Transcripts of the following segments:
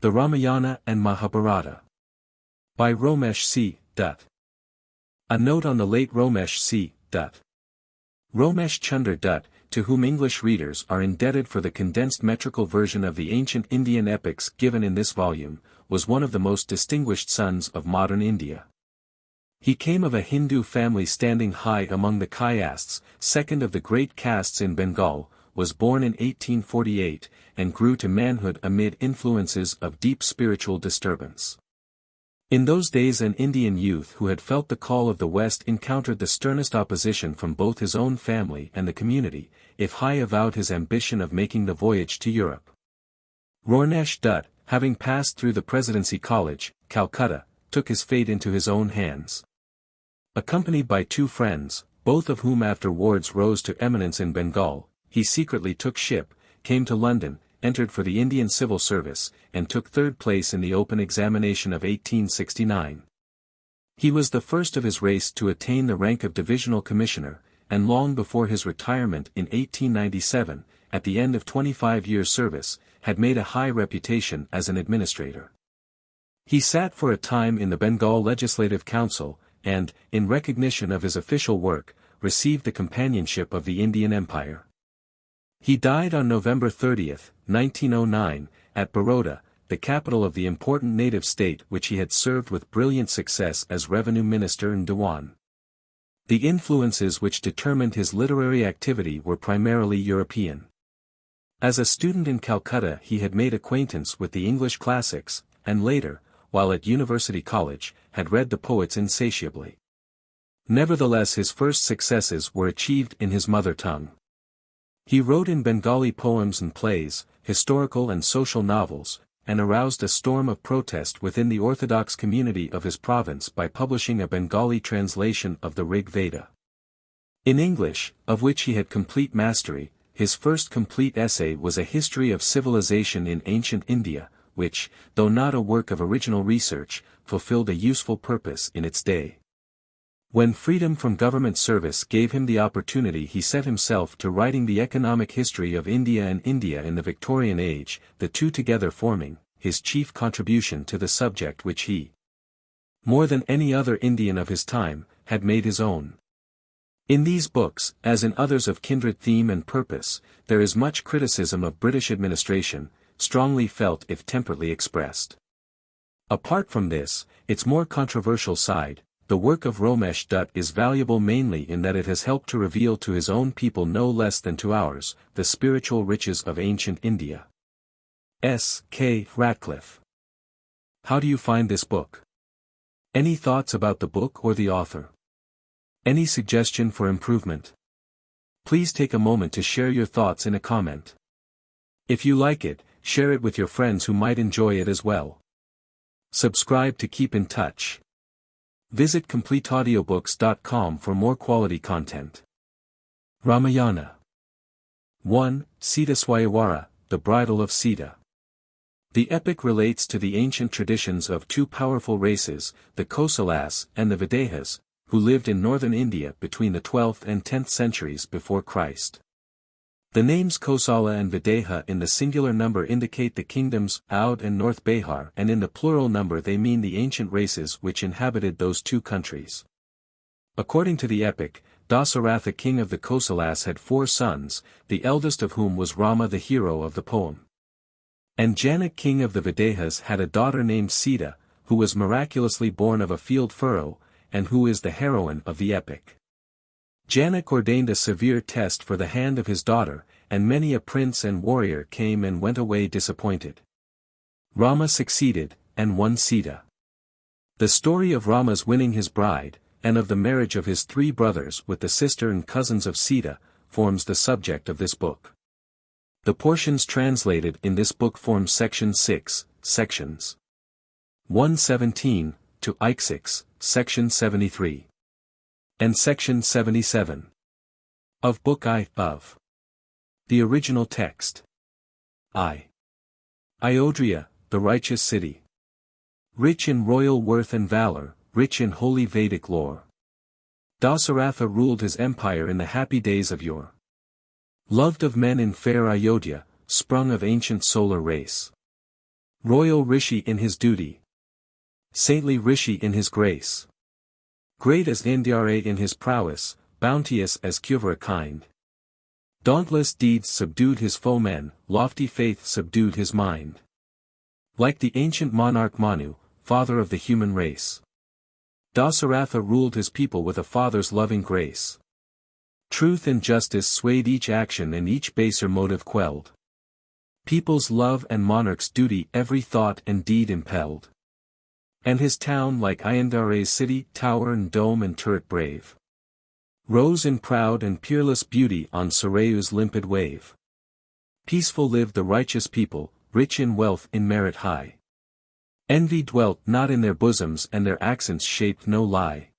The Ramayana and Mahabharata. By Romesh C. Dutt. A note on the late Romesh C. Dutt. Romesh Chunder Dutt, to whom English readers are indebted for the condensed metrical version of the ancient Indian epics given in this volume, was one of the most distinguished sons of modern India. He came of a Hindu family standing high among the castes, second of the great castes in Bengal, was born in 1848, and grew to manhood amid influences of deep spiritual disturbance. In those days an Indian youth who had felt the call of the West encountered the sternest opposition from both his own family and the community, if high avowed his ambition of making the voyage to Europe. Romesh Dutt, having passed through the Presidency College, Calcutta, took his fate into his own hands. Accompanied by two friends, both of whom afterwards rose to eminence in Bengal, he secretly took ship, came to London, entered for the Indian Civil Service, and took third place in the open examination of 1869. He was the first of his race to attain the rank of Divisional Commissioner, and long before his retirement in 1897, at the end of 25 years' service, had made a high reputation as an administrator. He sat for a time in the Bengal Legislative Council, and, in recognition of his official work, received the companionship of the Indian Empire. He died on November 30, 1909, at Baroda, the capital of the important native state which he had served with brilliant success as revenue minister and Dewan. The influences which determined his literary activity were primarily European. As a student in Calcutta he had made acquaintance with the English classics, and later, while at University College, had read the poets insatiably. Nevertheless his first successes were achieved in his mother tongue. He wrote in Bengali poems and plays, historical and social novels, and aroused a storm of protest within the orthodox community of his province by publishing a Bengali translation of the Rig Veda. In English, of which he had complete mastery, his first complete essay was a history of civilization in ancient India, which, though not a work of original research, fulfilled a useful purpose in its day. When freedom from government service gave him the opportunity he set himself to writing the economic history of India and India in the Victorian age, the two together forming his chief contribution to the subject which he, more than any other Indian of his time, had made his own. In these books, as in others of kindred theme and purpose, there is much criticism of British administration, strongly felt if temperately expressed. Apart from this, its more controversial side, the work of Romesh Dutt is valuable mainly in that it has helped to reveal to his own people no less than to ours, the spiritual riches of ancient India. S. K. Ratcliffe. How do you find this book? Any thoughts about the book or the author? Any suggestion for improvement? Please take a moment to share your thoughts in a comment. If you like it, share it with your friends who might enjoy it as well. Subscribe to keep in touch. Visit CompleteAudiobooks.com for more quality content. Ramayana. 1. Sita-Swayawara, the Bridal of Sita. The epic relates to the ancient traditions of two powerful races, the Kosalas and the Videhas, who lived in northern India between the 12th and 10th centuries before Christ. The names Kosala and Videha in the singular number indicate the kingdoms Oudh and North Behar, and in the plural number they mean the ancient races which inhabited those two countries. According to the epic, Dasa-Ratha, king of the Kosalas, had 4 sons, the eldest of whom was Rama, the hero of the poem. And Janak, king of the Videhas, had a daughter named Sita, who was miraculously born of a field furrow, and who is the heroine of the epic. Janak ordained a severe test for the hand of his daughter, and many a prince and warrior came and went away disappointed. Rama succeeded, and won Sita. The story of Rama's winning his bride, and of the marriage of his 3 brothers with the sister and cousins of Sita, forms the subject of this book. The portions translated in this book form section 6, sections 117 to 6, section 73. And section 77. Of Book I of. The original text. Ayodhya, the righteous city. Rich in royal worth and valor, rich in holy Vedic lore. Dasa-Ratha ruled his empire in the happy days of yore. Loved of men in fair Ayodhya, sprung of ancient solar race. Royal Rishi in his duty. Saintly Rishi in his grace. Great as Indyare in his prowess, bounteous as Kuvara kind. Dauntless deeds subdued his foemen, lofty faith subdued his mind. Like the ancient monarch Manu, father of the human race. Dasa-Ratha ruled his people with a father's loving grace. Truth and justice swayed each action and each baser motive quelled. People's love and monarch's duty every thought and deed impelled. And his town like Ayandare's city, tower and dome and turret brave. Rose in proud and peerless beauty on Sarayu's limpid wave. Peaceful lived the righteous people, rich in wealth in merit high. Envy dwelt not in their bosoms and their accents shaped no lie.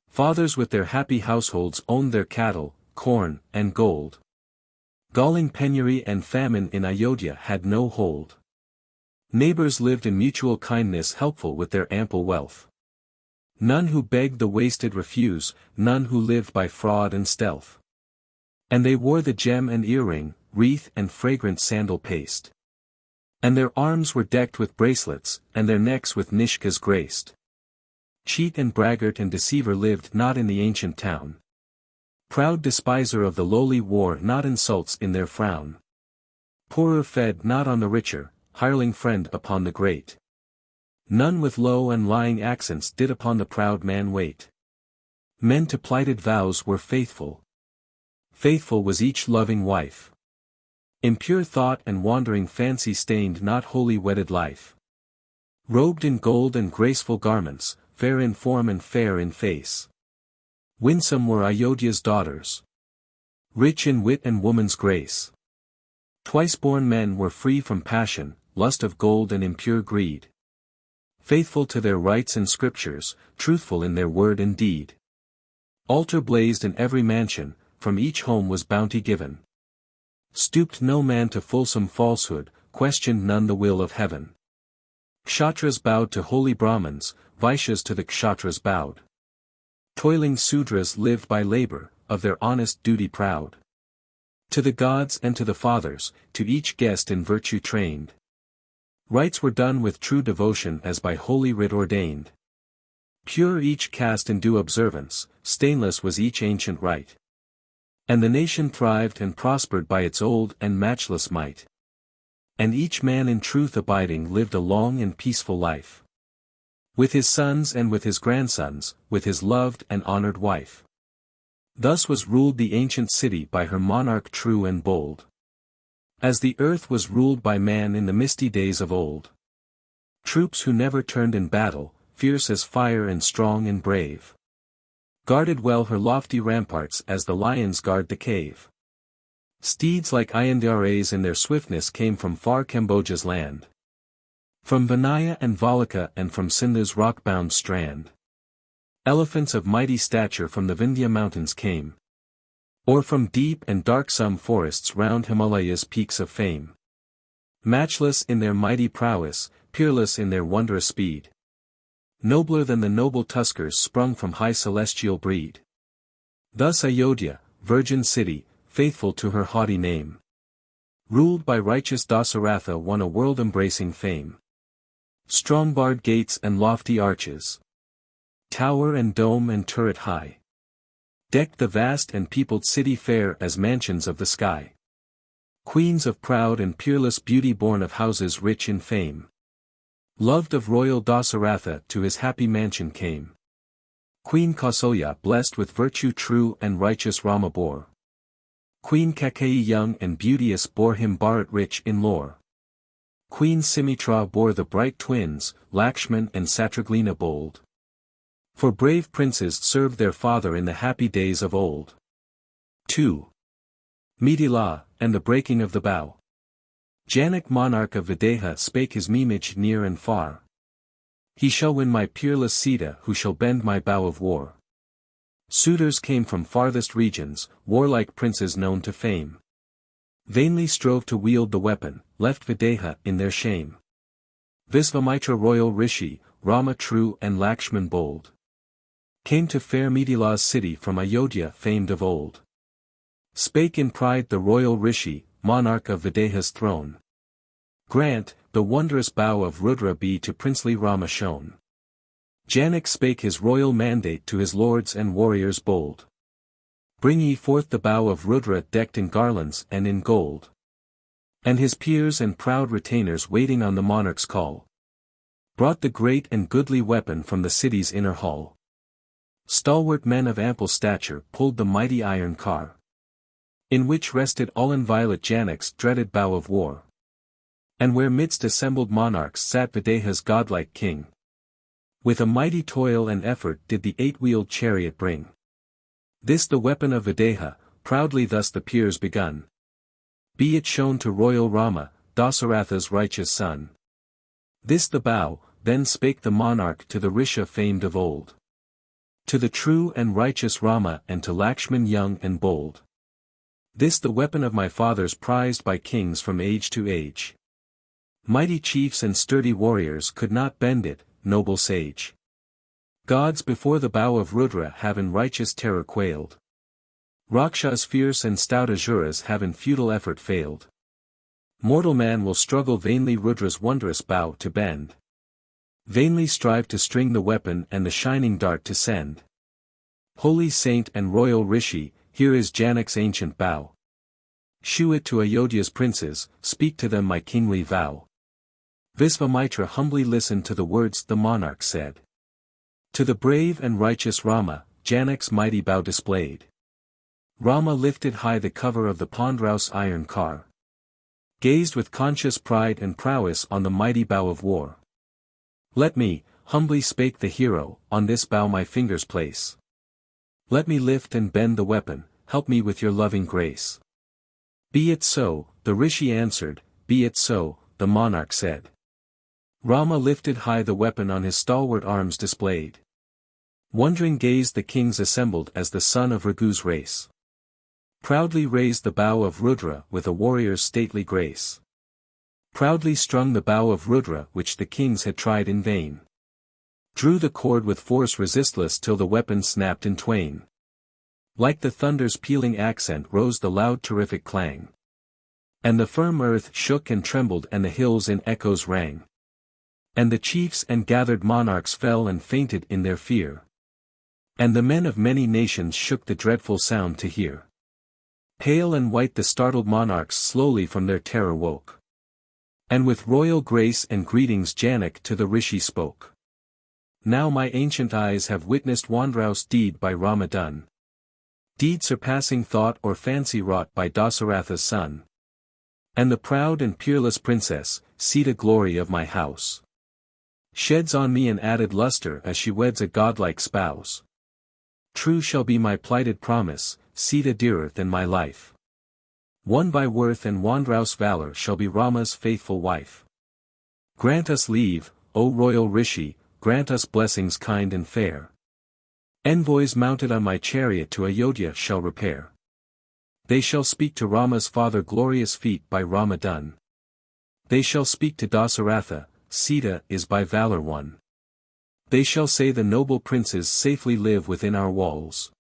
Fathers with their happy households owned their cattle, corn, and gold. Galling penury and famine in Ayodhya had no hold. Neighbors lived in mutual kindness helpful with their ample wealth. None who begged the wasted refuse, none who lived by fraud and stealth. And they wore the gem and earring, wreath and fragrant sandal paste. And their arms were decked with bracelets, and their necks with nishkas graced. Cheat and braggart and deceiver lived not in the ancient town. Proud despiser of the lowly wore not insults in their frown. Poorer fed not on the richer, hireling friend upon the great. None with low and lying accents did upon the proud man wait. Men to plighted vows were faithful. Faithful was each loving wife. Impure thought and wandering fancy stained not holy wedded life. Robed in gold and graceful garments, fair in form and fair in face. Winsome were Ayodhya's daughters. Rich in wit and woman's grace. Twice-born men were free from passion, lust of gold and impure greed. Faithful to their rites and scriptures, truthful in their word and deed. Altar blazed in every mansion, from each home was bounty given. Stooped no man to fulsome falsehood, questioned none the will of heaven. Kshatras bowed to holy Brahmins, Vaishyas to the Kshatras bowed. Toiling Sudras lived by labor, of their honest duty proud. To the gods and to the fathers, to each guest in virtue trained. Rites were done with true devotion as by holy writ ordained. Pure each caste in due observance, stainless was each ancient rite. And the nation thrived and prospered by its old and matchless might. And each man in truth abiding lived a long and peaceful life. With his sons and with his grandsons, with his loved and honored wife. Thus was ruled the ancient city by her monarch true and bold. As the earth was ruled by man in the misty days of old. Troops who never turned in battle, fierce as fire and strong and brave. Guarded well her lofty ramparts as the lions guard the cave. Steeds like Ayandares in their swiftness came from far Cambodia's land. From Vinaya and Valika and from Sindhu's rock-bound strand. Elephants of mighty stature from the Vindhya mountains came. Or from deep and dark-some forests round Himalaya's peaks of fame. Matchless in their mighty prowess, peerless in their wondrous speed. Nobler than the noble tuskers sprung from high celestial breed. Thus Ayodhya, virgin city, faithful to her haughty name. Ruled by righteous Dasa-Ratha won a world-embracing fame. Strong barred gates and lofty arches. Tower and dome and turret high. Decked the vast and peopled city fair as mansions of the sky. Queens of proud and peerless beauty born of houses rich in fame. Loved of royal Dasa-Ratha to his happy mansion came. Queen Kausalya blessed with virtue true and righteous Rama bore. Queen Kaikeyi young and beauteous bore him Bharat rich in lore. Queen Sumitra bore the bright twins, Lakshman and Satraghna bold. For brave princes served their father in the happy days of old. 2. Mithila, and the breaking of the bow. Janak monarch of Videha spake his mimage near and far. He shall win my peerless Sita who shall bend my bow of war. Suitors came from farthest regions, warlike princes known to fame. Vainly strove to wield the weapon, left Videha in their shame. Visvamitra royal Rishi, Rama true and Lakshman bold. Came to fair Mithila's city from Ayodhya famed of old. Spake in pride the royal Rishi, monarch of Videha's throne. Grant, the wondrous bow of Rudra be to princely Rama shown. Janak spake his royal mandate to his lords and warriors bold. Bring ye forth the bow of Rudra decked in garlands and in gold. And his peers and proud retainers waiting on the monarch's call, brought the great and goodly weapon from the city's inner hall. Stalwart men of ample stature pulled the mighty iron car, in which rested all inviolate Janak's dreaded bow of war. And where midst assembled monarchs sat Videha's godlike king, with a mighty toil and effort did the eight-wheeled chariot bring. This the weapon of Videha, proudly thus the peers begun. Be it shown to royal Rama, Dasa-Ratha's righteous son. This the bow, then spake the monarch to the Risha famed of old. To the true and righteous Rama and to Lakshman young and bold. This the weapon of my fathers prized by kings from age to age. Mighty chiefs and sturdy warriors could not bend it, noble sage. Gods before the bow of Rudra have in righteous terror quailed. Rakshas fierce and stout Asuras have in futile effort failed. Mortal man will struggle vainly Rudra's wondrous bow to bend. Vainly strive to string the weapon and the shining dart to send. Holy saint and royal rishi, here is Janak's ancient bow. Shew it to Ayodhya's princes, speak to them my kingly vow. Visvamitra humbly listened to the words the monarch said. To the brave and righteous Rama, Janak's mighty bow displayed. Rama lifted high the cover of the ponderous iron car, gazed with conscious pride and prowess on the mighty bow of war. Let me, humbly spake the hero, on this bow my fingers place. Let me lift and bend the weapon, help me with your loving grace. Be it so, the rishi answered, be it so, the monarch said. Rama lifted high the weapon on his stalwart arms displayed. Wondering gazed the kings assembled as the son of Raghu's race. Proudly raised the bow of Rudra with a warrior's stately grace. Proudly strung the bow of Rudra which the kings had tried in vain. Drew the cord with force resistless till the weapon snapped in twain. Like the thunder's pealing accent rose the loud terrific clang. And the firm earth shook and trembled and the hills in echoes rang. And the chiefs and gathered monarchs fell and fainted in their fear. And the men of many nations shook the dreadful sound to hear. Pale and white the startled monarchs slowly from their terror woke. And with royal grace and greetings Janak to the rishi spoke. Now my ancient eyes have witnessed wondrous deed by Rama done. Deed surpassing thought or fancy wrought by Dasa-Ratha's son. And the proud and peerless princess, Sita glory of my house, sheds on me an added luster as she weds a godlike spouse. True shall be my plighted promise, Sita dearer than my life. Won by worth and wondrous valor shall be Rama's faithful wife. Grant us leave, O royal rishi, grant us blessings kind and fair. Envoys mounted on my chariot to Ayodhya shall repair. They shall speak to Rama's father glorious feat by Rama done. They shall speak to Dasa-Ratha, Sita is by valor won. They shall say the noble princes safely live within our walls.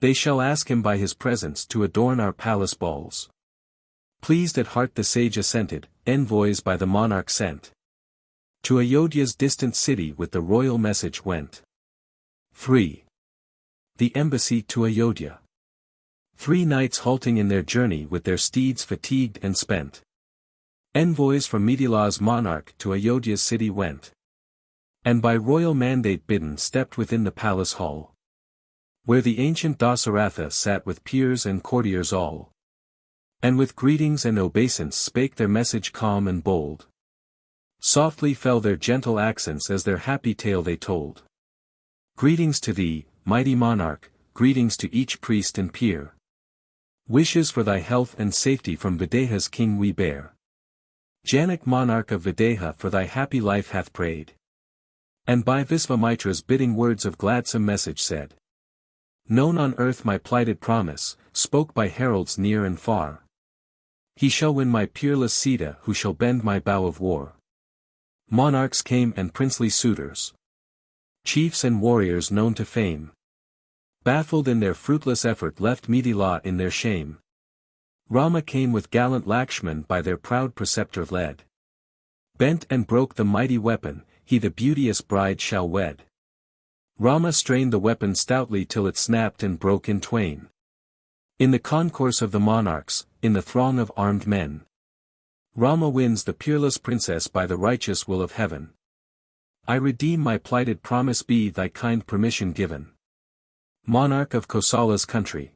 They shall ask him by his presence to adorn our palace balls. Pleased at heart the sage assented, envoys by the monarch sent. To Ayodhya's distant city with the royal message went. 3. The embassy to Ayodhya. 3 knights halting in their journey with their steeds fatigued and spent. Envoys from Mithila's monarch to Ayodhya's city went. And by royal mandate bidden stepped within the palace hall, where the ancient Dasa-Ratha sat with peers and courtiers all. And with greetings and obeisance spake their message calm and bold. Softly fell their gentle accents as their happy tale they told. Greetings to thee, mighty monarch, greetings to each priest and peer. Wishes for thy health and safety from Videha's king we bear. Janak monarch of Videha for thy happy life hath prayed. And by Visvamitra's bidding words of gladsome message said. Known on earth my plighted promise, spoke by heralds near and far. He shall win my peerless Sita who shall bend my bow of war. Monarchs came and princely suitors. Chiefs and warriors known to fame. Baffled in their fruitless effort left Mithila in their shame. Rama came with gallant Lakshman by their proud preceptor led. Bent and broke the mighty weapon, he the beauteous bride shall wed. Rama strained the weapon stoutly till it snapped and broke in twain. In the concourse of the monarchs, in the throng of armed men, Rama wins the peerless princess by the righteous will of heaven. I redeem my plighted promise, be thy kind permission given. Monarch of Kosala's country,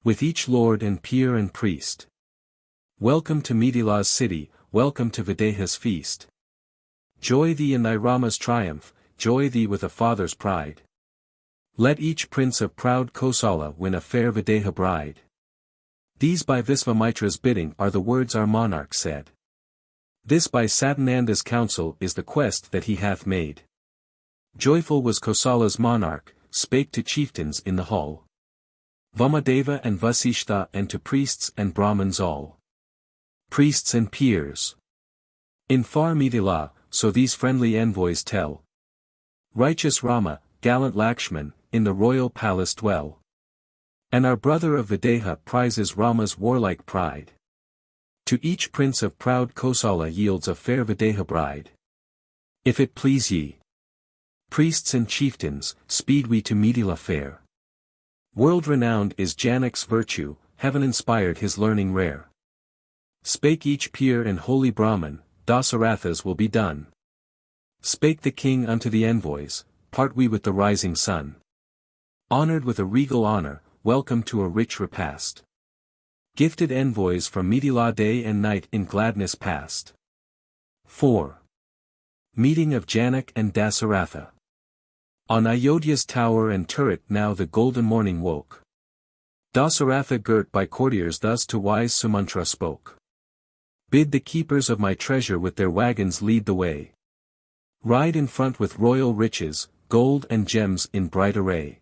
with each lord and peer and priest, welcome to Mithila's city, welcome to Videha's feast. Joy thee in thy Rama's triumph, joy thee with a father's pride. Let each prince of proud Kosala win a fair Videha bride. These by Visvamitra's bidding are the words our monarch said. This by Satananda's counsel is the quest that he hath made. Joyful was Kosala's monarch, spake to chieftains in the hall, Vamadeva and Vasishtha, and to priests and Brahmins all. Priests and peers, in far Mithila, so these friendly envoys tell. Righteous Rama, gallant Lakshman, in the royal palace dwell. And our brother of Videha prizes Rama's warlike pride. To each prince of proud Kosala yields a fair Videha bride. If it please ye, priests and chieftains, speed we to Mithila fair. World-renowned is Janak's virtue, heaven inspired his learning rare. Spake each peer and holy Brahman, Dasa-Ratha's will be done. Spake the king unto the envoys, part we with the rising sun. Honored with a regal honor, welcome to a rich repast. Gifted envoys from Mithila day and night in gladness past. 4. Meeting of Janak and Dasa-Ratha. On Ayodhya's tower and turret now the golden morning woke. Dasa-Ratha girt by courtiers thus to wise Sumantra spoke. Bid the keepers of my treasure with their wagons lead the way. Ride in front with royal riches, gold and gems in bright array.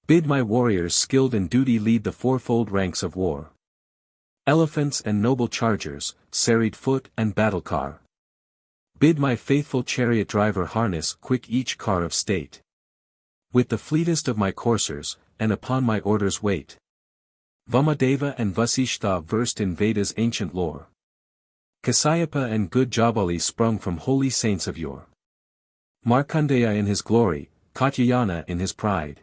Bid my warriors skilled in duty lead the fourfold ranks of war. Elephants and noble chargers, serried foot and battle car. Bid my faithful chariot driver harness quick each car of state. With the fleetest of my coursers, and upon my orders wait. Vamadeva and Vasishtha versed in Veda's ancient lore. Kasyapa and good Jabali sprung from holy saints of yore. Markandeya in his glory, Katyayana in his pride.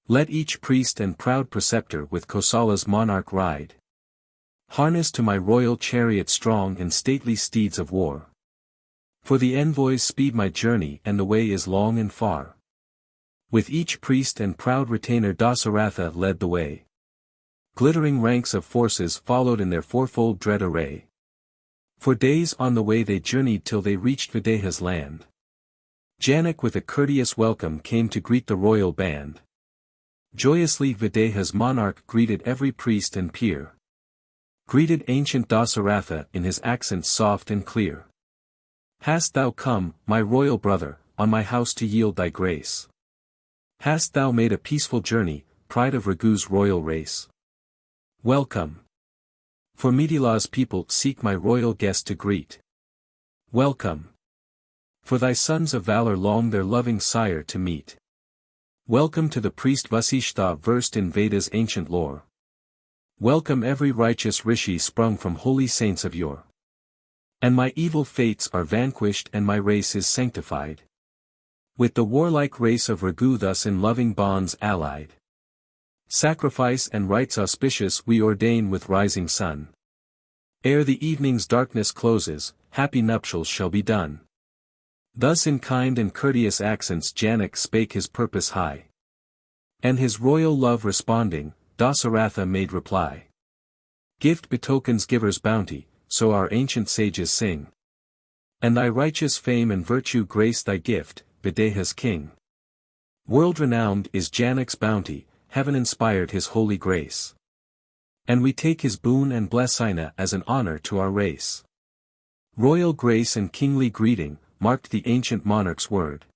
Let each priest and proud preceptor with Kosala's monarch ride. Harness to my royal chariot strong and stately steeds of war. For the envoys speed my journey and the way is long and far. With each priest and proud retainer Dasa-Ratha led the way. Glittering ranks of forces followed in their fourfold dread array. For days on the way they journeyed till they reached Videha's land. Janak with a courteous welcome came to greet the royal band. Joyously Videha's monarch greeted every priest and peer. Greeted ancient Dasa-Ratha in his accents soft and clear. Hast thou come, my royal brother, on my house to yield thy grace? Hast thou made a peaceful journey, pride of Raghu's royal race? Welcome. For Mithila's people seek my royal guest to greet. Welcome. For thy sons of valor long their loving sire to meet. Welcome to the priest Vasishtha versed in Veda's ancient lore. Welcome every righteous rishi sprung from holy saints of yore. And my evil fates are vanquished and my race is sanctified. With the warlike race of Raghu thus in loving bonds allied. Sacrifice and rites auspicious we ordain with rising sun. Ere the evening's darkness closes, happy nuptials shall be done. Thus in kind and courteous accents Janak spake his purpose high. And his royal love responding, Dasa-Ratha made reply. Gift betokens giver's bounty, so our ancient sages sing. And thy righteous fame and virtue grace thy gift, Videha's king. World-renowned is Janak's bounty, heaven inspired his holy grace. And we take his boon and blessina as an honor to our race. Royal grace and kingly greeting, marked the ancient monarch's word.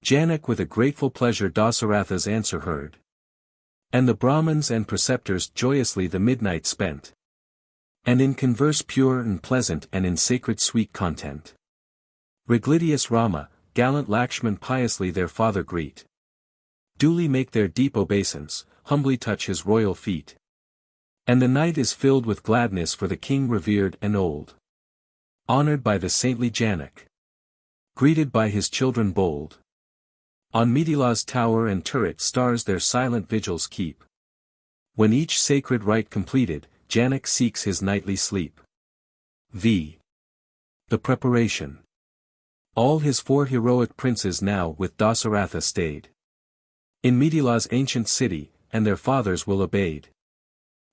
Janak with a grateful pleasure Dasa-Ratha's answer heard. And the Brahmins and preceptors joyously the midnight spent. And in converse pure and pleasant and in sacred sweet content. Reglidious Rama, gallant Lakshman piously their father greet. Duly make their deep obeisance, humbly touch his royal feet. And the night is filled with gladness for the king revered and old. Honored by the saintly Janak. Greeted by his children bold. On Mithila's tower and turret stars their silent vigils keep. When each sacred rite completed, Janak seeks his nightly sleep. The preparation. All his 4 heroic princes now with Dasa-Ratha stayed. In Mithila's ancient city, and their fathers will obeyed.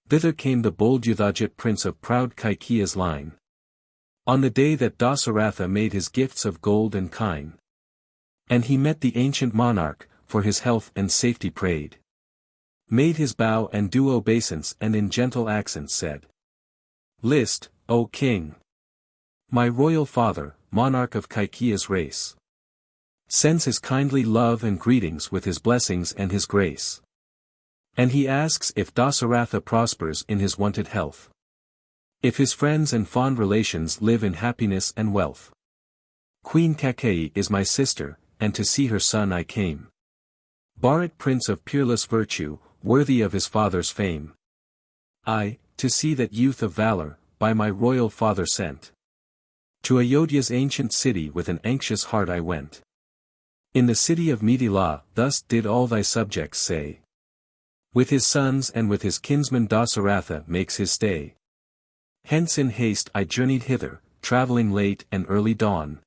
Thither came the bold Yudhajit prince of proud Kaikeya's line. On the day that Dasa-Ratha made his gifts of gold and kine. And he met the ancient monarch, for his health and safety prayed. Made his bow and due obeisance and in gentle accents said. List, O king! My royal father, monarch of Kaikeya's race. Sends his kindly love and greetings with his blessings and his grace. And he asks if Dasa-Ratha prospers in his wonted health. If his friends and fond relations live in happiness and wealth. Queen Kaikeyi is my sister, and to see her son I came. Bharat prince of peerless virtue, worthy of his father's fame. I, to see that youth of valor, by my royal father sent. To Ayodhya's ancient city with an anxious heart I went. In the city of Mithila, thus did all thy subjects say. With his sons and with his kinsman Dasa-Ratha makes his stay. Hence in haste I journeyed hither, travelling late and early dawn.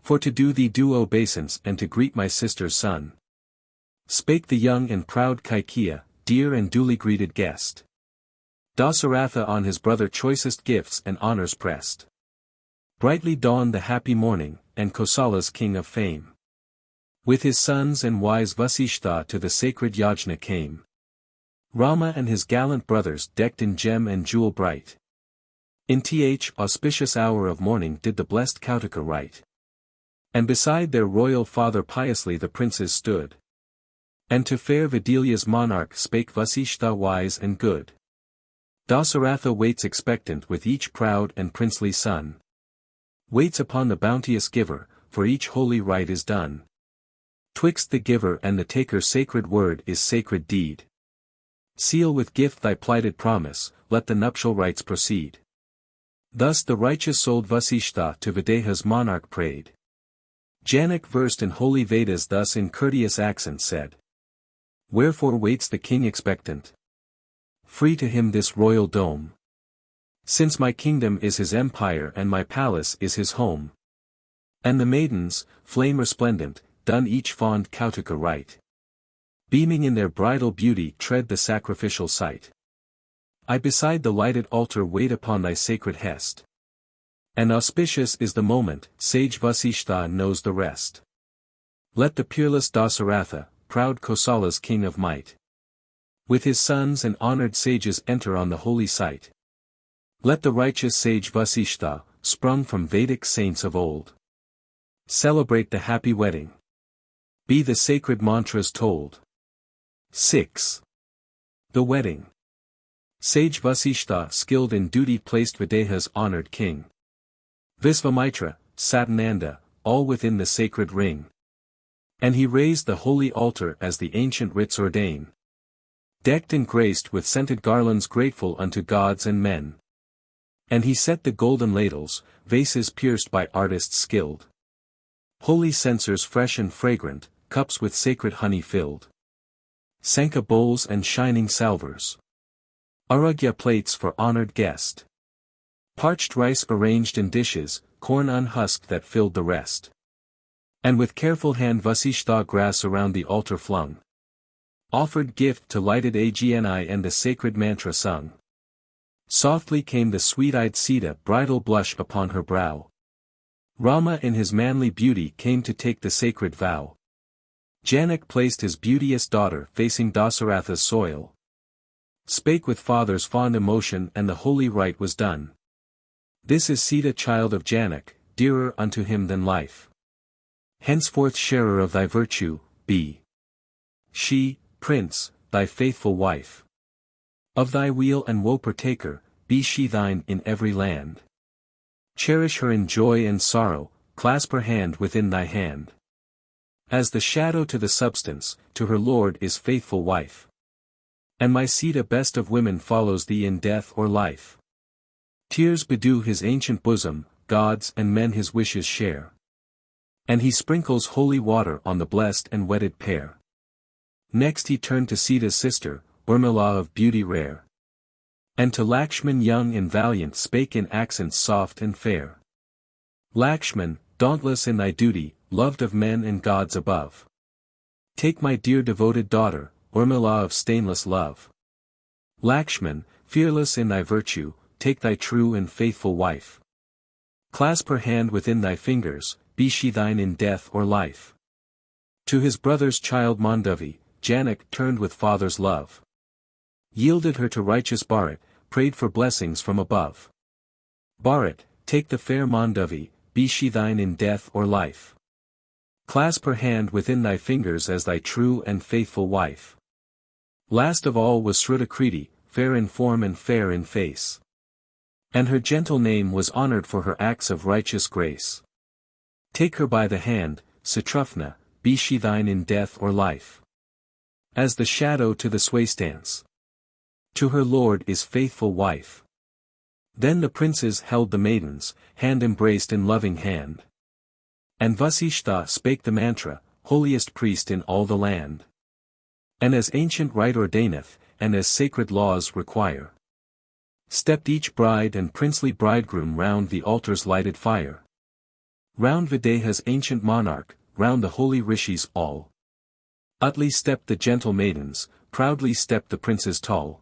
For to do thee due obeisance and to greet my sister's son. Spake the young and proud Kaikeya, dear and duly greeted guest. Dasa-Ratha on his brother choicest gifts and honors pressed. Brightly dawned the happy morning, and Kosala's king of fame. With his sons and wise Vasishtha to the sacred yajna came. Rama and his gallant brothers decked in gem and jewel bright. In th auspicious hour of morning did the blessed Kautika write. And beside their royal father piously the princes stood. And to fair Vidilya's monarch spake Vasishtha wise and good. Dasa-Ratha waits expectant with each proud and princely son. Waits upon the bounteous giver, for each holy rite is done. Twixt the giver and the taker sacred word is sacred deed. Seal with gift thy plighted promise, let the nuptial rites proceed. Thus the righteous-souled Vasishtha to Videha's monarch prayed. Janak versed in holy Vedas thus in courteous accents said. Wherefore waits the king expectant? Free to him this royal dome. Since my kingdom is his empire and my palace is his home. And the maidens, flame resplendent, done each fond Kautika rite. Beaming in their bridal beauty tread the sacrificial site. I beside the lighted altar wait upon thy sacred hest. And auspicious is the moment, sage Vasishtha knows the rest. Let the peerless Dasa-Ratha, proud Kosala's king of might. With his sons and honored sages enter on the holy site. Let the righteous sage Vasishtha, sprung from Vedic saints of old. Celebrate the happy wedding. Be the sacred mantras told. 6. The wedding. Sage Vasishtha skilled in duty placed Videha's honored king. Visvamitra, Satananda, all within the sacred ring. And he raised the holy altar as the ancient writs ordain. Decked and graced with scented garlands grateful unto gods and men. And he set the golden ladles, vases pierced by artists skilled. Holy censers fresh and fragrant, cups with sacred honey filled. Sanka bowls and shining salvers. Aragya plates for honored guest. Parched rice arranged in dishes, corn unhusked that filled the rest. And with careful hand Vasishtha grass around the altar flung. Offered gift to lighted Agni and the sacred mantra sung. Softly came the sweet-eyed Sita, bridal blush upon her brow. Rama in his manly beauty came to take the sacred vow. Janak placed his beauteous daughter facing Dasa-Ratha's soil. Spake with father's fond emotion and the holy rite was done. This is Sita child of Janak, dearer unto him than life. Henceforth sharer of thy virtue, be. She, prince, thy faithful wife. Of thy weal and woe partaker, be she thine in every land. Cherish her in joy and sorrow, clasp her hand within thy hand. As the shadow to the substance, to her lord is faithful wife. And my Sita best of women follows thee in death or life. Tears bedew his ancient bosom, gods and men his wishes share. And he sprinkles holy water on the blessed and wedded pair. Next he turned to Sita's sister, Urmila of beauty rare. And to Lakshman young and valiant spake in accents soft and fair. Lakshman, dauntless in thy duty, loved of men and gods above. Take my dear devoted daughter, Urmila of stainless love. Lakshman, fearless in thy virtue, take thy true and faithful wife. Clasp her hand within thy fingers, be she thine in death or life. To his brother's child Mandavi, Janak turned with father's love. Yielded her to righteous Bharat, prayed for blessings from above. Bharat, take the fair Mandavi, be she thine in death or life. Clasp her hand within thy fingers as thy true and faithful wife. Last of all was Srutakriti, fair in form and fair in face. And her gentle name was honored for her acts of righteous grace. Take her by the hand, Satrufna, be she thine in death or life. As the shadow to the sway stands. To her lord is faithful wife. Then the princes held the maidens, hand embraced in loving hand. And Vasishtha spake the mantra, holiest priest in all the land. And as ancient rite ordaineth, and as sacred laws require. Stepped each bride and princely bridegroom round the altar's lighted fire. Round Videha's ancient monarch, round the holy rishis all. Utly stepped the gentle maidens, proudly stepped the princes tall.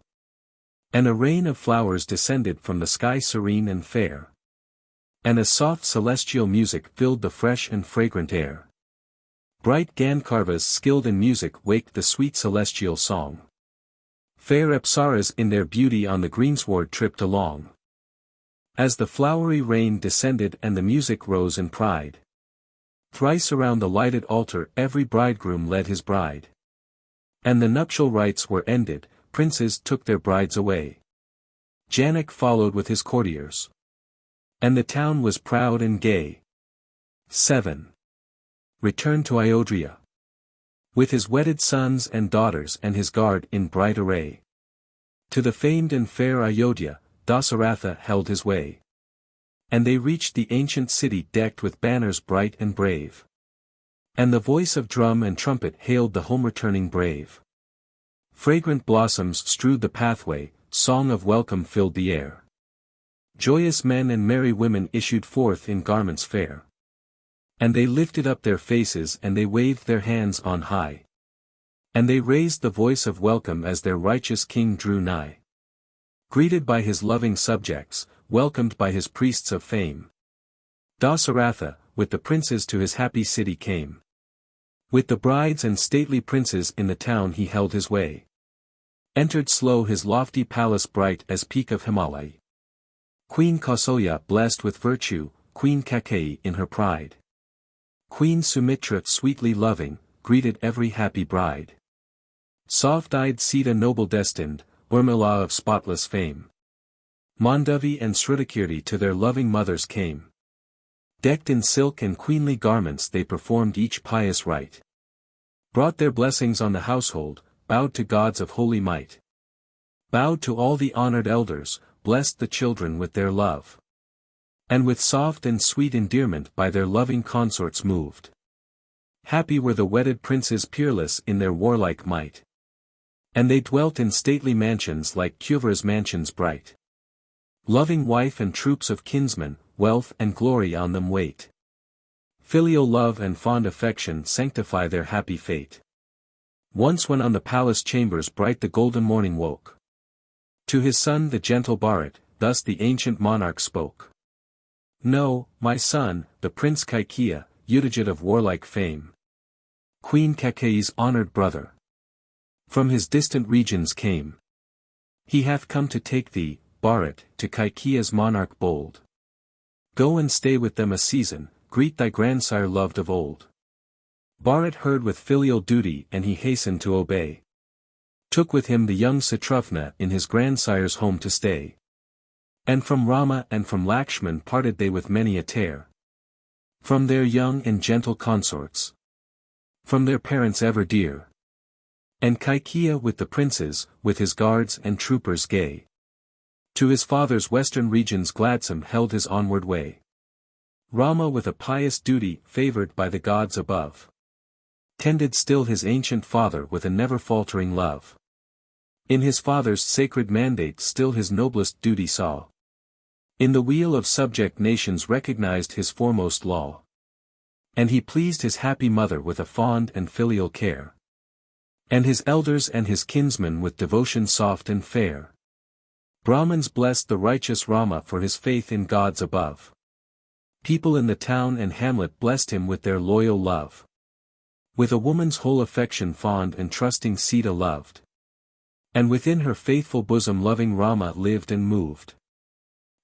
And a rain of flowers descended from the sky serene and fair. And a soft celestial music filled the fresh and fragrant air. Bright Gandharvas skilled in music waked the sweet celestial song. Fair Apsaras in their beauty on the greensward tripped along. As the flowery rain descended and the music rose in pride. Thrice around the lighted altar every bridegroom led his bride. And the nuptial rites were ended, princes took their brides away. Janak followed with his courtiers. And the town was proud and gay. 7. Returned to Ayodhya. With his wedded sons and daughters and his guard in bright array. To the famed and fair Ayodhya, Dasa-Ratha held his way. And they reached the ancient city decked with banners bright and brave. And the voice of drum and trumpet hailed the home-returning brave. Fragrant blossoms strewed the pathway, song of welcome filled the air. Joyous men and merry women issued forth in garments fair. And they lifted up their faces and they waved their hands on high. And they raised the voice of welcome as their righteous king drew nigh. Greeted by his loving subjects, welcomed by his priests of fame. Dasa-Ratha, with the princes to his happy city came. With the brides and stately princes in the town he held his way. Entered slow his lofty palace bright as peak of Himalaya. Queen Kausalya blessed with virtue, Queen Kaikeyi in her pride. Queen Sumitra sweetly loving, greeted every happy bride. Soft-eyed Sita noble destined, Urmila of spotless fame. Mandavi and Srutakirti to their loving mothers came. Decked in silk and queenly garments they performed each pious rite. Brought their blessings on the household, bowed to gods of holy might. Bowed to all the honored elders, blessed the children with their love. And with soft and sweet endearment by their loving consorts moved. Happy were the wedded princes peerless in their warlike might. And they dwelt in stately mansions like Kuvera's mansions bright. Loving wife and troops of kinsmen, wealth and glory on them wait. Filial love and fond affection sanctify their happy fate. Once when on the palace chambers bright the golden morning woke. To his son the gentle Bharat, thus the ancient monarch spoke. Know, my son, the Prince Kaikeya, Udajit of warlike fame. Queen Kaikeyi's honored brother. From his distant regions came. He hath come to take thee, Bharat, to Kaikeya's monarch bold. Go and stay with them a season, greet thy grandsire loved of old. Bharat heard with filial duty and he hastened to obey. Took with him the young Satrufna in his grandsire's home to stay. And from Rama and from Lakshman parted they with many a tear. From their young and gentle consorts. From their parents ever dear. And Kaikeya with the princes, with his guards and troopers gay. To his father's western regions gladsome held his onward way. Rama with a pious duty favored by the gods above. Tended still his ancient father with a never-faltering love. In his father's sacred mandate still his noblest duty saw. In the weal of subject nations recognized his foremost law. And he pleased his happy mother with a fond and filial care. And his elders and his kinsmen with devotion soft and fair. Brahmins blessed the righteous Rama for his faith in gods above. People in the town and hamlet blessed him with their loyal love. With a woman's whole affection fond and trusting Sita loved. And within her faithful bosom loving Rama lived and moved.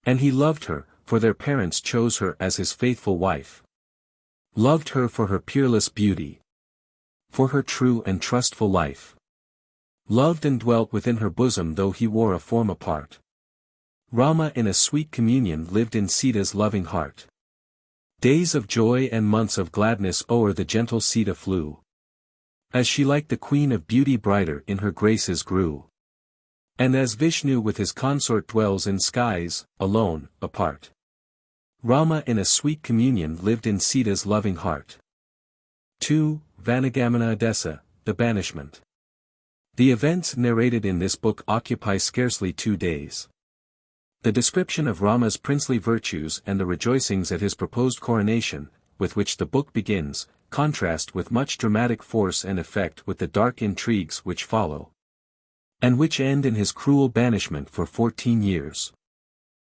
And he loved her, for their parents chose her as his faithful wife. Loved her for her peerless beauty. For her true and trustful life. Loved and dwelt within her bosom though he wore a form apart. Rama in a sweet communion lived in Sita's loving heart. Days of joy and months of gladness o'er the gentle Sita flew. As she like the queen of beauty brighter in her graces grew. And as Vishnu with his consort dwells in skies, alone, apart. Rama in a sweet communion lived in Sita's loving heart. 2. Vana-Gamana-Adesa, the Banishment. The events narrated in this book occupy scarcely 2 days. The description of Rama's princely virtues and the rejoicings at his proposed coronation, with which the book begins, contrast with much dramatic force and effect with the dark intrigues which follow. And which end in his cruel banishment for 14 years.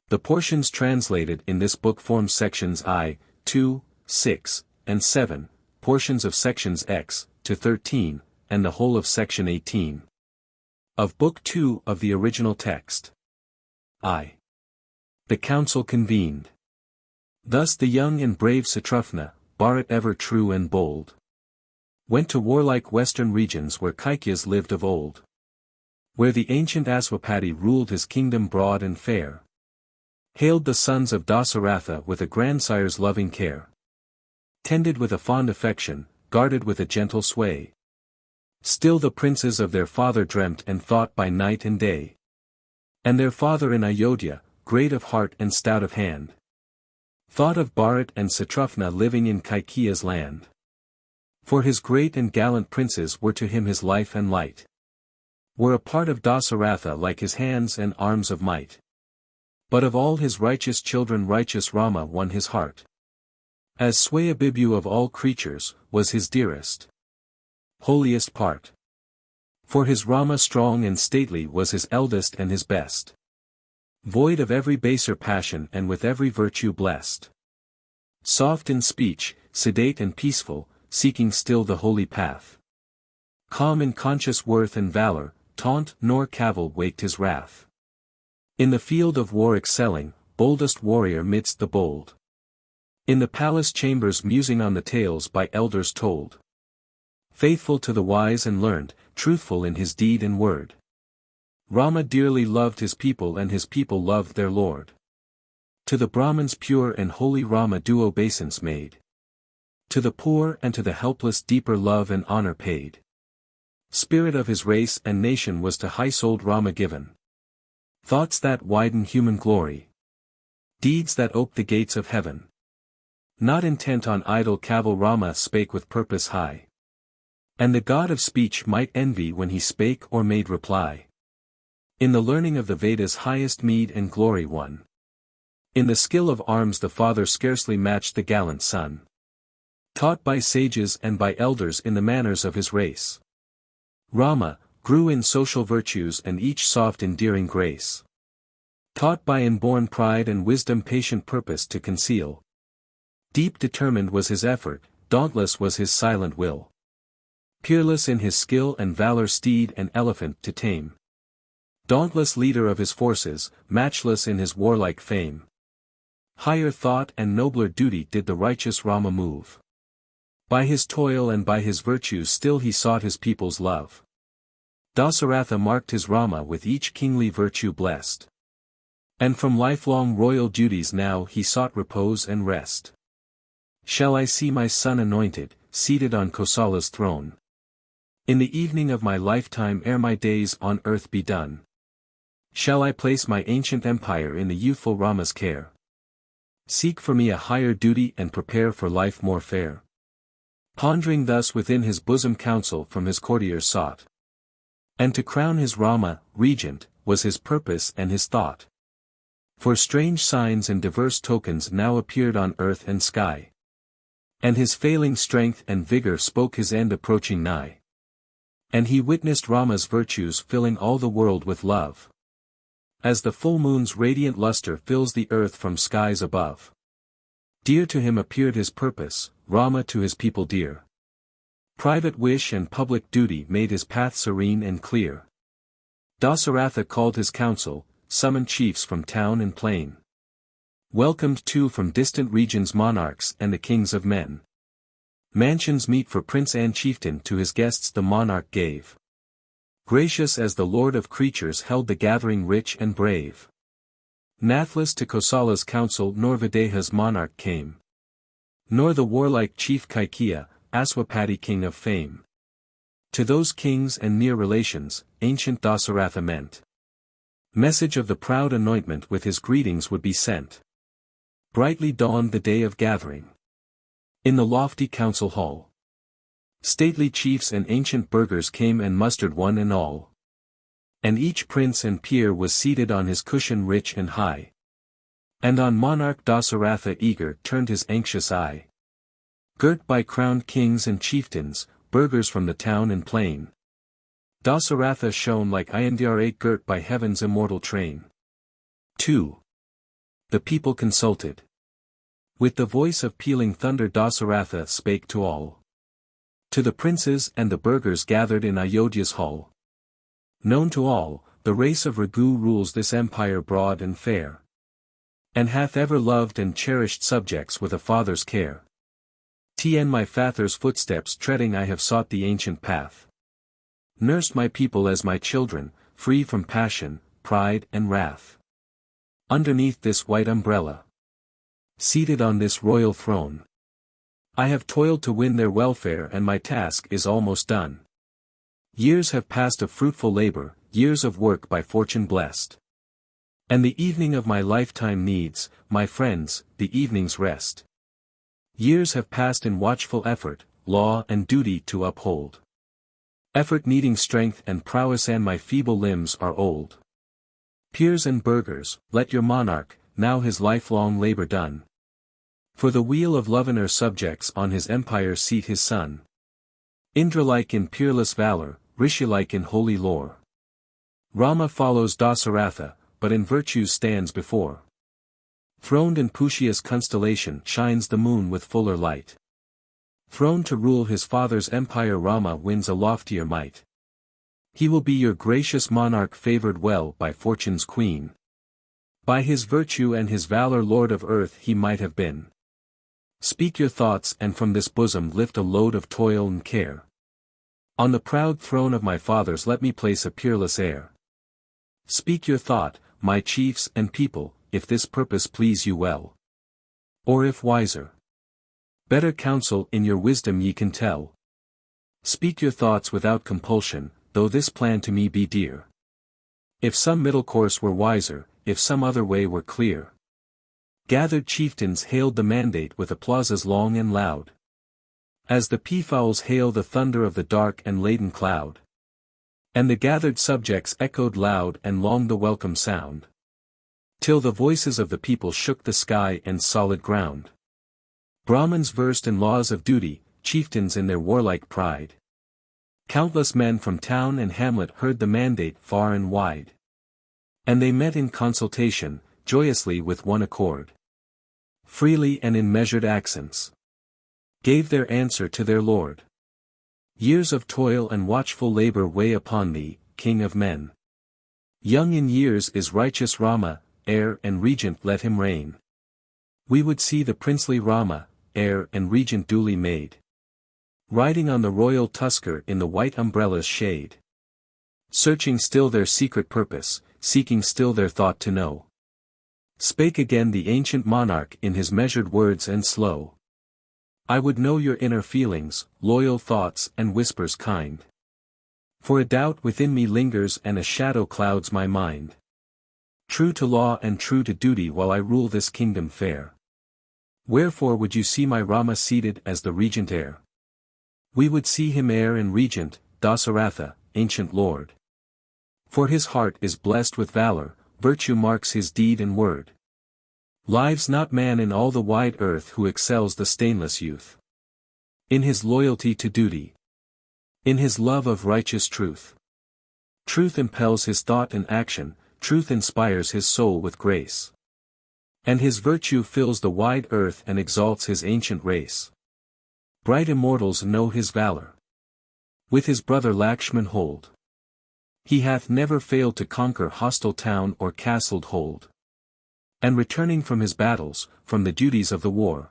The portions translated in this book form sections I, 2, 6, and 7, portions of sections X, to 13, and the whole of section 18. Of Book 2 of the original text. I. The council convened. Thus the young and brave Satrughna, Bharat ever true and bold, went to warlike western regions where Kaikyas lived of old. Where the ancient Aswapati ruled his kingdom broad and fair. Hailed the sons of Dasa-Ratha with a grandsire's loving care. Tended with a fond affection, guarded with a gentle sway. Still the princes of their father dreamt and thought by night and day. And their father in Ayodhya, great of heart and stout of hand, thought of Bharat and Satrughna living in Kaikya's land. For his great and gallant princes were to him his life and light. Were a part of Dasa-Ratha like his hands and arms of might. But of all his righteous children righteous Rama won his heart. As Swayabibhu of all creatures, was his dearest, holiest part. For his Rama strong and stately was his eldest and his best. Void of every baser passion and with every virtue blessed. Soft in speech, sedate and peaceful, seeking still the holy path. Calm in conscious worth and valor, taunt nor cavil waked his wrath. In the field of war excelling, boldest warrior midst the bold. In the palace chambers musing on the tales by elders told. Faithful to the wise and learned, truthful in his deed and word. Rama dearly loved his people and his people loved their lord. To the Brahmins pure and holy Rama due obeisance made. To the poor and to the helpless deeper love and honor paid. Spirit of his race and nation was to high-souled Rama given. Thoughts that widen human glory. Deeds that ope the gates of heaven. Not intent on idle cavil Rama spake with purpose high. And the god of speech might envy when he spake or made reply. In the learning of the Vedas highest meed and glory won. In the skill of arms the father scarcely matched the gallant son. Taught by sages and by elders in the manners of his race. Rama, grew in social virtues and each soft endearing grace. Taught by inborn pride and wisdom patient purpose to conceal. Deep determined was his effort, dauntless was his silent will. Peerless in his skill and valor steed and elephant to tame. Dauntless leader of his forces, matchless in his warlike fame. Higher thought and nobler duty did the righteous Rama move. By his toil and by his virtues still he sought his people's love. Dasa-Ratha marked his Rama with each kingly virtue blessed. And from lifelong royal duties now he sought repose and rest. Shall I see my son anointed, seated on Kosala's throne? In the evening of my lifetime ere my days on earth be done. Shall I place my ancient empire in the youthful Rama's care? Seek for me a higher duty and prepare for life more fair. Pondering thus within his bosom counsel from his courtiers sought. And to crown his Rama, regent, was his purpose and his thought. For strange signs and diverse tokens now appeared on earth and sky. And his failing strength and vigor spoke his end approaching nigh. And he witnessed Rama's virtues filling all the world with love. As the full moon's radiant luster fills the earth from skies above. Dear to him appeared his purpose, Rama to his people dear. Private wish and public duty made his path serene and clear. Dasa-Ratha called his council, summoned chiefs from town and plain. Welcomed too from distant regions monarchs and the kings of men. Mansions meet for prince and chieftain to his guests the monarch gave. Gracious as the lord of creatures held the gathering rich and brave. Nathless to Kosala's council nor Videha's monarch came. Nor the warlike chief Kaikeya, Aswapati king of fame. To those kings and near relations, ancient Dasa-Ratha meant. Message of the proud anointment with his greetings would be sent. Brightly dawned the day of gathering. In the lofty council hall. Stately chiefs and ancient burghers came and mustered one and all. And each prince and peer was seated on his cushion rich and high. And on monarch Dasa-Ratha eager turned his anxious eye. Girt by crowned kings and chieftains, burghers from the town and plain. Dasa-Ratha shone like Indrajit girt by heaven's immortal train. 2. The people consulted. With the voice of pealing thunder Dasa-Ratha spake to all. To the princes and the burghers gathered in Ayodhya's hall. Known to all, the race of Raghu rules this empire broad and fair. And hath ever loved and cherished subjects with a father's care. Tn my father's footsteps treading I have sought the ancient path. Nursed my people as my children, free from passion, pride and wrath. Underneath this white umbrella. Seated on this royal throne. I have toiled to win their welfare and my task is almost done. Years have passed of fruitful labor, years of work by fortune blessed. And the evening of my lifetime needs, my friends, the evening's rest. Years have passed in watchful effort, law and duty to uphold. Effort needing strength and prowess and my feeble limbs are old. Peers and burghers, let your monarch, now his lifelong labor done. For the wheel of Lovener subjects on his empire seat his son. Indra-like in peerless valor, Rishi-like in holy lore. Rama follows Dasa-Ratha, but in virtues stands before. Throned in Pushya's constellation shines the moon with fuller light. Throned to rule his father's empire Rama wins a loftier might. He will be your gracious monarch favored well by fortune's queen. By his virtue and his valor lord of earth he might have been. Speak your thoughts and from this bosom lift a load of toil and care. On the proud throne of my fathers let me place a peerless heir. Speak your thought, my chiefs and people, if this purpose please you well. Or if wiser. Better counsel in your wisdom ye can tell. Speak your thoughts without compulsion, though this plan to me be dear. If some middle course were wiser, if some other way were clear. Gathered chieftains hailed the mandate with applauses long and loud. As the peafowls hail the thunder of the dark and laden cloud. And the gathered subjects echoed loud and long the welcome sound. Till the voices of the people shook the sky and solid ground. Brahmins versed in laws of duty, chieftains in their warlike pride. Countless men from town and hamlet heard the mandate far and wide. And they met in consultation, joyously with one accord. Freely and in measured accents. Gave their answer to their lord. Years of toil and watchful labor weigh upon thee, king of men. Young in years is righteous Rama, heir and regent let him reign. We would see the princely Rama, heir and regent duly made. Riding on the royal tusker in the white umbrella's shade. Searching still their secret purpose, seeking still their thought to know. Spake again the ancient monarch in his measured words and slow. I would know your inner feelings, loyal thoughts and whispers kind. For a doubt within me lingers and a shadow clouds my mind. True to law and true to duty while I rule this kingdom fair. Wherefore would you see my Rama seated as the regent heir? We would see him heir and regent, Dasa-Ratha, ancient lord. For his heart is blessed with valor, virtue marks his deed and word. Lives not man in all the wide earth who excels the stainless youth. In his loyalty to duty. In his love of righteous truth. Truth impels his thought and action, truth inspires his soul with grace. And his virtue fills the wide earth and exalts his ancient race. Bright immortals know his valor. With his brother Lakshman hold. He hath never failed to conquer hostile town or castled hold. And returning from his battles, from the duties of the war.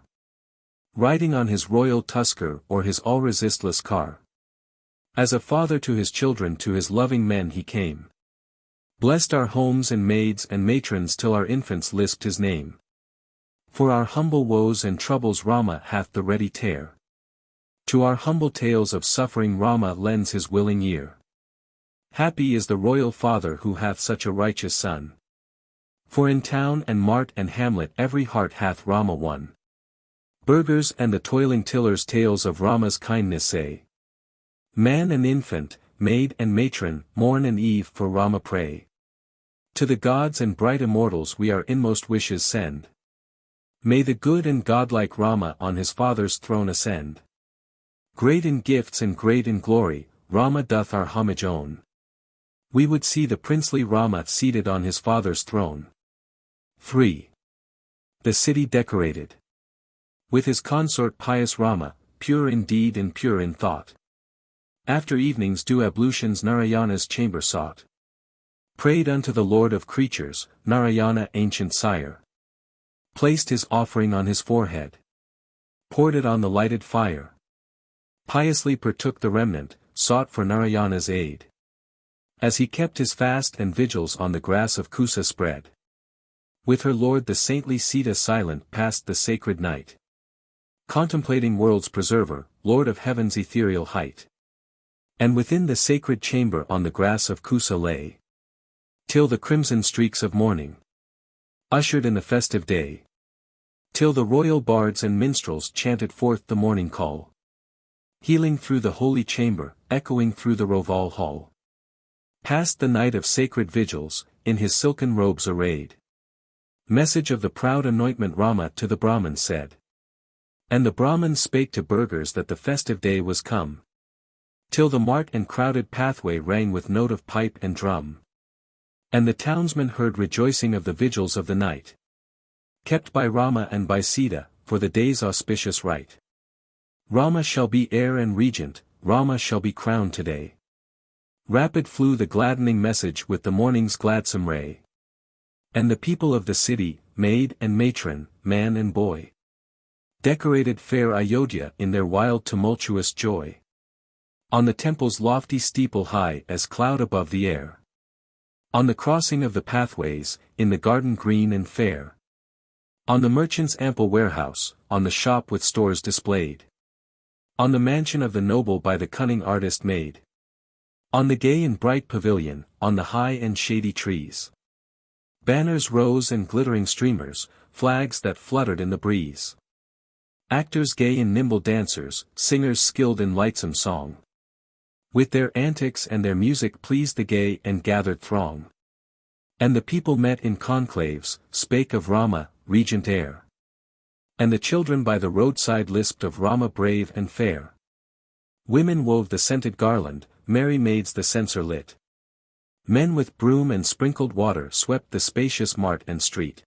Riding on his royal tusker or his all-resistless car. As a father to his children, to his loving men he came. Blessed our homes and maids and matrons till our infants lisped his name. For our humble woes and troubles Rama hath the ready tear. To our humble tales of suffering Rama lends his willing ear. Happy is the royal father who hath such a righteous son. For in town and mart and hamlet every heart hath Rama won. Burghers and the toiling tillers tales of Rama's kindness say. Man and infant, maid and matron, morn and eve for Rama pray. To the gods and bright immortals we our inmost wishes send. May the good and godlike Rama on his father's throne ascend. Great in gifts and great in glory, Rama doth our homage own. We would see the princely Rama seated on his father's throne. 3. The city decorated. With his consort pious Rama, pure in deed and pure in thought. After evening's due ablutions Narayana's chamber sought. Prayed unto the Lord of creatures, Narayana ancient sire. Placed his offering on his forehead. Poured it on the lighted fire. Piously partook the remnant, sought for Narayana's aid. As he kept his fast and vigils on the grass of Kusa spread. With her lord the saintly Sita silent passed the sacred night. Contemplating world's preserver, Lord of heaven's ethereal height. And within the sacred chamber on the grass of Kusa lay. Till the crimson streaks of morning ushered in the festive day. Till the royal bards and minstrels chanted forth the morning call. Healing through the holy chamber, echoing through the Roval hall. Passed the night of sacred vigils, in his silken robes arrayed. Message of the proud anointment Rama to the Brahmins said. And the Brahmins spake to burghers that the festive day was come. Till the mart and crowded pathway rang with note of pipe and drum. And the townsmen heard rejoicing of the vigils of the night. Kept by Rama and by Sita, for the day's auspicious rite. Rama shall be heir and regent, Rama shall be crowned today. Rapid flew the gladdening message with the morning's gladsome ray. And the people of the city, maid and matron, man and boy, decorated fair Ayodhya in their wild tumultuous joy. On the temple's lofty steeple high as cloud above the air. On the crossing of the pathways, in the garden green and fair. On the merchant's ample warehouse, on the shop with stores displayed. On the mansion of the noble by the cunning artist made. On the gay and bright pavilion, on the high and shady trees. Banners rose and glittering streamers, flags that fluttered in the breeze. Actors gay and nimble dancers, singers skilled in lightsome song. With their antics and their music pleased the gay and gathered throng. And the people met in conclaves, spake of Rama, regent heir. And the children by the roadside lisped of Rama brave and fair. Women wove the scented garland, merry maids the censer lit. Men with broom and sprinkled water swept the spacious mart and street.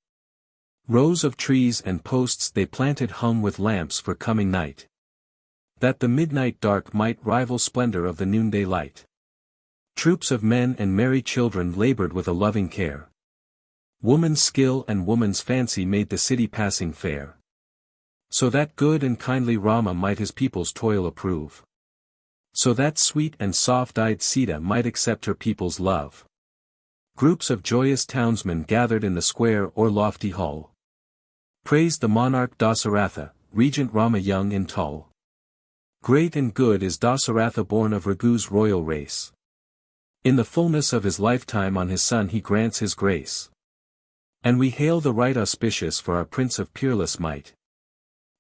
Rows of trees and posts they planted hung with lamps for coming night. That the midnight dark might rival splendor of the noonday light. Troops of men and merry children labored with a loving care. Woman's skill and woman's fancy made the city passing fair. So that good and kindly Rama might his people's toil approve. So that sweet and soft-eyed Sita might accept her people's love. Groups of joyous townsmen gathered in the square or lofty hall. Praised the monarch Dasa-Ratha, regent Rama young and tall. Great and good is Dasa-Ratha born of Raghu's royal race. In the fullness of his lifetime on his son he grants his grace. And we hail the right auspicious for our prince of peerless might.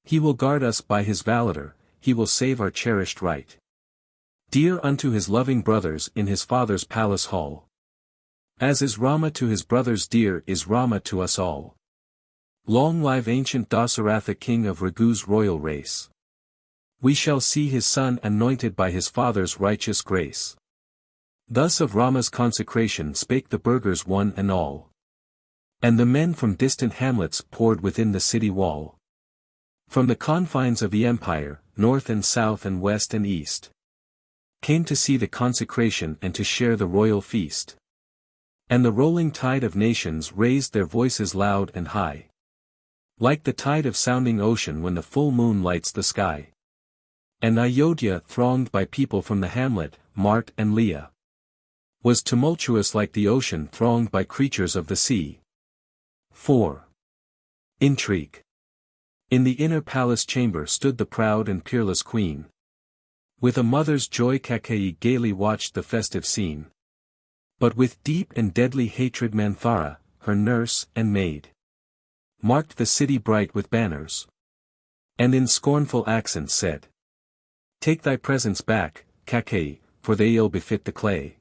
He will guard us by his valor, he will save our cherished right. Dear unto his loving brothers in his father's palace hall. As is Rama to his brothers dear is Rama to us all. Long live ancient Dasa-Ratha king of Raghu's royal race. We shall see his son anointed by his father's righteous grace. Thus of Rama's consecration spake the burghers one and all. And the men from distant hamlets poured within the city wall. From the confines of the empire, north and south and west and east, came to see the consecration and to share the royal feast. And the rolling tide of nations raised their voices loud and high, like the tide of sounding ocean when the full moon lights the sky. And Ayodhya, thronged by people from the hamlet, mart and Leah, was tumultuous like the ocean thronged by creatures of the sea. 4. Intrigue. In the inner palace chamber stood the proud and peerless queen. With a mother's joy Kaikeyi gaily watched the festive scene. But with deep and deadly hatred Manthara, her nurse and maid, marked the city bright with banners, and in scornful accents said, Take thy presents back, Kaikeyi, for they ill befit the clay.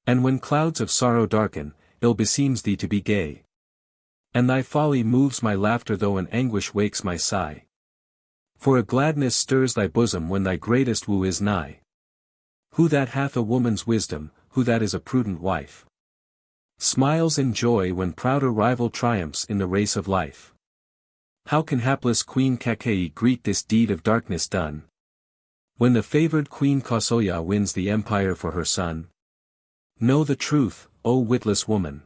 And when clouds of sorrow darken, ill beseems thee to be gay. And thy folly moves my laughter though an anguish wakes my sigh. For a gladness stirs thy bosom when thy greatest woo is nigh. Who that hath a woman's wisdom, who that is a prudent wife, smiles in joy when prouder rival triumphs in the race of life. How can hapless Queen Kaikeyi greet this deed of darkness done, when the favored Queen Kausalya wins the empire for her son? Know the truth, O witless woman.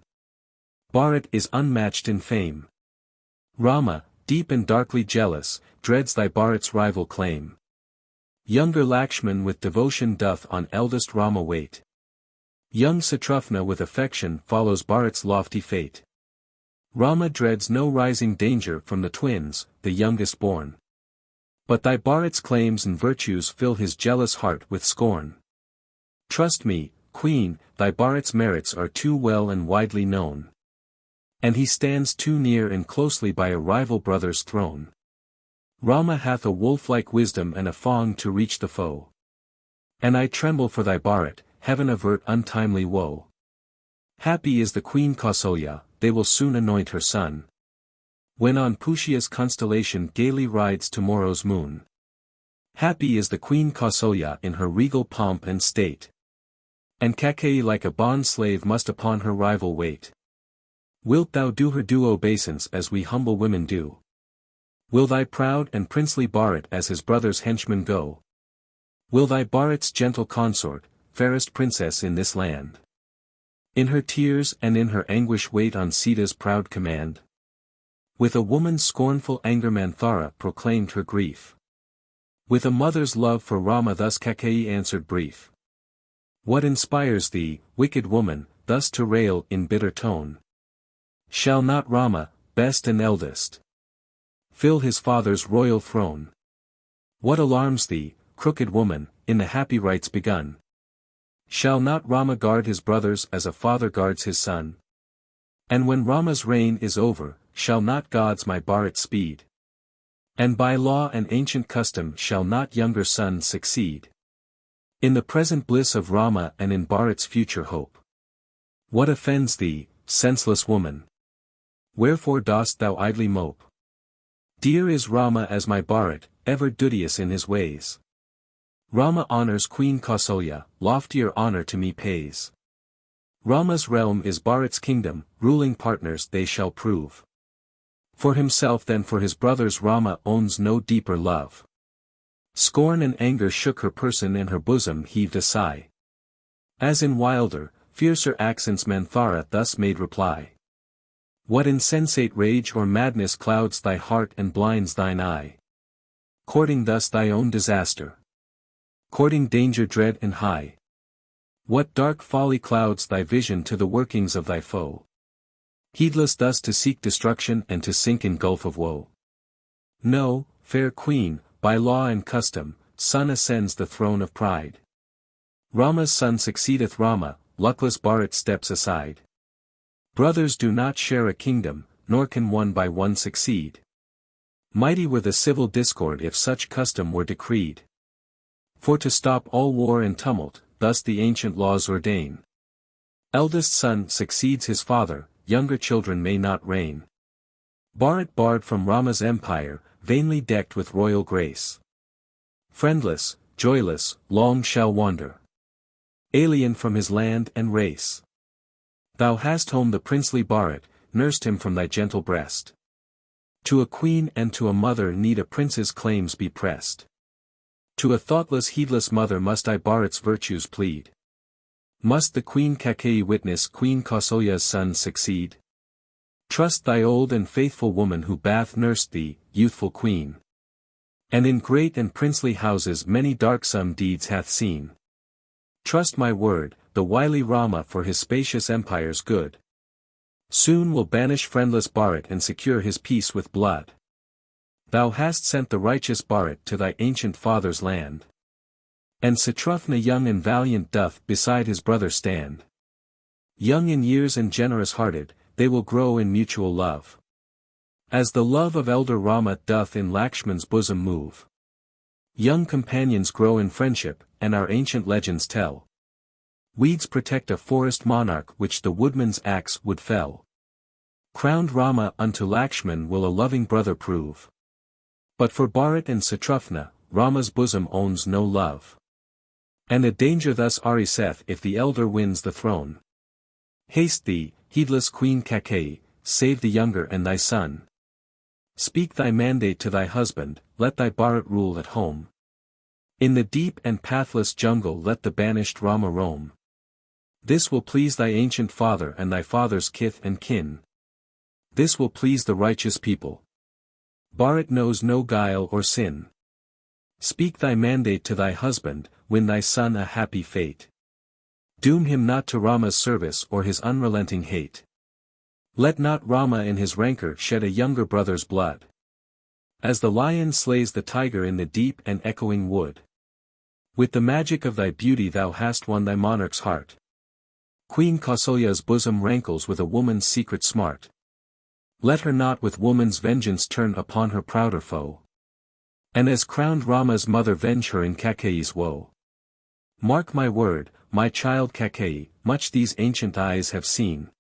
Bharat is unmatched in fame. Rama, deep and darkly jealous, dreads thy Bharat's rival claim. Younger Lakshman with devotion doth on eldest Rama wait. Young Satrufna with affection follows Bharat's lofty fate. Rama dreads no rising danger from the twins, the youngest born. But thy Bharat's claims and virtues fill his jealous heart with scorn. Trust me, Queen, thy Bharat's merits are too well and widely known. And he stands too near and closely by a rival brother's throne. Rama hath a wolf-like wisdom and a fang to reach the foe. And I tremble for thy Bharat, heaven avert untimely woe. Happy is the Queen Kausalya, they will soon anoint her son, when on Pushya's constellation gaily rides tomorrow's moon. Happy is the Queen Kausalya in her regal pomp and state. And Kaikeyi like a bond-slave must upon her rival wait. Wilt thou do her due obeisance as we humble women do? Will thy proud and princely Bharat as his brother's henchman go? Will thy Bharat's gentle consort, fairest princess in this land, in her tears and in her anguish wait on Sita's proud command? With a woman's scornful anger Manthara proclaimed her grief. With a mother's love for Rama thus Kaikeyi answered brief. What inspires thee, wicked woman, thus to rail in bitter tone? Shall not Rama, best and eldest, fill his father's royal throne? What alarms thee, crooked woman, in the happy rites begun? Shall not Rama guard his brothers as a father guards his son? And when Rama's reign is over, shall not gods my Bharat speed? And by law and ancient custom shall not younger sons succeed? In the present bliss of Rama and in Bharat's future hope. What offends thee, senseless woman? Wherefore dost thou idly mope? Dear is Rama as my Bharat, ever duteous in his ways. Rama honors Queen Kausalya, loftier honor to me pays. Rama's realm is Bharat's kingdom, ruling partners they shall prove. For himself than for his brothers Rama owns no deeper love. Scorn and anger shook her person and her bosom heaved a sigh. As in wilder, fiercer accents Manthara thus made reply. What insensate rage or madness clouds thy heart and blinds thine eye? Courting thus thy own disaster. Courting danger dread and high. What dark folly clouds thy vision to the workings of thy foe? Heedless thus to seek destruction and to sink in gulf of woe. No, fair queen, by law and custom, son ascends the throne of pride. Rama's son succeedeth Rama, luckless Bharat steps aside. Brothers do not share a kingdom, nor can one by one succeed. Mighty were the civil discord if such custom were decreed. For to stop all war and tumult, thus the ancient laws ordain. Eldest son succeeds his father, younger children may not reign. Bharat barred from Rama's empire, vainly decked with royal grace. Friendless, joyless, long shall wander. Alien from his land and race. Thou hast home the princely Bharat, nursed him from thy gentle breast. To a queen and to a mother need a prince's claims be pressed. To a thoughtless heedless mother must I Bharat's virtues plead. Must the queen Kaikeyi witness Queen Kausalya's son succeed? Trust thy old and faithful woman who bath nursed thee, youthful queen. And in great and princely houses many darksome deeds hath seen. Trust my word, the wily Rama for his spacious empire's good. Soon will banish friendless Bharat and secure his peace with blood. Thou hast sent the righteous Bharat to thy ancient father's land. And Satrughna young and valiant doth beside his brother stand. Young in years and generous-hearted, they will grow in mutual love. As the love of elder Rama doth in Lakshman's bosom move. Young companions grow in friendship, and our ancient legends tell. Weeds protect a forest monarch which the woodman's axe would fell. Crowned Rama unto Lakshman will a loving brother prove. But for Bharat and Satrughna, Rama's bosom owns no love. And a danger thus ariseth if the elder wins the throne. Haste thee, heedless Queen Kaikeyi, save the younger and thy son. Speak thy mandate to thy husband, let thy Bharat rule at home. In the deep and pathless jungle let the banished Rama roam. This will please thy ancient father and thy father's kith and kin. This will please the righteous people. Bharat knows no guile or sin. Speak thy mandate to thy husband, win thy son a happy fate. Doom him not to Rama's service or his unrelenting hate. Let not Rama in his rancor shed a younger brother's blood. As the lion slays the tiger in the deep and echoing wood. With the magic of thy beauty thou hast won thy monarch's heart. Queen Kausalya's bosom rankles with a woman's secret smart. Let her not with woman's vengeance turn upon her prouder foe. And as crowned Rama's mother venge her in Kaikeyi's woe. Mark my word, my child Kaikeyi, much these ancient eyes have seen.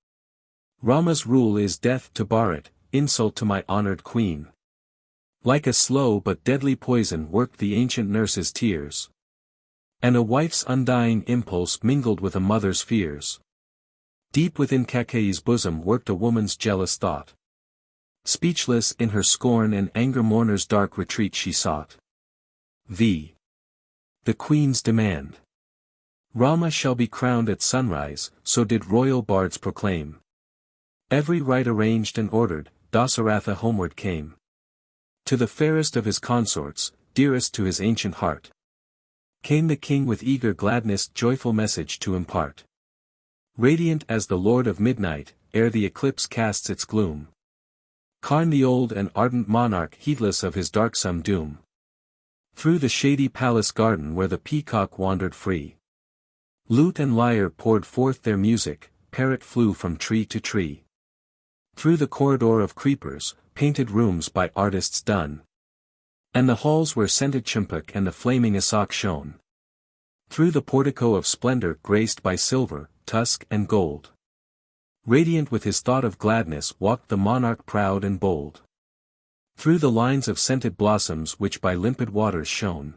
Rama's rule is death to Bharat, insult to my honored queen. Like a slow but deadly poison worked the ancient nurse's tears. And a wife's undying impulse mingled with a mother's fears. Deep within Kaikeyi's bosom worked a woman's jealous thought. Speechless in her scorn and anger mourner's dark retreat she sought. The queen's demand. Rama shall be crowned at sunrise, so did royal bards proclaim. Every rite arranged and ordered, Dasa-Ratha homeward came. To the fairest of his consorts, dearest to his ancient heart. Came the king with eager gladness joyful message to impart. Radiant as the lord of midnight, ere the eclipse casts its gloom. Karna the old and ardent monarch heedless of his darksome doom. Through the shady palace garden where the peacock wandered free. Lute and lyre poured forth their music, parrot flew from tree to tree. Through the corridor of creepers, painted rooms by artists done. And the halls where scented champak and the flaming asok shone. Through the portico of splendor graced by silver, tusk and gold. Radiant with his thought of gladness walked the monarch proud and bold. Through the lines of scented blossoms which by limpid waters shone.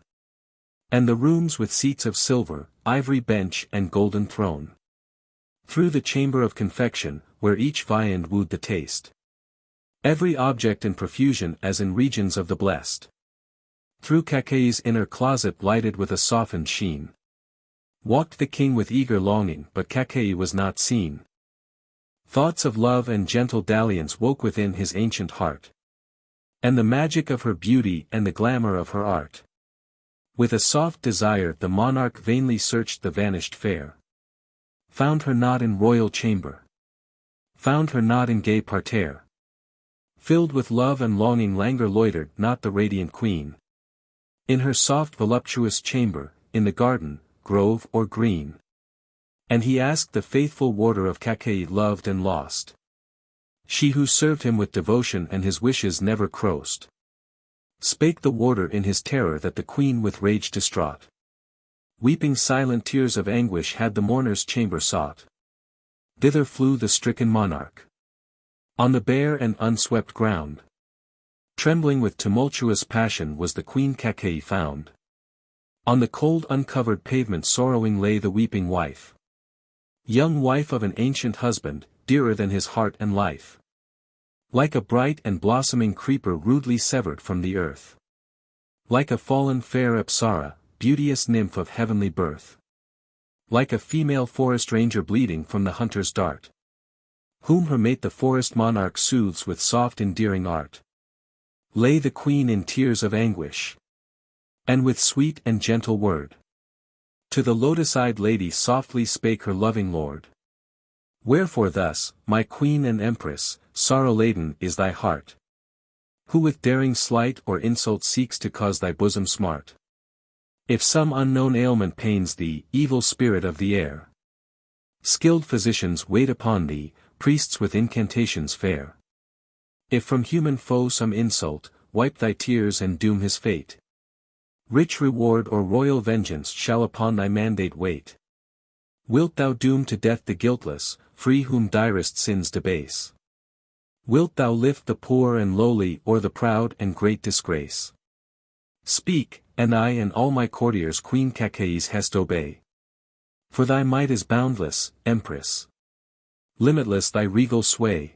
And the rooms with seats of silver, ivory bench and golden throne. Through the chamber of confection, where each viand wooed the taste. Every object in profusion as in regions of the blessed. Through Kaikeyi's inner closet lighted with a softened sheen. Walked the king with eager longing but Kaikeyi was not seen. Thoughts of love and gentle dalliance woke within his ancient heart. And the magic of her beauty and the glamour of her art. With a soft desire the monarch vainly searched the vanished fair. Found her not in royal chamber. Found her not in gay parterre. Filled with love and longing languor loitered not the radiant queen. In her soft voluptuous chamber, in the garden, grove or green. And he asked the faithful warder of Kaikeyi loved and lost. She who served him with devotion and his wishes never crossed. Spake the warder in his terror that the queen with rage distraught. Weeping silent tears of anguish had the mourner's chamber sought. Thither flew the stricken monarch. On the bare and unswept ground, trembling with tumultuous passion was the queen Kakei found. On the cold uncovered pavement sorrowing lay the weeping wife. Young wife of an ancient husband, dearer than his heart and life. Like a bright and blossoming creeper rudely severed from the earth. Like a fallen fair Apsara, beauteous nymph of heavenly birth. Like a female forest ranger bleeding from the hunter's dart. Whom her mate the forest monarch soothes with soft endearing art. Lay the queen in tears of anguish. And with sweet and gentle word. To the lotus-eyed lady softly spake her loving lord. Wherefore thus, my queen and empress, sorrow-laden is thy heart. Who with daring slight or insult seeks to cause thy bosom smart. If some unknown ailment pains thee, evil spirit of the air. Skilled physicians wait upon thee, priests with incantations fair. If from human foe some insult, wipe thy tears and doom his fate. Rich reward or royal vengeance shall upon thy mandate wait. Wilt thou doom to death the guiltless, free whom direst sins debase? Wilt thou lift the poor and lowly or the proud and great disgrace? Speak, and I and all my courtiers Queen Kakei's hest obey. For thy might is boundless, empress. Limitless thy regal sway.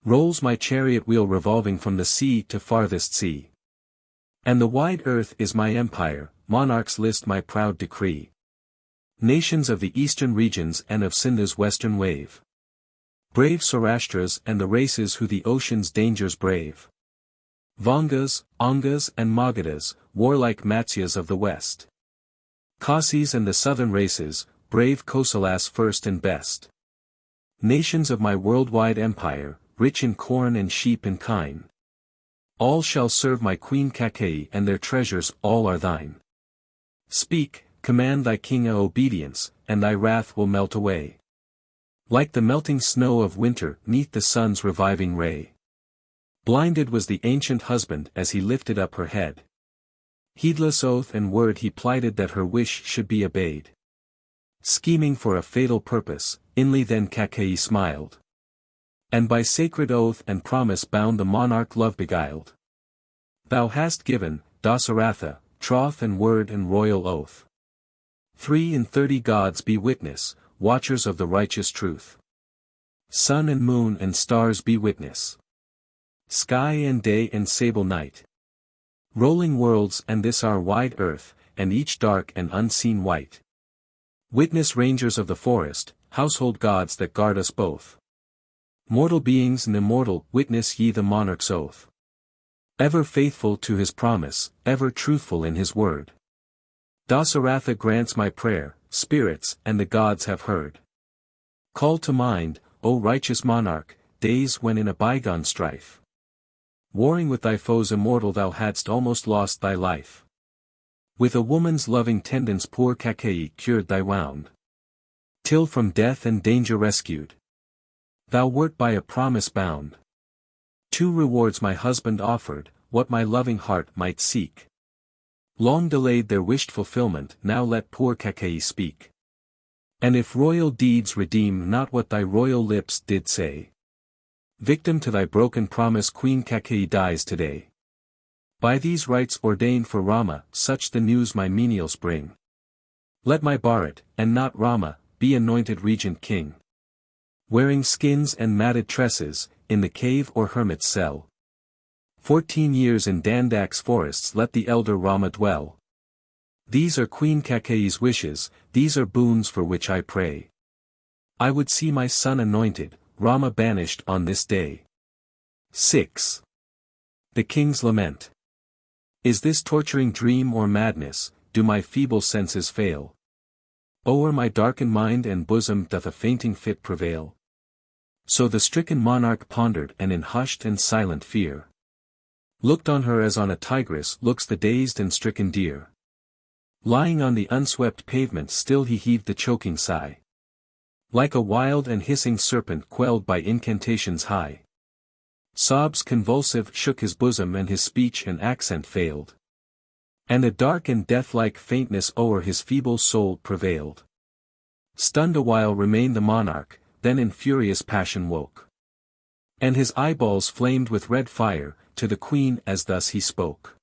Rolls my chariot wheel revolving from the sea to farthest sea. And the wide earth is my empire, monarchs list my proud decree. Nations of the eastern regions and of Sindhu's western wave. Brave Saurashtras and the races who the ocean's dangers brave. Vangas, Angas and Magadhas, warlike Matsyas of the west. Kasis and the southern races, brave Kosalas first and best. Nations of my worldwide empire, rich in corn and sheep and kine. All shall serve my queen Kakei and their treasures all are thine. Speak, command thy king a obedience, and thy wrath will melt away. Like the melting snow of winter 'neath the sun's reviving ray. Blinded was the ancient husband as he lifted up her head. Heedless oath and word he plighted that her wish should be obeyed. Scheming for a fatal purpose, inly then Kakei smiled. And by sacred oath and promise bound the monarch love beguiled. Thou hast given, Dasa-Ratha, troth and word and royal oath. 33 gods be witness, watchers of the righteous truth. Sun and moon and stars be witness. Sky and day and sable night. Rolling worlds and this our wide earth, and each dark and unseen white. Witness rangers of the forest, household gods that guard us both. Mortal beings and immortal, witness ye the monarch's oath. Ever faithful to his promise, ever truthful in his word. Dasa-Ratha grants my prayer, spirits and the gods have heard. Call to mind, O righteous monarch, days when in a bygone strife. Warring with thy foes immortal thou hadst almost lost thy life. With a woman's loving tendance poor Kakei cured thy wound. Till from death and danger rescued. Thou wert by a promise bound. 2 rewards my husband offered, what my loving heart might seek. Long delayed their wished fulfillment, now let poor Kakei speak. And if royal deeds redeem not what thy royal lips did say. Victim to thy broken promise Queen Kakei dies today. By these rites ordained for Rama, such the news my menials bring. Let my Bharat, and not Rama, be anointed regent king. Wearing skins and matted tresses, in the cave or hermit's cell. 14 years in Dandak's forests let the elder Rama dwell. These are Queen Kakei's wishes, these are boons for which I pray. I would see my son anointed, Rama banished on this day. 6. The King's Lament. Is this torturing dream or madness, do my feeble senses fail? O'er my darkened mind and bosom doth a fainting fit prevail? So the stricken monarch pondered and in hushed and silent fear. Looked on her as on a tigress looks the dazed and stricken deer. Lying on the unswept pavement still he heaved the choking sigh. Like a wild and hissing serpent quelled by incantations high. Sobs convulsive shook his bosom and his speech and accent failed. And a dark and death-like faintness o'er his feeble soul prevailed. Stunned awhile remained the monarch, then in furious passion woke. And his eyeballs flamed with red fire, to the queen as thus he spoke.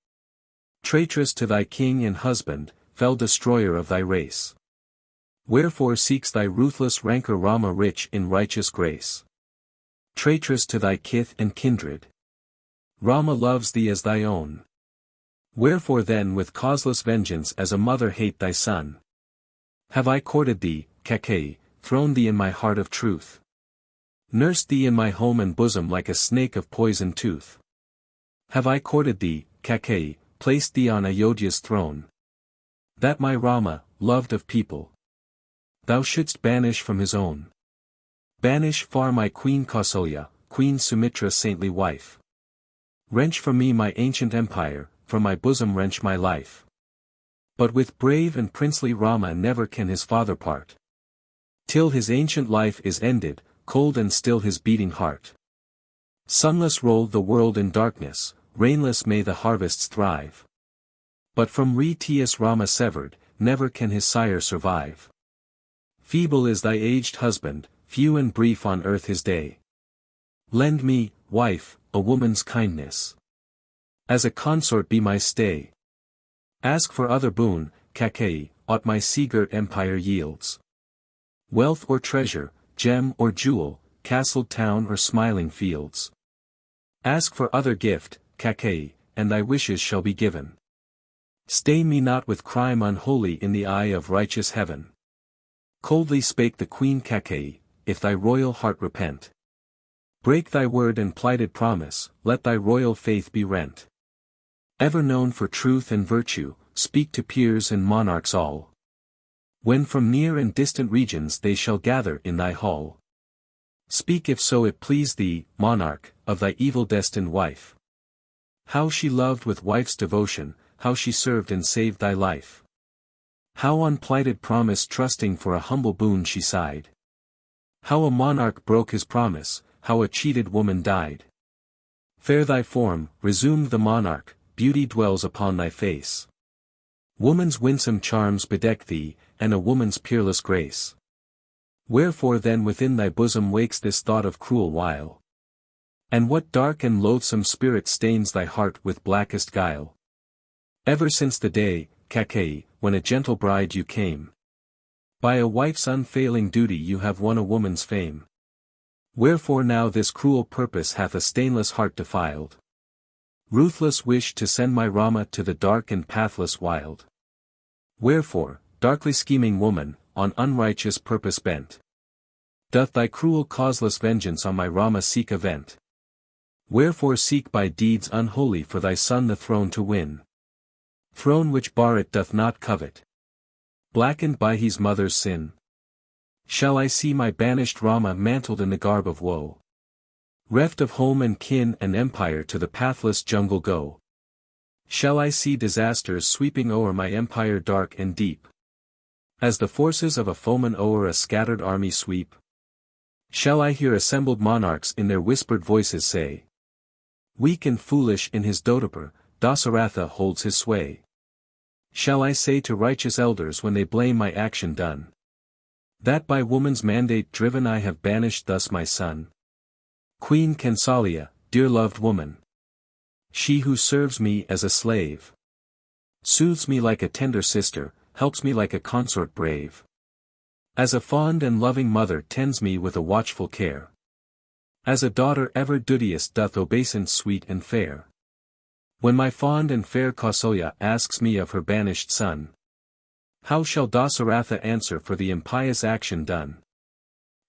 Traitress to thy king and husband, fell destroyer of thy race. Wherefore seeks thy ruthless rancor Rama rich in righteous grace? Traitress to thy kith and kindred. Rama loves thee as thy own. Wherefore then with causeless vengeance as a mother hate thy son? Have I courted thee, Kakeyi, thrown thee in my heart of truth? Nursed thee in my home and bosom like a snake of poisoned tooth? Have I courted thee, Kakeyi, placed thee on Ayodhya's throne? That my Rama, loved of people, thou shouldst banish from his own. Banish far my queen Kausalya, Queen Sumitra's saintly wife. Wrench from me my ancient empire, from my bosom wrench my life. But with brave and princely Rama never can his father part. Till his ancient life is ended, cold and still his beating heart. Sunless rolled the world in darkness, rainless may the harvests thrive. But from Re-Tius Rama severed, never can his sire survive. Feeble is thy aged husband, few and brief on earth his day. Lend me, wife, a woman's kindness. As a consort be my stay. Ask for other boon, Kakeyi, aught my sea-girt empire yields. Wealth or treasure, gem or jewel, castled town or smiling fields. Ask for other gift, Kakeyi, and thy wishes shall be given. Stain me not with crime unholy in the eye of righteous heaven. Coldly spake the queen Kakeyi, if thy royal heart repent. Break thy word and plighted promise, let thy royal faith be rent. Ever known for truth and virtue, speak to peers and monarchs all. When from near and distant regions they shall gather in thy hall. Speak if so it please thee, monarch, of thy evil-destined wife. How she loved with wife's devotion, how she served and saved thy life. How on plighted promise trusting for a humble boon she sighed. How a monarch broke his promise, how a cheated woman died. Fair thy form, resumed the monarch, beauty dwells upon thy face. Woman's winsome charms bedeck thee, and a woman's peerless grace. Wherefore then within thy bosom wakes this thought of cruel wile? And what dark and loathsome spirit stains thy heart with blackest guile? Ever since the day, Kakeyi, when a gentle bride you came. By a wife's unfailing duty you have won a woman's fame. Wherefore now this cruel purpose hath a stainless heart defiled? Ruthless wish to send my Rama to the dark and pathless wild. Wherefore, darkly scheming woman, on unrighteous purpose bent, doth thy cruel causeless vengeance on my Rama seek a vent? Wherefore seek by deeds unholy for thy son the throne to win? Throne which Bharat doth not covet, blackened by his mother's sin. Shall I see my banished Rama mantled in the garb of woe? Reft of home and kin and empire to the pathless jungle go? Shall I see disasters sweeping o'er my empire dark and deep, as the forces of a foeman o'er a scattered army sweep? Shall I hear assembled monarchs in their whispered voices say, weak and foolish in his Dodapur, Dasa-Ratha holds his sway? Shall I say to righteous elders when they blame my action done, that by woman's mandate driven I have banished thus my son? Queen Kausalya, dear loved woman, she who serves me as a slave, soothes me like a tender sister, helps me like a consort brave, as a fond and loving mother tends me with a watchful care, as a daughter ever duteous doth obeisance sweet and fair. When my fond and fair Kausalya asks me of her banished son, how shall Dasa-Ratha answer for the impious action done?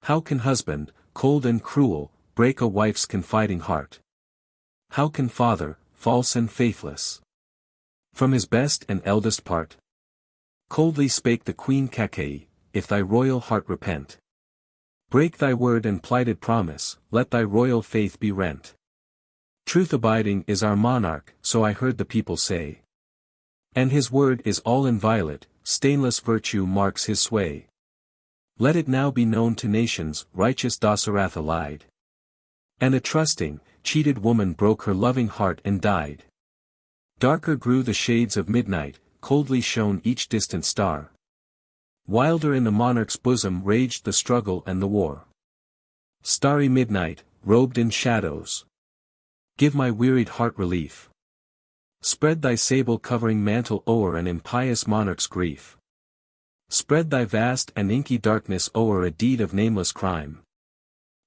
How can husband, cold and cruel, break a wife's confiding heart? How can father, false and faithless, from his best and eldest part? Coldly spake the queen Kakeyi, if thy royal heart repent, break thy word and plighted promise, let thy royal faith be rent. Truth abiding is our monarch, so I heard the people say. And his word is all inviolate, stainless virtue marks his sway. Let it now be known to nations, righteous Dasa-Ratha lied. And a trusting, cheated woman broke her loving heart and died. Darker grew the shades of midnight, coldly shone each distant star. Wilder in the monarch's bosom raged the struggle and the war. Starry midnight, robed in shadows, give my wearied heart relief. Spread thy sable-covering mantle o'er an impious monarch's grief. Spread thy vast and inky darkness o'er a deed of nameless crime.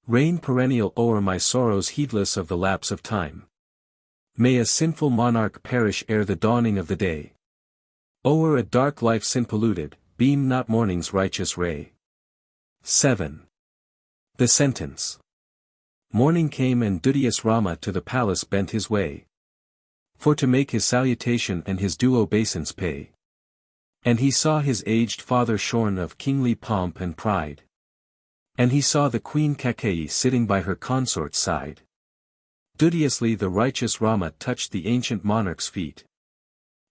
Reign perennial o'er my sorrows heedless of the lapse of time. May a sinful monarch perish ere the dawning of the day. O'er a dark life sin polluted, beam not morning's righteous ray. 7. The sentence. Morning came and duteous Rama to the palace bent his way, for to make his salutation and his due obeisance pay. And he saw his aged father shorn of kingly pomp and pride. And he saw the queen Kaikeyi sitting by her consort's side. Duteously the righteous Rama touched the ancient monarch's feet.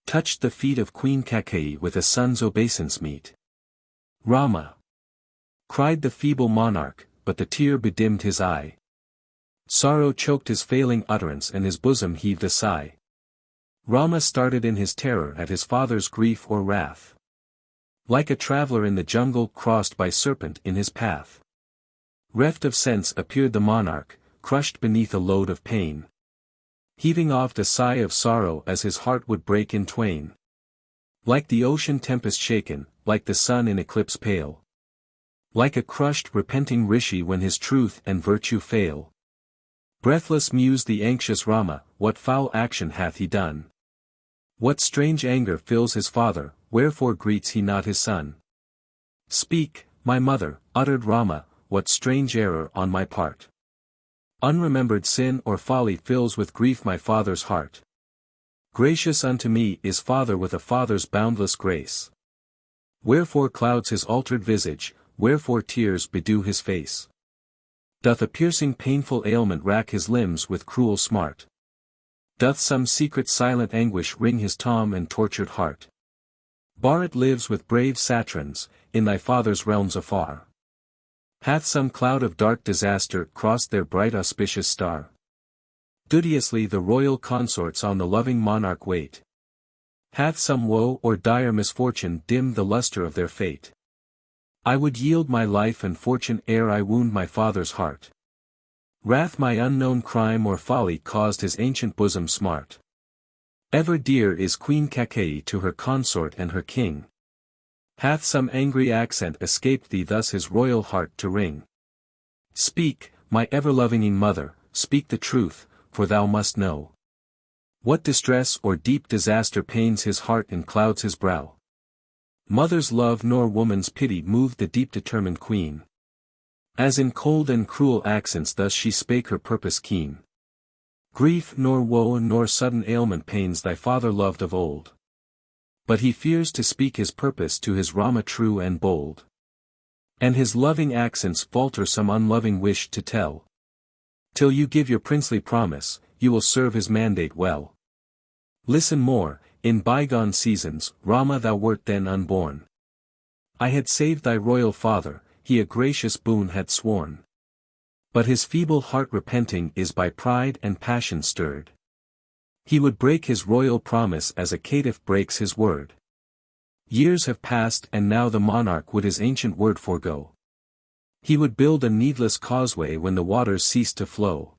Touched the feet of Queen Kaikeyi with a son's obeisance meet. Rama! Cried the feeble monarch, but the tear bedimmed his eye. Sorrow choked his failing utterance and his bosom heaved a sigh. Rama started in his terror at his father's grief or wrath. Like a traveler in the jungle crossed by serpent in his path. Reft of sense appeared the monarch, crushed beneath a load of pain. Heaving oft a sigh of sorrow as his heart would break in twain. Like the ocean tempest shaken, like the sun in eclipse pale. Like a crushed repenting rishi when his truth and virtue fail. Breathless mused the anxious Rama, what foul action hath he done? What strange anger fills his father, wherefore greets he not his son? Speak, my mother, uttered Rama, what strange error on my part? Unremembered sin or folly fills with grief my father's heart. Gracious unto me is father with a father's boundless grace. Wherefore clouds his altered visage, wherefore tears bedew his face? Doth a piercing painful ailment rack his limbs with cruel smart? Doth some secret silent anguish wring his tom and tortured heart? Bharat lives with brave Satrans, in thy father's realms afar. Hath some cloud of dark disaster crossed their bright auspicious star? Duteously the royal consorts on the loving monarch wait. Hath some woe or dire misfortune dimmed the luster of their fate? I would yield my life and fortune ere I wound my father's heart. Wrath my unknown crime or folly caused his ancient bosom smart. Ever dear is Queen Kaikeyi to her consort and her king. Hath some angry accent escaped thee thus his royal heart to wring? Speak, my ever-loving mother, speak the truth, for thou must know. What distress or deep disaster pains his heart and clouds his brow? Mother's love nor woman's pity moved the deep determined queen. As in cold and cruel accents thus she spake her purpose keen. Grief nor woe nor sudden ailment pains thy father loved of old. But he fears to speak his purpose to his Rama true and bold. And his loving accents falter some unloving wish to tell. Till you give your princely promise, you will serve his mandate well. Listen more, in bygone seasons, Rama thou wert then unborn. I had saved thy royal father, he a gracious boon had sworn. But his feeble heart repenting is by pride and passion stirred. He would break his royal promise as a caitiff breaks his word. Years have passed and now the monarch would his ancient word forego. He would build a needless causeway when the waters ceased to flow.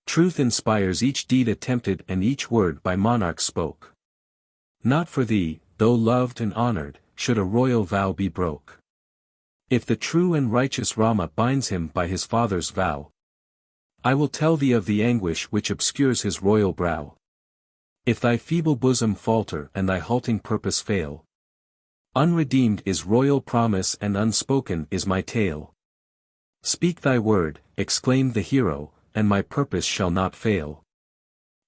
Truth inspires each deed attempted and each word by monarch spoke. Not for thee, though loved and honored, should a royal vow be broke. If the true and righteous Rama binds him by his father's vow, I will tell thee of the anguish which obscures his royal brow. If thy feeble bosom falter and thy halting purpose fail, unredeemed is royal promise and unspoken is my tale. Speak thy word, exclaimed the hero, and my purpose shall not fail.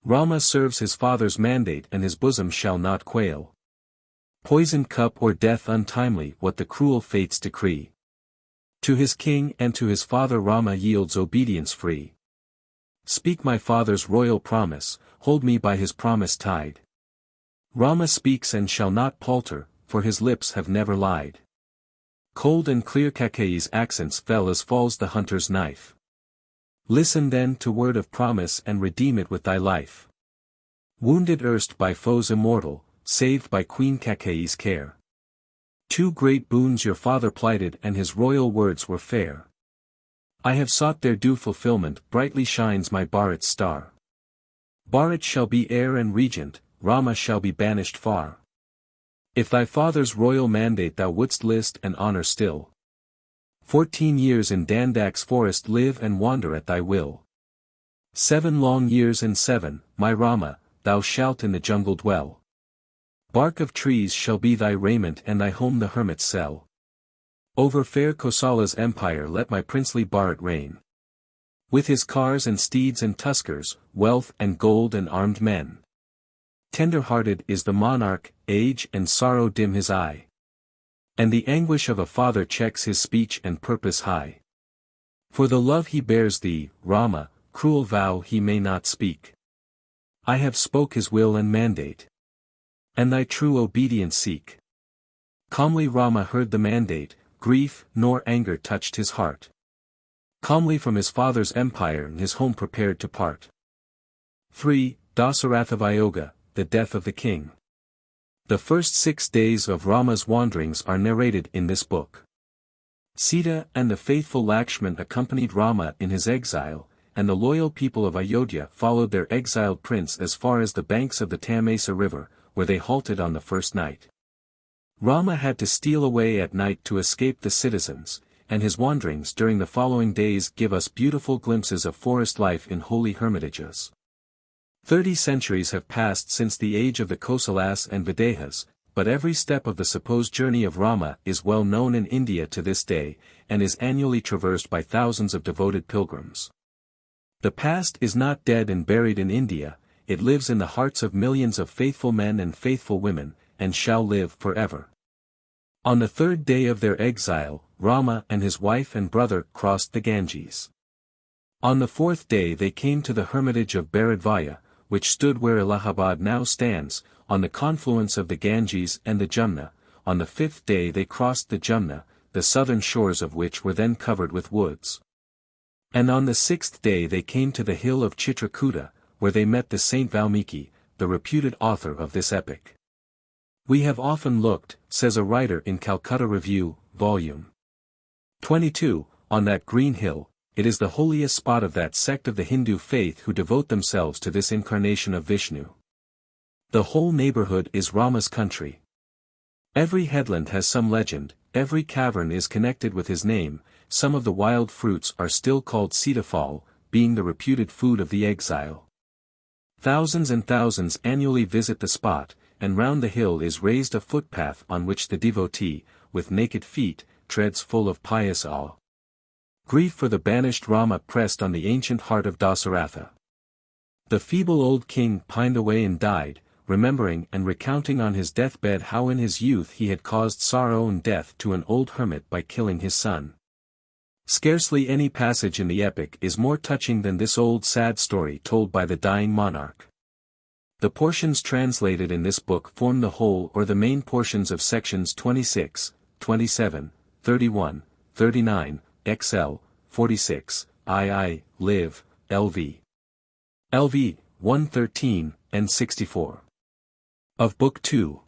Rama serves his father's mandate and his bosom shall not quail. Poisoned cup or death untimely what the cruel fates decree. To his king and to his father Rama yields obedience free. Speak my father's royal promise, hold me by his promise tied. Rama speaks and shall not palter, for his lips have never lied. Cold and clear Kaikeyi's accents fell as falls the hunter's knife. Listen then to word of promise and redeem it with thy life. Wounded erst by foes immortal, saved by Queen Kakeyi's care. Two great boons your father plighted and his royal words were fair. I have sought their due fulfillment, brightly shines my Bharat's star. Bharat shall be heir and regent, Rama shall be banished far. If thy father's royal mandate thou wouldst list and honor still, 14 years in Dandak's forest live and wander at thy will. 7 long years and 7, my Rama, thou shalt in the jungle dwell. Bark of trees shall be thy raiment and thy home the hermit's cell. Over fair Kosala's empire let my princely Bharat reign. With his cars and steeds and tuskers, wealth and gold and armed men. Tender-hearted is the monarch, age and sorrow dim his eye. And the anguish of a father checks his speech and purpose high. For the love he bears thee, Rama, cruel vow he may not speak. I have spoke his will and mandate. And thy true obedience seek. Calmly Rama heard the mandate, grief nor anger touched his heart. Calmly from his father's empire and his home prepared to part. 3. Dasa-Ratha-Viyoga, the death of the king. The first 6 days of Rama's wanderings are narrated in this book. Sita and the faithful Lakshman accompanied Rama in his exile, and the loyal people of Ayodhya followed their exiled prince as far as the banks of the Tamesa river, where they halted on the first night. Rama had to steal away at night to escape the citizens, and his wanderings during the following days give us beautiful glimpses of forest life in holy hermitages. 30 centuries have passed since the age of the Kosalas and Videhas, but every step of the supposed journey of Rama is well known in India to this day, and is annually traversed by thousands of devoted pilgrims. The past is not dead and buried in India, it lives in the hearts of millions of faithful men and faithful women, and shall live forever. On the 3rd day of their exile, Rama and his wife and brother crossed the Ganges. On the 4th day they came to the hermitage of Bharadvaja, which stood where Allahabad now stands, on the confluence of the Ganges and the Jumna. On the 5th day they crossed the Jumna, the southern shores of which were then covered with woods. And on the 6th day they came to the hill of Chitrakuta, where they met the Saint Valmiki, the reputed author of this epic. We have often looked, says a writer in Calcutta Review, Volume 22, on that green hill. It is the holiest spot of that sect of the Hindu faith who devote themselves to this incarnation of Vishnu. The whole neighborhood is Rama's country. Every headland has some legend, every cavern is connected with his name, some of the wild fruits are still called sitafal, being the reputed food of the exile. Thousands and thousands annually visit the spot, and round the hill is raised a footpath on which the devotee, with naked feet, treads full of pious awe. Grief for the banished Rama pressed on the ancient heart of Dasa-Ratha. The feeble old king pined away and died, remembering and recounting on his deathbed how in his youth he had caused sorrow and death to an old hermit by killing his son. Scarcely any passage in the epic is more touching than this old sad story told by the dying monarch. The portions translated in this book form the whole or the main portions of sections 26, 27, 31, 39, XL, 46, II, Liv, LV. LV, 113, and 64. Of Book 2.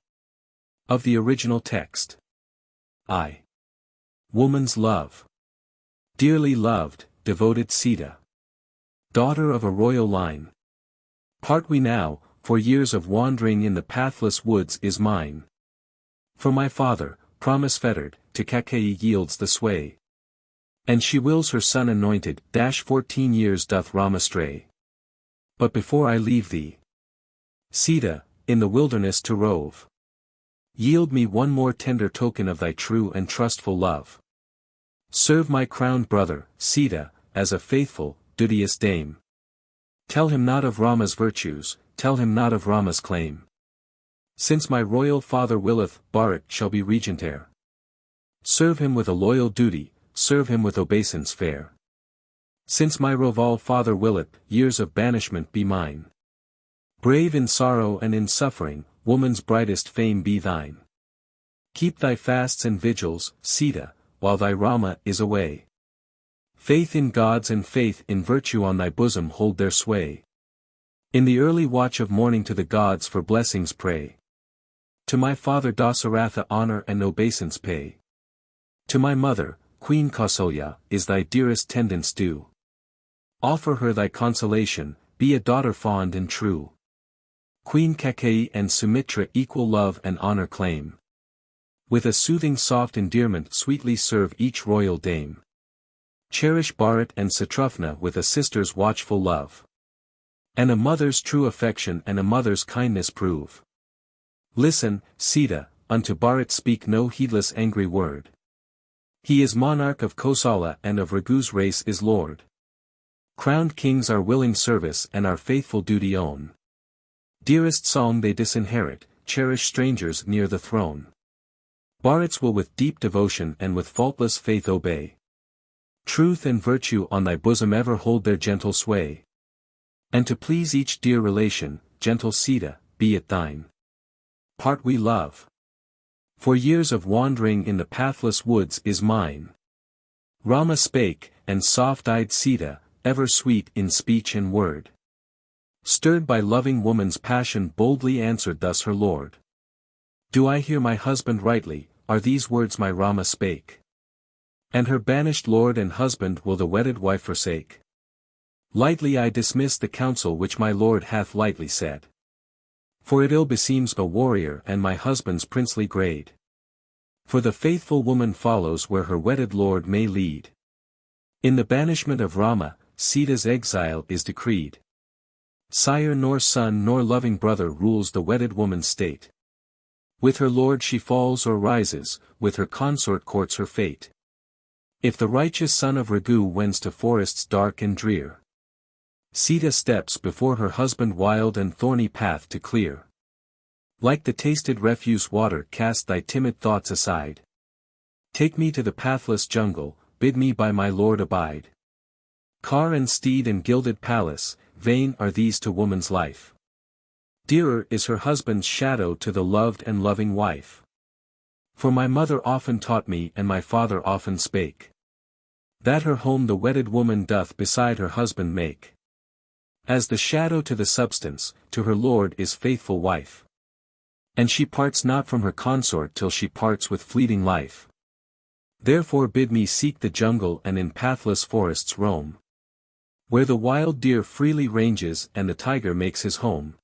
Of the original text. I. Woman's love. Dearly loved, devoted Sita. Daughter of a royal line. Part we now, for years of wandering in the pathless woods is mine. For my father, promise fettered, to Kakeyi yields the sway. And she wills her son anointed, 14 years doth Rama stray. But before I leave thee, Sita, in the wilderness to rove, yield me one more tender token of thy true and trustful love. Serve my crowned brother, Sita, as a faithful, duteous dame. Tell him not of Rama's virtues, tell him not of Rama's claim. Since my royal father willeth, Bharat shall be regent heir. Serve him with a loyal duty, serve him with obeisance fair. Since my Roval father willeth, years of banishment be mine. Brave in sorrow and in suffering, woman's brightest fame be thine. Keep thy fasts and vigils, Sita, while thy Rama is away. Faith in gods and faith in virtue on thy bosom hold their sway. In the early watch of morning to the gods for blessings pray. To my father Dasa-Ratha honor and obeisance pay. To my mother, Queen Kausalya, is thy dearest tendance due. Offer her thy consolation, be a daughter fond and true. Queen Kaikeyi and Sumitra equal love and honor claim. With a soothing soft endearment sweetly serve each royal dame. Cherish Bharat and Satrughna with a sister's watchful love. And a mother's true affection and a mother's kindness prove. Listen, Sita, unto Bharat speak no heedless angry word. He is monarch of Kosala and of Raghu's race is lord. Crowned kings our willing service and our faithful duty own. Dearest song they disinherit, cherish strangers near the throne. Bharats will with deep devotion and with faultless faith obey. Truth and virtue on thy bosom ever hold their gentle sway. And to please each dear relation, gentle Sita, be it thine part we love. For years of wandering in the pathless woods is mine. Rama spake, and soft-eyed Sita, ever sweet in speech and word. Stirred by loving woman's passion boldly answered thus her lord. Do I hear my husband rightly, are these words my Rama spake? And her banished lord and husband will the wedded wife forsake? Lightly I dismiss the counsel which my lord hath lightly said. For it ill beseems a warrior and my husband's princely grade. For the faithful woman follows where her wedded lord may lead. In the banishment of Rama, Sita's exile is decreed. Sire nor son nor loving brother rules the wedded woman's state. With her lord she falls or rises, with her consort courts her fate. If the righteous son of Raghu wends to forests dark and drear, Sita steps before her husband wild and thorny path to clear. Like the tasted refuse water cast thy timid thoughts aside. Take me to the pathless jungle, bid me by my lord abide. Car and steed and gilded palace, vain are these to woman's life. Dearer is her husband's shadow to the loved and loving wife. For my mother often taught me and my father often spake, that her home the wedded woman doth beside her husband make. As the shadow to the substance, to her lord is faithful wife. And she parts not from her consort till she parts with fleeting life. Therefore bid me seek the jungle and in pathless forests roam. Where the wild deer freely ranges and the tiger makes his home.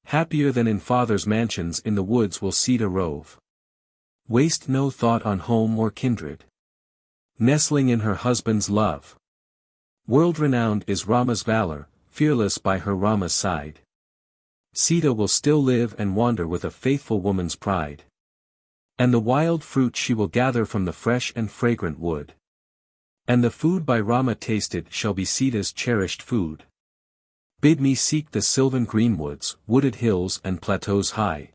Happier than in father's mansions in the woods will Sita rove. Waste no thought on home or kindred. Nestling in her husband's love. World-renowned is Rama's valor, fearless by her Rama's side. Sita will still live and wander with a faithful woman's pride. And the wild fruit she will gather from the fresh and fragrant wood. And the food by Rama tasted shall be Sita's cherished food. Bid me seek the sylvan greenwoods, wooded hills and plateaus high.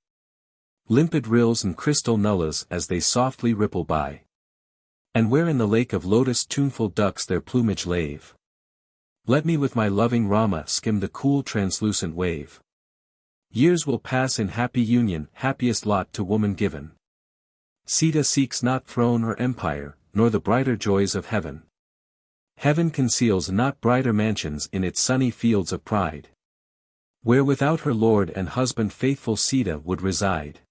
Limpid rills and crystal nullas as they softly ripple by. And where in the lake of lotus tuneful ducks their plumage lave. Let me with my loving Rama skim the cool translucent wave. Years will pass in happy union, happiest lot to woman given. Sita seeks not throne or empire, nor the brighter joys of heaven. Heaven conceals not brighter mansions in its sunny fields of pride. Where without her lord and husband faithful Sita would reside.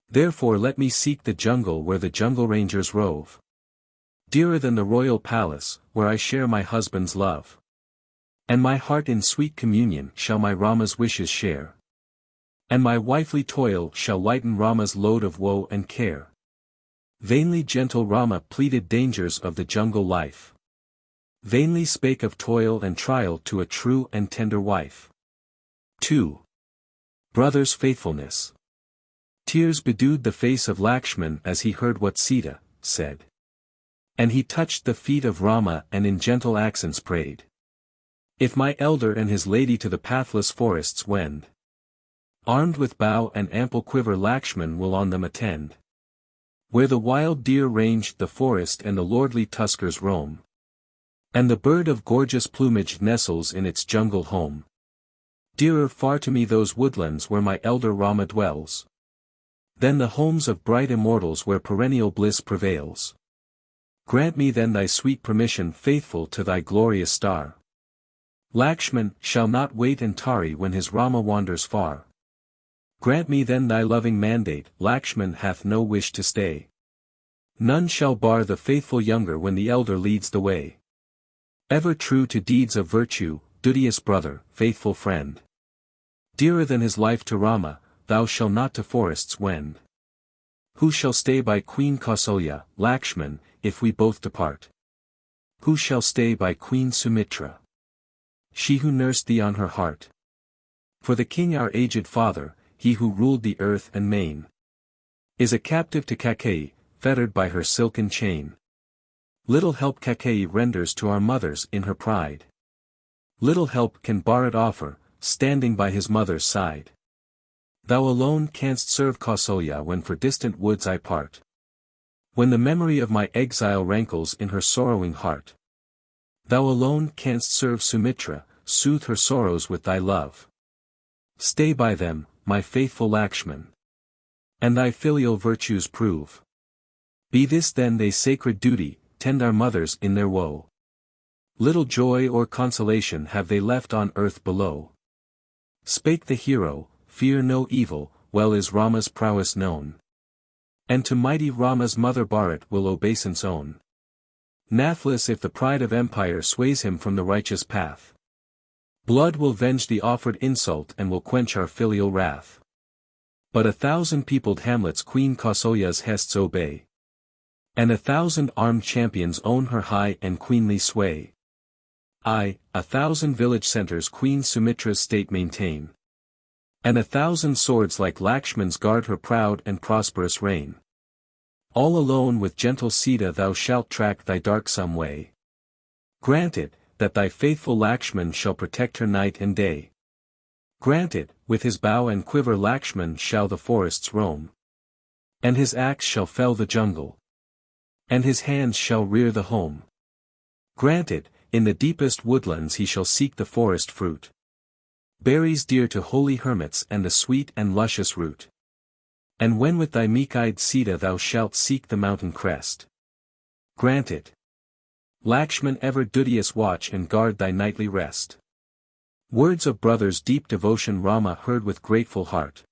Therefore let me seek the jungle where the jungle rangers rove. Dearer than the royal palace, where I share my husband's love. And my heart in sweet communion shall my Rama's wishes share. And my wifely toil shall lighten Rama's load of woe and care. Vainly gentle Rama pleaded dangers of the jungle life. Vainly spake of toil and trial to a true and tender wife. 2. Brother's faithfulness. Tears bedewed the face of Lakshman as he heard what Sita said. And he touched the feet of Rama and in gentle accents prayed. If my elder and his lady to the pathless forests wend, armed with bow and ample quiver Lakshman will on them attend. Where the wild deer ranged the forest and the lordly tuskers roam. And the bird of gorgeous plumage nestles in its jungle home. Dearer far to me those woodlands where my elder Rama dwells. Than the homes of bright immortals where perennial bliss prevails. Grant me then thy sweet permission faithful to thy glorious star. Lakshman shall not wait and tarry when his Rama wanders far. Grant me then thy loving mandate, Lakshman hath no wish to stay. None shall bar the faithful younger when the elder leads the way. Ever true to deeds of virtue, duteous brother, faithful friend. Dearer than his life to Rama, thou shalt not to forests wend. Who shall stay by Queen Kausalya, Lakshman, if we both depart? Who shall stay by Queen Sumitra? She who nursed thee on her heart. For the king our aged father, he who ruled the earth and main, is a captive to Kaikeyi, fettered by her silken chain. Little help Kaikeyi renders to our mothers in her pride. Little help can Bharat offer, standing by his mother's side. Thou alone canst serve Kausalya when for distant woods I part. When the memory of my exile rankles in her sorrowing heart. Thou alone canst serve Sumitra, soothe her sorrows with thy love. Stay by them, my faithful Lakshman. And thy filial virtues prove. Be this then thy sacred duty, tend our mothers in their woe. Little joy or consolation have they left on earth below. Spake the hero, fear no evil, well is Rama's prowess known. And to mighty Rama's mother Bharat will obeisance own. Nathless if the pride of empire sways him from the righteous path. Blood will venge the offered insult and will quench our filial wrath. But 1,000-peopled hamlets Queen Kausalya's hests obey. And 1,000 armed champions own her high and queenly sway. Aye, 1,000 village centers Queen Sumitra's state maintain. And 1,000 swords like Lakshman's guard her proud and prosperous reign. All alone with gentle Sita thou shalt track thy darksome way. Grant it, that thy faithful Lakshman shall protect her night and day. Grant it, with his bow and quiver Lakshman shall the forests roam. And his axe shall fell the jungle. And his hands shall rear the home. Grant it, in the deepest woodlands he shall seek the forest fruit. Berries dear to holy hermits and the sweet and luscious root. And when with thy meek-eyed Sita thou shalt seek the mountain crest. Grant it. Lakshman ever duteous watch and guard thy nightly rest. Words of brothers' deep devotion Rama heard with grateful heart.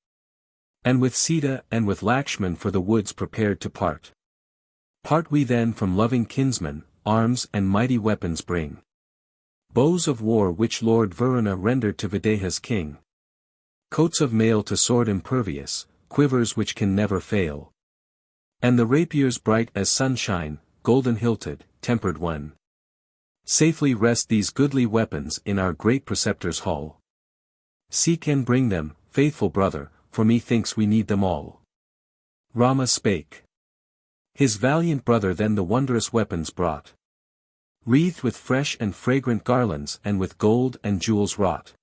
And with Sita and with Lakshman for the woods prepared to part. Part we then from loving kinsmen, arms and mighty weapons bring. Bows of war which Lord Varuna rendered to Videha's king. Coats of mail to sword impervious, quivers which can never fail. And the rapiers bright as sunshine, golden-hilted, tempered one. Safely rest these goodly weapons in our great preceptor's hall. Seek and bring them, faithful brother, for methinks we need them all. Rama spake. His valiant brother then the wondrous weapons brought. Wreathed with fresh and fragrant garlands and with gold and jewels wrought.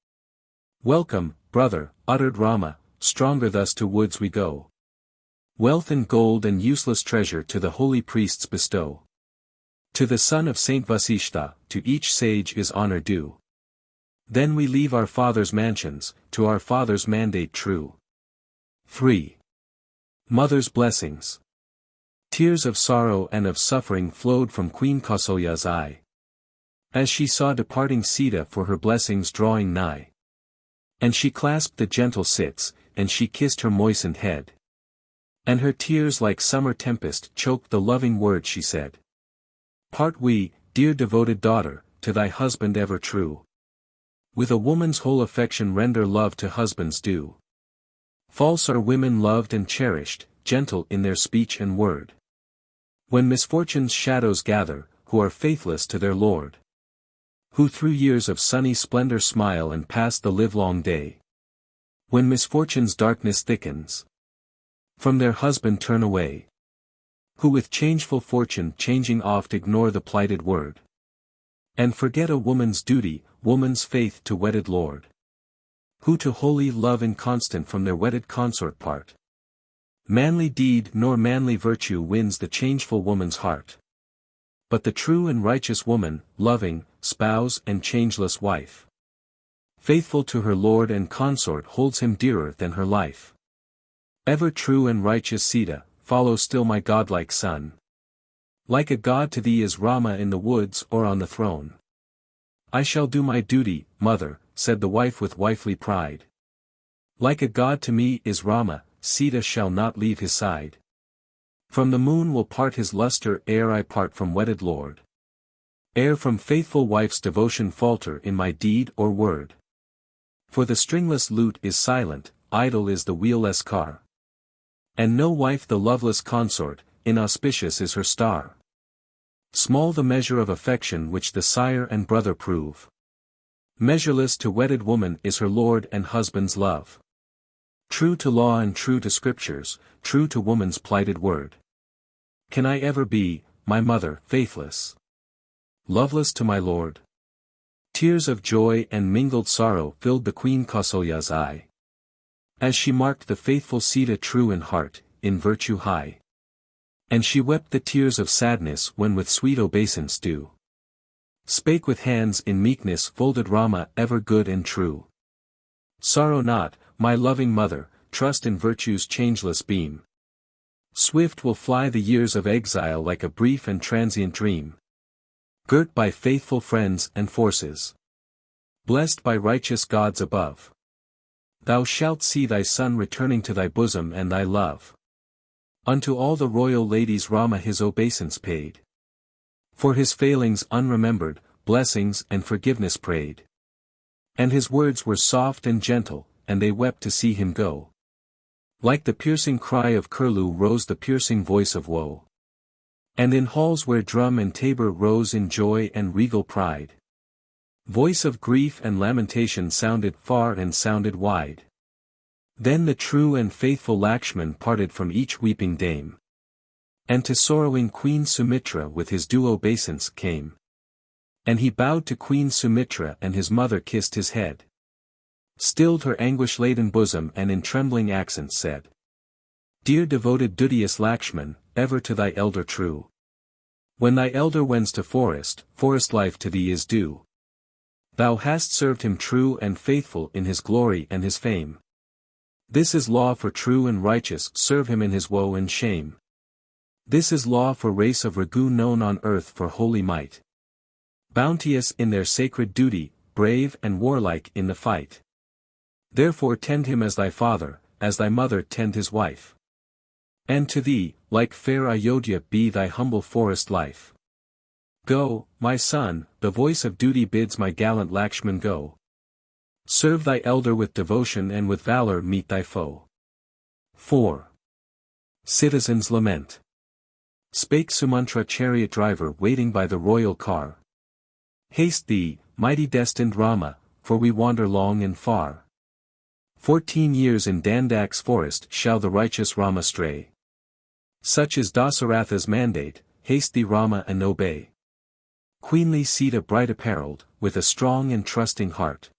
Welcome, brother, uttered Rama, stronger thus to woods we go. Wealth and gold and useless treasure to the holy priests bestow. To the son of Saint Vasishtha, to each sage is honor due. Then we leave our father's mansions, to our father's mandate true. 3. Mother's blessings. Tears of sorrow and of suffering flowed from Queen Kausalya's eye. As she saw departing Sita for her blessings drawing nigh. And she clasped the gentle Sits, and she kissed her moistened head. And her tears like summer tempest choked the loving words she said. Part we, dear devoted daughter, to thy husband ever true. With a woman's whole affection render love to husbands due. False are women loved and cherished, gentle in their speech and word. When misfortune's shadows gather, who are faithless to their lord. Who through years of sunny splendor smile and pass the livelong day. When misfortune's darkness thickens, from their husband turn away. Who with changeful fortune changing oft ignore the plighted word. And forget a woman's duty, woman's faith to wedded lord. Who to holy love inconstant from their wedded consort part. Manly deed nor manly virtue wins the changeful woman's heart. But the true and righteous woman, loving, spouse and changeless wife. Faithful to her lord and consort holds him dearer than her life. Ever true and righteous Sita, follow still my godlike son. Like a god to thee is Rama in the woods or on the throne. I shall do my duty, mother, said the wife with wifely pride. Like a god to me is Rama, Sita shall not leave his side. From the moon will part his luster ere I part from wedded lord. Ere from faithful wife's devotion falter in my deed or word. For the stringless lute is silent, idle is the wheelless car. And no wife the loveless consort, inauspicious is her star. Small the measure of affection which the sire and brother prove. Measureless to wedded woman is her lord and husband's love. True to law and true to scriptures, true to woman's plighted word. Can I ever be, my mother, faithless? Loveless to my lord? Tears of joy and mingled sorrow filled the Queen Kausalya's eye. As she marked the faithful Sita true in heart, in virtue high. And she wept the tears of sadness when with sweet obeisance due. Spake with hands in meekness folded Rama ever good and true. Sorrow not, my loving mother, trust in virtue's changeless beam. Swift will fly the years of exile like a brief and transient dream. Girt by faithful friends and forces. Blessed by righteous gods above. Thou shalt see thy son returning to thy bosom and thy love. Unto all the royal ladies Rama his obeisance paid. For his failings unremembered, blessings and forgiveness prayed. And his words were soft and gentle, and they wept to see him go. Like the piercing cry of curlew rose the piercing voice of woe. And in halls where drum and tabor rose in joy and regal pride. Voice of grief and lamentation sounded far and sounded wide. Then the true and faithful Lakshman parted from each weeping dame. And to sorrowing Queen Sumitra with his due obeisance came. And he bowed to Queen Sumitra and his mother kissed his head. Stilled her anguish-laden bosom and in trembling accents said. Dear devoted duteous Lakshman, ever to thy elder true. When thy elder wends to forest life to thee is due. Thou hast served him true and faithful in his glory and his fame. This is law for true and righteous, serve him in his woe and shame. This is law for race of Ragu known on earth for holy might. Bounteous in their sacred duty, brave and warlike in the fight. Therefore tend him as thy father, as thy mother tend his wife. And to thee, like fair Ayodhya be thy humble forest life. Go, my son, the voice of duty bids my gallant Lakshman go. Serve thy elder with devotion and with valor meet thy foe. 4. Citizens lament. Spake Sumantra chariot driver waiting by the royal car. Haste thee, mighty destined Rama, for we wander long and far. 14 years in Dandak's forest shall the righteous Rama stray. Such is Dasa-Ratha's mandate, haste thee Rama and obey. Queenly Sita bright apparelled, with a strong and trusting heart.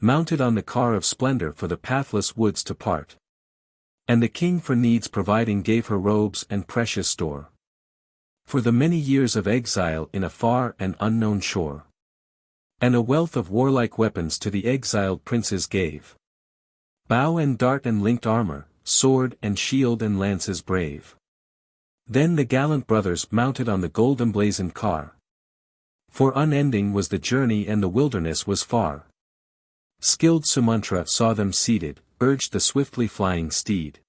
Mounted on the car of splendor for the pathless woods to part. And the king for needs providing gave her robes and precious store. For the many years of exile in a far and unknown shore. And a wealth of warlike weapons to the exiled princes gave. Bow and dart and linked armor, sword and shield and lances brave. Then the gallant brothers mounted on the gold emblazoned car. For unending was the journey and the wilderness was far. Skilled Sumantra saw them seated, urged the swiftly flying steed.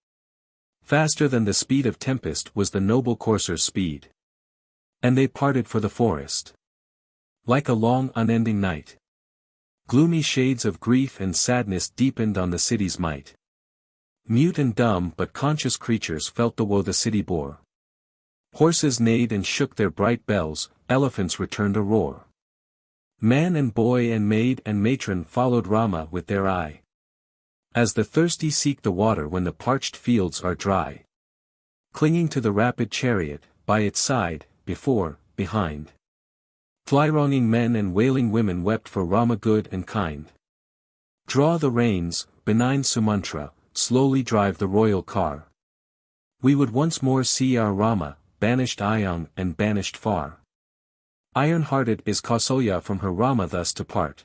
Faster than the speed of tempest was the noble courser's speed. And they parted for the forest. Like a long unending night. Gloomy shades of grief and sadness deepened on the city's might. Mute and dumb but conscious creatures felt the woe the city bore. Horses neighed and shook their bright bells, elephants returned a roar. Man and boy and maid and matron followed Rama with their eye. As the thirsty seek the water when the parched fields are dry. Clinging to the rapid chariot, by its side, before, behind. Fly-wronging men and wailing women wept for Rama good and kind. Draw the reins, benign Sumantra, slowly drive the royal car. We would once more see our Rama, banished Ayang and banished far. Iron-hearted is Kausalya from her Rama thus to part.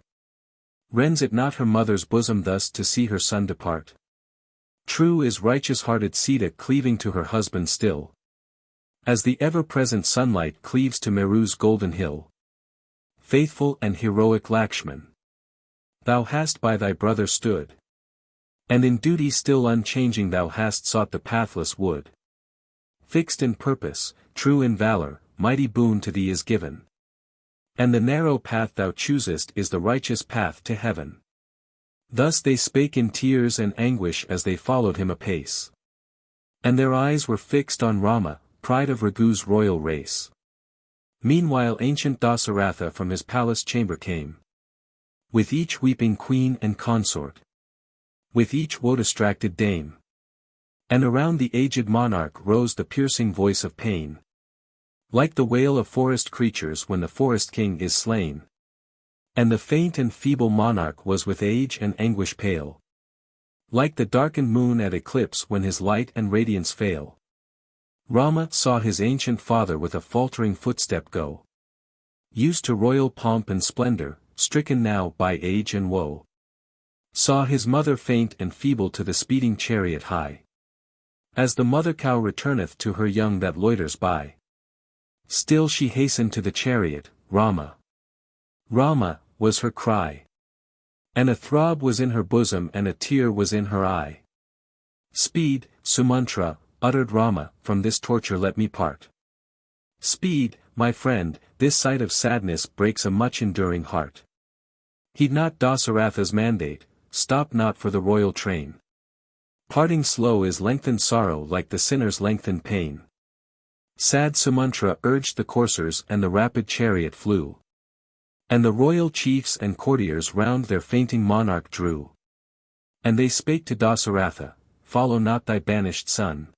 Rends it not her mother's bosom thus to see her son depart? True is righteous-hearted Sita cleaving to her husband still. As the ever-present sunlight cleaves to Meru's golden hill. Faithful and heroic Lakshman. Thou hast by thy brother stood. And in duty still unchanging thou hast sought the pathless wood. Fixed in purpose, true in valor, mighty boon to thee is given. And the narrow path thou choosest is the righteous path to heaven. Thus they spake in tears and anguish as they followed him apace. And their eyes were fixed on Rama, pride of Raghu's royal race. Meanwhile ancient Dasa-Ratha from his palace chamber came. With each weeping queen and consort. With each woe-distracted dame. And around the aged monarch rose the piercing voice of pain. Like the wail of forest creatures when the forest king is slain. And the faint and feeble monarch was with age and anguish pale. Like the darkened moon at eclipse when his light and radiance fail. Rama saw his ancient father with a faltering footstep go. Used to royal pomp and splendor, stricken now by age and woe. Saw his mother faint and feeble to the speeding chariot hie. As the mother cow returneth to her young that loiters by. Still she hastened to the chariot, Rama. Rama, was her cry. And a throb was in her bosom and a tear was in her eye. Speed, Sumantra, uttered Rama, from this torture let me part. Speed, my friend, this sight of sadness breaks a much enduring heart. Heed not Dasa-Ratha's mandate, stop not for the royal train. Parting slow is lengthened sorrow like the sinner's lengthened pain. Sad Sumantra urged the coursers and the rapid chariot flew. And the royal chiefs and courtiers round their fainting monarch drew. And they spake to Dasa-Ratha, follow not thy banished son.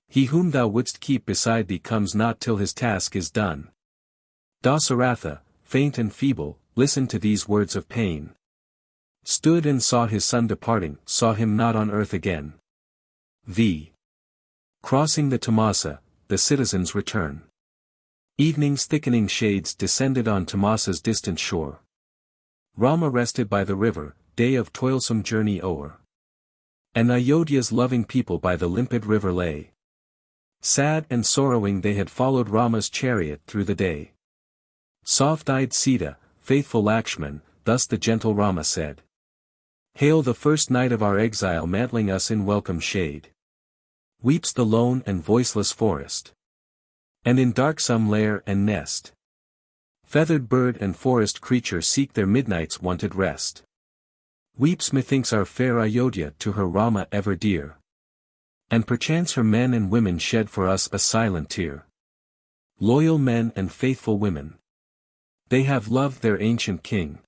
He whom thou wouldst keep beside thee comes not till his task is done. Dasa-Ratha, faint and feeble, listened to these words of pain. Stood and saw his son departing, saw him not on earth again. Crossing the Tamasa, the citizens return. Evening's thickening shades descended on Tamasa's distant shore. Rama rested by the river, day of toilsome journey o'er. And Ayodhya's loving people by the limpid river lay. Sad and sorrowing they had followed Rama's chariot through the day. Soft-eyed Sita, faithful Lakshman, thus the gentle Rama said. Hail the first night of our exile mantling us in welcome shade. Weeps the lone and voiceless forest. And in darksome lair and nest. Feathered bird and forest creature seek their midnight's wonted rest. Weeps methinks our fair Ayodhya to her Rama ever dear. And perchance her men and women shed for us a silent tear. Loyal men and faithful women. They have loved their ancient king.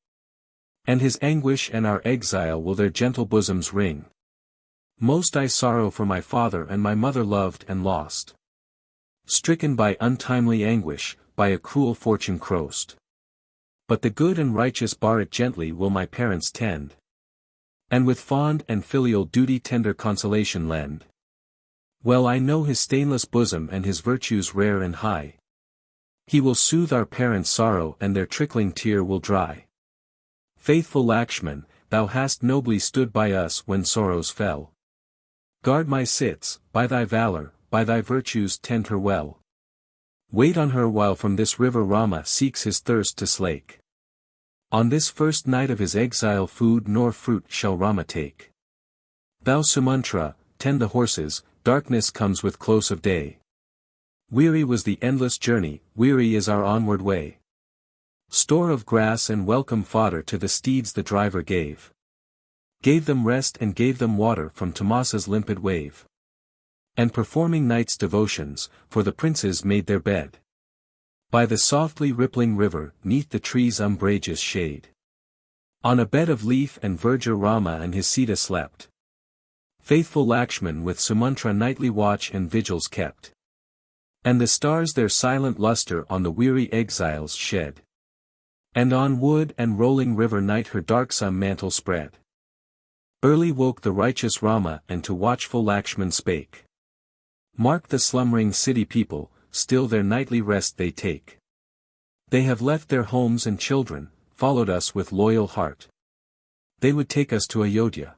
And his anguish and our exile will their gentle bosoms wring. Most I sorrow for my father and my mother loved and lost. Stricken by untimely anguish, by a cruel fortune crossed. But the good and righteous bar it gently will my parents tend. And with fond and filial duty tender consolation lend. Well I know his stainless bosom and his virtues rare and high. He will soothe our parents' sorrow and their trickling tear will dry. Faithful Lakshman, thou hast nobly stood by us when sorrows fell. Guard my cits, by thy valor, by thy virtues tend her well. Wait on her while from this river Rama seeks his thirst to slake. On this first night of his exile food nor fruit shall Rama take. Thou Sumantra, tend the horses, darkness comes with close of day. Weary was the endless journey, weary is our onward way. Store of grass and welcome fodder to the steeds the driver gave. Gave them rest and gave them water from Tamasa's limpid wave. And performing night's devotions, for the princes made their bed. By the softly rippling river, neath the trees' umbrageous shade. On a bed of leaf and verdure Rama and his Sita slept. Faithful Lakshman with Sumantra nightly watch and vigils kept. And the stars their silent luster on the weary exiles shed. And on wood and rolling river night her darksome mantle spread. Early woke the righteous Rama and to watchful Lakshman spake. Mark the slumbering city people, still their nightly rest they take. They have left their homes and children, followed us with loyal heart. They would take us to Ayodhya.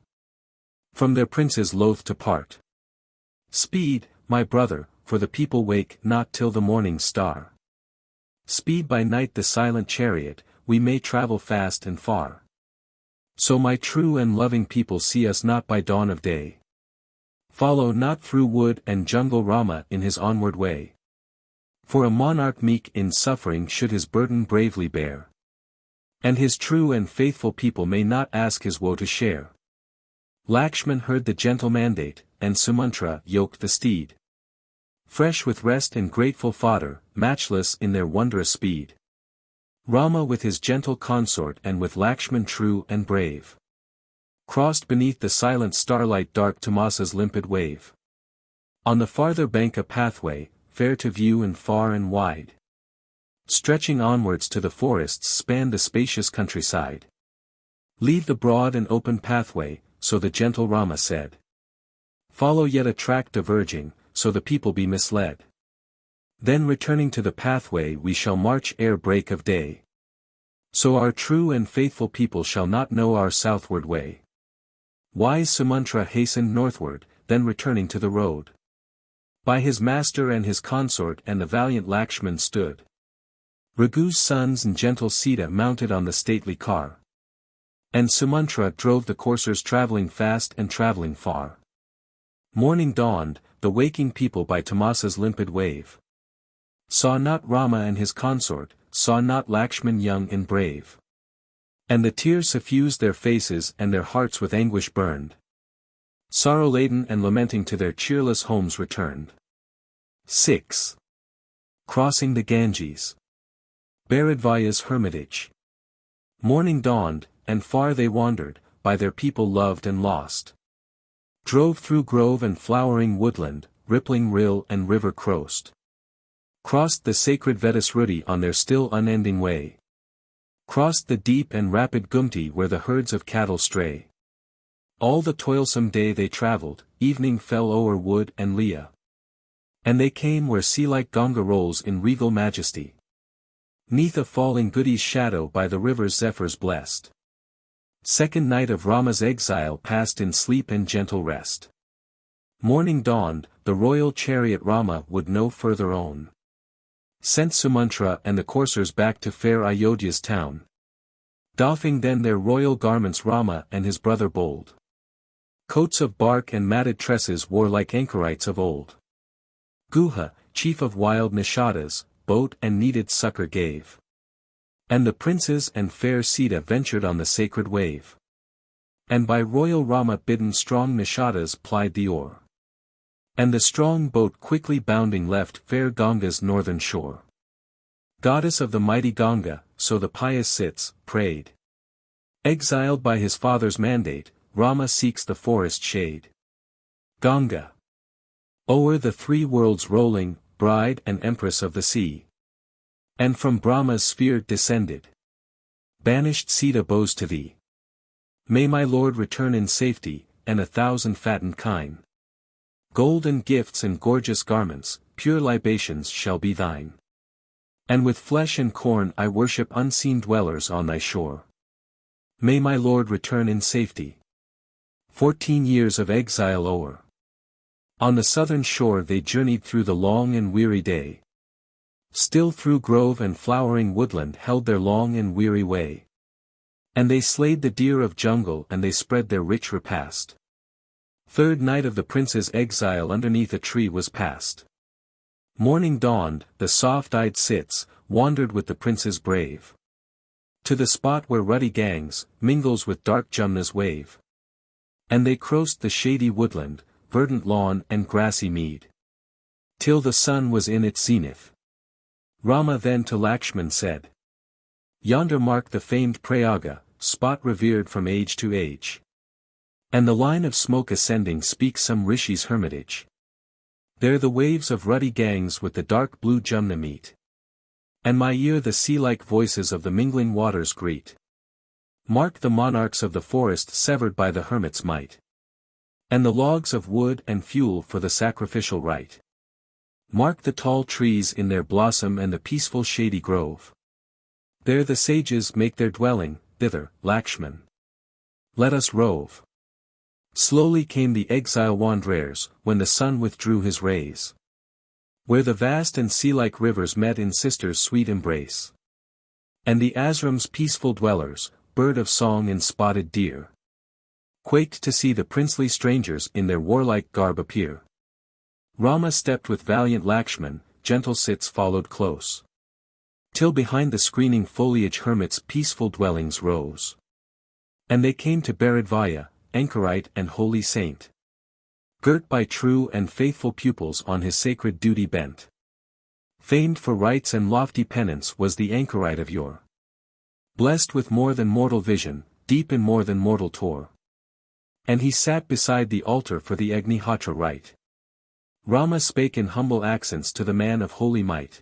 From their princes loath to part. Speed, my brother, for the people wake not till the morning star. Speed by night the silent chariot, we may travel fast and far. So my true and loving people see us not by dawn of day. Follow not through wood and jungle Rama in his onward way. For a monarch meek in suffering should his burden bravely bear. And his true and faithful people may not ask his woe to share. Lakshman heard the gentle mandate, and Sumantra yoked the steed. Fresh with rest and grateful fodder, matchless in their wondrous speed. Rama with his gentle consort and with Lakshman true and brave. Crossed beneath the silent starlight dark Tamasa's limpid wave. On the farther bank a pathway, fair to view and far and wide. Stretching onwards to the forests spanned the spacious countryside. Leave the broad and open pathway, so the gentle Rama said. Follow yet a track diverging, so the people be misled. Then returning to the pathway we shall march ere break of day. So our true and faithful people shall not know our southward way. Wise Sumantra hastened northward, then returning to the road. By his master and his consort and the valiant Lakshman stood. Raghu's sons and gentle Sita mounted on the stately car. And Sumantra drove the coursers travelling fast and travelling far. Morning dawned, the waking people by Tamasa's limpid wave. Saw not Rama and his consort, saw not Lakshman young and brave. And the tears suffused their faces and their hearts with anguish burned. Sorrow-laden and lamenting to their cheerless homes returned. 6. Crossing the Ganges. Bharadvaja's hermitage. Morning dawned, and far they wandered, by their people loved and lost. Drove through grove and flowering woodland, rippling rill and river crossed. Crossed the sacred Vedasruti on their still unending way. Crossed the deep and rapid Gumti where the herds of cattle stray. All the toilsome day they travelled, evening fell o'er wood and lea. And they came where sea-like Ganga rolls in regal majesty. 'Neath a falling Goody's shadow by the river's zephyrs blessed. Second night of Rama's exile passed in sleep and gentle rest. Morning dawned, the royal chariot Rama would no further own. Sent Sumantra and the coursers back to fair Ayodhya's town. Doffing then their royal garments Rama and his brother bold. Coats of bark and matted tresses wore like anchorites of old. Guha, chief of wild Nishadas, boat and needed succor gave. And the princes and fair Sita ventured on the sacred wave. And by royal Rama bidden strong Nishadas plied the oar. And the strong boat quickly bounding left fair Ganga's northern shore. Goddess of the mighty Ganga, so the pious sits, prayed. Exiled by his father's mandate, Rama seeks the forest shade. Ganga. O'er the three worlds rolling, bride and empress of the sea. And from Brahma's sphere descended. Banished Sita bows to thee. May my lord return in safety, and 1,000 fattened kine. Golden gifts and gorgeous garments, pure libations shall be thine. And with flesh and corn I worship unseen dwellers on thy shore. May my lord return in safety. 14 years of exile o'er. On the southern shore they journeyed through the long and weary day. Still through grove and flowering woodland held their long and weary way. And they slayed the deer of jungle and they spread their rich repast. Third night of the prince's exile underneath a tree was passed. Morning dawned, the soft-eyed Sits wandered with the princes brave. To the spot where ruddy Ganges mingles with dark Jumna's wave. And they crossed the shady woodland, verdant lawn and grassy mead. Till the sun was in its zenith. Rama then to Lakshman said. Yonder mark the famed Prayaga, spot revered from age to age. And the line of smoke ascending speaks some rishi's hermitage. There the waves of ruddy Ganges with the dark blue Jumna meet. And my ear the sea-like voices of the mingling waters greet. Mark the monarchs of the forest severed by the hermit's might. And the logs of wood and fuel for the sacrificial rite. Mark the tall trees in their blossom and the peaceful shady grove. There the sages make their dwelling, thither, Lakshman. Let us rove. Slowly came the exile wanderers, when the sun withdrew his rays. Where the vast and sea-like rivers met in sisters' sweet embrace. And the ashram's peaceful dwellers, bird of song and spotted deer, quaked to see the princely strangers in their warlike garb appear. Rama stepped with valiant Lakshman, gentle Sits followed close. Till behind the screening foliage hermits' peaceful dwellings rose. And they came to Bharadvaya, anchorite and holy saint, girt by true and faithful pupils on his sacred duty bent. Famed for rites and lofty penance was the anchorite of yore. Blessed with more than mortal vision, deep in more than mortal tour. And he sat beside the altar for the Agnihotra rite. Rama spake in humble accents to the man of holy might.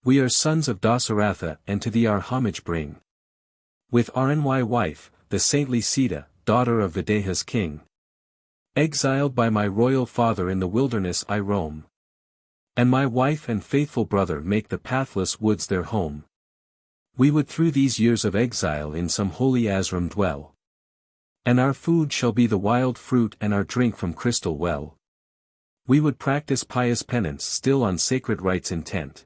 We are sons of Dasa-Ratha and to thee our homage bring. With Rny wife, the saintly Sita, daughter of Videha's king. Exiled by my royal father in the wilderness I roam. And my wife and faithful brother make the pathless woods their home. We would through these years of exile in some holy ashram dwell. And our food shall be the wild fruit and our drink from crystal well. We would practice pious penance still on sacred rites intent.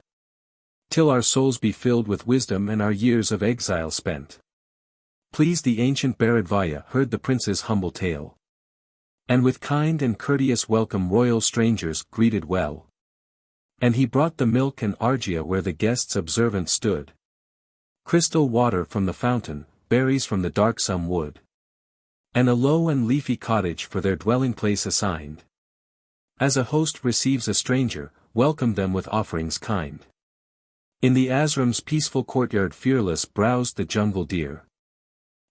Till our souls be filled with wisdom and our years of exile spent. Pleased the ancient Bharadvaya heard the prince's humble tale. And with kind and courteous welcome royal strangers greeted well. And he brought the milk and argia where the guests observant stood. Crystal water from the fountain, berries from the darksome wood. And a low and leafy cottage for their dwelling place assigned. As a host receives a stranger, welcome them with offerings kind. In the ashram's peaceful courtyard fearless browsed the jungle deer.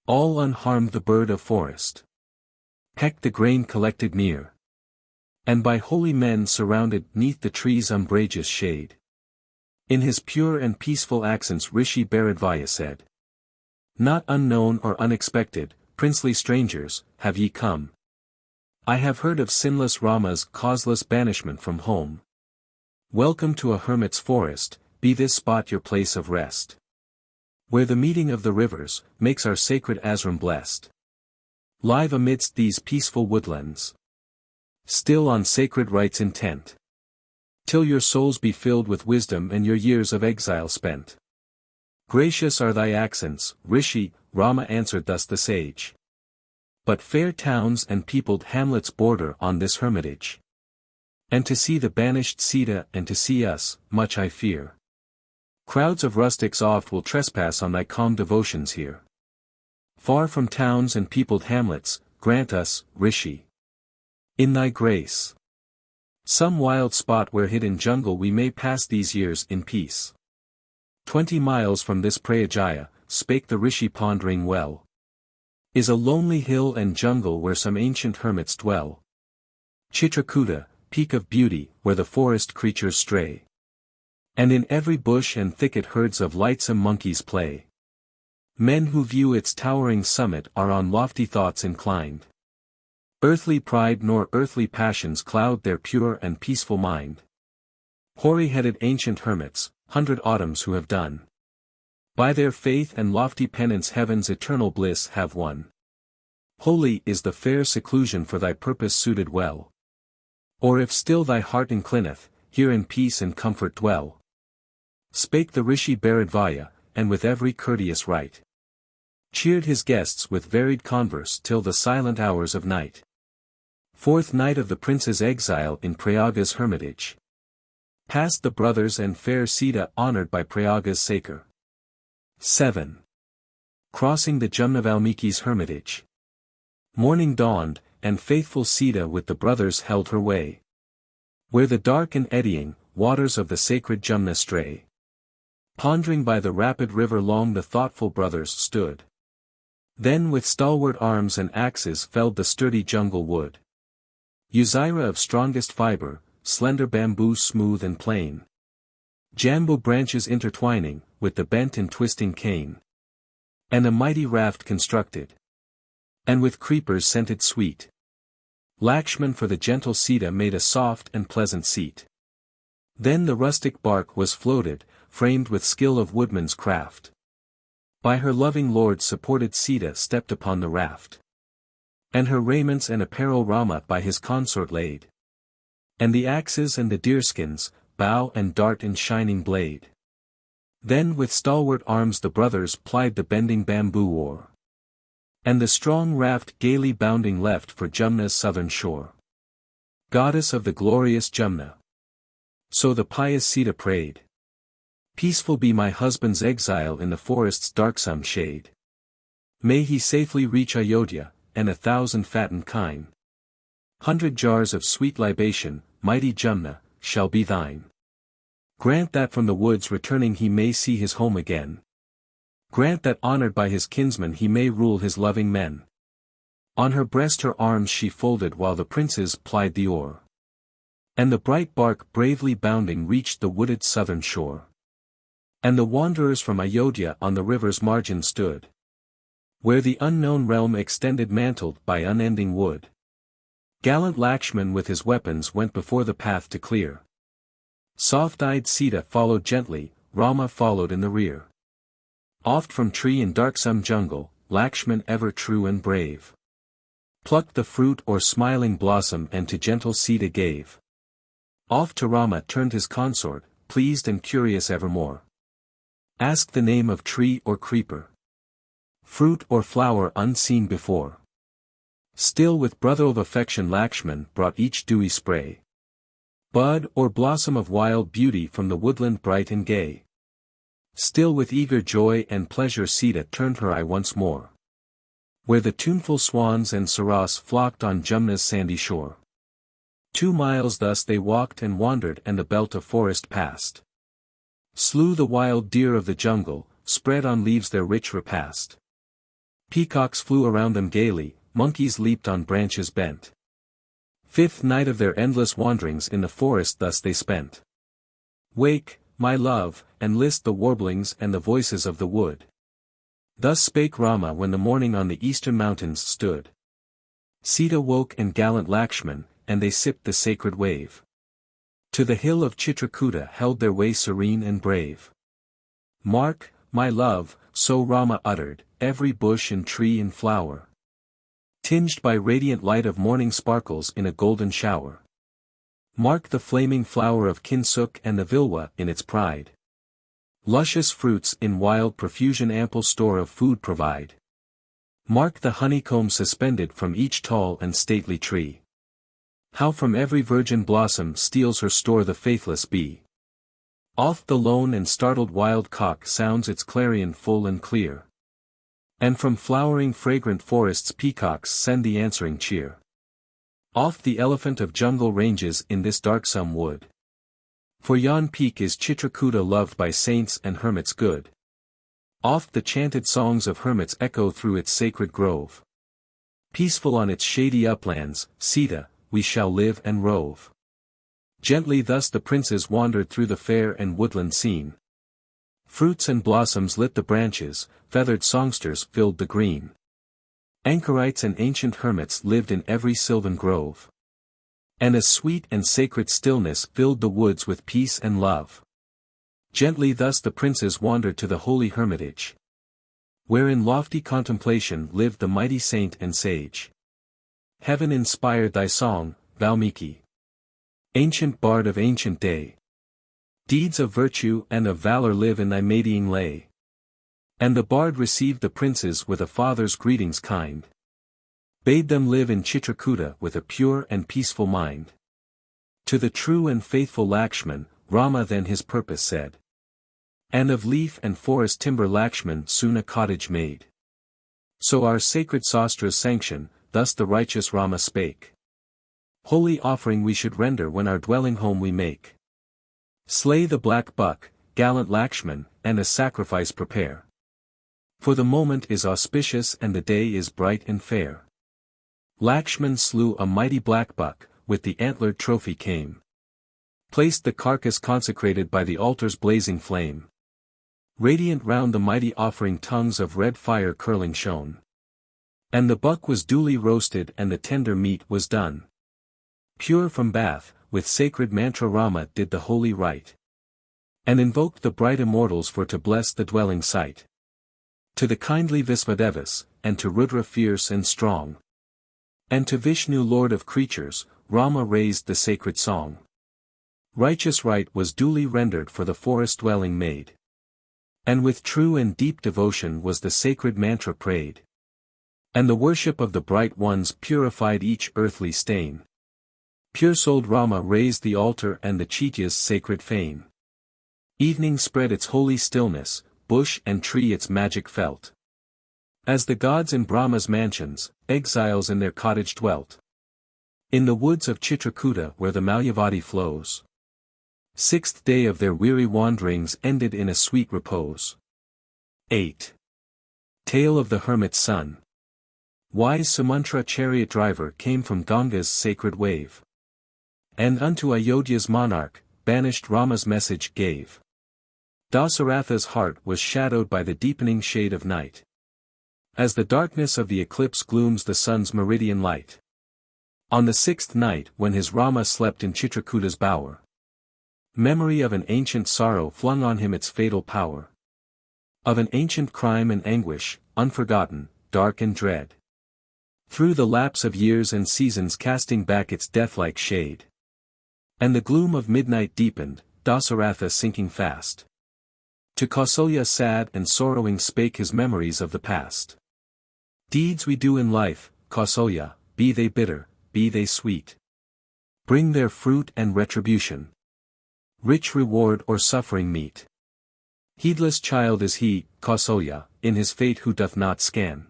All unharmed the bird of forest. Pecked the grain collected near. And by holy men surrounded 'neath the tree's umbrageous shade. In his pure and peaceful accents Rishi Bharadvaya said. Not unknown or unexpected, princely strangers, have ye come. I have heard of sinless Rama's causeless banishment from home. Welcome to a hermit's forest, be this spot your place of rest. Where the meeting of the rivers, makes our sacred ashram blessed. Live amidst these peaceful woodlands. Still on sacred rites intent. Till your souls be filled with wisdom and your years of exile spent. Gracious are thy accents, Rishi, Rama answered thus the sage. But fair towns and peopled hamlets border on this hermitage. And to see the banished Sita and to see us, much I fear. Crowds of rustics oft will trespass on thy calm devotions here. Far from towns and peopled hamlets, grant us, Rishi, in thy grace, some wild spot where hidden jungle we may pass these years in peace. 20 miles from this Prayajaya, spake the Rishi pondering well, is a lonely hill and jungle where some ancient hermits dwell. Chitrakuta, peak of beauty, where the forest creatures stray. And in every bush and thicket herds of lightsome monkeys play. Men who view its towering summit are on lofty thoughts inclined. Earthly pride nor earthly passions cloud their pure and peaceful mind. Hoary-headed ancient hermits, 100 autumns who have done. By their faith and lofty penance heaven's eternal bliss have won. Holy is the fair seclusion for thy purpose suited well. Or if still thy heart inclineth, here in peace and comfort dwell. Spake the Rishi Bharadvaya, and with every courteous rite. Cheered his guests with varied converse till the silent hours of night. Fourth night of the prince's exile in Prayaga's hermitage. Passed the brothers and fair Sita honored by Prayaga's Saker. 7. Crossing the Jamna-Valmiki's hermitage. Morning dawned, and faithful Sita with the brothers held her way. Where the dark and eddying waters of the sacred Jamna stray. Pondering by the rapid river long the thoughtful brothers stood. Then with stalwart arms and axes felled the sturdy jungle wood. Uzira of strongest fiber, slender bamboo smooth and plain. Jambu branches intertwining, with the bent and twisting cane. And a mighty raft constructed. And with creepers scented sweet. Lakshman for the gentle Sita made a soft and pleasant seat. Then the rustic bark was floated, framed with skill of woodman's craft. By her loving lord supported Sita stepped upon the raft. And her raiments and apparel Rama by his consort laid. And the axes and the deerskins, bow and dart and shining blade. Then with stalwart arms the brothers plied the bending bamboo oar. And the strong raft gaily bounding left for Jumna's southern shore. Goddess of the glorious Jumna. So the pious Sita prayed. Peaceful be my husband's exile in the forest's darksome shade. May he safely reach Ayodhya, and 1,000 fattened kine. 100 jars of sweet libation, mighty Jumna, shall be thine. Grant that from the woods returning he may see his home again. Grant that honored by his kinsmen he may rule his loving men. On her breast her arms she folded while the princes plied the oar. And the bright bark bravely bounding reached the wooded southern shore. And the wanderers from Ayodhya on the river's margin stood. Where the unknown realm extended mantled by unending wood. Gallant Lakshman with his weapons went before the path to clear. Soft-eyed Sita followed gently, Rama followed in the rear. Oft from tree in darksome jungle, Lakshman ever true and brave. Plucked the fruit or smiling blossom and to gentle Sita gave. Oft to Rama turned his consort, pleased and curious evermore. Asked the name of tree or creeper. Fruit or flower unseen before. Still with brotherly affection Lakshman brought each dewy spray. Bud or blossom of wild beauty from the woodland bright and gay. Still with eager joy and pleasure Sita turned her eye once more. Where the tuneful swans and saras flocked on Jumna's sandy shore. 2 miles thus they walked and wandered and the belt of forest passed. Slew the wild deer of the jungle, spread on leaves their rich repast. Peacocks flew around them gaily, monkeys leaped on branches bent. 5th night of their endless wanderings in the forest thus they spent. Wake, my love, and list the warblings and the voices of the wood. Thus spake Rama when the morning on the eastern mountains stood. Sita woke and gallant Lakshman, and they sipped the sacred wave. To the hill of Chitrakuta held their way serene and brave. Mark, my love, so Rama uttered, every bush and tree and flower. Tinged by radiant light of morning sparkles in a golden shower. Mark the flaming flower of Kinsuk and the Vilwa in its pride. Luscious fruits in wild profusion ample store of food provide. Mark the honeycomb suspended from each tall and stately tree. How from every virgin blossom steals her store the faithless bee. Oft the lone and startled wild cock sounds its clarion full and clear. And from flowering fragrant forests peacocks send the answering cheer. Oft the elephant of jungle ranges in this darksome wood. For yon peak is Chitrakuta loved by saints and hermits good. Oft the chanted songs of hermits echo through its sacred grove. Peaceful on its shady uplands, Sita, we shall live and rove. Gently thus the princes wandered through the fair and woodland scene. Fruits and blossoms lit the branches, feathered songsters filled the green. Anchorites and ancient hermits lived in every sylvan grove. And a sweet and sacred stillness filled the woods with peace and love. Gently thus the princes wandered to the holy hermitage. Where in lofty contemplation lived the mighty saint and sage. Heaven inspired thy song, Valmiki. Ancient bard of ancient day. Deeds of virtue and of valor live in thy maiding lay. And the bard received the princes with a father's greetings kind. Bade them live in Chitrakuta with a pure and peaceful mind. To the true and faithful Lakshman, Rama then his purpose said. And of leaf and forest timber Lakshman soon a cottage made. So our sacred Sastra's sanction, thus the righteous Rama spake. Holy offering we should render when our dwelling home we make. Slay the black buck, gallant Lakshman, and a sacrifice prepare. For the moment is auspicious and the day is bright and fair. Lakshman slew a mighty black buck, with the antlered trophy came. Placed the carcass consecrated by the altar's blazing flame. Radiant round the mighty offering tongues of red fire curling shone. And the buck was duly roasted and the tender meat was done. Pure from bath, with sacred mantra Rama did the holy rite. And invoked the bright immortals for to bless the dwelling site. To the kindly Vismadevas, and to Rudra fierce and strong. And to Vishnu Lord of creatures, Rama raised the sacred song. Righteous right was duly rendered for the forest-dwelling maid. And with true and deep devotion was the sacred mantra prayed. And the worship of the bright ones purified each earthly stain. Pure-souled Rama raised the altar and the Chaitya's sacred fane. Evening spread its holy stillness, bush and tree its magic felt. As the gods in Brahma's mansions, exiles in their cottage dwelt. In the woods of Chitrakuta where the Malyavati flows. Sixth day of their weary wanderings ended in a sweet repose. 8. Tale of the Hermit's Son. Wise Sumantra chariot driver came from Ganga's sacred wave. And unto Ayodhya's monarch, banished Rama's message gave. Dasa-Ratha's heart was shadowed by the deepening shade of night. As the darkness of the eclipse glooms the sun's meridian light. On the sixth night when his Rama slept in Chitrakuta's bower. Memory of an ancient sorrow flung on him its fatal power. Of an ancient crime and anguish, unforgotten, dark and dread. Through the lapse of years and seasons casting back its death-like shade. And the gloom of midnight deepened, Dasa-Ratha sinking fast. To Kausalya sad and sorrowing spake his memories of the past. Deeds we do in life, Kausalya, be they bitter, be they sweet. Bring their fruit and retribution. Rich reward or suffering meet. Heedless child is he, Kausalya, in his fate who doth not scan.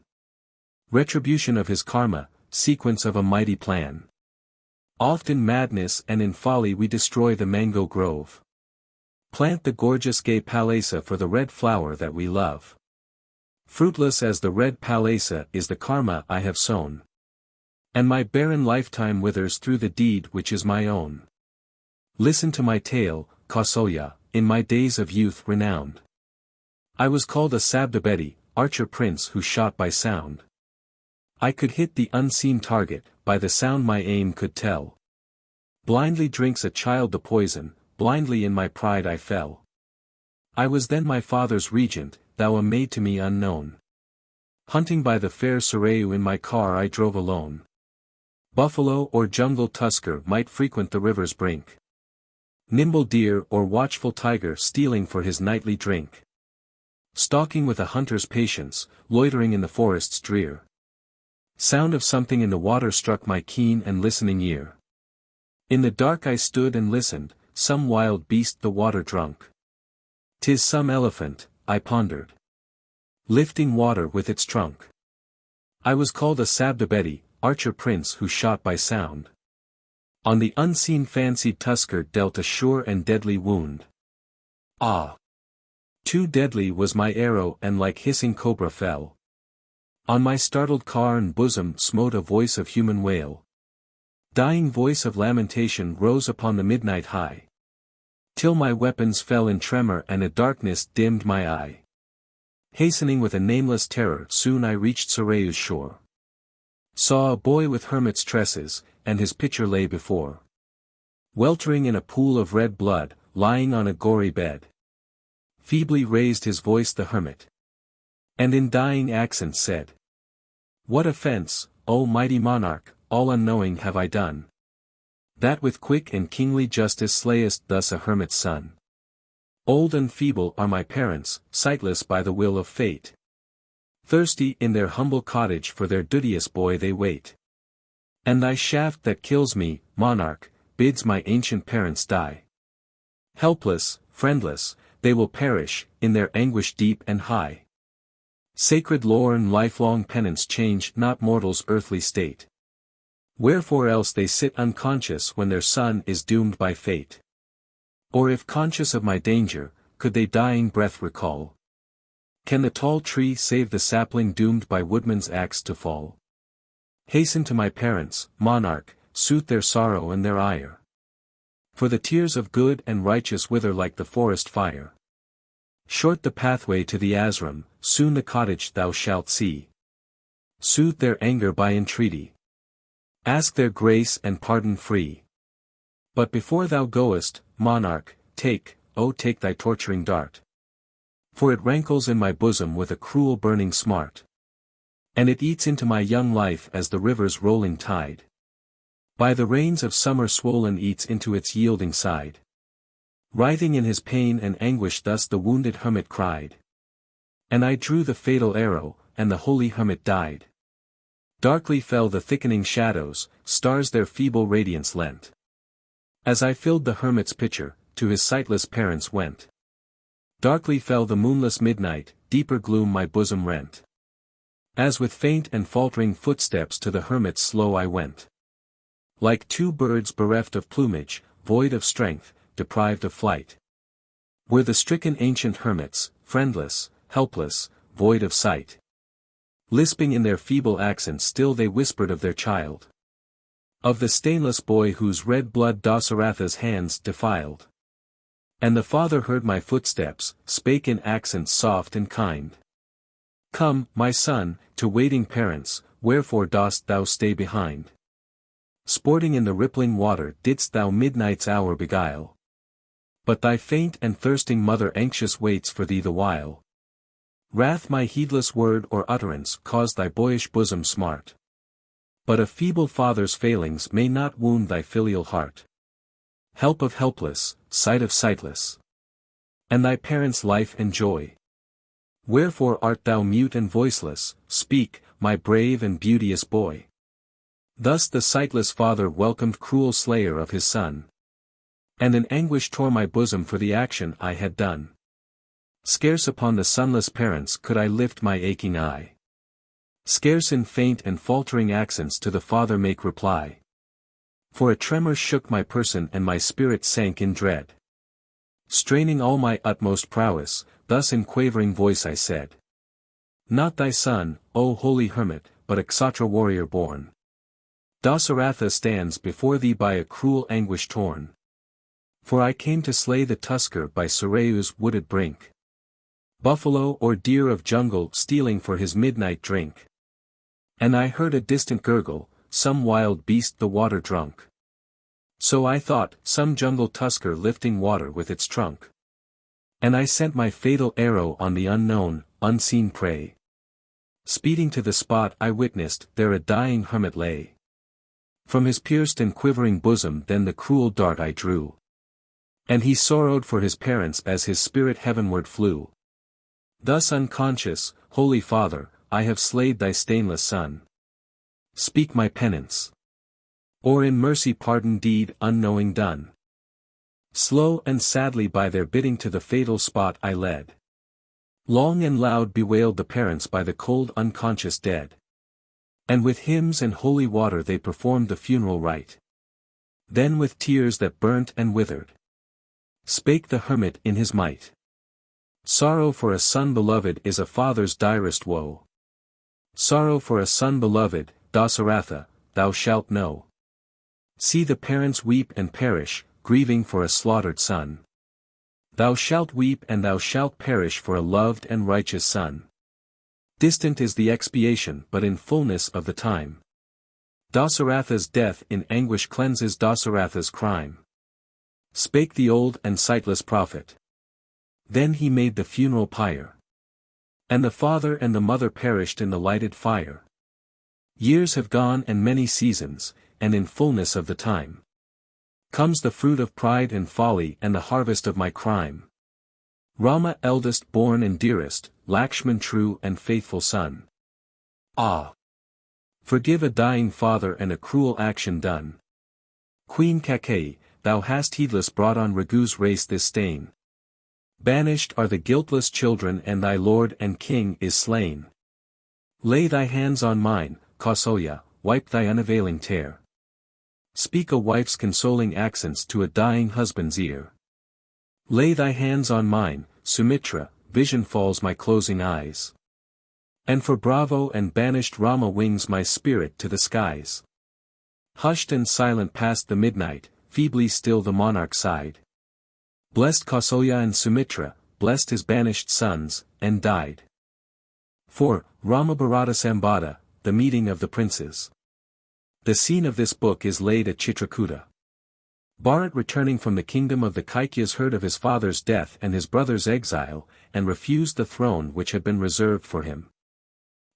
Retribution of his karma, sequence of a mighty plan. Oft in madness and in folly we destroy the mango grove. Plant the gorgeous gay palesa for the red flower that we love. Fruitless as the red palesa is the karma I have sown. And my barren lifetime withers through the deed which is my own. Listen to my tale, Kausalya, in my days of youth renowned. I was called a Sabdabedi, archer prince who shot by sound. I could hit the unseen target, by the sound my aim could tell. Blindly drinks a child the poison, blindly in my pride I fell. I was then my father's regent, thou a maid to me unknown. Hunting by the fair Sarayu in my car I drove alone. Buffalo or jungle tusker might frequent the river's brink. Nimble deer or watchful tiger stealing for his nightly drink. Stalking with a hunter's patience, loitering in the forest's drear. Sound of something in the water struck my keen and listening ear. In the dark I stood and listened, some wild beast the water drunk. 'Tis some elephant, I pondered. Lifting water with its trunk. I was called a Sabdabedi, archer prince who shot by sound. On the unseen fancied tusker dealt a sure and deadly wound. Ah! Too deadly was my arrow and like hissing cobra fell. On my startled car and bosom smote a voice of human wail. Dying voice of lamentation rose upon the midnight high. Till my weapons fell in tremor and a darkness dimmed my eye. Hastening with a nameless terror soon I reached Sarayu's shore. Saw a boy with hermit's tresses, and his pitcher lay before. Weltering in a pool of red blood, lying on a gory bed. Feebly raised his voice the hermit. And in dying accents said, What offense, O mighty monarch, all unknowing have I done? That with quick and kingly justice slayest thus a hermit's son. Old and feeble are my parents, sightless by the will of fate. Thirsty in their humble cottage for their duteous boy they wait. And thy shaft that kills me, monarch, bids my ancient parents die. Helpless, friendless, they will perish, in their anguish deep and high. Sacred lore and lifelong penance change not mortals' earthly state. Wherefore else they sit unconscious when their son is doomed by fate? Or if conscious of my danger, could they dying breath recall? Can the tall tree save the sapling doomed by woodman's axe to fall? Hasten to my parents, monarch, soothe their sorrow and their ire. For the tears of good and righteous wither like the forest fire. Short the pathway to the ashram, soon the cottage thou shalt see. Soothe their anger by entreaty. Ask their grace and pardon free. But before thou goest, monarch, take thy torturing dart. For it rankles in my bosom with a cruel burning smart. And it eats into my young life as the river's rolling tide. By the rains of summer swollen eats into its yielding side. Writhing in his pain and anguish thus the wounded hermit cried. And I drew the fatal arrow, and the holy hermit died. Darkly fell the thickening shadows, stars their feeble radiance lent. As I filled the hermit's pitcher, to his sightless parents went. Darkly fell the moonless midnight, deeper gloom my bosom rent. As with faint and faltering footsteps to the hermit slow I went. Like two birds bereft of plumage, void of strength, deprived of flight. Were the stricken ancient hermits, friendless, helpless, void of sight. Lisping in their feeble accents still they whispered of their child. Of the stainless boy whose red blood Dasa-Ratha's hands defiled. And the father heard my footsteps, spake in accents soft and kind. Come, my son, to waiting parents, wherefore dost thou stay behind? Sporting in the rippling water didst thou midnight's hour beguile. But thy faint and thirsting mother anxious waits for thee the while. Wrath my heedless word or utterance caused thy boyish bosom smart. But a feeble father's failings may not wound thy filial heart. Help of helpless, sight of sightless. And thy parents' life and joy. Wherefore art thou mute and voiceless? Speak, my brave and beauteous boy. Thus the sightless father welcomed cruel slayer of his son. And an anguish tore my bosom for the action I had done. Scarce upon the sonless parents could I lift my aching eye. Scarce in faint and faltering accents to the father make reply. For a tremor shook my person and my spirit sank in dread. Straining all my utmost prowess, thus in quavering voice I said. Not thy son, O holy hermit, but a Kshatriya warrior born. Dasa-Ratha stands before thee by a cruel anguish torn. For I came to slay the tusker by Sarayu's wooded brink. Buffalo or deer of jungle stealing for his midnight drink. And I heard a distant gurgle, some wild beast the water drunk. So I thought, some jungle tusker lifting water with its trunk. And I sent my fatal arrow on the unknown, unseen prey. Speeding to the spot I witnessed, there a dying hermit lay. From his pierced and quivering bosom then the cruel dart I drew. And he sorrowed for his parents as his spirit heavenward flew. Thus unconscious, holy father, I have slayed thy stainless son. Speak my penance. Or in mercy pardon deed unknowing done. Slow and sadly by their bidding to the fatal spot I led. Long and loud bewailed the parents by the cold unconscious dead. And with hymns and holy water they performed the funeral rite. Then with tears that burnt and withered, spake the hermit in his might. Sorrow for a son beloved is a father's direst woe. Sorrow for a son beloved, Dasa-Ratha, thou shalt know. See the parents weep and perish, grieving for a slaughtered son. Thou shalt weep and thou shalt perish for a loved and righteous son. Distant is the expiation but in fullness of the time. Dasa-Ratha's death in anguish cleanses Dasa-Ratha's crime. Spake the old and sightless prophet. Then he made the funeral pyre. And the father and the mother perished in the lighted fire. Years have gone and many seasons, and in fullness of the time comes the fruit of pride and folly and the harvest of my crime. Rama eldest born and dearest, Lakshman true and faithful son. Ah! Forgive a dying father and a cruel action done. Queen Kaikeyi, thou hast heedless brought on Raghu's race this stain. Banished are the guiltless children and thy lord and king is slain. Lay thy hands on mine, Kausalya, wipe thy unavailing tear. Speak a wife's consoling accents to a dying husband's ear. Lay thy hands on mine, Sumitra, vision falls my closing eyes. And for bravo and banished Rama wings my spirit to the skies. Hushed and silent past the midnight, feebly still the monarch sighed. Blessed Kausalya and Sumitra, blessed his banished sons, and died. For Rama-Bharata-Sambada, the meeting of the princes. The scene of this book is laid at Chitrakuta. Bharat returning from the kingdom of the Kaikyas heard of his father's death and his brother's exile, and refused the throne which had been reserved for him.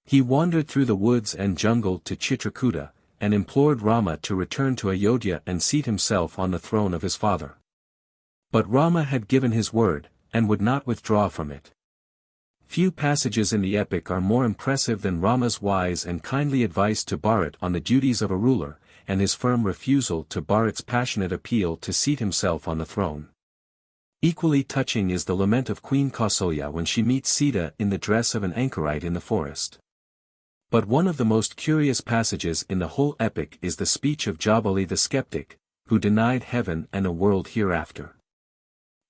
He wandered through the woods and jungle to Chitrakuta, and implored Rama to return to Ayodhya and seat himself on the throne of his father. But Rama had given his word, and would not withdraw from it. Few passages in the epic are more impressive than Rama's wise and kindly advice to Bharat on the duties of a ruler, and his firm refusal to Bharat's passionate appeal to seat himself on the throne. Equally touching is the lament of Queen Kausalya when she meets Sita in the dress of an anchorite in the forest. But one of the most curious passages in the whole epic is the speech of Jabali the skeptic, who denied heaven and a world hereafter.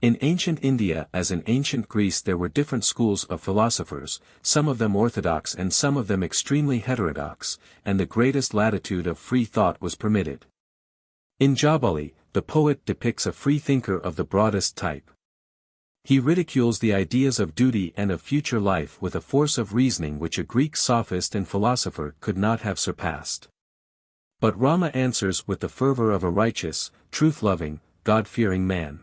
In ancient India as in ancient Greece there were different schools of philosophers, some of them orthodox and some of them extremely heterodox, and the greatest latitude of free thought was permitted. In Jabali, the poet depicts a freethinker of the broadest type. He ridicules the ideas of duty and of future life with a force of reasoning which a Greek sophist and philosopher could not have surpassed. But Rama answers with the fervor of a righteous, truth-loving, God-fearing man.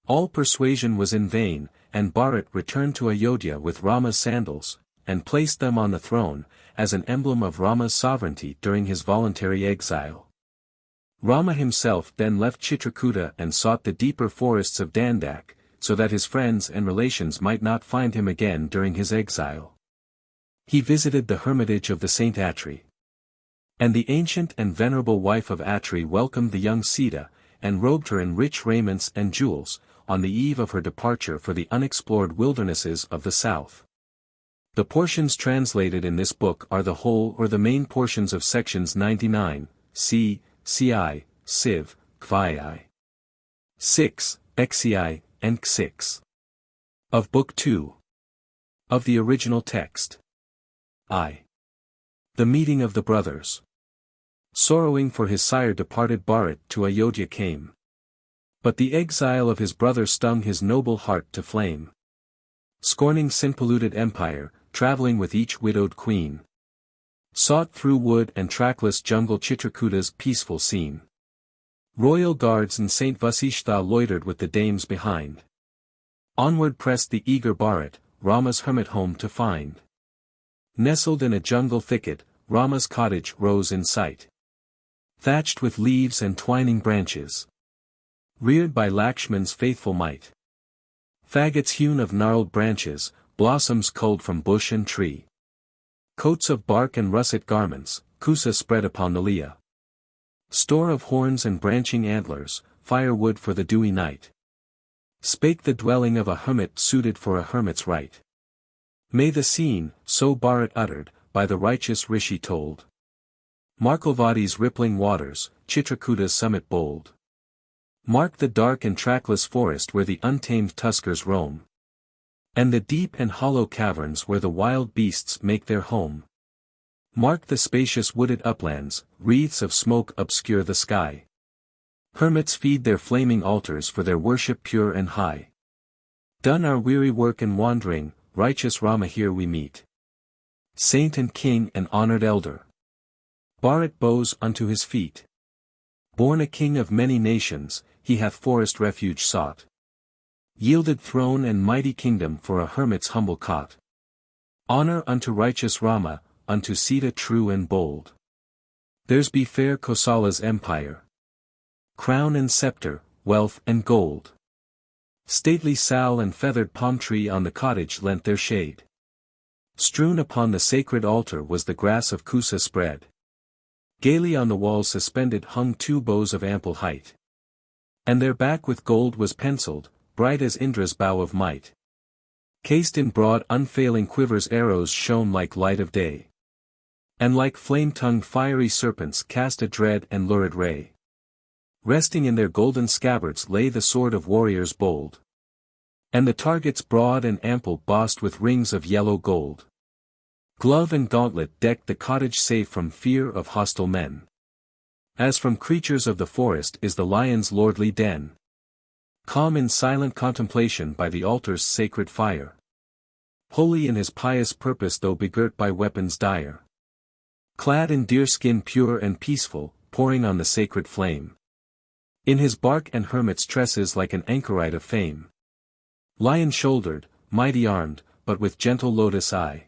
All persuasion was in vain, and Bharat returned to Ayodhya with Rama's sandals, and placed them on the throne, as an emblem of Rama's sovereignty during his voluntary exile. Rama himself then left Chitrakuta and sought the deeper forests of Dandak, so that his friends and relations might not find him again during his exile. He visited the hermitage of the Saint Atri. And the ancient and venerable wife of Atri welcomed the young Sita, and robed her in rich raiments and jewels, on the eve of her departure for the unexplored wildernesses of the south. The portions translated in this book are the whole or the main portions of sections 99, C, Ci, Civ, Kvi, 6, Xi, and X6. Of Book 2. Of the original text. I. The meeting of the brothers. Sorrowing for his sire departed Bharat to Ayodhya came. But the exile of his brother stung his noble heart to flame. Scorning sin-polluted empire, traveling with each widowed queen. Sought through wood and trackless jungle Chitrakota's peaceful scene. Royal guards and Saint Vasishtha loitered with the dames behind. Onward pressed the eager Bharat, Rama's hermit home to find. Nestled in a jungle thicket, Rama's cottage rose in sight. Thatched with leaves and twining branches. Reared by Lakshman's faithful might. Faggots hewn of gnarled branches, blossoms culled from bush and tree. Coats of bark and russet garments, kusa spread upon the leah. Store of horns and branching antlers, firewood for the dewy night. Spake the dwelling of a hermit suited for a hermit's right. May the scene, so Bharat uttered, by the righteous Rishi told. Markalvadi's rippling waters, Chitrakota's summit bold. Mark the dark and trackless forest where the untamed tuskers roam. And the deep and hollow caverns where the wild beasts make their home. Mark the spacious wooded uplands, wreaths of smoke obscure the sky. Hermits feed their flaming altars for their worship pure and high. Done our weary work and wandering, righteous Rama here we meet. Saint and king and honored elder. Bharat bows unto his feet. Born a king of many nations, he hath forest refuge sought. Yielded throne and mighty kingdom for a hermit's humble cot. Honor unto righteous Rama, unto Sita true and bold. Theirs be fair Kosala's empire. Crown and scepter, wealth and gold. Stately sal and feathered palm tree on the cottage lent their shade. Strewn upon the sacred altar was the grass of kusa spread. Gaily on the walls suspended hung 2 bows of ample height. And their back with gold was penciled, bright as Indra's bow of might. Cased in broad unfailing quivers arrows shone like light of day. And like flame-tongued fiery serpents cast a dread and lurid ray. Resting in their golden scabbards lay the sword of warriors bold. And the targets broad and ample bossed with rings of yellow gold. Glove and gauntlet decked the cottage safe from fear of hostile men. As from creatures of the forest is the lion's lordly den. Calm in silent contemplation by the altar's sacred fire. Holy in his pious purpose though begirt by weapons dire. Clad in deerskin pure and peaceful, pouring on the sacred flame. In his bark and hermit's tresses like an anchorite of fame. Lion-shouldered, mighty armed, but with gentle lotus eye.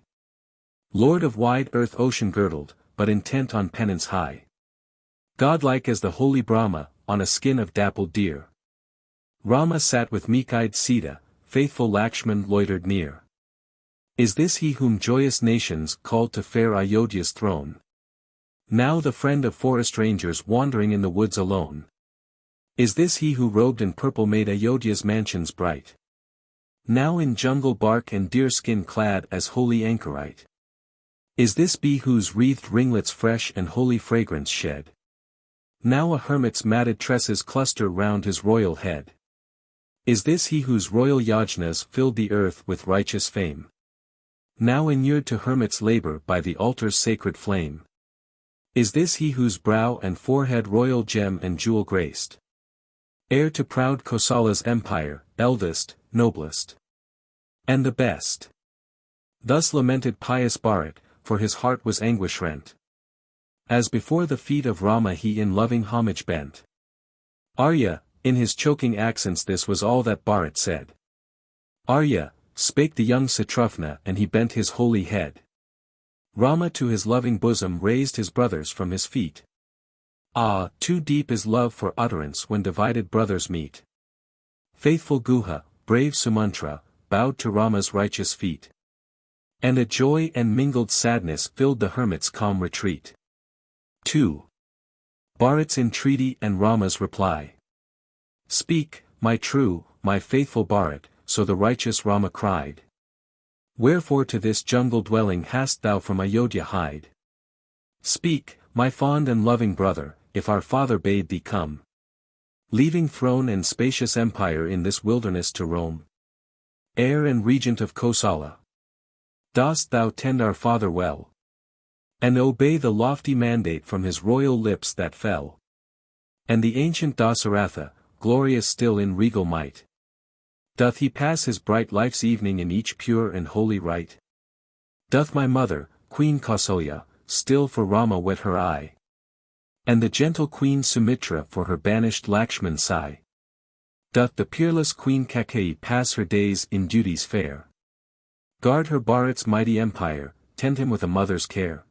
Lord of wide earth ocean girdled, but intent on penance high. Godlike as the holy Brahma, on a skin of dappled deer. Rama sat with meek-eyed Sita, faithful Lakshman loitered near. Is this he whom joyous nations called to fair Ayodhya's throne? Now the friend of forest rangers wandering in the woods alone. Is this he who robed in purple made Ayodhya's mansions bright? Now in jungle bark and deerskin clad as holy anchorite. Is this bee whose wreathed ringlets fresh and holy fragrance shed? Now a hermit's matted tresses cluster round his royal head. Is this he whose royal yajnas filled the earth with righteous fame? Now inured to hermit's labor by the altar's sacred flame. Is this he whose brow and forehead royal gem and jewel graced? Heir to proud Kosala's empire, eldest, noblest, and the best. Thus lamented pious Bharat, for his heart was anguish rent. As before the feet of Rama he in loving homage bent. Arya, in his choking accents this was all that Bharat said. Arya, spake the young Satrufna and he bent his holy head. Rama to his loving bosom raised his brothers from his feet. Ah, too deep is love for utterance when divided brothers meet. Faithful Guha, brave Sumantra, bowed to Rama's righteous feet. And a joy and mingled sadness filled the hermit's calm retreat. 2. Bharat's entreaty and Rama's reply. Speak, my true, my faithful Bharat, so the righteous Rama cried. Wherefore to this jungle dwelling hast thou from Ayodhya hied? Speak, my fond and loving brother, if our father bade thee come. Leaving throne and spacious empire in this wilderness to roam. Heir and regent of Kosala. Dost thou tend our father well? And obey the lofty mandate from his royal lips that fell? And the ancient Dasa-Ratha, glorious still in regal might. Doth he pass his bright life's evening in each pure and holy rite? Doth my mother, Queen Kausalya, still for Rama wet her eye? And the gentle Queen Sumitra for her banished Lakshman sigh? Doth the peerless Queen Kaikeyi pass her days in duties fair? Guard her Bharat's mighty empire, tend him with a mother's care?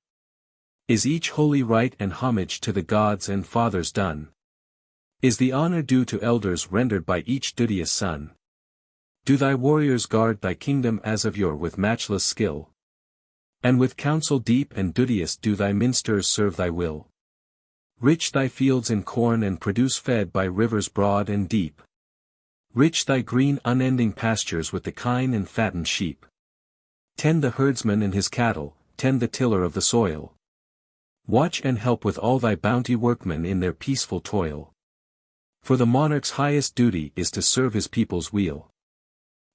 Is each holy rite and homage to the gods and fathers done? Is the honor due to elders rendered by each duteous son? Do thy warriors guard thy kingdom as of yore with matchless skill? And with counsel deep and duteous do thy minsters serve thy will? Rich thy fields in corn and produce fed by rivers broad and deep. Rich thy green unending pastures with the kine and fattened sheep. Tend the herdsman and his cattle, tend the tiller of the soil. Watch and help with all thy bounty workmen in their peaceful toil. For the monarch's highest duty is to serve his people's weal.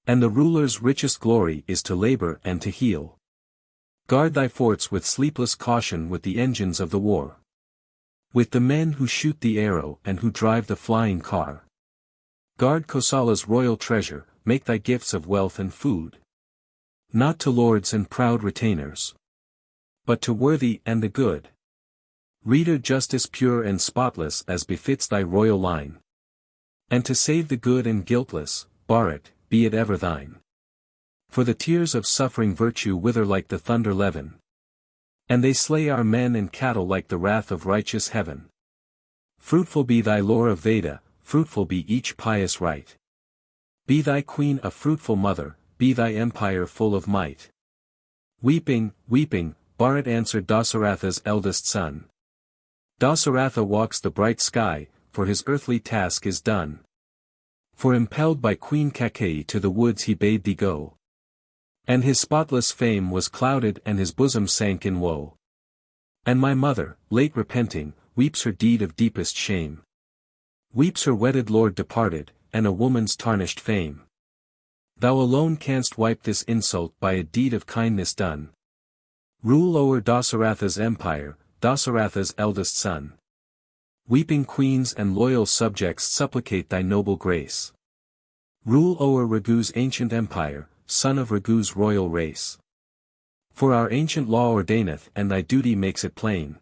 And the ruler's richest glory is to labor and to heal. Guard thy forts with sleepless caution with the engines of the war. With the men who shoot the arrow and who drive the flying car. Guard Kosala's royal treasure, make thy gifts of wealth and food. Not to lords and proud retainers, but to worthy and the good. Reader justice pure and spotless as befits thy royal line. And to save the good and guiltless, Bharat, be it ever thine. For the tears of suffering virtue wither like the thunder levin. And they slay our men and cattle like the wrath of righteous heaven. Fruitful be thy lore of Veda, fruitful be each pious rite. Be thy queen a fruitful mother, be thy empire full of might. Weeping, weeping, Bharat answered Dasa-Ratha's eldest son. Dasa-Ratha walks the bright sky, for his earthly task is done. For impelled by Queen Kaikeyi to the woods he bade thee go. And his spotless fame was clouded and his bosom sank in woe. And my mother, late repenting, weeps her deed of deepest shame. Weeps her wedded lord departed, and a woman's tarnished fame. Thou alone canst wipe this insult by a deed of kindness done. Rule o'er Dasa-Ratha's empire, Dasa-Ratha's eldest son. Weeping queens and loyal subjects supplicate thy noble grace. Rule o'er Raghu's ancient empire, son of Raghu's royal race. For our ancient law ordaineth and thy duty makes it plain.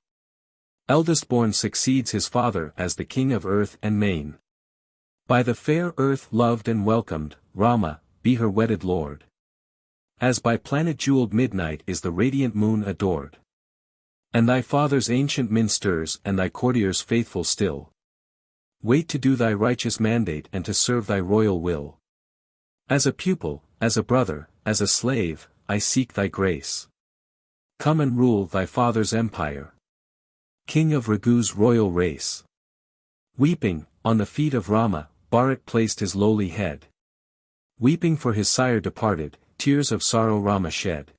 Eldest born succeeds his father as the king of earth and main. By the fair earth loved and welcomed, Rama, be her wedded lord. As by planet-jeweled midnight is the radiant moon adored. And thy father's ancient minsters and thy courtiers faithful still. Wait to do thy righteous mandate and to serve thy royal will. As a pupil, as a brother, as a slave, I seek thy grace. Come and rule thy father's empire. King of Raghu's royal race. Weeping, on the feet of Rama, Bharat placed his lowly head. Weeping for his sire departed, tears of sorrow Rama shed.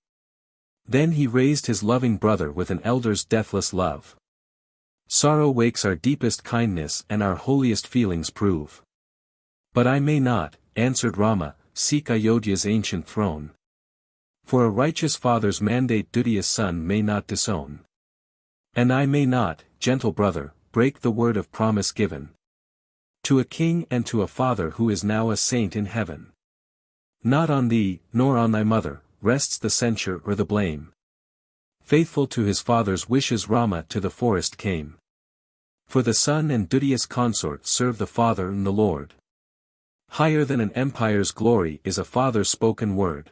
Then he raised his loving brother with an elder's deathless love. Sorrow wakes our deepest kindness and our holiest feelings prove. But I may not, answered Rama, seek Ayodhya's ancient throne. For a righteous father's mandate duteous son may not disown. And I may not, gentle brother, break the word of promise given. To a king and to a father who is now a saint in heaven. Not on thee, nor on thy mother, rests the censure or the blame. Faithful to his father's wishes Rama to the forest came. For the son and duteous consort serve the father and the Lord. Higher than an empire's glory is a father's spoken word.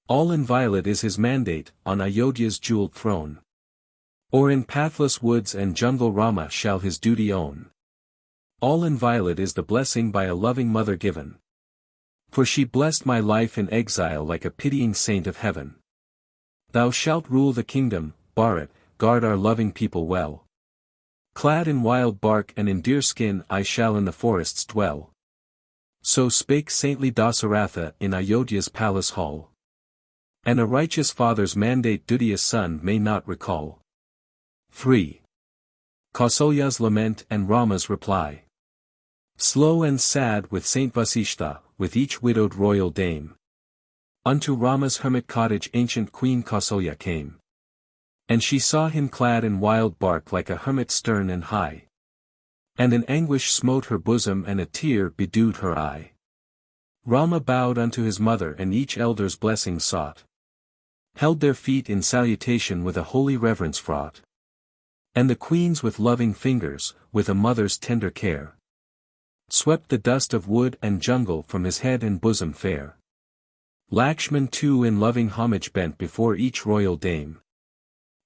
All inviolate is his mandate, on Ayodhya's jeweled throne. Or in pathless woods and jungle Rama shall his duty own. All inviolate is the blessing by a loving mother given. For she blessed my life in exile like a pitying saint of heaven. Thou shalt rule the kingdom, Bharat, guard our loving people well. Clad in wild bark and in deer skin I shall in the forests dwell. So spake saintly Dasa-Ratha in Ayodhya's palace hall. And a righteous father's mandate duteous son may not recall. 3. Kausalya's lament and Rama's reply. Slow and sad with Saint Vasishtha, with each widowed royal dame. Unto Rama's hermit cottage ancient Queen Kausalya came. And she saw him clad in wild bark like a hermit stern and high. And an anguish smote her bosom and a tear bedewed her eye. Rama bowed unto his mother and each elder's blessing sought. Held their feet in salutation with a holy reverence fraught. And the queens with loving fingers, with a mother's tender care. Swept the dust of wood and jungle from his head and bosom fair. Lakshman too in loving homage bent before each royal dame.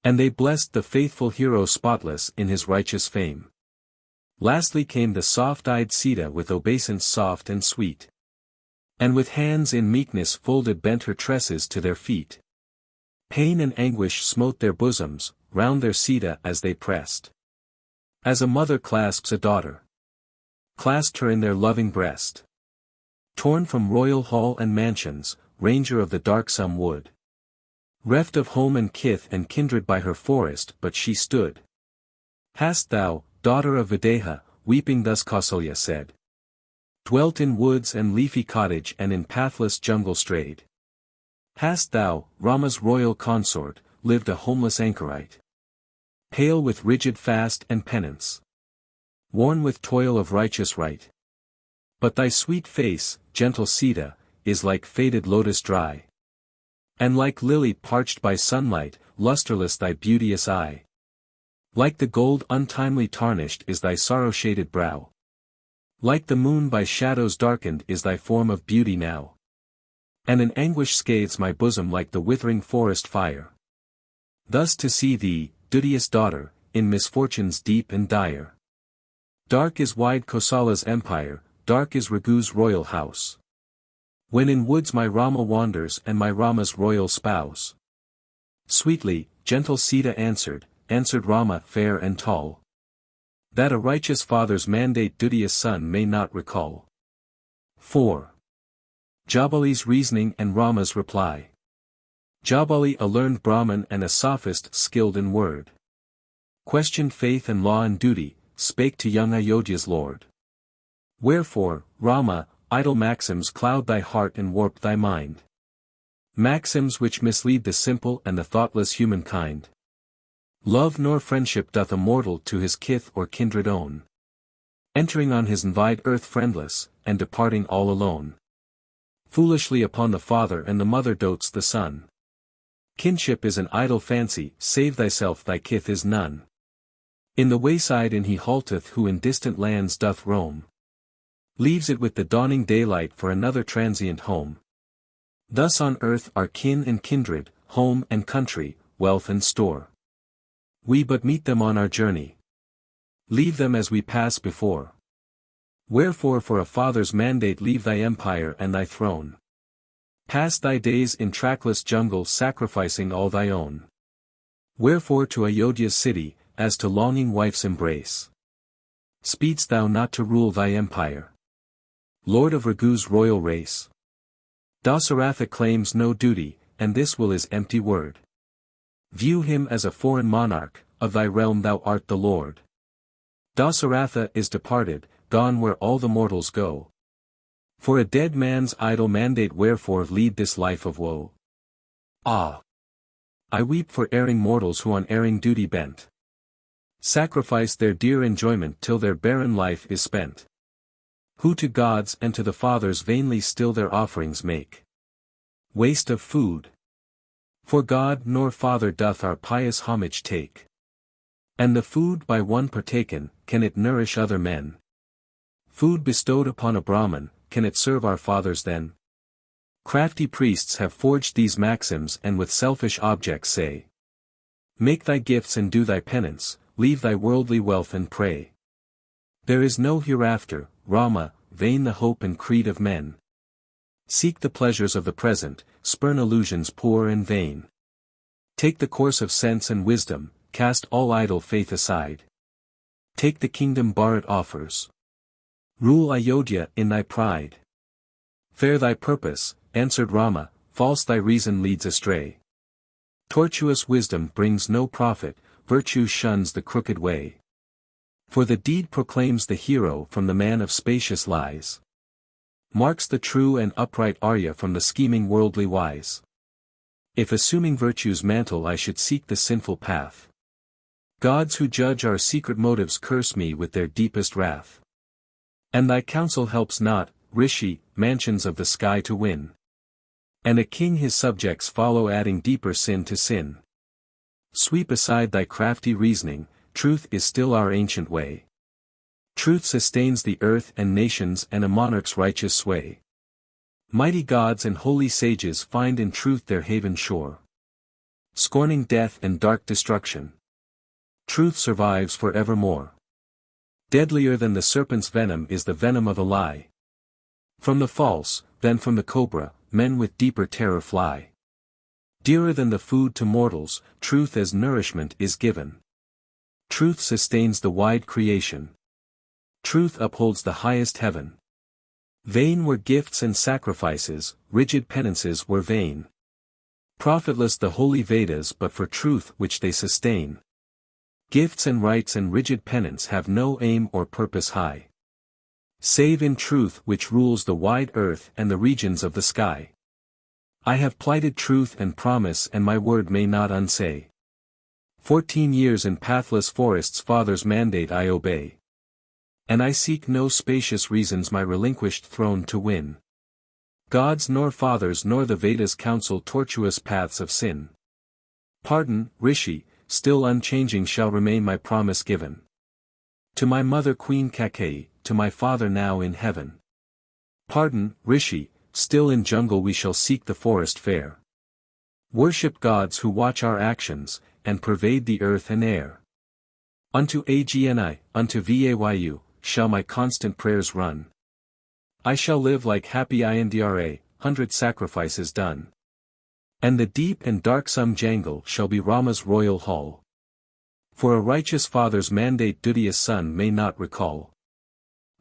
And they blessed the faithful hero spotless in his righteous fame. Lastly came the soft-eyed Sita with obeisance soft and sweet. And with hands in meekness folded bent her tresses to their feet. Pain and anguish smote their bosoms, round their Sita as they pressed. As a mother clasps a daughter. Clasped her in their loving breast. Torn from royal hall and mansions, ranger of the darksome wood. Reft of home and kith and kindred by her forest but she stood. Hast thou, daughter of Videha, weeping thus Kausalya said. Dwelt in woods and leafy cottage and in pathless jungle strayed. Hast thou, Rama's royal consort, lived a homeless anchorite? Pale with rigid fast and penance. Worn with toil of righteous right. But thy sweet face, gentle Sita, is like faded lotus dry. And like lily parched by sunlight, lusterless thy beauteous eye. Like the gold untimely tarnished is thy sorrow-shaded brow. Like the moon by shadows darkened is thy form of beauty now. And an anguish scathes my bosom like the withering forest fire. Thus to see thee, duteous daughter, in misfortunes deep and dire. Dark is wide Kausalya's empire, dark is Raghu's royal house. When in woods my Rama wanders and my Rama's royal spouse. Sweetly, gentle Sita answered Rama fair and tall. That a righteous father's mandate duteous son may not recall. 4. Jabali's reasoning and Rama's reply. Jabali, a learned Brahmin and a sophist skilled in word. Questioned faith and law and duty, spake to young Ayodhya's lord. Wherefore, Rama, idle maxims cloud thy heart and warp thy mind. Maxims which mislead the simple and the thoughtless humankind. Love nor friendship doth a mortal to his kith or kindred own. Entering on his wide earth friendless, and departing all alone. Foolishly upon the father and the mother dotes the son. Kinship is an idle fancy, save thyself thy kith is none. In the wayside in he halteth who in distant lands doth roam. Leaves it with the dawning daylight for another transient home. Thus on earth are kin and kindred, home and country, wealth and store. We but meet them on our journey. Leave them as we pass before. Wherefore for a father's mandate leave thy empire and thy throne. Pass thy days in trackless jungle sacrificing all thy own. Wherefore to Ayodhya's city, as to longing wife's embrace. Speedst thou not to rule thy empire? Lord of Raghu's royal race. Dasa-Ratha claims no duty, and this will is empty word. View him as a foreign monarch, of thy realm thou art the lord. Dasa-Ratha is departed, gone where all the mortals go. For a dead man's idle mandate wherefore lead this life of woe? Ah! I weep for erring mortals who on erring duty bent. Sacrifice their dear enjoyment till their barren life is spent. Who to gods and to the fathers vainly still their offerings make. Waste of food. For God nor Father doth our pious homage take. And the food by one partaken, can it nourish other men? Food bestowed upon a Brahmin, can it serve our fathers then? Crafty priests have forged these maxims and with selfish objects say. Make thy gifts and do thy penance, leave thy worldly wealth and pray. There is no hereafter, Rama, vain the hope and creed of men. Seek the pleasures of the present, spurn illusions poor and vain. Take the course of sense and wisdom, cast all idle faith aside. Take the kingdom Bharat offers. Rule Ayodhya in thy pride. Fair thy purpose, answered Rama, false thy reason leads astray. Tortuous wisdom brings no profit, virtue shuns the crooked way. For the deed proclaims the hero from the man of spacious lies. Marks the true and upright Arya from the scheming worldly wise. If assuming virtue's mantle I should seek the sinful path. Gods who judge our secret motives curse me with their deepest wrath. And thy counsel helps not, Rishi, mansions of the sky to win. And a king his subjects follow adding deeper sin to sin. Sweep aside thy crafty reasoning, truth is still our ancient way. Truth sustains the earth and nations and a monarch's righteous sway. Mighty gods and holy sages find in truth their haven sure. Scorning death and dark destruction. Truth survives for evermore. Deadlier than the serpent's venom is the venom of a lie. From the false, then from the cobra, men with deeper terror fly. Dearer than the food to mortals, truth as nourishment is given. Truth sustains the wide creation. Truth upholds the highest heaven. Vain were gifts and sacrifices, rigid penances were vain. Profitless the holy Vedas but for truth which they sustain. Gifts and rites and rigid penance have no aim or purpose high. Save in truth which rules the wide earth and the regions of the sky. I have plighted truth and promise and my word may not unsay. 14 years in pathless forests father's mandate I obey. And I seek no spacious reasons my relinquished throne to win. Gods nor fathers nor the Vedas counsel tortuous paths of sin. Pardon, Rishi, still unchanging shall remain my promise given. To my mother Queen Kakeyi, to my father now in heaven. Pardon, Rishi, still in jungle we shall seek the forest fair. Worship gods who watch our actions, and pervade the earth and air. Unto Agni, unto Vayu, shall my constant prayers run. I shall live like happy Indra, 100 sacrifices done. And the deep and darksome jangle shall be Rama's royal hall. For a righteous father's mandate duteous son may not recall.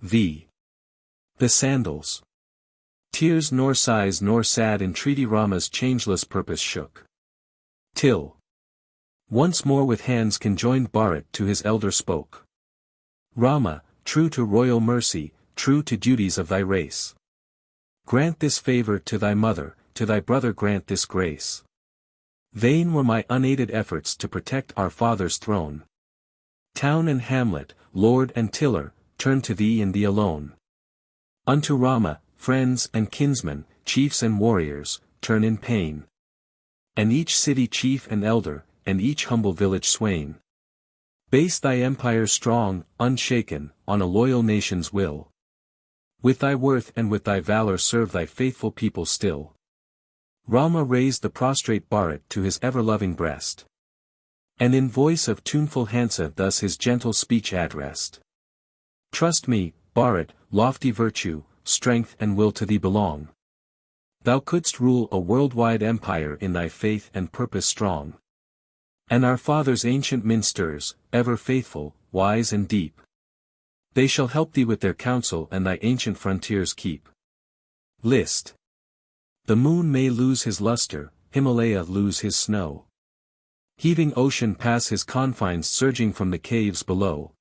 The sandals. Tears nor sighs nor sad entreaty Rama's changeless purpose shook. Till once more with hands conjoined Bharat to his elder spoke. Rama, true to royal mercy, true to duties of thy race. Grant this favor to thy mother, to thy brother grant this grace. Vain were my unaided efforts to protect our father's throne. Town and hamlet, lord and tiller, turn to thee and thee alone. Unto Rama, friends and kinsmen, chiefs and warriors, turn in pain. And each city chief and elder, and each humble village swain. Base thy empire strong, unshaken, on a loyal nation's will. With thy worth and with thy valor serve thy faithful people still. Rama raised the prostrate Bharat to his ever-loving breast. And in voice of tuneful Hansa thus his gentle speech addressed. Trust me, Bharat, lofty virtue, strength and will to thee belong. Thou couldst rule a worldwide empire in thy faith and purpose strong. And our fathers' ancient minsters, ever faithful, wise and deep. They shall help thee with their counsel and thy ancient frontiers keep. List. The moon may lose his luster, Himalaya lose his snow. Heaving ocean pass his confines surging from the caves below.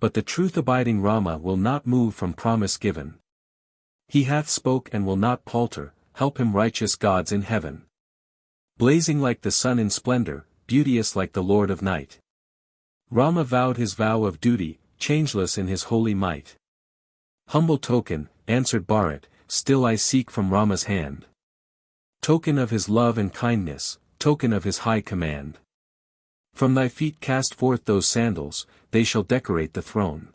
But the truth-abiding Rama will not move from promise given. He hath spoke and will not palter, help him righteous gods in heaven. Blazing like the sun in splendor, beauteous like the Lord of night. Rama vowed his vow of duty, changeless in his holy might. Humble token, answered Bharat, still I seek from Rama's hand. Token of his love and kindness, token of his high command. From thy feet cast forth those sandals, they shall decorate the throne.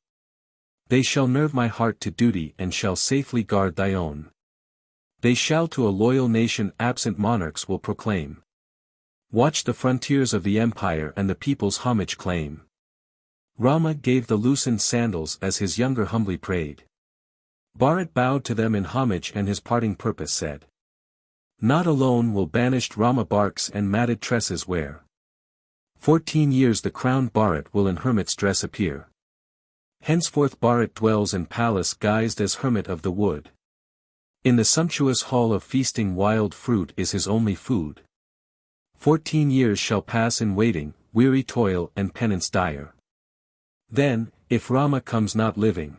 They shall nerve my heart to duty and shall safely guard thy own. They shall to a loyal nation absent monarchs will proclaim. Watch the frontiers of the empire and the people's homage claim. Rama gave the loosened sandals as his younger humbly prayed. Bharat bowed to them in homage and his parting purpose said. Not alone will banished Rama barks and matted tresses wear. 14 years the crowned Bharat will in hermit's dress appear. Henceforth Bharat dwells in palace guised as hermit of the wood. In the sumptuous hall of feasting wild fruit is his only food. 14 years shall pass in waiting, weary toil and penance dire. Then, if Rama comes not living,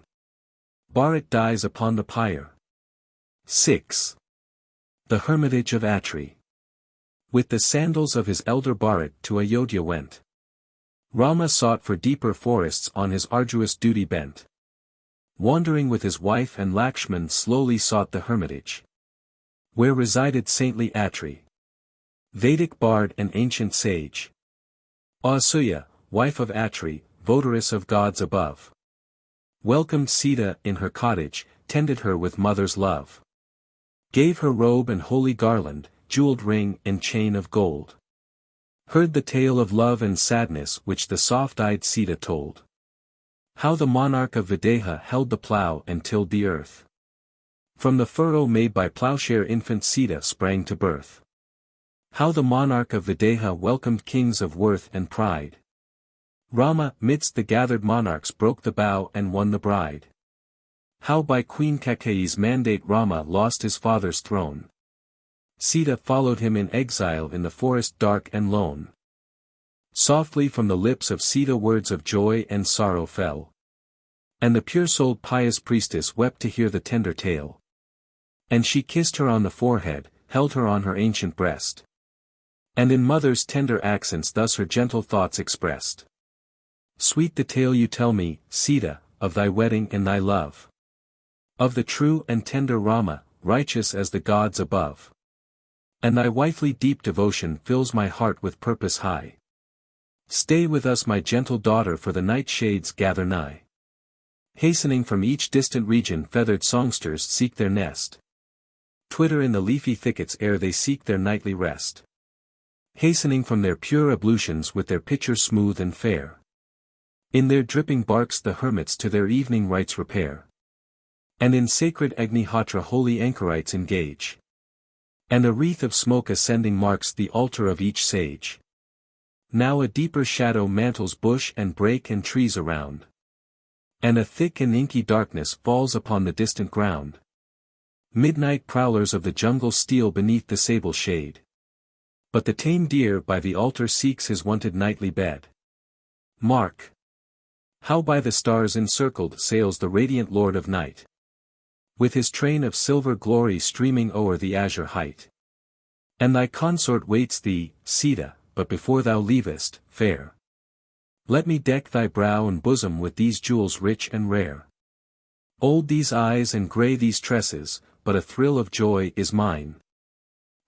Bharat dies upon the pyre. 6. The Hermitage of Atri. With the sandals of his elder Bharat to Ayodhya went. Rama sought for deeper forests on his arduous duty bent. Wandering with his wife and Lakshman slowly sought the hermitage. Where resided saintly Atri. Vedic bard and ancient sage. Asuya, wife of Atri, votaress of gods above. Welcomed Sita in her cottage, tended her with mother's love. Gave her robe and holy garland, jeweled ring and chain of gold. Heard the tale of love and sadness which the soft-eyed Sita told. How the monarch of Videha held the plough and tilled the earth. From the furrow made by plowshare infant Sita sprang to birth. How the monarch of Videha welcomed kings of worth and pride. Rama, midst the gathered monarchs broke the bow and won the bride. How by Queen Kaikeyi's mandate Rama lost his father's throne. Sita followed him in exile in the forest dark and lone. Softly from the lips of Sita words of joy and sorrow fell. And the pure-souled pious priestess wept to hear the tender tale. And she kissed her on the forehead, held her on her ancient breast. And in mother's tender accents thus her gentle thoughts expressed. Sweet the tale you tell me, Sita, of thy wedding and thy love. Of the true and tender Rama, righteous as the gods above. And thy wifely deep devotion fills my heart with purpose high. Stay with us my gentle daughter for the night shades gather nigh. Hastening from each distant region feathered songsters seek their nest. Twitter in the leafy thickets ere they seek their nightly rest. Hastening from their pure ablutions with their pitcher smooth and fair. In their dripping barks the hermits to their evening rites repair. And in sacred Agnihotra holy anchorites engage. And a wreath of smoke ascending marks the altar of each sage. Now a deeper shadow mantles bush and brake and trees around. And a thick and inky darkness falls upon the distant ground. Midnight prowlers of the jungle steal beneath the sable shade. But the tame deer by the altar seeks his wonted nightly bed. Mark! How by the stars encircled sails the radiant Lord of Night. With his train of silver glory streaming o'er the azure height. And thy consort waits thee, Sita, but before thou leavest, fair. Let me deck thy brow and bosom with these jewels rich and rare. Old these eyes and grey these tresses, but a thrill of joy is mine.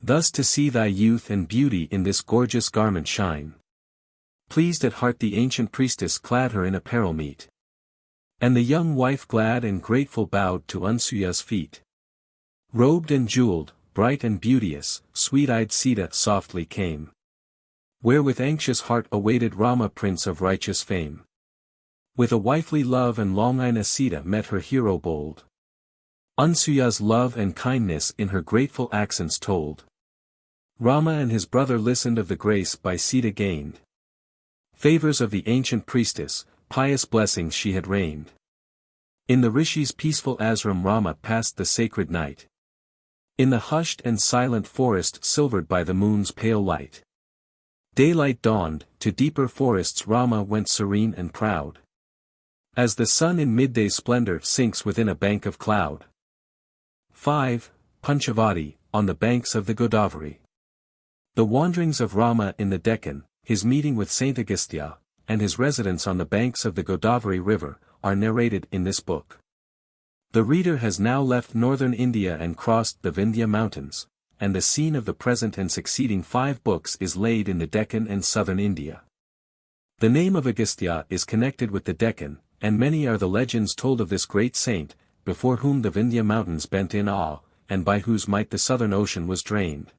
Thus to see thy youth and beauty in this gorgeous garment shine. Pleased at heart the ancient priestess clad her in apparel meet. And the young wife glad and grateful bowed to Ansuya's feet. Robed and jeweled, bright and beauteous, sweet-eyed Sita softly came. Where with anxious heart awaited Rama prince of righteous fame. With a wifely love and longing Sita met her hero bold. Ansuya's love and kindness in her grateful accents told. Rama and his brother listened of the grace by Sita gained. Favors of the ancient priestess, pious blessings she had reigned. In the Rishi's peaceful ashram Rama passed the sacred night. In the hushed and silent forest silvered by the moon's pale light. Daylight dawned, to deeper forests Rama went serene and proud. As the sun in midday splendor sinks within a bank of cloud. 5. Panchavati, on the banks of the Godavari. The wanderings of Rama in the Deccan, his meeting with Saint Agastya, and his residence on the banks of the Godavari river, are narrated in this book. The reader has now left northern India and crossed the Vindhya mountains, and the scene of the present and succeeding 5 books is laid in the Deccan and southern India. The name of Agastya is connected with the Deccan, and many are the legends told of this great saint, before whom the Vindhya mountains bent in awe, and by whose might the southern ocean was drained.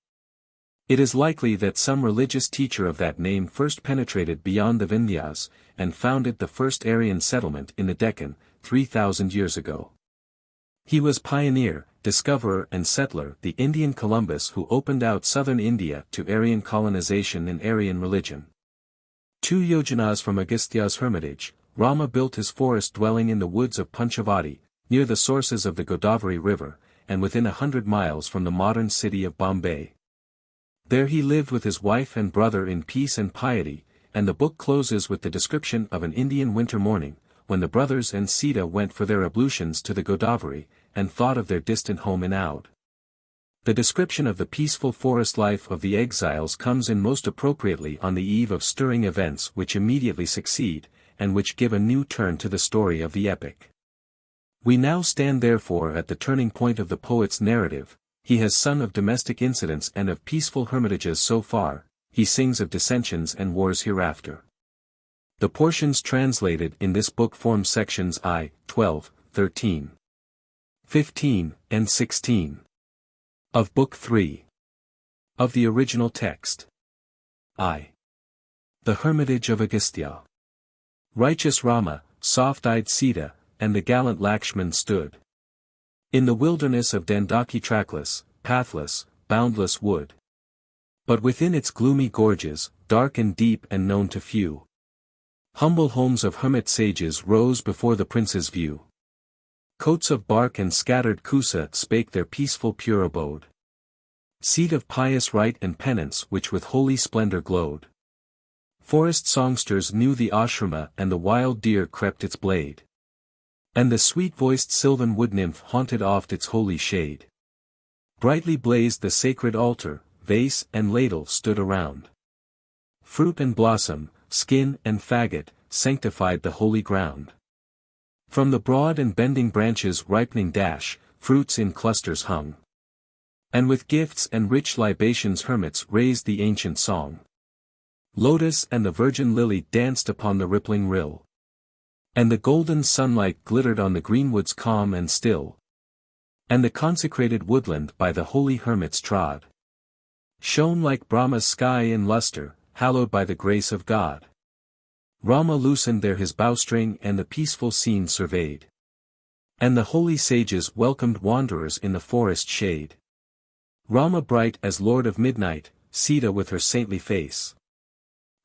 It is likely that some religious teacher of that name first penetrated beyond the Vindhyas, and founded the first Aryan settlement in the Deccan, 3,000 years ago. He was pioneer, discoverer and settler, the Indian Columbus who opened out southern India to Aryan colonization and Aryan religion. 2 yojanas from Agastya's hermitage, Rama built his forest dwelling in the woods of Panchavati, near the sources of the Godavari river, and within 100 miles from the modern city of Bombay. There he lived with his wife and brother in peace and piety, and the book closes with the description of an Indian winter morning, when the brothers and Sita went for their ablutions to the Godavari, and thought of their distant home in Oudh. The description of the peaceful forest life of the exiles comes in most appropriately on the eve of stirring events which immediately succeed, and which give a new turn to the story of the epic. We now stand therefore at the turning point of the poet's narrative. He has sung of domestic incidents and of peaceful hermitages so far, he sings of dissensions and wars hereafter. The portions translated in this book form sections I, 12, 13, 15, and 16 of Book 3 of the original text. I. The Hermitage of Agastya. Righteous Rama, soft-eyed Sita, and the gallant Lakshman stood in the wilderness of Dandaki, trackless, pathless, boundless wood. But within its gloomy gorges, dark and deep and known to few, humble homes of hermit sages rose before the prince's view. Coats of bark and scattered kusa spake their peaceful pure abode. Seat of pious rite and penance which with holy splendor glowed. Forest songsters knew the ashrama and the wild deer crept its blade. And the sweet-voiced sylvan wood-nymph haunted oft its holy shade. Brightly blazed the sacred altar, vase and ladle stood around. Fruit and blossom, skin and faggot, sanctified the holy ground. From the broad and bending branches ripening dash, fruits in clusters hung. And with gifts and rich libations hermits raised the ancient song. Lotus and the virgin lily danced upon the rippling rill. And the golden sunlight glittered on the greenwoods calm and still. And the consecrated woodland by the holy hermits trod shone like Brahma's sky in luster, hallowed by the grace of God. Rama loosened there his bowstring and the peaceful scene surveyed. And the holy sages welcomed wanderers in the forest shade. Rama bright as Lord of Midnight, Sita with her saintly face.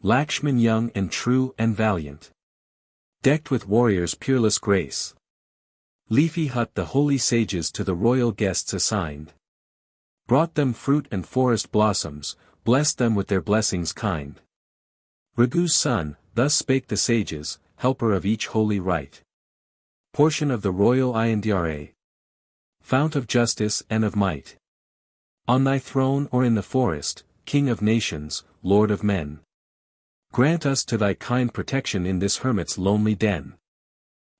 Lakshman young and true and valiant, decked with warriors' peerless grace. Leafy hut the holy sages to the royal guests assigned. Brought them fruit and forest blossoms, blessed them with their blessings kind. Raghu's son, thus spake the sages, helper of each holy rite. Portion of the royal Ayandyare, fount of justice and of might. On thy throne or in the forest, King of nations, Lord of men. Grant us to thy kind protection in this hermit's lonely den.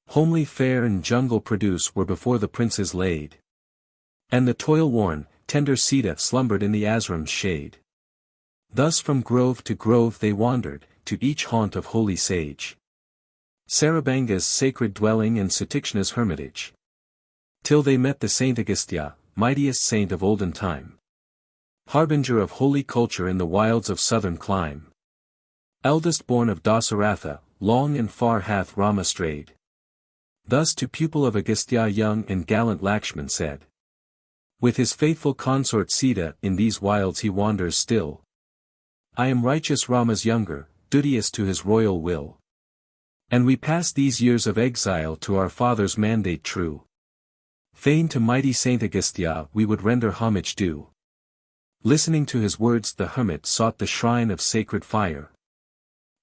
Homely fare and jungle produce were before the princes laid. And the toil-worn, tender Sita slumbered in the ashram's shade. Thus from grove to grove they wandered, to each haunt of holy sage. Sarabanga's sacred dwelling and Sutikshna's hermitage. Till they met the Saint Agastya, mightiest saint of olden time. Harbinger of holy culture in the wilds of southern clime. Eldest born of Dasa-Ratha, long and far hath Rama strayed. Thus to pupil of Agastya young and gallant Lakshman said. With his faithful consort Sita in these wilds he wanders still. I am righteous Rama's younger, duteous to his royal will. And we pass these years of exile to our father's mandate true. Fain to mighty Saint Agastya we would render homage due. Listening to his words the hermit sought the shrine of sacred fire.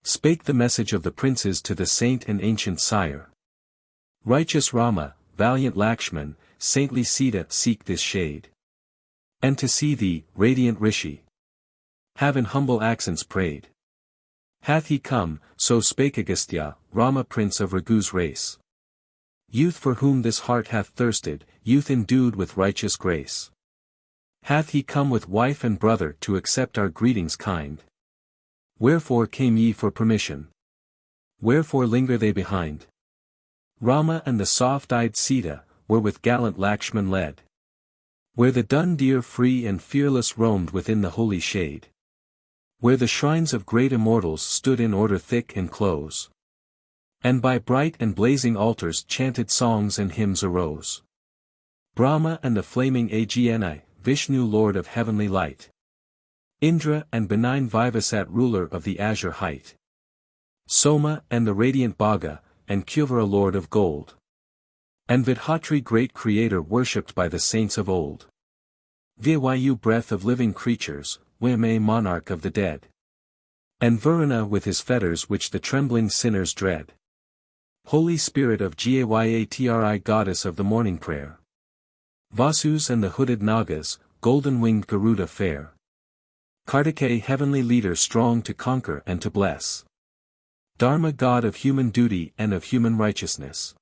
Spake the message of the princes to the saint and ancient sire. Righteous Rama, valiant Lakshman, saintly Sita seek this shade. And to see thee, radiant Rishi. Have in humble accents prayed. Hath he come, so spake Agastya, Rama prince of Raghu's race. Youth for whom this heart hath thirsted, youth endued with righteous grace. Hath he come with wife and brother to accept our greetings kind? Wherefore came ye for permission? Wherefore linger they behind? Rama and the soft-eyed Sita, were with gallant Lakshman led. Where the dun deer free and fearless roamed within the holy shade. Where the shrines of great immortals stood in order thick and close. And by bright and blazing altars chanted songs and hymns arose. Brahma and the flaming Agni, Vishnu Lord of heavenly light. Indra and benign Vivasat ruler of the azure height. Soma and the radiant Bhaga, and Kuvara Lord of gold. And Vidhatri great creator worshipped by the saints of old. Vayu breath of living creatures, Vime monarch of the dead. And Varuna with his fetters which the trembling sinners dread. Holy Spirit of Gyatri goddess of the morning prayer. Vasus and the hooded Nagas, golden-winged Garuda fair. Kartikeya heavenly leader strong to conquer and to bless. Dharma god of human duty and of human righteousness.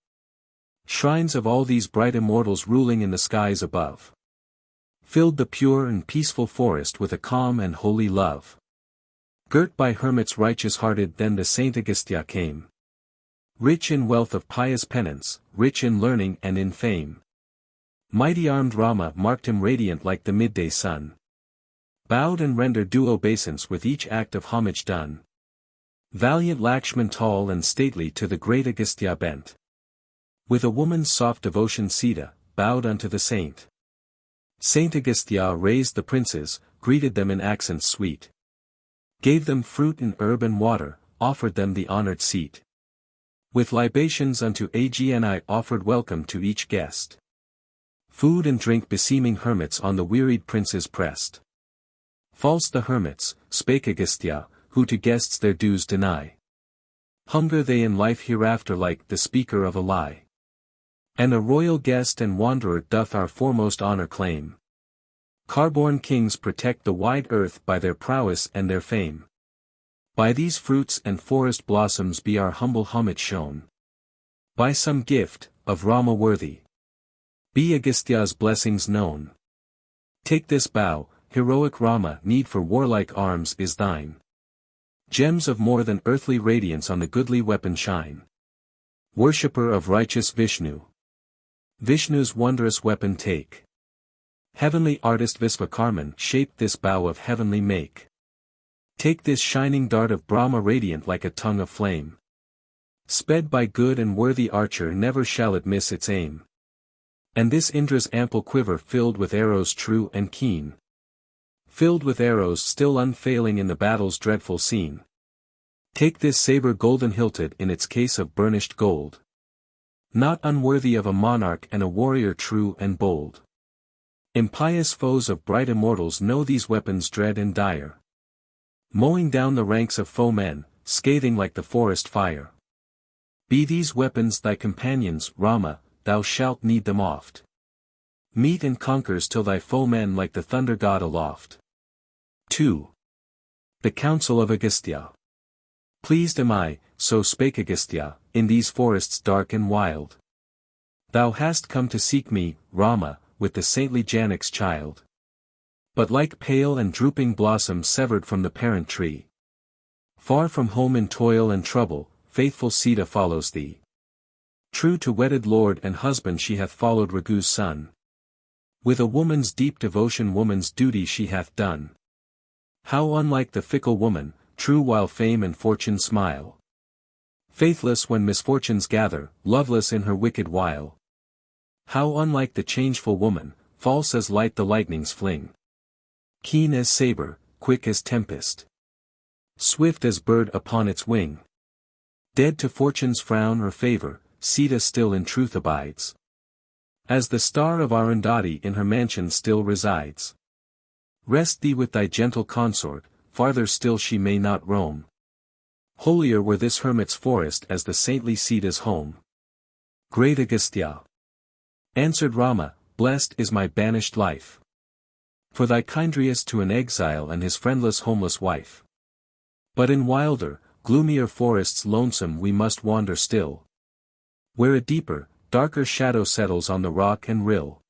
Shrines of all these bright immortals ruling in the skies above. Filled the pure and peaceful forest with a calm and holy love. Girt by hermits righteous-hearted then the Saint Agastya came. Rich in wealth of pious penance, rich in learning and in fame. Mighty armed Rama marked him radiant like the midday sun. Bowed and rendered due obeisance with each act of homage done. Valiant Lakshman tall and stately to the great Agastya bent. With a woman's soft devotion Sita, bowed unto the saint. Saint Agastya raised the princes, greeted them in accents sweet. Gave them fruit and herb and water, offered them the honored seat. With libations unto Agni offered welcome to each guest. Food and drink beseeming hermits on the wearied princes pressed. False the hermits, spake Agastya, who to guests their dues deny. Hunger they in life hereafter like the speaker of a lie. And a royal guest and wanderer doth our foremost honor claim. Car-born kings protect the wide earth by their prowess and their fame. By these fruits and forest blossoms be our humble homage shown. By some gift, of Rama worthy. Be Agastya's blessings known. Take this bow, heroic Rama, need for warlike arms is thine. Gems of more than earthly radiance on the goodly weapon shine. Worshipper of righteous Vishnu. Vishnu's wondrous weapon take. Heavenly artist Visvakarman shaped this bow of heavenly make. Take this shining dart of Brahma radiant like a tongue of flame. Sped by good and worthy archer never shall it miss its aim. And this Indra's ample quiver filled with arrows true and keen. Filled with arrows still unfailing in the battle's dreadful scene. Take this saber golden hilted in its case of burnished gold. Not unworthy of a monarch and a warrior true and bold. Impious foes of bright immortals know these weapons dread and dire. Mowing down the ranks of foemen, scathing like the forest fire. Be these weapons thy companions, Rama, thou shalt need them oft. Meet and conquers till thy foemen like the thunder god aloft. 2. The Counsel of Agastya. Pleased am I, so spake Agastya, in these forests dark and wild. Thou hast come to seek me, Rama, with the saintly Janak's child. But like pale and drooping blossom severed from the parent tree. Far from home in toil and trouble, faithful Sita follows thee. True to wedded lord and husband she hath followed Raghu's son. With a woman's deep devotion woman's duty she hath done. How unlike the fickle woman, true while fame and fortune smile. Faithless when misfortunes gather, loveless in her wicked wile. How unlike the changeful woman, false as light the lightning's fling. Keen as saber, quick as tempest. Swift as bird upon its wing. Dead to fortune's frown or favor, Sita still in truth abides. As the star of Arundhati in her mansion still resides. Rest thee with thy gentle consort, farther still she may not roam. Holier were this hermit's forest as the saintly Sita's home. Great Agastya. Answered Rama, blessed is my banished life. For thy kindriest to an exile and his friendless homeless wife. But in wilder, gloomier forests lonesome we must wander still. Where a deeper, darker shadow settles on the rock and rill.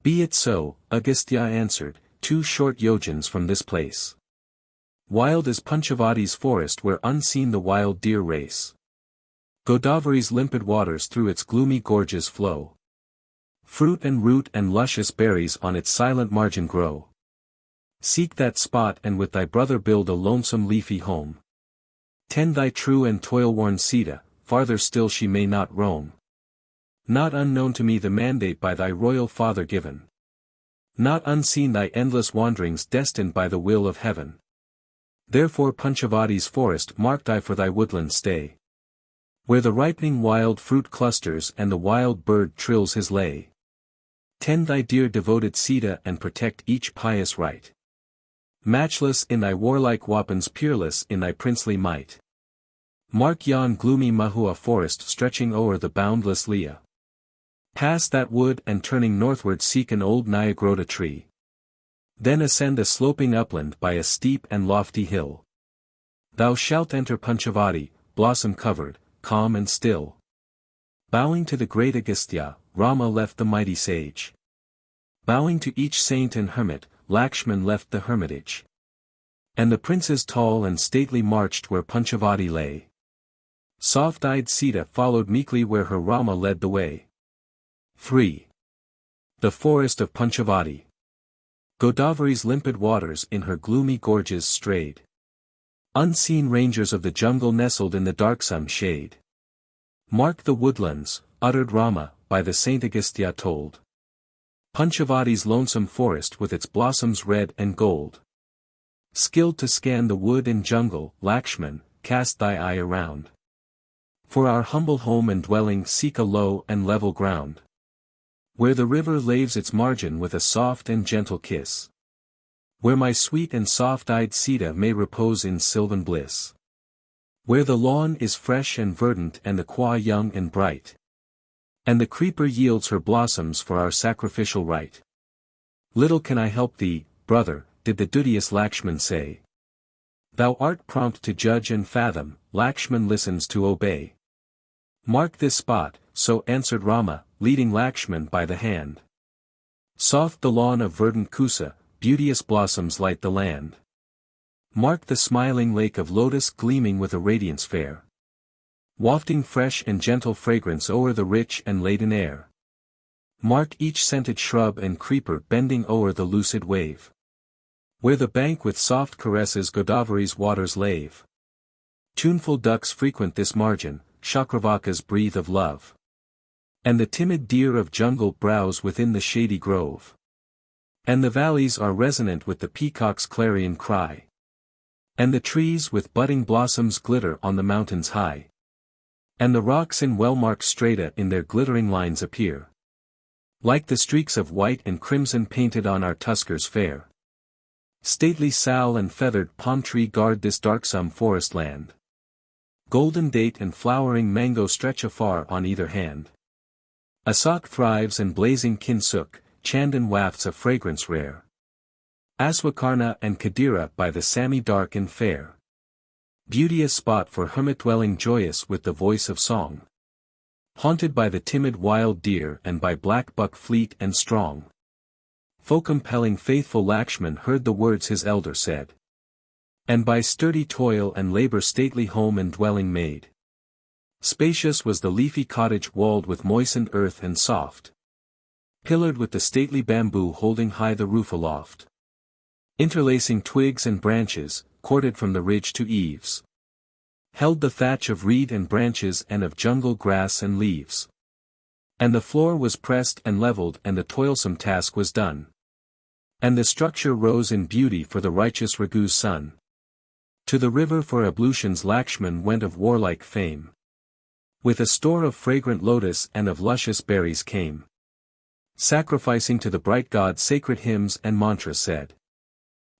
Be it so, Agastya answered, 2 short yojans from this place. Wild is Panchavati's forest where unseen the wild deer race. Godavari's limpid waters through its gloomy gorges flow. Fruit and root and luscious berries on its silent margin grow. Seek that spot and with thy brother build a lonesome leafy home. Tend thy true and toil-worn Sita, farther still she may not roam. Not unknown to me the mandate by thy royal father given. Not unseen thy endless wanderings destined by the will of heaven. Therefore Panchavati's forest marked I for thy woodland stay. Where the ripening wild fruit clusters and the wild bird trills his lay. Tend thy dear devoted Sita and protect each pious rite. Matchless in thy warlike weapons, peerless in thy princely might. Mark yon gloomy Mahua forest stretching o'er the boundless Leah. Pass that wood and turning northward seek an old Nyagroda tree. Then ascend a sloping upland by a steep and lofty hill. Thou shalt enter Panchavati, blossom-covered, calm and still. Bowing to the great Agastya, Rama left the mighty sage. Bowing to each saint and hermit, Lakshman left the hermitage. And the princes tall and stately marched where Panchavati lay. Soft-eyed Sita followed meekly where her Rama led the way. 3. The forest of Panchavati. Godavari's limpid waters in her gloomy gorges strayed. Unseen rangers of the jungle nestled in the darksome shade. Mark the woodlands, uttered Rama, by the Saint Agastya told. Panchavati's lonesome forest with its blossoms red and gold. Skilled to scan the wood and jungle, Lakshman, cast thy eye around. For our humble home and dwelling seek a low and level ground. Where the river laves its margin with a soft and gentle kiss. Where my sweet and soft-eyed Sita may repose in sylvan bliss. Where the lawn is fresh and verdant and the qua young and bright. And the creeper yields her blossoms for our sacrificial rite. Little can I help thee, brother, did the duteous Lakshman say. Thou art prompt to judge and fathom, Lakshman listens to obey. Mark this spot, so answered Rama, leading Lakshman by the hand. Soft the lawn of verdant Kusa, beauteous blossoms light the land. Mark the smiling lake of lotus gleaming with a radiance fair. Wafting fresh and gentle fragrance o'er the rich and laden air. Mark each scented shrub and creeper bending o'er the lucid wave. Where the bank with soft caresses Godavari's waters lave. Tuneful ducks frequent this margin, Chakravakas breathe of love. And the timid deer of jungle browse within the shady grove. And the valleys are resonant with the peacock's clarion cry. And the trees with budding blossoms glitter on the mountains high. And the rocks in well-marked strata in their glittering lines appear. Like the streaks of white and crimson painted on our tuskers fair. Stately sal and feathered palm tree guard this darksome forest land. Golden date and flowering mango stretch afar on either hand. Asak thrives and blazing kinsuk, chandan wafts a fragrance rare. Aswakarna and Kadira by the Sami dark and fair. Beauteous spot for hermit dwelling joyous with the voice of song. Haunted by the timid wild deer and by black buck fleet and strong. Foe-compelling faithful Lakshman heard the words his elder said. And by sturdy toil and labor stately home and dwelling made. Spacious was the leafy cottage walled with moistened earth and soft. Pillared with the stately bamboo holding high the roof aloft. Interlacing twigs and branches, corded from the ridge to eaves. held the thatch of reed and branches and of jungle grass and leaves. And the floor was pressed and levelled and the toilsome task was done. And the structure rose in beauty for the righteous Raghu's son. To the river for ablutions Lakshman went of warlike fame. With a store of fragrant lotus and of luscious berries came. Sacrificing to the bright god sacred hymns and mantras said.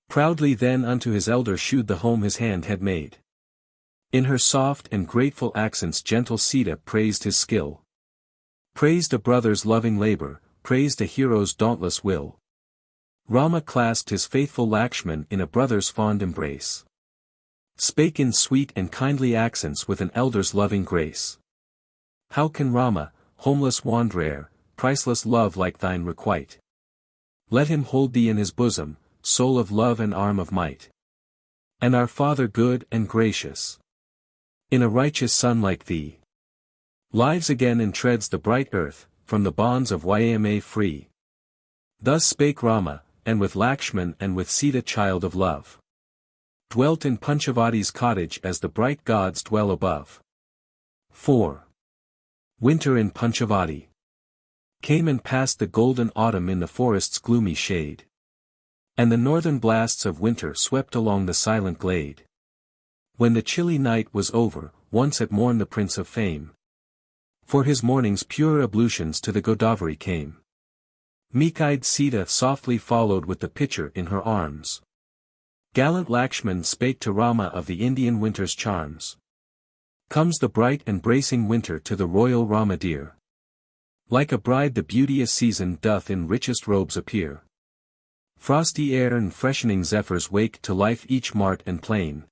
Proudly then unto his elder shewed the home his hand had made. In her soft and grateful accents gentle Sita praised his skill. Praised a brother's loving labor, praised a hero's dauntless will. Rama clasped his faithful Lakshman in a brother's fond embrace. Spake in sweet and kindly accents with an elder's loving grace. How can Rama, homeless wanderer, priceless love like thine requite? Let him hold thee in his bosom, soul of love and arm of might. And our Father good and gracious. In a righteous son like thee. Lives again and treads the bright earth, from the bonds of Yama free. Thus spake Rama, and with Lakshman and with Sita child of love. Dwelt in Panchavati's cottage as the bright gods dwell above. 4. Winter in Panchavati. Came and passed the golden autumn in the forest's gloomy shade. And the northern blasts of winter swept along the silent glade. When the chilly night was over, once at morn the Prince of Fame. For his morning's pure ablutions to the Godavari came. Meek-eyed Sita softly followed with the pitcher in her arms. Gallant Lakshman spake to Rama of the Indian winter's charms. Comes the bright and bracing winter to the royal Rama dear. Like a bride the beauteous season doth in richest robes appear. Frosty air and freshening zephyrs wake to life each mart and plain.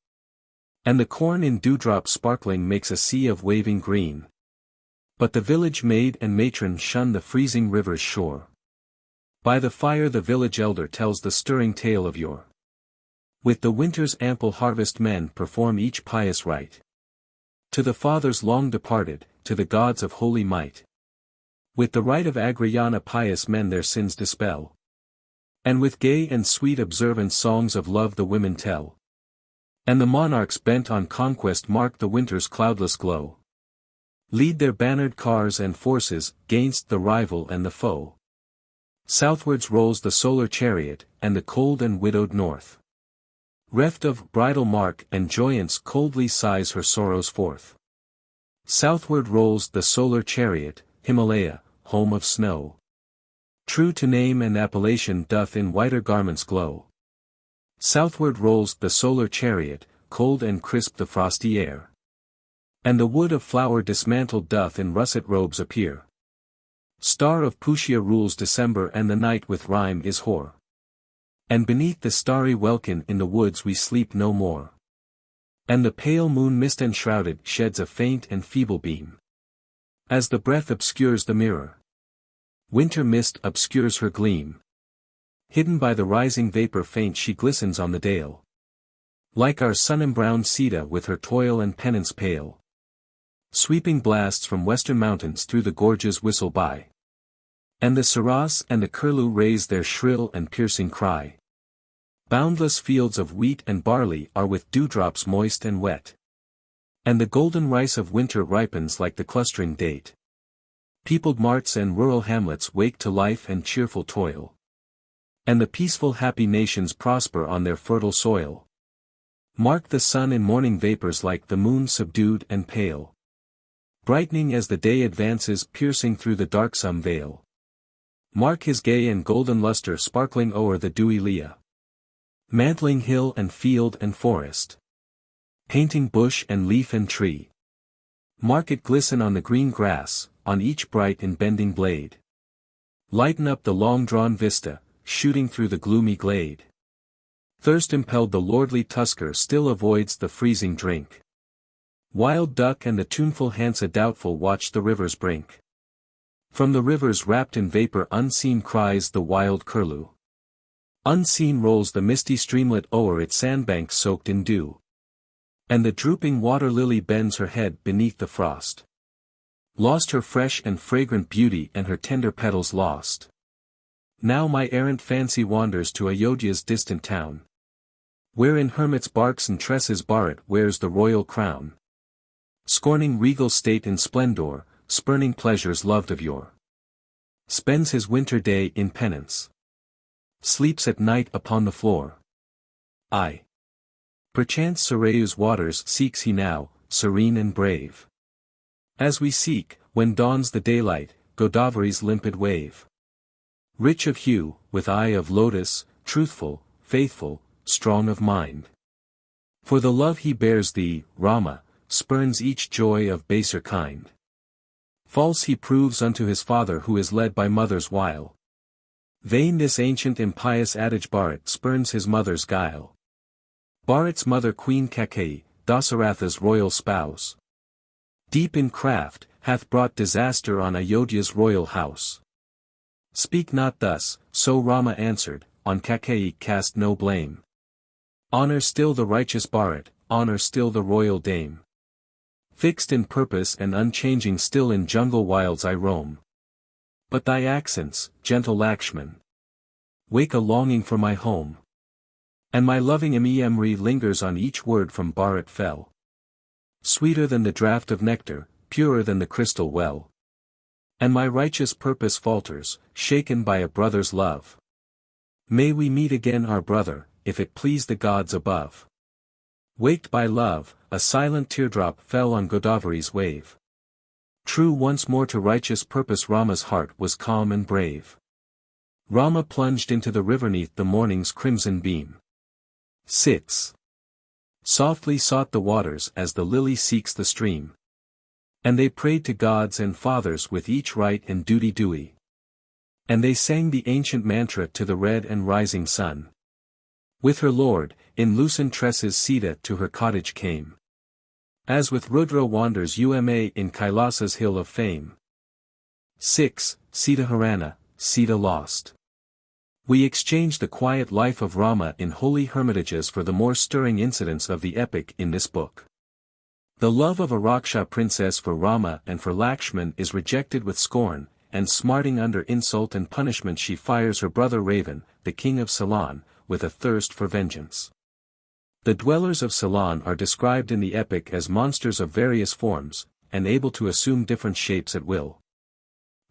And the corn in dewdrops sparkling makes a sea of waving green. But the village maid and matron shun the freezing river's shore. By the fire the village elder tells the stirring tale of yore. With the winter's ample harvest men perform each pious rite. To the fathers long departed, to the gods of holy might. With the rite of Agrayana pious men their sins dispel. And with gay and sweet observance songs of love the women tell. And the monarchs bent on conquest mark the winter's cloudless glow. Lead their bannered cars and forces, gainst the rival and the foe. Southwards rolls the solar chariot, and the cold and widowed north. Reft of bridal mark and joyance coldly sighs her sorrows forth. Southward rolls the solar chariot, Himalaya, home of snow. True to name and appellation doth in whiter garments glow. Southward rolls the solar chariot, cold and crisp the frosty air. And the wood of flower dismantled doth in russet robes appear. Star of Pushya rules December and the night with rime is hoar. And beneath the starry welkin in the woods we sleep no more. And the pale moon mist enshrouded sheds a faint and feeble beam. As the breath obscures the mirror. Winter mist obscures her gleam. Hidden by the rising vapor faint she glistens on the dale. Like our sun-embrowned Sita with her toil and penance pale. Sweeping blasts from western mountains through the gorges whistle by. And the Saras and the curlew raise their shrill and piercing cry. Boundless fields of wheat and barley are with dewdrops moist and wet. And the golden rice of winter ripens like the clustering date. Peopled marts and rural hamlets wake to life and cheerful toil. And the peaceful happy nations prosper on their fertile soil. Mark the sun in morning vapors like the moon subdued and pale. Brightening as the day advances piercing through the darksome veil. Mark his gay and golden luster sparkling o'er the dewy lea. Mantling hill and field and forest. Painting bush and leaf and tree. Mark it glisten on the green grass, on each bright and bending blade. Lighten up the long-drawn vista, shooting through the gloomy glade. Thirst-impelled the lordly tusker still avoids the freezing drink. Wild duck and the tuneful Hansa doubtful watch the river's brink. From the rivers wrapped in vapor unseen cries the wild curlew. Unseen rolls the misty streamlet o'er its sandbanks soaked in dew. And the drooping water lily bends her head beneath the frost. Lost her fresh and fragrant beauty and her tender petals lost. Now my errant fancy wanders to Ayodhya's distant town. Where in hermit's barks and tresses Bharat wears the royal crown. Scorning regal state in splendor, spurning pleasures loved of yore. Spends his winter day in penance. Sleeps at night upon the floor. Aye. Perchance Sarayu's waters seeks he now, serene and brave. As we seek, when dawns the daylight, Godavari's limpid wave. Rich of hue, with eye of lotus, truthful, faithful, strong of mind. For the love he bears thee, Rama, spurns each joy of baser kind. False he proves unto his father who is led by mother's wile. Vain this ancient impious adage Bharat spurns his mother's guile. Bharat's mother Queen Kaikeyi, Dasaratha's royal spouse. Deep in craft, hath brought disaster on Ayodhya's royal house. Speak not thus, so Rama answered, on Kaikeyi cast no blame. Honor still the righteous Bharat, honor still the royal dame. Fixed in purpose and unchanging still in jungle wilds I roam. But thy accents, gentle Lakshman, wake a longing for my home. And my loving Emri lingers on each word from Bharat fell. Sweeter than the draught of nectar, purer than the crystal well. And my righteous purpose falters, shaken by a brother's love. May we meet again our brother, if it please the gods above. Waked by love, a silent teardrop fell on Godavari's wave. True once more to righteous purpose Rama's heart was calm and brave. Rama plunged into the river neath the morning's crimson beam. 6. Softly sought the waters as the lily seeks the stream. And they prayed to gods and fathers with each right and duty dewy. And they sang the ancient mantra to the red and rising sun. With her lord, in loosened tresses Sita to her cottage came. As with Rudra wanders Uma in Kailasa's hill of fame. 6. Sita-Harana, Sita lost. We exchange the quiet life of Rama in holy hermitages for the more stirring incidents of the epic in this book. The love of a Raksha princess for Rama and for Lakshman is rejected with scorn, and smarting under insult and punishment she fires her brother Ravan, the king of Ceylon, with a thirst for vengeance. The dwellers of Ceylon are described in the epic as monsters of various forms, and able to assume different shapes at will.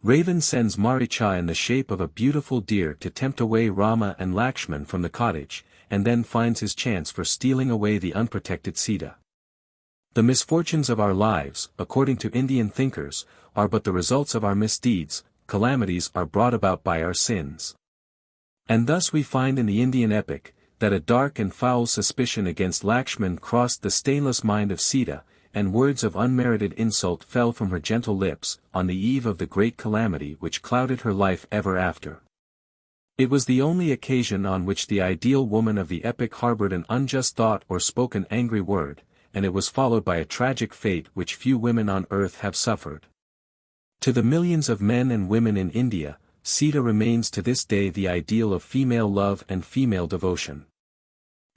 Ravan sends Maricha in the shape of a beautiful deer to tempt away Rama and Lakshman from the cottage, and then finds his chance for stealing away the unprotected Sita. The misfortunes of our lives, according to Indian thinkers, are but the results of our misdeeds, calamities are brought about by our sins. And thus we find in the Indian epic, that a dark and foul suspicion against Lakshman crossed the stainless mind of Sita, and words of unmerited insult fell from her gentle lips, on the eve of the great calamity which clouded her life ever after. It was the only occasion on which the ideal woman of the epic harbored an unjust thought or spoke an angry word, and it was followed by a tragic fate which few women on earth have suffered. To the millions of men and women in India, Sita remains to this day the ideal of female love and female devotion.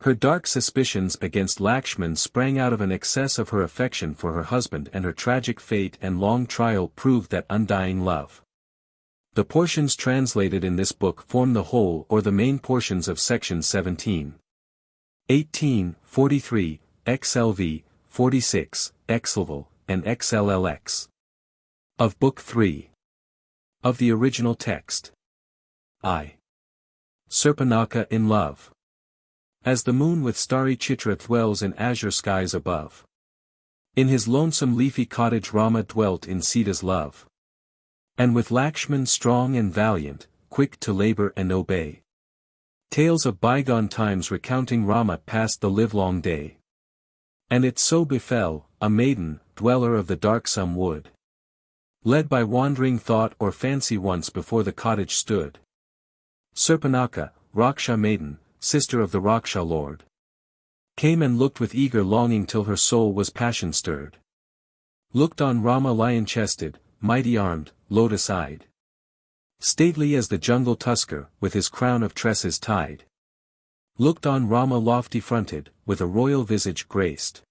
Her dark suspicions against Lakshman sprang out of an excess of her affection for her husband, and her tragic fate and long trial proved that undying love. The portions translated in this book form the whole or the main portions of section 17. 18, 43, XLV, 46, XLV, and XLLX. Of Book 3. Of the original text. I. Surpanaka in love. As the moon with starry Chitra dwells in azure skies above. In his lonesome leafy cottage Rama dwelt in Sita's love. And with Lakshman strong and valiant, quick to labor and obey. Tales of bygone times recounting Rama passed the livelong day. And it so befell, a maiden, dweller of the darksome wood, led by wandering thought or fancy once before the cottage stood. Surpanaka, Raksha maiden, sister of the Raksha lord, came and looked with eager longing till her soul was passion stirred. Looked on Rama lion-chested, mighty-armed, lotus-eyed, stately as the jungle tusker, with his crown of tresses tied. Looked on Rama lofty-fronted, with a royal visage graced,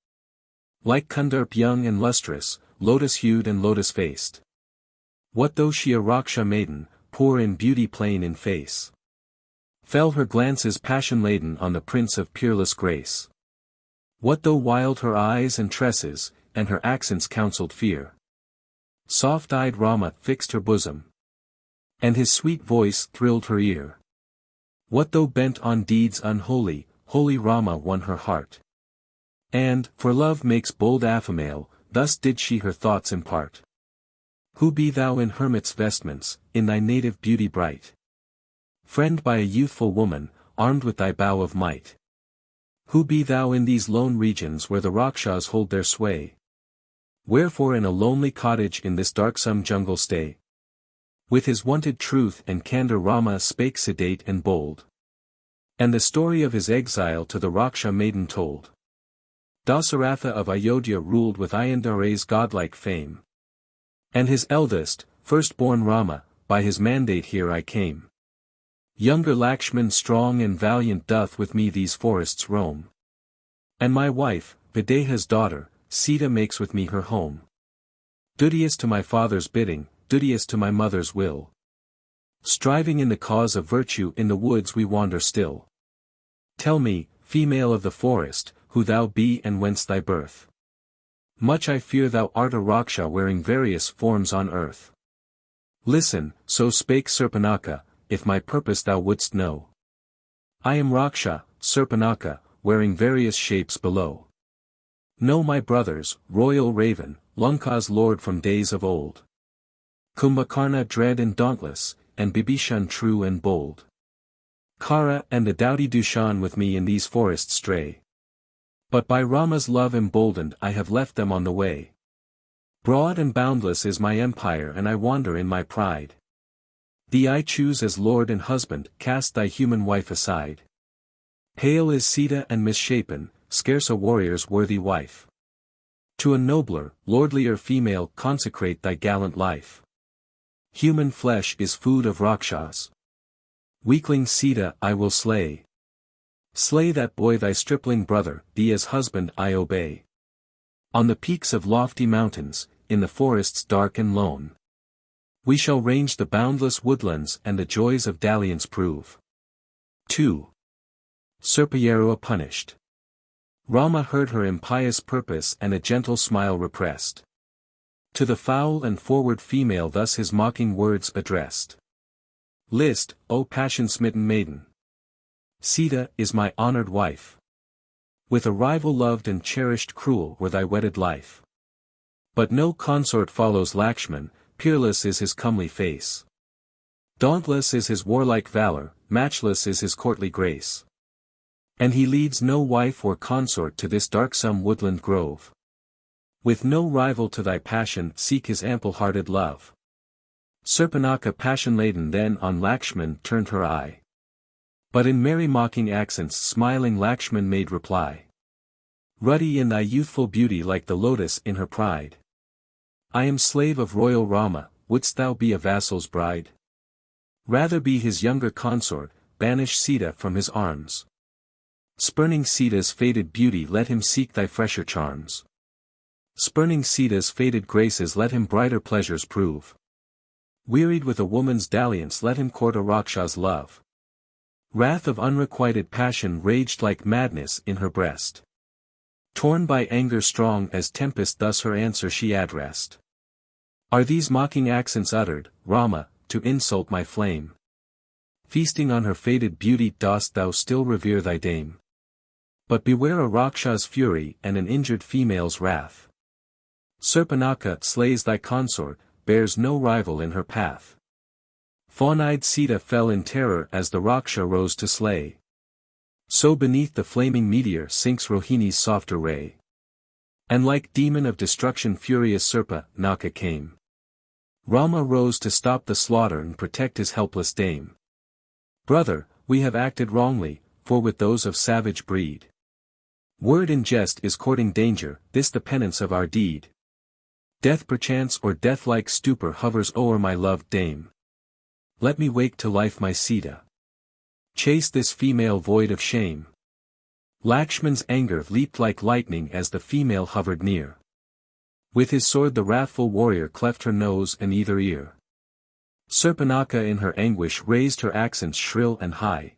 like Kundarp young and lustrous, lotus-hued and lotus-faced. What though she a Raksha maiden, poor in beauty plain in face? Fell her glances passion-laden on the prince of peerless grace. What though wild her eyes and tresses, and her accents counselled fear. Soft-eyed Rama fixed her bosom, and his sweet voice thrilled her ear. What though bent on deeds unholy, holy Rama won her heart. And, for love makes bold affamale, thus did she her thoughts impart. Who be thou in hermit's vestments, in thy native beauty bright? Friend by a youthful woman, armed with thy bow of might. Who be thou in these lone regions where the Rakshas hold their sway? Wherefore in a lonely cottage in this darksome jungle stay? With his wonted truth and candor Rama spake sedate and bold. And the story of his exile to the Raksha maiden told. Dasa-Ratha of Ayodhya ruled with Ayandare's godlike fame. And his eldest, firstborn Rama, by his mandate here I came. Younger Lakshman strong and valiant doth with me these forests roam. And my wife, Videha's daughter, Sita makes with me her home. Duteous to my father's bidding, duteous to my mother's will. Striving in the cause of virtue in the woods we wander still. Tell me, female of the forest, who thou be and whence thy birth. Much I fear thou art a Raksha wearing various forms on earth. Listen, so spake Surpanaka, if my purpose thou wouldst know. I am Raksha, Surpanaka, wearing various shapes below. Know my brothers, royal raven, Lanka's lord from days of old. Kumbhakarna dread and dauntless, and Bibhishan true and bold. Kara and the doughty Dushan with me in these forests stray. But by Rama's love emboldened I have left them on the way. Broad and boundless is my empire and I wander in my pride. Thee I choose as lord and husband, cast thy human wife aside. Pale is Sita and misshapen, scarce a warrior's worthy wife. To a nobler, lordlier female consecrate thy gallant life. Human flesh is food of Rakshas. Weakling Sita I will slay. Slay that boy thy stripling brother, thee as husband I obey. On the peaks of lofty mountains, in the forests dark and lone. We shall range the boundless woodlands and the joys of dalliance prove. 2. Surpayarua punished. Rama heard her impious purpose and a gentle smile repressed. To the foul and forward female thus his mocking words addressed. List, O passion-smitten maiden. Sita is my honored wife. With a rival loved and cherished cruel were thy wedded life. But no consort follows Lakshman, peerless is his comely face. Dauntless is his warlike valor, matchless is his courtly grace. And he leads no wife or consort to this darksome woodland grove. With no rival to thy passion seek his ample-hearted love. Surpanaka passion-laden then on Lakshman turned her eye. But in merry mocking accents smiling Lakshman made reply. Ruddy in thy youthful beauty like the lotus in her pride. I am slave of royal Rama, wouldst thou be a vassal's bride? Rather be his younger consort, banish Sita from his arms. Spurning Sita's faded beauty let him seek thy fresher charms. Spurning Sita's faded graces let him brighter pleasures prove. Wearied with a woman's dalliance let him court a Raksha's love. Wrath of unrequited passion raged like madness in her breast. Torn by anger strong as tempest thus her answer she addressed. Are these mocking accents uttered, Rama, to insult my flame? Feasting on her faded beauty dost thou still revere thy dame? But beware a Raksha's fury and an injured female's wrath. Surpanaka slays thy consort, bears no rival in her path. Fawn-eyed Sita fell in terror as the Raksha rose to slay. So beneath the flaming meteor sinks Rohini's softer ray. And like demon of destruction furious Surpa-Naka came. Rama rose to stop the slaughter and protect his helpless dame. Brother, we have acted wrongly, for with those of savage breed. Word in jest is courting danger, this the penance of our deed. Death perchance or death-like stupor hovers o'er my loved dame. Let me wake to life my Sita. Chase this female void of shame. Lakshman's anger leaped like lightning as the female hovered near. With his sword the wrathful warrior cleft her nose and either ear. Surpanaka in her anguish raised her accents shrill and high.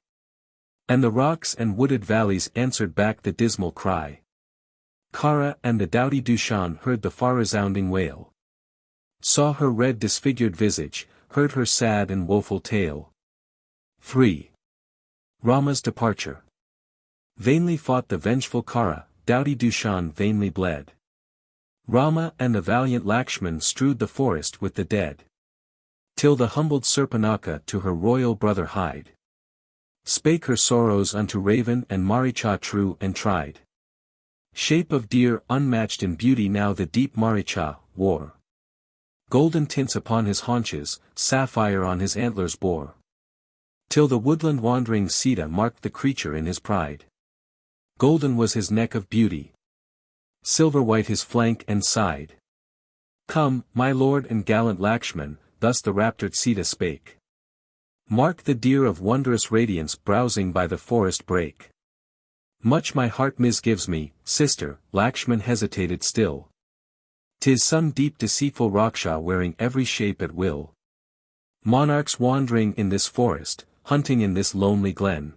And the rocks and wooded valleys answered back the dismal cry. Kara and the doughty Dushan heard the far-resounding wail. Saw her red disfigured visage, heard her sad and woeful tale. 3. Rama's departure. Vainly fought the vengeful Kara, doughty Dushan vainly bled. Rama and the valiant Lakshman strewed the forest with the dead. Till the humbled Surpanaka to her royal brother hied. Spake her sorrows unto Raven and Maricha true and tried. Shape of deer unmatched in beauty now the deep Maricha wore. Golden tints upon his haunches, sapphire on his antlers bore. Till the woodland wandering Sita marked the creature in his pride. Golden was his neck of beauty. Silver white his flank and side. Come, my lord and gallant Lakshman, thus the raptured Sita spake. Mark the deer of wondrous radiance browsing by the forest brake. Much my heart misgives me, sister, Lakshman hesitated still. 'Tis some deep deceitful Raksha wearing every shape at will. Monarchs wandering in this forest, hunting in this lonely glen.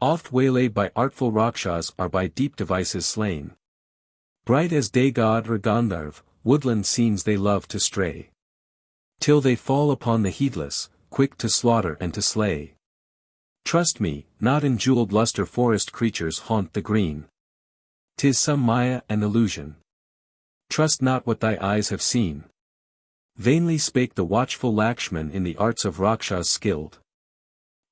Oft waylaid by artful Rakshas are by deep devices slain. Bright as day god or Gandharv, woodland scenes they love to stray. Till they fall upon the heedless, quick to slaughter and to slay. Trust me, not in jeweled luster forest creatures haunt the green. 'Tis some maya and illusion. Trust not what thy eyes have seen. Vainly spake the watchful Lakshman in the arts of Rakshas skilled.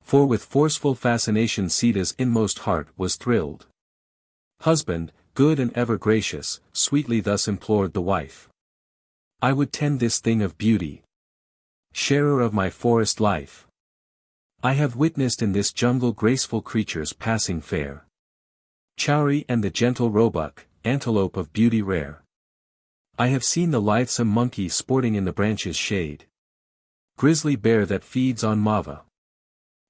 For with forceful fascination Sita's inmost heart was thrilled. Husband, good and ever gracious, sweetly thus implored the wife. I would tend this thing of beauty. Sharer of my forest life. I have witnessed in this jungle graceful creatures passing fair. Chowri and the gentle roebuck, antelope of beauty rare. I have seen the lithesome monkey sporting in the branches' shade. Grizzly bear that feeds on mava.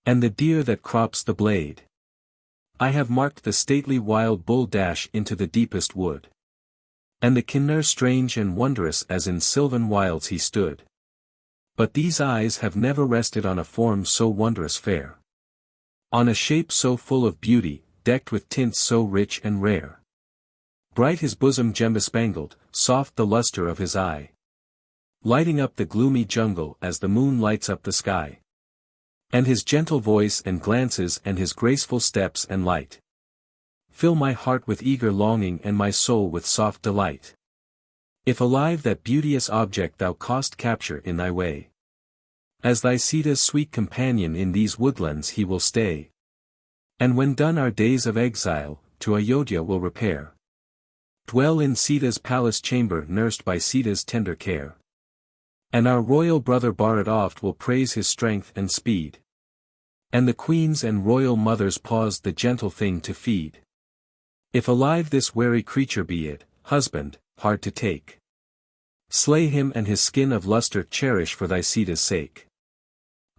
And the deer that crops the blade. I have marked the stately wild bull dash into the deepest wood. And the kinnar strange and wondrous as in sylvan wilds he stood. But these eyes have never rested on a form so wondrous fair. On a shape so full of beauty, decked with tints so rich and rare. Bright his bosom gem-bespangled, soft the luster of his eye. Lighting up the gloomy jungle as the moon lights up the sky. And his gentle voice and glances and his graceful steps and light. Fill my heart with eager longing and my soul with soft delight. If alive that beauteous object thou cost capture in thy way. As thy Sita's sweet companion in these woodlands he will stay. And when done our days of exile, to Ayodhya will repair. Dwell in Sita's palace chamber nursed by Sita's tender care. And our royal brother Bharat oft will praise his strength and speed. And the queens and royal mothers paused the gentle thing to feed. If alive this wary creature be it, husband, hard to take. Slay him and his skin of luster cherish for thy Sita's sake.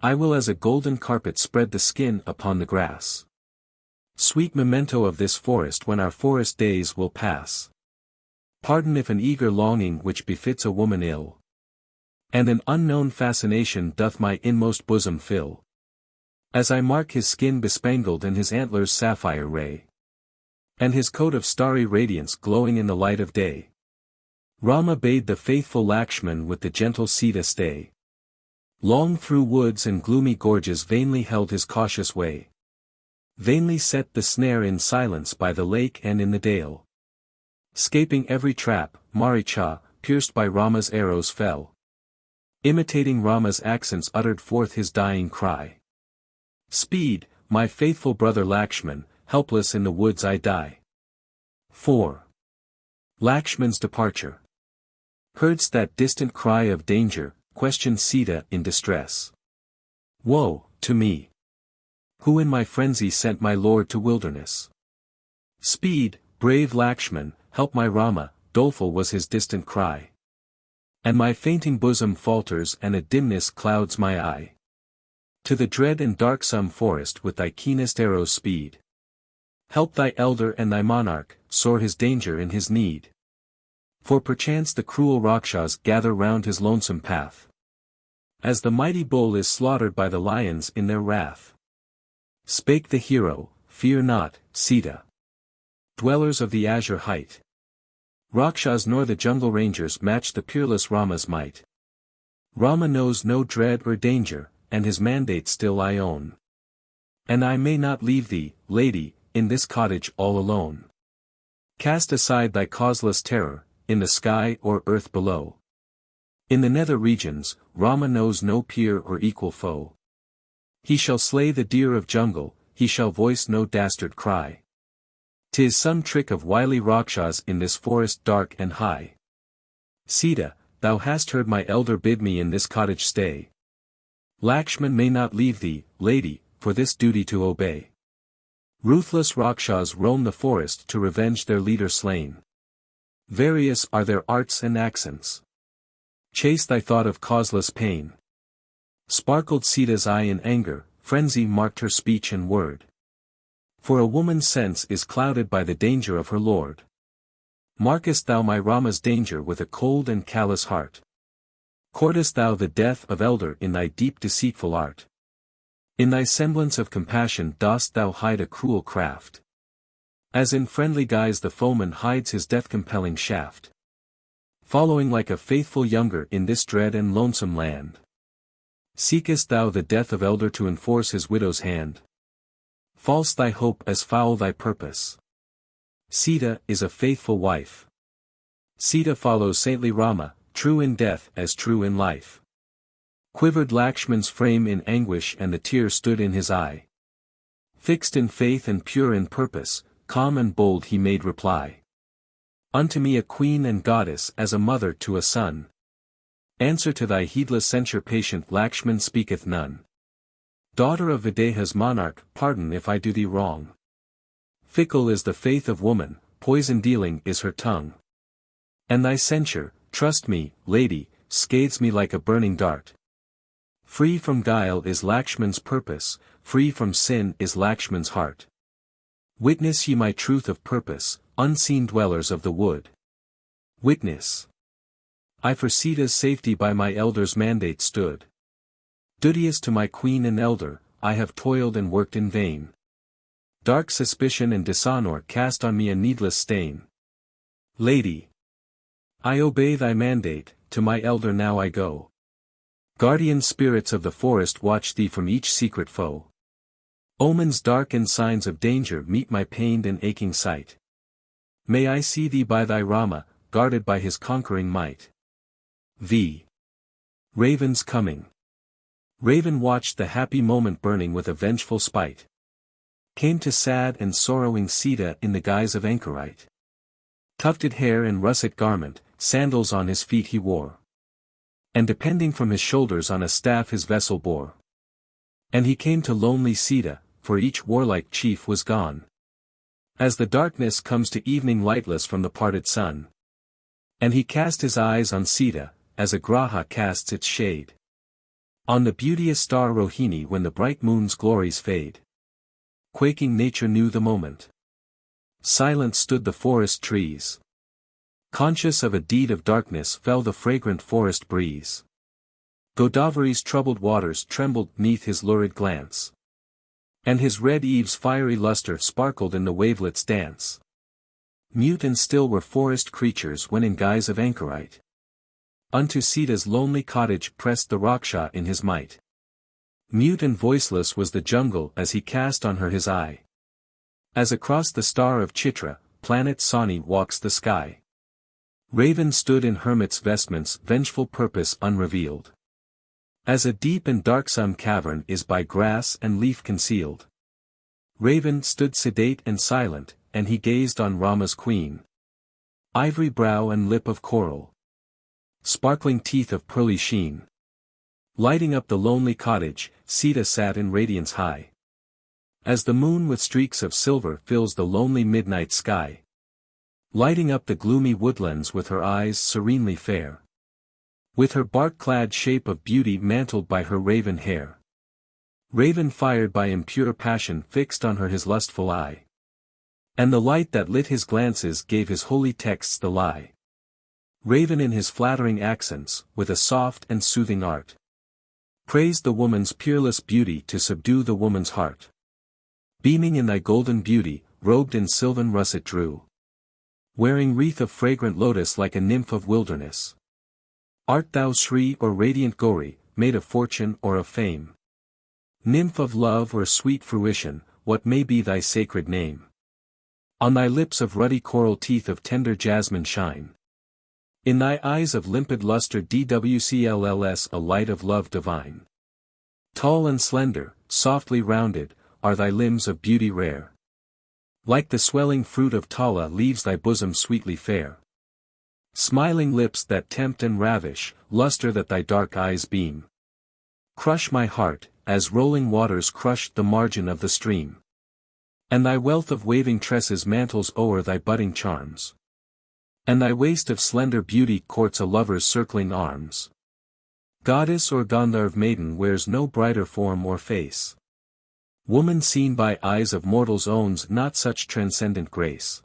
I will as a golden carpet spread the skin upon the grass. Sweet memento of this forest when our forest days will pass. Pardon if an eager longing which befits a woman ill. And an unknown fascination doth my inmost bosom fill. As I mark his skin bespangled and his antlers sapphire ray. And his coat of starry radiance glowing in the light of day. Rama bade the faithful Lakshman with the gentle Sita stay. Long through woods and gloomy gorges vainly held his cautious way. Vainly set the snare in silence by the lake and in the dale. Scaping every trap, Maricha, pierced by Rama's arrows fell. Imitating Rama's accents uttered forth his dying cry. Speed, my faithful brother Lakshman, helpless in the woods I die. 4. Lakshman's departure. Heardst that distant cry of danger, questioned Sita in distress. Woe, to me! Who in my frenzy sent my lord to wilderness? Speed, brave Lakshman, help my Rama, doleful was his distant cry. And my fainting bosom falters and a dimness clouds my eye. To the dread and darksome forest with thy keenest arrows speed. Help thy elder and thy monarch, sore his danger in his need. For perchance the cruel Rakshas gather round his lonesome path. As the mighty bull is slaughtered by the lions in their wrath. Spake the hero, fear not, Sita. Dwellers of the azure height. Rakshas nor the jungle rangers match the peerless Rama's might. Rama knows no dread or danger, and his mandate still I own. And I may not leave thee, lady, in this cottage all alone. Cast aside thy causeless terror, in the sky or earth below. In the nether regions, Rama knows no peer or equal foe. He shall slay the deer of jungle, he shall voice no dastard cry. 'Tis some trick of wily Rakshas in this forest dark and high. Sita, thou hast heard my elder bid me in this cottage stay. Lakshman may not leave thee, lady, for this duty to obey. Ruthless Rakshas roam the forest to revenge their leader slain. Various are their arts and accents. Chase thy thought of causeless pain. Sparkled Sita's eye in anger, frenzy marked her speech and word. For a woman's sense is clouded by the danger of her lord. Markest thou my Rama's danger with a cold and callous heart? Courtest thou the death of elder in thy deep deceitful art? In thy semblance of compassion dost thou hide a cruel craft? As in friendly guise the foeman hides his death-compelling shaft. Following like a faithful younger in this dread and lonesome land. Seekest thou the death of elder to enforce his widow's hand? False thy hope as foul thy purpose. Sita is a faithful wife. Sita follows saintly Rama, true in death as true in life. Quivered Lakshman's frame in anguish and the tear stood in his eye. Fixed in faith and pure in purpose, calm and bold he made reply. Unto me a queen and goddess as a mother to a son. Answer to thy heedless censure patient Lakshman speaketh none. Daughter of Videha's monarch, pardon if I do thee wrong. Fickle is the faith of woman, poison dealing is her tongue. And thy censure, trust me, lady, scathes me like a burning dart. Free from guile is Lakshman's purpose, free from sin is Lakshman's heart. Witness ye my truth of purpose, unseen dwellers of the wood. Witness. I for Sita's safety by my elder's mandate stood. Duteous to my queen and elder, I have toiled and worked in vain. Dark suspicion and dishonor cast on me a needless stain. Lady. I obey thy mandate, to my elder now I go. Guardian spirits of the forest watch thee from each secret foe. Omens dark and signs of danger meet my pained and aching sight. May I see thee by thy Rama, guarded by his conquering might. V. Raven's coming. Raven watched the happy moment burning with a vengeful spite. Came to sad and sorrowing Sita in the guise of anchorite. Tufted hair and russet garment, sandals on his feet he wore. And depending from his shoulders on a staff his vessel bore. And he came to lonely Sita, for each warlike chief was gone. As the darkness comes to evening lightless from the parted sun. And he cast his eyes on Sita, as a graha casts its shade. On the beauteous star Rohini when the bright moon's glories fade. Quaking nature knew the moment. Silent stood the forest trees. Conscious of a deed of darkness fell the fragrant forest breeze. Godavari's troubled waters trembled neath his lurid glance. And his red eaves' fiery luster sparkled in the wavelets' dance. Mute and still were forest creatures when in guise of anchorite. Unto Sita's lonely cottage pressed the Raksha in his might. Mute and voiceless was the jungle as he cast on her his eye. As across the star of Chitra, planet Sani walks the sky. Raven stood in hermit's vestments, vengeful purpose unrevealed. As a deep and darksome cavern is by grass and leaf concealed. Raven stood sedate and silent, and he gazed on Rama's queen. Ivory brow and lip of coral. Sparkling teeth of pearly sheen. Lighting up the lonely cottage, Sita sat in radiance high. As the moon with streaks of silver fills the lonely midnight sky. Lighting up the gloomy woodlands with her eyes serenely fair. With her bark-clad shape of beauty mantled by her raven hair. Raven fired by impure passion fixed on her his lustful eye. And the light that lit his glances gave his holy texts the lie. Raven in his flattering accents, with a soft and soothing art. Praised the woman's peerless beauty to subdue the woman's heart. Beaming in thy golden beauty, robed in sylvan russet drew. Wearing wreath of fragrant lotus like a nymph of wilderness. Art thou Sri or radiant Gauri, maid of fortune or of fame? Nymph of love or sweet fruition, what may be thy sacred name? On thy lips of ruddy coral teeth of tender jasmine shine. In thy eyes of limpid luster dwclls a light of love divine. Tall and slender, softly rounded, are thy limbs of beauty rare. Like the swelling fruit of Tala leaves thy bosom sweetly fair. Smiling lips that tempt and ravish, luster that thy dark eyes beam. Crush my heart, as rolling waters crush the margin of the stream. And thy wealth of waving tresses mantles o'er thy budding charms. And thy waist of slender beauty courts a lover's circling arms. Goddess or Gandharv maiden wears no brighter form or face. Woman seen by eyes of mortals owns not such transcendent grace.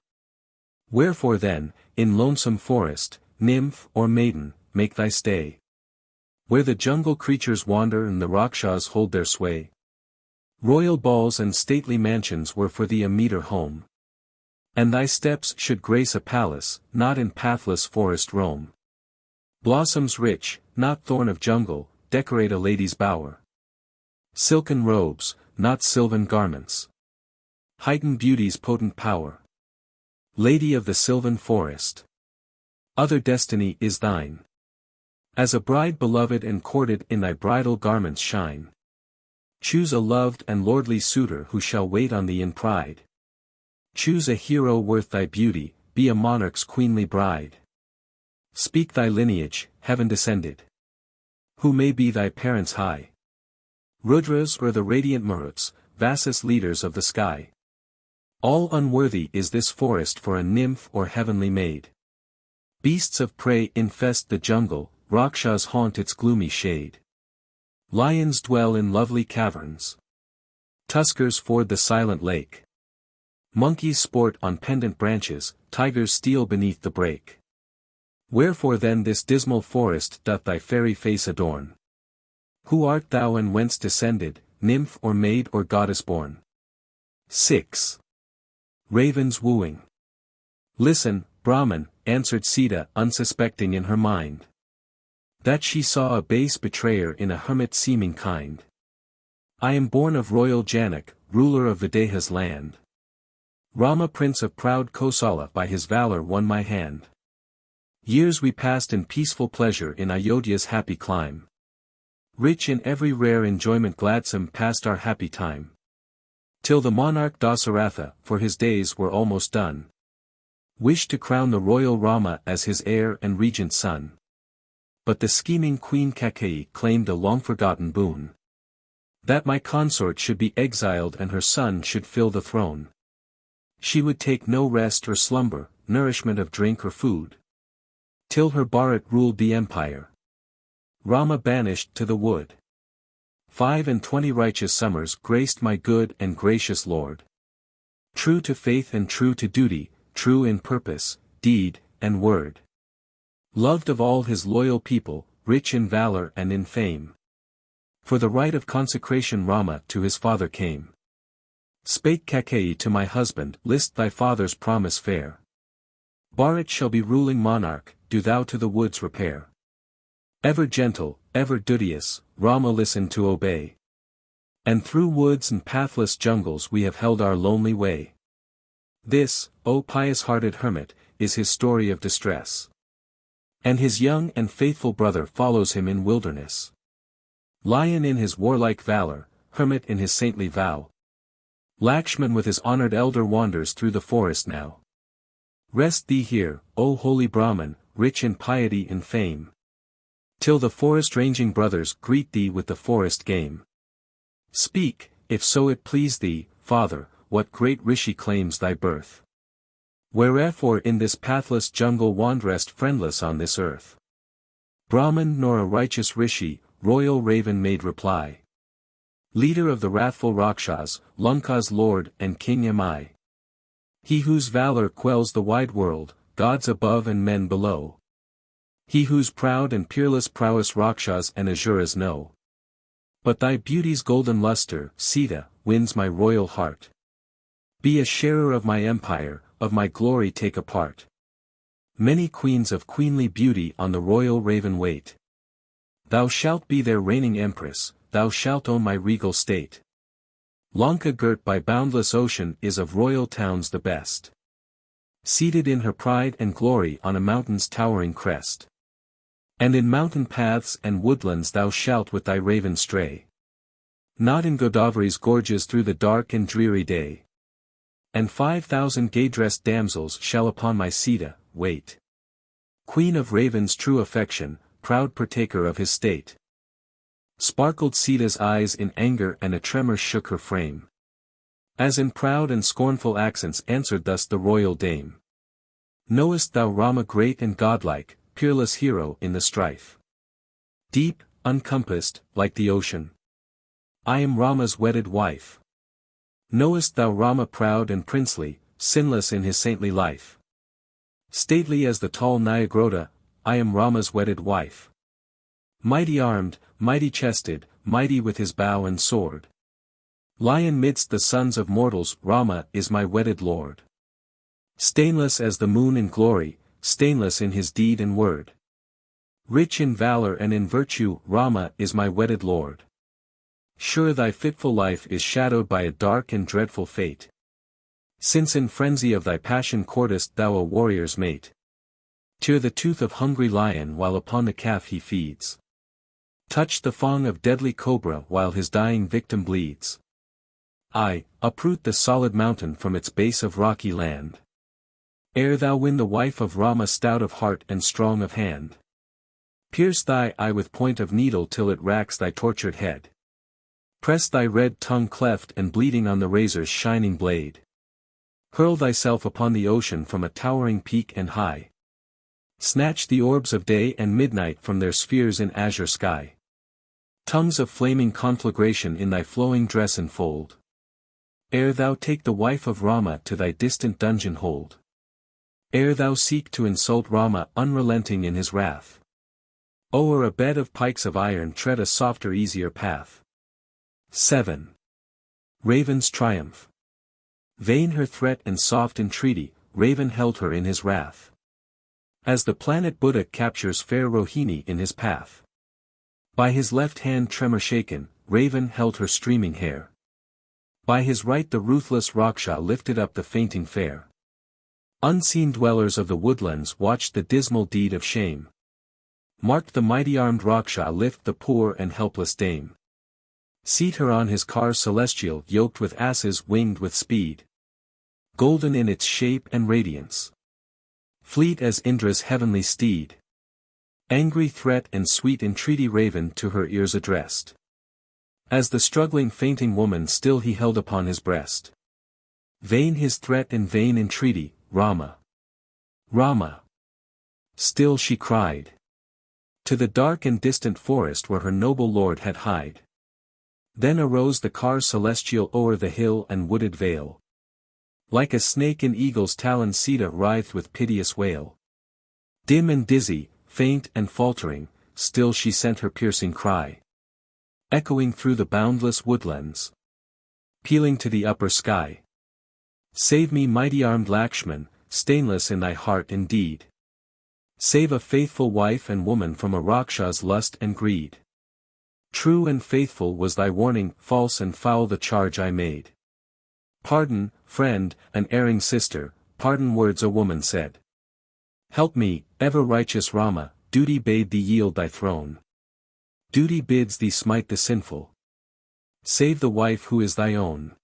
Wherefore then, in lonesome forest, nymph or maiden, make thy stay. Where the jungle creatures wander and the Rakshas hold their sway. Royal balls and stately mansions were for thee a meeter home. And thy steps should grace a palace, not in pathless forest roam. Blossoms rich, not thorn of jungle, decorate a lady's bower. Silken robes, not sylvan garments. Heighten beauty's potent power. Lady of the sylvan forest. Other destiny is thine. As a bride beloved and courted in thy bridal garments shine. Choose a loved and lordly suitor who shall wait on thee in pride. Choose a hero worth thy beauty, be a monarch's queenly bride. Speak thy lineage, heaven descended. Who may be thy parents high? Rudras or the radiant Maruts, Vasas leaders of the sky. All unworthy is this forest for a nymph or heavenly maid. Beasts of prey infest the jungle, Rakshas haunt its gloomy shade. Lions dwell in lovely caverns. Tuskers ford the silent lake. Monkeys sport on pendant branches, tigers steal beneath the brake. Wherefore then this dismal forest doth thy fairy face adorn? Who art thou and whence descended, nymph or maid or goddess born? 6. Ravens wooing. Listen, Brahman, answered Sita, unsuspecting in her mind. That she saw a base betrayer in a hermit seeming kind. I am born of royal Janak, ruler of Videha's land. Rama prince of proud Kosala by his valor won my hand. Years we passed in peaceful pleasure in Ayodhya's happy clime. Rich in every rare enjoyment gladsome passed our happy time. Till the monarch Dasa-Ratha, for his days were almost done, wished to crown the royal Rama as his heir and regent son. But the scheming queen Kaikeyi claimed a long-forgotten boon. That my consort should be exiled and her son should fill the throne. She would take no rest or slumber, nourishment of drink or food, till her Bharat ruled the empire. Rama banished to the wood. 25 righteous summers graced my good and gracious lord. True to faith and true to duty, true in purpose, deed, and word. Loved of all his loyal people, rich in valor and in fame. For the rite of consecration Rama to his father came. Spake Kaikeyi to my husband, list thy father's promise fair. Bharat shall be ruling monarch, do thou to the woods repair. Ever gentle, ever duteous, Rama listened to obey. And through woods and pathless jungles we have held our lonely way. This, O pious-hearted hermit, is his story of distress. And his young and faithful brother follows him in wilderness. Lion in his warlike valor, hermit in his saintly vow. Lakshman with his honored elder wanders through the forest now. Rest thee here, O holy Brahman, rich in piety and fame. Till the forest-ranging brothers greet thee with the forest game. Speak, if so it please thee, Father, what great rishi claims thy birth? Wherefore in this pathless jungle wanderest friendless on this earth? Brahman nor a righteous rishi, royal raven made reply. Leader of the wrathful Rakshas, Lanka's lord and king am I. He whose valor quells the wide world, gods above and men below. He whose proud and peerless prowess Rakshas and Asuras know. But thy beauty's golden luster, Sita, wins my royal heart. Be a sharer of my empire, of my glory take a part. Many queens of queenly beauty on the royal raven wait. Thou shalt be their reigning empress, thou shalt own my regal state. Lanka girt by boundless ocean is of royal towns the best. Seated in her pride and glory on a mountain's towering crest. And in mountain paths and woodlands thou shalt with thy raven stray. Not in Godavari's gorges through the dark and dreary day. And 5,000 gay-dressed damsels shall upon my Sita wait. Queen of ravens' true affection, proud partaker of his state. Sparkled Sita's eyes in anger and a tremor shook her frame. As in proud and scornful accents answered thus the royal dame. Knowest thou Rama great and godlike, peerless hero in the strife? Deep, uncompassed, like the ocean. I am Rama's wedded wife. Knowest thou Rama proud and princely, sinless in his saintly life? Stately as the tall Nyagrota, I am Rama's wedded wife. Mighty armed, mighty chested, mighty with his bow and sword. Lion midst the sons of mortals, Rama is my wedded lord. Stainless as the moon in glory, stainless in his deed and word. Rich in valor and in virtue, Rama is my wedded lord. Sure thy fitful life is shadowed by a dark and dreadful fate. Since in frenzy of thy passion courtest thou a warrior's mate. Tear the tooth of hungry lion while upon the calf he feeds. Touch the fang of deadly cobra while his dying victim bleeds. I, uproot the solid mountain from its base of rocky land. Ere thou win the wife of Rama stout of heart and strong of hand. Pierce thy eye with point of needle till it racks thy tortured head. Press thy red tongue cleft and bleeding on the razor's shining blade. Hurl thyself upon the ocean from a towering peak and high. Snatch the orbs of day and midnight from their spheres in azure sky. Tongues of flaming conflagration in thy flowing dress enfold. Ere thou take the wife of Rama to thy distant dungeon hold. Ere thou seek to insult Rama unrelenting in his wrath. O'er a bed of pikes of iron tread a softer easier path. 7. Raven's triumph. Vain her threat and soft entreaty, Raven held her in his wrath. As the planet Buddha captures fair Rohini in his path. By his left hand tremor shaken, Raven held her streaming hair. By his right the ruthless Raksha lifted up the fainting fair. Unseen dwellers of the woodlands watched the dismal deed of shame. Marked the mighty armed Raksha lift the poor and helpless dame. Seat her on his car celestial yoked with asses winged with speed. Golden in its shape and radiance. Fleet as Indra's heavenly steed. Angry threat and sweet entreaty Raven to her ears addressed. As the struggling fainting woman still he held upon his breast. Vain his threat and vain entreaty, Rama. Rama. Still she cried. To the dark and distant forest where her noble lord had hied. Then arose the car celestial o'er the hill and wooded vale. Like a snake in eagle's talon Sita writhed with piteous wail. Dim and dizzy, faint and faltering, still she sent her piercing cry. Echoing through the boundless woodlands. Pealing to the upper sky. Save me mighty armed Lakshman, stainless in thy heart indeed. Save a faithful wife and woman from a Raksha's lust and greed. True and faithful was thy warning, false and foul the charge I made. Pardon, friend, an erring sister, pardon words a woman said. Help me, ever righteous Rama, duty bade thee yield thy throne. Duty bids thee smite the sinful. Save the wife who is thy own.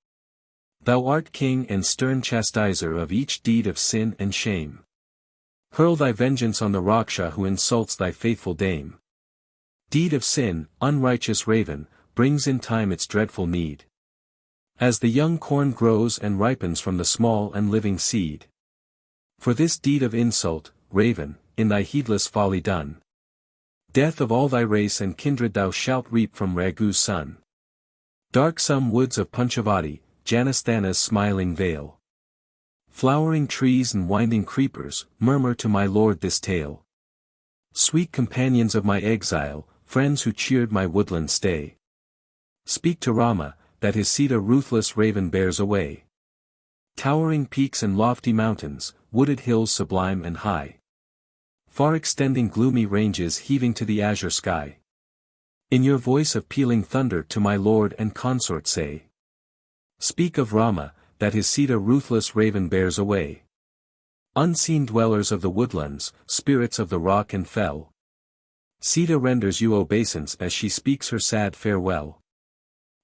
Thou art king and stern chastiser of each deed of sin and shame. Hurl thy vengeance on the Raksha who insults thy faithful dame. Deed of sin, unrighteous Raven, brings in time its dreadful need. As the young corn grows and ripens from the small and living seed. For this deed of insult, Raven, in thy heedless folly done. Death of all thy race and kindred thou shalt reap from Raghu's son. Darksome woods of Panchavati, Janasthana's smiling vale. Flowering trees and winding creepers, murmur to my lord this tale. Sweet companions of my exile, friends who cheered my woodland stay. Speak to Rama, that his Sita ruthless Raven bears away. Towering peaks and lofty mountains, wooded hills sublime and high. far extending gloomy ranges heaving to the azure sky. In your voice of pealing thunder to my lord and consort say. Speak of Rama, that his Sita ruthless raven bears away. Unseen dwellers of the woodlands, spirits of the rock and fell. Sita renders you obeisance as she speaks her sad farewell.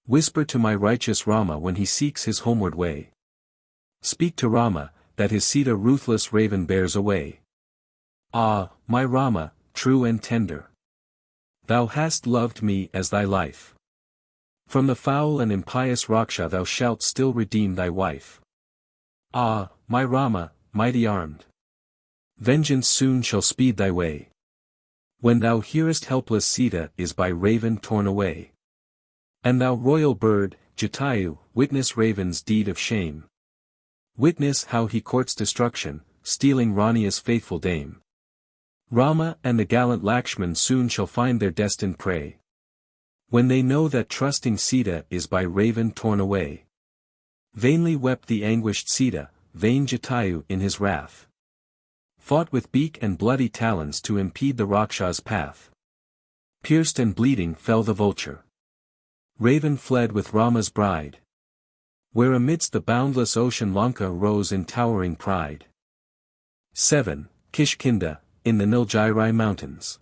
Whisper to my righteous Rama when he seeks his homeward way. Speak to Rama, that his Sita ruthless raven bears away. Ah, my Rama, true and tender. Thou hast loved me as thy life. From the foul and impious Raksha thou shalt still redeem thy wife. Ah, my Rama, mighty armed. Vengeance soon shall speed thy way. When thou hearest helpless Sita is by raven torn away. And thou royal bird, Jatayu, witness raven's deed of shame. Witness how he courts destruction, stealing Rania's faithful dame. Rama and the gallant Lakshman soon shall find their destined prey. When they know that trusting Sita is by raven torn away. Vainly wept the anguished Sita, vain Jatayu in his wrath. Fought with beak and bloody talons to impede the Raksha's path. Pierced and bleeding fell the vulture. Raven fled with Rama's bride. Where amidst the boundless ocean Lanka rose in towering pride. 7. Kishkinda, in the Nilgirai Mountains.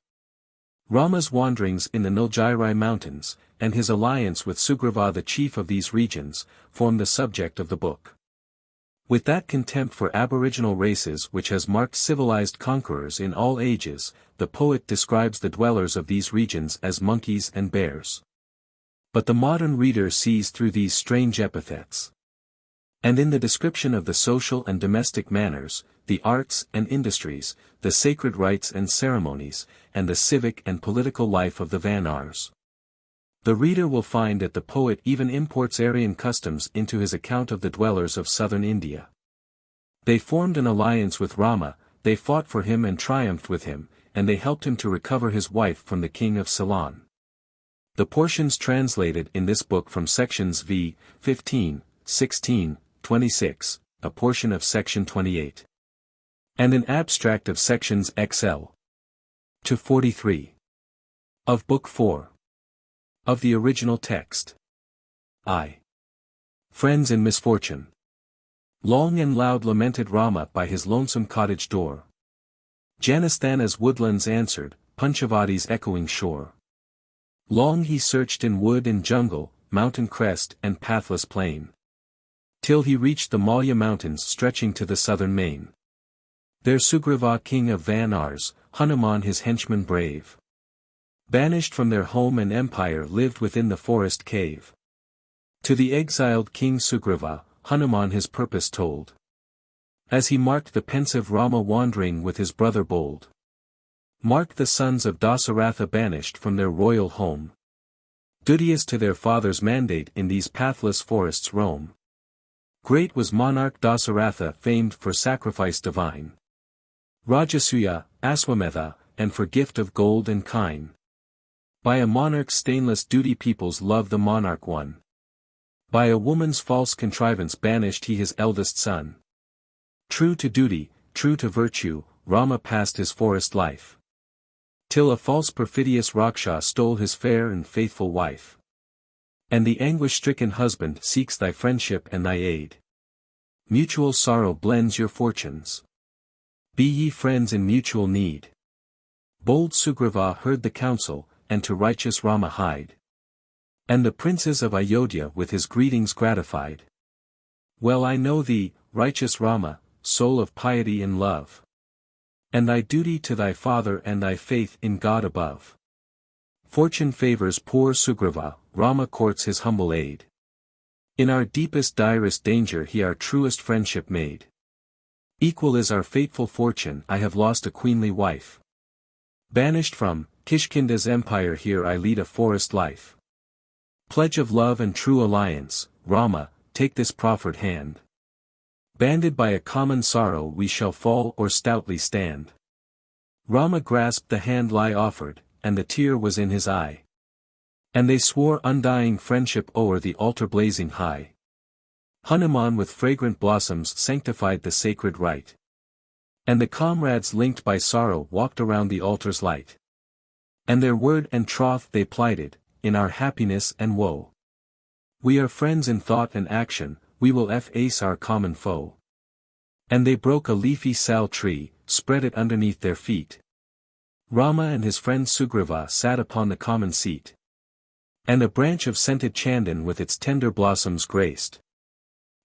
Rama's wanderings in the Nilgirai Mountains, and his alliance with Sugriva the chief of these regions, form the subject of the book. With that contempt for aboriginal races which has marked civilized conquerors in all ages, the poet describes the dwellers of these regions as monkeys and bears. But the modern reader sees through these strange epithets. And in the description of the social and domestic manners, the arts and industries, the sacred rites and ceremonies, and the civic and political life of the Vanars. The reader will find that the poet even imports Aryan customs into his account of the dwellers of southern India. They formed an alliance with Rama, they fought for him and triumphed with him, and they helped him to recover his wife from the king of Ceylon. The portions translated in this book from sections v. 15, 16, 26, a portion of section 28. And an abstract of sections XL to 43. Of Book 4. Of the original text. I. Friends in misfortune. Long and loud lamented Rama by his lonesome cottage door. Janasthana's woodlands answered, Panchavati's echoing shore. Long he searched in wood and jungle, mountain crest and pathless plain. Till he reached the Malya mountains stretching to the southern main. There Sugriva king of Vanars, Hanuman his henchman brave. Banished from their home and empire lived within the forest cave. To the exiled king Sugriva, Hanuman his purpose told. As he marked the pensive Rama wandering with his brother bold. Marked the sons of Dasa-Ratha banished from their royal home. Duteous to their father's mandate in these pathless forests roam. Great was monarch Dasa-Ratha famed for sacrifice divine. Rajasuya, Aswa-Medha, and for gift of gold and kine. By a monarch's stainless duty peoples love the monarch won. By a woman's false contrivance banished he his eldest son. True to duty, true to virtue, Rama passed his forest life. Till a false perfidious Raksha stole his fair and faithful wife. And the anguish-stricken husband seeks thy friendship and thy aid. Mutual sorrow blends your fortunes. Be ye friends in mutual need. Bold Sugriva heard the counsel, and to righteous Rama hied. And the princes of Ayodhya with his greetings gratified. Well I know thee, righteous Rama, soul of piety and love. And thy duty to thy father and thy faith in God above. Fortune favors poor Sugriva, Rama courts his humble aid. In our deepest direst danger he our truest friendship made. Equal is our fateful fortune, I have lost a queenly wife. Banished from Kishkinda's empire here I lead a forest life. Pledge of love and true alliance, Rama, take this proffered hand. Banded by a common sorrow we shall fall or stoutly stand. Rama grasped the hand lie offered, and the tear was in his eye. And they swore undying friendship o'er the altar blazing high. Hanuman with fragrant blossoms sanctified the sacred rite. And the comrades linked by sorrow walked around the altar's light. And their word and troth they plighted, in our happiness and woe. We are friends in thought and action, we will face our common foe. And they broke a leafy sal tree, spread it underneath their feet. Rama and his friend Sugriva sat upon the common seat. And a branch of scented chandan with its tender blossoms graced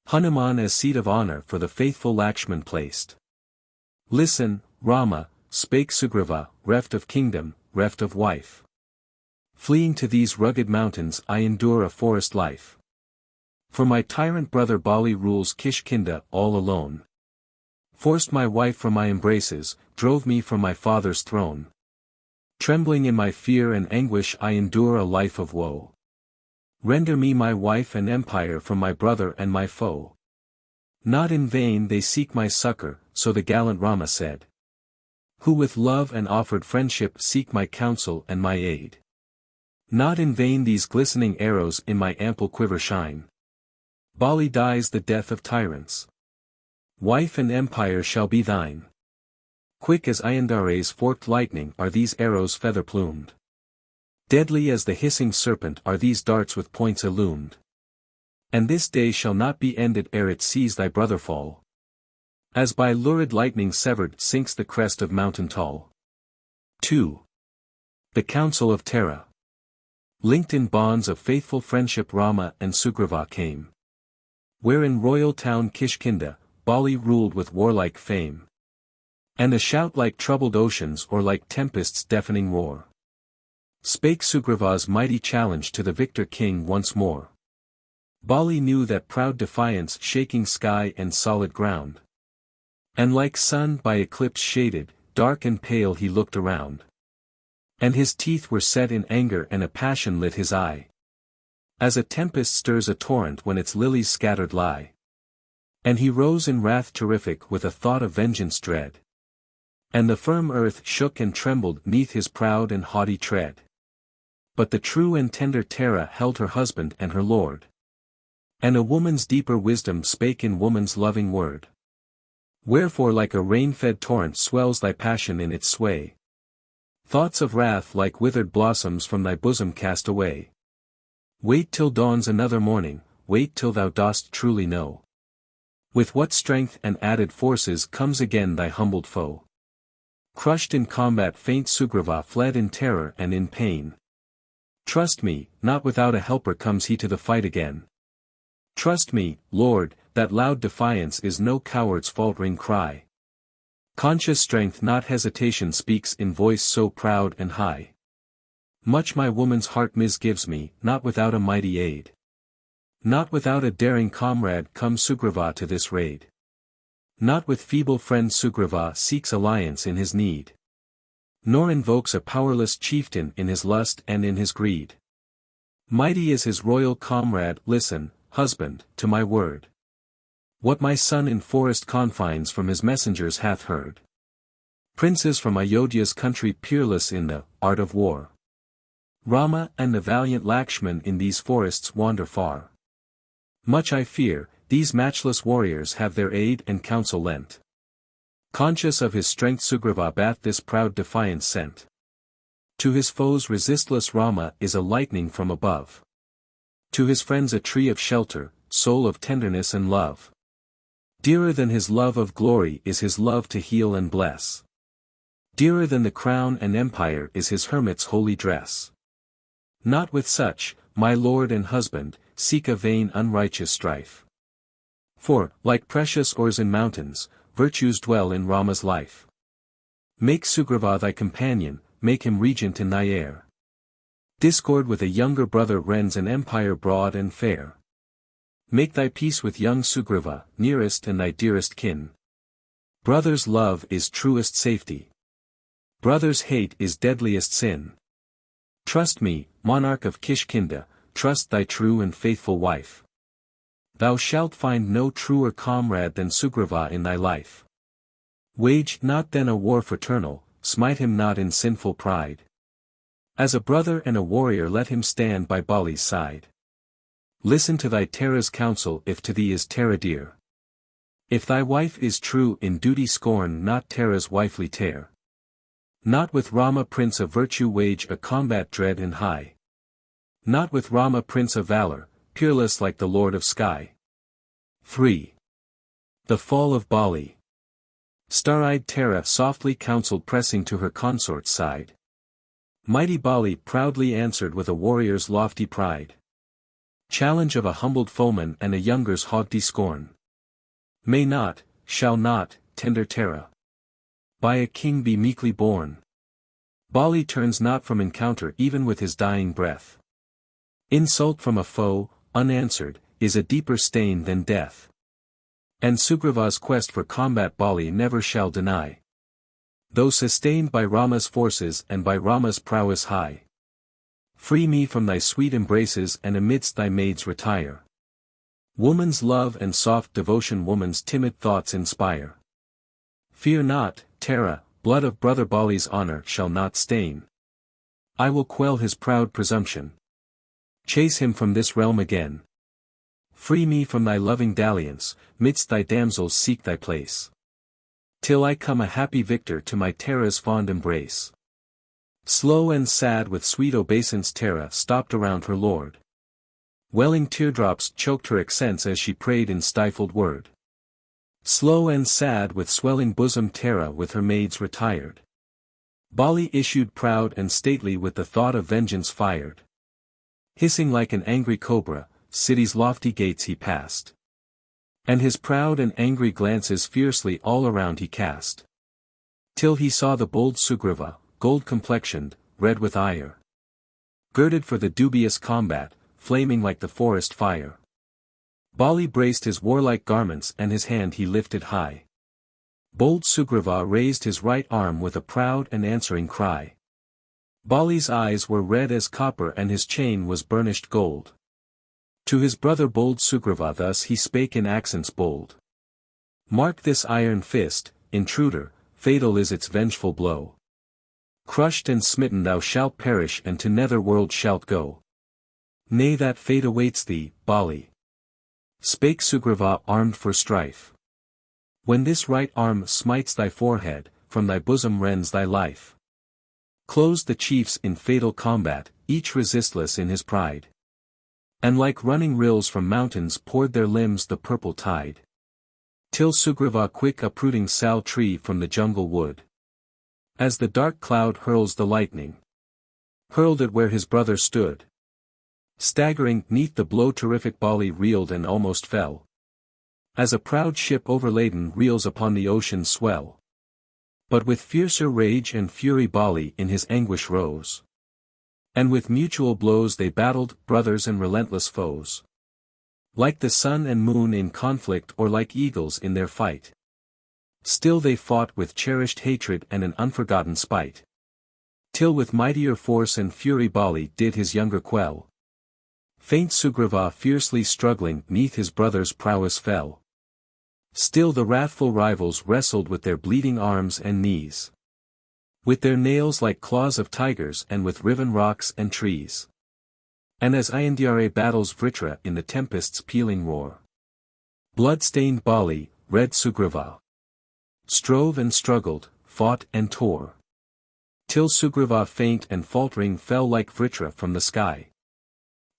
Hanuman as seat of honor for the faithful Lakshman placed. Listen, Rama, spake Sugriva, reft of kingdom, reft of wife. Fleeing to these rugged mountains I endure a forest life. For my tyrant brother Bali rules Kishkinda all alone. Forced my wife from my embraces, drove me from my father's throne. Trembling in my fear and anguish I endure a life of woe. Render me my wife and empire from my brother and my foe. Not in vain they seek my succor, so the gallant Rama said. Who with love and offered friendship seek my counsel and my aid. Not in vain these glistening arrows in my ample quiver shine. Bali dies the death of tyrants. Wife and empire shall be thine. Quick as Ayandare's forked lightning are these arrows feather-plumed. Deadly as the hissing serpent are these darts with points illumed. And this day shall not be ended ere it sees thy brother fall. As by lurid lightning severed sinks the crest of mountain tall. 2. The Council of Tara. Linked in bonds of faithful friendship Rama and Sugriva came. Where in royal town Kishkinda, Bali ruled with warlike fame. And a shout like troubled oceans or like tempest's deafening roar. Spake Sugriva's mighty challenge to the victor king once more. Bali knew that proud defiance shaking sky and solid ground. And like sun by eclipse shaded, dark and pale he looked around. And his teeth were set in anger and a passion lit his eye. As a tempest stirs a torrent when its lilies scattered lie. And he rose in wrath terrific with a thought of vengeance dread. And the firm earth shook and trembled neath his proud and haughty tread. But the true and tender Tara held her husband and her lord. And a woman's deeper wisdom spake in woman's loving word. Wherefore like a rain-fed torrent swells thy passion in its sway. Thoughts of wrath like withered blossoms from thy bosom cast away. Wait till dawns another morning, wait till thou dost truly know. With what strength and added forces comes again thy humbled foe. Crushed in combat faint Sugriva fled in terror and in pain. Trust me, not without a helper comes he to the fight again. Trust me, Lord, that loud defiance is no coward's faltering cry. Conscious strength not hesitation speaks in voice so proud and high. Much my woman's heart misgives me, not without a mighty aid. Not without a daring comrade comes Sugriva to this raid. Not with feeble friend Sugriva seeks alliance in his need. Nor invokes a powerless chieftain in his lust and in his greed. Mighty is his royal comrade, listen, husband, to my word. What my son in forest confines from his messengers hath heard. Princes from Ayodhya's country peerless in the art of war. Rama and the valiant Lakshman in these forests wander far. Much I fear, these matchless warriors have their aid and counsel lent. Conscious of his strength Sugriva bath this proud defiance sent. To his foes resistless Rama is a lightning from above. To his friends a tree of shelter, soul of tenderness and love. Dearer than his love of glory is his love to heal and bless. Dearer than the crown and empire is his hermit's holy dress. Not with such, my lord and husband, seek a vain unrighteous strife. For, like precious ores in mountains, virtues dwell in Rama's life. Make Sugriva thy companion, make him regent in thy heir. Discord with a younger brother rends an empire broad and fair. Make thy peace with young Sugriva, nearest and thy dearest kin. Brother's love is truest safety. Brother's hate is deadliest sin. Trust me, monarch of Kishkinda, trust thy true and faithful wife. Thou shalt find no truer comrade than Sugriva in thy life. Wage not then a war fraternal, smite him not in sinful pride. As a brother and a warrior let him stand by Bali's side. Listen to thy Tara's counsel if to thee is Tara dear. If thy wife is true in duty scorn not Tara's wifely tare. Not with Rama prince of virtue wage a combat dread and high. Not with Rama prince of valor, peerless like the Lord of Sky. 3. The fall of Bali. Star-eyed Tara softly counseled pressing to her consort's side. Mighty Bali proudly answered with a warrior's lofty pride. Challenge of a humbled foeman and a younger's haughty scorn. May not, shall not, tender Tara, by a king be meekly borne. Bali turns not from encounter even with his dying breath. Insult from a foe, unanswered, is a deeper stain than death. And Sugriva's quest for combat Bali never shall deny. Though sustained by Rama's forces and by Rama's prowess high. Free me from thy sweet embraces and amidst thy maids retire. Woman's love and soft devotion woman's timid thoughts inspire. Fear not, Tara, blood of brother Bali's honor shall not stain. I will quell his proud presumption. Chase him from this realm again. Free me from thy loving dalliance, midst thy damsels seek thy place. Till I come a happy victor to my Tara's fond embrace. Slow and sad with sweet obeisance Tara stopped around her lord. Welling teardrops choked her accents as she prayed in stifled word. Slow and sad with swelling bosom Tara with her maids retired. Bali issued proud and stately with the thought of vengeance fired. Hissing like an angry cobra, city's lofty gates he passed. And his proud and angry glances fiercely all around he cast. Till he saw the bold Sugriva, gold-complexioned, red with ire. Girded for the dubious combat, flaming like the forest fire. Bali braced his warlike garments and his hand he lifted high. Bold Sugriva raised his right arm with a proud and answering cry. Bali's eyes were red as copper and his chain was burnished gold. To his brother bold Sugriva thus he spake in accents bold. Mark this iron fist, intruder, fatal is its vengeful blow. Crushed and smitten thou shalt perish and to nether world shalt go. Nay that fate awaits thee, Bali. Spake Sugriva armed for strife. When this right arm smites thy forehead, from thy bosom rends thy life. Closed the chiefs in fatal combat, each resistless in his pride. And like running rills from mountains poured their limbs the purple tide. Till Sugriva quick uprooting sal tree from the jungle wood. As the dark cloud hurls the lightning. Hurled it where his brother stood. Staggering 'neath the blow terrific Bali reeled and almost fell. As a proud ship overladen reels upon the ocean's swell. But with fiercer rage and fury Bali in his anguish rose. And with mutual blows they battled, brothers and relentless foes. Like the sun and moon in conflict or like eagles in their fight. Still they fought with cherished hatred and an unforgotten spite. Till with mightier force and fury Bali did his younger quell. Faint Sugriva fiercely struggling 'neath his brother's prowess fell. Still the wrathful rivals wrestled with their bleeding arms and knees. With their nails like claws of tigers and with riven rocks and trees. And as Aindyare battles Vritra in the tempest's pealing roar. Blood-stained Bali, red Sugriva. Strove and struggled, fought and tore. Till Sugriva faint and faltering fell like Vritra from the sky.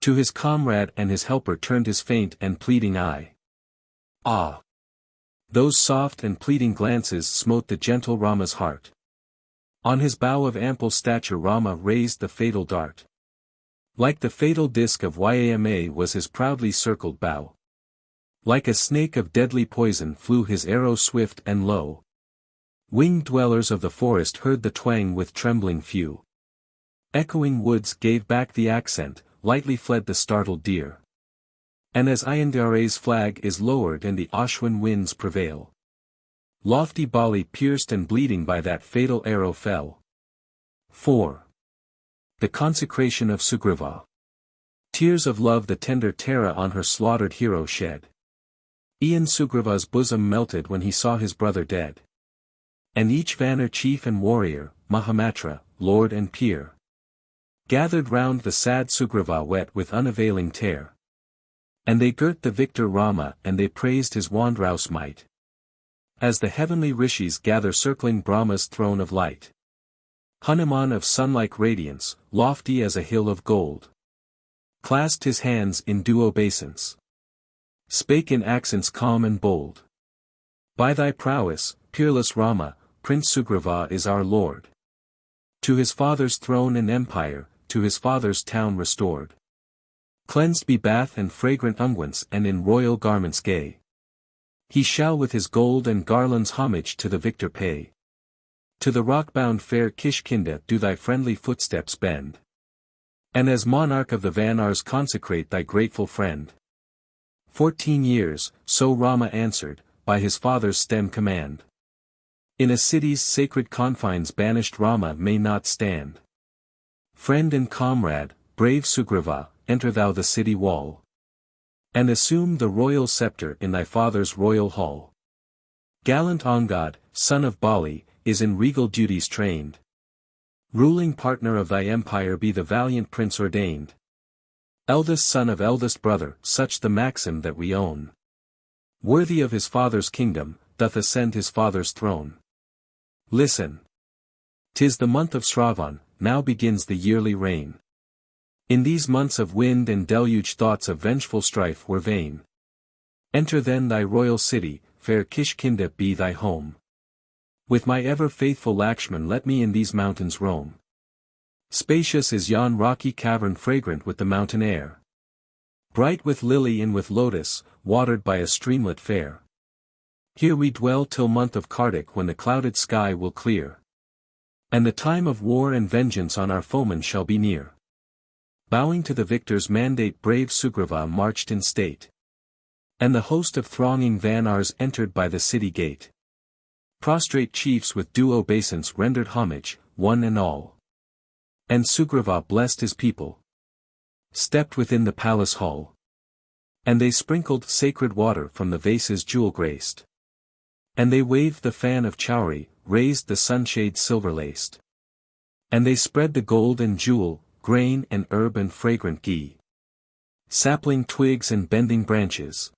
To his comrade and his helper turned his faint and pleading eye. Ah! Those soft and pleading glances smote the gentle Rama's heart. On his bow of ample stature Rama raised the fatal dart. Like the fatal disk of Yama was his proudly circled bow. Like a snake of deadly poison flew his arrow swift and low. Winged dwellers of the forest heard the twang with trembling few. Echoing woods gave back the accent, lightly fled the startled deer. And as Aindare's flag is lowered and the Ashwin winds prevail. Lofty Bali pierced and bleeding by that fatal arrow fell. 4. The consecration of Sugriva. Tears of love the tender Tara on her slaughtered hero shed. E'en Sugriva's bosom melted when he saw his brother dead. And each Vanar chief and warrior, Mahamatra, lord and peer. Gathered round the sad Sugriva wet with unavailing tear. And they girt the victor Rama and they praised his wondrous might. as the heavenly rishis gather circling Brahma's throne of light. Hanuman of sun-like radiance, lofty as a hill of gold, clasped his hands in due obeisance, spake in accents calm and bold. By thy prowess, peerless Rama, Prince Sugriva is our lord. To his father's throne and empire, to his father's town restored. Cleansed be bath and fragrant unguents and in royal garments gay. He shall with his gold and garlands homage to the victor pay. To the rock-bound fair Kishkinda do thy friendly footsteps bend. And as monarch of the Vanars consecrate thy grateful friend. 14 years, so Rama answered, by his father's stern command. In a city's sacred confines banished Rama may not stand. Friend and comrade, brave Sugriva, enter thou the city wall. And assume the royal scepter in thy father's royal hall. Gallant Angad, son of Bali, is in regal duties trained. Ruling partner of thy empire be the valiant prince ordained. Eldest son of eldest brother, such the maxim that we own. Worthy of his father's kingdom, doth ascend his father's throne. Listen. 'Tis the month of Shravan, now begins the yearly reign. In these months of wind and deluge thoughts of vengeful strife were vain. Enter then thy royal city, fair Kishkinda be thy home. With my ever-faithful Lakshman let me in these mountains roam. Spacious is yon rocky cavern fragrant with the mountain air. Bright with lily and with lotus, watered by a streamlet fair. Here we dwell till month of Kartik when the clouded sky will clear. And the time of war and vengeance on our foemen shall be near. Bowing to the victor's mandate brave Sugriva marched in state. And the host of thronging Vanars entered by the city gate. Prostrate chiefs with due obeisance rendered homage, one and all. And Sugriva blessed his people. Stepped within the palace hall. And they sprinkled sacred water from the vases jewel-graced. And they waved the fan of chowry, raised the sunshade silver-laced. And they spread the gold and jewel, grain and herb and fragrant ghee. Sapling twigs and bending branches.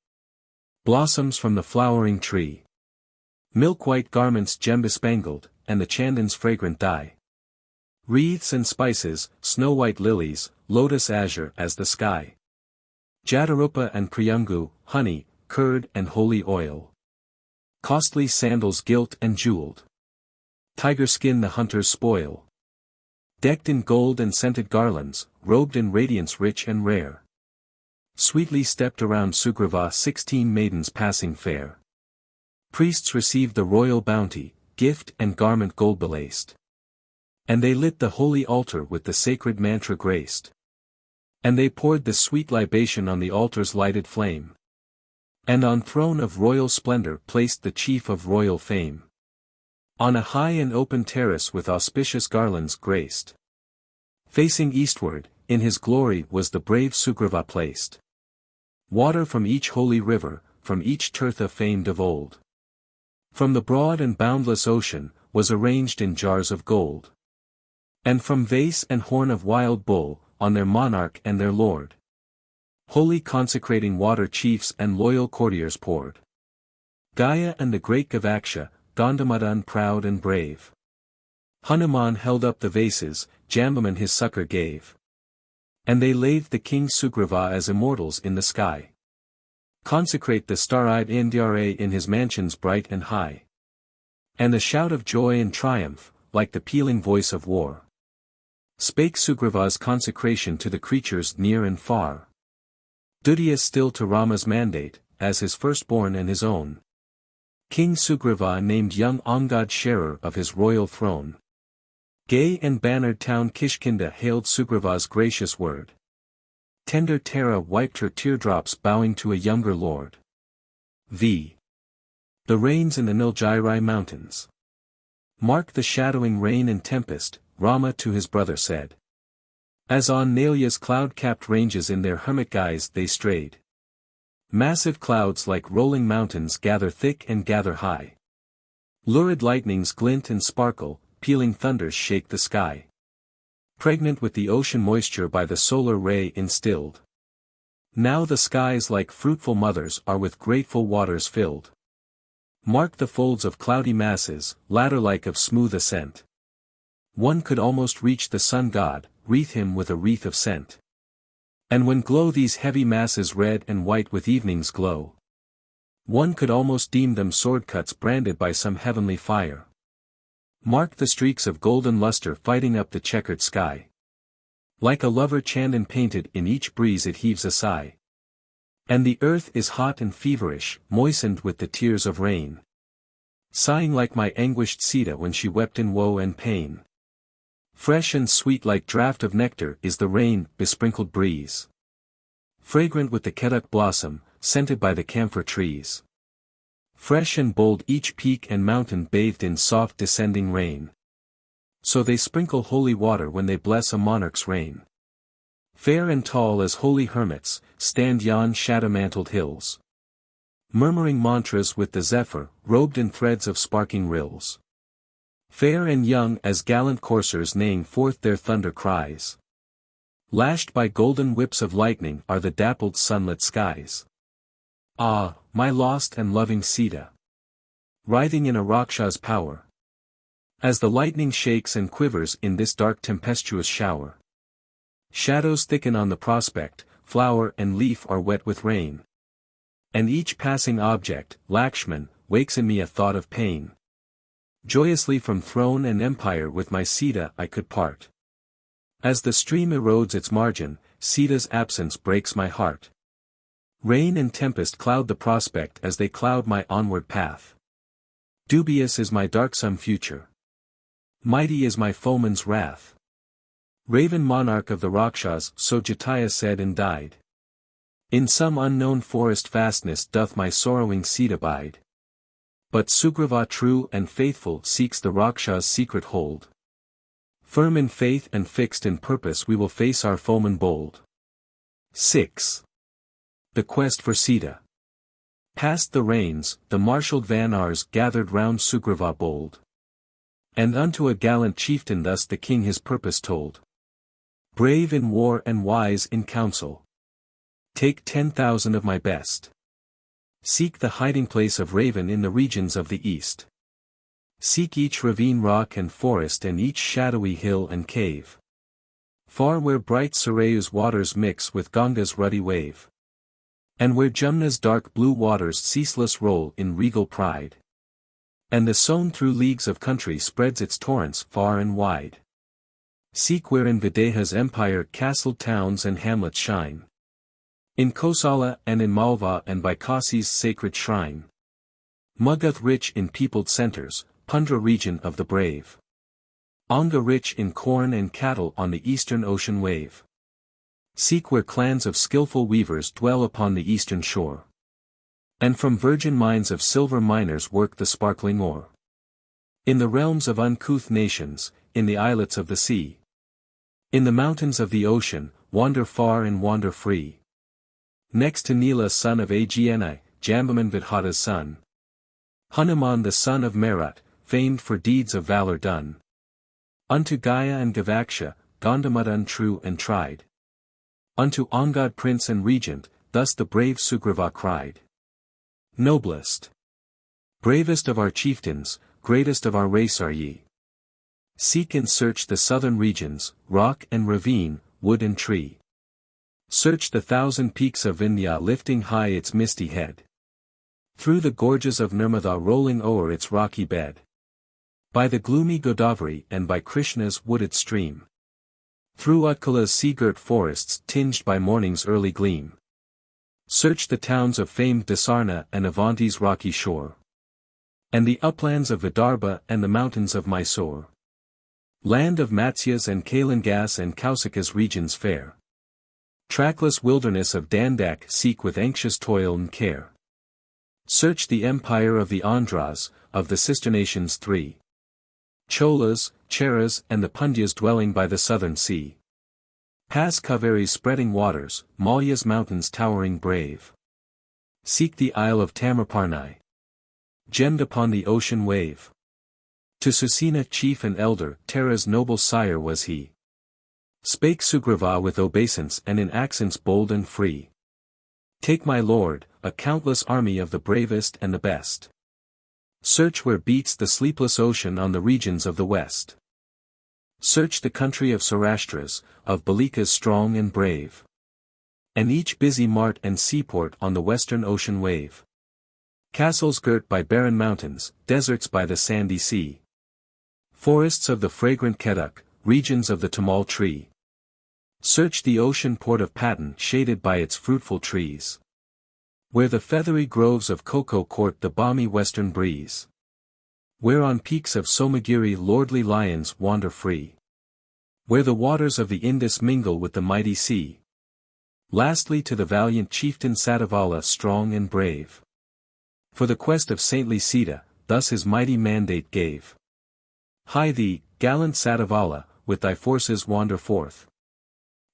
Blossoms from the flowering tree. Milk-white garments gem-bespangled, and the chandan's fragrant dye. Wreaths and spices, snow-white lilies, lotus azure as the sky. Jatarupa and Priyangu, honey, curd and holy oil. Costly sandals gilt and jeweled. Tiger skin the hunter's spoil. Decked in gold and scented garlands, robed in radiance rich and rare. Sweetly stepped around Sugriva 16 maidens passing fair. Priests received the royal bounty, gift and garment gold belaced. And they lit the holy altar with the sacred mantra graced. And they poured the sweet libation on the altar's lighted flame. And on throne of royal splendor placed the chief of royal fame. On a high and open terrace with auspicious garlands graced. Facing eastward, in his glory was the brave Sugriva placed. Water from each holy river, from each tirtha famed of old. From the broad and boundless ocean, was arranged in jars of gold. And from vase and horn of wild bull, on their monarch and their lord. Holy consecrating water chiefs and loyal courtiers poured. Gaya and the great Gavaksha, Gandhamadhan proud and brave. Hanuman held up the vases, Jambaman his succor gave. And they laved the king Sugriva as immortals in the sky. Consecrate the star-eyed Indyare in his mansions bright and high. And a shout of joy and triumph, like the pealing voice of war. Spake Sugriva's consecration to the creatures near and far. Dutyous still to Rama's mandate, as his firstborn and his own. King Sugriva named young Angad sharer of his royal throne. Gay and bannered town Kishkinda hailed Sugriva's gracious word. Tender Tara wiped her teardrops bowing to a younger lord. The rains in the Nilgirai mountains. Mark the shadowing rain and tempest, Rama to his brother said. As on Naila's cloud-capped ranges in their hermit guise they strayed. Massive clouds like rolling mountains gather thick and gather high. Lurid lightnings glint and sparkle, pealing thunders shake the sky. Pregnant with the ocean moisture by the solar ray instilled. Now the skies like fruitful mothers are with grateful waters filled. Mark the folds of cloudy masses, ladder-like of smooth ascent. One could almost reach the sun god, wreath him with a wreath of scent. And when glow these heavy masses red and white with evening's glow, one could almost deem them sword cuts branded by some heavenly fire. Mark the streaks of golden luster fighting up the checkered sky. Like a lover chanted painted in each breeze it heaves a sigh. And the earth is hot and feverish, moistened with the tears of rain. Sighing like my anguished Sita when she wept in woe and pain. Fresh and sweet like draught of nectar is the rain, besprinkled breeze. Fragrant with the keduk blossom, scented by the camphor trees. Fresh and bold each peak and mountain bathed in soft descending rain. So they sprinkle holy water when they bless a monarch's reign. Fair and tall as holy hermits, stand yon shadow-mantled hills. Murmuring mantras with the zephyr, robed in threads of sparking rills. Fair and young as gallant coursers neighing forth their thunder cries. Lashed by golden whips of lightning are the dappled sunlit skies. Ah, my lost and loving Sita! Writhing in a Raksha's power. As the lightning shakes and quivers in this dark tempestuous shower. Shadows thicken on the prospect, flower and leaf are wet with rain. And each passing object, Lakshman, wakes in me a thought of pain. Joyously from throne and empire with my Sita I could part. As the stream erodes its margin, Sita's absence breaks my heart. Rain and tempest cloud the prospect as they cloud my onward path. Dubious is my darksome future. Mighty is my foeman's wrath. Raven monarch of the Rakshas, so Jataya said and died. In some unknown forest fastness doth my sorrowing Sita bide. But Sugriva true and faithful seeks the Rakshas' secret hold. Firm in faith and fixed in purpose we will face our foeman bold. 6. The quest for Sita. Past the reins, the marshalled Vanars gathered round Sugriva bold. And unto a gallant chieftain thus the king his purpose told. Brave in war and wise in council. Take 10,000 of my best. Seek the hiding place of Raven in the regions of the east. Seek each ravine rock and forest and each shadowy hill and cave. Far where bright Sarayu's waters mix with Ganga's ruddy wave. And where Jumna's dark blue waters ceaseless roll in regal pride. And the sown through leagues of country spreads its torrents far and wide. Seek where in Videha's empire castled towns and hamlets shine. In Kosala and in Malva and by Kasi's sacred shrine. Magath rich in peopled centers, Pundra region of the brave. Anga rich in corn and cattle on the eastern ocean wave. Seek where clans of skillful weavers dwell upon the eastern shore. And from virgin mines of silver miners work the sparkling ore. In the realms of uncouth nations, in the islets of the sea. In the mountains of the ocean, wander far and wander free. Next to Nila son of Agni, Jambaman Vidhata's son. Hanuman the son of Merat, famed for deeds of valor done. Unto Gaya and Gavaksha, Gandhamadhan true and tried. Unto Angad prince and regent, thus the brave Sugriva cried. Noblest, bravest of our chieftains, greatest of our race are ye. Seek and search the southern regions, rock and ravine, wood and tree. Search the 1,000 peaks of Vindhya lifting high its misty head. Through the gorges of Nirmada rolling o'er its rocky bed. By the gloomy Godavari and by Krishna's wooded stream. Through Utkala's sea-girt forests tinged by morning's early gleam. Search the towns of famed Dasarna and Avanti's rocky shore. And the uplands of Vidarbha and the mountains of Mysore. Land of Matsyas and Kalingas and Kausika's regions fair. Trackless wilderness of Dandak seek with anxious toil and care. Search the empire of the Andhras, of the sister nations 3. Cholas, Cheras and the Pundyas dwelling by the southern sea. Pass Kaveri's spreading waters, Malya's mountains towering brave. Seek the isle of Tamarparni. Gemmed upon the ocean wave. To Susina chief and elder, Tara's noble sire was he. Spake Sugriva with obeisance and in accents bold and free. Take my lord, a countless army of the bravest and the best. Search where beats the sleepless ocean on the regions of the west. Search the country of Saurashtras, of Balikas strong and brave. And each busy mart and seaport on the western ocean wave. Castles girt by barren mountains, deserts by the sandy sea. Forests of the fragrant Kedak, regions of the tamal tree. Search the ocean port of Patan shaded by its fruitful trees. Where the feathery groves of cocoa court the balmy western breeze. Where on peaks of Somagiri lordly lions wander free. Where the waters of the Indus mingle with the mighty sea. Lastly to the valiant chieftain Satavala strong and brave. For the quest of saintly Sita, thus his mighty mandate gave. Hie thee, gallant Satavala, with thy forces wander forth.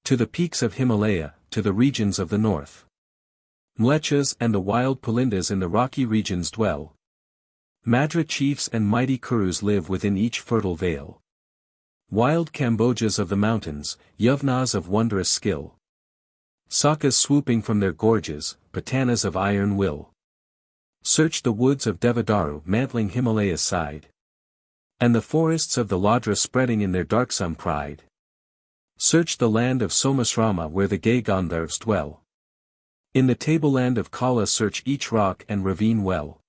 To the peaks of Himalaya, to the regions of the north. Mlechas and the wild Pulindas in the rocky regions dwell. Madra chiefs and mighty Kurus live within each fertile vale. Wild Kambojas of the mountains, Yavnas of wondrous skill. Sakas swooping from their gorges, Patanas of iron will. Search the woods of Devadaru mantling Himalaya's side. And the forests of the Ladra spreading in their darksome pride. Search the land of Somasrama where the gay Gandharvs dwell. In the tableland of Kala search each rock and ravine well.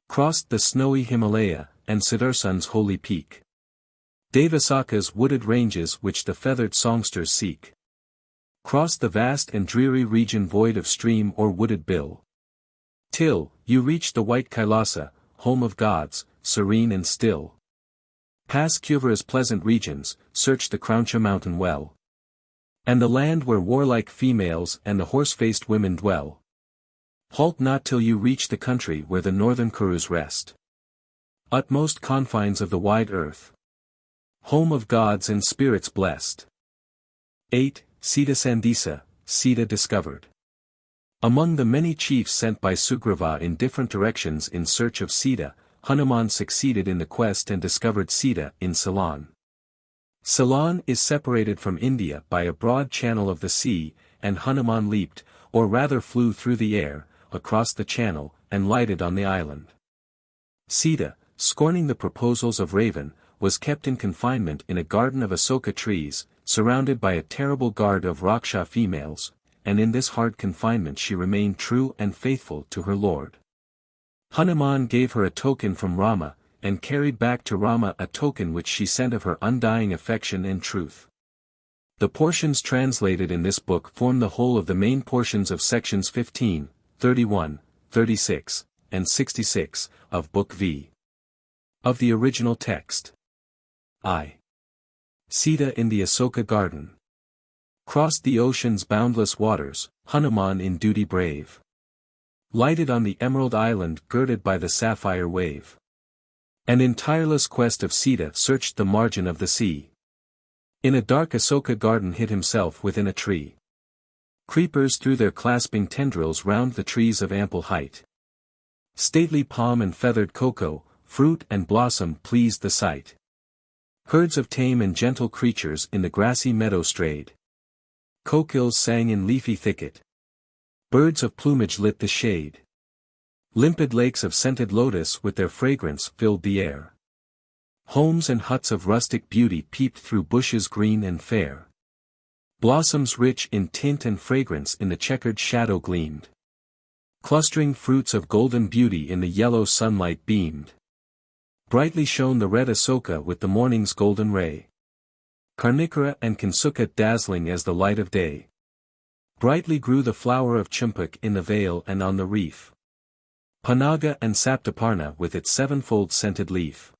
Crossed the snowy Himalaya, and Siddharsun's holy peak. Devasaka's wooded ranges which the feathered songsters seek. Crossed the vast and dreary region void of stream or wooded bill. Till, you reach the white Kailasa, home of gods, serene and still. Pass Kuvara's pleasant regions, search the Krauncha mountain well. And the land where warlike females and the horse-faced women dwell. Halt not till you reach the country where the northern Kurus rest. Utmost confines of the wide earth. Home of gods and spirits blessed. 8. Sita-Sandesa, Sita discovered. Among the many chiefs sent by Sugriva in different directions in search of Sita, Hanuman succeeded in the quest and discovered Sita in Ceylon. Ceylon is separated from India by a broad channel of the sea, and Hanuman leaped, or rather flew through the air, across the channel, and lighted on the island. Sita, scorning the proposals of Ravan, was kept in confinement in a garden of Asoka trees, surrounded by a terrible guard of Raksha females, and in this hard confinement she remained true and faithful to her lord. Hanuman gave her a token from Rama, and carried back to Rama a token which she sent of her undying affection and truth. The portions translated in this book form the whole of the main portions of sections 15, 31, 36, and 66, of Book V. Of the original text. I. Sita in the Asoka garden. Crossed the ocean's boundless waters, Hanuman in duty brave. Lighted on the emerald island girded by the sapphire wave. And in tireless quest of Sita searched the margin of the sea. In a dark Asoka garden hid himself within a tree. Creepers threw their clasping tendrils round the trees of ample height. Stately palm and feathered cocoa, fruit and blossom pleased the sight. Herds of tame and gentle creatures in the grassy meadow strayed. Kokils sang in leafy thicket. Birds of plumage lit the shade. Limpid lakes of scented lotus with their fragrance filled the air. Homes and huts of rustic beauty peeped through bushes green and fair. Blossoms rich in tint and fragrance in the checkered shadow gleamed. Clustering fruits of golden beauty in the yellow sunlight beamed. Brightly shone the red Asoka with the morning's golden ray. Karnikara and Kansuka dazzling as the light of day. Brightly grew the flower of Chumpak in the vale and on the reef. Panaga and Saptaparna with its sevenfold scented leaf.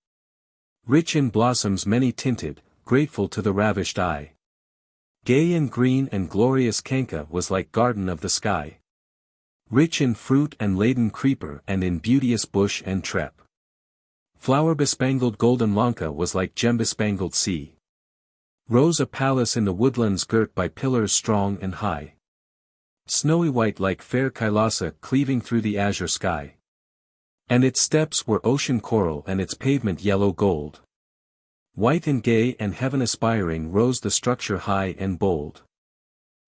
Rich in blossoms many tinted, grateful to the ravished eye. Gay and green and glorious Kanka was like garden of the sky. Rich in fruit and laden creeper and in beauteous bush and trep. Flower-bespangled golden Lanka was like gem-bespangled sea. Rose a palace in the woodlands girt by pillars strong and high. Snowy white like fair Kailasa cleaving through the azure sky. And its steps were ocean coral and its pavement yellow gold. White and gay and heaven-aspiring rose the structure high and bold.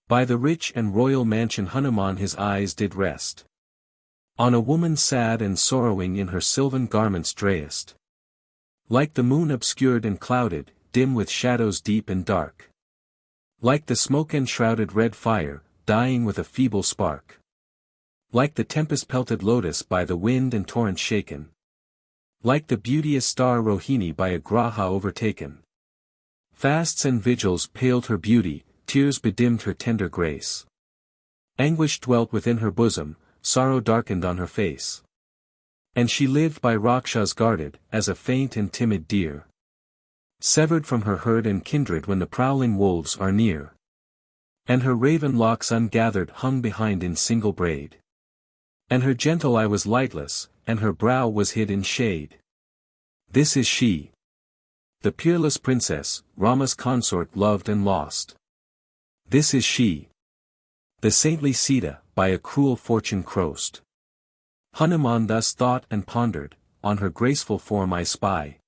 By the rich and royal mansion Hanuman his eyes did rest. On a woman sad and sorrowing in her sylvan garments drayest. Like the moon obscured and clouded, dim with shadows deep and dark. Like the smoke-enshrouded red fire, dying with a feeble spark. Like the tempest-pelted lotus by the wind and torrent shaken. Like the beauteous star Rohini by a graha overtaken. Fasts and vigils paled her beauty, tears bedimmed her tender grace. Anguish dwelt within her bosom, sorrow darkened on her face. And she lived by Rakshas guarded, as a faint and timid deer. Severed from her herd and kindred when the prowling wolves are near. And her raven locks ungathered hung behind in single braid. And her gentle eye was lightless, and her brow was hid in shade. This is she. The peerless princess, Rama's consort loved and lost. This is she. The saintly Sita, by a cruel fortune crossed. Hanuman thus thought and pondered, on her graceful form I spy.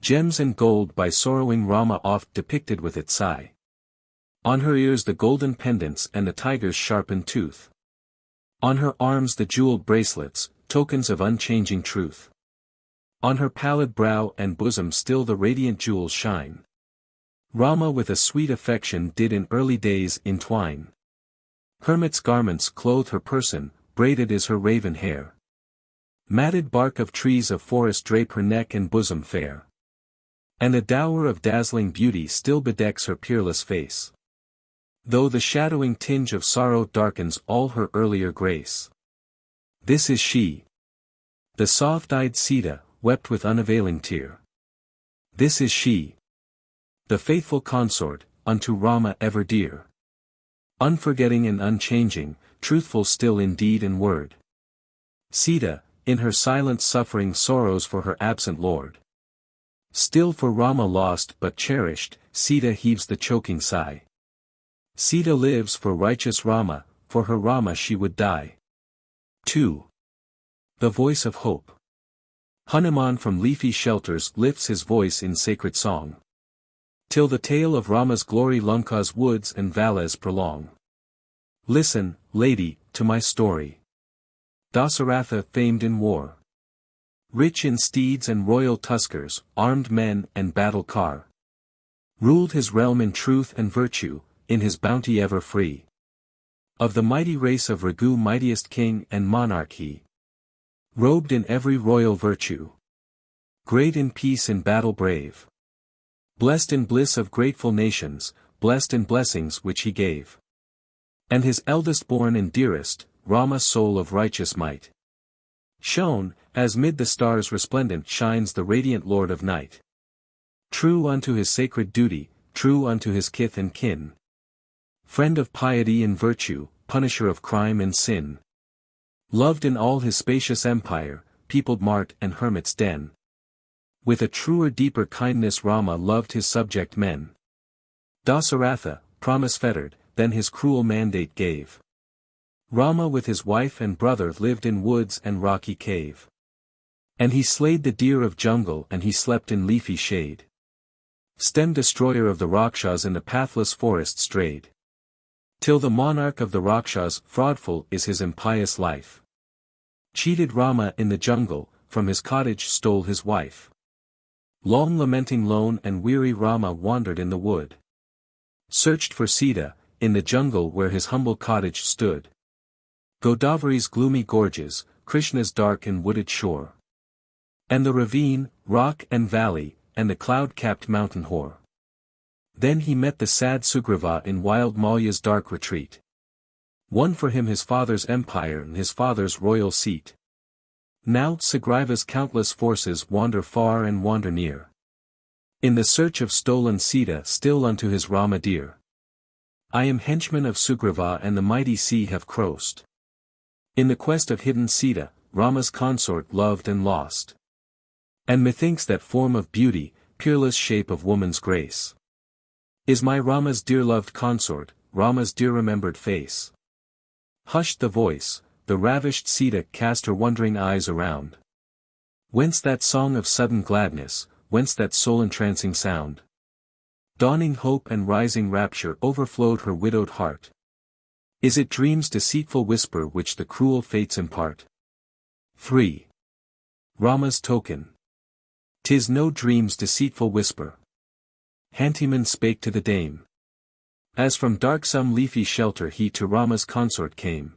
Gems and gold by sorrowing Rama oft depicted with its sigh. On her ears the golden pendants and the tiger's sharpened tooth. On her arms the jeweled bracelets, tokens of unchanging truth. On her pallid brow and bosom still the radiant jewels shine. Rama with a sweet affection did in early days entwine. Hermit's garments clothe her person, braided is her raven hair. Matted bark of trees of forest drape her neck and bosom fair. And a dower of dazzling beauty still bedecks her peerless face. Though the shadowing tinge of sorrow darkens all her earlier grace. This is she. The soft-eyed Sita, wept with unavailing tear. This is she. The faithful consort, unto Rama ever dear. Unforgetting and unchanging, truthful still in deed and word. Sita, in her silent suffering sorrows for her absent lord. Still for Rama lost but cherished, Sita heaves the choking sigh. Sita lives for righteous Rama, for her Rama she would die. 2. The voice of hope. Hanuman from leafy shelters lifts his voice in sacred song. Till the tale of Rama's glory Lanka's woods and valleys prolong. Listen, lady, to my story. Dasa-Ratha famed in war. Rich in steeds and royal tuskers, armed men and battle car. Ruled his realm in truth and virtue, in his bounty ever free. Of the mighty race of Raghu mightiest king and monarch he. Robed in every royal virtue. Great in peace in battle brave. Blessed in bliss of grateful nations, blessed in blessings which he gave. And his eldest born and dearest, Rama soul of righteous might. Shone, as mid the stars resplendent shines the radiant Lord of Night. True unto his sacred duty, true unto his kith and kin. Friend of piety and virtue, punisher of crime and sin. Loved in all his spacious empire, peopled mart and hermit's den. With a truer deeper kindness Rama loved his subject men. Dasa-Ratha, promise fettered, then his cruel mandate gave. Rama with his wife and brother lived in woods and rocky cave. And he slayed the deer of jungle and he slept in leafy shade. Stem destroyer of the Rakshas in the pathless forest strayed. Till the monarch of the Rakshas fraudful is his impious life. Cheated Rama in the jungle, from his cottage stole his wife. Long lamenting lone and weary Rama wandered in the wood. Searched for Sita, in the jungle where his humble cottage stood. Godavari's gloomy gorges, Krishna's dark and wooded shore. And the ravine, rock and valley, and the cloud-capped mountain hoar. Then he met the sad Sugriva in wild Malya's dark retreat. Won for him his father's empire and his father's royal seat. Now Sugriva's countless forces wander far and wander near. In the search of stolen Sita still unto his Rama dear. I am henchman of Sugriva and the mighty sea have crossed. In the quest of hidden Sita, Rama's consort loved and lost. And methinks that form of beauty, peerless shape of woman's grace. Is my Rama's dear loved consort, Rama's dear remembered face. Hushed the voice, the ravished Sita cast her wondering eyes around. Whence that song of sudden gladness, whence that soul-entrancing sound? Dawning hope and rising rapture overflowed her widowed heart. Is it dream's deceitful whisper which the cruel fates impart? 3. Rama's token. 'Tis no dream's deceitful whisper. Hanuman spake to the dame. As from darksome leafy shelter he to Rama's consort came.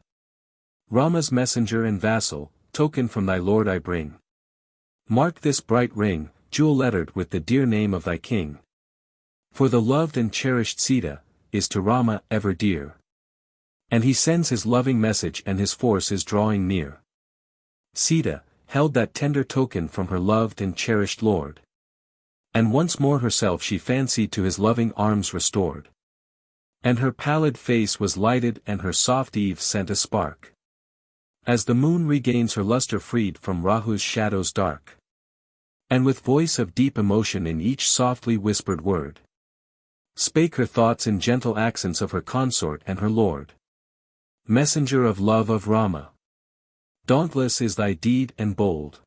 Rama's messenger and vassal, token from thy lord I bring. Mark this bright ring, jewel-lettered with the dear name of thy king. For the loved and cherished Sita, is to Rama ever dear. And he sends his loving message and his force is drawing near. Sita, held that tender token from her loved and cherished lord. And once more herself she fancied to his loving arms restored. And her pallid face was lighted and her soft eve sent a spark. As the moon regains her luster freed from Rahu's shadows dark. And with voice of deep emotion in each softly whispered word. Spake her thoughts in gentle accents of her consort and her lord. Messenger of love of Rama. Dauntless is thy deed and bold.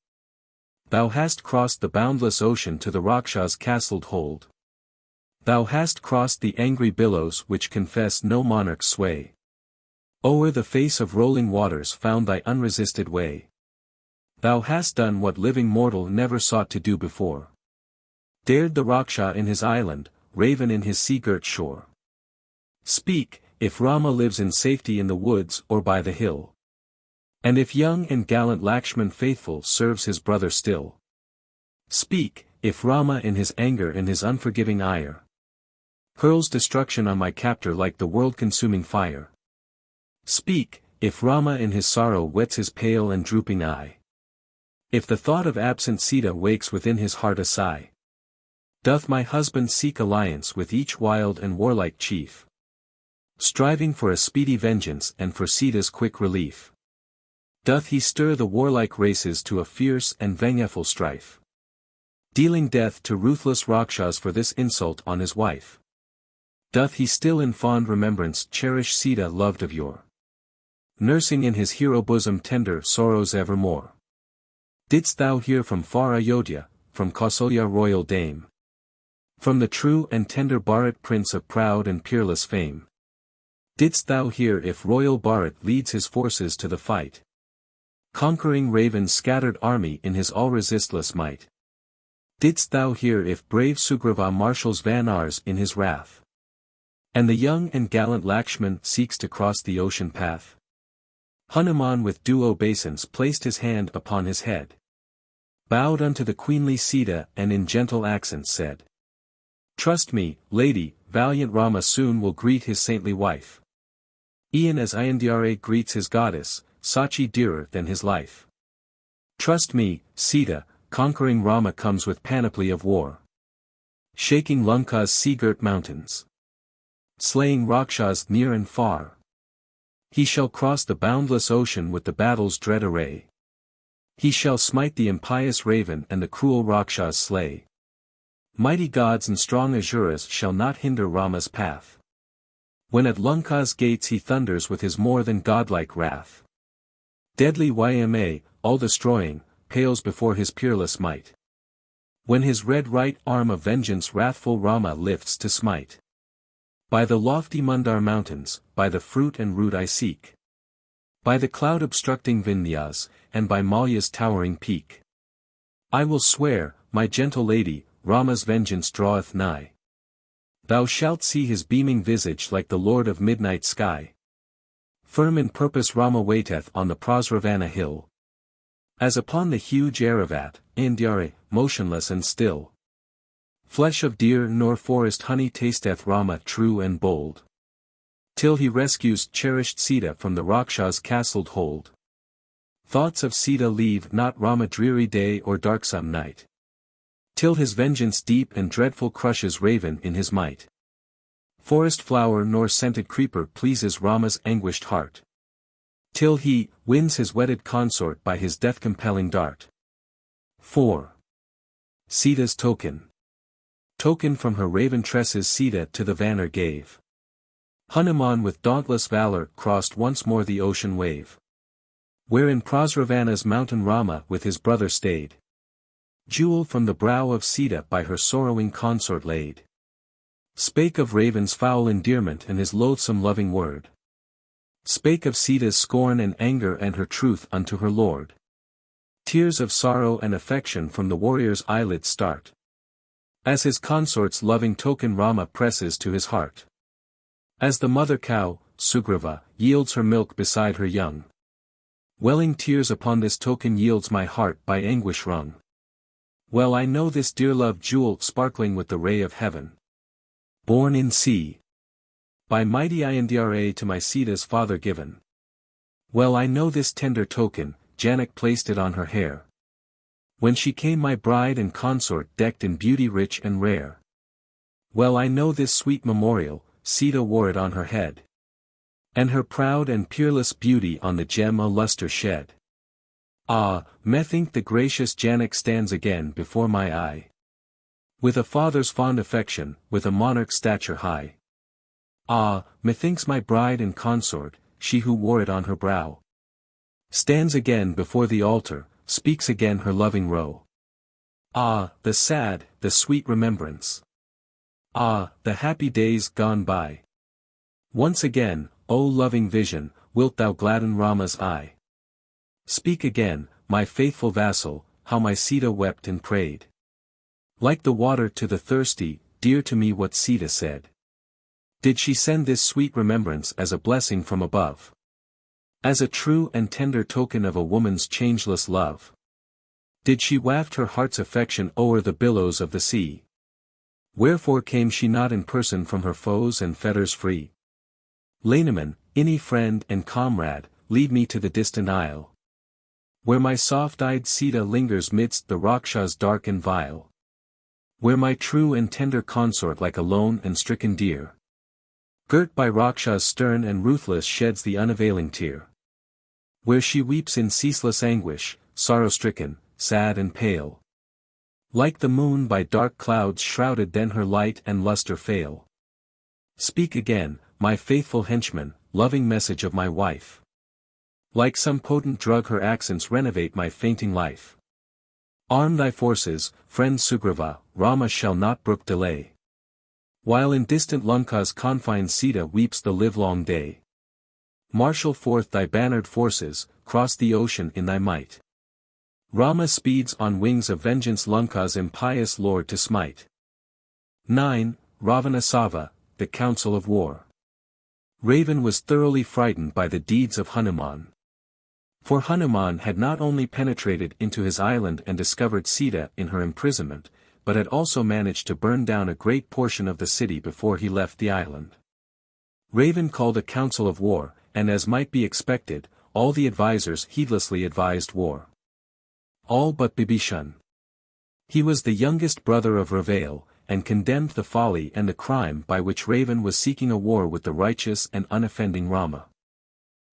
Thou hast crossed the boundless ocean to the Rakshas' castled hold. Thou hast crossed the angry billows which confess no monarch's sway. O'er the face of rolling waters found thy unresisted way. Thou hast done what living mortal never sought to do before. Dared the Raksha in his island, raven in his sea-girt shore. Speak, if Rama lives in safety in the woods or by the hill. And if young and gallant Lakshman faithful serves his brother still. Speak, if Rama in his anger and his unforgiving ire hurls destruction on my captor like the world-consuming fire. Speak, if Rama in his sorrow wets his pale and drooping eye. If the thought of absent Sita wakes within his heart a sigh. Doth my husband seek alliance with each wild and warlike chief? Striving for a speedy vengeance and for Sita's quick relief. Doth he stir the warlike races to a fierce and vengeful strife? Dealing death to ruthless Rakshas for this insult on his wife? Doth he still in fond remembrance cherish Sita loved of yore? Nursing in his hero bosom tender sorrows evermore? Didst thou hear from far Ayodhya, from Kausalya royal dame? From the true and tender Bharat prince of proud and peerless fame? Didst thou hear if royal Bharat leads his forces to the fight? Conquering Raven's scattered army in his all-resistless might? Didst thou hear if brave Sugriva marshals Vanars in his wrath? And the young and gallant Lakshman seeks to cross the ocean path? Hanuman with due obeisance placed his hand upon his head. Bowed unto the queenly Sita and in gentle accents said. Trust me, lady, valiant Rama soon will greet his saintly wife. E'en as Ayandhyare greets his goddess, Sachi dearer than his life. Trust me, Sita, conquering Rama comes with panoply of war. Shaking Lanka's sea-girt mountains. Slaying Rakshas near and far. He shall cross the boundless ocean with the battle's dread array. He shall smite the impious raven and the cruel Rakshas slay. Mighty gods and strong Asuras shall not hinder Rama's path. When at Lanka's gates he thunders with his more than godlike wrath. Deadly Yama, all-destroying, pales before his peerless might. When his red right arm of vengeance wrathful Rama lifts to smite. By the lofty Mandar mountains, by the fruit and root I seek. By the cloud-obstructing Vindhyas, and by Malya's towering peak. I will swear, my gentle lady, Rama's vengeance draweth nigh. Thou shalt see his beaming visage like the lord of midnight sky. Firm in purpose Rama waiteth on the Prasravana hill. As upon the huge Aravat, Indhyare, motionless and still. Flesh of deer nor forest honey tasteth Rama true and bold. Till he rescues cherished Sita from the Rakshas' castled hold. Thoughts of Sita leave not Rama dreary day or darksome night. Till his vengeance deep and dreadful crushes Raven in his might. Forest flower nor scented creeper pleases Rama's anguished heart. Till he wins his wedded consort by his death-compelling dart. 4. Sita's token. Token from her raven tresses Sita to the Vanar gave. Hanuman with dauntless valor crossed once more the ocean wave. Where in Prasravana's mountain Rama with his brother stayed. Jewel from the brow of Sita by her sorrowing consort laid. Spake of Raven's foul endearment and his loathsome loving word. Spake of Sita's scorn and anger and her truth unto her lord. Tears of sorrow and affection from the warrior's eyelids start, as his consort's loving token Rama presses to his heart. As the mother cow, Sugriva, yields her milk beside her young. Welling tears upon this token yields my heart by anguish wrung. Well I know this dear love jewel sparkling with the ray of heaven. Born in sea. By mighty Indra to my Sita's father given. Well I know this tender token, Janak placed it on her hair. When she came my bride and consort decked in beauty rich and rare. Well I know this sweet memorial, Sita wore it on her head. And her proud and peerless beauty on the gem a lustre shed. Ah, methink the gracious Janak stands again before my eye. With a father's fond affection, with a monarch's stature high. Ah, methinks my bride and consort, she who wore it on her brow, stands again before the altar, speaks again her loving row. Ah, the sad, the sweet remembrance. Ah, the happy days gone by. Once again, O loving vision, wilt thou gladden Rama's eye? Speak again, my faithful vassal, how my Sita wept and prayed. Like the water to the thirsty, dear to me what Sita said. Did she send this sweet remembrance as a blessing from above? As a true and tender token of a woman's changeless love? Did she waft her heart's affection o'er the billows of the sea? Wherefore came she not in person from her foes and fetters free? Lainaman, any friend and comrade, lead me to the distant isle, where my soft-eyed Sita lingers midst the Rakshas dark and vile. Where my true and tender consort like a lone and stricken deer, girt by Rakshas stern and ruthless sheds the unavailing tear. Where she weeps in ceaseless anguish, sorrow-stricken, sad and pale. Like the moon by dark clouds shrouded then her light and lustre fail. Speak again, my faithful henchman, loving message of my wife. Like some potent drug her accents renovate my fainting life. Arm thy forces, friend Sugriva, Rama shall not brook delay. While in distant Lanka's confines Sita weeps the livelong day. Marshal forth thy bannered forces, cross the ocean in thy might. Rama speeds on wings of vengeance Lanka's impious lord to smite. 9. Ravana-Sabha, the Council of War. Ravan was thoroughly frightened by the deeds of Hanuman. For Hanuman had not only penetrated into his island and discovered Sita in her imprisonment, but had also managed to burn down a great portion of the city before he left the island. Ravan called a council of war, and as might be expected, all the advisers heedlessly advised war. All but Bibhishan. He was the youngest brother of Raval, and condemned the folly and the crime by which Ravan was seeking a war with the righteous and unoffending Rama.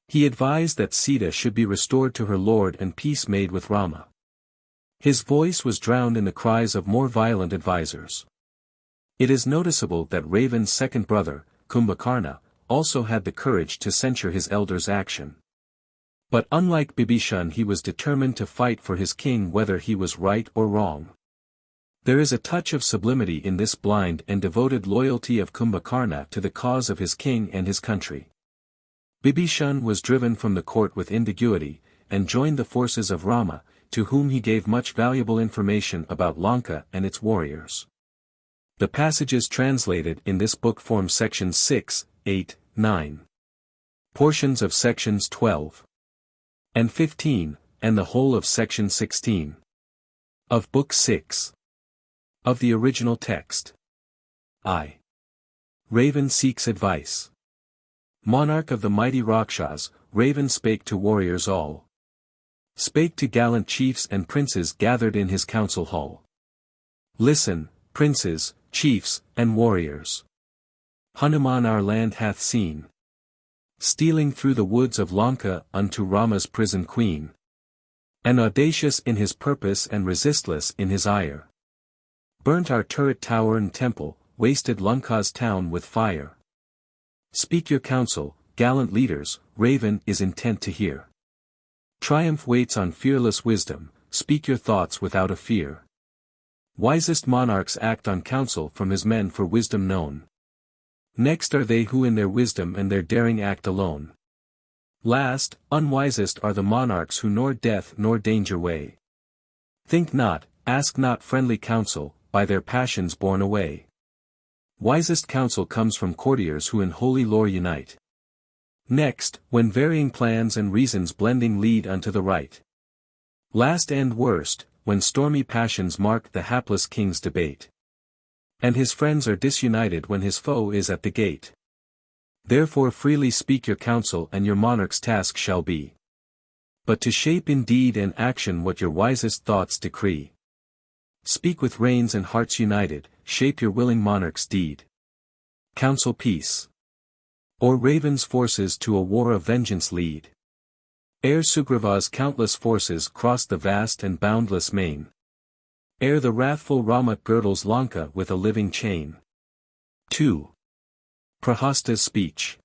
He advised that Sita should be restored to her lord and peace made with Rama. His voice was drowned in the cries of more violent advisers. It is noticeable that Ravan's second brother, Kumbhakarna, also had the courage to censure his elder's action. But unlike Bibhishan he was determined to fight for his king whether he was right or wrong. There is a touch of sublimity in this blind and devoted loyalty of Kumbhakarna to the cause of his king and his country. Bibhishan was driven from the court with indignity, and joined the forces of Rama, to whom he gave much valuable information about Lanka and its warriors. The passages translated in this book form sections 6, 8, 9. Portions of sections 12 and 15, and the whole of section 16. Of Book 6. Of the original text. I. Ravan seeks advice. Monarch of the mighty Rakshas, Ravan spake to warriors all. Spake to gallant chiefs and princes gathered in his council hall. Listen, princes, chiefs, and warriors. Hanuman our land hath seen, stealing through the woods of Lanka unto Rama's prison queen. And audacious in his purpose and resistless in his ire. Burnt our turret tower and temple, wasted Lanka's town with fire. Speak your counsel, gallant leaders, Ravan is intent to hear. Triumph waits on fearless wisdom, speak your thoughts without a fear. Wisest monarchs act on counsel from his men for wisdom known. Next are they who in their wisdom and their daring act alone. Last, unwisest are the monarchs who nor death nor danger weigh. Think not, ask not friendly counsel, by their passions borne away. Wisest counsel comes from courtiers who in holy lore unite. Next, when varying plans and reasons blending lead unto the right. Last and worst, when stormy passions mark the hapless king's debate. And his friends are disunited when his foe is at the gate. Therefore freely speak your counsel and your monarch's task shall be. But to shape in deed and action what your wisest thoughts decree. Speak with reins and hearts united, shape your willing monarch's deed. Counsel peace. Or Raven's forces to a war of vengeance lead. Ere Sugriva's countless forces cross the vast and boundless main. Ere the wrathful Rama girdles Lanka with a living chain. 2. Prahasta's speech.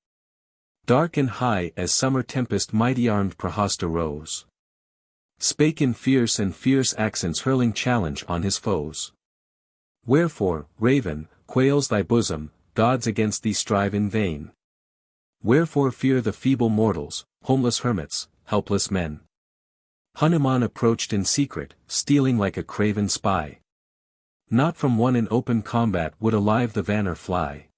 Dark and high as summer tempest mighty-armed Prahasta rose. Spake in fierce accents hurling challenge on his foes. Wherefore, Raven, quails thy bosom, gods against thee strive in vain. Wherefore fear the feeble mortals, homeless hermits, helpless men. Hanuman approached in secret, stealing like a craven spy. Not from one in open combat would alive the Vanar fly.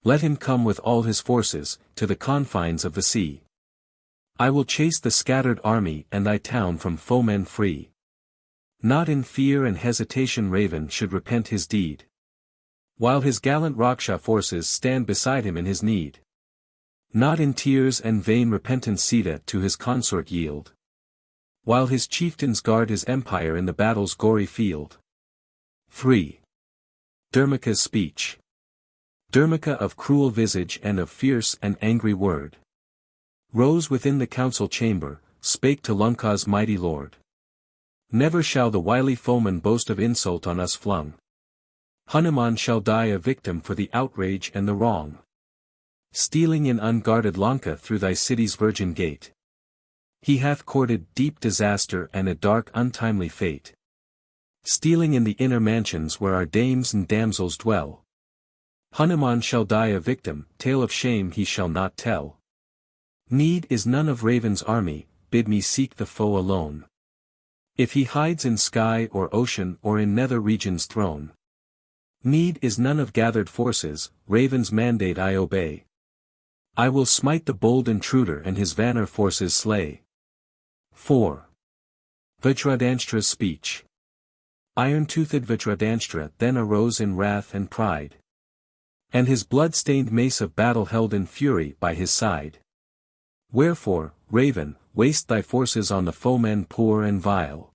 Let him come with all his forces, to the confines of the sea. I will chase the scattered army and thy town from foemen free. Not in fear and hesitation Raven should repent his deed. While his gallant Raksha forces stand beside him in his need. Not in tears and vain repentance Sita to his consort yield. While his chieftains guard his empire in the battle's gory field. 3. Dharmaka's speech. Dharmaka of cruel visage and of fierce and angry word. Rose within the council chamber, spake to Lanka's mighty lord. Never shall the wily foeman boast of insult on us flung. Hanuman shall die a victim for the outrage and the wrong. Stealing in unguarded Lanka through thy city's virgin gate. He hath courted deep disaster and a dark untimely fate. Stealing in the inner mansions where our dames and damsels dwell. Hanuman shall die a victim, tale of shame he shall not tell. Need is none of Raven's army, bid me seek the foe alone. If he hides in sky or ocean or in nether regions thrown. Need is none of gathered forces, Raven's mandate I obey. I will smite the bold intruder and his Vanar forces slay. 4. Vajradhanshtra's speech. Iron-toothed Vajradhanshtra then arose in wrath and pride. And his blood-stained mace of battle held in fury by his side. Wherefore, Raven, waste thy forces on the foemen poor and vile.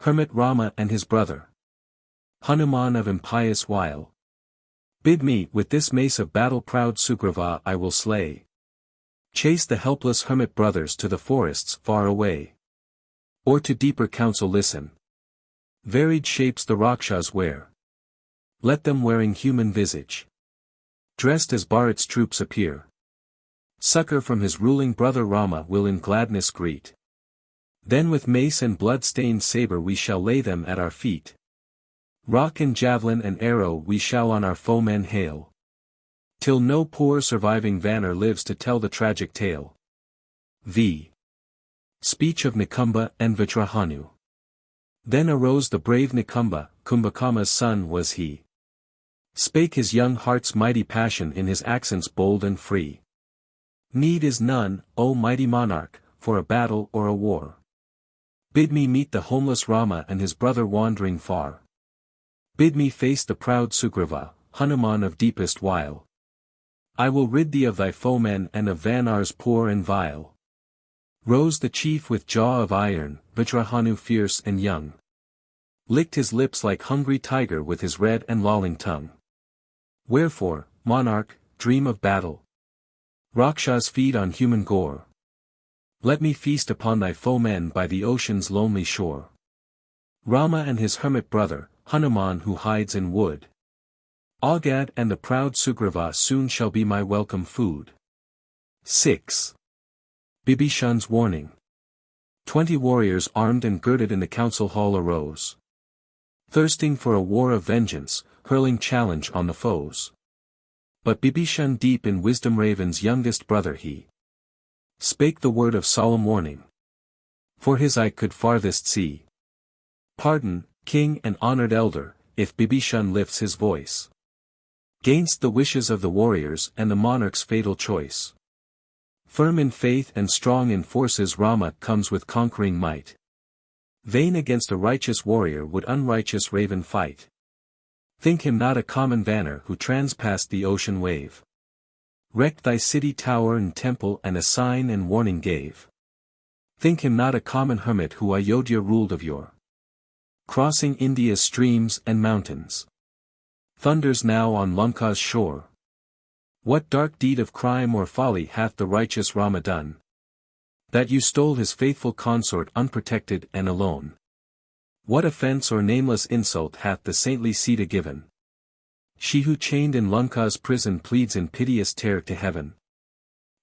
Hermit Rama and his brother. Hanuman of impious wile. Bid me, with this mace of battle proud Sugriva I will slay. Chase the helpless hermit brothers to the forests far away. Or to deeper counsel listen. Varied shapes the Rakshas wear. Let them wearing human visage. Dressed as Bharat's troops appear. Succor from his ruling brother Rama will in gladness greet. Then with mace and blood-stained saber we shall lay them at our feet. Rock and javelin and arrow we shall on our foemen hail. Till no poor surviving Vanar lives to tell the tragic tale. V. Speech of Nikumba and Vajrahanu. Then arose the brave Nikumba, Kumbhakama's son was he. Spake his young heart's mighty passion in his accents bold and free. Need is none, O mighty monarch, for a battle or a war. Bid me meet the homeless Rama and his brother wandering far. Bid me face the proud Sugriva, Hanuman of deepest wile. I will rid thee of thy foemen and of Vanars poor and vile. Rose the chief with jaw of iron, Vajrahanu fierce and young. Licked his lips like hungry tiger with his red and lolling tongue. Wherefore, monarch, dream of battle. Rakshas feed on human gore. Let me feast upon thy foemen by the ocean's lonely shore. Rama and his hermit brother, Hanuman who hides in wood. Augad and the proud Sugriva soon shall be my welcome food. 6. Bibhishan's warning. 20 warriors armed and girded in the council hall arose. Thirsting for a war of vengeance, hurling challenge on the foes. But Bibhishan deep in wisdom Raven's youngest brother he spake the word of solemn warning. For his eye could farthest see. Pardon, king and honored elder, if Bibhishan lifts his voice 'gainst the wishes of the warriors and the monarch's fatal choice. Firm in faith and strong in forces, Rama comes with conquering might. Vain against a righteous warrior would unrighteous raven fight. Think him not a common vanner who transpassed the ocean wave. Wrecked thy city tower and temple and a sign and warning gave. Think him not a common hermit who Ayodhya ruled of yore. Crossing India's streams and mountains. Thunders now on Lanka's shore. What dark deed of crime or folly hath the righteous Rama done? That you stole his faithful consort unprotected and alone. What offense or nameless insult hath the saintly Sita given? She who chained in Lanka's prison pleads in piteous terror to heaven.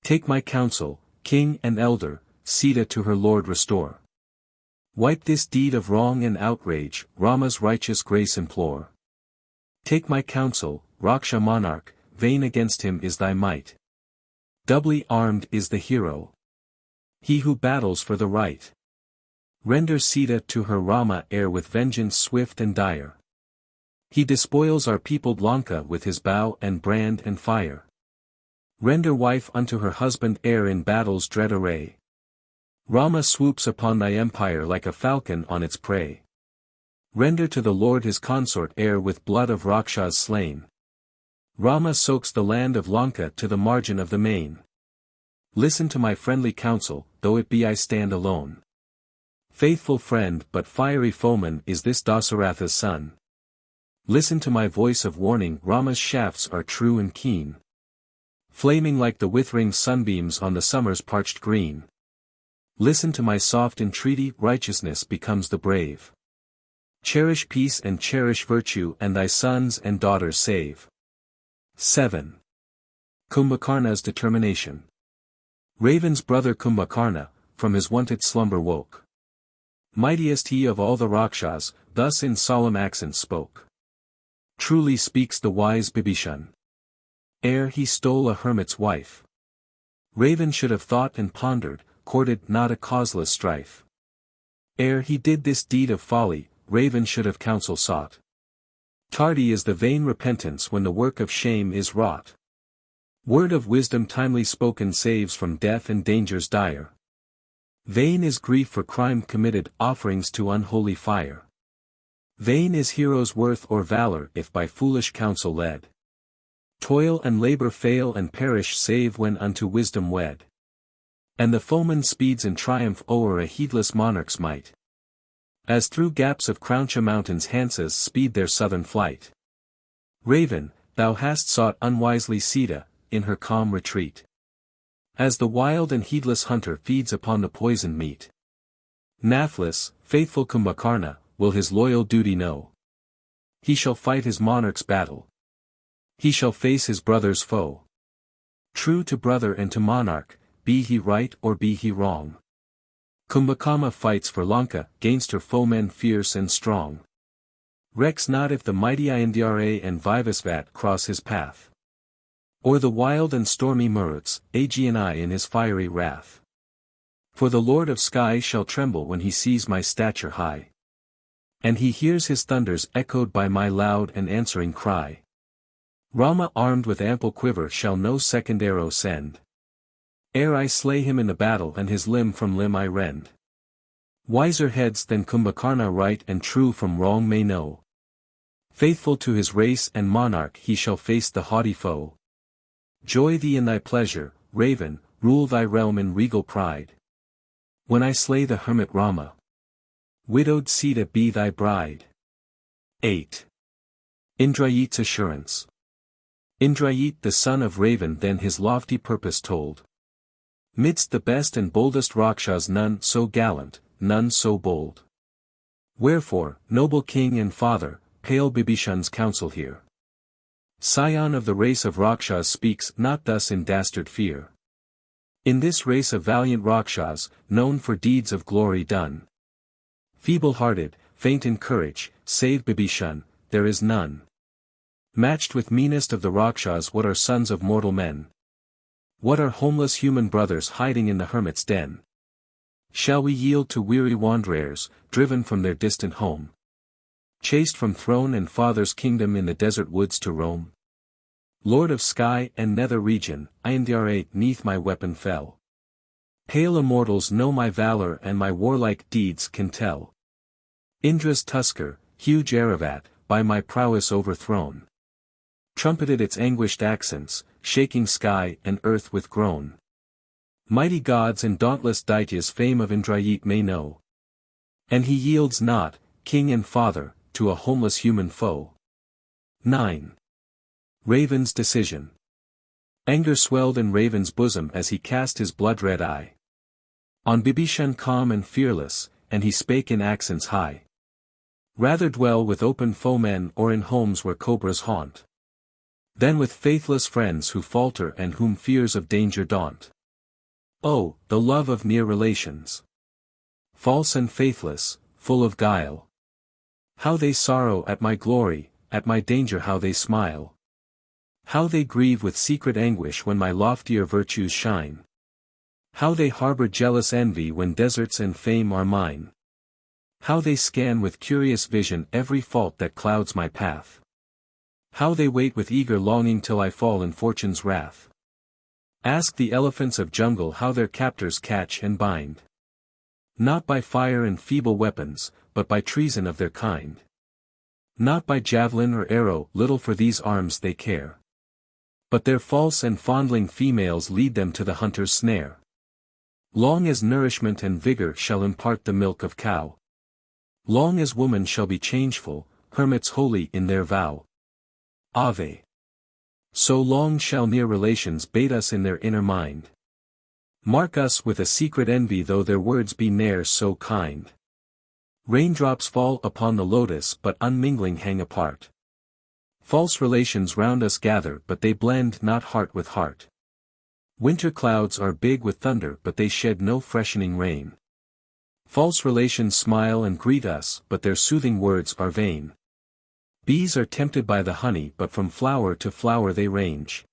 Take my counsel, king and elder, Sita to her lord restore. Wipe this deed of wrong and outrage, Rama's righteous grace implore. Take my counsel, Raksha monarch, vain against him is thy might. Doubly armed is the hero. He who battles for the right. Render Sita to her Rama heir with vengeance swift and dire. He despoils our peopled Lanka with his bow and brand and fire. Render wife unto her husband heir in battle's dread array. Rama swoops upon thy empire like a falcon on its prey. Render to the Lord his consort heir with blood of Rakshas slain. Rama soaks the land of Lanka to the margin of the main. Listen to my friendly counsel, though it be I stand alone. Faithful friend but fiery foeman is this Dasa-Ratha's son. Listen to my voice of warning, Rama's shafts are true and keen. Flaming like the withering sunbeams on the summer's parched green. Listen to my soft entreaty, righteousness becomes the brave. Cherish peace and cherish virtue and thy sons and daughters save. 7. Kumbhakarna's determination. Raven's brother Kumbhakarna, from his wonted slumber woke. Mightiest he of all the Rakshas, thus in solemn accents spoke. Truly speaks the wise Bibhishan. Ere he stole a hermit's wife. Raven should have thought and pondered, courted not a causeless strife. Ere he did this deed of folly, Raven should have counsel sought. Tardy is the vain repentance when the work of shame is wrought. Word of wisdom timely spoken saves from death and dangers dire. Vain is grief for crime committed, offerings to unholy fire. Vain is hero's worth or valor if by foolish counsel led. Toil and labor fail and perish save when unto wisdom wed. And the foeman speeds in triumph o'er a heedless monarch's might. As through gaps of Krauncha mountains Hansas speed their southern flight. Raven, thou hast sought unwisely Sita, in her calm retreat. As the wild and heedless hunter feeds upon the poisoned meat. Nathless, faithful Kumbhakarna, will his loyal duty know. He shall fight his monarch's battle. He shall face his brother's foe. True to brother and to monarch, be he right or be he wrong. Kumbhakarna fights for Lanka, gainst her foemen fierce and strong. Recks not if the mighty Indyara and Vivasvat cross his path. Or the wild and stormy Maruts, Aegeani in his fiery wrath. For the Lord of skies shall tremble when he sees my stature high. And he hears his thunders echoed by my loud and answering cry. Rama armed with ample quiver shall no second arrow send. Ere I slay him in the battle and his limb from limb I rend. Wiser heads than Kumbhakarna right and true from wrong may know. Faithful to his race and monarch he shall face the haughty foe. Joy thee in thy pleasure, Raven, rule thy realm in regal pride. When I slay the hermit Rama. Widowed Sita be thy bride. 8. Indrajit's assurance. Indrajit the son of Raven then his lofty purpose told. Midst the best and boldest Rakshas none so gallant, none so bold. Wherefore, noble king and father, pale Bibhishan's counsel hear. Scion of the race of Rakshas speaks not thus in dastard fear. In this race of valiant Rakshas, known for deeds of glory done. Feeble-hearted, faint in courage, save Bibhishan, there is none. Matched with meanest of the Rakshas what are sons of mortal men? What are homeless human brothers hiding in the hermit's den? Shall we yield to weary wanderers, driven from their distant home? Chased from throne and father's kingdom in the desert woods to roam? Lord of sky and nether region, I endure 'neath my weapon fell. Pale immortals know my valor and my warlike deeds can tell. Indra's tusker, huge Aravat, by my prowess overthrown, trumpeted its anguished accents, shaking sky and earth with groan. Mighty gods and dauntless Daitya's fame of Indrajit may know. And he yields not, king and father, to a homeless human foe. 9. Raven's decision. Anger swelled in Raven's bosom as he cast his blood-red eye on Bibhishan calm and fearless, and he spake in accents high. Rather dwell with open foemen or in homes where cobras haunt, than with faithless friends who falter and whom fears of danger daunt. Oh, the love of near relations! False and faithless, full of guile. How they sorrow at my glory, at my danger how they smile. How they grieve with secret anguish when my loftier virtues shine. How they harbor jealous envy when deserts and fame are mine. How they scan with curious vision every fault that clouds my path. How they wait with eager longing till I fall in fortune's wrath. Ask the elephants of jungle how their captors catch and bind. Not by fire and feeble weapons, but by treason of their kind. Not by javelin or arrow, little for these arms they care. But their false and fondling females lead them to the hunter's snare. Long as nourishment and vigor shall impart the milk of cow. Long as woman shall be changeful, hermits holy in their vow. Ave. So long shall near relations bait us in their inner mind. Mark us with a secret envy though their words be ne'er so kind. Raindrops fall upon the lotus but unmingling hang apart. False relations round us gather but they blend not heart with heart. Winter clouds are big with thunder but they shed no freshening rain. False relations smile and greet us but their soothing words are vain. Bees are tempted by the honey but from flower to flower they range.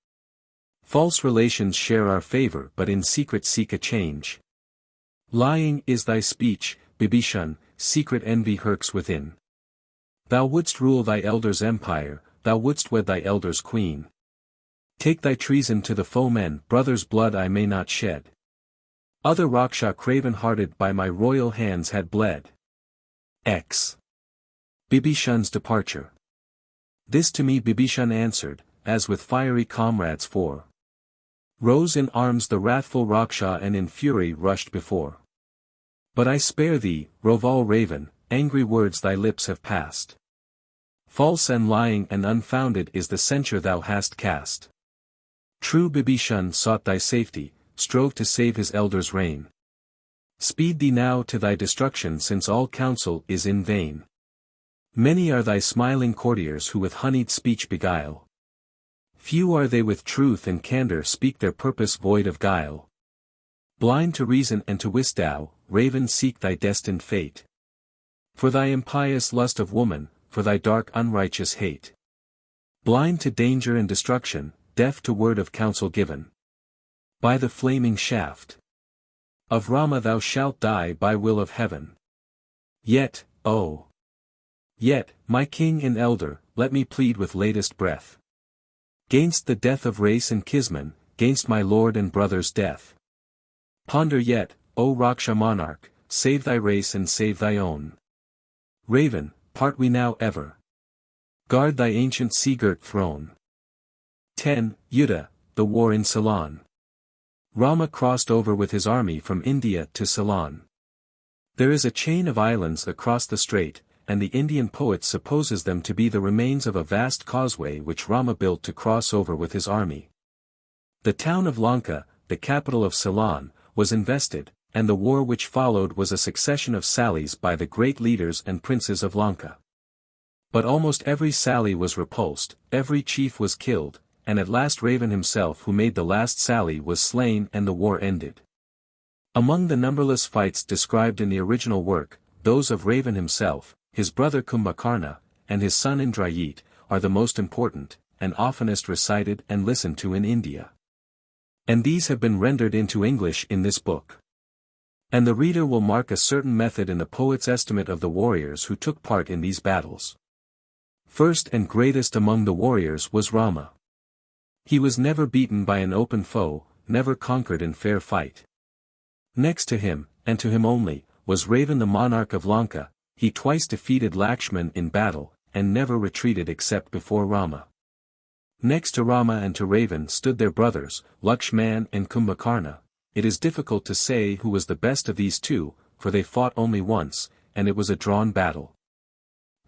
False relations share our favor but in secret seek a change. Lying is thy speech, Bibhishan, secret envy lurks within. Thou wouldst rule thy elder's empire, thou wouldst wed thy elder's queen. Take thy treason to the foemen, brother's blood I may not shed. Other Raksha craven-hearted by my royal hands had bled. X. Bibhishan's departure. This to me Bibhishan answered, as with fiery comrades four. Rose in arms the wrathful Raksha and in fury rushed before. But I spare thee, Roval Raven, angry words thy lips have passed. False and lying and unfounded is the censure thou hast cast. True Bibhishan sought thy safety, strove to save his elder's reign. Speed thee now to thy destruction since all counsel is in vain. Many are thy smiling courtiers who with honeyed speech beguile. Few are they with truth and candor speak their purpose void of guile. Blind to reason and to wisdom, Raven seek thy destined fate. For thy impious lust of woman, for thy dark unrighteous hate. Blind to danger and destruction, deaf to word of counsel given. By the flaming shaft of Rama thou shalt die by will of heaven. Yet, oh! Yet, my king and elder, let me plead with latest breath. Gainst the death of race and kinsman, gainst my lord and brother's death. Ponder yet, O Raksha monarch, save thy race and save thy own. Raven, part we now ever. Guard thy ancient sea-girt throne. 10. Yuddha, the War in Ceylon. Rama crossed over with his army from India to Ceylon. There is a chain of islands across the strait, and the Indian poet supposes them to be the remains of a vast causeway which Rama built to cross over with his army. The town of Lanka, the capital of Ceylon, was invested, and the war which followed was a succession of sallies by the great leaders and princes of Lanka. But almost every sally was repulsed, every chief was killed, and at last Raven himself who made the last sally was slain and the war ended. Among the numberless fights described in the original work, those of Raven himself, his brother Kumbhakarna, and his son Indrajit, are the most important, and oftenest recited and listened to in India. And these have been rendered into English in this book. And the reader will mark a certain method in the poet's estimate of the warriors who took part in these battles. First and greatest among the warriors was Rama. He was never beaten by an open foe, never conquered in fair fight. Next to him, and to him only, was Ravan the monarch of Lanka. He twice defeated Lakshman in battle, and never retreated except before Rama. Next to Rama and to Ravan stood their brothers, Lakshman and Kumbhakarna. It is difficult to say who was the best of these two, for they fought only once, and it was a drawn battle.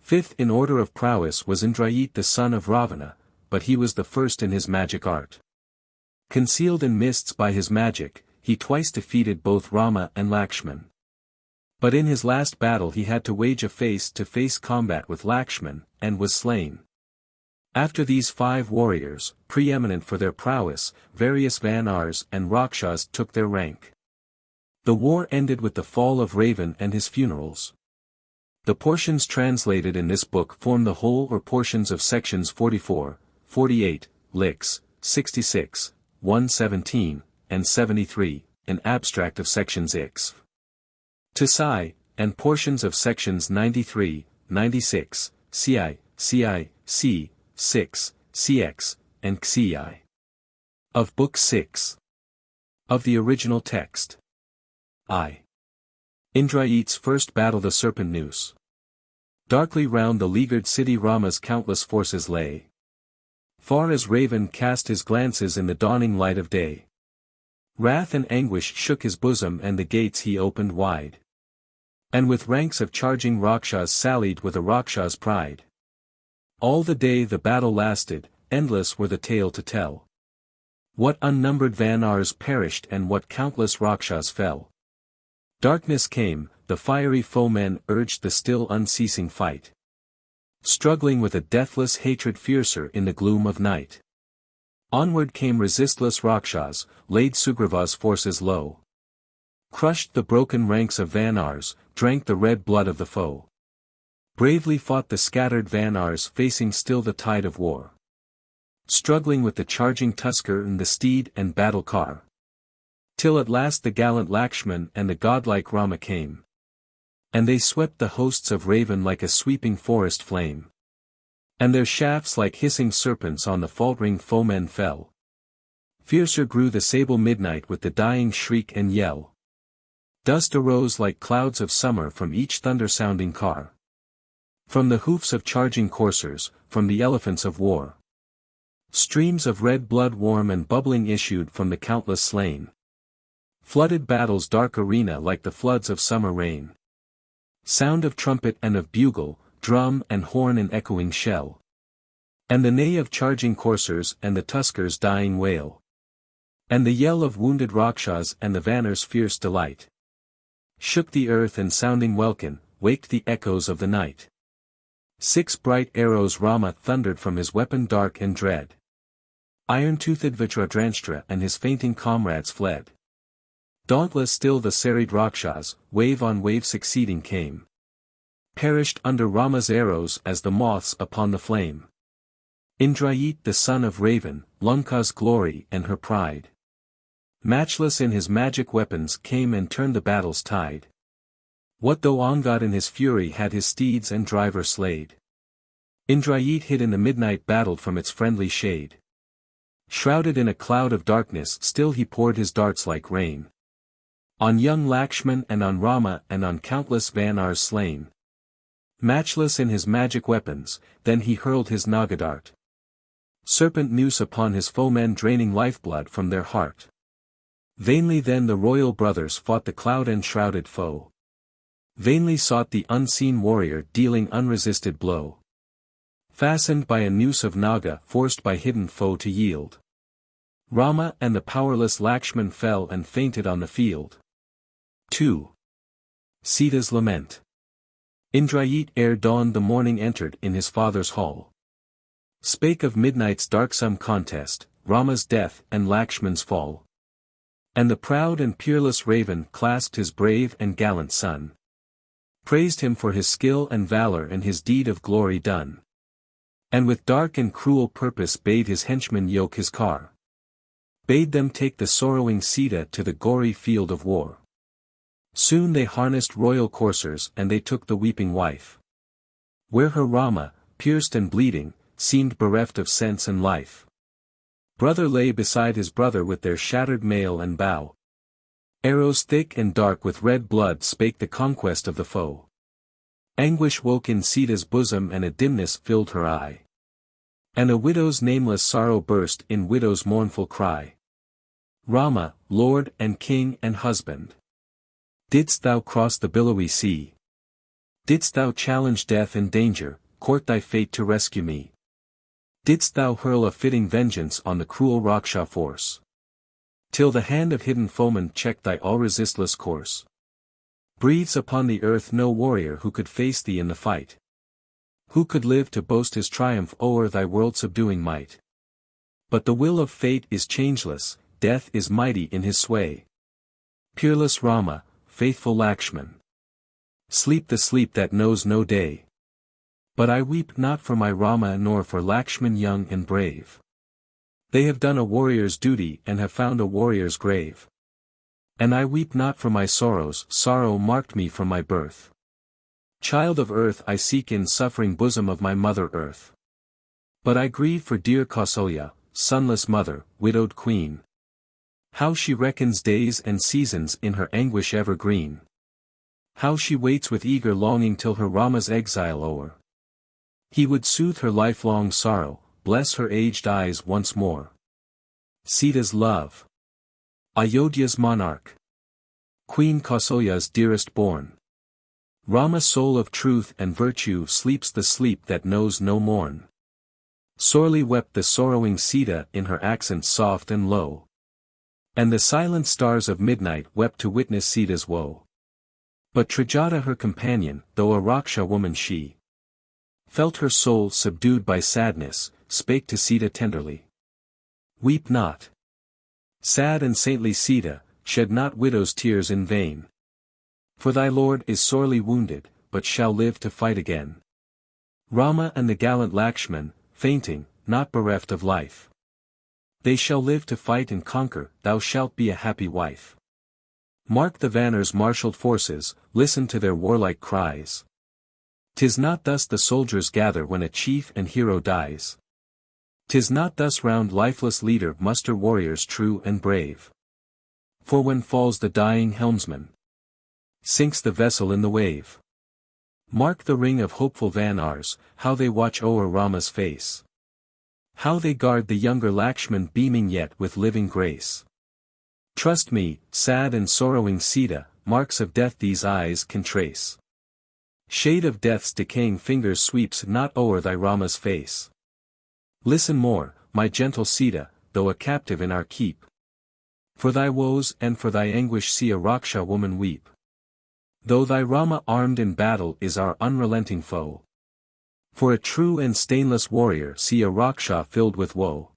Fifth in order of prowess was Indrajit the son of Ravana, but he was the first in his magic art. Concealed in mists by his magic, he twice defeated both Rama and Lakshman. But in his last battle he had to wage a face-to-face combat with Lakshman, and was slain. After these 5 warriors, preeminent for their prowess, various Vanars and Rakshas took their rank. The war ended with the fall of Ravan and his funerals. The portions translated in this book form the whole or portions of sections 44, 48, Licks, 66, 117, and 73, an abstract of sections X. To Sai, and portions of sections 93, 96, CI, C, 6, CX, and XCI. Of Book 6. Of the original text. I. Indrajit's first battle. The serpent noose. Darkly round the leaguered city Rama's countless forces lay. Far as Ravan cast his glances in the dawning light of day. Wrath and anguish shook his bosom and the gates he opened wide. And with ranks of charging Rakshas sallied with a Raksha's pride. All the day the battle lasted, endless were the tale to tell. What unnumbered Vanars perished and what countless Rakshas fell. Darkness came, the fiery foemen urged the still unceasing fight. Struggling with a deathless hatred fiercer in the gloom of night. Onward came resistless Rakshas, laid Sugrava's forces low. Crushed the broken ranks of Vanars, drank the red blood of the foe. Bravely fought the scattered Vanars facing still the tide of war. Struggling with the charging tusker and the steed and battle car. Till at last the gallant Lakshman and the godlike Rama came. And they swept the hosts of Ravan like a sweeping forest flame. And their shafts like hissing serpents on the faltering foemen fell. Fiercer grew the sable midnight with the dying shriek and yell. Dust arose like clouds of summer from each thunder-sounding car. From the hoofs of charging coursers, from the elephants of war. Streams of red blood warm and bubbling issued from the countless slain. Flooded battle's dark arena like the floods of summer rain. Sound of trumpet and of bugle, drum and horn and echoing shell. And the neigh of charging coursers and the tuskers' dying wail. And the yell of wounded Rakshas and the Vanar's fierce delight. Shook the earth and sounding welkin, waked the echoes of the night. 6 bright arrows Rama thundered from his weapon dark and dread. Iron-toothed Vitradranstra and his fainting comrades fled. Dauntless still the serried Rakshas, wave on wave succeeding came. Perished under Rama's arrows as the moths upon the flame. Indrajit the son of Ravan, Lanka's glory and her pride. Matchless in his magic weapons came and turned the battle's tide. What though Angad in his fury had his steeds and driver slayed? Indrajit hid in the midnight battled from its friendly shade. Shrouded in a cloud of darkness still he poured his darts like rain. On young Lakshman and on Rama and on countless Vanars slain. Matchless in his magic weapons, then he hurled his Nagadart. Serpent noose upon his foemen draining lifeblood from their heart. Vainly then the royal brothers fought the cloud-enshrouded foe. Vainly sought the unseen warrior dealing unresisted blow. Fastened by a noose of Naga forced by hidden foe to yield. Rama and the powerless Lakshman fell and fainted on the field. 2. Sita's Lament. Indrajit ere dawn the morning entered in his father's hall. Spake of midnight's darksome contest, Rama's death and Lakshman's fall. And the proud and peerless Ravan clasped his brave and gallant son. Praised him for his skill and valor and his deed of glory done. And with dark and cruel purpose bade his henchmen yoke his car. Bade them take the sorrowing Sita to the gory field of war. Soon they harnessed royal coursers and they took the weeping wife. Where her Rama, pierced and bleeding, seemed bereft of sense and life. Brother lay beside his brother with their shattered mail and bow. Arrows thick and dark with red blood spake the conquest of the foe. Anguish woke in Sita's bosom and a dimness filled her eye. And a widow's nameless sorrow burst in widow's mournful cry. Rama, Lord and King and Husband. Didst thou cross the billowy sea? Didst thou challenge death and danger, court thy fate to rescue me? Didst thou hurl a fitting vengeance on the cruel Raksha force? Till the hand of hidden foeman checked thy all-resistless course. Breathes upon the earth no warrior who could face thee in the fight. Who could live to boast his triumph o'er thy world-subduing might? But the will of fate is changeless, death is mighty in his sway. Peerless Rama, faithful Lakshman. Sleep the sleep that knows no day. But I weep not for my Rama nor for Lakshman young and brave. They have done a warrior's duty and have found a warrior's grave. And I weep not for my sorrows, sorrow marked me from my birth. Child of earth I seek in suffering bosom of my mother earth. But I grieve for dear Kausalya, sonless mother, widowed queen. How she reckons days and seasons in her anguish evergreen. How she waits with eager longing till her Rama's exile o'er. He would soothe her lifelong sorrow, bless her aged eyes once more. Sita's love. Ayodhya's monarch. Queen Kausalya's dearest born. Rama soul of truth and virtue sleeps the sleep that knows no morn. Sorely wept the sorrowing Sita in her accents soft and low. And the silent stars of midnight wept to witness Sita's woe. But Trijata her companion, though a Raksha woman she, felt her soul subdued by sadness, spake to Sita tenderly. Weep not. Sad and saintly Sita, shed not widow's tears in vain. For thy lord is sorely wounded, but shall live to fight again. Rama and the gallant Lakshman, fainting, not bereft of life. They shall live to fight and conquer, thou shalt be a happy wife. Mark the Vanar's marshalled forces, listen to their warlike cries. 'Tis not thus the soldiers gather when a chief and hero dies. 'Tis not thus round lifeless leader muster warriors true and brave. For when falls the dying helmsman, sinks the vessel in the wave. Mark the ring of hopeful Vanars, how they watch o'er Rama's face. How they guard the younger Lakshman beaming yet with living grace. Trust me, sad and sorrowing Sita, marks of death these eyes can trace. Shade of death's decaying fingers sweeps not o'er thy Rama's face. Listen more, my gentle Sita, though a captive in our keep. For thy woes and for thy anguish see a Raksha woman weep. Though thy Rama armed in battle is our unrelenting foe. For a true and stainless warrior see a Raksha filled with woe.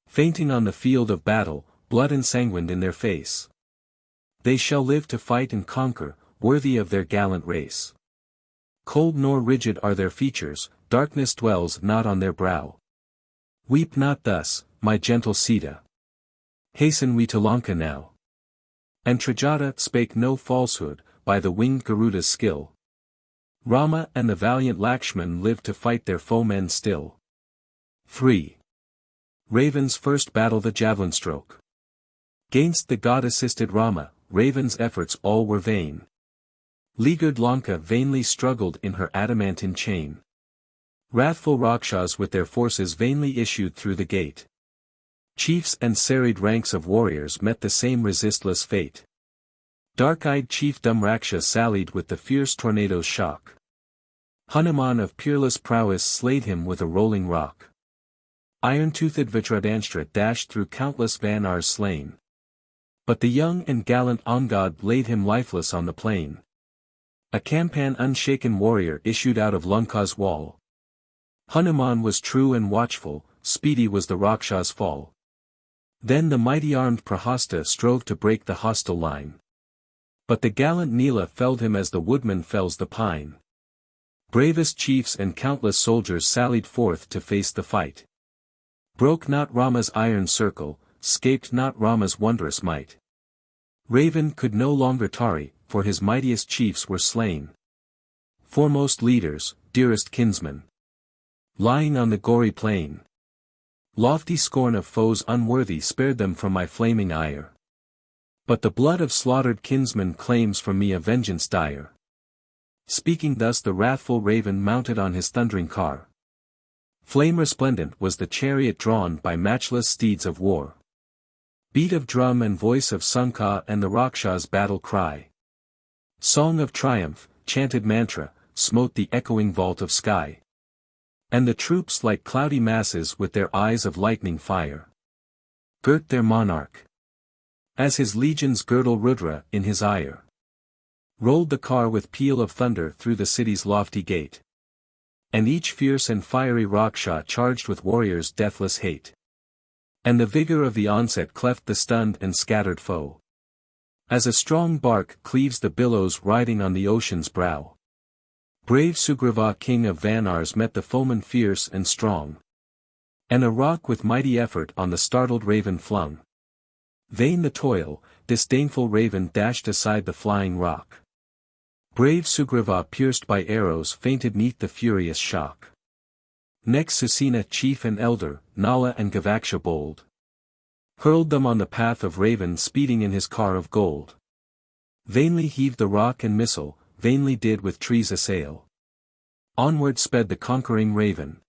Fainting on the field of battle, blood ensanguined in their face. They shall live to fight and conquer, worthy of their gallant race. Cold nor rigid are their features, darkness dwells not on their brow. Weep not thus, my gentle Sita. Hasten we to Lanka now. And Trijata spake no falsehood, by the winged Garuda's skill. Rama and the valiant Lakshman live to fight their foemen still. 3. Raven's first battle the javelin stroke. Gainst the god-assisted Rama, Raven's efforts all were vain. Leaguered Lanka vainly struggled in her adamantine chain. Wrathful Rakshas with their forces vainly issued through the gate. Chiefs and serried ranks of warriors met the same resistless fate. Dark-eyed chief Raksha sallied with the fierce tornado's shock. Hanuman of peerless prowess slayed him with a rolling rock. Iron-toothed Vitradanshtra dashed through countless Vanars slain. But the young and gallant Angad laid him lifeless on the plain. A Kampan unshaken warrior issued out of Lanka's wall. Hanuman was true and watchful, speedy was the Raksha's fall. Then the mighty armed Prahasta strove to break the hostile line. But the gallant Nila felled him as the woodman fells the pine. Bravest chiefs and countless soldiers sallied forth to face the fight. Broke not Rama's iron circle, scaped not Rama's wondrous might. Raven could no longer tarry, for his mightiest chiefs were slain. Foremost leaders, dearest kinsmen, lying on the gory plain. Lofty scorn of foes unworthy spared them from my flaming ire. But the blood of slaughtered kinsmen claims from me a vengeance dire. Speaking thus the wrathful raven mounted on his thundering car. Flame resplendent was the chariot drawn by matchless steeds of war. Beat of drum and voice of Sankha and the Rakshas' battle cry. Song of triumph, chanted mantra, smote the echoing vault of sky. And the troops like cloudy masses with their eyes of lightning fire girt their monarch. As his legions girdle Rudra in his ire. Rolled the car with peal of thunder through the city's lofty gate. And each fierce and fiery Raksha charged with warriors' deathless hate. And the vigor of the onset cleft the stunned and scattered foe. As a strong bark cleaves the billows riding on the ocean's brow. Brave Sugriva king of Vanars met the foeman fierce and strong. And a rock with mighty effort on the startled raven flung. Vain the toil, disdainful raven dashed aside the flying rock. Brave Sugriva pierced by arrows fainted 'neath the furious shock. Next Susena chief and elder, Nala and Gavaksha bold. Hurled them on the path of raven speeding in his car of gold. Vainly heaved the rock and missile, vainly did with trees assail. Onward sped the conquering raven.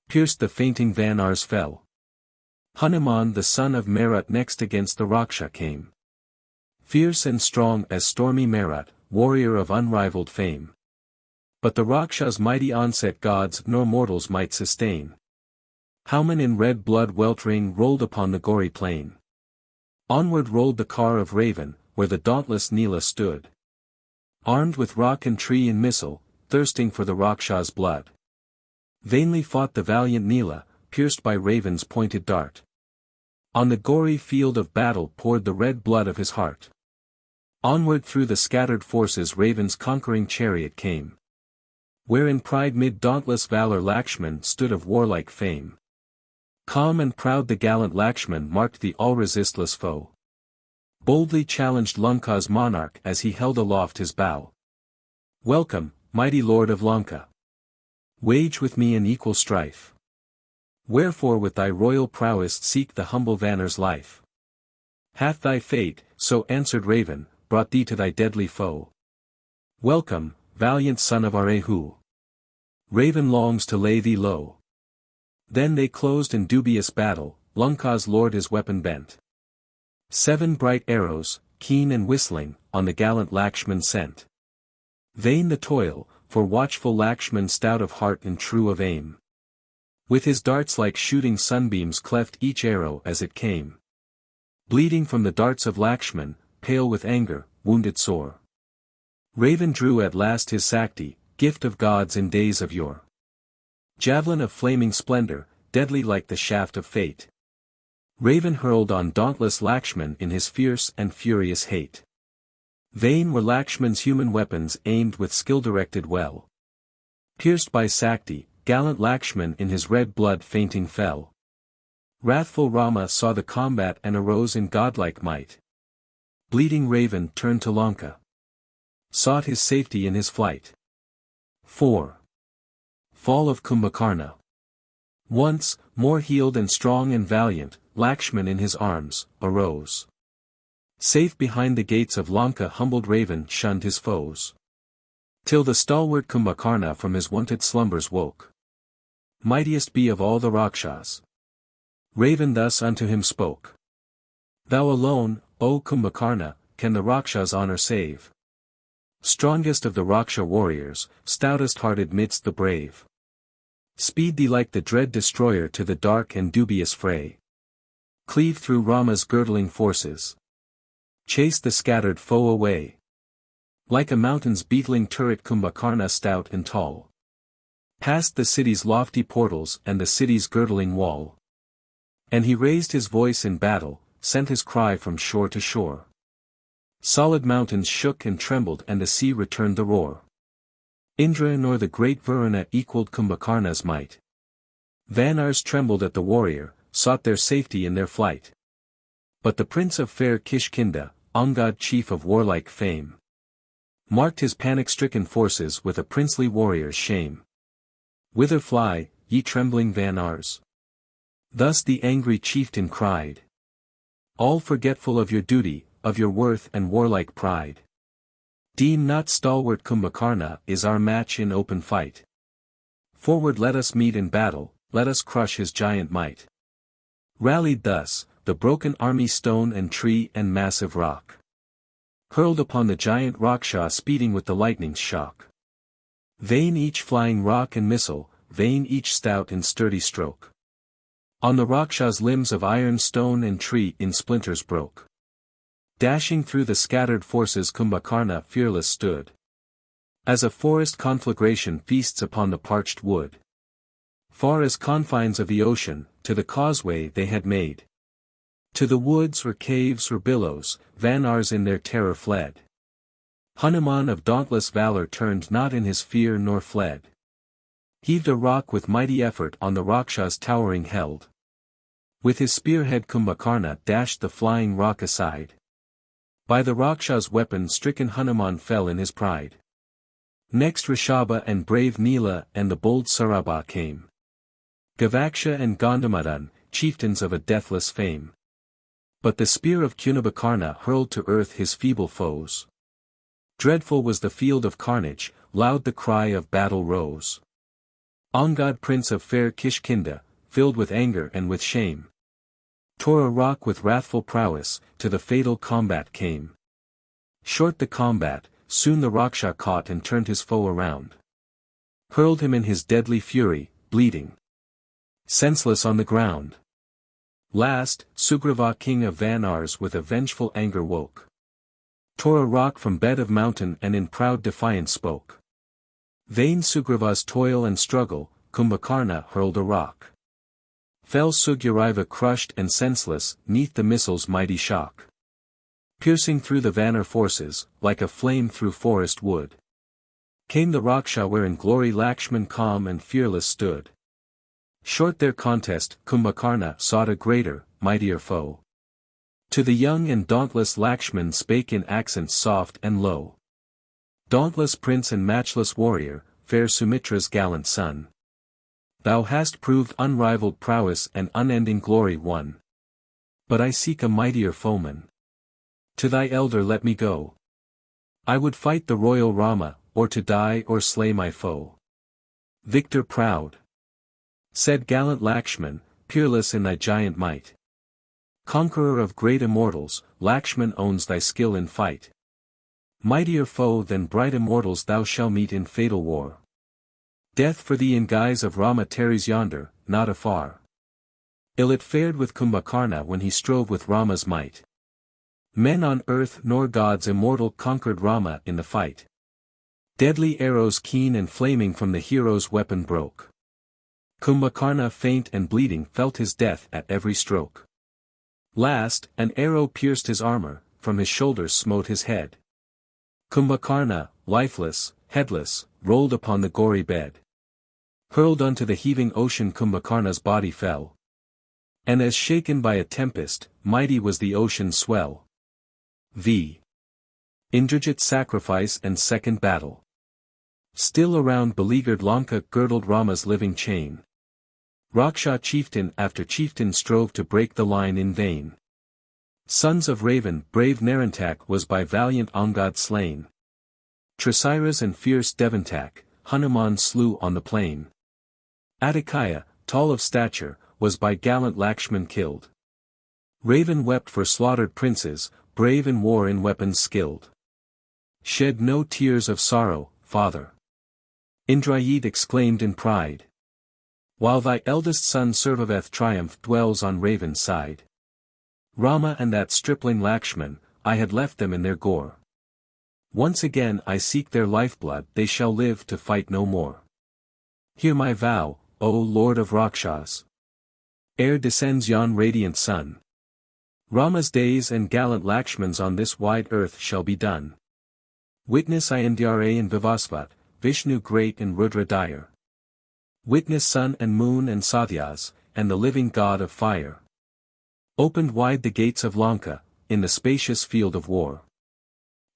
Pierced the fainting Vanars fell. Hanuman the son of Marut next against the Raksha came. Fierce and strong as stormy Marut, warrior of unrivaled fame. But the Raksha's mighty onset gods nor mortals might sustain. Howmen in red blood weltering rolled upon the gory plain. Onward rolled the car of raven, where the dauntless Nila stood. Armed with rock and tree and missile, thirsting for the Raksha's blood. Vainly fought the valiant Nila, pierced by raven's pointed dart. On the gory field of battle poured the red blood of his heart. Onward through the scattered forces raven's conquering chariot came. Where in pride mid dauntless valor Lakshman stood of warlike fame. Calm and proud the gallant Lakshman marked the all-resistless foe. Boldly challenged Lanka's monarch as he held aloft his bow. Welcome, mighty lord of Lanka. Wage with me an equal strife. Wherefore with thy royal prowess seek the humble Vanar's life. Hath thy fate, so answered Raven, brought thee to thy deadly foe? Welcome, valiant son of Arehu. Raven longs to lay thee low. Then they closed in dubious battle, Lanka's lord his weapon bent. 7 bright arrows, keen and whistling, on the gallant Lakshman sent. Vain the toil, for watchful Lakshman stout of heart and true of aim. With his darts like shooting sunbeams cleft each arrow as it came. Bleeding from the darts of Lakshman, pale with anger, wounded sore. Raven drew at last his Sakti, gift of gods in days of yore. Javelin of flaming splendor, deadly like the shaft of fate. Raven hurled on dauntless Lakshman in his fierce and furious hate. Vain were Lakshman's human weapons aimed with skill directed well. Pierced by Sakti, gallant Lakshman in his red blood fainting fell. Wrathful Rama saw the combat and arose in godlike might. Bleeding Raven turned to Lanka. Sought his safety in his flight. 4. Fall of Kumbhakarna. Once, more healed and strong and valiant, Lakshman in his arms, arose. Safe behind the gates of Lanka humbled Raven shunned his foes. Till the stalwart Kumbhakarna from his wonted slumbers woke. Mightiest be of all the Rakshas. Raven thus unto him spoke. Thou alone, O Kumbhakarna, can the Rakshas' honor save. Strongest of the Raksha warriors, stoutest hearted midst the brave. Speed thee like the dread destroyer to the dark and dubious fray. Cleave through Rama's girdling forces. Chase the scattered foe away. Like a mountain's beetling turret Kumbhakarna stout and tall. Past the city's lofty portals and the city's girdling wall. And he raised his voice in battle, sent his cry from shore to shore. Solid mountains shook and trembled and the sea returned the roar. Indra nor the great Varuna equaled Kumbhakarna's might. Vanars trembled at the warrior, sought their safety in their flight. But the prince of fair Kishkinda, Angad chief of warlike fame, marked his panic-stricken forces with a princely warrior's shame. "Whither fly, ye trembling Vanars?" Thus the angry chieftain cried. "All forgetful of your duty, of your worth and warlike pride. Deem not stalwart Kumbhakarna is our match in open fight. Forward let us meet in battle, let us crush his giant might." Rallied thus, the broken army stone and tree and massive rock hurled upon the giant Rakshasa speeding with the lightning's shock. Vain each flying rock and missile, vain each stout and sturdy stroke. On the Rakshasa's limbs of iron, stone and tree in splinters broke. Dashing through the scattered forces Kumbhakarna fearless stood. As a forest conflagration feasts upon the parched wood. Far as confines of the ocean, to the causeway they had made. To the woods or caves or billows, Vanars in their terror fled. Hanuman of dauntless valor turned not in his fear nor fled. Heaved a rock with mighty effort on the Rakshasa's towering held. With his spearhead Kumbhakarna dashed the flying rock aside. By the Rakshasa's weapon stricken Hanuman fell in his pride. Next Rishabha and brave Nila and the bold Sarabha came. Gavaksha and Gandhamadhan, chieftains of a deathless fame. But the spear of Kumbhakarna hurled to earth his feeble foes. Dreadful was the field of carnage, loud the cry of battle rose. Angad prince of fair Kishkinda, filled with anger and with shame, tore a rock with wrathful prowess, to the fatal combat came. Short the combat, soon the Rakshasa caught and turned his foe around. Hurled him in his deadly fury, bleeding, senseless on the ground. Last, Sugriva king of Vanars with a vengeful anger woke. Tore a rock from bed of mountain and in proud defiance spoke. Vain Sugriva's toil and struggle, Kumbhakarna hurled a rock. Fell Sugyariva crushed and senseless, neath the missile's mighty shock. Piercing through the Vanar forces, like a flame through forest wood. Came the Rakshasa where in glory Lakshman calm and fearless stood. Short their contest, Kumbhakarna sought a greater, mightier foe. To the young and dauntless Lakshman spake in accents soft and low. Dauntless prince and matchless warrior, fair Sumitra's gallant son. Thou hast proved unrivaled prowess and unending glory won. But I seek a mightier foeman. To thy elder let me go. I would fight the royal Rama, or to die or slay my foe. Victor proud, said gallant Lakshman, peerless in thy giant might. Conqueror of great immortals, Lakshman owns thy skill in fight. Mightier foe than bright immortals thou shalt meet in fatal war. Death for thee in guise of Rama tarries yonder, not afar. Ill it fared with Kumbhakarna when he strove with Rama's might. Men on earth nor gods immortal conquered Rama in the fight. Deadly arrows keen and flaming from the hero's weapon broke. Kumbhakarna faint and bleeding felt his death at every stroke. Last, an arrow pierced his armor, from his shoulders smote his head. Kumbhakarna, lifeless, headless, rolled upon the gory bed. Hurled unto the heaving ocean Kumbhakarna's body fell. And as shaken by a tempest, mighty was the ocean's swell. V. Indrajit's sacrifice and second battle. Still around beleaguered Lanka girdled Rama's living chain. Rakshasa chieftain after chieftain strove to break the line in vain. Sons of Ravan brave Narantak was by valiant Angad slain. Trisiras and fierce Devantak, Hanuman slew on the plain. Atikaya, tall of stature, was by gallant Lakshman killed. Ravan wept for slaughtered princes, brave in war in weapons skilled. Shed no tears of sorrow, father. Indrajit exclaimed in pride. While thy eldest son Sarvaveth triumph dwells on Raven's side. Rama and that stripling Lakshman, I had left them in their gore. Once again I seek their lifeblood, they shall live to fight no more. Hear my vow, O Lord of Rakshas. Ere descends yon radiant sun. Rama's days and gallant Lakshman's on this wide earth shall be done. Witness Indrara and Vivasvat, Vishnu great and Rudra dire. Witness sun and moon and Satyas, and the living god of fire. Opened wide the gates of Lanka, in the spacious field of war.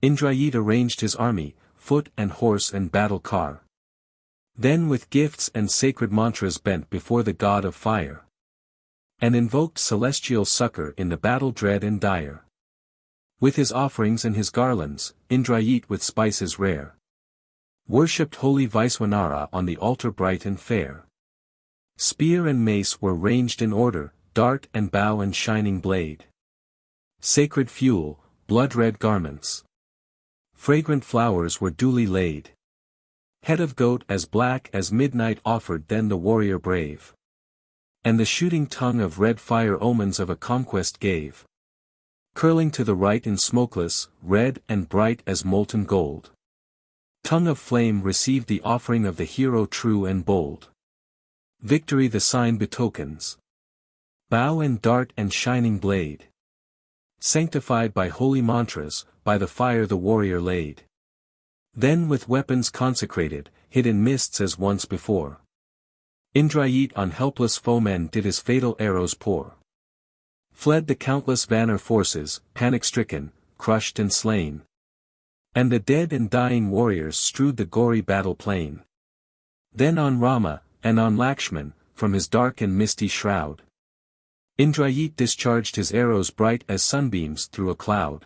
Indrajit arranged his army, foot and horse and battle car. Then with gifts and sacred mantras bent before the god of fire. And invoked celestial succor in the battle dread and dire. With his offerings and his garlands, Indrajit with spices rare. Worshipped holy Vaiswanara on the altar bright and fair. Spear and mace were ranged in order, dart and bow and shining blade. Sacred fuel, blood-red garments. Fragrant flowers were duly laid. Head of goat as black as midnight offered then the warrior brave. And the shooting tongue of red fire omens of a conquest gave. Curling to the right in smokeless, red and bright as molten gold. Tongue of flame received the offering of the hero true and bold. Victory the sign betokens. Bow and dart and shining blade. Sanctified by holy mantras, by the fire the warrior laid. Then with weapons consecrated, hid in mists as once before. Indrajit on helpless foemen did his fatal arrows pour. Fled the countless Vanar forces, panic-stricken, crushed and slain. And the dead and dying warriors strewed the gory battle plain. Then on Rama, and on Lakshman, from his dark and misty shroud. Indrajit discharged his arrows bright as sunbeams through a cloud.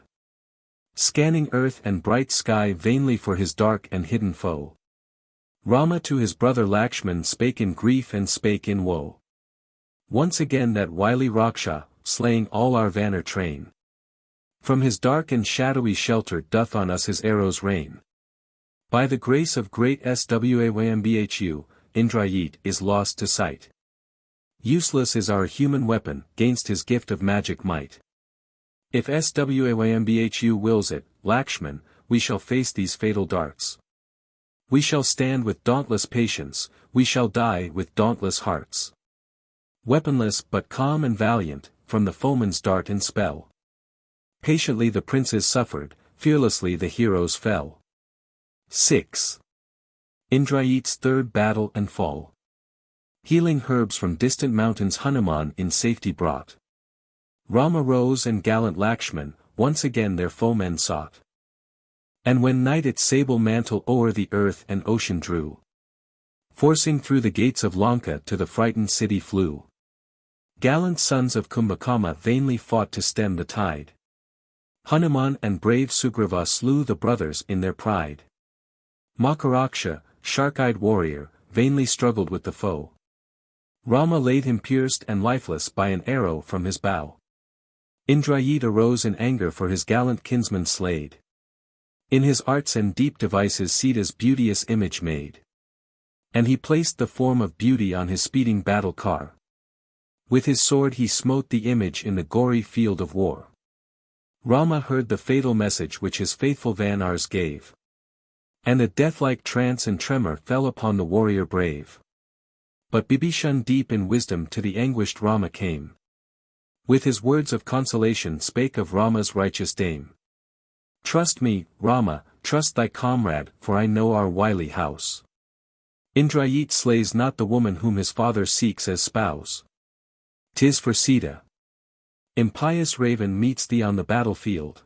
Scanning earth and bright sky vainly for his dark and hidden foe. Rama to his brother Lakshman spake in grief and spake in woe. Once again that wily Raksha, slaying all our Vanar train. From his dark and shadowy shelter doth on us his arrows rain. By the grace of great Swayambhu, Indrajit is lost to sight. Useless is our human weapon, gainst his gift of magic might. If Swayambhu wills it, Lakshman, we shall face these fatal darts. We shall stand with dauntless patience, we shall die with dauntless hearts. Weaponless but calm and valiant, from the foeman's dart and spell. Patiently the princes suffered, fearlessly the heroes fell. 6. Indrajit's third battle and fall. Healing herbs from distant mountains Hanuman in safety brought. Rama rose and gallant Lakshman, once again their foemen sought. And when night its sable mantle o'er the earth and ocean drew, forcing through the gates of Lanka to the frightened city flew. Gallant sons of Kumbhakama vainly fought to stem the tide. Hanuman and brave Sugriva slew the brothers in their pride. Makaraksha, shark-eyed warrior, vainly struggled with the foe. Rama laid him pierced and lifeless by an arrow from his bow. Indrajit arose in anger for his gallant kinsman slayed. In his arts and deep devices Sita's beauteous image made. And he placed the form of beauty on his speeding battle car. With his sword he smote the image in the gory field of war. Rama heard the fatal message which his faithful Vanars gave. And a death-like trance and tremor fell upon the warrior brave. But Bibhishan deep in wisdom to the anguished Rama came. With his words of consolation spake of Rama's righteous dame. Trust me, Rama, trust thy comrade, for I know our wily house. Indrajit slays not the woman whom his father seeks as spouse. 'Tis for Sita. Impious raven meets thee on the battlefield.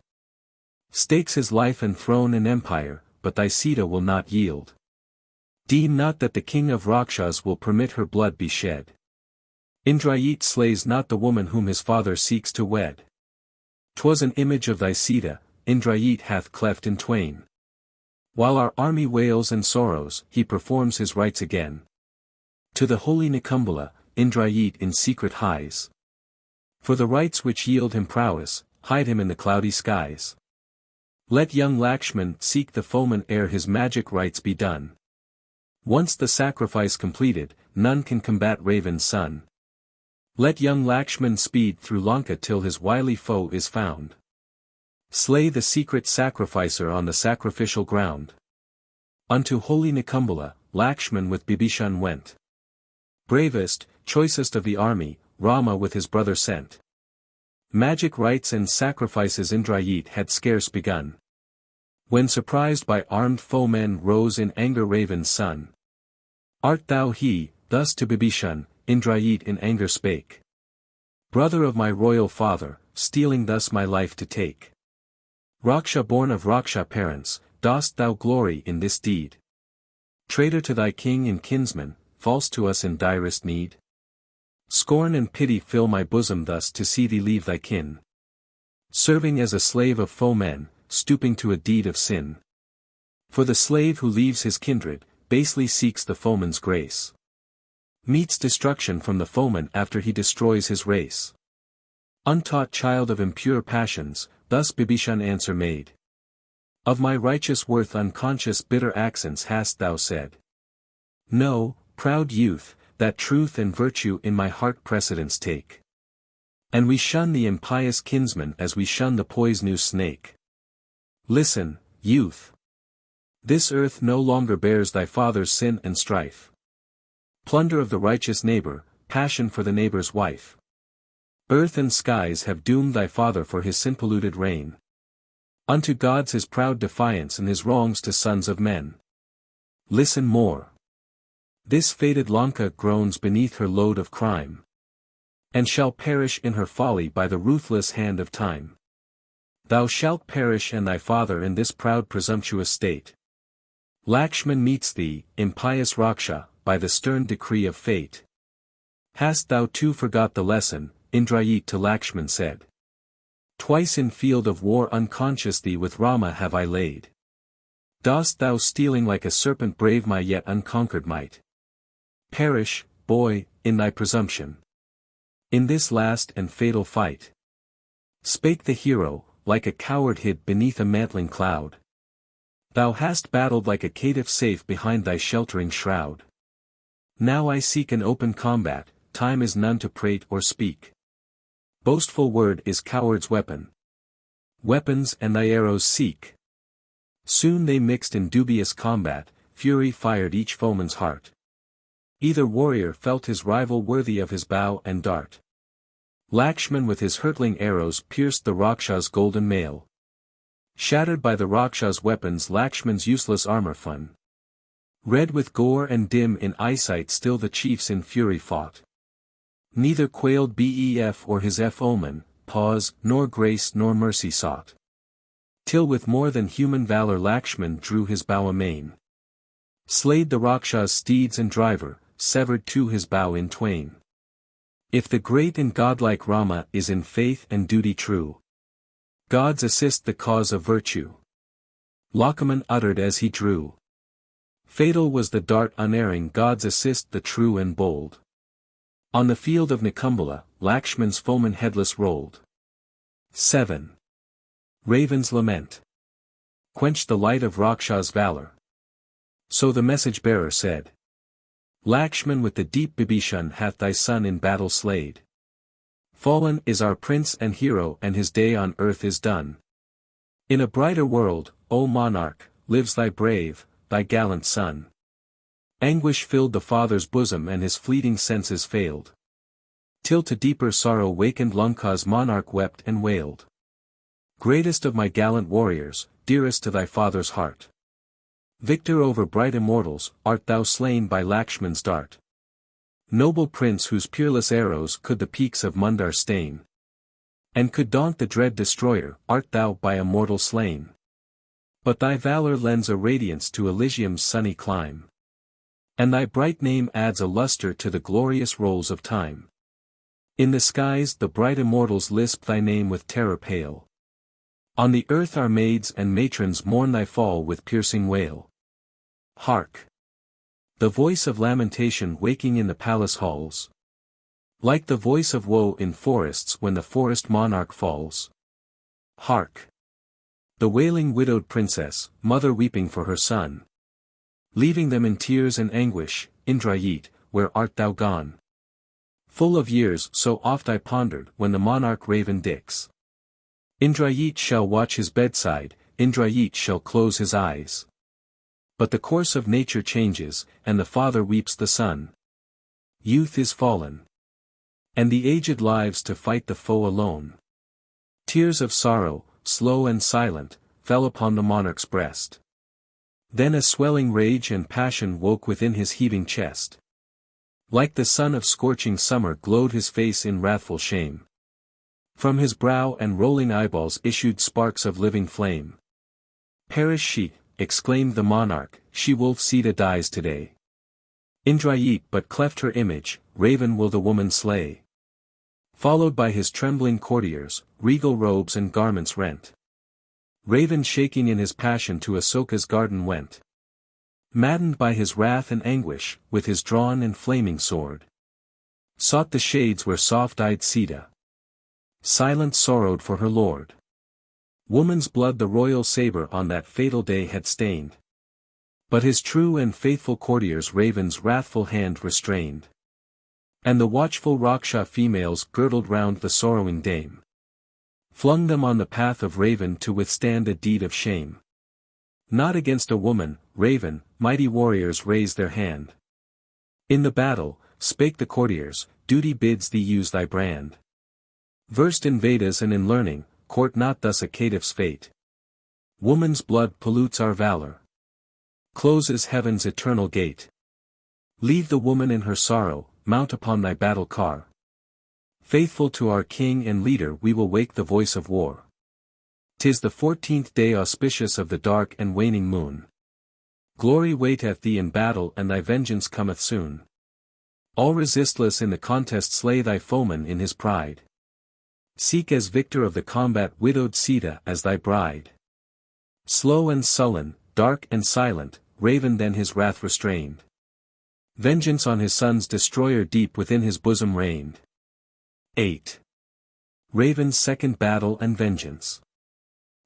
Stakes his life and throne and empire, but thy Sita will not yield. Deem not that the king of Rakshas will permit her blood be shed. Indrajit slays not the woman whom his father seeks to wed. 'Twas an image of thy Sita, Indrajit hath cleft in twain. While our army wails and sorrows, he performs his rites again. To the holy Nikumbala, Indrajit in secret hies. For the rites which yield him prowess, hide him in the cloudy skies. Let young Lakshman seek the foeman ere his magic rites be done. Once the sacrifice completed, none can combat Raven's son. Let young Lakshman speed through Lanka till his wily foe is found. Slay the secret sacrificer on the sacrificial ground. Unto holy Nikumbala, Lakshman with Bibhishan went. Bravest, choicest of the army, Rama with his brother sent. Magic rites and sacrifices Indrajit had scarce begun. When surprised by armed foemen rose in anger Raven's son. Art thou he, thus to Bibhishan, Indrajit in anger spake. Brother of my royal father, stealing thus my life to take. Raksha born of Raksha parents, dost thou glory in this deed? Traitor to thy king and kinsman, false to us in direst need? Scorn and pity fill my bosom thus to see thee leave thy kin. Serving as a slave of foemen, stooping to a deed of sin. For the slave who leaves his kindred, basely seeks the foeman's grace. Meets destruction from the foeman after he destroys his race. Untaught child of impure passions, thus Bibhishan answer made. Of my righteous worth unconscious bitter accents hast thou said. Know, proud youth, that truth and virtue in my heart precedence take. And we shun the impious kinsman as we shun the poisonous snake. Listen, youth. This earth no longer bears thy father's sin and strife. Plunder of the righteous neighbor, passion for the neighbor's wife. Earth and skies have doomed thy father for his sin-polluted reign. Unto gods his proud defiance and his wrongs to sons of men. Listen more. This fated Lanka groans beneath her load of crime. And shall perish in her folly by the ruthless hand of time. Thou shalt perish and thy father in this proud presumptuous state. Lakshman meets thee, impious Raksha, by the stern decree of fate. Hast thou too forgot the lesson, Indrajit to Lakshman said. Twice in field of war unconscious thee with Rama have I laid. Dost thou stealing like a serpent brave my yet unconquered might? Perish, boy, in thy presumption. In this last and fatal fight. Spake the hero, like a coward hid beneath a mantling cloud. Thou hast battled like a caitiff safe behind thy sheltering shroud. Now I seek an open combat, time is none to prate or speak. Boastful word is coward's weapon. Weapons and thy arrows seek. Soon they mixed in dubious combat, fury fired each foeman's heart. Either warrior felt his rival worthy of his bow and dart. Lakshman with his hurtling arrows pierced the Raksha's golden mail. Shattered by the Raksha's weapons Lakshman's useless armor fun. Red with gore and dim in eyesight still the chiefs in fury fought. Neither quailed Bef or his omen, pause, nor grace nor mercy sought. Till with more than human valor Lakshman drew his bow amain. Slayed the Raksha's steeds and driver, severed too his bow in twain. If the great and godlike Rama is in faith and duty true, gods assist the cause of virtue. Lakshman uttered as he drew. Fatal was the dart unerring gods assist the true and bold. On the field of Nikumbala, Lakshman's foeman headless rolled. 7. Raven's lament. Quenched the light of Raksha's valor. So the message-bearer said. Lakshman with the deep Bibhishan hath thy son in battle slayed. Fallen is our prince and hero and his day on earth is done. In a brighter world, O monarch, lives thy brave, thy gallant son. Anguish filled the father's bosom and his fleeting senses failed. Till to deeper sorrow wakened Lanka's monarch wept and wailed. Greatest of my gallant warriors, dearest to thy father's heart. Victor over bright immortals, art thou slain by Lakshman's dart. Noble prince whose peerless arrows could the peaks of Mundar stain. And could daunt the dread destroyer, art thou by a mortal slain. But thy valor lends a radiance to Elysium's sunny clime. And thy bright name adds a luster to the glorious rolls of time. In the skies the bright immortals lisp thy name with terror pale. On the earth our maids and matrons mourn thy fall with piercing wail. Hark! The voice of lamentation waking in the palace halls. Like the voice of woe in forests when the forest monarch falls. Hark! The wailing widowed princess, mother weeping for her son. Leaving them in tears and anguish, Indrajit, where art thou gone? Full of years so oft I pondered when the monarch raven dicks. Indrajit shall watch his bedside, Indrajit shall close his eyes. But the course of nature changes, and the father weeps the son. Youth is fallen. And the aged lives to fight the foe alone. Tears of sorrow, slow and silent, fell upon the monarch's breast. Then a swelling rage and passion woke within his heaving chest. Like the sun of scorching summer glowed his face in wrathful shame. From his brow and rolling eyeballs issued sparks of living flame. "Perish she," exclaimed the monarch, "she-wolf Sita dies today. Indrajit but cleft her image, raven will the woman slay." Followed by his trembling courtiers, regal robes and garments rent. Raven shaking in his passion to Asoka's garden went. Maddened by his wrath and anguish, with his drawn and flaming sword, sought the shades where soft-eyed Sita silent sorrowed for her lord. Woman's blood the royal saber on that fatal day had stained. But his true and faithful courtiers Raven's wrathful hand restrained. And the watchful Raksha females girdled round the sorrowing dame, flung them on the path of Raven to withstand a deed of shame. Not against a woman, Raven, mighty warriors raise their hand. In the battle, spake the courtiers, duty bids thee use thy brand. Versed in Vedas and in learning, court not thus a caitiff's fate. Woman's blood pollutes our valor, closes heaven's eternal gate. Leave the woman in her sorrow, mount upon thy battle car. Faithful to our king and leader we will wake the voice of war. 'Tis the 14th day auspicious of the dark and waning moon. Glory waiteth thee in battle and thy vengeance cometh soon. All resistless in the contest slay thy foeman in his pride. Seek as victor of the combat widowed Sita as thy bride. Slow and sullen, dark and silent, Raven then his wrath restrained. Vengeance on his son's destroyer deep within his bosom reigned. 8. Raven's second battle and vengeance.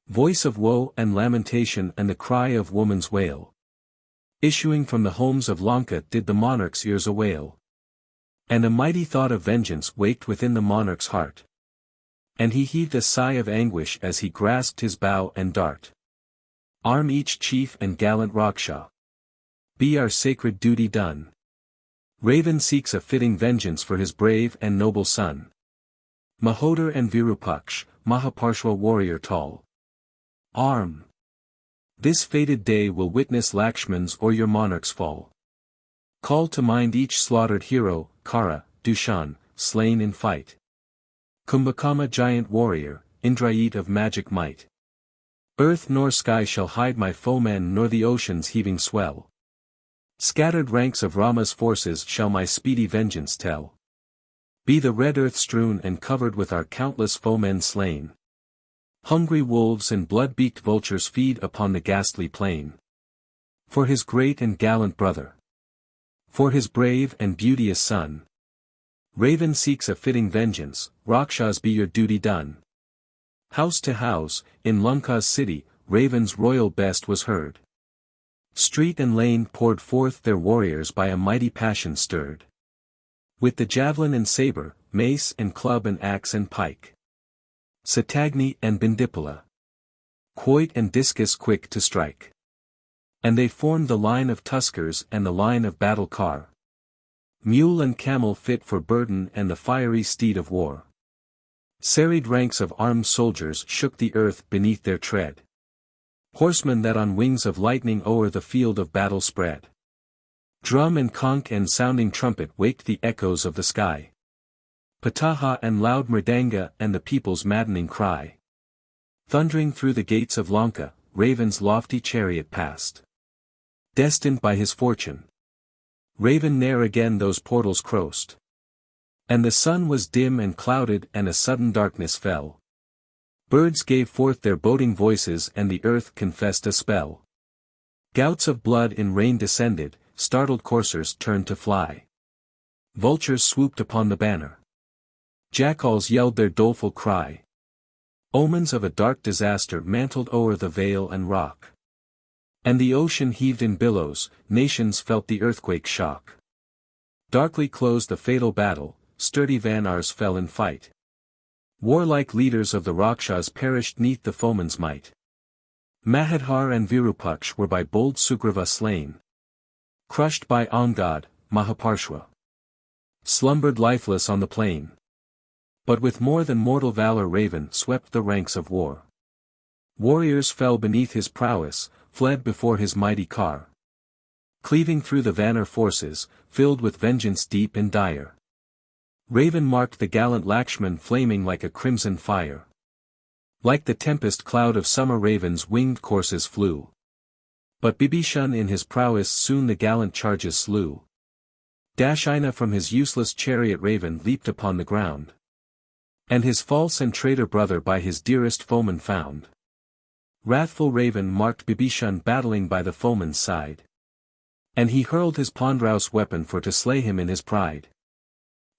Voice of woe and lamentation and the cry of woman's wail, issuing from the homes of Lanka did the monarch's ears awail. And a mighty thought of vengeance waked within the monarch's heart. And he heaved a sigh of anguish as he grasped his bow and dart. Arm each chief and gallant Raksha. Be our sacred duty done. Raven seeks a fitting vengeance for his brave and noble son. Mahodar and Virupaksh, Mahaparshva warrior tall. Arm. This fated day will witness Lakshman's or your monarch's fall. Call to mind each slaughtered hero, Kara, Dushan, slain in fight. Kumbhakama giant warrior, Indrajit of magic might. Earth nor sky shall hide my foemen nor the ocean's heaving swell. Scattered ranks of Rama's forces shall my speedy vengeance tell. Be the red earth strewn and covered with our countless foemen slain. Hungry wolves and blood-beaked vultures feed upon the ghastly plain. For his great and gallant brother. For his brave and beauteous son. Raven seeks a fitting vengeance, Rakshas be your duty done. House to house, in Lanka's city, Raven's royal best was heard. Street and lane poured forth their warriors by a mighty passion stirred. With the javelin and saber, mace and club and axe and pike. Satagni and Bindipala. Quoit and discus quick to strike. And they formed the line of tuskers and the line of battle car. Mule and camel fit for burden and the fiery steed of war. Serried ranks of armed soldiers shook the earth beneath their tread. Horsemen that on wings of lightning o'er the field of battle spread. Drum and conch and sounding trumpet waked the echoes of the sky. Pataha and loud mridanga and the people's maddening cry. Thundering through the gates of Lanka, Raven's lofty chariot passed. Destined by his fortune. Raven ne'er again those portals crossed. And the sun was dim and clouded and a sudden darkness fell. Birds gave forth their boding voices and the earth confessed a spell. Gouts of blood in rain descended, startled coursers turned to fly. Vultures swooped upon the banner. Jackals yelled their doleful cry. Omens of a dark disaster mantled o'er the vale and rock. And the ocean heaved in billows, nations felt the earthquake shock. Darkly closed the fatal battle, sturdy Vanars fell in fight. Warlike leaders of the Rakshas perished neath the foeman's might. Mahadhar and Virupaksh were by bold Sugriva slain. Crushed by Angad, Mahaparshva slumbered lifeless on the plain. But with more than mortal valor Raven swept the ranks of war. Warriors fell beneath his prowess, fled before his mighty car. Cleaving through the Vanar forces, filled with vengeance deep and dire. Raven marked the gallant Lakshman flaming like a crimson fire. Like the tempest cloud of summer ravens winged coursers flew. But Bibhishan in his prowess soon the gallant charges slew. Dashina from his useless chariot Raven leaped upon the ground. And his false and traitor brother by his dearest foeman found. Wrathful Raven marked Bibhishan battling by the foeman's side. And he hurled his ponderous weapon for to slay him in his pride.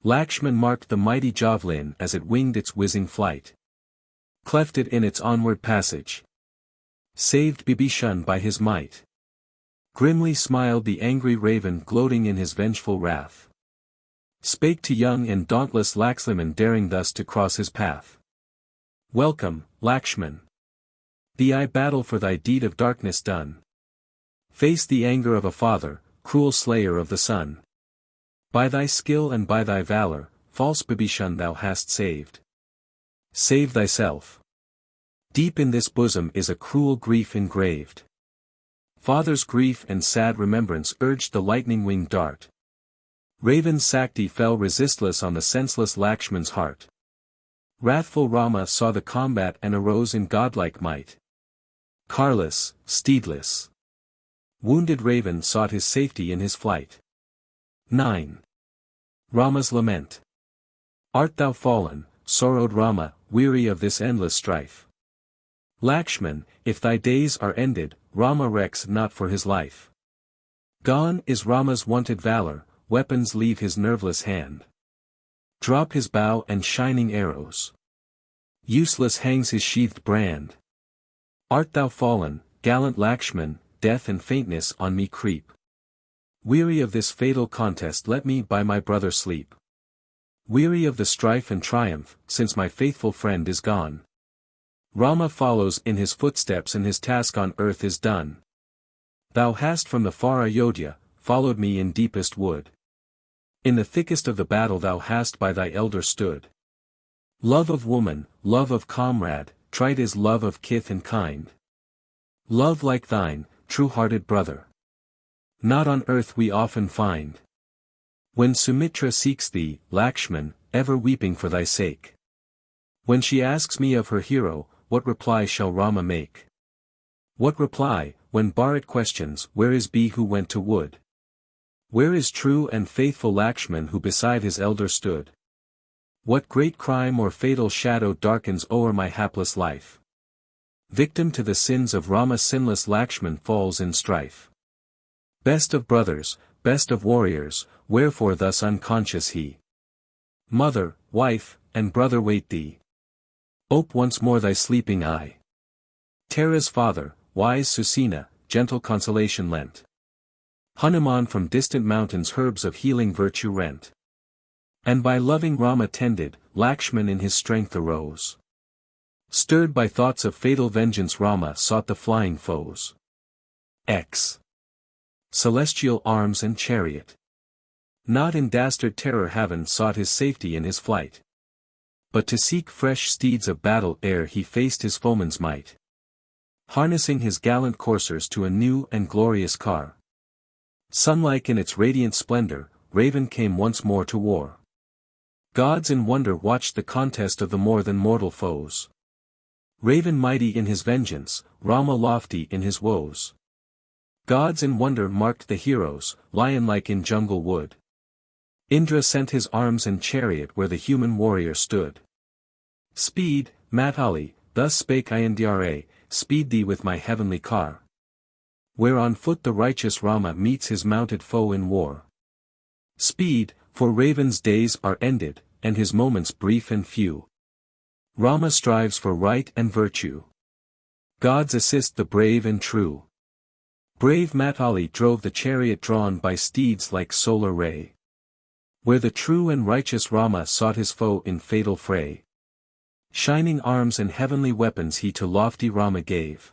Lakshman marked the mighty javelin as it winged its whizzing flight. Cleft it in its onward passage. Saved Bibhishan by his might. Grimly smiled the angry Raven gloating in his vengeful wrath. Spake to young and dauntless Lakshman daring thus to cross his path. Welcome, Lakshman. Thee I battle for thy deed of darkness done. Face the anger of a father, cruel slayer of the son. By thy skill and by thy valor, false Bibhishan thou hast saved. Save thyself. Deep in this bosom is a cruel grief engraved. Father's grief and sad remembrance urged the lightning-winged dart. Raven's Sakti fell resistless on the senseless Lakshman's heart. Wrathful Rama saw the combat and arose in godlike might. Carless, steedless. Wounded Raven sought his safety in his flight. 9. Rama's Lament. Art thou fallen, sorrowed Rama, weary of this endless strife? Lakshman, if thy days are ended, Rama recks not for his life. Gone is Rama's wonted valor, weapons leave his nerveless hand. Drop his bow and shining arrows. Useless hangs his sheathed brand. Art thou fallen, gallant Lakshman, death and faintness on me creep. Weary of this fatal contest let me by my brother sleep. Weary of the strife and triumph, since my faithful friend is gone. Rama follows in his footsteps and his task on earth is done. Thou hast from the far Ayodhya, followed me in deepest wood. In the thickest of the battle thou hast by thy elder stood. Love of woman, love of comrade, trite is love of kith and kind. Love like thine, true-hearted brother. Not on earth we often find. When Sumitra seeks thee, Lakshman, ever weeping for thy sake. When she asks me of her hero, what reply shall Rama make? What reply, when Bharat questions, where is he who went to wood? Where is true and faithful Lakshman who beside his elder stood? What great crime or fatal shadow darkens o'er my hapless life? Victim to the sins of Rama sinless Lakshman falls in strife. Best of brothers, best of warriors, wherefore thus unconscious he? Mother, wife, and brother wait thee. Ope once more thy sleeping eye. Tara's father, wise Susena, gentle consolation lent. Hanuman from distant mountains herbs of healing virtue rent. And by loving Rama tended, Lakshman in his strength arose. Stirred by thoughts of fatal vengeance Rama sought the flying foes. X. Celestial arms and chariot. Not in dastard terror heaven sought his safety in his flight. But to seek fresh steeds of battle ere he faced his foeman's might. Harnessing his gallant coursers to a new and glorious car. Sunlike in its radiant splendor, Raven came once more to war. Gods in wonder watched the contest of the more than mortal foes. Raven mighty in his vengeance, Rama lofty in his woes. Gods in wonder marked the heroes, lion-like in jungle wood. Indra sent his arms and chariot where the human warrior stood. Speed, Matali, thus spake Indra, speed thee with my heavenly car. Where on foot the righteous Rama meets his mounted foe in war. Speed, for Raven's days are ended, and his moments brief and few. Rama strives for right and virtue. Gods assist the brave and true. Brave Matali drove the chariot drawn by steeds like solar ray. Where the true and righteous Rama sought his foe in fatal fray. Shining arms and heavenly weapons he to lofty Rama gave.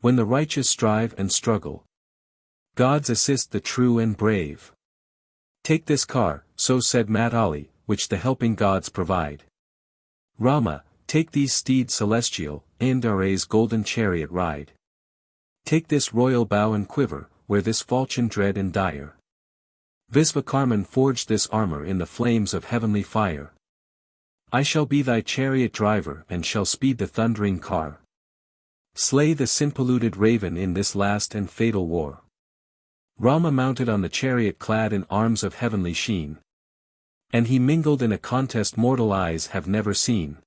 When the righteous strive and struggle, gods assist the true and brave. Take this car, so said Matali, which the helping gods provide. Rama, take these steeds celestial, Indra's golden chariot ride. Take this royal bow and quiver, where this falchion dread and dire. Visvakarman forged this armor in the flames of heavenly fire. I shall be thy chariot driver and shall speed the thundering car. Slay the sin-polluted raven in this last and fatal war. Rama mounted on the chariot clad in arms of heavenly sheen. And he mingled in a contest mortal eyes have never seen.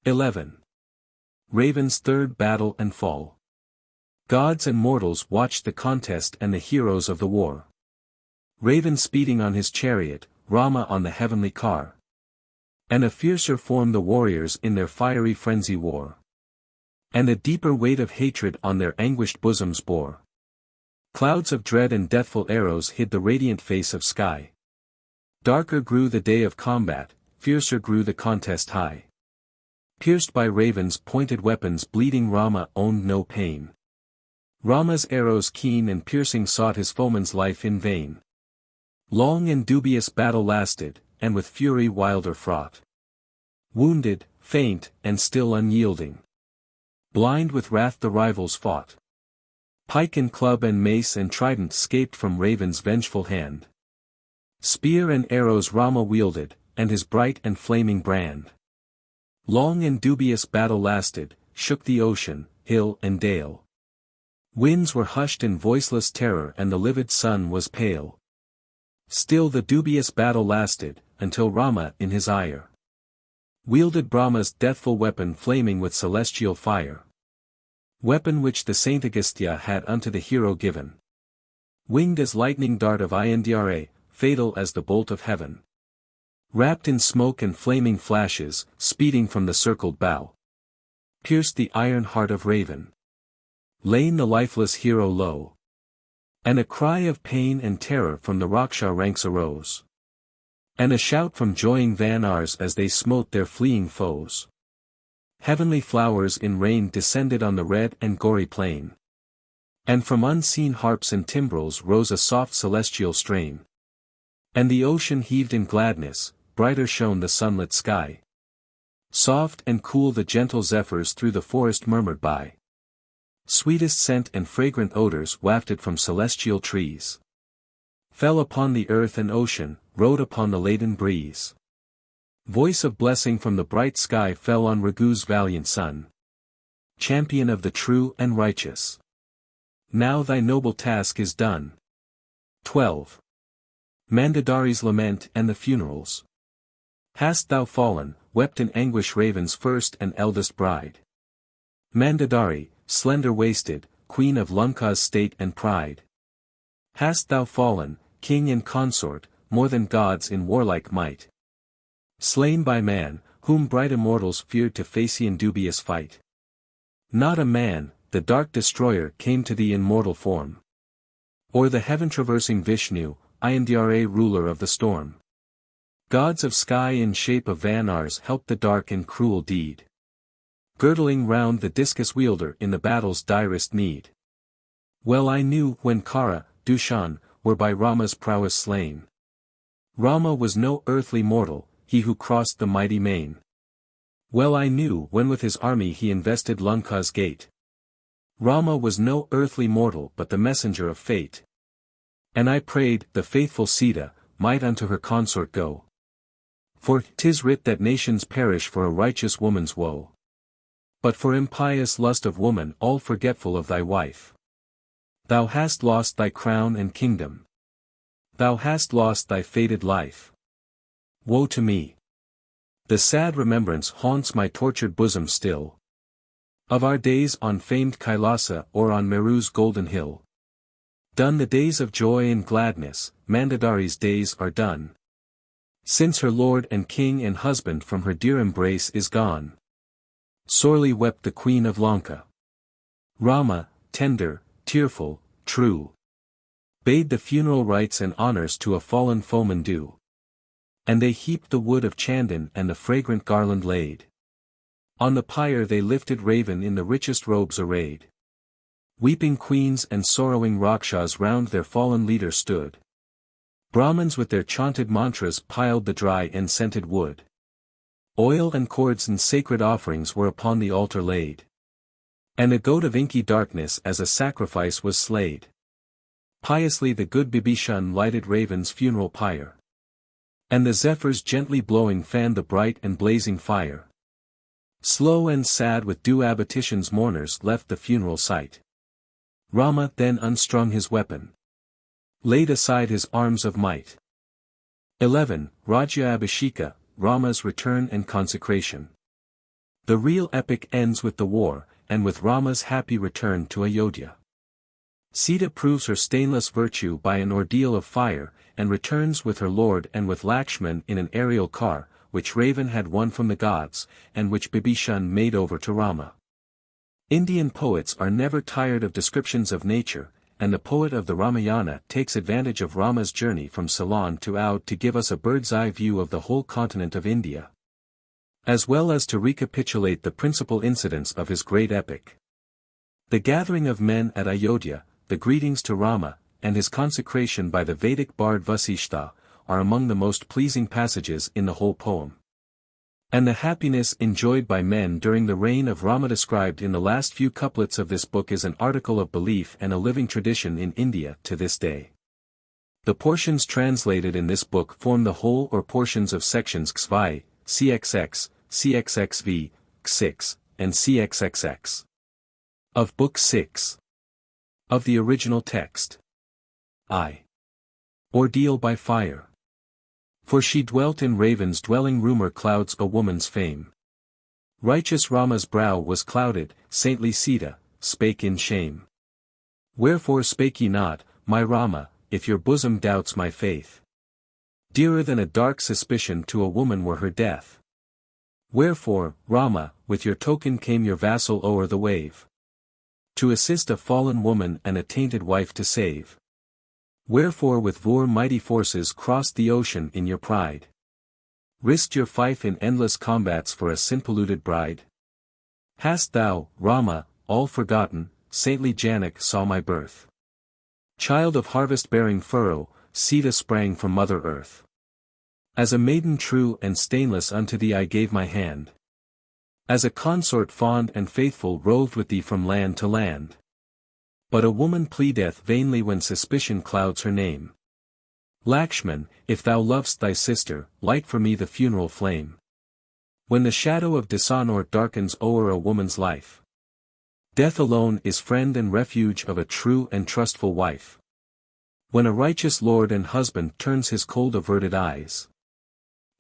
11. Raven's third battle and fall. Gods and mortals watched the contest and the heroes of the war. Raven speeding on his chariot, Rama on the heavenly car. And a fiercer form the warriors in their fiery frenzy wore. And a deeper weight of hatred on their anguished bosoms bore. Clouds of dread and deathful arrows hid the radiant face of sky. Darker grew the day of combat, fiercer grew the contest high. Pierced by Raven's pointed weapons bleeding Rama owned no pain. Rama's arrows keen and piercing sought his foeman's life in vain. Long and dubious battle lasted, and with fury wilder fraught. Wounded, faint, and still unyielding. Blind with wrath the rivals fought. Pike and club and mace and trident scaped from Raven's vengeful hand. Spear and arrows Rama wielded, and his bright and flaming brand. Long and dubious battle lasted, shook the ocean, hill and dale. Winds were hushed in voiceless terror and the livid sun was pale. Still the dubious battle lasted, until Rama in his ire wielded Brahma's deathful weapon flaming with celestial fire. Weapon which the saint Agastya had unto the hero given. Winged as lightning dart of Indra, fatal as the bolt of heaven. Wrapped in smoke and flaming flashes, speeding from the circled bow. Pierced the iron heart of Raven. Lain the lifeless hero low. And a cry of pain and terror from the Raksha ranks arose. And a shout from joying Vanars as they smote their fleeing foes. Heavenly flowers in rain descended on the red and gory plain. And from unseen harps and timbrels rose a soft celestial strain. And the ocean heaved in gladness, brighter shone the sunlit sky. Soft and cool the gentle zephyrs through the forest murmured by. Sweetest scent and fragrant odors wafted from celestial trees. Fell upon the earth and ocean, rode upon the laden breeze. Voice of blessing from the bright sky fell on Raghu's valiant son. Champion of the true and righteous. Now thy noble task is done. 12. Mandodari's lament and the funerals. Hast thou fallen, wept in anguish Raven's first and eldest bride. Mandodari, slender-waisted, queen of Lanka's state and pride. Hast thou fallen, king and consort, more than gods in warlike might. Slain by man, whom bright immortals feared to face in dubious fight. Not a man, the dark destroyer came to thee in mortal form. Or the heaven-traversing Vishnu, Indra ruler of the storm. Gods of sky in shape of Vanars helped the dark and cruel deed. Girdling round the discus wielder in the battle's direst need. Well I knew when Kara, Dushan, were by Rama's prowess slain. Rama was no earthly mortal, he who crossed the mighty main. Well I knew when with his army he invested Lanka's gate. Rama was no earthly mortal but the messenger of fate. And I prayed, the faithful Sita, might unto her consort go. For 'tis writ that nations perish for a righteous woman's woe. But for impious lust of woman all forgetful of thy wife. Thou hast lost thy crown and kingdom. Thou hast lost thy fated life. Woe to me! The sad remembrance haunts my tortured bosom still. Of our days on famed Kailasa or on Meru's golden hill. Done the days of joy and gladness, Mandodari's days are done. Since her lord and king and husband from her dear embrace is gone. Sorely wept the queen of Lanka. Rama, tender, tearful, true. Bade the funeral rites and honors to a fallen foeman due. And they heaped the wood of Chandan and the fragrant garland laid. On the pyre they lifted Raven in the richest robes arrayed. Weeping queens and sorrowing Rakshas round their fallen leader stood. Brahmins with their chanted mantras piled the dry and scented wood. Oil and cords and sacred offerings were upon the altar laid. And a goat of inky darkness as a sacrifice was slayed. Piously the good Bibhishan lighted Raven's funeral pyre. And the zephyrs gently blowing fanned the bright and blazing fire. Slow and sad with due abatitions mourners left the funeral site. Rama then unstrung his weapon. Laid aside his arms of might. 11. Rajya-Abhisheka, Rama's return and consecration. The real epic ends with the war, and with Rama's happy return to Ayodhya. Sita proves her stainless virtue by an ordeal of fire, and returns with her lord and with Lakshman in an aerial car, which Ravan had won from the gods, and which Bibhishan made over to Rama. Indian poets are never tired of descriptions of nature, and the poet of the Ramayana takes advantage of Rama's journey from Ceylon to Oudh to give us a bird's-eye view of the whole continent of India, as well as to recapitulate the principal incidents of his great epic. The gathering of men at Ayodhya, the greetings to Rama, and his consecration by the Vedic bard Vasishtha, are among the most pleasing passages in the whole poem. And the happiness enjoyed by men during the reign of Rama described in the last few couplets of this book is an article of belief and a living tradition in India to this day. The portions translated in this book form the whole or portions of sections XY, CXX, CXXV, X6, and CXXX. Of Book 6. Of the original text. I. Ordeal by fire. For she dwelt in Raven's dwelling rumor clouds a woman's fame. Righteous Rama's brow was clouded, saintly Sita, spake in shame. Wherefore spake ye not, my Rama, if your bosom doubts my faith? Dearer than a dark suspicion to a woman were her death. Wherefore, Rama, with your token came your vassal o'er the wave. To assist a fallen woman and a tainted wife to save. Wherefore with Vor mighty forces crossed the ocean in your pride. Risked your fife in endless combats for a sin-polluted bride? Hast thou, Rama, all forgotten, saintly Janak saw my birth? Child of harvest-bearing furrow, Sita sprang from Mother Earth. As a maiden true and stainless unto thee I gave my hand. As a consort fond and faithful roved with thee from land to land. But a woman pleadeth vainly when suspicion clouds her name. Lakshman, if thou lov'st thy sister, light for me the funeral flame. When the shadow of dishonor darkens o'er a woman's life. Death alone is friend and refuge of a true and trustful wife. When a righteous lord and husband turns his cold averted eyes.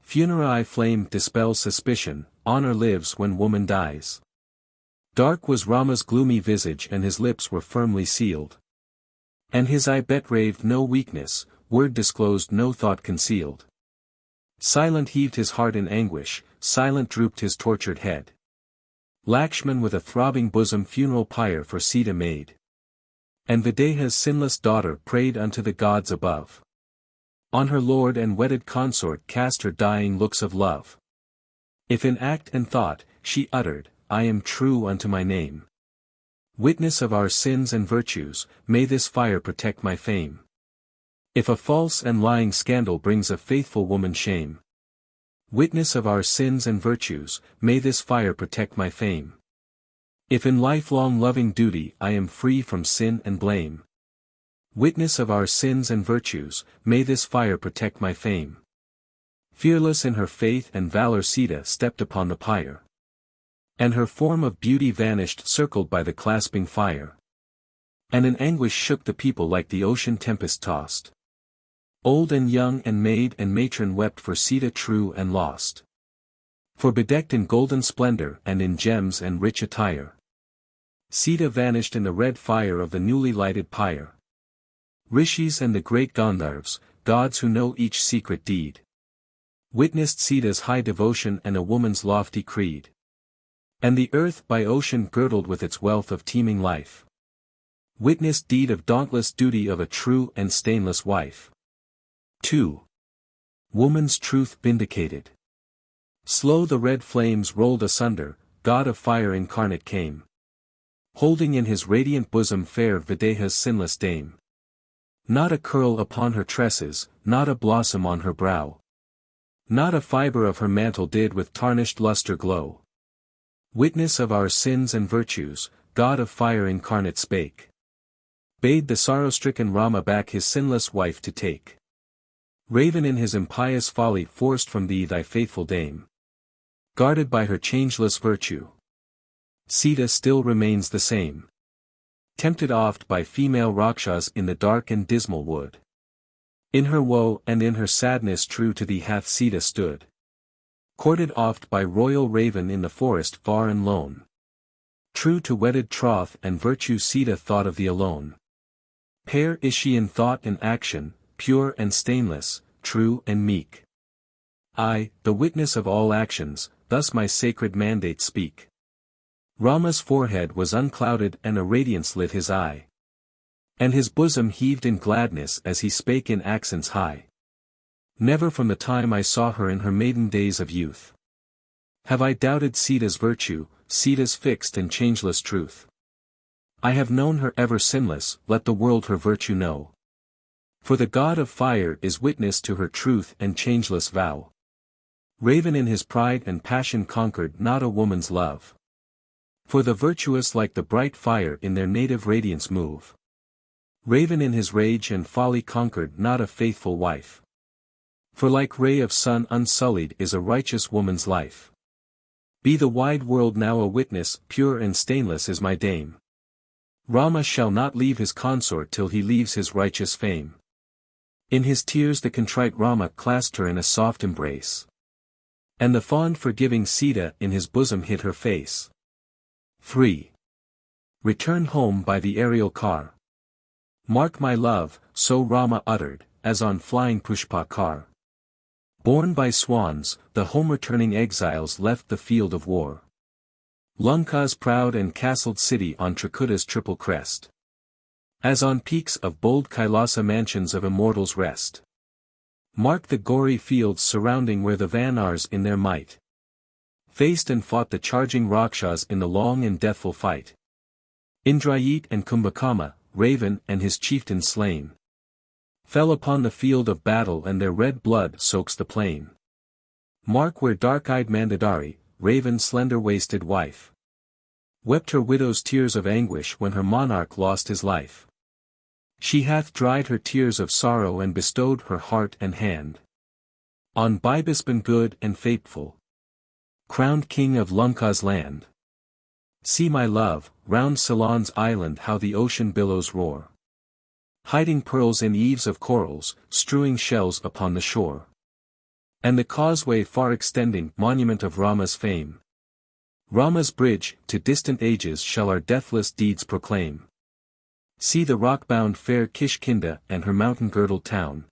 Funerary flame dispels suspicion, honor lives when woman dies. Dark was Rama's gloomy visage and his lips were firmly sealed. And his eye betrayed no weakness, word disclosed no thought concealed. Silent heaved his heart in anguish, silent drooped his tortured head. Lakshman with a throbbing bosom funeral pyre for Sita made. And Videha's sinless daughter prayed unto the gods above. On her lord and wedded consort cast her dying looks of love. If in act and thought, she uttered, I am true unto my name. Witness of our sins and virtues, may this fire protect my fame. If a false and lying scandal brings a faithful woman shame. Witness of our sins and virtues, may this fire protect my fame. If in lifelong loving duty I am free from sin and blame. Witness of our sins and virtues, may this fire protect my fame. Fearless in her faith and valor Sita stepped upon the pyre. And her form of beauty vanished circled by the clasping fire. And an anguish shook the people like the ocean tempest tossed. Old and young and maid and matron wept for Sita true and lost. For bedecked in golden splendor and in gems and rich attire. Sita vanished in the red fire of the newly lighted pyre. Rishis and the great Gandharvas, gods who know each secret deed. Witnessed Sita's high devotion and a woman's lofty creed. And the earth by ocean girdled with its wealth of teeming life. Witnessed deed of dauntless duty of a true and stainless wife. 2. Woman's truth vindicated. Slow the red flames rolled asunder, God of fire incarnate came. Holding in his radiant bosom fair Videha's sinless dame. Not a curl upon her tresses, not a blossom on her brow. Not a fibre of her mantle did with tarnished lustre glow. Witness of our sins and virtues, God of fire incarnate spake. bade the sorrow-stricken Rama back his sinless wife to take. Raven in his impious folly forced from thee thy faithful dame. Guarded by her changeless virtue, Sita still remains the same. Tempted oft by female Rakshas in the dark and dismal wood. In her woe and in her sadness true to thee hath Sita stood. Courted oft by royal raven in the forest far and lone. True to wedded troth and virtue Sita thought of thee alone. Fair is she in thought and action, pure and stainless, true and meek. I, the witness of all actions, thus my sacred mandate speak. Rama's forehead was unclouded and a radiance lit his eye. And his bosom heaved in gladness as he spake in accents high. Never from the time I saw her in her maiden days of youth have I doubted Sita's virtue, Sita's fixed and changeless truth. I have known her ever sinless, let the world her virtue know. For the god of fire is witness to her truth and changeless vow. Raven in his pride and passion conquered not a woman's love. For the virtuous like the bright fire in their native radiance move. Raven in his rage and folly conquered not a faithful wife. For like ray of sun unsullied is a righteous woman's life. Be the wide world now a witness, pure and stainless is my dame. Rama shall not leave his consort till he leaves his righteous fame. In his tears the contrite Rama clasped her in a soft embrace. And the fond forgiving Sita in his bosom hid her face. 3. Return home by the aerial car. Mark my love, so Rama uttered, as on flying Pushpa car. Borne by swans, the home-returning exiles left the field of war. Lanka's proud and castled city on Trikuta's triple crest. As on peaks of bold Kailasa mansions of immortals rest. Mark the gory fields surrounding where the Vanars in their might faced and fought the charging Rakshas in the long and deathful fight. Indrajit and Kumbhakama, Raven and his chieftain slain, fell upon the field of battle and their red blood soaks the plain. Mark where dark-eyed Mandodari, Raven's slender-waisted wife, wept her widow's tears of anguish when her monarch lost his life. She hath dried her tears of sorrow and bestowed her heart and hand on Bibisban good and faithful, crowned king of Lanka's land. See my love, round Ceylon's island how the ocean billows roar. Hiding pearls in eaves of corals, strewing shells upon the shore. And the causeway far extending, monument of Rama's fame. Rama's bridge, to distant ages shall our deathless deeds proclaim. See the rock-bound fair Kishkinda and her mountain-girdled town.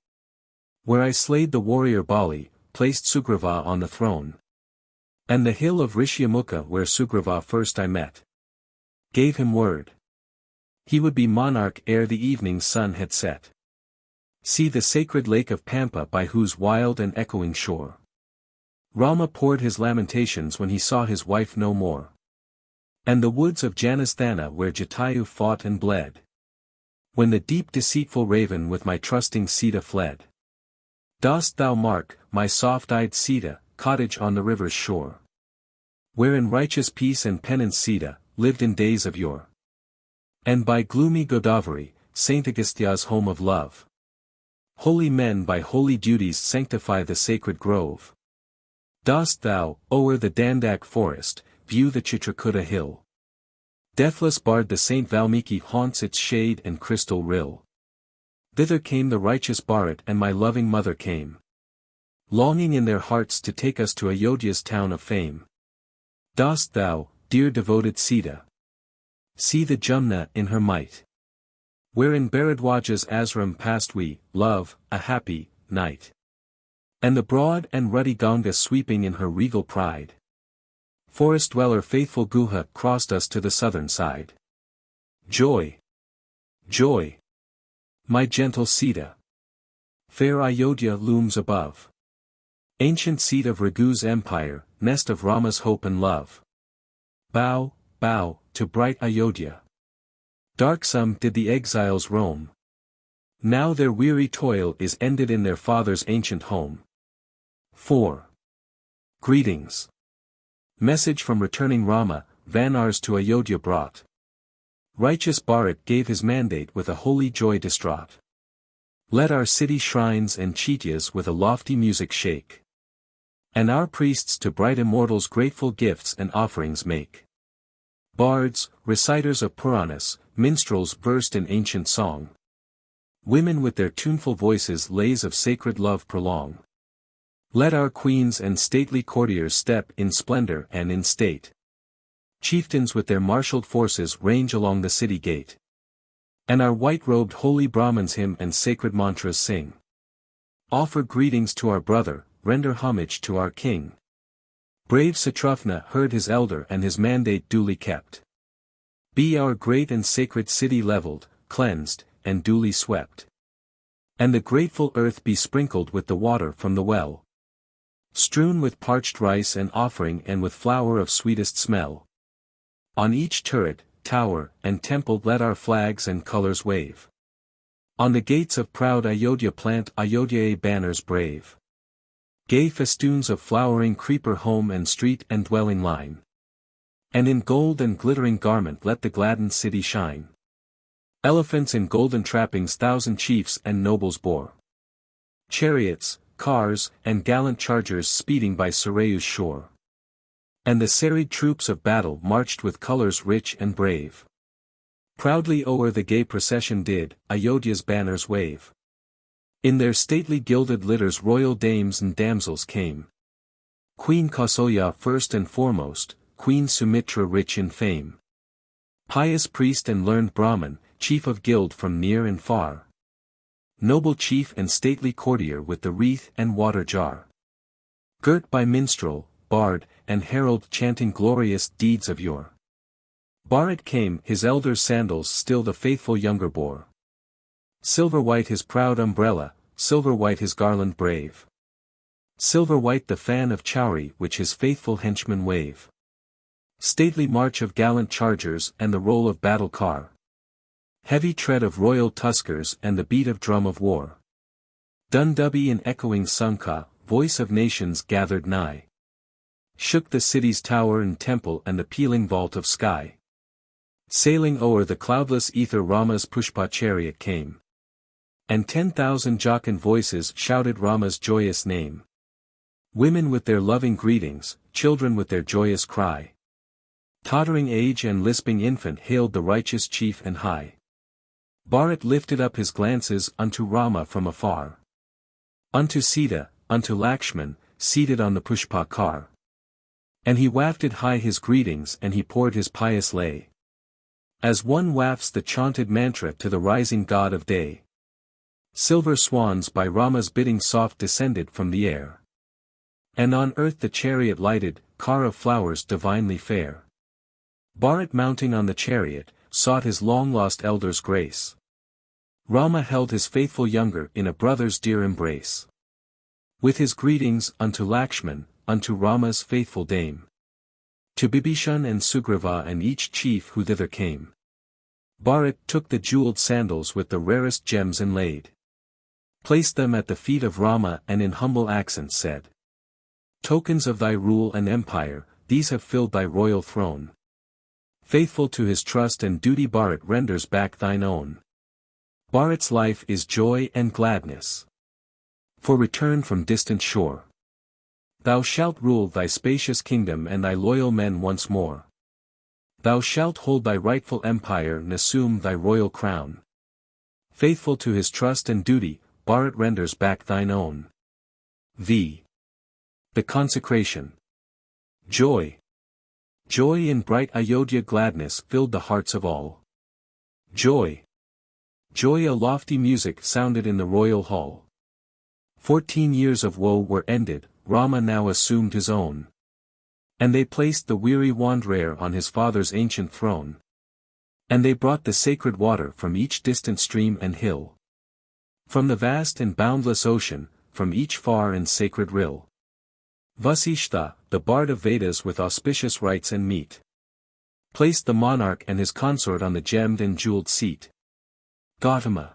Where I slayed the warrior Bali, placed Sugriva on the throne. And the hill of Rishyamukha where Sugriva first I met. Gave him word he would be monarch ere the evening sun had set. See the sacred lake of Pampa by whose wild and echoing shore Rama poured his lamentations when he saw his wife no more. And the woods of Janasthana where Jatayu fought and bled. When the deep deceitful raven with my trusting Sita fled. Dost thou mark, my soft-eyed Sita, cottage on the river's shore? Where in righteous peace and penance Sita lived in days of yore. And by gloomy Godavari, Saint Agastya's home of love. Holy men by holy duties sanctify the sacred grove. Dost thou, o'er the Dandak forest, view the Chitrakuta hill? Deathless bard the Saint Valmiki haunts its shade and crystal rill. Thither came the righteous Bharat and my loving mother came. Longing in their hearts to take us to Ayodhya's town of fame. Dost thou, dear devoted Sita, see the Jumna in her might? Where in Bharadwaja's ashram passed we, love, a happy night. And the broad and ruddy Ganga sweeping in her regal pride. Forest dweller faithful Guha crossed us to the southern side. Joy! Joy! My gentle Sita! Fair Ayodhya looms above. Ancient seat of Raghu's empire, nest of Rama's hope and love. Bow, bow, to bright Ayodhya. Darksome did the exiles roam. Now their weary toil is ended in their father's ancient home. 4. Greetings. Message from returning Rama, Vanars to Ayodhya brought. Righteous Bharat gave his mandate with a holy joy distraught. Let our city shrines and chaityas with a lofty music shake. And our priests to bright immortals grateful gifts and offerings make. Bards, reciters of Puranas, minstrels burst in ancient song. Women with their tuneful voices lays of sacred love prolong. Let our queens and stately courtiers step in splendor and in state. Chieftains with their marshaled forces range along the city gate. And our white-robed holy Brahmins hymn and sacred mantras sing. Offer greetings to our brother, render homage to our king. Brave Satruvna heard his elder and his mandate duly kept. Be our great and sacred city leveled, cleansed, and duly swept. And the grateful earth be sprinkled with the water from the well. Strewn with parched rice and offering and with flour of sweetest smell. On each turret, tower, and temple let our flags and colors wave. On the gates of proud Ayodhya plant Ayodhya banners brave. Gay festoons of flowering creeper home and street and dwelling line. And in gold and glittering garment let the gladdened city shine. Elephants in golden trappings thousand chiefs and nobles bore. Chariots, cars, and gallant chargers speeding by Sarayu's shore. And the serried troops of battle marched with colors rich and brave. Proudly o'er the gay procession did Ayodhya's banners wave. In their stately gilded litters royal dames and damsels came. Queen Kausalya first and foremost, Queen Sumitra rich in fame. Pious priest and learned Brahmin, chief of guild from near and far. Noble chief and stately courtier with the wreath and water jar. Girt by minstrel, bard, and herald chanting glorious deeds of yore. Bharat came, his elder's sandals still the faithful younger bore. Silver white his proud umbrella, silver white his garland brave. Silver white the fan of chowry which his faithful henchmen wave. Stately march of gallant chargers and the roll of battle car. Heavy tread of royal tuskers and the beat of drum of war. Dundubbi and echoing Sankha, voice of nations gathered nigh. Shook the city's tower and temple and the pealing vault of sky. Sailing o'er the cloudless ether Rama's Pushpa chariot came. And 10,000 jocund voices shouted Rama's joyous name. Women with their loving greetings, children with their joyous cry. Tottering age and lisping infant hailed the righteous chief and high. Bharat lifted up his glances unto Rama from afar. Unto Sita, unto Lakshman, seated on the Pushpa car. And he wafted high his greetings and he poured his pious lay. As one wafts the chanted mantra to the rising god of day. Silver swans by Rama's bidding soft descended from the air. And on earth the chariot lighted, car of flowers divinely fair. Bharat mounting on the chariot, sought his long-lost elder's grace. Rama held his faithful younger in a brother's dear embrace. With his greetings unto Lakshman, unto Rama's faithful dame. To Bibhishan and Sugriva and each chief who thither came. Bharat took the jeweled sandals with the rarest gems inlaid. Placed them at the feet of Rama and in humble accents said. Tokens of thy rule and empire, these have filled thy royal throne. Faithful to his trust and duty Bharat renders back thine own. Bharat's life is joy and gladness. For return from distant shore. Thou shalt rule thy spacious kingdom and thy loyal men once more. Thou shalt hold thy rightful empire and assume thy royal crown. Faithful to his trust and duty, Bharat renders back thine own. The consecration. Joy. Joy in bright Ayodhya gladness filled the hearts of all. Joy. Joy a lofty music sounded in the royal hall. 14 years of woe were ended, Rama now assumed his own. And they placed the weary wanderer on his father's ancient throne. And they brought the sacred water from each distant stream and hill. From the vast and boundless ocean, from each far and sacred rill. Vasishtha, the bard of Vedas with auspicious rites and meat. Placed the monarch and his consort on the gemmed and jeweled seat. Gautama.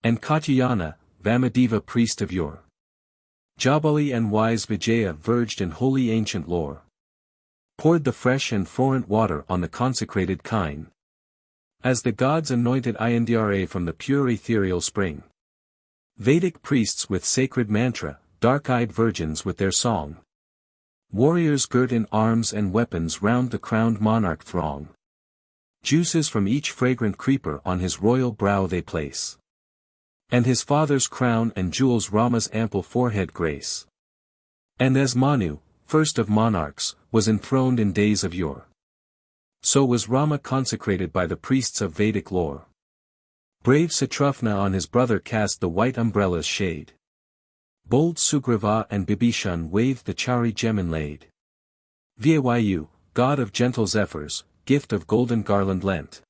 And Katyayana, Vamadeva priest of yore. Jabali and wise Vijaya verged in holy ancient lore. Poured the fresh and florent water on the consecrated kine. As the gods anointed Indra from the pure ethereal spring. Vedic priests with sacred mantra, dark-eyed virgins with their song. Warriors girt in arms and weapons round the crowned monarch throng. Juices from each fragrant creeper on his royal brow they place. And his father's crown and jewels Rama's ample forehead grace. And as Manu, first of monarchs, was enthroned in days of yore. So was Rama consecrated by the priests of Vedic lore. Brave Shatrugna on his brother cast the white umbrella's shade. Bold Sugriva and Bibhishan waved the chari gem inlaid. Vayu, god of gentle zephyrs, gift of golden garland lent.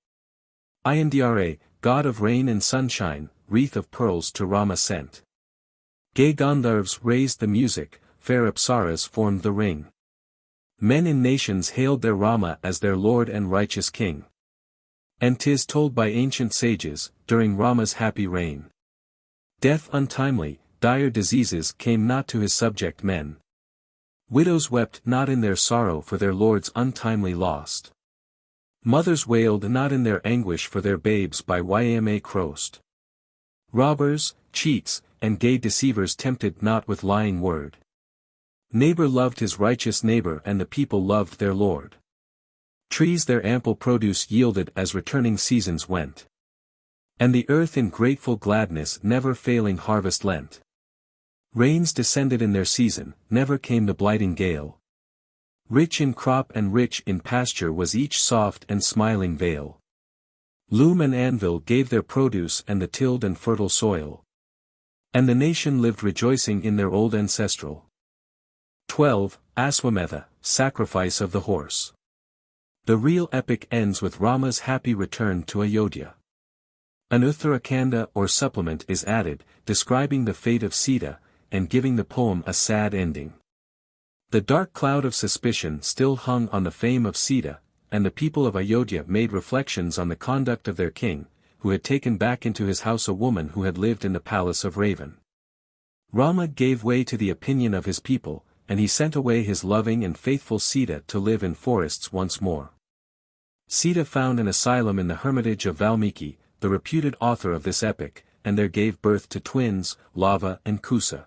Indra, god of rain and sunshine, wreath of pearls to Rama sent. Gay Gandharvs raised the music, fair Apsaras formed the ring. Men in nations hailed their Rama as their lord and righteous king. And 'tis told by ancient sages, during Rama's happy reign. Death untimely, dire diseases came not to his subject men. Widows wept not in their sorrow for their lords untimely lost. Mothers wailed not in their anguish for their babes by Yama crossed. Robbers, cheats, and gay deceivers tempted not with lying word. Neighbor loved his righteous neighbor and the people loved their lord. Trees their ample produce yielded as returning seasons went. And the earth in grateful gladness never failing harvest lent. Rains descended in their season, never came the blighting gale. Rich in crop and rich in pasture was each soft and smiling vale. Loom and anvil gave their produce and the tilled and fertile soil. And the nation lived rejoicing in their old ancestral. 12. Aswa-Medha, Sacrifice of the Horse. The real epic ends with Rama's happy return to Ayodhya. An Uttarakanda or supplement is added, describing the fate of Sita, and giving the poem a sad ending. The dark cloud of suspicion still hung on the fame of Sita, and the people of Ayodhya made reflections on the conduct of their king, who had taken back into his house a woman who had lived in the palace of Ravan. Rama gave way to the opinion of his people, and he sent away his loving and faithful Sita to live in forests once more. Sita found an asylum in the hermitage of Valmiki, the reputed author of this epic, and there gave birth to twins, Lava and Kusa.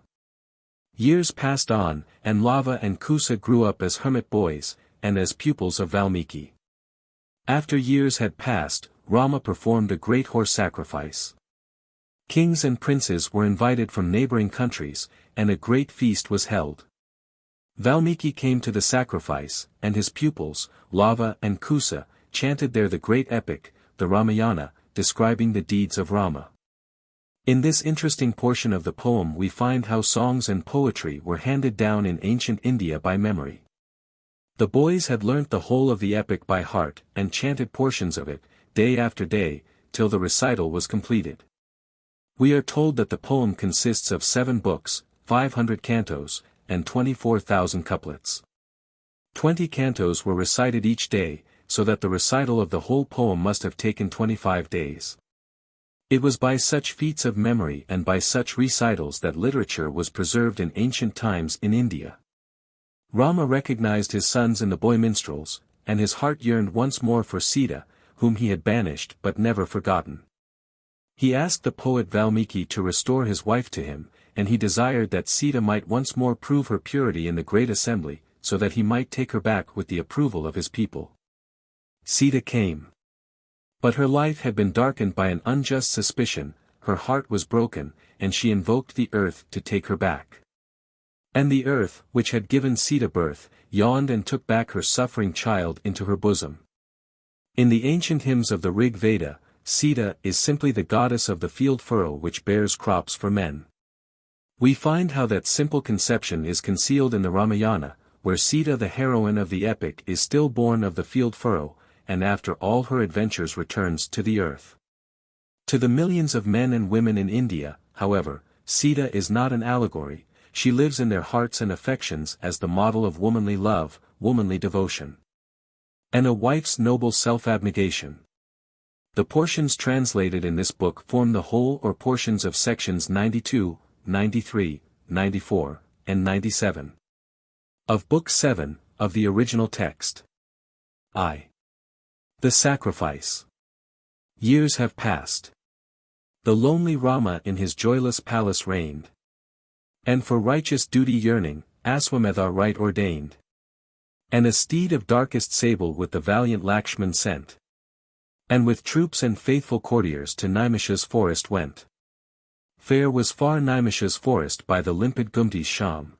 Years passed on, and Lava and Kusa grew up as hermit boys, and as pupils of Valmiki. After years had passed, Rama performed a great horse sacrifice. Kings and princes were invited from neighboring countries, and a great feast was held. Valmiki came to the sacrifice, and his pupils, Lava and Kusa, chanted there the great epic, the Ramayana, describing the deeds of Rama. In this interesting portion of the poem we find how songs and poetry were handed down in ancient India by memory. The boys had learnt the whole of the epic by heart and chanted portions of it, day after day, till the recital was completed. We are told that the poem consists of 7 books, 500 cantos, and 24,000 couplets. 20 cantos were recited each day, so that the recital of the whole poem must have taken 25 days. It was by such feats of memory and by such recitals that literature was preserved in ancient times in India. Rama recognized his sons in the boy minstrels, and his heart yearned once more for Sita, whom he had banished but never forgotten. He asked the poet Valmiki to restore his wife to him, and he desired that Sita might once more prove her purity in the great assembly, so that he might take her back with the approval of his people. Sita came. But her life had been darkened by an unjust suspicion, her heart was broken, and she invoked the earth to take her back. And the earth, which had given Sita birth, yawned and took back her suffering child into her bosom. In the ancient hymns of the Rig Veda, Sita is simply the goddess of the field furrow which bears crops for men. We find how that simple conception is concealed in the Ramayana, where Sita the heroine of the epic is still born of the field furrow, and after all her adventures returns to the earth. To the millions of men and women in India, however, Sita is not an allegory, she lives in their hearts and affections as the model of womanly love, womanly devotion, and a wife's noble self-abnegation. The portions translated in this book form the whole or portions of sections 92, 93, 94, and 97 of Book 7, of the original text. I. The Sacrifice. Years have passed. The lonely Rama in his joyless palace reigned. And for righteous duty yearning, Aswa-Medha right ordained. And a steed of darkest sable with the valiant Lakshman sent. And with troops and faithful courtiers to Nimisha's forest went. Fair was far Nimisha's forest by the limpid Gumti's sham.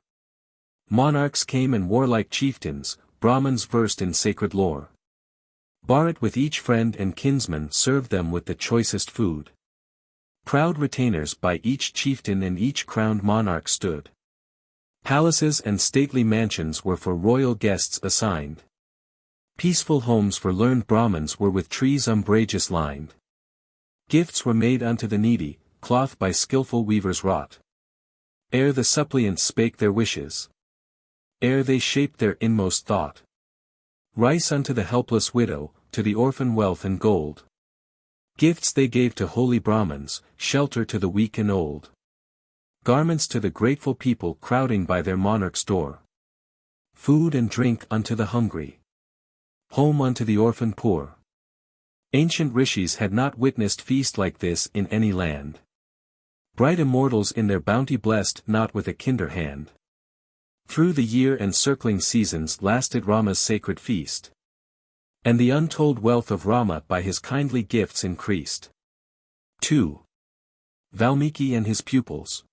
Monarchs came and warlike chieftains, Brahmins versed in sacred lore. Bharat with each friend and kinsman served them with the choicest food. Proud retainers by each chieftain and each crowned monarch stood. Palaces and stately mansions were for royal guests assigned. Peaceful homes for learned Brahmins were with trees umbrageous lined. Gifts were made unto the needy, cloth by skillful weavers wrought. Ere the suppliants spake their wishes. Ere they shaped their inmost thought. Rice unto the helpless widow, to the orphan wealth and gold. Gifts they gave to holy Brahmins, shelter to the weak and old. Garments to the grateful people crowding by their monarch's door. Food and drink unto the hungry. Home unto the orphan poor. Ancient rishis had not witnessed feast like this in any land. Bright immortals in their bounty blessed not with a kinder hand. Through the year and circling seasons lasted Rama's sacred feast. And the untold wealth of Rama by his kindly gifts increased. 2. Valmiki and his pupils.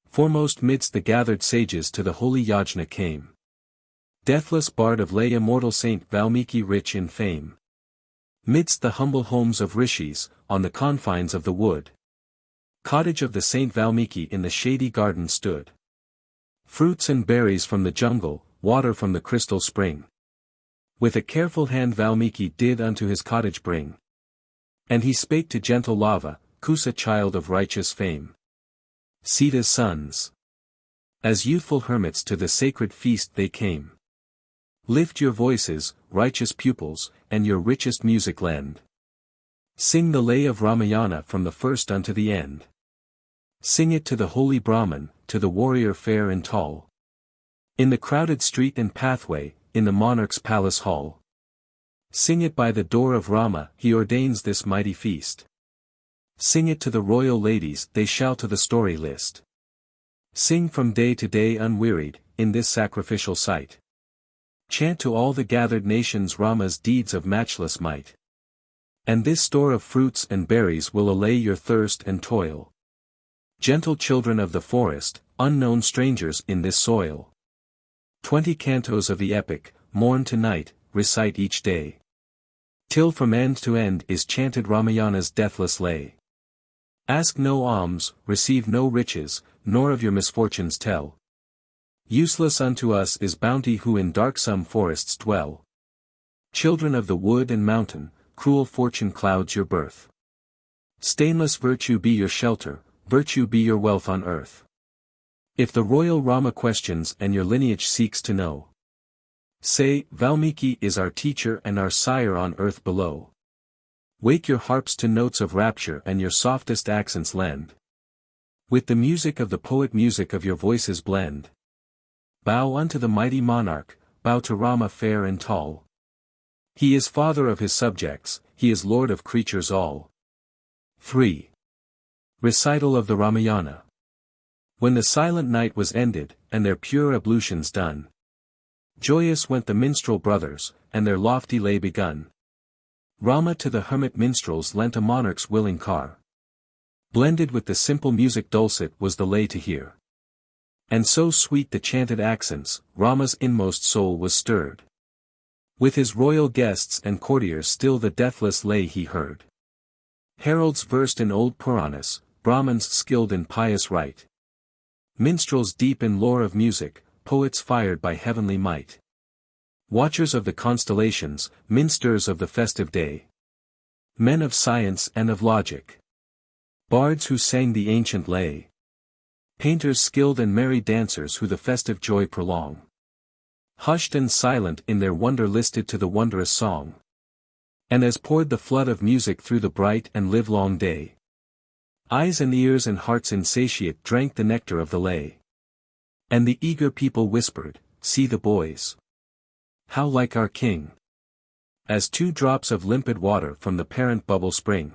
Foremost midst the gathered sages to the holy yajna came. Deathless bard of lay immortal Saint Valmiki rich in fame. Midst the humble homes of rishis, on the confines of the wood. Cottage of the Saint Valmiki in the shady garden stood. Fruits and berries from the jungle, water from the crystal spring. With a careful hand Valmiki did unto his cottage bring. And he spake to gentle Lava, Kusa child of righteous fame. Sita's sons. As youthful hermits to the sacred feast they came. Lift your voices, righteous pupils, and your richest music lend. Sing the lay of Ramayana from the first unto the end. Sing it to the holy Brahman, to the warrior fair and tall. In the crowded street and pathway, in the monarch's palace hall. Sing it by the door of Rama, he ordains this mighty feast. Sing it to the royal ladies, they shall to the story list. Sing from day to day unwearied, in this sacrificial site. Chant to all the gathered nations Rama's deeds of matchless might. And this store of fruits and berries will allay your thirst and toil. Gentle children of the forest, unknown strangers in this soil. 20 cantos of the epic, morn to night, recite each day. Till from end to end is chanted Ramayana's deathless lay. Ask no alms, receive no riches, nor of your misfortunes tell. Useless unto us is bounty who in darksome forests dwell. Children of the wood and mountain, cruel fortune clouds your birth. Stainless virtue be your shelter, virtue be your wealth on earth. If the royal Rama questions and your lineage seeks to know, say, Valmiki is our teacher and our sire on earth below. Wake your harps to notes of rapture and your softest accents lend. With the music of the poet music of your voices blend. Bow unto the mighty monarch, bow to Rama fair and tall. He is father of his subjects, he is lord of creatures all. 3. Recital of the Ramayana. When the silent night was ended, and their pure ablutions done. Joyous went the minstrel brothers, and their lofty lay begun. Rama to the hermit minstrels lent a monarch's willing car. Blended with the simple music dulcet was the lay to hear. And so sweet the chanted accents, Rama's inmost soul was stirred. With his royal guests and courtiers still the deathless lay he heard. Heralds versed in old Puranas, Brahmins skilled in pious rite. Minstrels deep in lore of music, poets fired by heavenly might. Watchers of the constellations, minsters of the festive day. Men of science and of logic. Bards who sang the ancient lay. Painters skilled and merry dancers who the festive joy prolong. Hushed and silent in their wonder listed to the wondrous song. And as poured the flood of music through the bright and livelong day. Eyes and ears and hearts insatiate drank the nectar of the lay. And the eager people whispered, see the boys. How like our king. as 2 drops of limpid water from the parent bubble spring.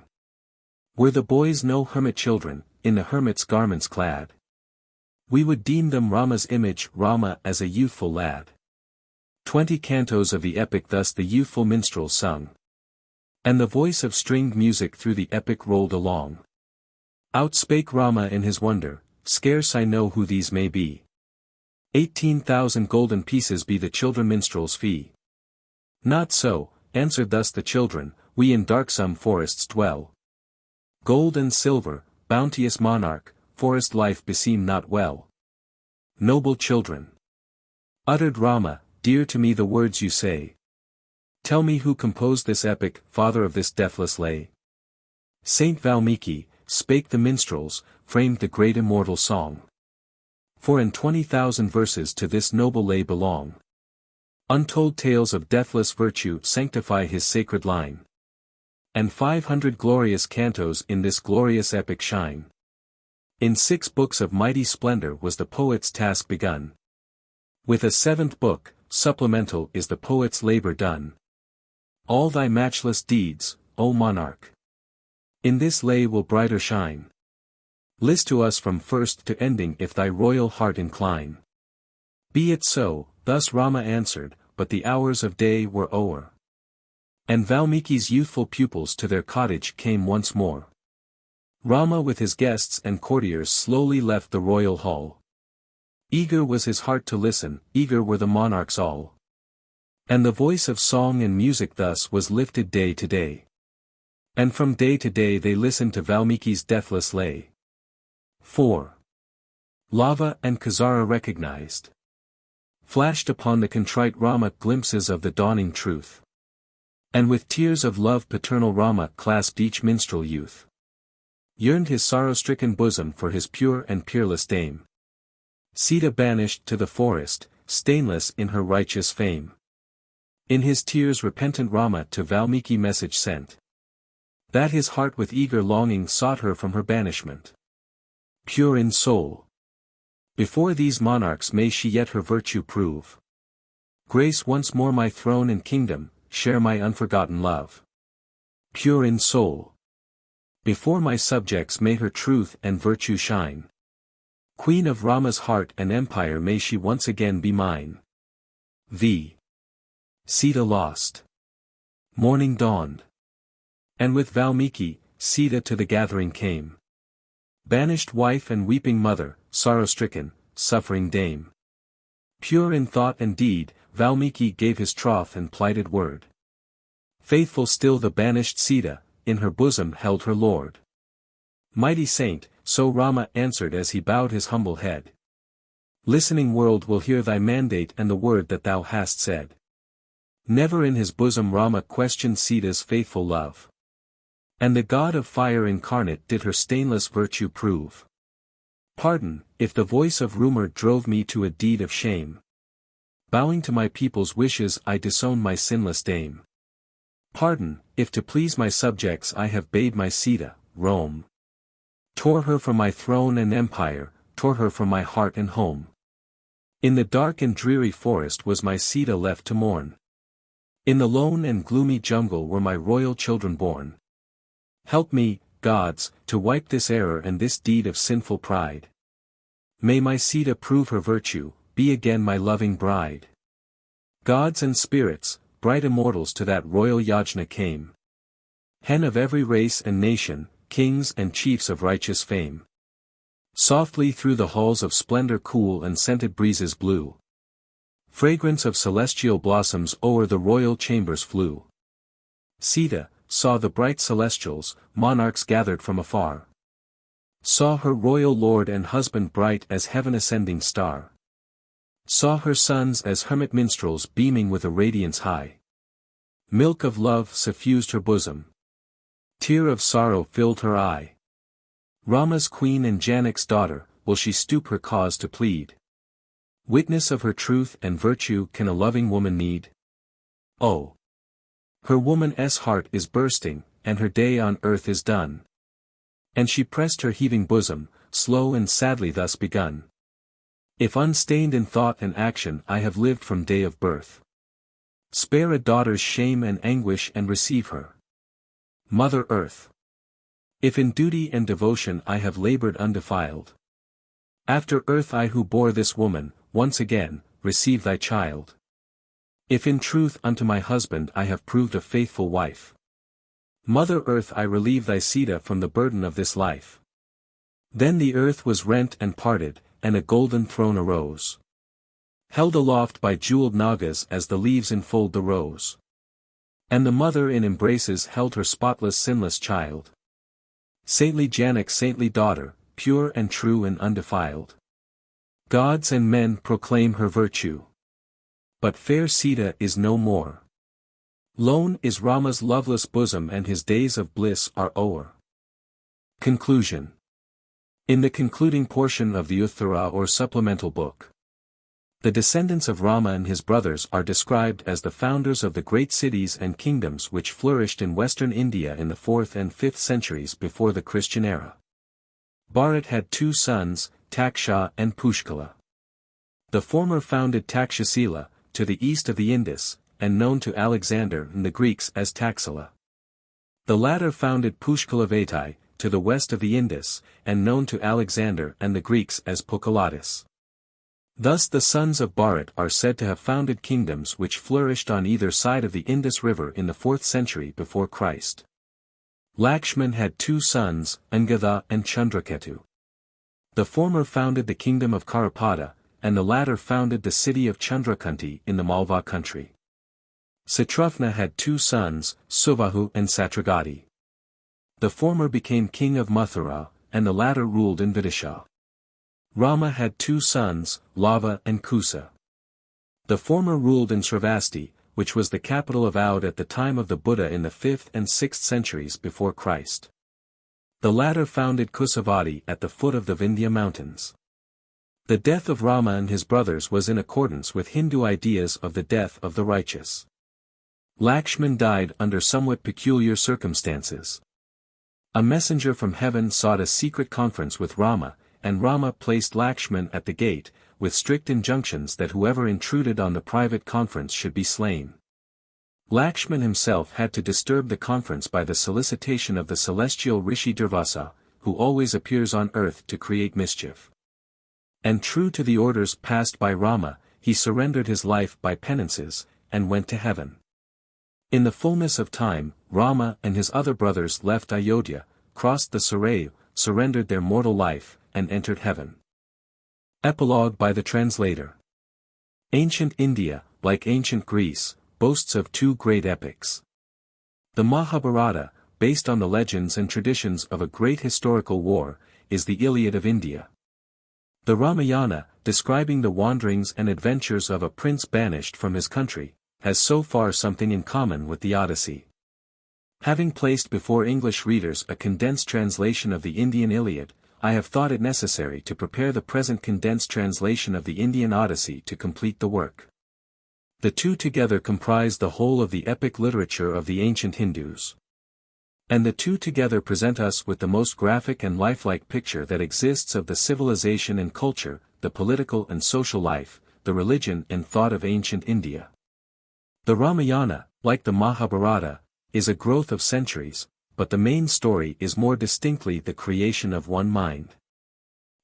Were the boys no hermit children, in the hermit's garments clad, we would deem them Rama's image, Rama as a youthful lad. 20 cantos of the epic thus the youthful minstrels sung. And the voice of stringed music through the epic rolled along. Out spake Rama in his wonder, scarce I know who these may be. 18,000 golden pieces be the children minstrels' fee. Not so, answered thus the children, we in darksome forests dwell. Gold and silver, bounteous monarch, forest life beseem not well. Noble children, uttered Rama, dear to me the words you say. Tell me who composed this epic, father of this deathless lay. Saint Valmiki, spake the minstrels, framed the great immortal song. For in 20,000 verses to this noble lay belong. Untold tales of deathless virtue sanctify his sacred line. And 500 glorious cantos in this glorious epic shine. In 6 books of mighty splendor was the poet's task begun. With a 7th book, supplemental is the poet's labor done. All thy matchless deeds, O monarch, in this lay will brighter shine. List to us from first to ending if thy royal heart incline. Be it so, thus Rama answered, but the hours of day were o'er. And Valmiki's youthful pupils to their cottage came once more. Rama with his guests and courtiers slowly left the royal hall. Eager was his heart to listen, eager were the monarchs all. And the voice of song and music thus was lifted day to day. And from day to day they listened to Valmiki's deathless lay. 4. Lava and Kazara recognized. Flashed upon the contrite Rama glimpses of the dawning truth. And with tears of love paternal Rama clasped each minstrel youth. Yearned his sorrow-stricken bosom for his pure and peerless dame. Sita banished to the forest, stainless in her righteous fame. In his tears repentant Rama to Valmiki message sent. That his heart with eager longing sought her from her banishment. Pure in soul. Before these monarchs may she yet her virtue prove. Grace once more my throne and kingdom, share my unforgotten love. Pure in soul. Before my subjects may her truth and virtue shine. Queen of Rama's heart and empire may she once again be mine. V. Sita lost. Morning dawned. And with Valmiki, Sita to the gathering came. Banished wife and weeping mother, sorrow-stricken, suffering dame. Pure in thought and deed, Valmiki gave his troth and plighted word. Faithful still the banished Sita, in her bosom held her lord. Mighty saint, so Rama answered as he bowed his humble head. Listening world will hear thy mandate and the word that thou hast said. Never in his bosom Rama questioned Sita's faithful love. And the god of fire incarnate did her stainless virtue prove. Pardon, if the voice of rumor drove me to a deed of shame. Bowing to my people's wishes I disown my sinless dame. Pardon, if to please my subjects I have bade my Sita, roam. Tore her from my throne and empire, tore her from my heart and home. In the dark and dreary forest was my Sita left to mourn. In the lone and gloomy jungle were my royal children born. Help me, gods, to wipe this error and this deed of sinful pride. May my Sita prove her virtue, be again my loving bride. Gods and spirits, bright immortals to that royal yajna came. Hen of every race and nation, kings and chiefs of righteous fame. Softly through the halls of splendor cool and scented breezes blew. Fragrance of celestial blossoms o'er the royal chambers flew. Sita saw the bright celestials, monarchs gathered from afar. Saw her royal lord and husband bright as heaven ascending star. Saw her sons as hermit minstrels beaming with a radiance high. Milk of love suffused her bosom. Tear of sorrow filled her eye. Rama's queen and Janak's daughter, will she stoop her cause to plead? Witness of her truth and virtue can a loving woman need? Oh! Her woman's heart is bursting, and her day on earth is done. And she pressed her heaving bosom, slow and sadly thus begun. If unstained in thought and action I have lived from day of birth. Spare a daughter's shame and anguish and receive her. Mother Earth. If in duty and devotion I have labored undefiled. After earth I who bore this woman, once again, receive thy child. If in truth unto my husband I have proved a faithful wife. Mother Earth I relieve thy Sita from the burden of this life. Then the earth was rent and parted, and a golden throne arose. Held aloft by jeweled nagas as the leaves enfold the rose. And the mother in embraces held her spotless sinless child. Saintly Janak saintly daughter, pure and true and undefiled. Gods and men proclaim her virtue. But fair Sita is no more. Lone is Rama's loveless bosom and his days of bliss are o'er. Conclusion. In the concluding portion of the Uttara or supplemental book, the descendants of Rama and his brothers are described as the founders of the great cities and kingdoms which flourished in western India in the 4th and 5th centuries before the Christian era. Bharat had 2 sons, Taksha and Pushkala. The former founded Takshashila, to the east of the Indus, and known to Alexander and the Greeks as Taxila. The latter founded Pushkalavati, to the west of the Indus, and known to Alexander and the Greeks as Pukalatis. Thus the sons of Bharat are said to have founded kingdoms which flourished on either side of the Indus River in the 4th century before Christ. Lakshman had 2 sons, Angatha and Chandraketu. The former founded the kingdom of Karapada, and the latter founded the city of Chandrakunti in the Malva country. Satrufna had 2 sons, Suvahu and Satragati. The former became king of Mathura, and the latter ruled in Vidisha. Rama had 2 sons, Lava and Kusa. The former ruled in Sravasti, which was the capital of Oudh at the time of the Buddha in the 5th and 6th centuries before Christ. The latter founded Kusavati at the foot of the Vindhya mountains. The death of Rama and his brothers was in accordance with Hindu ideas of the death of the righteous. Lakshman died under somewhat peculiar circumstances. A messenger from heaven sought a secret conference with Rama, and Rama placed Lakshman at the gate, with strict injunctions that whoever intruded on the private conference should be slain. Lakshman himself had to disturb the conference by the solicitation of the celestial Rishi Durvasa, who always appears on earth to create mischief. And true to the orders passed by Rama, he surrendered his life by penances, and went to heaven. In the fullness of time, Rama and his other brothers left Ayodhya, crossed the Sarayu, surrendered their mortal life, and entered heaven. Epilogue by the Translator. Ancient India, like ancient Greece, boasts of 2 great epics. The Mahabharata, based on the legends and traditions of a great historical war, is the Iliad of India. The Ramayana, describing the wanderings and adventures of a prince banished from his country, has so far something in common with the Odyssey. Having placed before English readers a condensed translation of the Indian Iliad, I have thought it necessary to prepare the present condensed translation of the Indian Odyssey to complete the work. The 2 together comprise the whole of the epic literature of the ancient Hindus. And the 2 together present us with the most graphic and lifelike picture that exists of the civilization and culture, the political and social life, the religion and thought of ancient India. The Ramayana, like the Mahabharata, is a growth of centuries, but the main story is more distinctly the creation of one mind.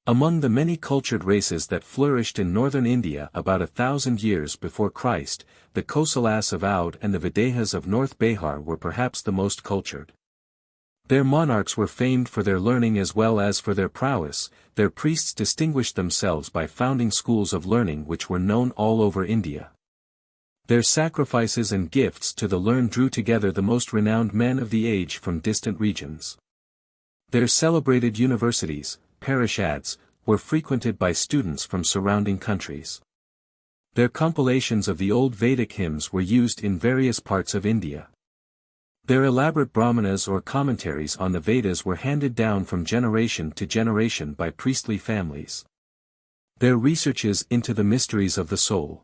Among the many cultured races that flourished in northern India about 1,000 years before Christ, the Kosalas of Oudh and the Videhas of North Bihar were perhaps the most cultured. Their monarchs were famed for their learning as well as for their prowess, their priests distinguished themselves by founding schools of learning which were known all over India. Their sacrifices and gifts to the learned drew together the most renowned men of the age from distant regions. Their celebrated universities, parishads, were frequented by students from surrounding countries. Their compilations of the old Vedic hymns were used in various parts of India. Their elaborate brahmanas or commentaries on the Vedas were handed down from generation to generation by priestly families. Their researches into the mysteries of the soul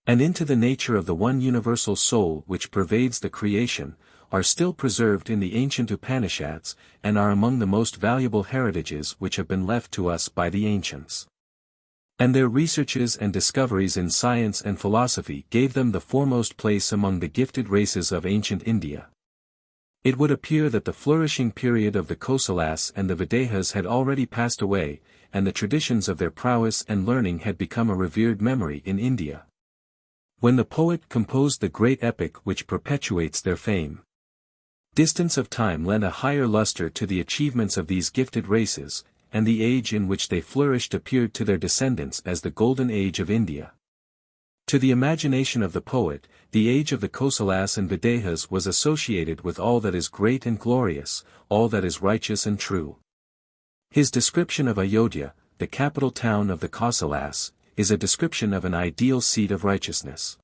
and into the nature of the one universal soul which pervades the creation, are still preserved in the ancient Upanishads, and are among the most valuable heritages which have been left to us by the ancients. And their researches and discoveries in science and philosophy gave them the foremost place among the gifted races of ancient India. It would appear that the flourishing period of the Kosalas and the Videhas had already passed away, and the traditions of their prowess and learning had become a revered memory in India. When the poet composed the great epic which perpetuates their fame, distance of time lent a higher luster to the achievements of these gifted races, and the age in which they flourished appeared to their descendants as the golden age of India. To the imagination of the poet, the age of the Kosalas and Videhas was associated with all that is great and glorious, all that is righteous and true. His description of Ayodhya, the capital town of the Kosalas, is a description of an ideal seat of righteousness.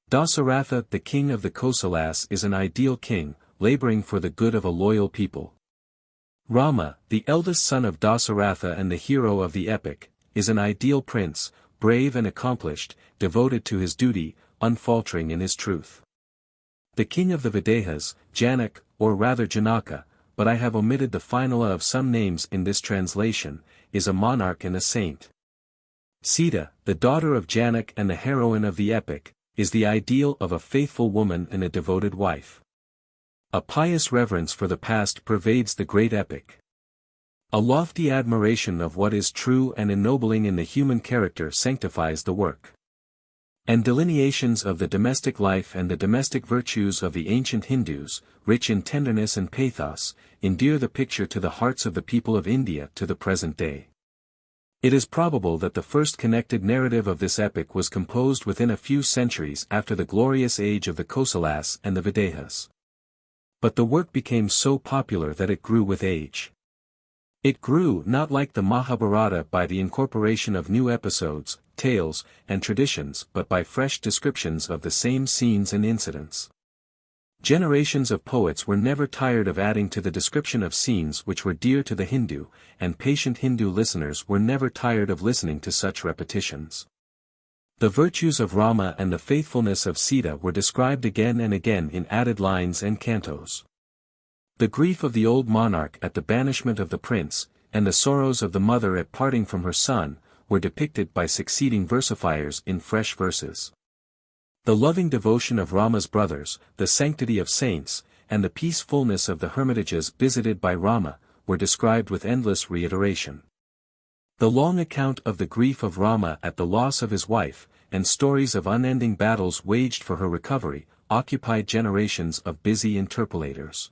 Dasa-Ratha, the king of the Kosalas, is an ideal king, laboring for the good of a loyal people. Rama, the eldest son of Dasa-Ratha and the hero of the epic, is an ideal prince, brave and accomplished, devoted to his duty, unfaltering in his truth. The king of the Videhas, Janak, or rather Janaka, but I have omitted the finala of some names in this translation, is a monarch and a saint. Sita, the daughter of Janak and the heroine of the epic, is the ideal of a faithful woman and a devoted wife. A pious reverence for the past pervades the great epic. A lofty admiration of what is true and ennobling in the human character sanctifies the work. And delineations of the domestic life and the domestic virtues of the ancient Hindus, rich in tenderness and pathos, endear the picture to the hearts of the people of India to the present day. It is probable that the first connected narrative of this epic was composed within a few centuries after the glorious age of the Kosalas and the Videhas. But the work became so popular that it grew with age. It grew not like the Mahabharata by the incorporation of new episodes, tales, and traditions but by fresh descriptions of the same scenes and incidents. Generations of poets were never tired of adding to the description of scenes which were dear to the Hindu, and patient Hindu listeners were never tired of listening to such repetitions. The virtues of Rama and the faithfulness of Sita were described again and again in added lines and cantos. The grief of the old monarch at the banishment of the prince, and the sorrows of the mother at parting from her son, were depicted by succeeding versifiers in fresh verses. The loving devotion of Rama's brothers, the sanctity of saints, and the peacefulness of the hermitages visited by Rama, were described with endless reiteration. The long account of the grief of Rama at the loss of his wife, and stories of unending battles waged for her recovery, occupied generations of busy interpolators.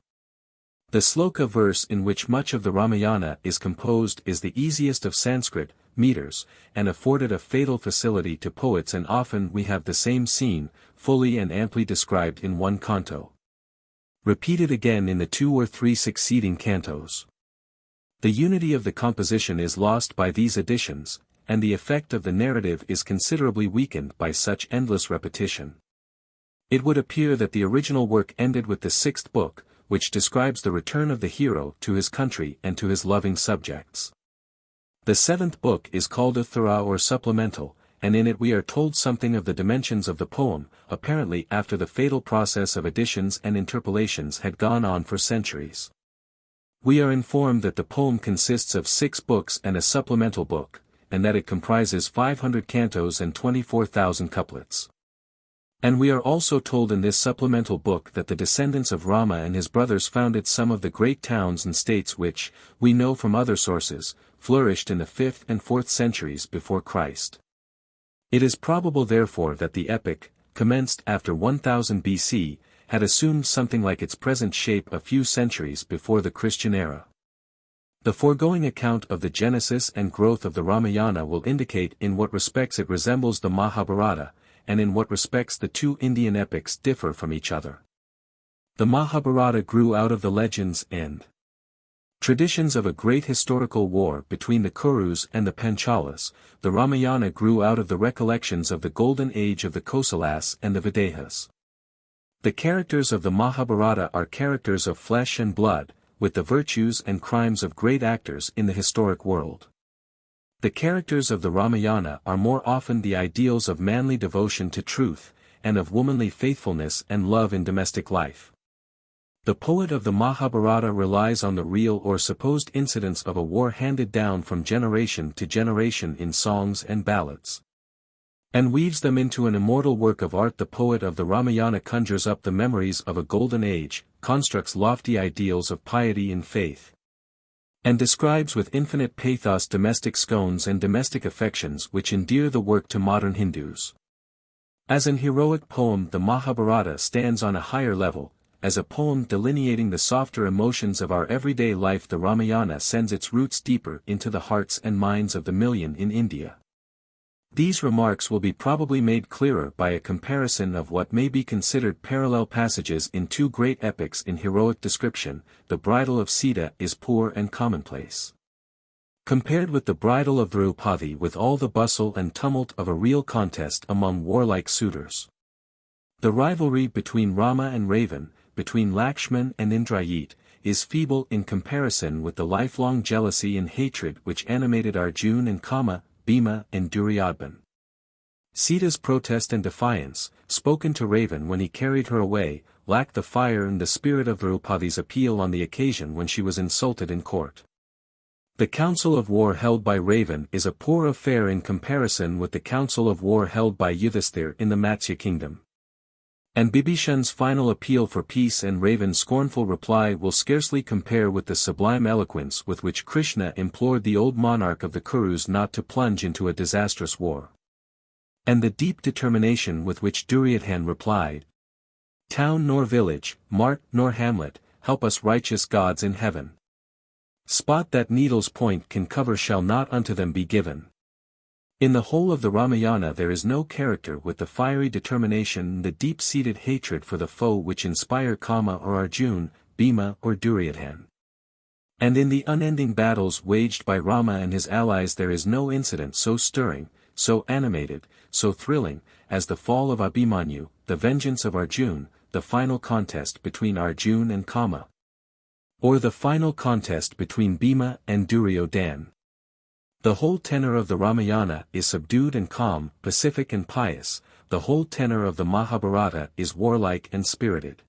The sloka verse in which much of the Ramayana is composed is the easiest of Sanskrit meters, and afforded a fatal facility to poets, and often we have the same scene, fully and amply described in one canto, repeated again in the 2 or 3 succeeding cantos. The unity of the composition is lost by these additions, and the effect of the narrative is considerably weakened by such endless repetition. It would appear that the original work ended with the 6th book, which describes the return of the hero to his country and to his loving subjects. The 7th book is called Uttara or supplemental, and in it we are told something of the dimensions of the poem, apparently after the fatal process of additions and interpolations had gone on for centuries. We are informed that the poem consists of 6 books and a supplemental book, and that it comprises 500 cantos and 24,000 couplets. And we are also told in this supplemental book that the descendants of Rama and his brothers founded some of the great towns and states which, we know from other sources, flourished in the 5th and 4th centuries before Christ. It is probable therefore that the epic, commenced after 1000 BC, had assumed something like its present shape a few centuries before the Christian era. The foregoing account of the genesis and growth of the Ramayana will indicate in what respects it resembles the Mahabharata, and in what respects the 2 Indian epics differ from each other. The Mahabharata grew out of the legends and traditions of a great historical war between the Kurus and the Panchalas. The Ramayana grew out of the recollections of the golden age of the Kosalas and the Videhas. The characters of the Mahabharata are characters of flesh and blood, with the virtues and crimes of great actors in the historic world. The characters of the Ramayana are more often the ideals of manly devotion to truth, and of womanly faithfulness and love in domestic life. The poet of the Mahabharata relies on the real or supposed incidents of a war handed down from generation to generation in songs and ballads, and weaves them into an immortal work of art. The poet of the Ramayana conjures up the memories of a golden age, constructs lofty ideals of piety and faith, and describes with infinite pathos domestic scones and domestic affections which endear the work to modern Hindus. As an heroic poem, the Mahabharata stands on a higher level. As a poem delineating the softer emotions of our everyday life, the Ramayana sends its roots deeper into the hearts and minds of the million in India. These remarks will be probably made clearer by a comparison of what may be considered parallel passages in two great epics in heroic description. The bridal of Sita is poor and commonplace, compared with the bridal of Draupadi, with all the bustle and tumult of a real contest among warlike suitors. The rivalry between Rama and Ravan, between Lakshman and Indrajit, is feeble in comparison with the lifelong jealousy and hatred which animated Arjuna and Kama, Bhima and Duryodhana. Sita's protest and defiance, spoken to Ravan when he carried her away, lacked the fire and the spirit of Draupadi's appeal on the occasion when she was insulted in court. The council of war held by Ravan is a poor affair in comparison with the council of war held by Yudhisthira in the Matsya kingdom. And Bibhishan's final appeal for peace and Ravan's scornful reply will scarcely compare with the sublime eloquence with which Krishna implored the old monarch of the Kurus not to plunge into a disastrous war, and the deep determination with which Duryodhana replied, "Town nor village, mart nor hamlet, help us righteous gods in heaven. Spot that needle's point can cover shall not unto them be given." In the whole of the Ramayana there is no character with the fiery determination and the deep-seated hatred for the foe which inspire Kama or Arjuna, Bhima or Duryodhana. And in the unending battles waged by Rama and his allies there is no incident so stirring, so animated, so thrilling, as the fall of Abhimanyu, the vengeance of Arjuna, the final contest between Arjuna and Kama, or the final contest between Bhima and Duryodhana. The whole tenor of the Ramayana is subdued and calm, pacific and pious. The whole tenor of the Mahabharata is warlike and spirited.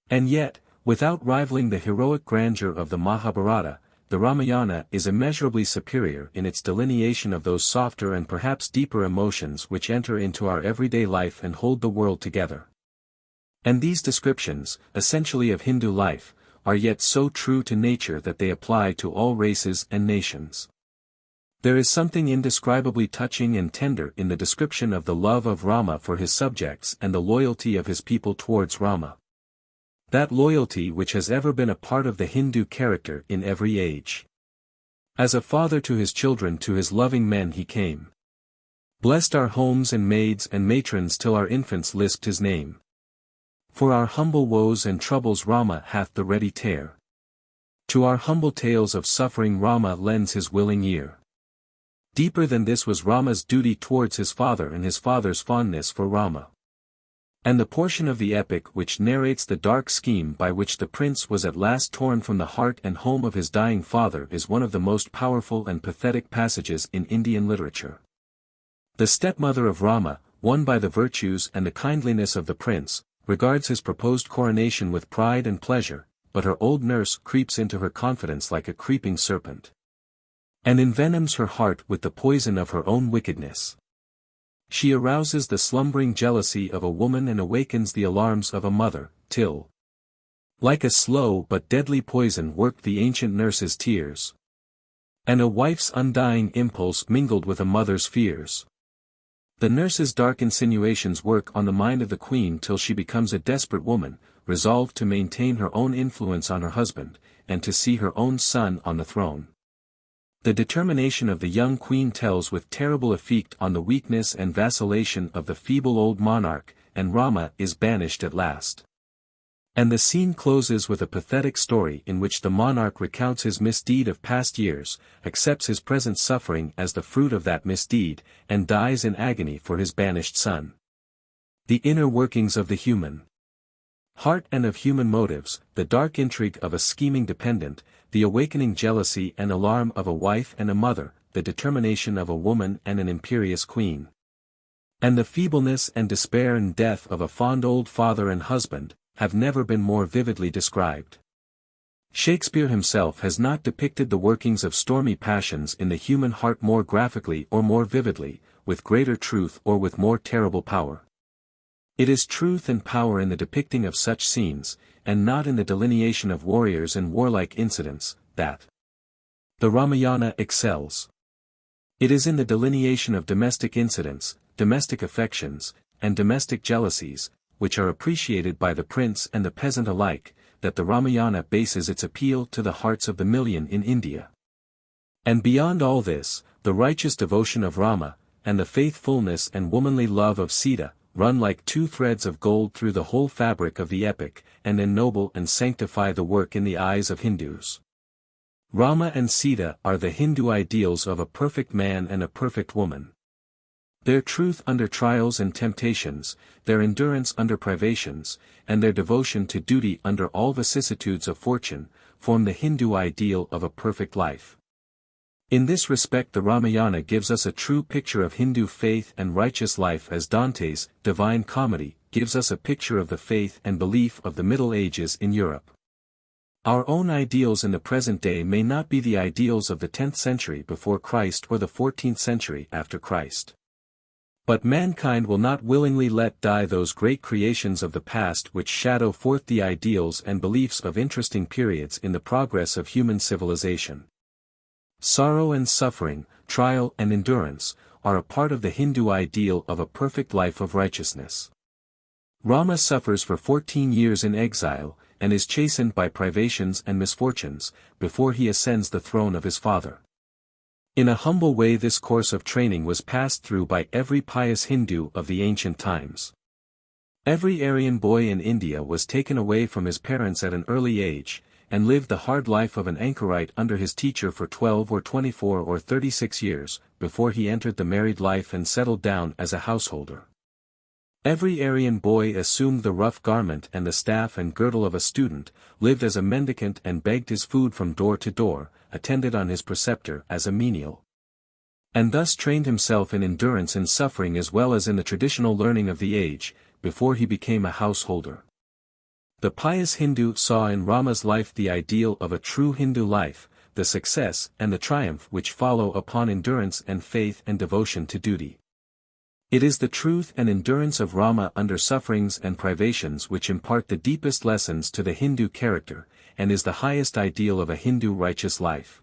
And yet, without rivaling the heroic grandeur of the Mahabharata, the Ramayana is immeasurably superior in its delineation of those softer and perhaps deeper emotions which enter into our everyday life and hold the world together. And these descriptions, essentially of Hindu life, are yet so true to nature that they apply to all races and nations. There is something indescribably touching and tender in the description of the love of Rama for his subjects and the loyalty of his people towards Rama. That loyalty which has ever been a part of the Hindu character in every age. As a father to his children, to his loving men he came. Blessed our homes and maids and matrons till our infants lisped his name. For our humble woes and troubles Rama hath the ready tare. To our humble tales of suffering Rama lends his willing ear. Deeper than this was Rama's duty towards his father and his father's fondness for Rama. And the portion of the epic which narrates the dark scheme by which the prince was at last torn from the heart and home of his dying father is one of the most powerful and pathetic passages in Indian literature. The stepmother of Rama, won by the virtues and the kindliness of the prince, regards his proposed coronation with pride and pleasure, but her old nurse creeps into her confidence like a creeping serpent, and envenoms her heart with the poison of her own wickedness. She arouses the slumbering jealousy of a woman and awakens the alarms of a mother, till, like a slow but deadly poison worked the ancient nurse's tears, and a wife's undying impulse mingled with a mother's fears. The nurse's dark insinuations work on the mind of the queen till she becomes a desperate woman, resolved to maintain her own influence on her husband, and to see her own son on the throne. The determination of the young queen tells with terrible effect on the weakness and vacillation of the feeble old monarch, and Rama is banished at last. And the scene closes with a pathetic story in which the monarch recounts his misdeed of past years, accepts his present suffering as the fruit of that misdeed, and dies in agony for his banished son. The inner workings of the human heart and of human motives, the dark intrigue of a scheming dependent, the awakening jealousy and alarm of a wife and a mother, the determination of a woman and an imperious queen, and the feebleness and despair and death of a fond old father and husband, have never been more vividly described. Shakespeare himself has not depicted the workings of stormy passions in the human heart more graphically or more vividly, with greater truth or with more terrible power. It is truth and power in the depicting of such scenes, and not in the delineation of warriors and warlike incidents, that the Ramayana excels. It is in the delineation of domestic incidents, domestic affections, and domestic jealousies, which are appreciated by the prince and the peasant alike, that the Ramayana bases its appeal to the hearts of the million in India. And beyond all this, the righteous devotion of Rama, and the faithfulness and womanly love of Sita, run like two threads of gold through the whole fabric of the epic, and ennoble and sanctify the work in the eyes of Hindus. Rama and Sita are the Hindu ideals of a perfect man and a perfect woman. Their truth under trials and temptations, their endurance under privations, and their devotion to duty under all vicissitudes of fortune, form the Hindu ideal of a perfect life. In this respect the Ramayana gives us a true picture of Hindu faith and righteous life, as Dante's Divine Comedy gives us a picture of the faith and belief of the Middle Ages in Europe. Our own ideals in the present day may not be the ideals of the 10th century before Christ or the 14th century after Christ. But mankind will not willingly let die those great creations of the past which shadow forth the ideals and beliefs of interesting periods in the progress of human civilization. Sorrow and suffering, trial and endurance, are a part of the Hindu ideal of a perfect life of righteousness. Rama suffers for 14 years in exile, and is chastened by privations and misfortunes, before he ascends the throne of his father. In a humble way this course of training was passed through by every pious Hindu of the ancient times. Every Aryan boy in India was taken away from his parents at an early age, and lived the hard life of an anchorite under his teacher for 12 or 24 or 36 years, before he entered the married life and settled down as a householder. Every Aryan boy assumed the rough garment and the staff and girdle of a student, lived as a mendicant and begged his food from door to door, attended on his preceptor as a menial, and thus trained himself in endurance and suffering as well as in the traditional learning of the age, before he became a householder. The pious Hindu saw in Rama's life the ideal of a true Hindu life, the success and the triumph which follow upon endurance and faith and devotion to duty. It is the truth and endurance of Rama under sufferings and privations which impart the deepest lessons to the Hindu character, and is the highest ideal of a Hindu righteous life.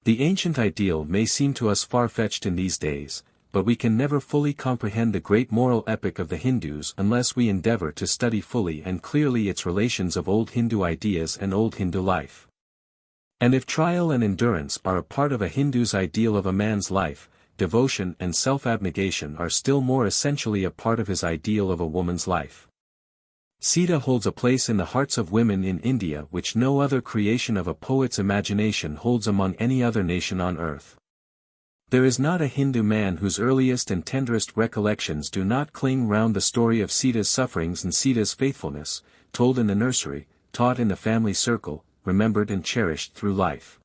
The ancient ideal may seem to us far-fetched in these days, but we can never fully comprehend the great moral epic of the Hindus unless we endeavor to study fully and clearly its relations of old Hindu ideas and old Hindu life. And if trial and endurance are a part of a Hindu's ideal of a man's life, devotion and self-abnegation are still more essentially a part of his ideal of a woman's life. Sita holds a place in the hearts of women in India which no other creation of a poet's imagination holds among any other nation on earth. There is not a Hindu man whose earliest and tenderest recollections do not cling round the story of Sita's sufferings and Sita's faithfulness, told in the nursery, taught in the family circle, remembered and cherished through life.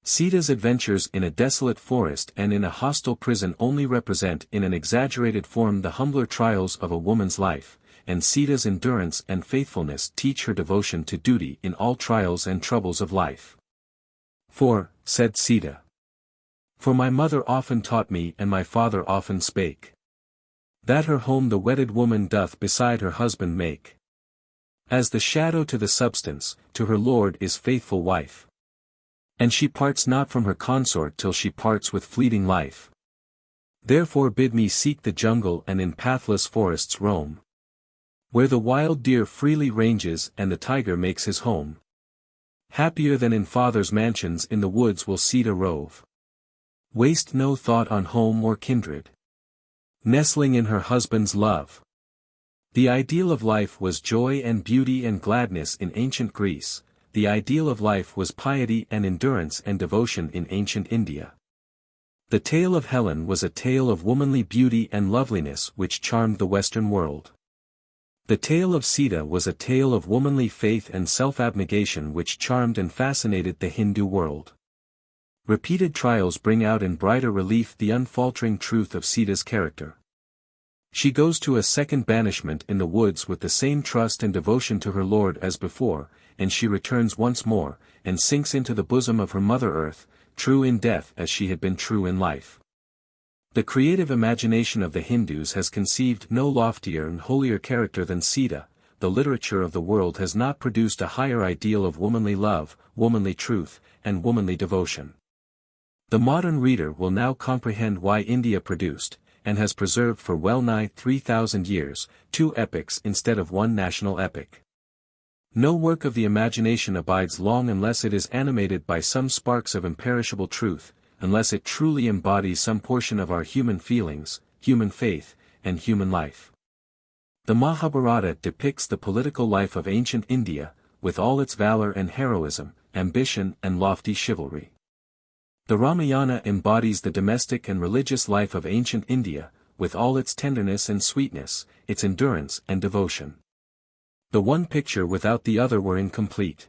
Sita's adventures in a desolate forest and in a hostile prison only represent in an exaggerated form the humbler trials of a woman's life, and Sita's endurance and faithfulness teach her devotion to duty in all trials and troubles of life. For, said Sita, for my mother often taught me and my father often spake, that her home the wedded woman doth beside her husband make. As the shadow to the substance, to her lord is faithful wife. And she parts not from her consort till she parts with fleeting life. Therefore bid me seek the jungle and in pathless forests roam, where the wild deer freely ranges and the tiger makes his home. Happier than in father's mansions in the woods will Sita rove. Waste no thought on home or kindred, nestling in her husband's love. The ideal of life was joy and beauty and gladness in ancient Greece. The ideal of life was piety and endurance and devotion in ancient India. The tale of Helen was a tale of womanly beauty and loveliness which charmed the Western world. The tale of Sita was a tale of womanly faith and self-abnegation which charmed and fascinated the Hindu world. Repeated trials bring out in brighter relief the unfaltering truth of Sita's character. She goes to a second banishment in the woods with the same trust and devotion to her lord as before, and she returns once more, and sinks into the bosom of her Mother Earth, true in death as she had been true in life. The creative imagination of the Hindus has conceived no loftier and holier character than Sita. The literature of the world has not produced a higher ideal of womanly love, womanly truth, and womanly devotion. The modern reader will now comprehend why India produced, and has preserved for well-nigh 3,000 years, two epics instead of one national epic. No work of the imagination abides long unless it is animated by some sparks of imperishable truth, unless it truly embodies some portion of our human feelings, human faith, and human life. The Mahabharata depicts the political life of ancient India, with all its valor and heroism, ambition and lofty chivalry. The Ramayana embodies the domestic and religious life of ancient India, with all its tenderness and sweetness, its endurance and devotion. The one picture without the other were incomplete.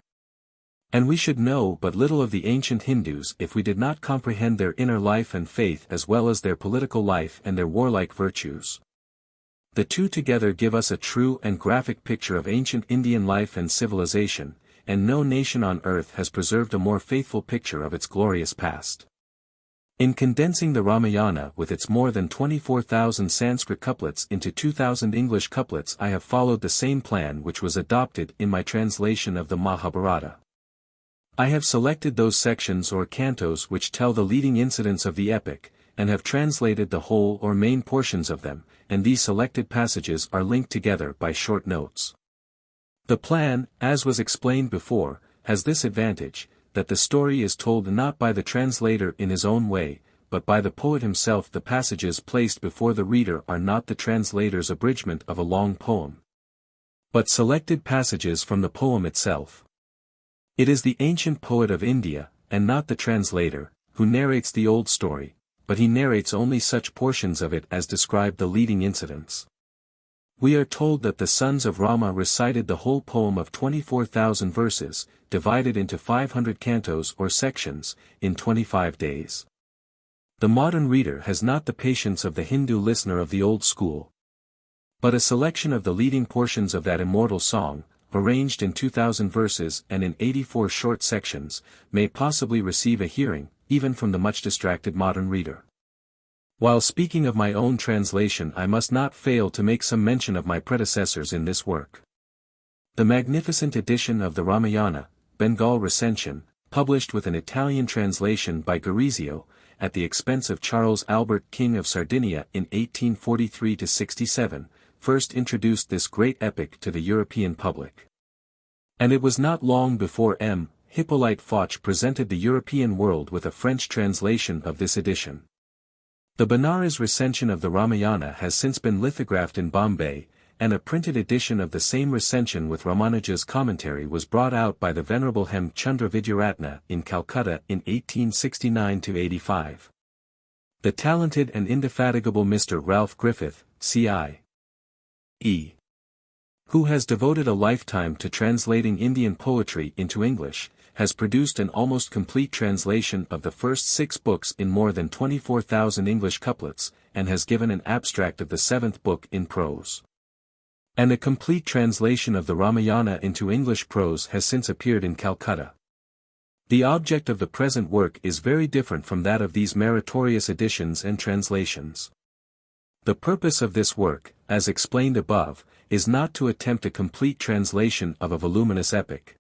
And we should know but little of the ancient Hindus if we did not comprehend their inner life and faith as well as their political life and their warlike virtues. The two together give us a true and graphic picture of ancient Indian life and civilization, and no nation on earth has preserved a more faithful picture of its glorious past. In condensing the Ramayana with its more than 24,000 Sanskrit couplets into 2,000 English couplets, I have followed the same plan which was adopted in my translation of the Mahabharata. I have selected those sections or cantos which tell the leading incidents of the epic, and have translated the whole or main portions of them, and these selected passages are linked together by short notes. The plan, as was explained before, has this advantage, that the story is told not by the translator in his own way, but by the poet himself. The passages placed before the reader are not the translator's abridgment of a long poem, but selected passages from the poem itself. It is the ancient poet of India, and not the translator, who narrates the old story, but he narrates only such portions of it as describe the leading incidents. We are told that the sons of Rama recited the whole poem of 24,000 verses, divided into 500 cantos or sections, in 25 days. The modern reader has not the patience of the Hindu listener of the old school. But a selection of the leading portions of that immortal song, arranged in 2,000 verses and in 84 short sections, may possibly receive a hearing, even from the much distracted modern reader. While speaking of my own translation, I must not fail to make some mention of my predecessors in this work. The magnificent edition of the Ramayana, Bengal recension, published with an Italian translation by Gurizio, at the expense of Charles Albert, King of Sardinia in 1843–67, first introduced this great epic to the European public. And it was not long before M. Hippolyte Foch presented the European world with a French translation of this edition. The Benares recension of the Ramayana has since been lithographed in Bombay, and a printed edition of the same recension with Ramanuja's commentary was brought out by the Venerable Hem Chandra Vidyaratna in Calcutta in 1869–85. The talented and indefatigable Mr. Ralph Griffith, C.I.E., who has devoted a lifetime to translating Indian poetry into English, has produced an almost complete translation of the first 6 books in more than 24,000 English couplets, and has given an abstract of the 7th book in prose. And a complete translation of the Ramayana into English prose has since appeared in Calcutta. The object of the present work is very different from that of these meritorious editions and translations. The purpose of this work, as explained above, is not to attempt a complete translation of a voluminous epic,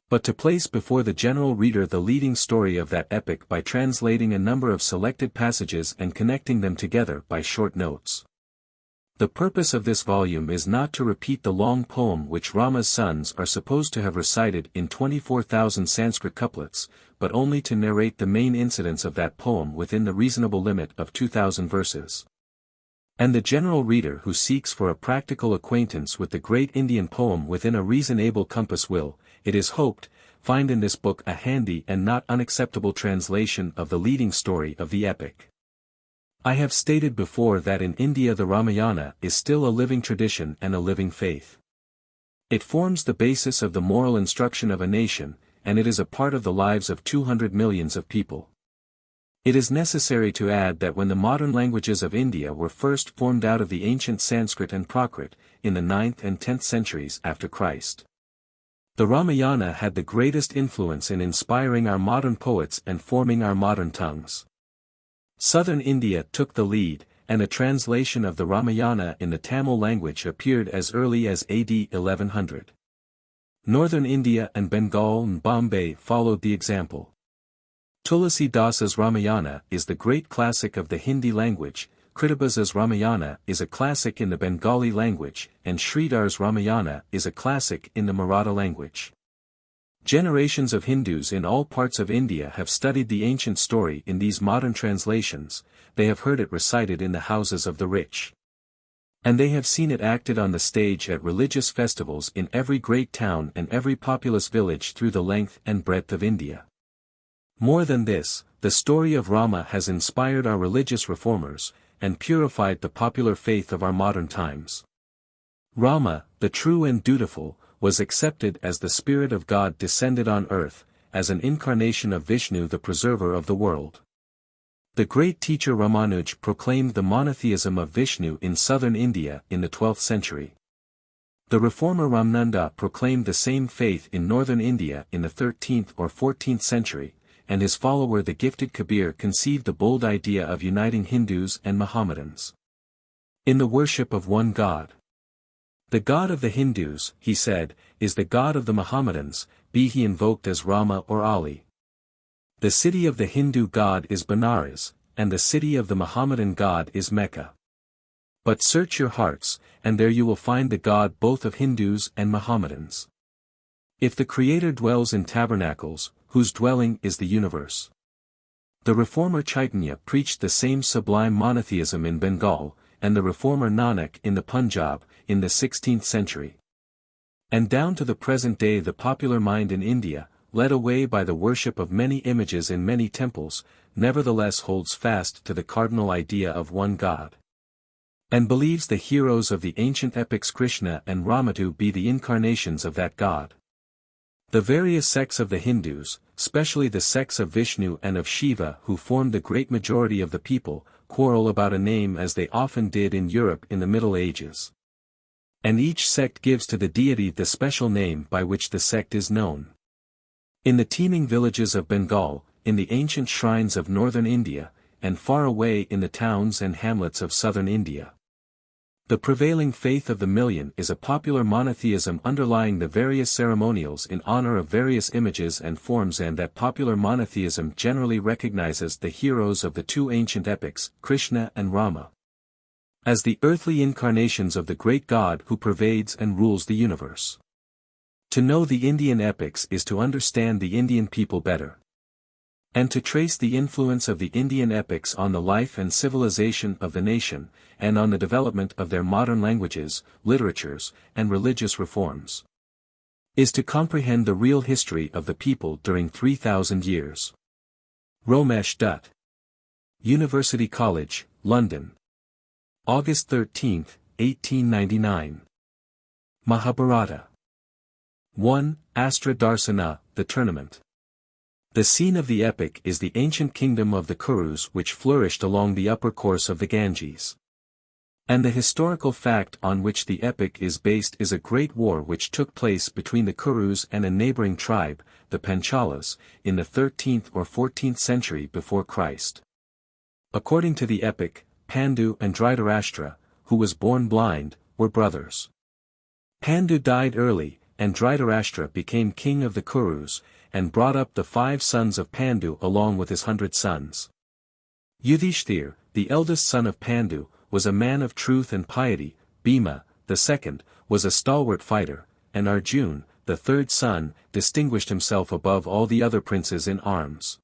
but to place before the general reader the leading story of that epic by translating a number of selected passages and connecting them together by short notes. The purpose of this volume is not to repeat the long poem which Rama's sons are supposed to have recited in 24,000 Sanskrit couplets, but only to narrate the main incidents of that poem within the reasonable limit of 2,000 verses. And the general reader who seeks for a practical acquaintance with the great Indian poem within a reasonable compass will, it is hoped, find in this book a handy and not unacceptable translation of the leading story of the epic. I have stated before that in India the Ramayana is still a living tradition and a living faith. It forms the basis of the moral instruction of a nation, and it is a part of the lives of 200 millions of people. It is necessary to add that when the modern languages of India were first formed out of the ancient Sanskrit and Prakrit, in the 9th and 10th centuries after Christ, the Ramayana had the greatest influence in inspiring our modern poets and forming our modern tongues. Southern India took the lead, and a translation of the Ramayana in the Tamil language appeared as early as AD 1100. Northern India and Bengal and Bombay followed the example. Tulasi Dasa's Ramayana is the great classic of the Hindi language, Krittibasa's Ramayana is a classic in the Bengali language, and Sridhar's Ramayana is a classic in the Maratha language. Generations of Hindus in all parts of India have studied the ancient story in these modern translations, they have heard it recited in the houses of the rich. And they have seen it acted on the stage at religious festivals in every great town and every populous village through the length and breadth of India. More than this, the story of Rama has inspired our religious reformers, and purified the popular faith of our modern times. Rama, the true and dutiful, was accepted as the Spirit of God descended on earth, as an incarnation of Vishnu the preserver of the world. The great teacher Ramanuj proclaimed the monotheism of Vishnu in southern India in the 12th century. The reformer Ramnanda proclaimed the same faith in northern India in the 13th or 14th century, and his follower the gifted Kabir conceived the bold idea of uniting Hindus and Mohammedans in the worship of one God. The God of the Hindus, he said, is the God of the Mohammedans, be he invoked as Rama or Ali. The city of the Hindu God is Benares, and the city of the Mohammedan God is Mecca. But search your hearts, and there you will find the God both of Hindus and Mohammedans. If the Creator dwells in tabernacles, whose dwelling is the universe. The reformer Chaitanya preached the same sublime monotheism in Bengal, and the reformer Nanak in the Punjab, in the 16th century. And down to the present day the popular mind in India, led away by the worship of many images in many temples, nevertheless holds fast to the cardinal idea of one God. And believes the heroes of the ancient epics Krishna and Rama to be the incarnations of that God. The various sects of the Hindus, especially the sects of Vishnu and of Shiva who formed the great majority of the people, quarrel about a name as they often did in Europe in the Middle Ages. And each sect gives to the deity the special name by which the sect is known. In the teeming villages of Bengal, in the ancient shrines of northern India, and far away in the towns and hamlets of southern India, the prevailing faith of the million is a popular monotheism underlying the various ceremonials in honor of various images and forms, and that popular monotheism generally recognizes the heroes of the two ancient epics, Krishna and Rama, as the earthly incarnations of the great God who pervades and rules the universe. To know the Indian epics is to understand the Indian people better. And to trace the influence of the Indian epics on the life and civilization of the nation, and on the development of their modern languages, literatures, and religious reforms, is to comprehend the real history of the people during 3,000 years. Romesh Dutt. University College, London. August 13, 1899. Mahabharata. 1. Astra Darsana, the tournament. The scene of the epic is the ancient kingdom of the Kurus which flourished along the upper course of the Ganges. And the historical fact on which the epic is based is a great war which took place between the Kurus and a neighboring tribe, the Panchalas, in the 13th or 14th century before Christ. According to the epic, Pandu and Dhritarashtra, who was born blind, were brothers. Pandu died early, and Dhritarashtra became king of the Kurus, and brought up the 5 sons of Pandu along with his 100 sons. Yudhishthir, the eldest son of Pandu, was a man of truth and piety, Bhima, the second, was a stalwart fighter, and Arjun, the third son, distinguished himself above all the other princes in arms.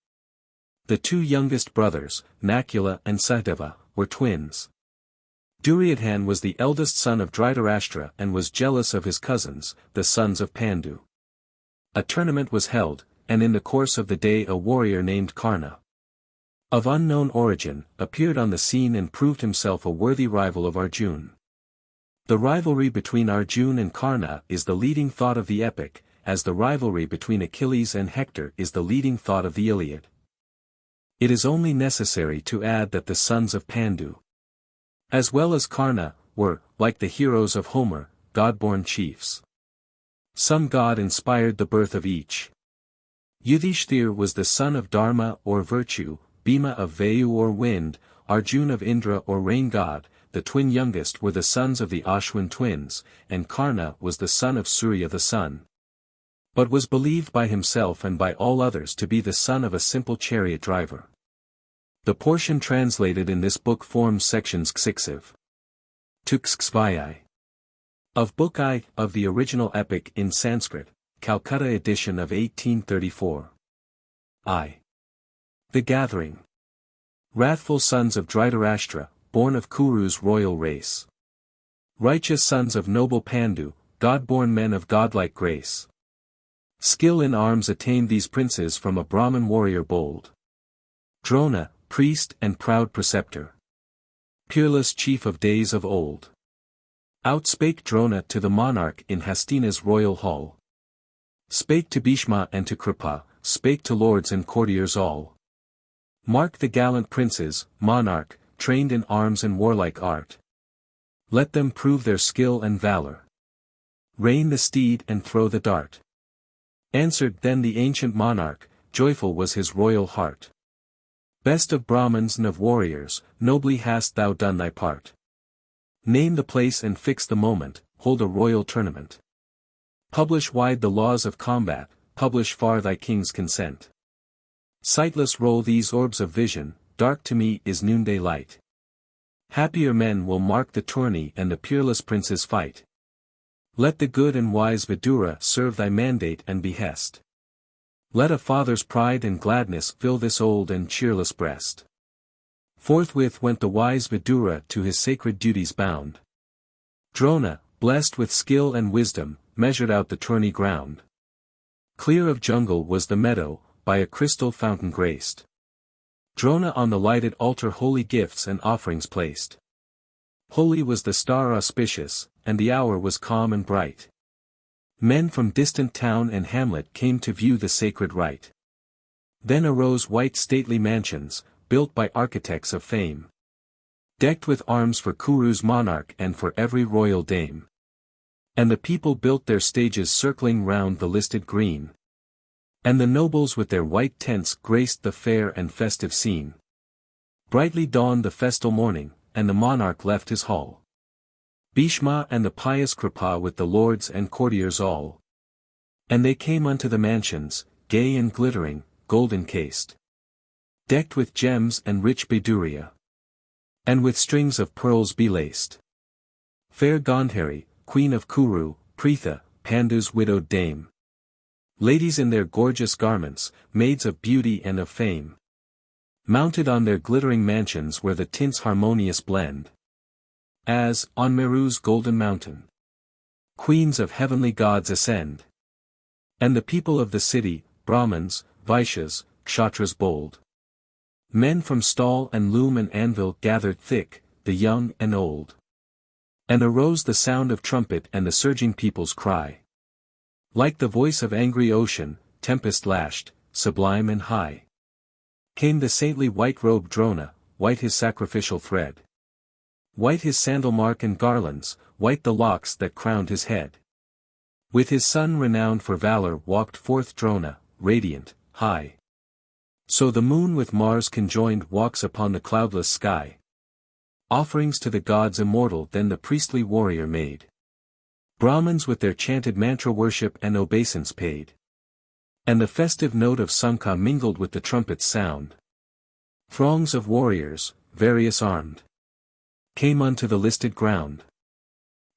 The 2 youngest brothers, Nakula and Sahadeva, were twins. Duryodhan was the eldest son of Dhritarashtra and was jealous of his cousins, the sons of Pandu. A tournament was held, and in the course of the day a warrior named Karna, of unknown origin, appeared on the scene and proved himself a worthy rival of Arjun. The rivalry between Arjun and Karna is the leading thought of the epic, as the rivalry between Achilles and Hector is the leading thought of the Iliad. It is only necessary to add that the sons of Pandu, as well as Karna, were, like the heroes of Homer, god-born chiefs. Some god inspired the birth of each. Yudhishthir was the son of Dharma or virtue, Bhima of Vayu or wind, Arjun of Indra or rain god. The twin youngest were the sons of the Ashwin twins, and Karna was the son of Surya the sun, but was believed by himself and by all others to be the son of a simple chariot driver. The portion translated in this book forms sections xiv to xvi of Book I of the original epic in Sanskrit, Calcutta edition of 1834. I. The Gathering. Wrathful sons of Dhritarashtra, born of Kuru's royal race. Righteous sons of noble Pandu, god-born men of godlike grace. Skill in arms attained these princes from a Brahmin warrior bold. Drona, priest and proud preceptor. Peerless chief of days of old. Outspake Drona to the monarch in Hastina's royal hall. Spake to Bhishma and to Kripa, spake to lords and courtiers all. Mark the gallant princes, monarch, trained in arms and warlike art. Let them prove their skill and valor. Rein the steed and throw the dart. Answered then the ancient monarch, joyful was his royal heart. Best of Brahmins and of warriors, nobly hast thou done thy part. Name the place and fix the moment, hold a royal tournament. Publish wide the laws of combat, publish far thy king's consent. Sightless roll these orbs of vision, dark to me is noonday light. Happier men will mark the tourney and the peerless princes fight. Let the good and wise Vidura serve thy mandate and behest. Let a father's pride and gladness fill this old and cheerless breast. Forthwith went the wise Vidura to his sacred duties bound. Drona, blessed with skill and wisdom, measured out the tourney ground. Clear of jungle was the meadow, by a crystal fountain graced. Drona on the lighted altar holy gifts and offerings placed. Holy was the star auspicious, and the hour was calm and bright. Men from distant town and hamlet came to view the sacred rite. Then arose white stately mansions, built by architects of fame. Decked with arms for Kuru's monarch and for every royal dame. And the people built their stages circling round the listed green. And the nobles with their white tents graced the fair and festive scene. Brightly dawned the festal morning, and the monarch left his hall. Bhishma and the pious Kripa with the lords and courtiers all. And they came unto the mansions, gay and glittering, gold encased. Decked with gems and rich beduria. And with strings of pearls belaced. Fair Gandhari, queen of Kuru, Pritha, Pandu's widowed dame. Ladies in their gorgeous garments, maids of beauty and of fame. Mounted on their glittering mansions where the tints harmonious blend. As, on Meru's golden mountain, queens of heavenly gods ascend. And the people of the city, Brahmins, Vaishyas, Kshatras bold. Men from stall and loom and anvil gathered thick, the young and old. And arose the sound of trumpet and the surging people's cry. Like the voice of angry ocean, tempest-lashed, sublime and high. Came the saintly white-robed Drona, white his sacrificial thread. White his sandal mark and garlands, white the locks that crowned his head. With his son renowned for valor walked forth Drona, radiant, high. So the moon with Mars conjoined walks upon the cloudless sky. Offerings to the gods immortal then the priestly warrior made. Brahmins with their chanted mantra worship and obeisance paid. And the festive note of Sankha mingled with the trumpet's sound. Throngs of warriors, various armed, came unto the listed ground.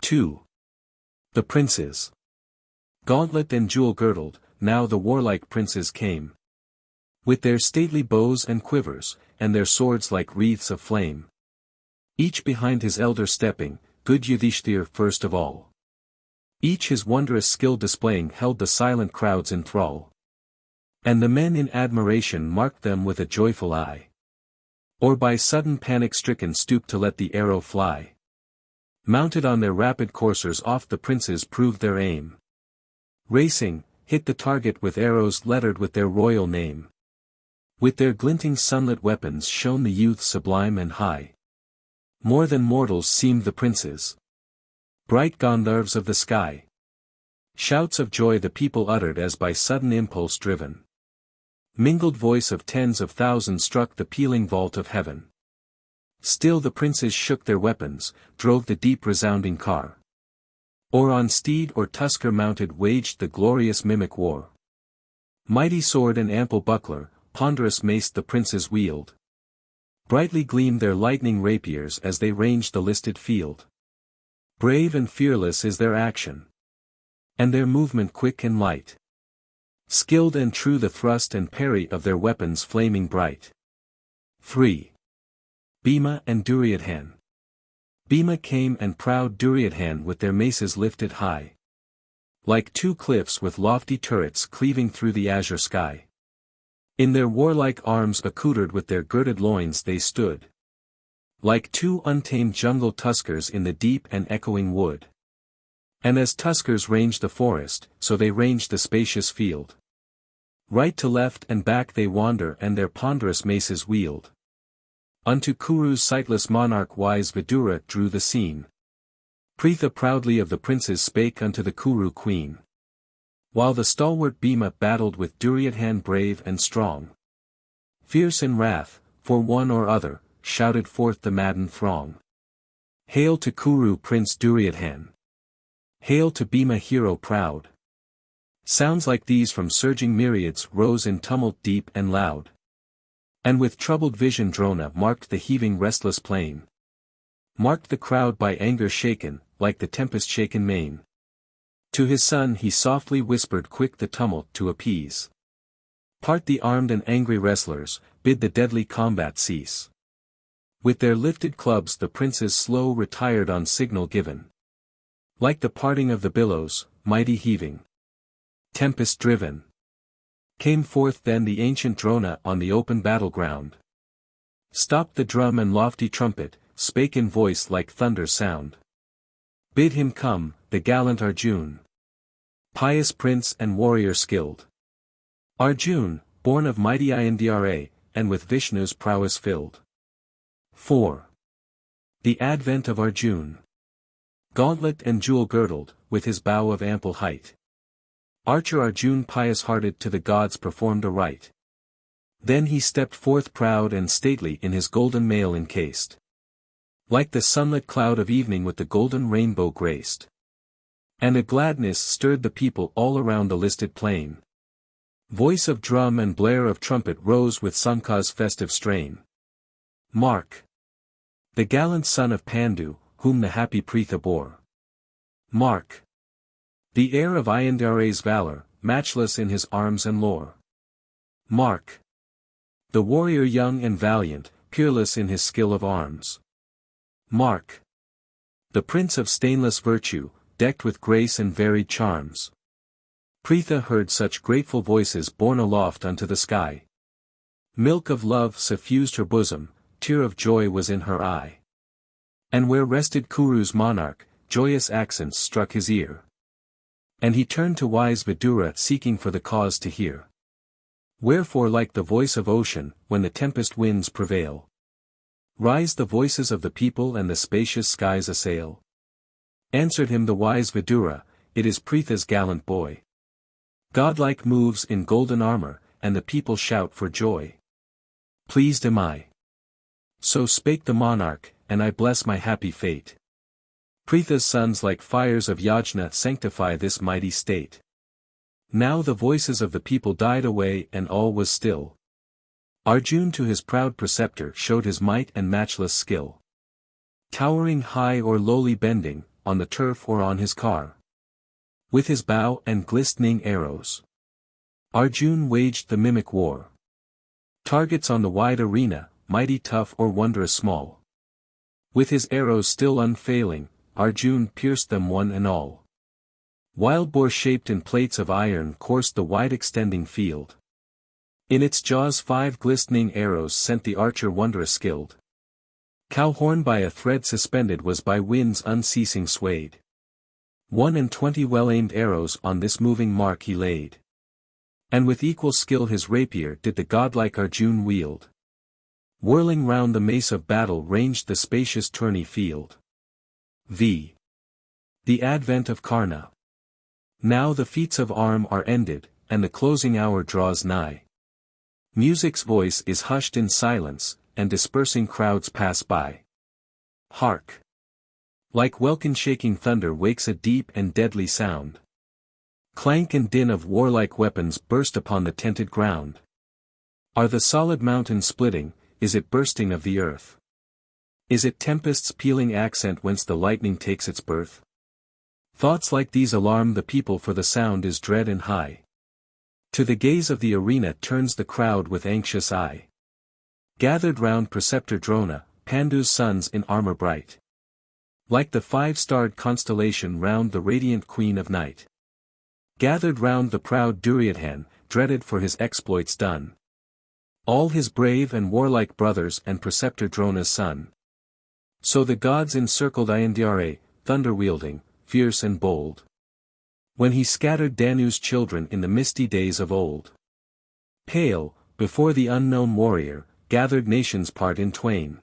2. The princes. Gauntlet and jewel-girdled, now the warlike princes came. With their stately bows and quivers, and their swords like wreaths of flame. Each behind his elder stepping, good Yudhishthir first of all. Each his wondrous skill displaying held the silent crowds in thrall. And the men in admiration marked them with a joyful eye. Or by sudden panic stricken stooped to let the arrow fly. Mounted on their rapid coursers oft the princes proved their aim. Racing, hit the target with arrows lettered with their royal name. With their glinting sunlit weapons shone the youth sublime and high. More than mortals seemed the princes. Bright Gandharvs of the sky. Shouts of joy the people uttered as by sudden impulse driven. Mingled voice of tens of thousands struck the pealing vault of heaven. Still the princes shook their weapons, drove the deep resounding car. Or on steed or tusker mounted waged the glorious mimic war. Mighty sword and ample buckler, ponderous mace the princes wield. Brightly gleamed their lightning rapiers as they ranged the listed field. Brave and fearless is their action. And their movement quick and light. Skilled and true the thrust and parry of their weapons flaming bright. 3. Bhima and Duryodhan. Bhima came and proud Duryodhan with their maces lifted high. Like two cliffs with lofty turrets cleaving through the azure sky. In their warlike arms accoutred with their girded loins they stood. Like two untamed jungle tuskers in the deep and echoing wood. And as tuskers range the forest, so they range the spacious field. Right to left and back they wander and their ponderous maces wield. Unto Kuru's sightless monarch wise Vidura drew the scene. Pritha proudly of the princes spake unto the Kuru queen. While the stalwart Bhima battled with Duryodhan brave and strong. Fierce in wrath, for one or other, shouted forth the maddened throng. Hail to Kuru Prince Duryodhan! Hail to Bhima hero proud! Sounds like these from surging myriads rose in tumult deep and loud. And with troubled vision Drona marked the heaving restless plain. Marked the crowd by anger shaken, like the tempest-shaken main. To his son he softly whispered quick the tumult to appease. Part the armed and angry wrestlers, bid the deadly combat cease. With their lifted clubs the princes slow retired on signal given. Like the parting of the billows, mighty heaving. Tempest-driven. Came forth then the ancient Drona on the open battleground. Stopped the drum and lofty trumpet, spake in voice like thunder's sound. Bid him come, the gallant Arjun. Pious prince and warrior skilled. Arjun, born of mighty Indra, and with Vishnu's prowess filled. 4. The advent of Arjun. Gauntlet and jewel-girdled, with his bow of ample height. Archer Arjun pious-hearted to the gods performed a rite. Then he stepped forth proud and stately in his golden mail encased. Like the sunlit cloud of evening with the golden rainbow graced. And a gladness stirred the people all around the listed plain. Voice of drum and blare of trumpet rose with Sankha's festive strain. Mark! The gallant son of Pandu, whom the happy Pritha bore. Mark! The heir of Indra's valor, matchless in his arms and lore. Mark! The warrior young and valiant, peerless in his skill of arms. Mark! The prince of stainless virtue, decked with grace and varied charms. Pritha heard such grateful voices borne aloft unto the sky. Milk of love suffused her bosom, tear of joy was in her eye. And where rested Kuru's monarch, joyous accents struck his ear. And he turned to wise Vidura seeking for the cause to hear. Wherefore like the voice of ocean, when the tempest winds prevail, rise the voices of the people and the spacious skies assail? Answered him the wise Vidura, it is Pritha's gallant boy. Godlike moves in golden armor, and the people shout for joy. Pleased am I. So spake the monarch, and I bless my happy fate. Pritha's sons like fires of Yajna sanctify this mighty state. Now the voices of the people died away and all was still. Arjun to his proud preceptor showed his might and matchless skill. Towering high or lowly bending, on the turf or on his car. With his bow and glistening arrows. Arjun waged the mimic war. Targets on the wide arena, mighty tough or wondrous small. With his arrows still unfailing, Arjun pierced them one and all. Wild boar shaped in plates of iron coursed the wide extending field. In its jaws 5 glistening arrows sent the archer wondrous skilled. Cow horn by a thread suspended was by winds unceasing swayed. 21 well-aimed arrows on this moving mark he laid. And with equal skill his rapier did the godlike Arjun wield. Whirling round the mace of battle ranged the spacious tourney field. The advent of Karna. Now the feats of arm are ended, and the closing hour draws nigh. Music's voice is hushed in silence, and dispersing crowds pass by. Hark! Like welkin-shaking thunder wakes a deep and deadly sound. Clank and din of warlike weapons burst upon the tented ground. Are the solid mountains splitting? Is it bursting of the earth? Is it tempest's pealing accent whence the lightning takes its birth? Thoughts like these alarm the people, for the sound is dread and high. To the gaze of the arena turns the crowd with anxious eye. Gathered round Preceptor Drona, Pandu's sons in armor bright. Like the five-starred constellation round the radiant queen of night. Gathered round the proud Duryodhan, dreaded for his exploits done. All his brave and warlike brothers and Preceptor Drona's son. So the gods encircled Ayandhyare, thunder-wielding, fierce and bold. When he scattered Danu's children in the misty days of old. Pale, before the unknown warrior, gathered nations part in twain.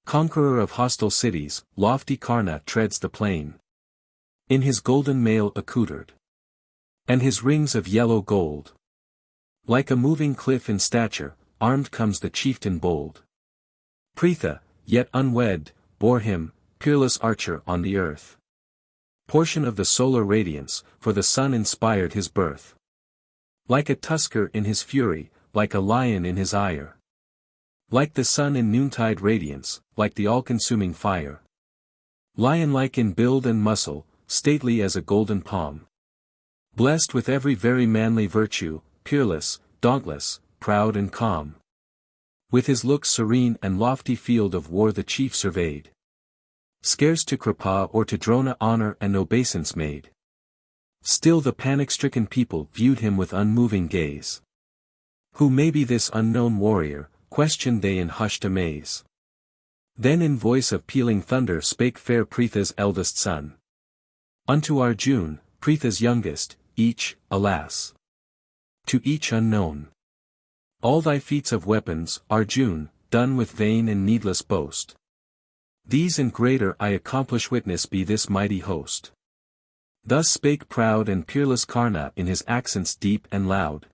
Conqueror of hostile cities, lofty Karna treads the plain. In his golden mail accoutred. And his rings of yellow gold. Like a moving cliff in stature, armed comes the chieftain bold. Pritha, yet unwed, bore him, peerless archer on the earth. Portion of the solar radiance, for the sun inspired his birth. Like a tusker in his fury, like a lion in his ire. Like the sun in noontide radiance, like the all-consuming fire. Lion-like in build and muscle, stately as a golden palm. Blessed with every very manly virtue, peerless, dauntless, proud and calm. With his looks serene and lofty field of war the chief surveyed. Scarce to Kripa or to Drona honor and obeisance made. Still the panic-stricken people viewed him with unmoving gaze. Who may be this unknown warrior, questioned they in hushed amaze. Then in voice of pealing thunder spake fair Pritha's eldest son. Unto Arjun, Pritha's youngest, each, alas! To each unknown. All thy feats of weapons, Arjun, done with vain and needless boast. These and greater I accomplish, witness be this mighty host. Thus spake proud and peerless Karna in his accents deep and loud.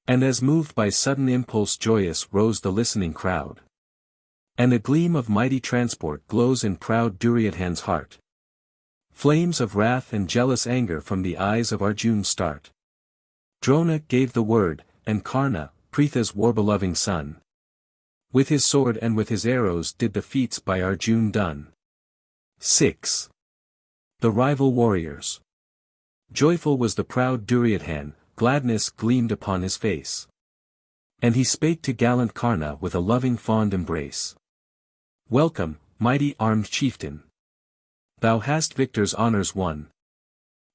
And as moved by sudden impulse joyous rose the listening crowd. And a gleam of mighty transport glows in proud Duryodhan's heart. Flames of wrath and jealous anger from the eyes of Arjun start. Drona gave the word, and Karna, Pritha's war-beloving son. With his sword and with his arrows did the feats by Arjun done. 6. The rival warriors. Joyful was the proud Duryodhan, gladness gleamed upon his face. And he spake to gallant Karna with a loving fond embrace. Welcome, mighty armed chieftain. Thou hast victor's honors won.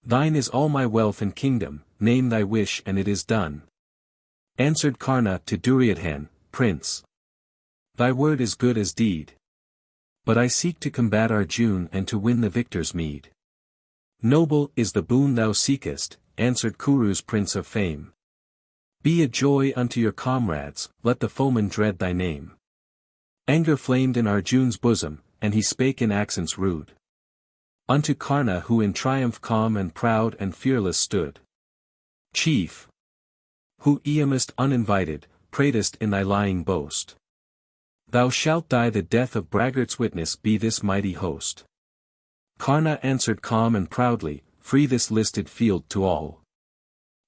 Thine is all my wealth and kingdom, name thy wish and it is done. Answered Karna to Duryodhan, Prince. Thy word is good as deed. But I seek to combat Arjun and to win the victor's meed. Noble is the boon thou seekest, answered Kuru's prince of fame. Be a joy unto your comrades, let the foeman dread thy name. Anger flamed in Arjun's bosom, and he spake in accents rude. Unto Karna who in triumph calm and proud and fearless stood. Chief! Who eamest uninvited, pratest in thy lying boast. Thou shalt die the death of braggarts, witness be this mighty host. Karna answered calm and proudly, free this listed field to all.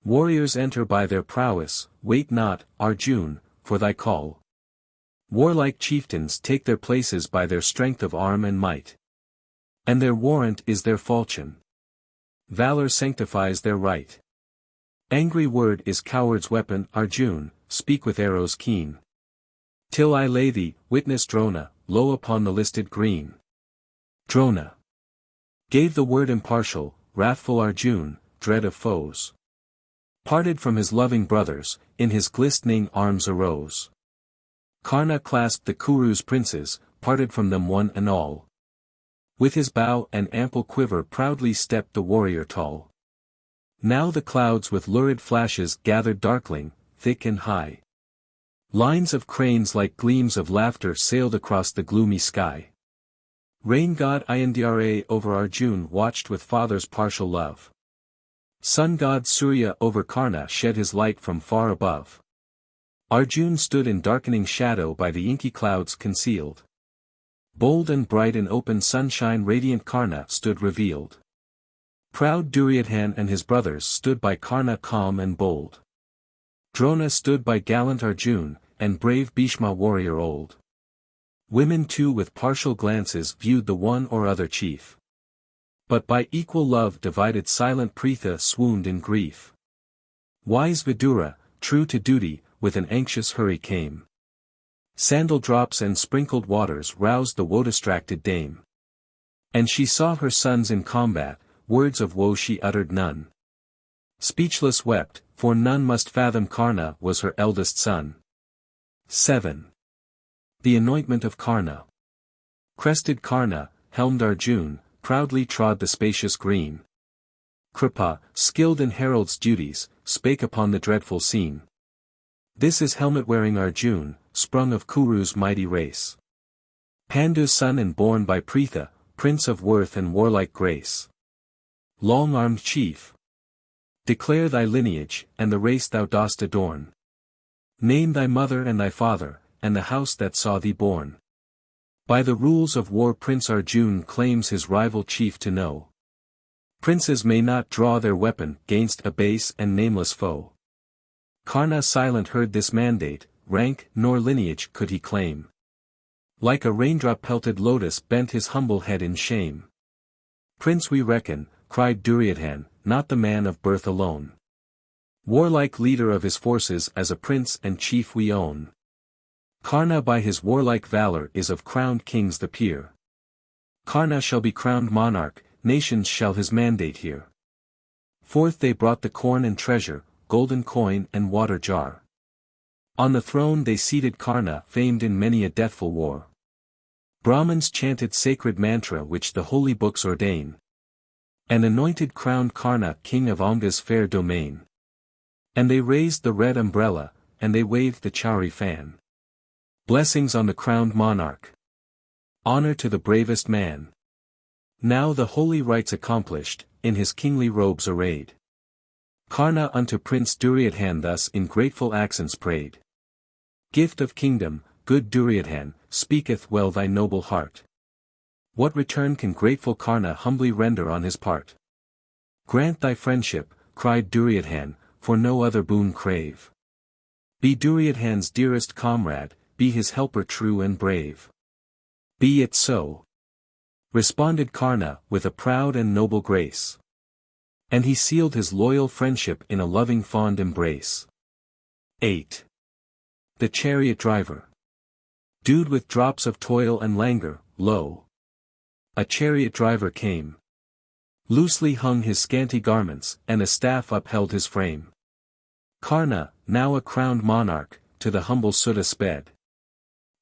Warriors enter by their prowess, wait not, Arjun, for thy call. Warlike chieftains take their places by their strength of arm and might. And their warrant is their falchion. Valor sanctifies their right. Angry word is coward's weapon, Arjun, speak with arrows keen. Till I lay thee, witness Drona, low upon the listed green. Drona gave the word impartial, wrathful Arjun, dread of foes. Parted from his loving brothers, in his glistening arms arose. Karna clasped the Kuru's princes, parted from them one and all. With his bow and ample quiver proudly stepped the warrior tall. Now the clouds with lurid flashes gathered darkling, thick and high. Lines of cranes like gleams of laughter sailed across the gloomy sky. Rain god Indra over Arjun watched with father's partial love. Sun god Surya over Karna shed his light from far above. Arjun stood in darkening shadow by the inky clouds concealed. Bold and bright in open sunshine radiant Karna stood revealed. Proud Duryodhan and his brothers stood by Karna calm and bold. Drona stood by gallant Arjun, and brave Bhishma warrior old. Women too with partial glances viewed the one or other chief. But by equal love divided silent Pritha swooned in grief. Wise Vidura, true to duty, with an anxious hurry came. Sandal drops and sprinkled waters roused the woe-distracted dame. And she saw her sons in combat, words of woe she uttered none. Speechless wept, for none must fathom Karna was her eldest son. 7. The anointment of Karna. Crested Karna, helmed Arjun, proudly trod the spacious green. Kripa, skilled in herald's duties, spake upon the dreadful scene. This is helmet-wearing Arjun, sprung of Kuru's mighty race. Pandu's son and born by Pritha, prince of worth and warlike grace. Long-armed chief. Declare thy lineage, and the race thou dost adorn. Name thy mother and thy father, and the house that saw thee born. By the rules of war Prince Arjun claims his rival chief to know. Princes may not draw their weapon gainst a base and nameless foe. Karna silent heard this mandate, rank nor lineage could he claim. Like a raindrop-pelted lotus bent his humble head in shame. Prince we reckon, cried Duryodhan, not the man of birth alone. Warlike leader of his forces as a prince and chief we own. Karna by his warlike valor is of crowned kings the peer. Karna shall be crowned monarch, nations shall his mandate hear. Forth they brought the corn and treasure, golden coin and water jar. On the throne they seated Karna famed in many a deathful war. Brahmins chanted sacred mantra which the holy books ordain. And anointed crowned Karna king of Amga's fair domain. And they raised the red umbrella, and they waved the chowri fan. Blessings on the crowned monarch. Honor to the bravest man. Now the holy rites accomplished, in his kingly robes arrayed. Karna unto Prince Duryodhan thus in grateful accents prayed. Gift of kingdom, good Duryodhan, speaketh well thy noble heart. What return can grateful Karna humbly render on his part? Grant thy friendship, cried Duryodhan, for no other boon crave. Be Duryodhan's dearest comrade, be his helper true and brave. Be it so. Responded Karna with a proud and noble grace. And he sealed his loyal friendship in a loving fond embrace. 8. The chariot driver. Dewed with drops of toil and languor, lo! A chariot driver came. Loosely hung his scanty garments, and a staff upheld his frame. Karna, now a crowned monarch, to the humble Sutta sped.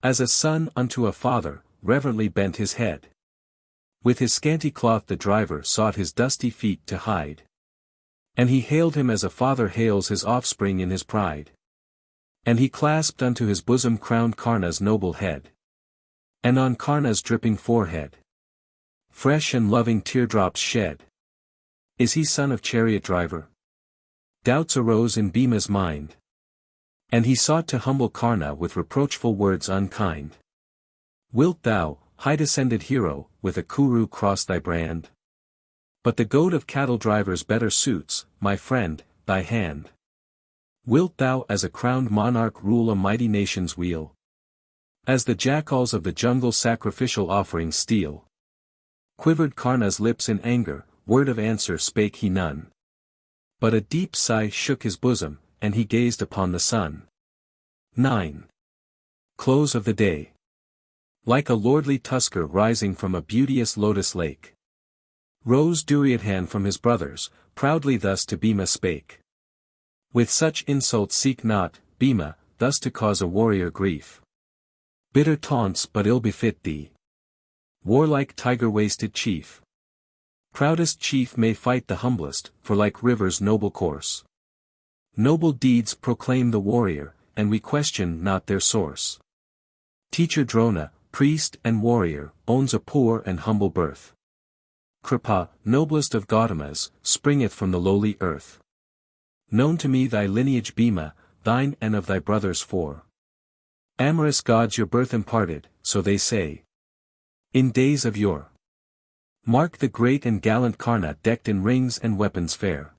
As a son unto a father, reverently bent his head. With his scanty cloth the driver sought his dusty feet to hide. And he hailed him as a father hails his offspring in his pride. And he clasped unto his bosom crowned Karna's noble head. And on Karna's dripping forehead fresh and loving teardrops shed. Is he son of chariot driver? Doubts arose in Bhima's mind. And he sought to humble Karna with reproachful words unkind. Wilt thou, high-descended hero, with a Kuru cross thy brand? But the goad of cattle drivers better suits, my friend, thy hand. Wilt thou as a crowned monarch rule a mighty nation's wheel? As the jackals of the jungle sacrificial offerings steal. Quivered Karna's lips in anger, word of answer spake he none. But a deep sigh shook his bosom, and he gazed upon the sun. 9. Close of the day. Like a lordly tusker rising from a beauteous lotus lake. Rose Duryodhan from his brothers, proudly thus to Bhima spake. With such insults seek not, Bhima, thus to cause a warrior grief. Bitter taunts but ill befit thee. Warlike tiger-waisted chief. Proudest chief may fight the humblest, for like rivers noble course. Noble deeds proclaim the warrior, and we question not their source. Teacher Drona, priest and warrior, owns a poor and humble birth. Kripa, noblest of Gautamas, springeth from the lowly earth. Known to me thy lineage Bhima, thine and of thy brothers four. Amorous gods your birth imparted, so they say. In days of yore. Mark the great and gallant Karna decked in rings and weapons fair.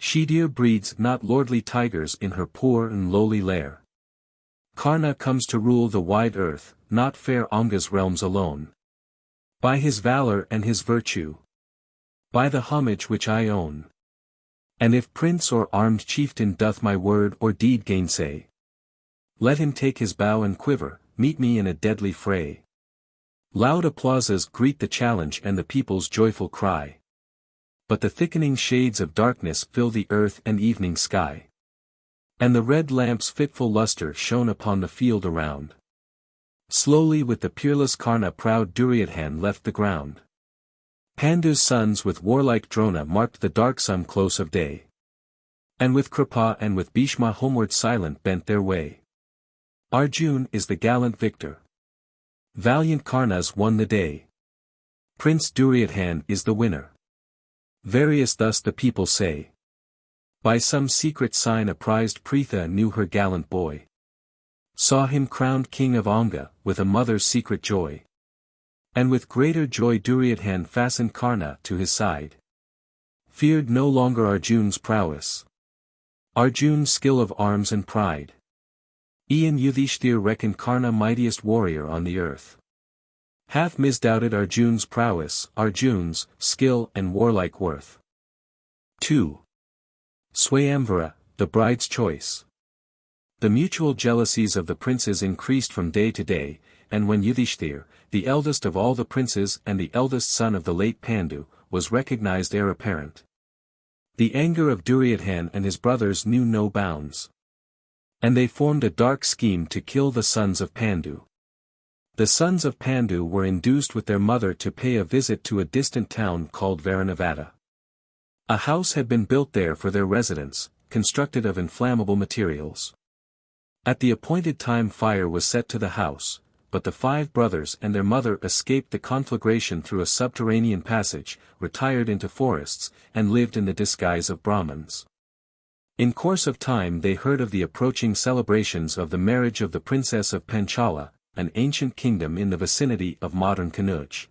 She dear breeds not lordly tigers in her poor and lowly lair. Karna comes to rule the wide earth, not fair Anga's realms alone. By his valor and his virtue. By the homage which I own. And if prince or armed chieftain doth my word or deed gainsay, let him take his bow and quiver, meet me in a deadly fray. Loud applauses greet the challenge and the people's joyful cry. But the thickening shades of darkness fill the earth and evening sky. And the red lamp's fitful luster shone upon the field around. Slowly with the peerless Karna proud Duryodhan left the ground. Pandu's sons with warlike Drona marked the darksome close of day. And with Kripa and with Bhishma homeward silent bent their way. Arjun is the gallant victor. Valiant Karnas won the day. Prince Duryodhan is the winner. Various thus the people say. By some secret sign apprised Pritha knew her gallant boy. Saw him crowned king of Anga, with a mother's secret joy. And with greater joy Duryodhan fastened Karna to his side. Feared no longer Arjun's prowess. Arjun's skill of arms and pride. E'en Yudhishthir reckoned Karna mightiest warrior on the earth. Hath misdoubted Arjun's prowess, Arjun's skill and warlike worth. 2. Swayamvara, the bride's choice. The mutual jealousies of the princes increased from day to day, and when Yudhishthir, the eldest of all the princes and the eldest son of the late Pandu, was recognized heir apparent. The anger of Duryodhan and his brothers knew no bounds. And they formed a dark scheme to kill the sons of Pandu. The sons of Pandu were induced with their mother to pay a visit to a distant town called Varanavada. A house had been built there for their residence, constructed of inflammable materials. At the appointed time fire was set to the house, but the 5 brothers and their mother escaped the conflagration through a subterranean passage, retired into forests, and lived in the disguise of Brahmins. In course of time they heard of the approaching celebrations of the marriage of the princess of Panchala, an ancient kingdom in the vicinity of modern Kannauj.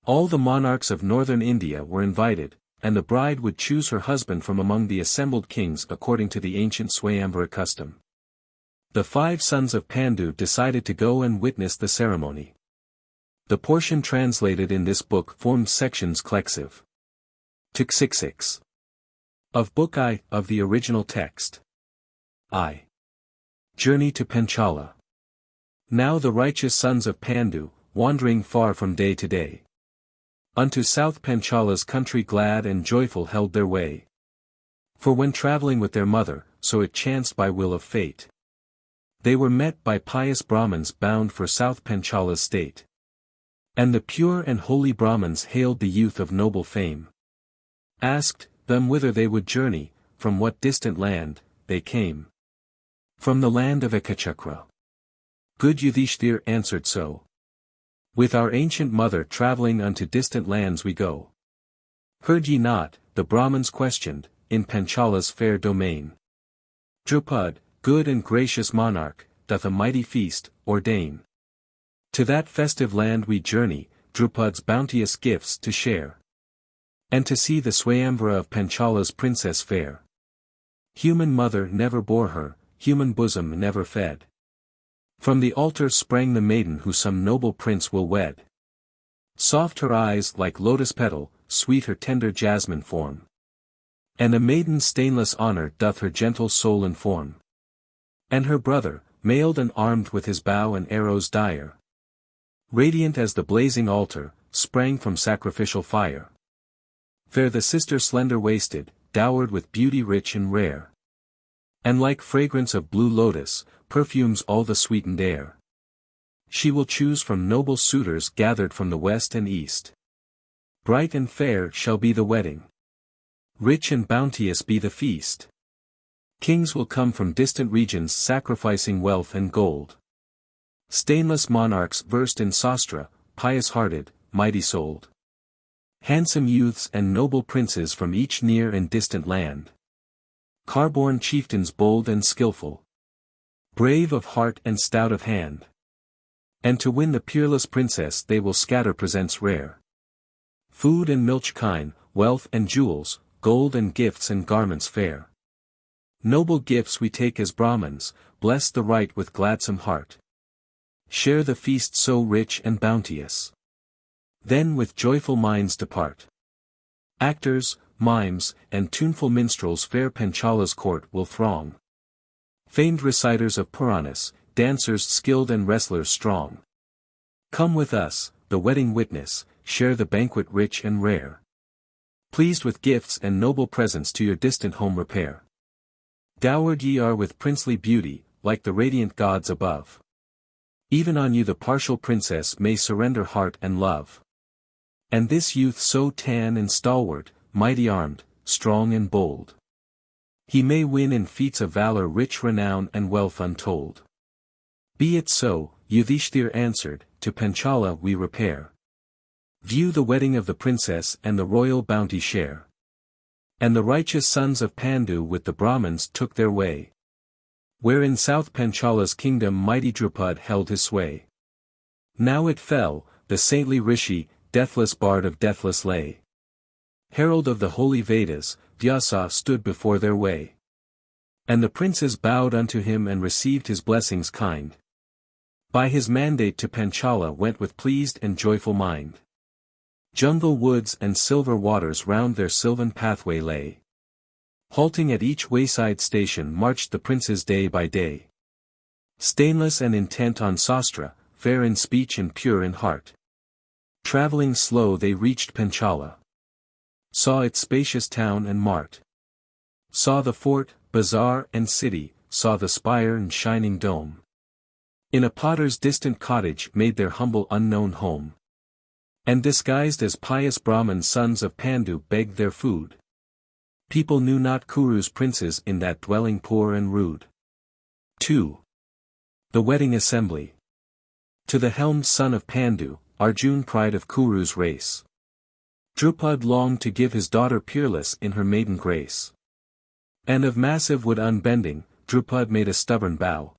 All the monarchs of northern India were invited, and the bride would choose her husband from among the assembled kings according to the ancient Swayamvara custom. The 5 sons of Pandu decided to go and witness the ceremony. The portion translated in this book formed sections collective. 266. Of Book I, of the original text. I. Journey to Panchala. Now the righteous sons of Pandu, wandering far from day to day, unto South Panchala's country glad and joyful held their way. For when travelling with their mother, so it chanced by will of fate, they were met by pious Brahmins bound for South Panchala's state. And the pure and holy Brahmins hailed the youth of noble fame. Asked them whither they would journey, from what distant land they came. From the land of Ekachakra. Good Yudhishthir answered so. With our ancient mother travelling unto distant lands we go. Heard ye not, the Brahmins questioned, in Panchala's fair domain? Drupad, good and gracious monarch, doth a mighty feast ordain. To that festive land we journey, Drupad's bounteous gifts to share. And to see the Swayamvara of Panchala's princess fair. Human mother never bore her, human bosom never fed. From the altar sprang the maiden who some noble prince will wed. Soft her eyes like lotus petal, sweet her tender jasmine form. And a maiden's stainless honor doth her gentle soul inform. And her brother, mailed and armed with his bow and arrows dire, radiant as the blazing altar, sprang from sacrificial fire. Fair the sister slender-waisted, dowered with beauty rich and rare. And like fragrance of blue lotus, perfumes all the sweetened air. She will choose from noble suitors gathered from the west and east. Bright and fair shall be the wedding. Rich and bounteous be the feast. Kings will come from distant regions sacrificing wealth and gold. Stainless monarchs versed in sastra, pious-hearted, mighty-souled. Handsome youths and noble princes from each near and distant land. Car-born chieftains bold and skillful. Brave of heart and stout of hand. And to win the peerless princess they will scatter presents rare. Food and milch kine, wealth and jewels, gold and gifts and garments fair. Noble gifts we take as Brahmins, bless the rite with gladsome heart. Share the feast so rich and bounteous. Then with joyful minds depart. Actors, mimes, and tuneful minstrels fair Panchala's court will throng. Famed reciters of Puranas, dancers skilled and wrestlers strong. Come with us, the wedding witness, share the banquet rich and rare. Pleased with gifts and noble presents to your distant home repair. Dowered ye are with princely beauty, like the radiant gods above. Even on you the partial princess may surrender heart and love. And this youth so tan and stalwart, mighty armed, strong and bold. He may win in feats of valor rich renown and wealth untold. Be it so, Yudhishthir answered, to Panchala we repair. View the wedding of the princess and the royal bounty share. And the righteous sons of Pandu with the Brahmins took their way. Where in South Panchala's kingdom mighty Drupad held his sway. Now it fell, the saintly Rishi, deathless bard of deathless lay. Herald of the holy Vedas, Vyasa stood before their way. And the princes bowed unto him and received his blessings kind. By his mandate to Panchala went with pleased and joyful mind. Jungle woods and silver waters round their sylvan pathway lay. Halting at each wayside station marched the princes day by day. Stainless and intent on sastra, fair in speech and pure in heart. Traveling slow they reached Panchala. Saw its spacious town and mart. Saw the fort, bazaar and city, saw the spire and shining dome. In a potter's distant cottage made their humble unknown home. And disguised as pious Brahmin sons of Pandu begged their food. People knew not Kuru's princes in that dwelling poor and rude. 2. The Wedding Assembly. To the helmed son of Pandu, Arjun pride of Kuru's race. Drupad longed to give his daughter peerless in her maiden grace. And of massive wood unbending, Drupad made a stubborn bow.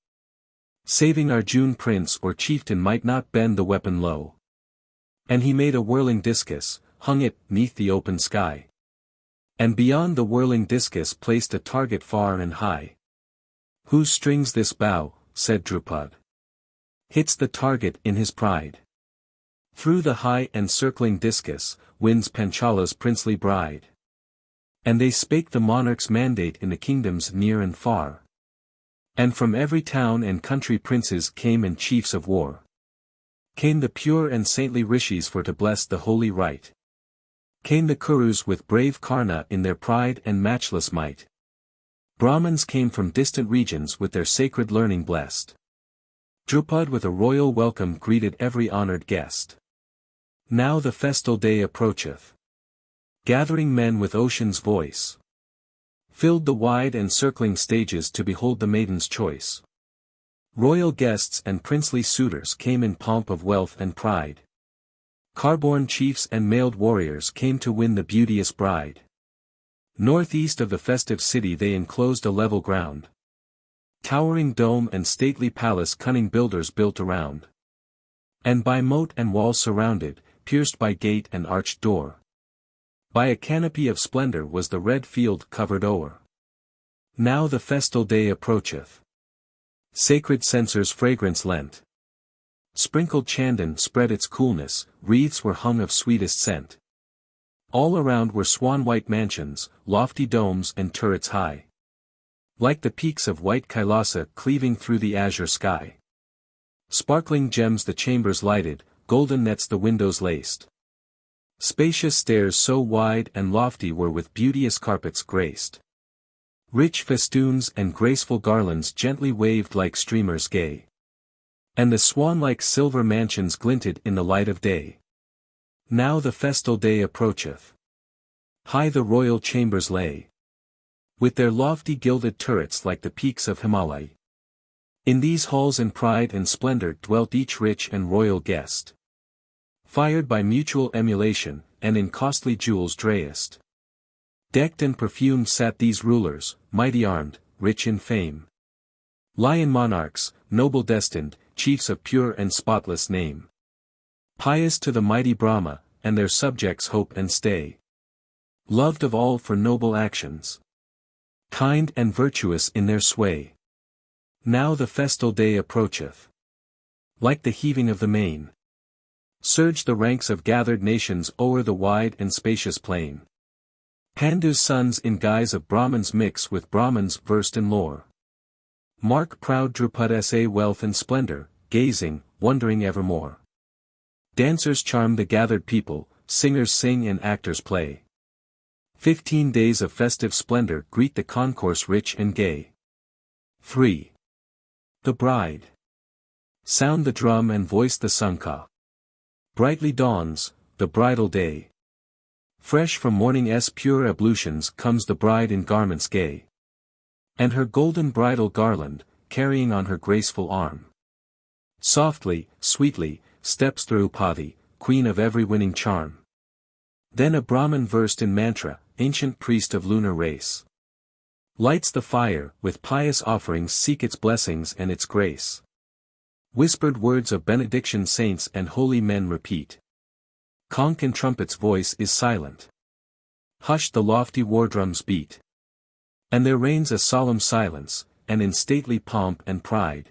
Saving Arjun prince or chieftain might not bend the weapon low. And he made a whirling discus, hung it 'neath the open sky. And beyond the whirling discus placed a target far and high. Whose strings this bow, said Drupad. Hits the target in his pride. Through the high and circling discus, wins Panchala's princely bride. And they spake the monarch's mandate in the kingdoms near and far. And from every town and country princes came and chiefs of war. Came the pure and saintly rishis for to bless the holy rite. Came the Kurus with brave Karna in their pride and matchless might. Brahmins came from distant regions with their sacred learning blessed. Drupad with a royal welcome greeted every honored guest. Now the festal day approacheth. Gathering men with ocean's voice. Filled the wide and circling stages to behold the maiden's choice. Royal guests and princely suitors came in pomp of wealth and pride. Car-born chiefs and mailed warriors came to win the beauteous bride. Northeast of the festive city they enclosed a level ground. Towering dome and stately palace cunning builders built around. And by moat and wall surrounded, pierced by gate and arched door. By a canopy of splendor was the red field covered o'er. Now the festal day approacheth. Sacred censers fragrance lent. Sprinkled chandan spread its coolness, wreaths were hung of sweetest scent. All around were swan-white mansions, lofty domes and turrets high. Like the peaks of white Kailasa cleaving through the azure sky. Sparkling gems the chambers lighted, golden nets the windows laced. Spacious stairs so wide and lofty were with beauteous carpets graced. Rich festoons and graceful garlands gently waved like streamers gay. And the swan-like silver mansions glinted in the light of day. Now the festal day approacheth. High the royal chambers lay, with their lofty gilded turrets like the peaks of Himalaya. In these halls in pride and splendor dwelt each rich and royal guest, fired by mutual emulation, and in costly jewels dressed. Decked and perfumed sat these rulers, mighty armed, rich in fame. Lion monarchs, noble destined, chiefs of pure and spotless name. Pious to the mighty Brahma, and their subjects hope and stay. Loved of all for noble actions, kind and virtuous in their sway. Now the festal day approacheth. Like the heaving of the main, surge the ranks of gathered nations o'er the wide and spacious plain. Pandu's sons in guise of Brahmins mix with Brahmins versed in lore. Mark proud Drupada's wealth and splendor, gazing, wondering evermore. Dancers charm the gathered people, singers sing and actors play. 15 days of festive splendor greet the concourse rich and gay. 3. The bride. Sound the drum and voice the sankha. Brightly dawns, the bridal day. Fresh from morning's pure ablutions comes the bride in garments gay. And her golden bridal garland, carrying on her graceful arm. Softly, sweetly, steps Draupadi, queen of every winning charm. Then a Brahmin versed in mantra, ancient priest of lunar race, lights the fire, with pious offerings seek its blessings and its grace. Whispered words of benediction saints and holy men repeat. Conch and trumpet's voice is silent. Hushed the lofty war drums beat. And there reigns a solemn silence, and in stately pomp and pride,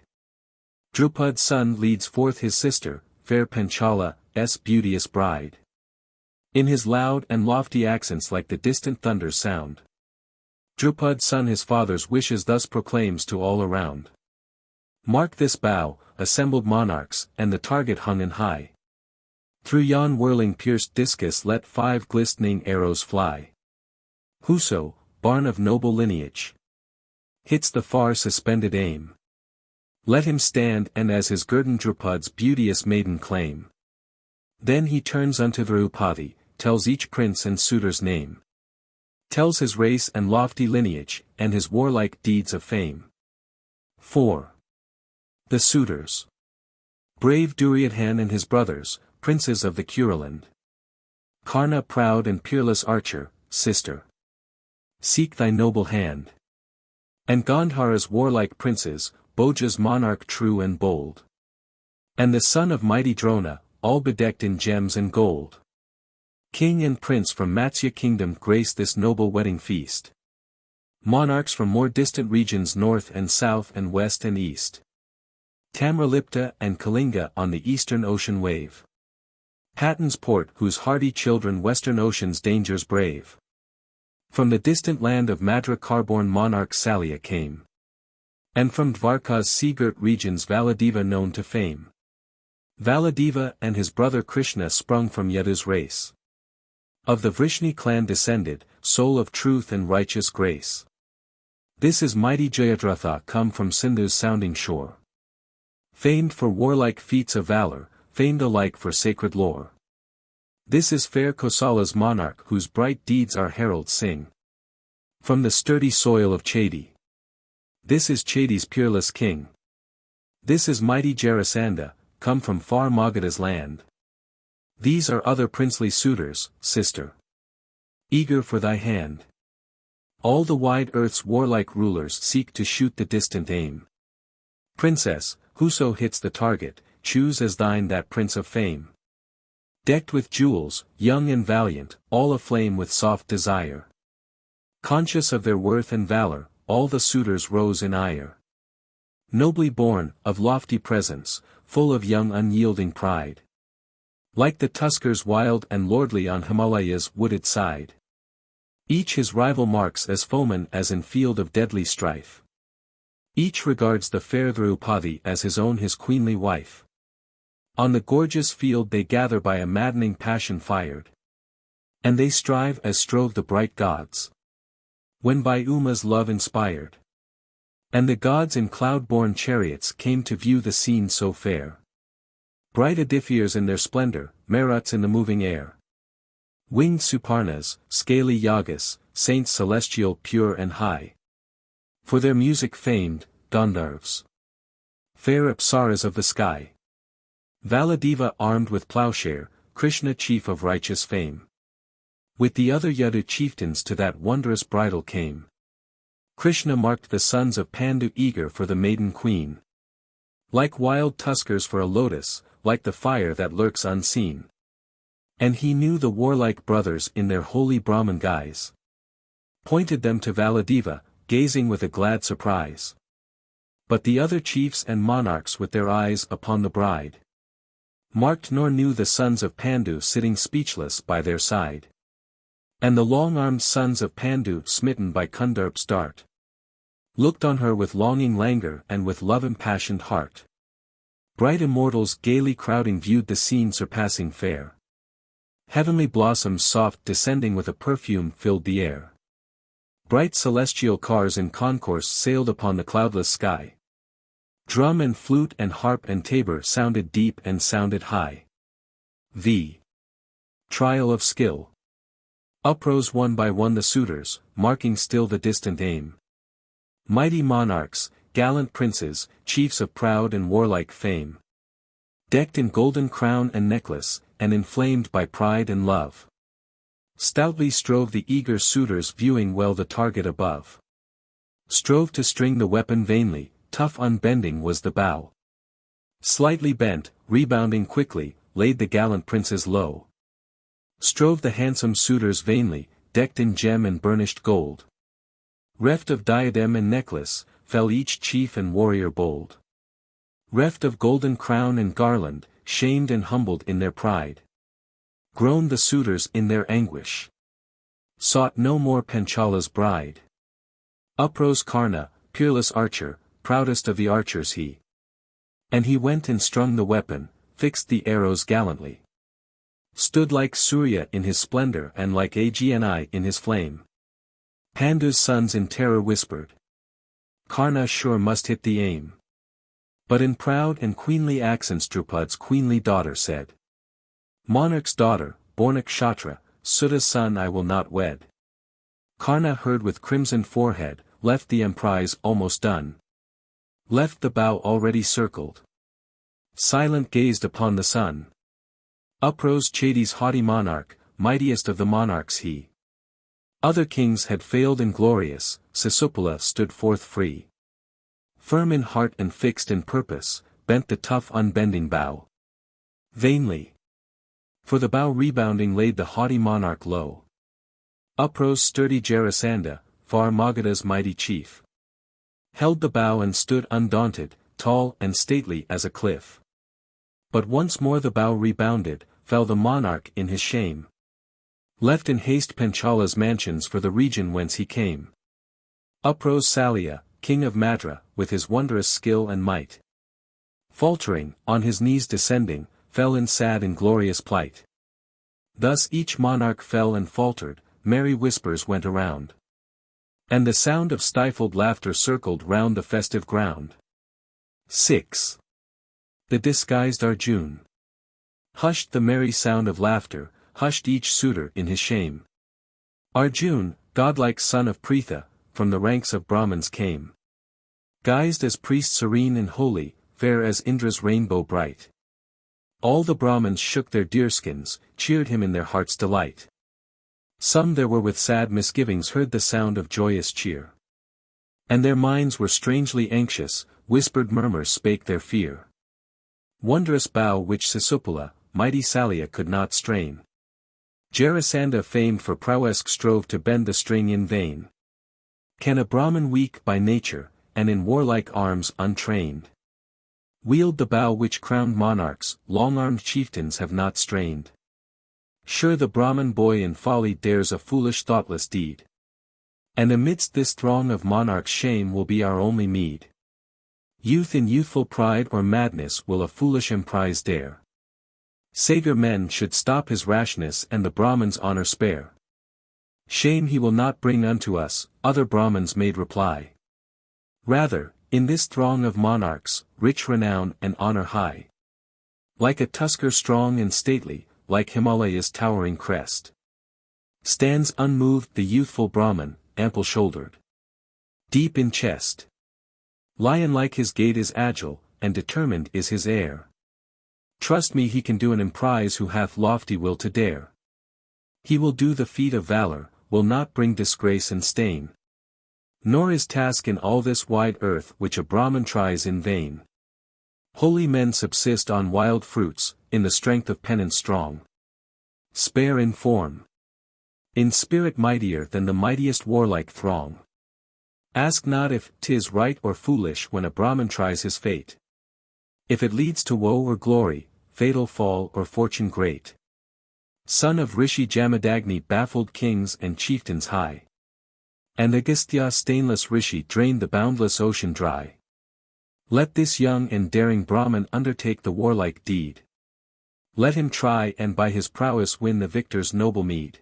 Drupad's son leads forth his sister, fair Panchala's beauteous bride. In his loud and lofty accents like the distant thunder's sound, Drupad's son his father's wishes thus proclaims to all around. Mark this bow, assembled monarchs, and the target hung in high. Through yon whirling pierced discus let 5 glistening arrows fly. Whoso, born of noble lineage, hits the far suspended aim, let him stand and as his guerdon Drupad's beauteous maiden claim. Then he turns unto Draupadi, tells each prince and suitor's name. Tells his race and lofty lineage, and his warlike deeds of fame. 4. The suitors. Brave Duryodhan and his brothers, princes of the Kuruland. Karna proud and peerless archer, sister, seek thy noble hand. And Gandhara's warlike princes, Bhoja's monarch true and bold. And the son of mighty Drona, all bedecked in gems and gold. King and prince from Matsya kingdom grace this noble wedding feast. Monarchs from more distant regions north and south and west and east. Tamralipta and Kalinga on the eastern ocean wave. Patton's port whose hardy children western ocean's dangers brave. From the distant land of Madra Carborn monarch Salya came. And from Dvarka's sea-girt regions Valadeva known to fame. Valadeva and his brother Krishna sprung from Yadu's race. Of the Vrishni clan descended, soul of truth and righteous grace. This is mighty Jayadratha come from Sindhu's sounding shore. Famed for warlike feats of valor, famed alike for sacred lore. This is fair Kosala's monarch whose bright deeds our heralds sing. From the sturdy soil of Chedi. This is Chedi's peerless king. This is mighty Jarasandha, come from far Magadha's land. These are other princely suitors, sister, eager for thy hand. All the wide earth's warlike rulers seek to shoot the distant aim. Princess, whoso hits the target, choose as thine that prince of fame. Decked with jewels, young and valiant, all aflame with soft desire. Conscious of their worth and valor, all the suitors rose in ire. Nobly born, of lofty presence, full of young unyielding pride. Like the tuskers wild and lordly on Himalaya's wooded side. Each his rival marks as foeman as in field of deadly strife. Each regards the fair Draupadi as his own his queenly wife. On the gorgeous field they gather by a maddening passion fired. And they strive as strove the bright gods, when by Uma's love inspired. And the gods in cloud-borne chariots came to view the scene so fair. Bright edifiers in their splendor, Maruts in the moving air. Winged Suparnas, scaly Yagas, saints celestial pure and high. For their music famed, Gandharvs. Fair Apsaras of the sky. Valadeva armed with plowshare, Krishna chief of righteous fame. With the other Yadu chieftains to that wondrous bridal came. Krishna marked the sons of Pandu eager for the maiden queen. Like wild tuskers for a lotus, like the fire that lurks unseen. And he knew the warlike brothers in their holy Brahman guise. Pointed them to Valadeva, gazing with a glad surprise. But the other chiefs and monarchs with their eyes upon the bride. Marked nor knew the sons of Pandu sitting speechless by their side. And the long-armed sons of Pandu smitten by Kundurp's dart. Looked on her with longing languor and with love-impassioned heart. Bright immortals gaily crowding viewed the scene surpassing fair. Heavenly blossoms soft descending with a perfume filled the air. Bright celestial cars in concourse sailed upon the cloudless sky. Drum and flute and harp and tabor sounded deep and sounded high. The trial of skill. Uprose one by one the suitors, marking still the distant aim. Mighty monarchs, gallant princes, chiefs of proud and warlike fame. Decked in golden crown and necklace, and inflamed by pride and love. Stoutly strove the eager suitors viewing well the target above. Strove to string the weapon vainly, tough unbending was the bow. Slightly bent, rebounding quickly, laid the gallant princes low. Strove the handsome suitors vainly, decked in gem and burnished gold. Reft of diadem and necklace, fell each chief and warrior bold. Reft of golden crown and garland, shamed and humbled in their pride. Groaned the suitors in their anguish. Sought no more Panchala's bride. Uprose Karna, peerless archer, proudest of the archers he. And he went and strung the weapon, fixed the arrows gallantly. Stood like Surya in his splendor and like Agni in his flame. Pandu's sons in terror whispered. Karna sure must hit the aim. But in proud and queenly accents Drupad's queenly daughter said. Monarch's daughter, born a Kshatriya, Suta's son I will not wed. Karna heard with crimson forehead, left the emprise almost done. Left the bow already circled. Silent gazed upon the sun. Uprose Chedi's haughty monarch, mightiest of the monarchs he. Other kings had failed inglorious, Sisupala stood forth free. Firm in heart and fixed in purpose, bent the tough unbending bow. Vainly. For the bow rebounding laid the haughty monarch low. Uprose sturdy Jarasandha, far Magadha's mighty chief. Held the bow and stood undaunted, tall and stately as a cliff. But once more the bow rebounded, fell the monarch in his shame. Left in haste Panchala's mansions for the region whence he came. Uprose Salya, king of Madra, with his wondrous skill and might. Faltering, on his knees descending, fell in sad inglorious plight. Thus each monarch fell and faltered, merry whispers went around. And the sound of stifled laughter circled round the festive ground. 6. The disguised Arjun. Hushed the merry sound of laughter, hushed each suitor in his shame. Arjun, godlike son of Pritha, from the ranks of Brahmins came. Guised as priest serene and holy, fair as Indra's rainbow bright. All the Brahmins shook their deerskins, cheered him in their heart's delight. Some there were with sad misgivings heard the sound of joyous cheer. And their minds were strangely anxious, whispered murmurs spake their fear. Wondrous bow which Sisupala, mighty Salya could not strain. Jarasandha famed for prowess strove to bend the string in vain. Can a Brahmin weak by nature, and in warlike arms untrained, wield the bow which crowned monarchs, long-armed chieftains have not strained? Sure the Brahmin boy in folly dares a foolish thoughtless deed. And amidst this throng of monarchs shame will be our only meed. Youth in youthful pride or madness will a foolish emprise dare. Savior men should stop his rashness and the Brahmins' honor spare. Shame he will not bring unto us, other Brahmins made reply. Rather, in this throng of monarchs, rich renown and honor high. Like a tusker strong and stately, like Himalaya's towering crest. Stands unmoved the youthful Brahman, ample-shouldered. Deep in chest. Lion-like his gait is agile, and determined is his air. Trust me, he can do an emprise who hath lofty will to dare. He will do the feat of valor, will not bring disgrace and stain. Nor is task in all this wide earth which a Brahman tries in vain. Holy men subsist on wild fruits, in the strength of penance strong. Spare in form. In spirit mightier than the mightiest warlike throng. Ask not if 'tis right or foolish when a Brahman tries his fate. If it leads to woe or glory, fatal fall or fortune great. Son of Rishi Jamadagni baffled kings and chieftains high. And Agastya stainless Rishi drained the boundless ocean dry. Let this young and daring Brahman undertake the warlike deed. Let him try and by his prowess win the victor's noble meed.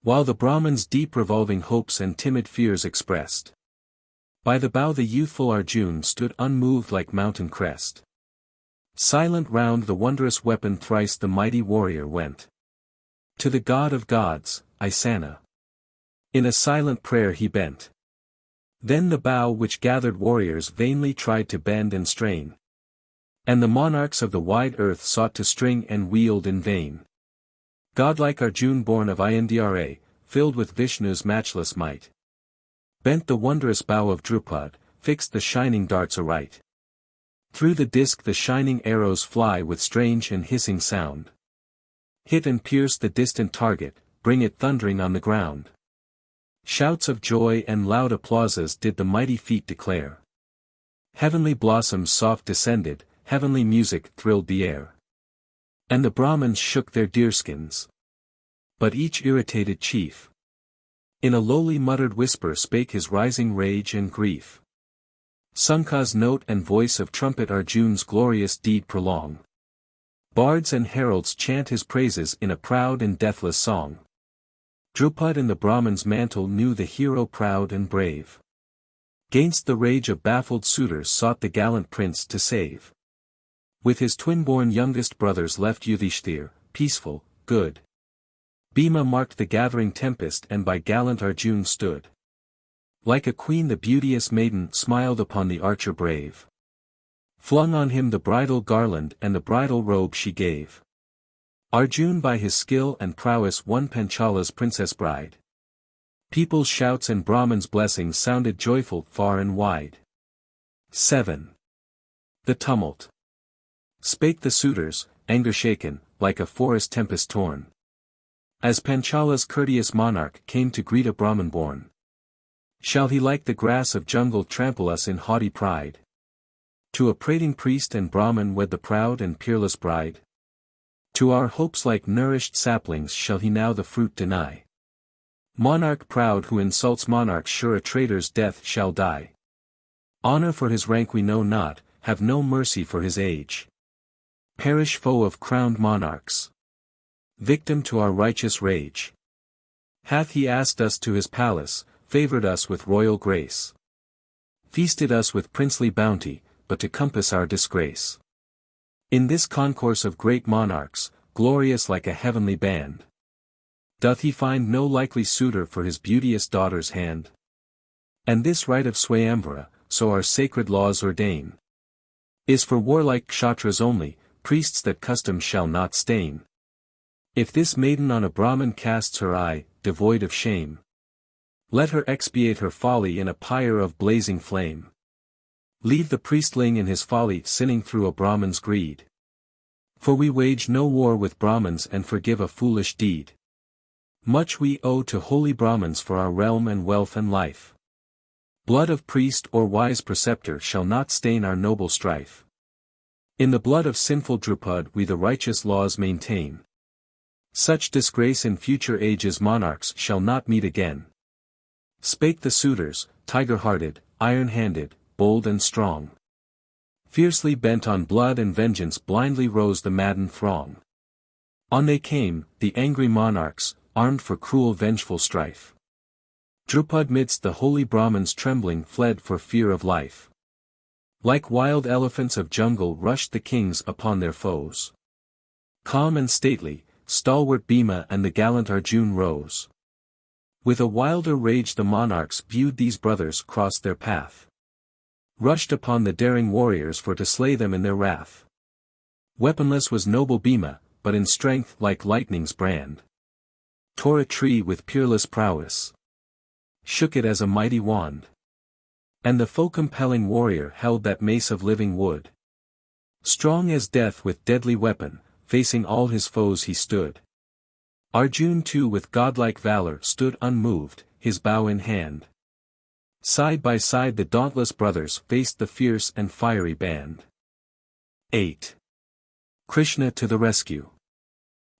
While the Brahman's deep revolving hopes and timid fears expressed. By the bow the youthful Arjun stood unmoved like mountain crest. Silent round the wondrous weapon thrice the mighty warrior went. To the God of gods, Isana. In a silent prayer he bent. Then the bow which gathered warriors vainly tried to bend and strain. And the monarchs of the wide earth sought to string and wield in vain. Godlike Arjun born of Indra, filled with Vishnu's matchless might. Bent the wondrous bow of Drupad, fixed the shining darts aright. Through the disk the shining arrows fly with strange and hissing sound. Hit and pierce the distant target, bring it thundering on the ground. Shouts of joy and loud applauses did the mighty feat declare. Heavenly blossoms soft descended, heavenly music thrilled the air. And the Brahmins shook their deerskins. But each irritated chief in a lowly muttered whisper spake his rising rage and grief. Sankha's note and voice of trumpet Arjun's glorious deed prolong. Bards and heralds chant his praises in a proud and deathless song. Drupad in the Brahman's mantle knew the hero proud and brave. Gainst the rage of baffled suitors sought the gallant prince to save. With his twin-born youngest brothers left Yudhishthir, peaceful, good. Bhima marked the gathering tempest and by gallant Arjun stood. Like a queen the beauteous maiden smiled upon the archer brave. Flung on him the bridal garland and the bridal robe she gave. Arjun by his skill and prowess won Panchala's princess bride. People's shouts and Brahman's blessings sounded joyful far and wide. 7. The tumult. Spake the suitors, anger shaken, like a forest tempest torn. As Panchala's courteous monarch came to greet a Brahman born. Shall he like the grass of jungle trample us in haughty pride? To a prating priest and Brahman wed the proud and peerless bride? To our hopes like nourished saplings shall he now the fruit deny? Monarch proud who insults monarch sure a traitor's death shall die. Honor for his rank we know not, have no mercy for his age. Perish foe of crowned monarchs. Victim to our righteous rage. Hath he asked us to his palace, favored us with royal grace. Feasted us with princely bounty, but to compass our disgrace. In this concourse of great monarchs, glorious like a heavenly band. Doth he find no likely suitor for his beauteous daughter's hand? And this right of Swayamvara, so our sacred laws ordain, is for warlike Kshatras only, priests that custom shall not stain. If this maiden on a Brahman casts her eye, devoid of shame, let her expiate her folly in a pyre of blazing flame. Leave the priestling in his folly sinning through a Brahman's greed. For we wage no war with Brahmans and forgive a foolish deed. Much we owe to holy Brahmans for our realm and wealth and life. Blood of priest or wise preceptor shall not stain our noble strife. In the blood of sinful Drupad we the righteous laws maintain. Such disgrace in future ages monarchs shall not meet again. Spake the suitors, tiger-hearted, iron-handed, bold and strong. Fiercely bent on blood and vengeance blindly rose the maddened throng. On they came, the angry monarchs, armed for cruel vengeful strife. Drupad midst the holy Brahmins trembling fled for fear of life. Like wild elephants of jungle rushed the kings upon their foes. Calm and stately, stalwart Bhima and the gallant Arjun rose. With a wilder rage the monarchs viewed these brothers cross their path. Rushed upon the daring warriors for to slay them in their wrath. Weaponless was noble Bhima, but in strength like lightning's brand. Tore a tree with peerless prowess. Shook it as a mighty wand. And the foe-compelling warrior held that mace of living wood. Strong as death with deadly weapon, facing all his foes he stood. Arjun too with godlike valor stood unmoved, his bow in hand. Side by side the dauntless brothers faced the fierce and fiery band. 8. Krishna to the rescue.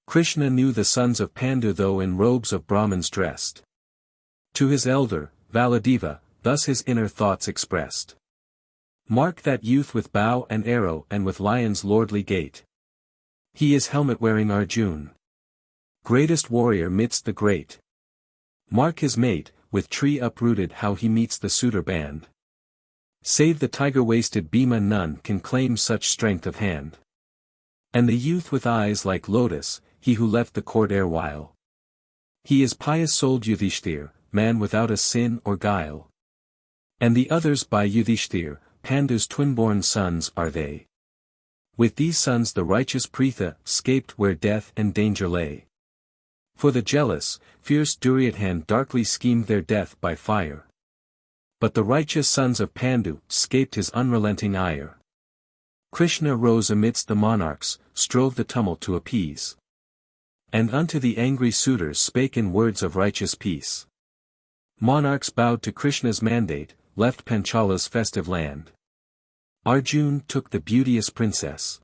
Krishna knew the sons of Pandu though in robes of Brahmins dressed. To his elder, Valadeva, thus his inner thoughts expressed. Mark that youth with bow and arrow and with lion's lordly gait. He is helmet-wearing Arjun. Greatest warrior midst the great. Mark his mate, with tree uprooted how he meets the suitor band. Save the tiger-waisted Bhima none can claim such strength of hand. And the youth with eyes like lotus, he who left the court erewhile. He is pious-souled Yudhishthir, man without a sin or guile. And the others by Yudhishthir, Pandu's twin-born sons are they. With these sons the righteous Pritha scaped where death and danger lay. For the jealous, fierce Duryodhan darkly schemed their death by fire. But the righteous sons of Pandu scaped his unrelenting ire. Krishna rose amidst the monarchs, strove the tumult to appease. And unto the angry suitors spake in words of righteous peace. Monarchs bowed to Krishna's mandate, left Panchala's festive land. Arjun took the beauteous princess.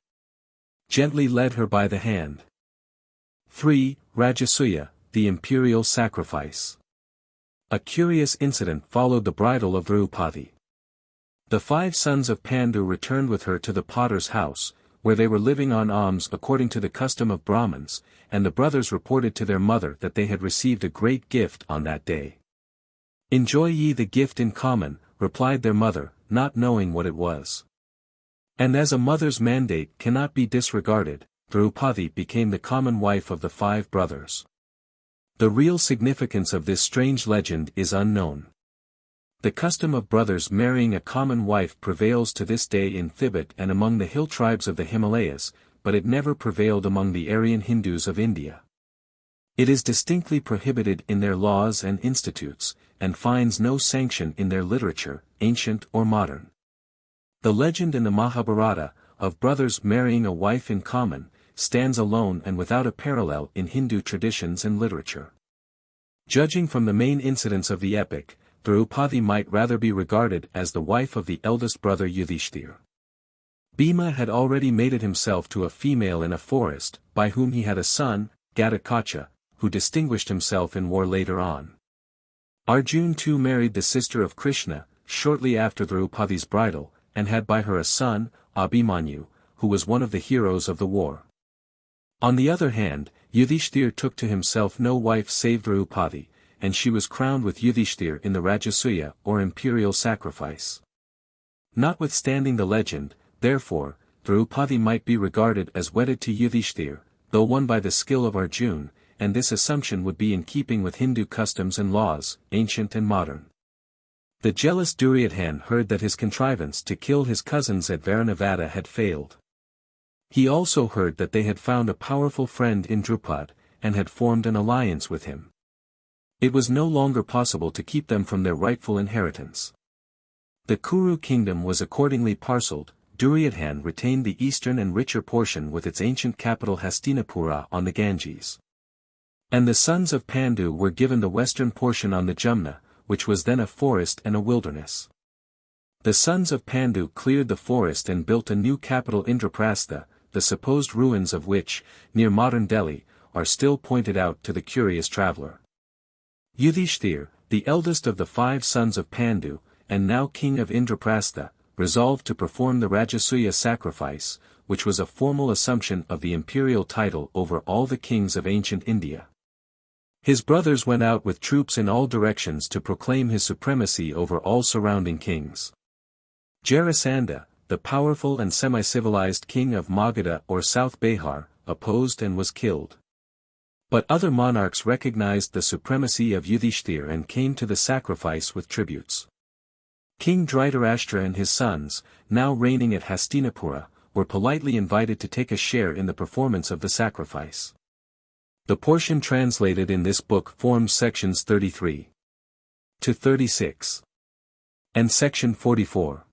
Gently led her by the hand. 3. Rajasuya, the imperial sacrifice. A curious incident followed the bridal of Draupadi. The 5 sons of Pandu returned with her to the potter's house, where they were living on alms according to the custom of Brahmins, and the brothers reported to their mother that they had received a great gift on that day. Enjoy ye the gift in common, replied their mother, not knowing what it was. And as a mother's mandate cannot be disregarded, Draupadi became the common wife of the 5 brothers. The real significance of this strange legend is unknown. The custom of brothers marrying a common wife prevails to this day in Tibet and among the hill tribes of the Himalayas, but it never prevailed among the Aryan Hindus of India. It is distinctly prohibited in their laws and institutes, and finds no sanction in their literature, ancient or modern. The legend in the Mahabharata, of brothers marrying a wife in common, stands alone and without a parallel in Hindu traditions and literature. Judging from the main incidents of the epic, Draupadi might rather be regarded as the wife of the eldest brother Yudhishthir. Bhima had already mated himself to a female in a forest, by whom he had a son, Gatakacha, who distinguished himself in war later on. Arjun too married the sister of Krishna, shortly after Draupadi's bridal, and had by her a son, Abhimanyu, who was one of the heroes of the war. On the other hand, Yudhishthir took to himself no wife save Draupadi, and she was crowned with Yudhishthir in the Rajasuya or imperial sacrifice. Notwithstanding the legend, therefore, Draupadi might be regarded as wedded to Yudhishthir, though won by the skill of Arjun, and this assumption would be in keeping with Hindu customs and laws, ancient and modern. The jealous Duryodhan heard that his contrivance to kill his cousins at Varanavada had failed. He also heard that they had found a powerful friend in Drupad, and had formed an alliance with him. It was no longer possible to keep them from their rightful inheritance. The Kuru kingdom was accordingly parcelled. Duryodhan retained the eastern and richer portion with its ancient capital Hastinapura on the Ganges. And the sons of Pandu were given the western portion on the Jumna, which was then a forest and a wilderness. The sons of Pandu cleared the forest and built a new capital Indraprastha, the supposed ruins of which, near modern Delhi, are still pointed out to the curious traveller. Yudhishthir, the eldest of the 5 sons of Pandu, and now king of Indraprastha, resolved to perform the Rajasuya sacrifice, which was a formal assumption of the imperial title over all the kings of ancient India. His brothers went out with troops in all directions to proclaim his supremacy over all surrounding kings. Jarasandha, the powerful and semi-civilized king of Magadha or South Bihar, opposed and was killed. But other monarchs recognized the supremacy of Yudhishthir and came to the sacrifice with tributes. King Dhritarashtra and his sons, now reigning at Hastinapura, were politely invited to take a share in the performance of the sacrifice. The portion translated in this book forms sections 33 to 36 and section 44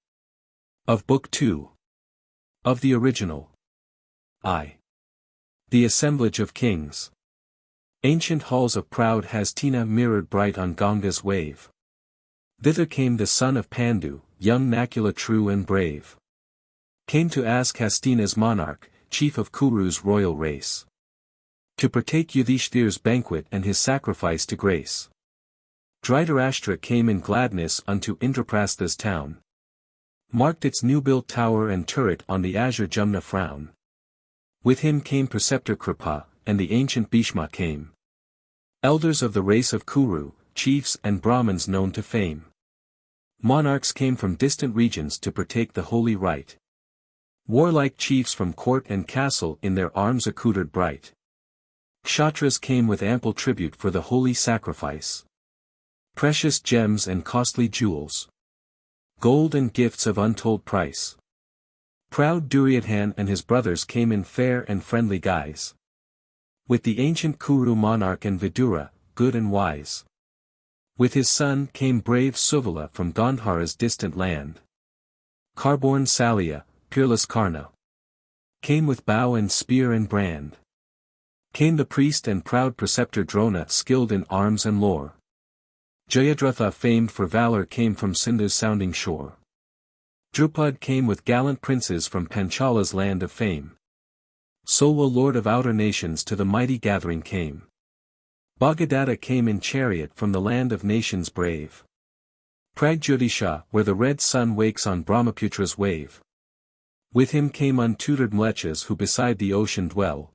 of Book 2 of the original. The Assemblage of Kings. Ancient halls of proud Hastina mirrored bright on Ganga's wave. Thither came the son of Pandu, young Nakula true and brave. Came to ask Hastina's monarch, chief of Kuru's royal race, to partake Yudhishthir's banquet and his sacrifice to grace. Dhritarashtra came in gladness unto Indraprastha's town. Marked its new-built tower and turret on the azure Jumna frown. With him came preceptor Kripa, and the ancient Bhishma came. Elders of the race of Kuru, chiefs and Brahmins known to fame. Monarchs came from distant regions to partake the holy rite. Warlike chiefs from court and castle in their arms accoutred bright. Kshatras came with ample tribute for the holy sacrifice. Precious gems and costly jewels. Gold and gifts of untold price. Proud Duryodhana and his brothers came in fair and friendly guise. With the ancient Kuru monarch and Vidura, good and wise. With his son came brave Suvala from Gandhara's distant land. Carborn Salya, peerless Karna. Came with bow and spear and brand. Came the priest and proud preceptor Drona skilled in arms and lore. Jayadratha famed for valor came from Sindhu's sounding shore. Drupad came with gallant princes from Panchala's land of fame. Solwa lord of outer nations to the mighty gathering came. Bhagadatta came in chariot from the land of nations brave. Pragjyotisha where the red sun wakes on Brahmaputra's wave. With him came untutored mlechas who beside the ocean dwell.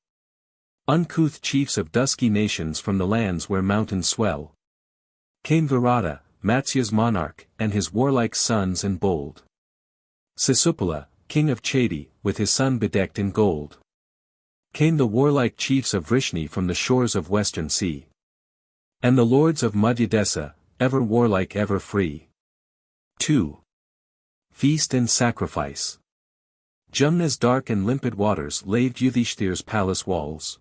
Uncouth chiefs of dusky nations from the lands where mountains swell. Came Virata, Matsya's monarch, and his warlike sons and bold. Sisupala, king of Chedi, with his son bedecked in gold. Came the warlike chiefs of Vrishni from the shores of western sea. And the lords of Madhyadesa, ever warlike ever free. 2. Feast and Sacrifice. Jumna's dark and limpid waters laved Yudhishthir's palace walls.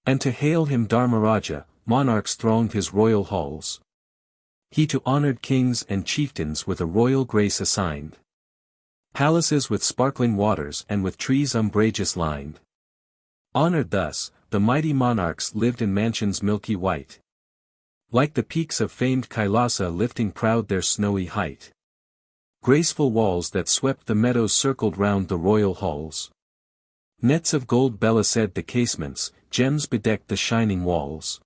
And to hail him Dharmaraja, monarchs thronged his royal halls. He to honored kings and chieftains with a royal grace assigned. Palaces with sparkling waters and with trees umbrageous lined. Honored thus, the mighty monarchs lived in mansions milky white. Like the peaks of famed Kailasa lifting proud their snowy height. Graceful walls that swept the meadows circled round the royal halls. Nets of gold belised the casements, gems bedecked the shining walls.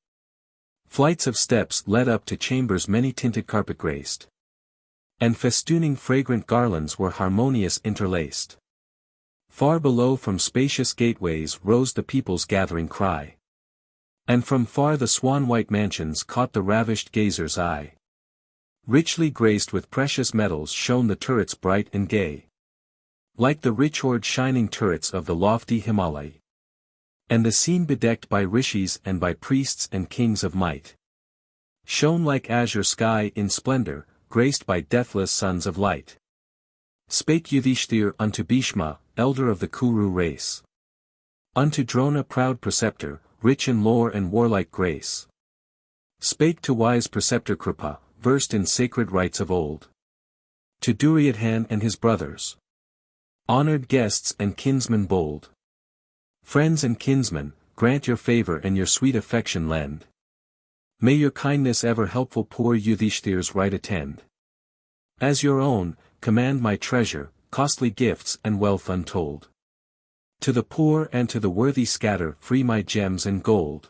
Flights of steps led up to chambers many tinted carpet graced. And festooning fragrant garlands were harmonious interlaced. Far below from spacious gateways rose the people's gathering cry. And from far the swan-white mansions caught the ravished gazer's eye. Richly graced with precious metals shone the turrets bright and gay. Like the rich-hoard shining turrets of the lofty Himalaya. And the scene bedecked by rishis and by priests and kings of might. Shone like azure sky in splendor, graced by deathless sons of light. Spake Yudhishthir unto Bhishma, elder of the Kuru race. Unto Drona proud preceptor, rich in lore and warlike grace. Spake to wise preceptor Kripa, versed in sacred rites of old. To Duryodhana and his brothers. Honored guests and kinsmen bold. Friends and kinsmen, grant your favor and your sweet affection lend. May your kindness ever helpful poor Yudhishthir's right attend. As your own, command my treasure, costly gifts and wealth untold. To the poor and to the worthy scatter free my gems and gold.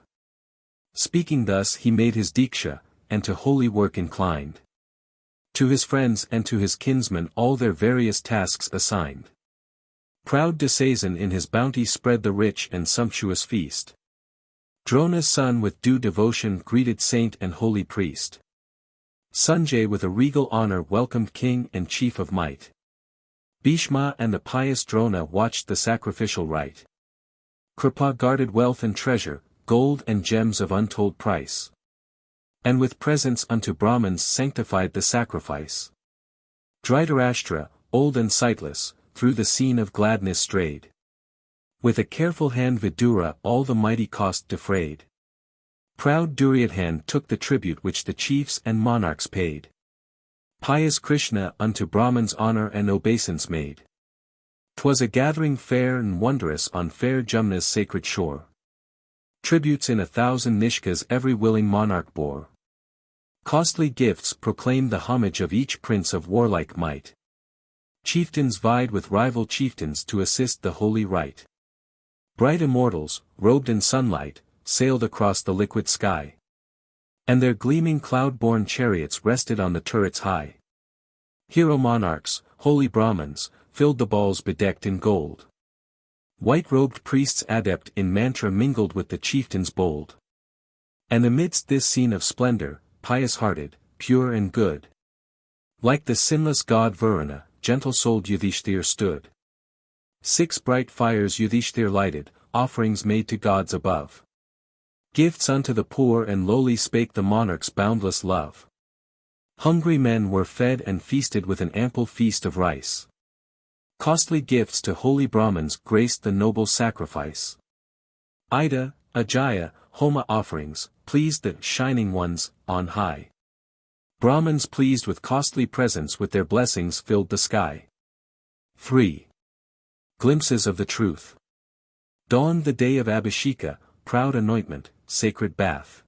Speaking thus he made his diksha, and to holy work inclined. To his friends and to his kinsmen all their various tasks assigned. Proud Dasasan in his bounty spread the rich and sumptuous feast. Drona's son with due devotion greeted saint and holy priest. Sanjay with a regal honor welcomed king and chief of might. Bhishma and the pious Drona watched the sacrificial rite. Kripa guarded wealth and treasure, gold and gems of untold price. And with presents unto Brahmins sanctified the sacrifice. Dhritarashtra, old and sightless, through the scene of gladness strayed. With a careful hand Vidura all the mighty cost defrayed. Proud Duryodhana took the tribute which the chiefs and monarchs paid. Pious Krishna unto Brahmins honor and obeisance made. 'Twas a gathering fair and wondrous on fair Jumna's sacred shore. Tributes in 1,000 nishkas every willing monarch bore. Costly gifts proclaimed the homage of each prince of warlike might. Chieftains vied with rival chieftains to assist the holy rite. Bright immortals, robed in sunlight, sailed across the liquid sky. And their gleaming cloud-borne chariots rested on the turrets high. Hero monarchs, holy Brahmins, filled the balls bedecked in gold. White-robed priests adept in mantra mingled with the chieftains bold. And amidst this scene of splendor, pious-hearted, pure and good, like the sinless god Varuna, gentle-souled Yudhishthir stood. 6 bright fires Yudhishthir lighted, offerings made to gods above. Gifts unto the poor and lowly spake the monarch's boundless love. Hungry men were fed and feasted with an ample feast of rice. Costly gifts to holy Brahmins graced the noble sacrifice. Ida, Ajaya, Homa offerings, pleased the shining ones, on high. Brahmins pleased with costly presents with their blessings filled the sky. 3. Glimpses of the truth. Dawned the day of Abhisheka, proud anointment, sacred bath.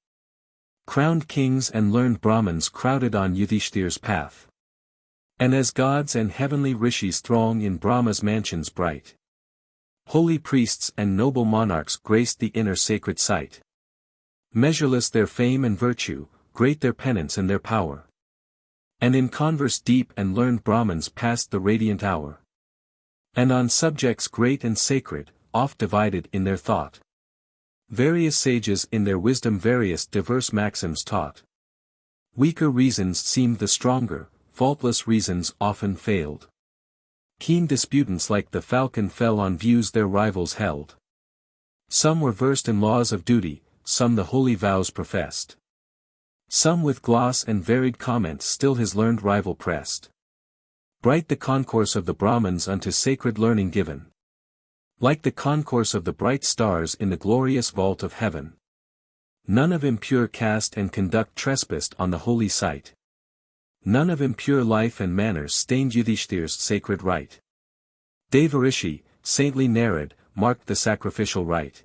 Crowned kings and learned Brahmins crowded on Yudhishthir's path. And as gods and heavenly rishis throng in Brahma's mansions bright, holy priests and noble monarchs graced the inner sacred site. Measureless their fame and virtue, great their penance and their power. And in converse deep and learned Brahmins passed the radiant hour. And on subjects great and sacred, oft divided in their thought. Various sages in their wisdom various diverse maxims taught. Weaker reasons seemed the stronger, faultless reasons often failed. Keen disputants like the falcon fell on views their rivals held. Some were versed in laws of duty, some the holy vows professed. Some with gloss and varied comments still his learned rival pressed. Bright the concourse of the Brahmins unto sacred learning given. Like the concourse of the bright stars in the glorious vault of heaven. None of impure caste and conduct trespassed on the holy site. None of impure life and manners stained Yudhishthir's sacred rite. Devarishi, saintly Narad, marked the sacrificial rite.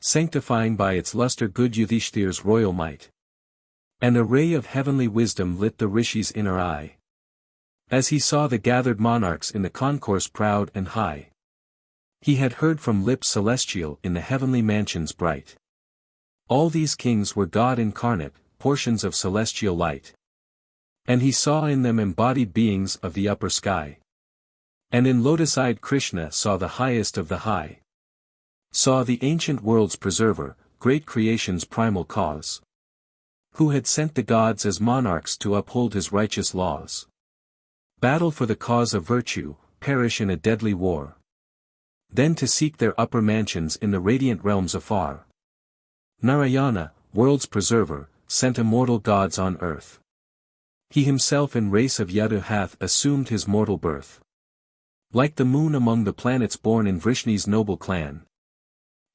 Sanctifying by its luster good Yudhishthir's royal might. An array of heavenly wisdom lit the rishi's inner eye. As he saw the gathered monarchs in the concourse proud and high. He had heard from lips celestial in the heavenly mansions bright. All these kings were God incarnate, portions of celestial light. And he saw in them embodied beings of the upper sky. And in lotus-eyed Krishna saw the highest of the high. Saw the ancient world's preserver, great creation's primal cause. Who had sent the gods as monarchs to uphold his righteous laws. Battle for the cause of virtue, perish in a deadly war. Then to seek their upper mansions in the radiant realms afar. Narayana, world's preserver, sent immortal gods on earth. He himself in race of Yadu hath assumed his mortal birth. Like the moon among the planets born in Vrishni's noble clan.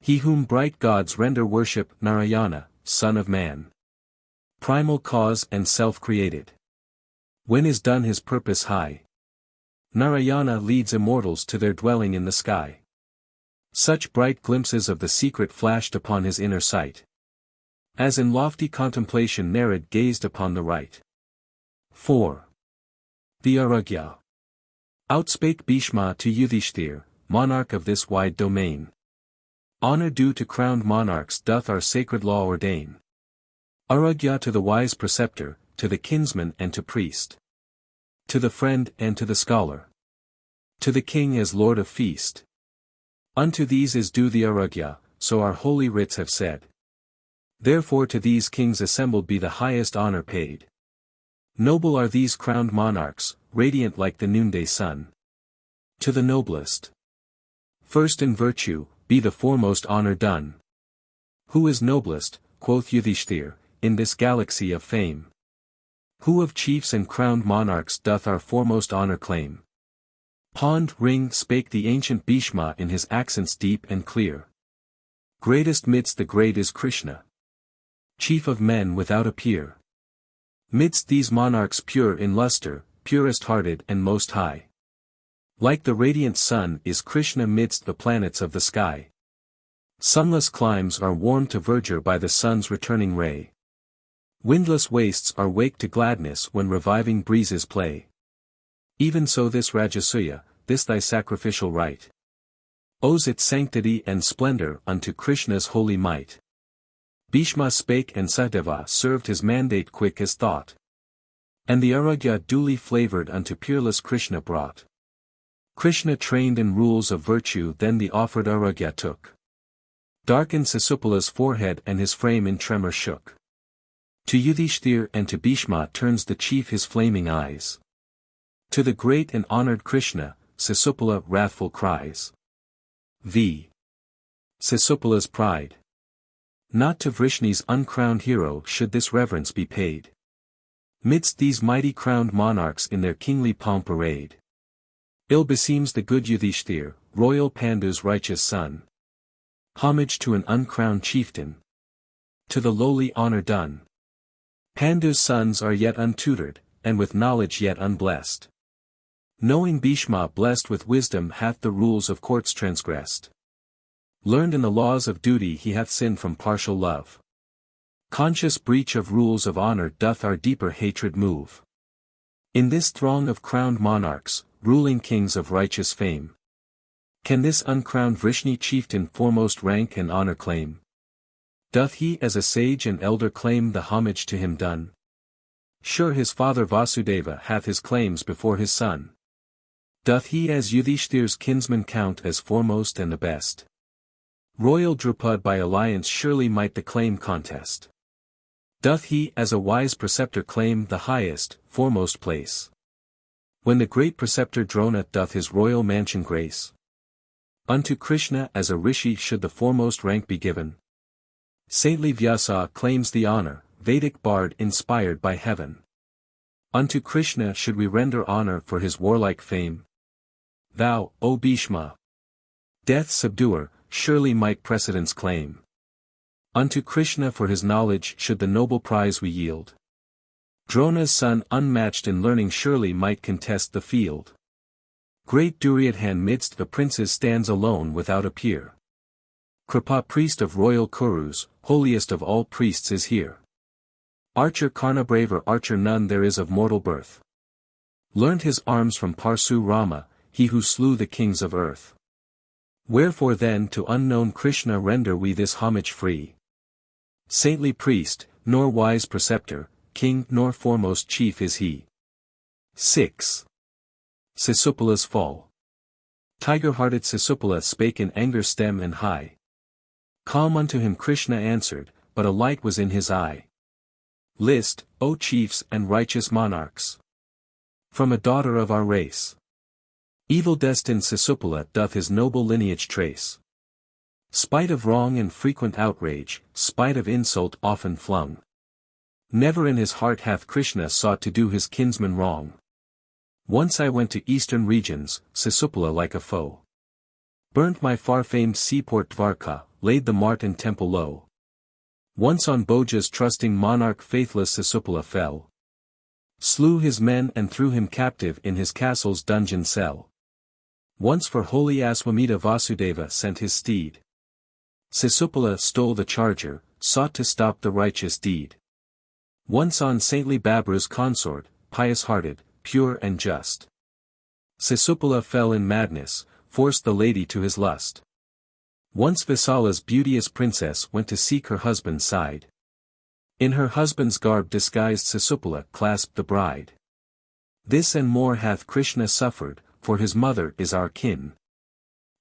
He whom bright gods render worship, Narayana, son of man. Primal cause and self-created. When is done his purpose high? Narayana leads immortals to their dwelling in the sky. Such bright glimpses of the secret flashed upon his inner sight. As in lofty contemplation Narad gazed upon the right. 4. The Aragya. Outspake Bhishma to Yudhishthir, monarch of this wide domain. Honor due to crowned monarchs doth our sacred law ordain. Aragya to the wise preceptor, to the kinsman and to priest. To the friend and to the scholar. To the king as lord of feast. Unto these is due the Aragya, so our holy writs have said. Therefore to these kings assembled be the highest honor paid. Noble are these crowned monarchs, radiant like the noonday sun. To the noblest. First in virtue, be the foremost honor done. Who is noblest, quoth Yudhishthir, in this galaxy of fame? Who of chiefs and crowned monarchs doth our foremost honor claim? Pond ring spake the ancient Bhishma in his accents deep and clear. Greatest midst the great is Krishna, chief of men without a peer. Midst these monarchs pure in luster, purest hearted and most high. Like the radiant sun is Krishna midst the planets of the sky. Sunless climes are warmed to verdure by the sun's returning ray. Windless wastes are waked to gladness when reviving breezes play. Even so this Rajasuya, this thy sacrificial rite, owes its sanctity and splendor unto Krishna's holy might. Bhishma spake and Sahadeva served his mandate quick as thought. And the aragya duly flavored unto peerless Krishna brought. Krishna trained in rules of virtue then the offered aragya took. Darkened Sisupala's forehead and his frame in tremor shook. To Yudhishthir and to Bhishma turns the chief his flaming eyes. To the great and honored Krishna, Sisupala wrathful cries. V. Sisupala's pride. Not to Vrishni's uncrowned hero should this reverence be paid. Midst these mighty crowned monarchs in their kingly pomp arrayed. Ill beseems the good Yudhishthir, royal Pandu's righteous son. Homage to an uncrowned chieftain. To the lowly honor done. Pandu's sons are yet untutored, and with knowledge yet unblessed. Knowing Bhishma blessed with wisdom hath the rules of courts transgressed. Learned in the laws of duty he hath sinned from partial love. Conscious breach of rules of honor doth our deeper hatred move. In this throng of crowned monarchs, ruling kings of righteous fame. Can this uncrowned Vrishni chieftain foremost rank and honor claim? Doth he as a sage and elder claim the homage to him done? Sure his father Vasudeva hath his claims before his son. Doth he as Yudhishthir's kinsman count as foremost and the best? Royal Drupad by alliance surely might the claim contest. Doth he as a wise preceptor claim the highest, foremost place? When the great preceptor Drona doth his royal mansion grace? Unto Krishna as a rishi should the foremost rank be given. Saintly Vyasa claims the honor, Vedic bard inspired by heaven. Unto Krishna should we render honor for his warlike fame. Thou, O Bhishma, death subduer, surely might precedence claim. Unto Krishna for his knowledge should the noble prize we yield. Drona's son unmatched in learning surely might contest the field. Great Duryodhan midst the princes stands alone without a peer. Kripa priest of royal Kurus, holiest of all priests is here. Archer Karna braver archer none there is of mortal birth. Learned his arms from Parsu Rama, he who slew the kings of earth. Wherefore then to unknown Krishna render we this homage free? Saintly priest, nor wise preceptor, king nor foremost chief is he. 6. Sisupala's fall. Tiger-hearted Sisupala spake in anger stem and high. Calm unto him Krishna answered, but a light was in his eye. List, O chiefs and righteous monarchs, from a daughter of our race. Evil-destined Sisupala doth his noble lineage trace. Spite of wrong and frequent outrage, spite of insult often flung. Never in his heart hath Krishna sought to do his kinsman wrong. Once I went to eastern regions, Sisupala like a foe. Burnt my far-famed seaport Dvarka, laid the mart and temple low. Once on Bhoja's trusting monarch faithless Sisupala fell. Slew his men and threw him captive in his castle's dungeon cell. Once for holy Aswa-Medha Vasudeva sent his steed. Sisupala stole the charger, sought to stop the righteous deed. Once on saintly Babra's consort, pious-hearted, pure and just. Sisupala fell in madness, forced the lady to his lust. Once Visala's beauteous princess went to seek her husband's side. In her husband's garb disguised Sisupala clasped the bride. This and more hath Krishna suffered, for his mother is our kin.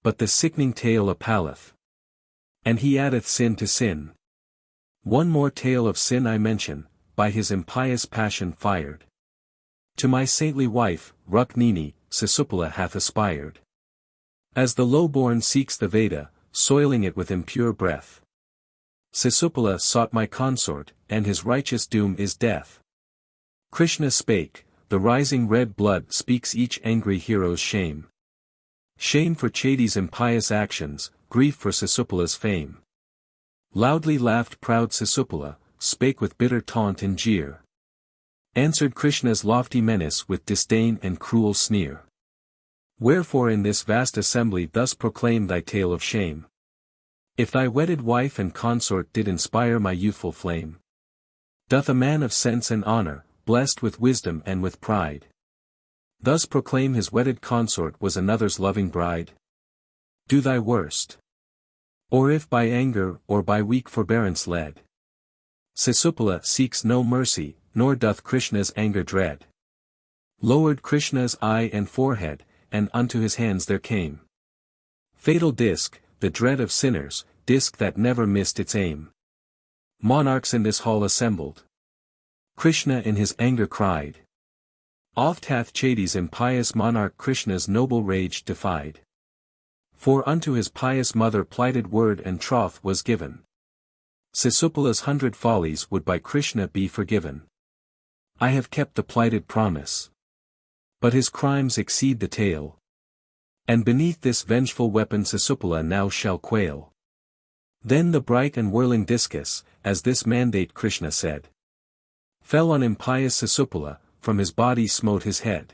But the sickening tale appalleth. And he addeth sin to sin. One more tale of sin I mention, by his impious passion fired. To my saintly wife, Rukmini, Sisupala hath aspired. As the low-born seeks the Veda, soiling it with impure breath. Sisupala sought my consort, and his righteous doom is death. Krishna spake, the rising red blood speaks each angry hero's shame. Shame for Chedi's impious actions, grief for Sisupala's fame. Loudly laughed proud Sisupala, spake with bitter taunt and jeer. Answered Krishna's lofty menace with disdain and cruel sneer. Wherefore in this vast assembly thus proclaim thy tale of shame? If thy wedded wife and consort did inspire my youthful flame. Doth a man of sense and honor, blessed with wisdom and with pride, thus proclaim his wedded consort was another's loving bride? Do thy worst. Or if by anger or by weak forbearance led. Sisupala seeks no mercy, nor doth Krishna's anger dread. Lowered Krishna's eye and forehead, and unto his hands there came. Fatal disc, the dread of sinners, disc that never missed its aim. Monarchs in this hall assembled. Krishna in his anger cried. Oft hath Chedi's impious monarch Krishna's noble rage defied. For unto his pious mother plighted word and troth was given. Sisupala's 100 follies would by Krishna be forgiven. I have kept the plighted promise. But his crimes exceed the tale. And beneath this vengeful weapon Sisupala now shall quail. Then the bright and whirling discus, as this mandate Krishna said, fell on impious Sisupala, from his body smote his head.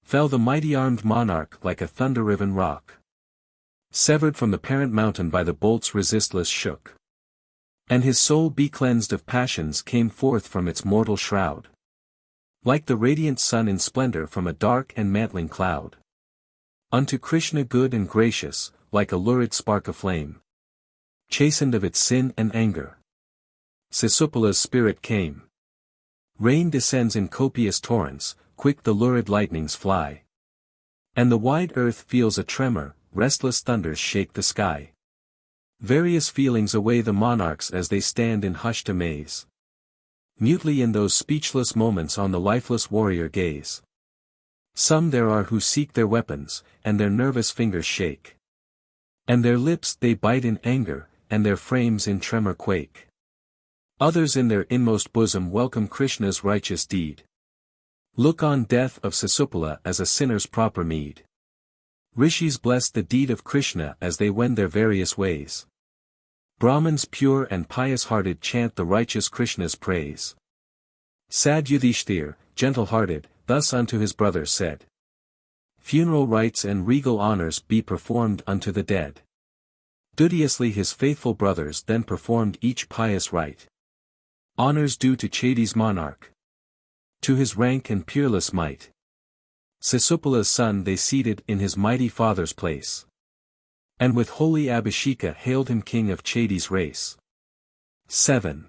Fell the mighty armed monarch like a thunder-riven rock. Severed from the parent mountain by the bolts resistless shook. And his soul be-cleansed of passions came forth from its mortal shroud. Like the radiant sun in splendor from a dark and mantling cloud. Unto Krishna good and gracious, like a lurid spark of flame. Chastened of its sin and anger. Sisupala's spirit came. Rain descends in copious torrents, quick the lurid lightnings fly. And the wide earth feels a tremor, restless thunders shake the sky. Various feelings away the monarchs as they stand in hushed amaze. Mutely in those speechless moments on the lifeless warrior gaze. Some there are who seek their weapons, and their nervous fingers shake. And their lips they bite in anger, and their frames in tremor quake. Others in their inmost bosom welcome Krishna's righteous deed. Look on death of Sisupala as a sinner's proper meed. Rishis bless the deed of Krishna as they wend their various ways. Brahmins pure and pious-hearted chant the righteous Krishna's praise. Sad Yudhishthir, gentle-hearted, thus unto his brothers said. Funeral rites and regal honors be performed unto the dead. Duteously his faithful brothers then performed each pious rite. Honors due to Chedi's monarch. To his rank and peerless might. Sisupala's son they seated in his mighty father's place. And with holy Abhisheka hailed him king of Chedi's race. 7.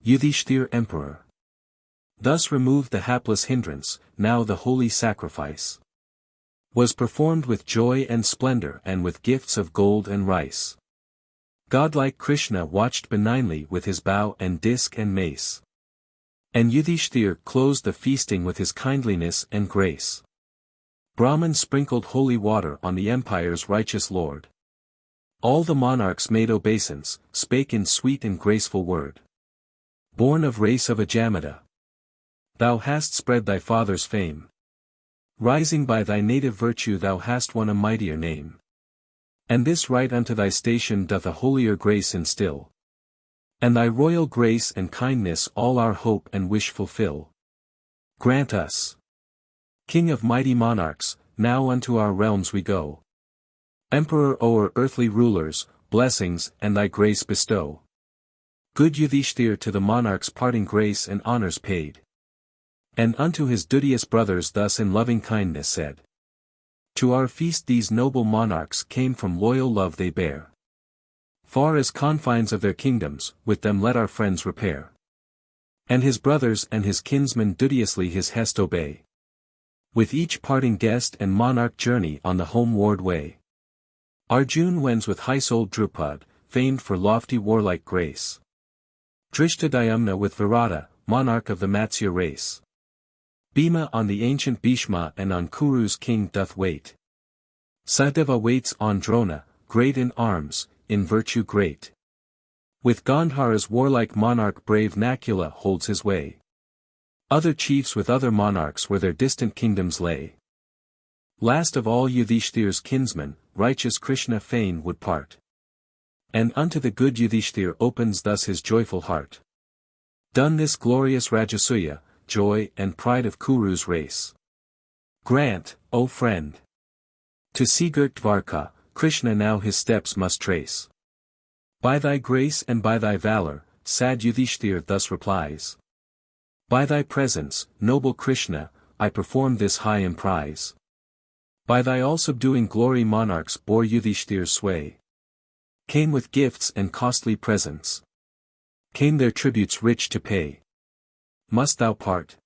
Yudhishthir Emperor. Thus removed the hapless hindrance, now the holy sacrifice was performed with joy and splendor and with gifts of gold and rice. Godlike Krishna watched benignly with his bow and disc and mace. And Yudhishthir closed the feasting with his kindliness and grace. Brahman sprinkled holy water on the empire's righteous lord. All the monarchs made obeisance, spake in sweet and graceful word. Born of race of Ajamata, thou hast spread thy father's fame. Rising by thy native virtue thou hast won a mightier name. And this right unto thy station doth a holier grace instill. And thy royal grace and kindness all our hope and wish fulfill. Grant us, King of mighty monarchs, now unto our realms we go. Emperor o'er earthly rulers, blessings and thy grace bestow. Good Yudhishthir to the monarch's parting grace and honors paid. And unto his duteous brothers thus in loving kindness said. To our feast these noble monarchs came from loyal love they bear. Far as confines of their kingdoms, with them let our friends repair. And his brothers and his kinsmen duteously his hest obey. With each parting guest and monarch journey on the homeward way. Arjun wends with high-souled Drupad, famed for lofty warlike grace. Drishtadhyumna with Virata, monarch of the Matsya race. Bhima on the ancient Bhishma and on Kuru's king doth wait. Sahadeva waits on Drona, great in arms, in virtue great. With Gandhara's warlike monarch brave Nakula holds his way. Other chiefs with other monarchs where their distant kingdoms lay. Last of all Yudhishthir's kinsmen, righteous Krishna fain would part. And unto the good Yudhishthir opens thus his joyful heart. Done this glorious Rajasuya, joy and pride of Kuru's race. Grant, O friend. To Sigurt Dvarka, Krishna now his steps must trace. By thy grace and by thy valor, sad Yudhishthir thus replies. By thy presence, noble Krishna, I perform this high emprise. By thy all-subduing glory monarchs bore Yudhishthir's sway. Came with gifts and costly presents. Came their tributes rich to pay. Must thou part?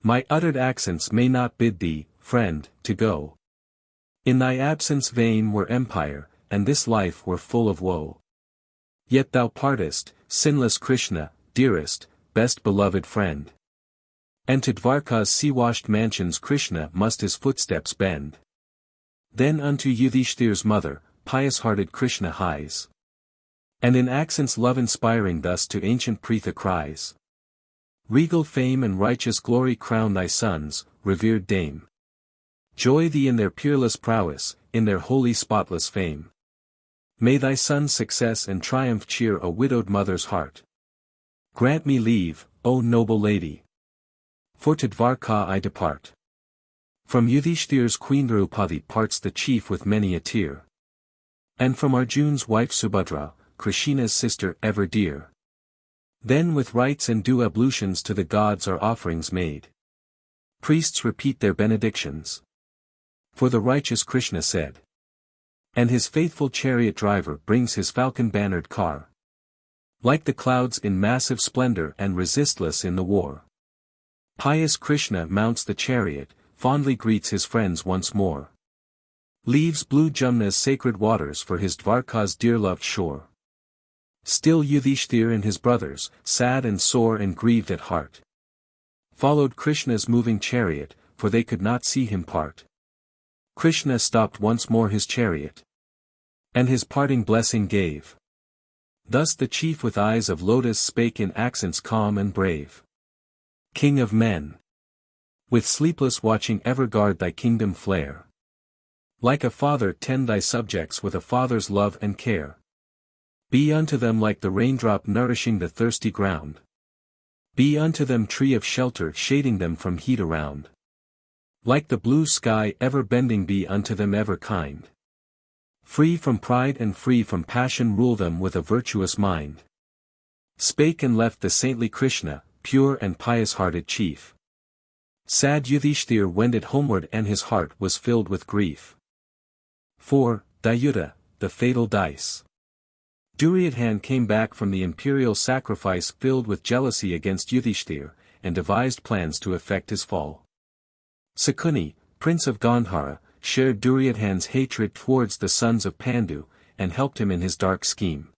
My uttered accents may not bid thee, friend, to go. In thy absence vain were empire, and this life were full of woe. Yet thou partest, sinless Krishna, dearest, best beloved friend. And to Dvarka's sea-washed mansions Krishna must his footsteps bend. Then unto Yudhishthir's mother, pious-hearted Krishna hies. And in accents love-inspiring thus to ancient Pritha cries. Regal fame and righteous glory crown thy sons, revered dame. Joy thee in their peerless prowess, in their holy spotless fame. May thy sons' success and triumph cheer a widowed mother's heart. Grant me leave, O noble lady. For to Dvarka I depart. From Yudhishthir's queen Draupadi parts the chief with many a tear. And from Arjun's wife Subhadra, Krishna's sister ever dear. Then with rites and due ablutions to the gods are offerings made. Priests repeat their benedictions. For the righteous Krishna said. And his faithful chariot driver brings his falcon-bannered car. Like the clouds in massive splendor and resistless in the war. Pious Krishna mounts the chariot, fondly greets his friends once more. Leaves blue Jumna's sacred waters for his Dvarka's dear-loved shore. Still Yudhishthir and his brothers, sad and sore and grieved at heart. Followed Krishna's moving chariot, for they could not see him part. Krishna stopped once more his chariot. And his parting blessing gave. Thus the chief with eyes of lotus spake in accents calm and brave. King of men! With sleepless watching ever guard thy kingdom flare. Like a father tend thy subjects with a father's love and care. Be unto them like the raindrop nourishing the thirsty ground. Be unto them tree of shelter shading them from heat around. Like the blue sky ever bending be unto them ever kind. Free from pride and free from passion rule them with a virtuous mind. Spake and left the saintly Krishna, pure and pious-hearted chief. Sad Yudhishthir wended homeward and his heart was filled with grief. 4. Dayuddha, the fatal dice. Duryodhan came back from the imperial sacrifice filled with jealousy against Yudhishthir, and devised plans to effect his fall. Sakuni, prince of Gandhara, shared Duryodhan's hatred towards the sons of Pandu, and helped him in his dark scheme.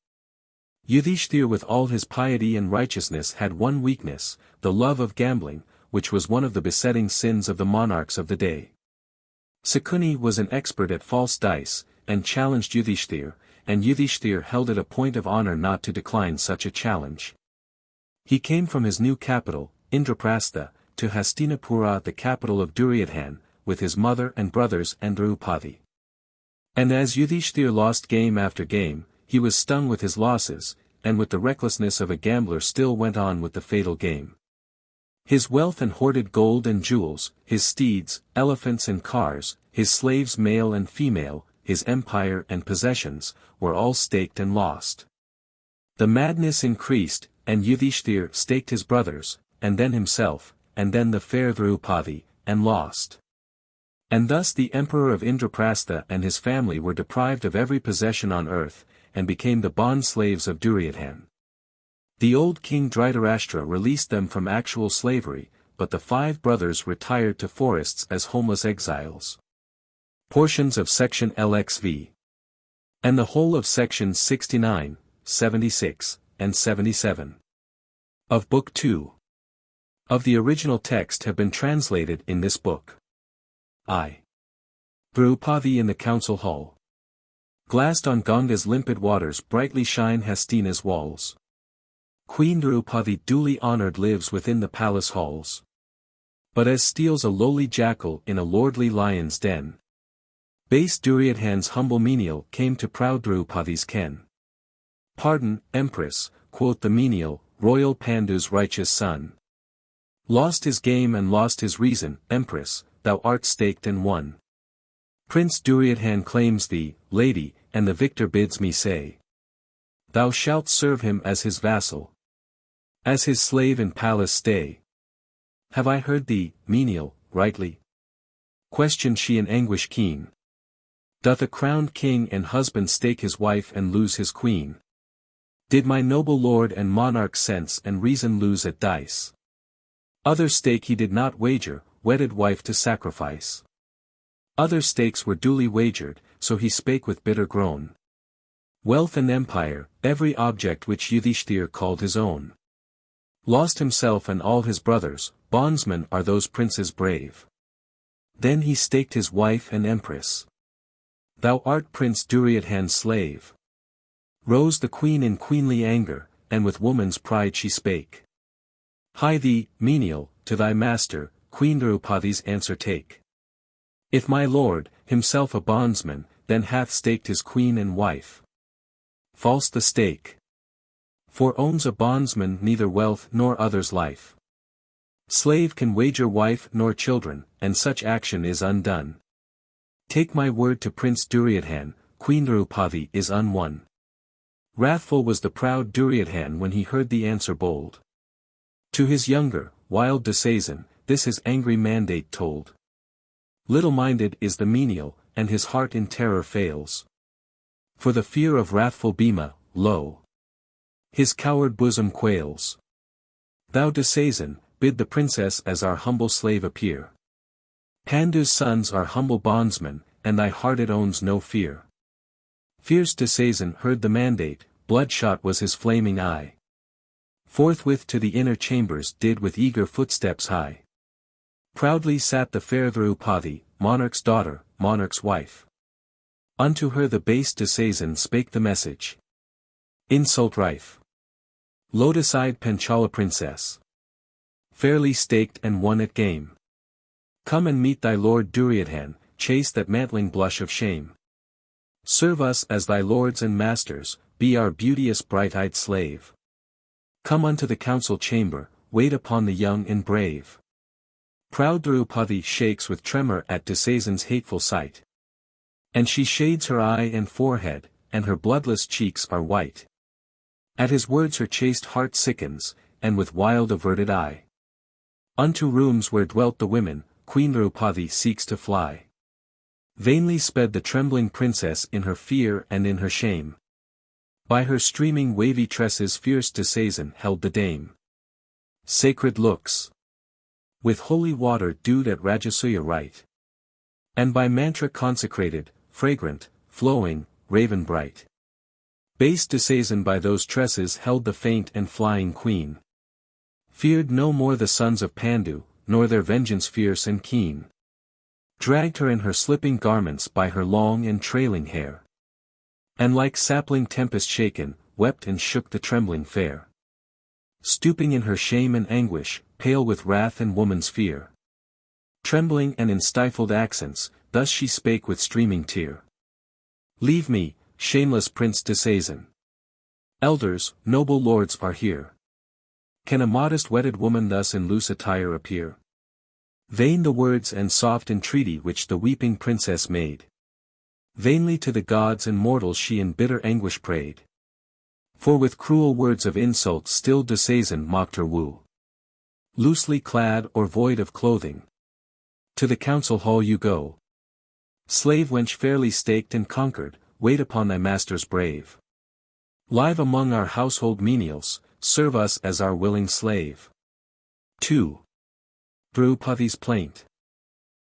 Yudhishthir with all his piety and righteousness had one weakness, the love of gambling, which was one of the besetting sins of the monarchs of the day. Sakuni was an expert at false dice, and challenged Yudhishthir, and Yudhishthir held it a point of honor not to decline such a challenge. He came from his new capital, Indraprastha, to Hastinapura the capital of Duryodhan, with his mother and brothers and Draupadi. And as Yudhishthir lost game after game, he was stung with his losses, and with the recklessness of a gambler still went on with the fatal game. His wealth and hoarded gold and jewels, his steeds, elephants and cars, his slaves male and female, his empire and possessions, were all staked and lost. The madness increased, and Yudhishthir staked his brothers, and then himself, and then the fair Draupadi, and lost. And thus the emperor of Indraprastha and his family were deprived of every possession on earth, and became the bond slaves of Duryodhan. The old king Dhritarashtra released them from actual slavery, but the 5 brothers retired to forests as homeless exiles. Portions of section LXV. And the whole of sections 69, 76, and 77. Of Book 2. Of the original text have been translated in this book. I. Draupadi in the council hall. Glassed on Ganga's limpid waters brightly shine Hastina's walls. Queen Draupadi duly honored lives within the palace halls. But as steals a lowly jackal in a lordly lion's den, base Duryodhan's humble menial came to proud Draupadi's ken. Pardon, Empress, quoth the menial, royal Pandu's righteous son. Lost his game and lost his reason, Empress, thou art staked and won. Prince Duryodhan claims thee, lady, and the victor bids me say, thou shalt serve him as his vassal, as his slave in palace stay. Have I heard thee, menial, rightly? Questioned she in anguish keen. Doth a crowned king and husband stake his wife and lose his queen? Did my noble lord and monarch sense and reason lose at dice? Other stake he did not wager, wedded wife to sacrifice. Other stakes were duly wagered, so he spake with bitter groan. Wealth and empire, every object which Yudhishthir called his own. Lost himself and all his brothers, bondsmen are those princes brave. Then he staked his wife and empress. Thou art Prince Duryodhan's slave. Rose the queen in queenly anger, and with woman's pride she spake. Hie thee, menial, to thy master, Queen Draupadi's answer take. If my lord, himself a bondsman, then hath staked his queen and wife. False the stake. For owns a bondsman neither wealth nor other's life. Slave can wager wife nor children, and such action is undone. Take my word to Prince Duryodhan, Queen Draupadi is unwon. Wrathful was the proud Duryodhan when he heard the answer bold. To his younger, wild Dusasan, this his angry mandate told. Little-minded is the menial, and his heart in terror fails. For the fear of wrathful Bhima, lo! His coward bosom quails. Thou Dusasan, bid the princess as our humble slave appear. Pandu's sons are humble bondsmen, and thy heart it owns no fear. Fierce Dusasan heard the mandate, bloodshot was his flaming eye. Forthwith to the inner chambers did with eager footsteps hie. Proudly sat the fair Draupadi, monarch's daughter, monarch's wife. Unto her the base Dusasan spake the message. Insult rife. Lotus-eyed Panchala princess. Fairly staked and won at game. Come and meet thy lord Duryodhan, chase that mantling blush of shame. Serve us as thy lords and masters, be our beauteous bright-eyed slave. Come unto the council chamber, wait upon the young and brave. Proud Draupadi shakes with tremor at Dusasan's hateful sight. And she shades her eye and forehead, and her bloodless cheeks are white. At his words her chaste heart sickens, and with wild averted eye. Unto rooms where dwelt the women, Queen Draupadi seeks to fly. Vainly sped the trembling princess in her fear and in her shame. By her streaming wavy tresses fierce Dusasan held the dame. Sacred looks. With holy water dewed at Rajasuya right. And by mantra consecrated, fragrant, flowing, raven bright. Base Dusasan by those tresses held the faint and flying queen. Feared no more the sons of Pandu, nor their vengeance fierce and keen. Dragged her in her slipping garments by her long and trailing hair. And like sapling tempest shaken, wept and shook the trembling fair. Stooping in her shame and anguish, pale with wrath and woman's fear. Trembling and in stifled accents, thus she spake with streaming tear. Leave me, shameless Prince Dusasan. Elders, noble lords are here. Can a modest wedded woman thus in loose attire appear? Vain the words and soft entreaty which the weeping princess made. Vainly to the gods and mortals she in bitter anguish prayed. For with cruel words of insult still Dusasan mocked her woo. Loosely clad or void of clothing. To the council hall you go. Slave wench fairly staked and conquered, wait upon thy masters brave. Live among our household menials, serve us as our willing slave. 2. Draupadi's plaint.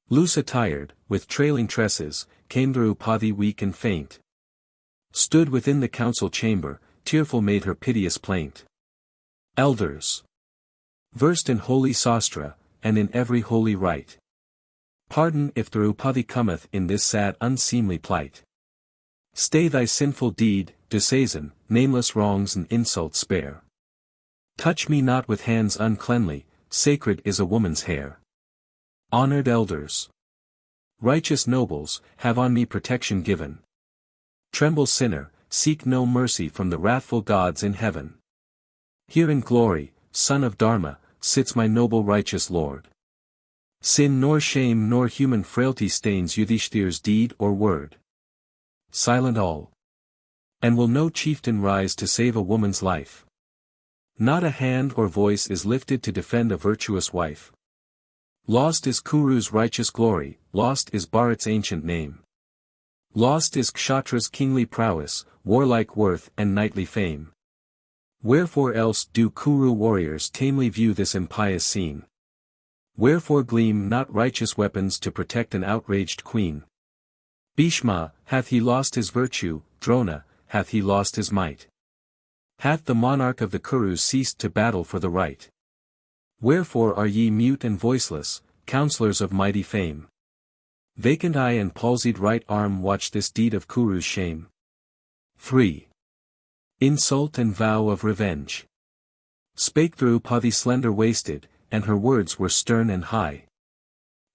Loose attired, with trailing tresses, came Draupadi weak and faint. Stood within the council chamber, tearful made her piteous plaint. Elders. Versed in holy sastra, and in every holy rite. Pardon if Draupadi cometh in this sad unseemly plight. Stay thy sinful deed, Dusasan, nameless wrongs and insults spare. Touch me not with hands uncleanly, sacred is a woman's hair. Honored elders, righteous nobles, have on me protection given. Tremble sinner, seek no mercy from the wrathful gods in heaven. Here in glory, son of Dharma, sits my noble righteous lord. Sin nor shame nor human frailty stains Yudhishthir's deed or word. Silent all. And will no chieftain rise to save a woman's life? Not a hand or voice is lifted to defend a virtuous wife. Lost is Kuru's righteous glory, lost is Bharat's ancient name. Lost is Kshatra's kingly prowess, warlike worth and knightly fame. Wherefore else do Kuru warriors tamely view this impious scene? Wherefore gleam not righteous weapons to protect an outraged queen? Bhishma, hath he lost his virtue, Drona, hath he lost his might? Hath the monarch of the Kurus ceased to battle for the right? Wherefore are ye mute and voiceless, counselors of mighty fame? Vacant eye and palsied right arm watch this deed of Kuru's shame. 3. Insult and vow of revenge. Spake Draupadi slender-waisted, and her words were stern and high.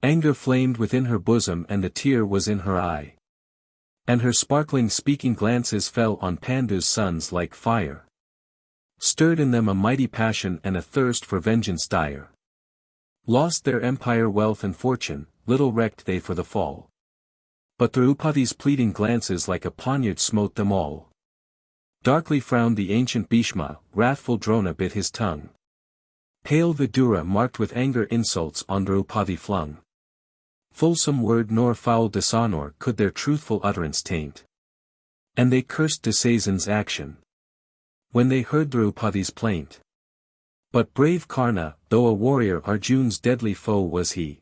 Anger flamed within her bosom and a tear was in her eye. And her sparkling speaking glances fell on Pandu's sons like fire. Stirred in them a mighty passion and a thirst for vengeance dire. Lost their empire, wealth and fortune, little recked they for the fall. But Draupadi's pleading glances like a poniard smote them all. Darkly frowned the ancient Bhishma, wrathful Drona bit his tongue. Pale Vidura marked with anger insults on Draupadi flung. Fulsome word nor foul dishonor could their truthful utterance taint. And they cursed Dusasan's action when they heard Draupadi's plaint. But brave Karna, though a warrior Arjun's deadly foe was he.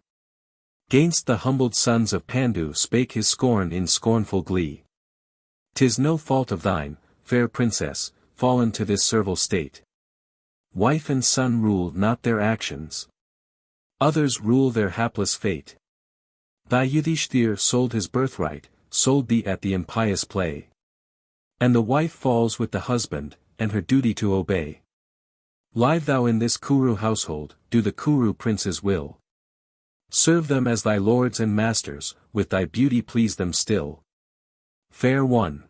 Gainst the humbled sons of Pandu spake his scorn in scornful glee. 'Tis no fault of thine, fair princess, fallen to this servile state. Wife and son rule not their actions. Others rule their hapless fate. Thy Yudhishthir sold his birthright, sold thee at the impious play. And the wife falls with the husband, and her duty to obey. Live thou in this Kuru household, do the Kuru prince's will. Serve them as thy lords and masters, with thy beauty please them still. Fair one.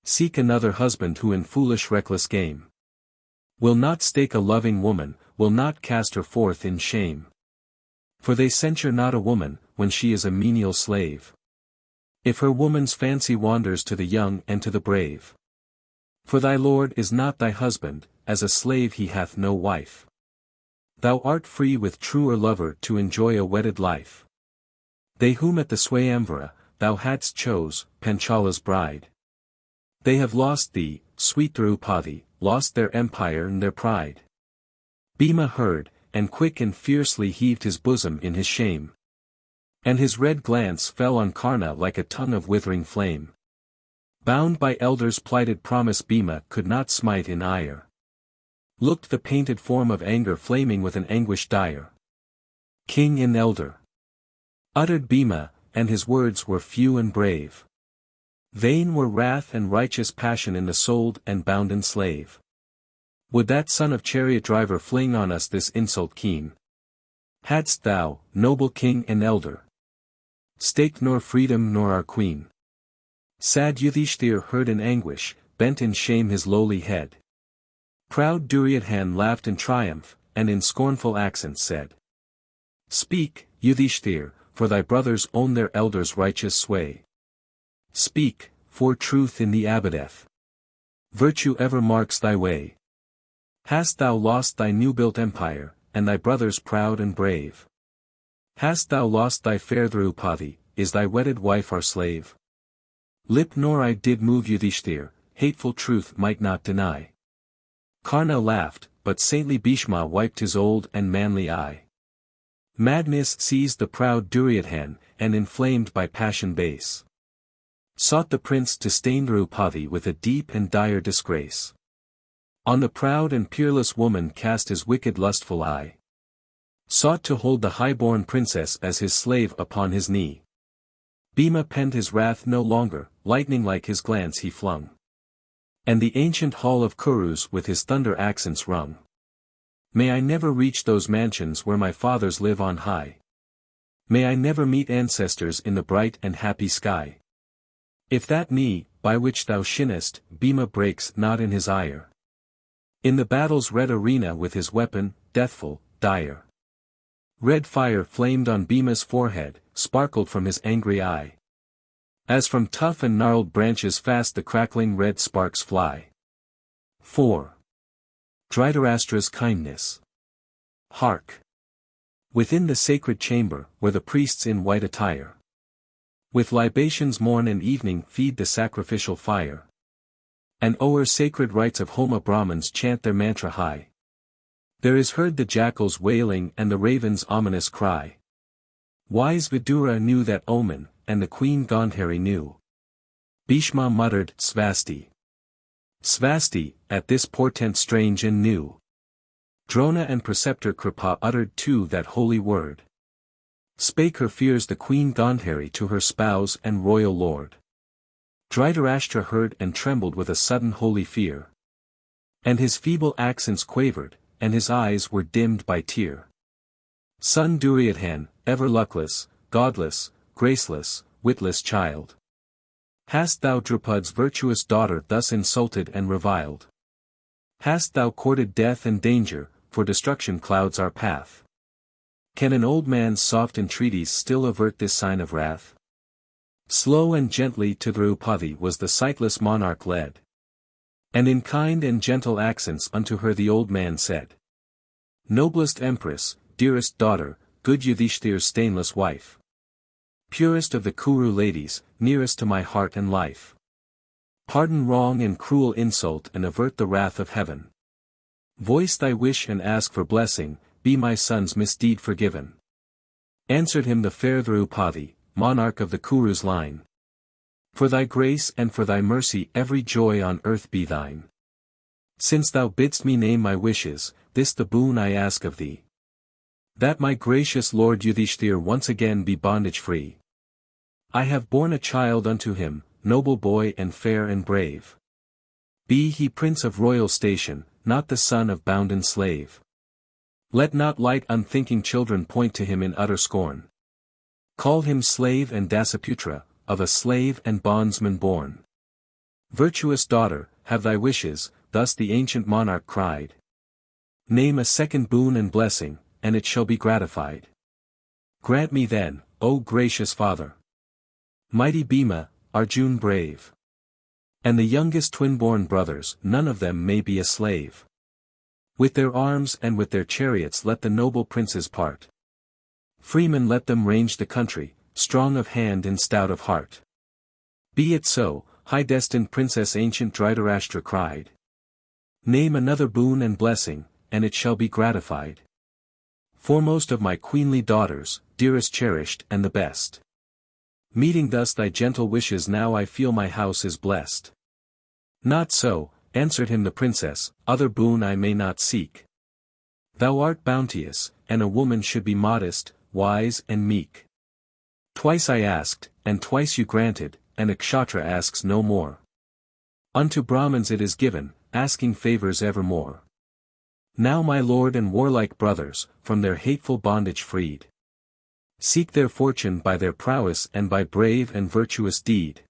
Seek another husband who in foolish reckless game will not stake a loving woman, will not cast her forth in shame. For they censure not a woman, when she is a menial slave. If her woman's fancy wanders to the young and to the brave. For thy lord is not thy husband, as a slave he hath no wife. Thou art free with truer lover to enjoy a wedded life. They whom at the Swayamvara, thou hadst chose, Panchala's bride. They have lost thee, sweet Draupadi, lost their empire and their pride. Bhima heard, and quick and fiercely heaved his bosom in his shame. And his red glance fell on Karna like a tongue of withering flame. Bound by elders' plighted promise Bhima could not smite in ire. Looked the painted form of anger flaming with an anguish dire. King and elder, uttered Bhima, and his words were few and brave. Vain were wrath and righteous passion in the sold and bounden slave. Would that son of chariot driver fling on us this insult keen? Hadst thou, noble king and elder, staked nor freedom nor our queen? Sad Yudhishthir heard in anguish, bent in shame his lowly head. Proud Duryodhan laughed in triumph, and in scornful accents said, Speak, Yudhishthir, for thy brothers own their elders' righteous sway. Speak, for truth in thee abideth. Virtue ever marks thy way. Hast thou lost thy new-built empire, and thy brothers proud and brave? Hast thou lost thy fair Draupadi, is thy wedded wife our slave? Lip nor eye did move Yudhishthir, hateful truth might not deny. Karna laughed, but saintly Bhishma wiped his old and manly eye. Madness seized the proud Duryodhan, and inflamed by passion base, sought the prince to stain Draupadi with a deep and dire disgrace. On the proud and peerless woman cast his wicked lustful eye. sought to hold the high-born princess as his slave upon his knee. Bhima pent his wrath no longer, lightning like his glance he flung. And the ancient hall of Kurus with his thunder accents rung. May I never reach those mansions where my fathers live on high. May I never meet ancestors in the bright and happy sky. If that knee, by which thou shinest, Bhima breaks not in his ire. In the battle's red arena with his weapon, deathful, dire. Red fire flamed on Bhima's forehead, sparkled from his angry eye. As from tough and gnarled branches fast the crackling red sparks fly. 4. Dhritarashtra's kindness. Hark! Within the sacred chamber, where the priests in white attire, with libations morn and evening feed the sacrificial fire, and o'er sacred rites of Homa Brahmins chant their mantra high, there is heard the jackal's wailing and the raven's ominous cry. Wise Vidura knew that omen, and the queen Gandhari knew. Bhishma muttered, Svasti. Svasti, at this portent strange and new. Drona and preceptor Kripa uttered too that holy word. Spake her fears the queen Gandhari to her spouse and royal lord. Dhritarashtra heard and trembled with a sudden holy fear. And his feeble accents quavered, and his eyes were dimmed by tear. Son Duryodhan, ever luckless, godless, graceless, witless child. Hast thou Drupad's virtuous daughter thus insulted and reviled? Hast thou courted death and danger, for destruction clouds our path? Can an old man's soft entreaties still avert this sign of wrath? Slow and gently to Draupadi was the sightless monarch led. And in kind and gentle accents unto her the old man said. Noblest empress, dearest daughter, good Yudhishthir's stainless wife. Purest of the Kuru ladies, nearest to my heart and life. Pardon wrong and cruel insult and avert the wrath of heaven. Voice thy wish and ask for blessing, be my son's misdeed forgiven. Answered him the fair Draupadi, monarch of the Kuru's line. For thy grace and for thy mercy every joy on earth be thine. Since thou bidst me name my wishes, this the boon I ask of thee. That my gracious lord Yudhishthir once again be bondage free. I have borne a child unto him, noble boy and fair and brave. Be he prince of royal station, not the son of bounden slave. Let not light unthinking children point to him in utter scorn. Call him slave and Dasaputra, of a slave and bondsman born. Virtuous daughter, have thy wishes, thus the ancient monarch cried. Name a second boon and blessing, and it shall be gratified. Grant me then, O gracious father. Mighty Bhima, Arjun brave. And the youngest twin-born brothers, none of them may be a slave. With their arms and with their chariots let the noble princes part. Freemen let them range the country, strong of hand and stout of heart. Be it so, high-destined princess ancient Dhritarashtra cried. Name another boon and blessing, and it shall be gratified. Foremost of my queenly daughters, dearest cherished and the best. Meeting thus thy gentle wishes now I feel my house is blessed. Not so, answered him the princess, other boon I may not seek. Thou art bounteous, and a woman should be modest, wise and meek. Twice I asked, and twice you granted, and a kshatriya asks no more. Unto Brahmins it is given, asking favors evermore. Now my lord and warlike brothers, from their hateful bondage freed, seek their fortune by their prowess and by brave and virtuous deed.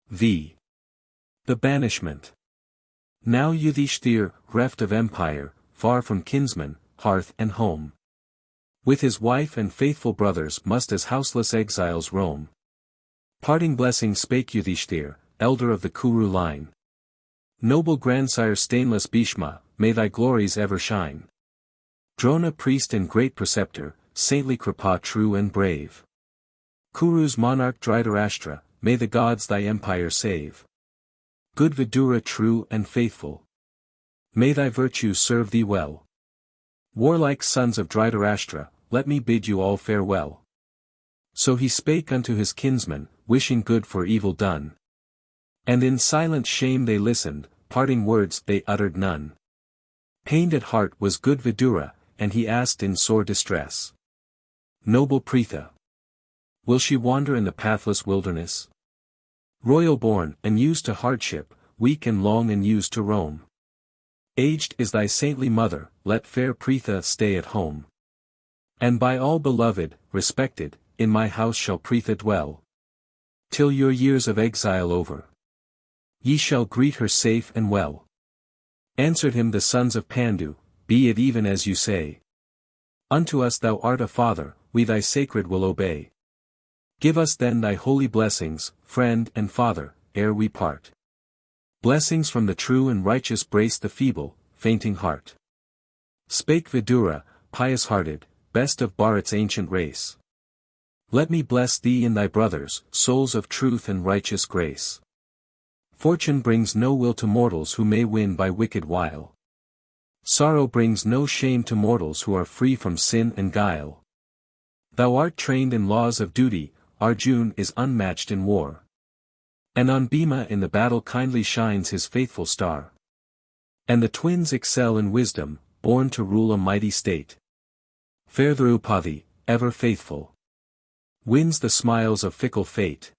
V. The Banishment. Now Yudhishthir, reft of empire, far from kinsmen, hearth and home, with his wife and faithful brothers must as houseless exiles roam. Parting blessing spake Yudhishthir, elder of the Kuru line. Noble grandsire stainless Bhishma, may thy glories ever shine. Drona priest and great preceptor, saintly Kripa true and brave. Kuru's monarch Dhritarashtra, may the gods thy empire save. Good Vidura true and faithful, may thy virtue serve thee well. Warlike sons of Dhritarashtra, let me bid you all farewell. So he spake unto his kinsmen, wishing good for evil done. And in silent shame they listened, parting words they uttered none. Pained at heart was good Vidura, and he asked in sore distress. Noble Pritha, will she wander in the pathless wilderness? Royal born, and used to hardship, weak and long and used to roam. Aged is thy saintly mother, let fair Pritha stay at home. And by all beloved, respected, in my house shall Pritha dwell. Till your years of exile over. Ye shall greet her safe and well. Answered him the sons of Pandu, be it even as you say. Unto us thou art a father, we thy sacred will obey. Give us then thy holy blessings, friend and father, ere we part. Blessings from the true and righteous brace the feeble, fainting heart. Spake Vidura, pious-hearted, best of Bharat's ancient race. Let me bless thee in thy brothers, souls of truth and righteous grace. Fortune brings no will to mortals who may win by wicked wile. Sorrow brings no shame to mortals who are free from sin and guile. Thou art trained in laws of duty, Arjun is unmatched in war. And on Bhima in the battle kindly shines his faithful star. And the twins excel in wisdom, born to rule a mighty state. Fair Draupadi, ever faithful, wins the smiles of fickle fate.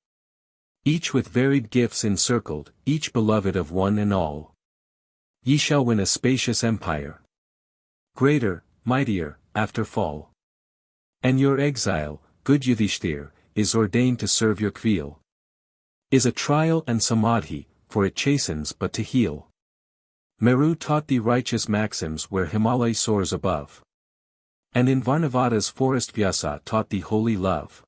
Each with varied gifts encircled, each beloved of one and all. Ye shall win a spacious empire. Greater, mightier, after fall. And your exile, good Yudhishthir, is ordained to serve your Kveel. Is a trial and samadhi, for it chastens but to heal. Meru taught thee righteous maxims where Himalaya soars above. And in Varnavada's forest Vyasa taught thee holy love.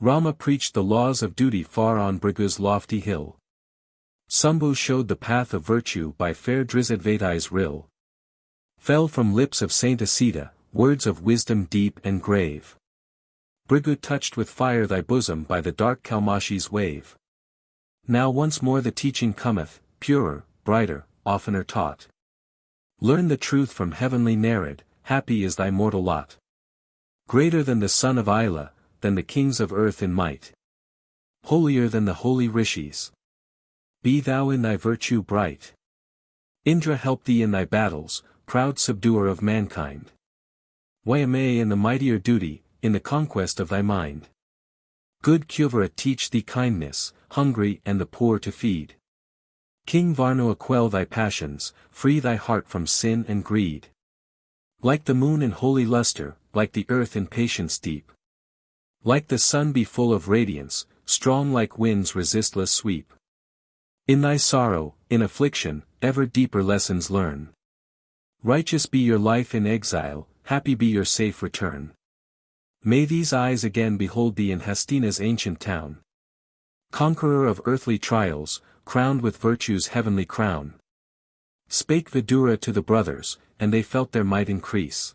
Rama preached the laws of duty far on Bhrigu's lofty hill. Sambhu showed the path of virtue by fair Drizadvati's rill. Fell from lips of Saint Asita, words of wisdom deep and grave. Bhrigu touched with fire thy bosom by the dark Kalmashi's wave. Now once more the teaching cometh, purer, brighter, oftener taught. Learn the truth from heavenly Narad, happy is thy mortal lot. Greater than the son of Ila, than the kings of earth in might. Holier than the holy rishis. Be thou in thy virtue bright. Indra help thee in thy battles, proud subduer of mankind. Vyame in the mightier duty, in the conquest of thy mind. Good Kuvara teach thee kindness, hungry and the poor to feed. King Varna quell thy passions, free thy heart from sin and greed. Like the moon in holy luster, like the earth in patience deep. Like the sun be full of radiance, strong like winds resistless sweep. In thy sorrow, in affliction, ever deeper lessons learn. Righteous be your life in exile, happy be your safe return. May these eyes again behold thee in Hastina's ancient town. Conqueror of earthly trials, crowned with virtue's heavenly crown. Spake Vidura to the brothers, and they felt their might increase.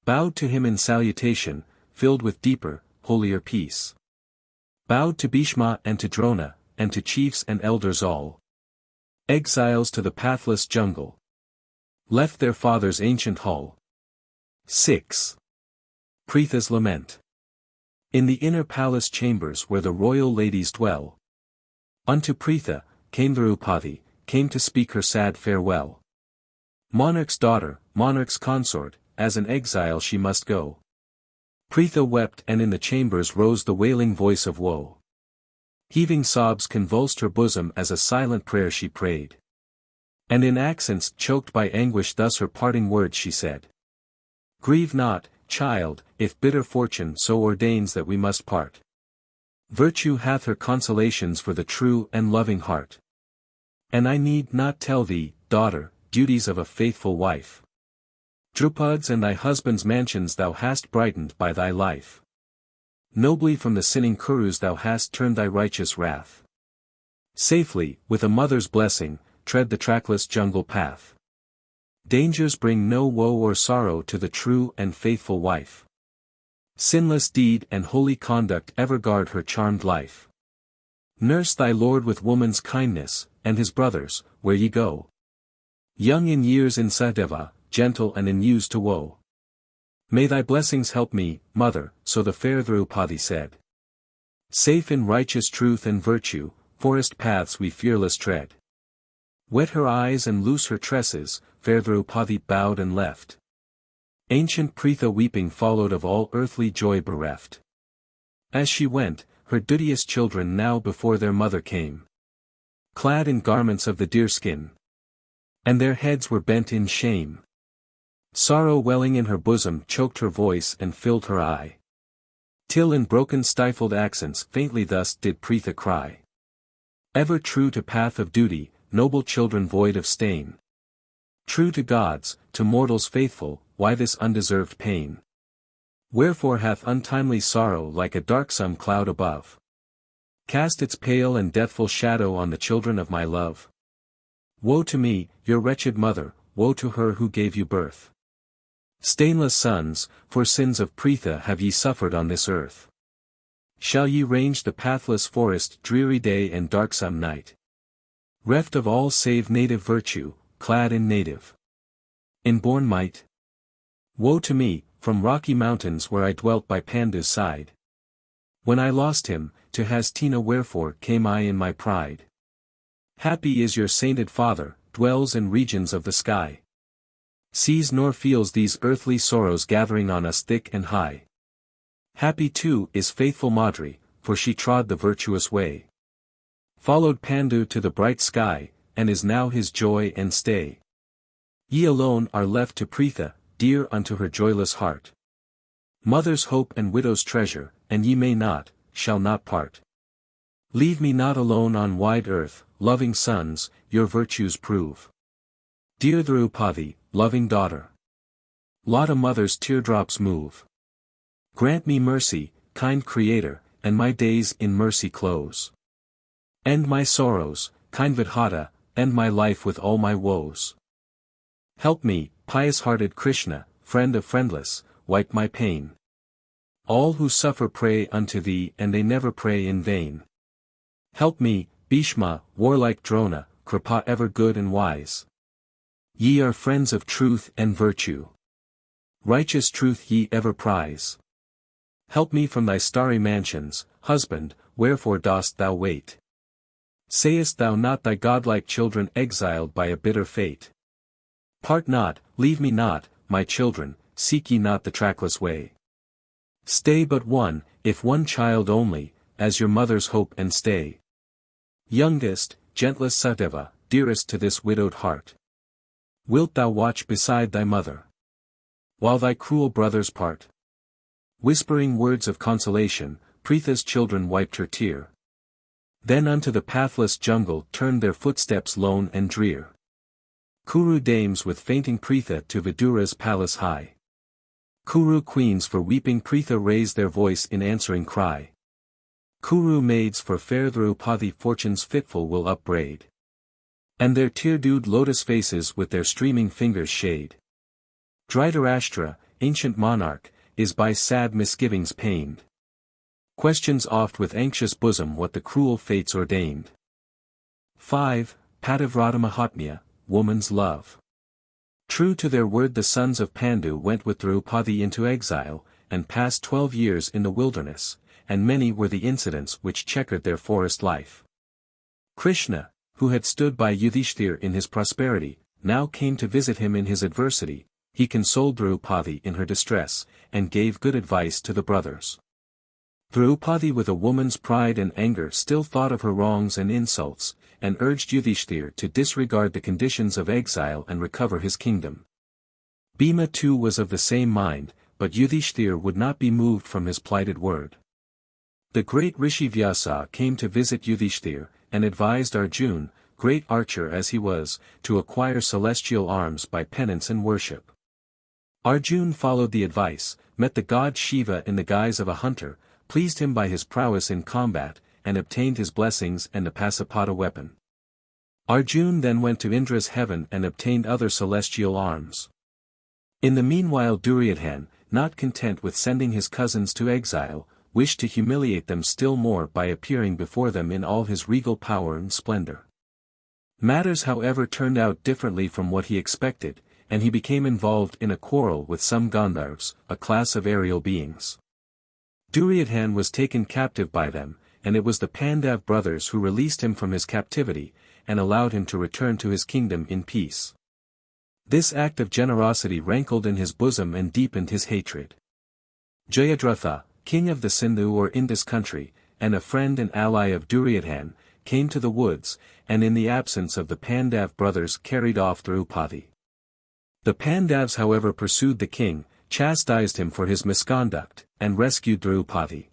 Bowed to him in salutation, filled with deeper, holier peace. Bowed to Bhishma and to Drona, and to chiefs and elders all. Exiles to the pathless jungle. Left their father's ancient hall. 6. Pritha's Lament. In the inner palace chambers where the royal ladies dwell. Unto Pritha, came Draupadi, came to speak her sad farewell. Monarch's daughter, monarch's consort, as an exile she must go. Pritha wept and in the chambers rose the wailing voice of woe. Heaving sobs convulsed her bosom as a silent prayer she prayed. And in accents choked by anguish thus her parting words she said. Grieve not, child, if bitter fortune so ordains that we must part. Virtue hath her consolations for the true and loving heart. And I need not tell thee, daughter, duties of a faithful wife. Drupad's and thy husband's mansions thou hast brightened by thy life. Nobly from the sinning Kurus thou hast turned thy righteous wrath. Safely, with a mother's blessing, tread the trackless jungle path. Dangers bring no woe or sorrow to the true and faithful wife. Sinless deed and holy conduct ever guard her charmed life. Nurse thy lord with woman's kindness, and his brothers, where ye go. Young in years in Sadeva, gentle and in use to woe. May thy blessings help me, mother, so the fair Draupadi said. Safe in righteous truth and virtue, forest paths we fearless tread. Wet her eyes and loose her tresses, fair Draupadi bowed and left. Ancient Pritha weeping followed of all earthly joy bereft. As she went, her duteous children now before their mother came, clad in garments of the deerskin, and their heads were bent in shame. Sorrow welling in her bosom choked her voice and filled her eye, till in broken stifled accents faintly thus did Pritha cry. Ever true to path of duty, noble children void of stain. True to gods, to mortals faithful, why this undeserved pain? Wherefore hath untimely sorrow like a darksome cloud above cast its pale and deathful shadow on the children of my love? Woe to me, your wretched mother, woe to her who gave you birth. Stainless sons, for sins of Pritha have ye suffered on this earth. Shall ye range the pathless forest dreary day and darksome night, reft of all save native virtue, clad in native inborn might? Woe to me, from rocky mountains where I dwelt by Pandu's side. When I lost him, to Hastina wherefore came I in my pride? Happy is your sainted father, dwells in regions of the sky. Sees nor feels these earthly sorrows gathering on us thick and high. Happy too is faithful Madri, for she trod the virtuous way, followed Pandu to the bright sky, and is now his joy and stay. Ye alone are left to Pritha, dear unto her joyless heart. Mother's hope and widow's treasure, and ye may not, shall not part. Leave me not alone on wide earth, loving sons, your virtues prove. Dear Draupadi, loving daughter, lot a mother's teardrops move. Grant me mercy, kind Creator, and my days in mercy close. End my sorrows, kind Vidhata, end my life with all my woes. Help me, pious-hearted Krishna, friend of friendless, wipe my pain. All who suffer pray unto thee and they never pray in vain. Help me, Bhishma, warlike Drona, Kripa ever good and wise. Ye are friends of truth and virtue. Righteous truth ye ever prize. Help me from thy starry mansions, husband, wherefore dost thou wait? Sayest thou not thy godlike children exiled by a bitter fate? Part not, leave me not, my children, seek ye not the trackless way. Stay but one, if one child only, as your mother's hope and stay. Youngest, gentlest Sadeva, dearest to this widowed heart. Wilt thou watch beside thy mother, while thy cruel brothers part? Whispering words of consolation, Pritha's children wiped her tear. Then unto the pathless jungle turned their footsteps lone and drear. Kuru dames with fainting Pritha to Vidura's palace hie. Kuru queens for weeping Pritha raise their voice in answering cry. Kuru maids for fair Draupadi fortunes fitful will upbraid, and their tear-dewed lotus faces with their streaming fingers shade. Dhritarashtra, ancient monarch, is by sad misgivings pained. Questions oft with anxious bosom what the cruel fates ordained. 5. Pativrata-Mahatmya, woman's love. True to their word the sons of Pandu went with Draupadi into exile, and passed 12 years in the wilderness, and many were the incidents which checkered their forest life. Krishna, who had stood by Yudhishthir in his prosperity, now came to visit him in his adversity. He consoled Draupadi in her distress, and gave good advice to the brothers. Draupadi with a woman's pride and anger still thought of her wrongs and insults, and urged Yudhishthir to disregard the conditions of exile and recover his kingdom. Bhima too was of the same mind, but Yudhishthir would not be moved from his plighted word. The great Rishi Vyasa came to visit Yudhishthir, and advised Arjuna, great archer as he was, to acquire celestial arms by penance and worship. Arjuna followed the advice, met the god Shiva in the guise of a hunter, pleased him by his prowess in combat, and obtained his blessings and the Pasupata weapon. Arjuna then went to Indra's heaven and obtained other celestial arms. In the meanwhile Duryodhana, not content with sending his cousins to exile, wished to humiliate them still more by appearing before them in all his regal power and splendor. Matters however turned out differently from what he expected, and he became involved in a quarrel with some Gandharvas, a class of aerial beings. Duryodhana was taken captive by them, and it was the Pandav brothers who released him from his captivity, and allowed him to return to his kingdom in peace. This act of generosity rankled in his bosom and deepened his hatred. Jayadratha, king of the Sindhu or Indus country, and a friend and ally of Duryodhan, came to the woods, and in the absence of the Pandav brothers carried off Draupadi. The Pandavs however pursued the king, chastised him for his misconduct, and rescued Draupadi.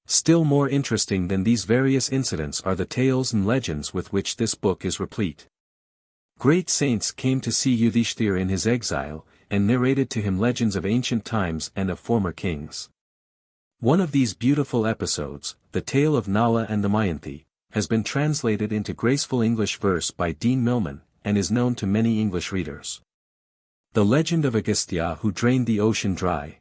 Still more interesting than these various incidents are the tales and legends with which this book is replete. Great saints came to see Yudhishthira in his exile, and narrated to him legends of ancient times and of former kings. One of these beautiful episodes, the tale of Nala and Damayanti, has been translated into graceful English verse by Dean Milman, and is known to many English readers. The legend of Agastya who drained the ocean dry.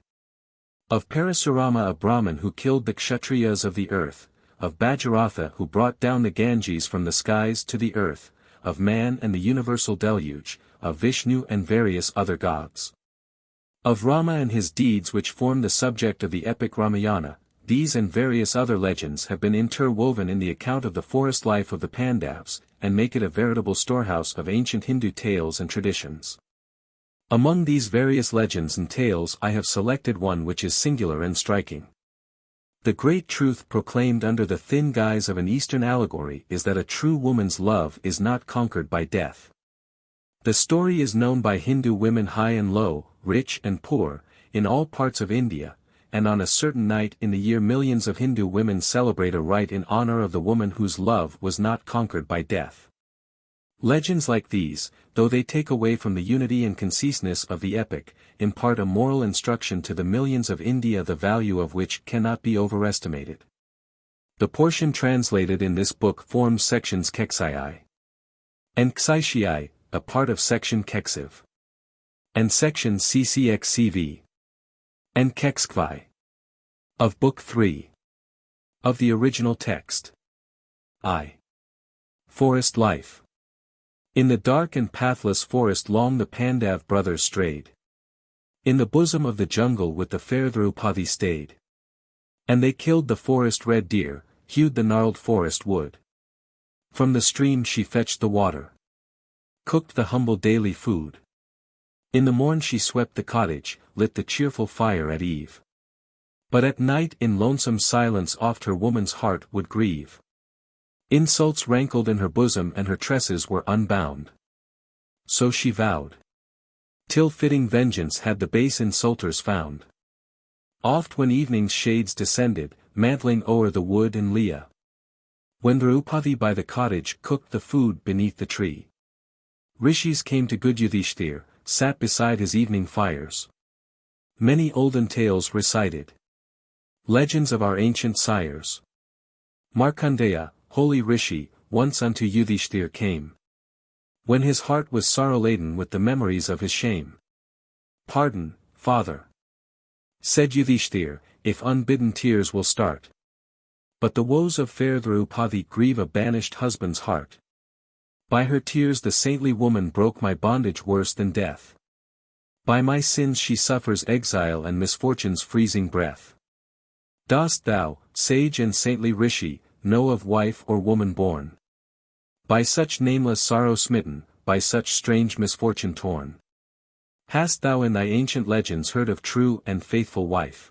Of Parasurama a Brahmin who killed the Kshatriyas of the earth, of Bhagiratha who brought down the Ganges from the skies to the earth, of man and the universal deluge, of Vishnu and various other gods. Of Rama and his deeds which form the subject of the epic Ramayana, these and various other legends have been interwoven in the account of the forest life of the Pandavs, and make it a veritable storehouse of ancient Hindu tales and traditions. Among these various legends and tales I have selected one which is singular and striking. The great truth proclaimed under the thin guise of an Eastern allegory is that a true woman's love is not conquered by death. The story is known by Hindu women high and low, rich and poor, in all parts of India, and on a certain night in the year millions of Hindu women celebrate a rite in honor of the woman whose love was not conquered by death. Legends like these, though they take away from the unity and conciseness of the epic, impart a moral instruction to the millions of India the value of which cannot be overestimated. The portion translated in this book forms sections Keksii and Ksishii, a part of section Keksiv, and section CCXCV, and Kekskvi, of Book 3, of the original text. I. Forest life. In the dark and pathless forest long the Pandav brothers strayed. In the bosom of the jungle with the fair Draupadi stayed. And they killed the forest red deer, hewed the gnarled forest wood. From the stream she fetched the water, cooked the humble daily food. In the morn she swept the cottage, lit the cheerful fire at eve. But at night in lonesome silence oft her woman's heart would grieve. Insults rankled in her bosom and her tresses were unbound. So she vowed, till fitting vengeance had the base insulters found. Oft when evening's shades descended, mantling o'er the wood and lea, when Draupadi by the cottage cooked the food beneath the tree, Rishis came to good Yudhishthir, sat beside his evening fires. Many olden tales recited, legends of our ancient sires. Markandeya, holy Rishi, once unto Yudhishthir came, when his heart was sorrow-laden with the memories of his shame. Pardon, father, said Yudhishthir, if unbidden tears will start. But the woes of fair Draupadi grieve a banished husband's heart. By her tears the saintly woman broke my bondage worse than death. By my sins she suffers exile and misfortune's freezing breath. Dost thou, sage and saintly Rishi, know of wife or woman born by such nameless sorrow smitten, by such strange misfortune torn? Hast thou in thy ancient legends heard of true and faithful wife,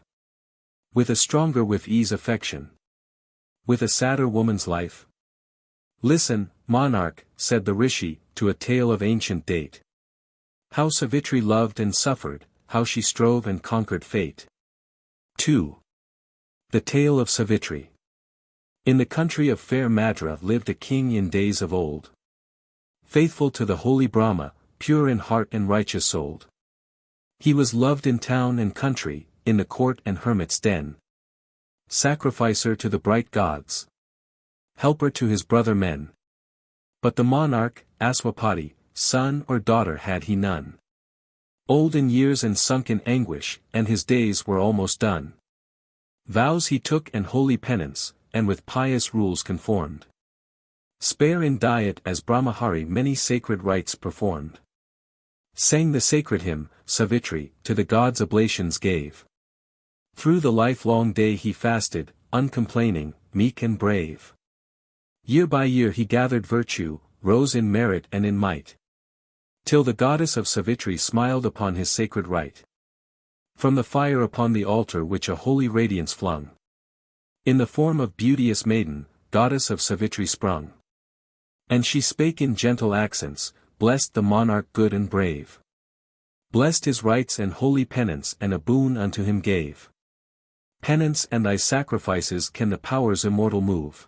with a stronger with ease affection, with a sadder woman's life? Listen, monarch, said the Rishi, to a tale of ancient date. How Savitri loved and suffered, how she strove and conquered fate. 2. The tale of Savitri. In the country of fair Madra lived a king in days of old, faithful to the holy Brahma, pure in heart and righteous souled. He was loved in town and country, in the court and hermit's den, sacrificer to the bright gods, helper to his brother men. But the monarch, Aswapati, son or daughter had he none. Old in years and sunk in anguish, and his days were almost done. Vows he took and holy penance, and with pious rules conformed. Spare in diet as Brahmachari many sacred rites performed. Sang the sacred hymn, Savitri, to the gods oblations gave. Through the lifelong day he fasted, uncomplaining, meek and brave. Year by year he gathered virtue, rose in merit and in might. Till the goddess of Savitri smiled upon his sacred rite. From the fire upon the altar which a holy radiance flung. In the form of beauteous maiden, goddess of Savitri sprung. And she spake in gentle accents, blessed the monarch good and brave. Blessed his rites and holy penance and a boon unto him gave. Penance and thy sacrifices can the powers immortal move.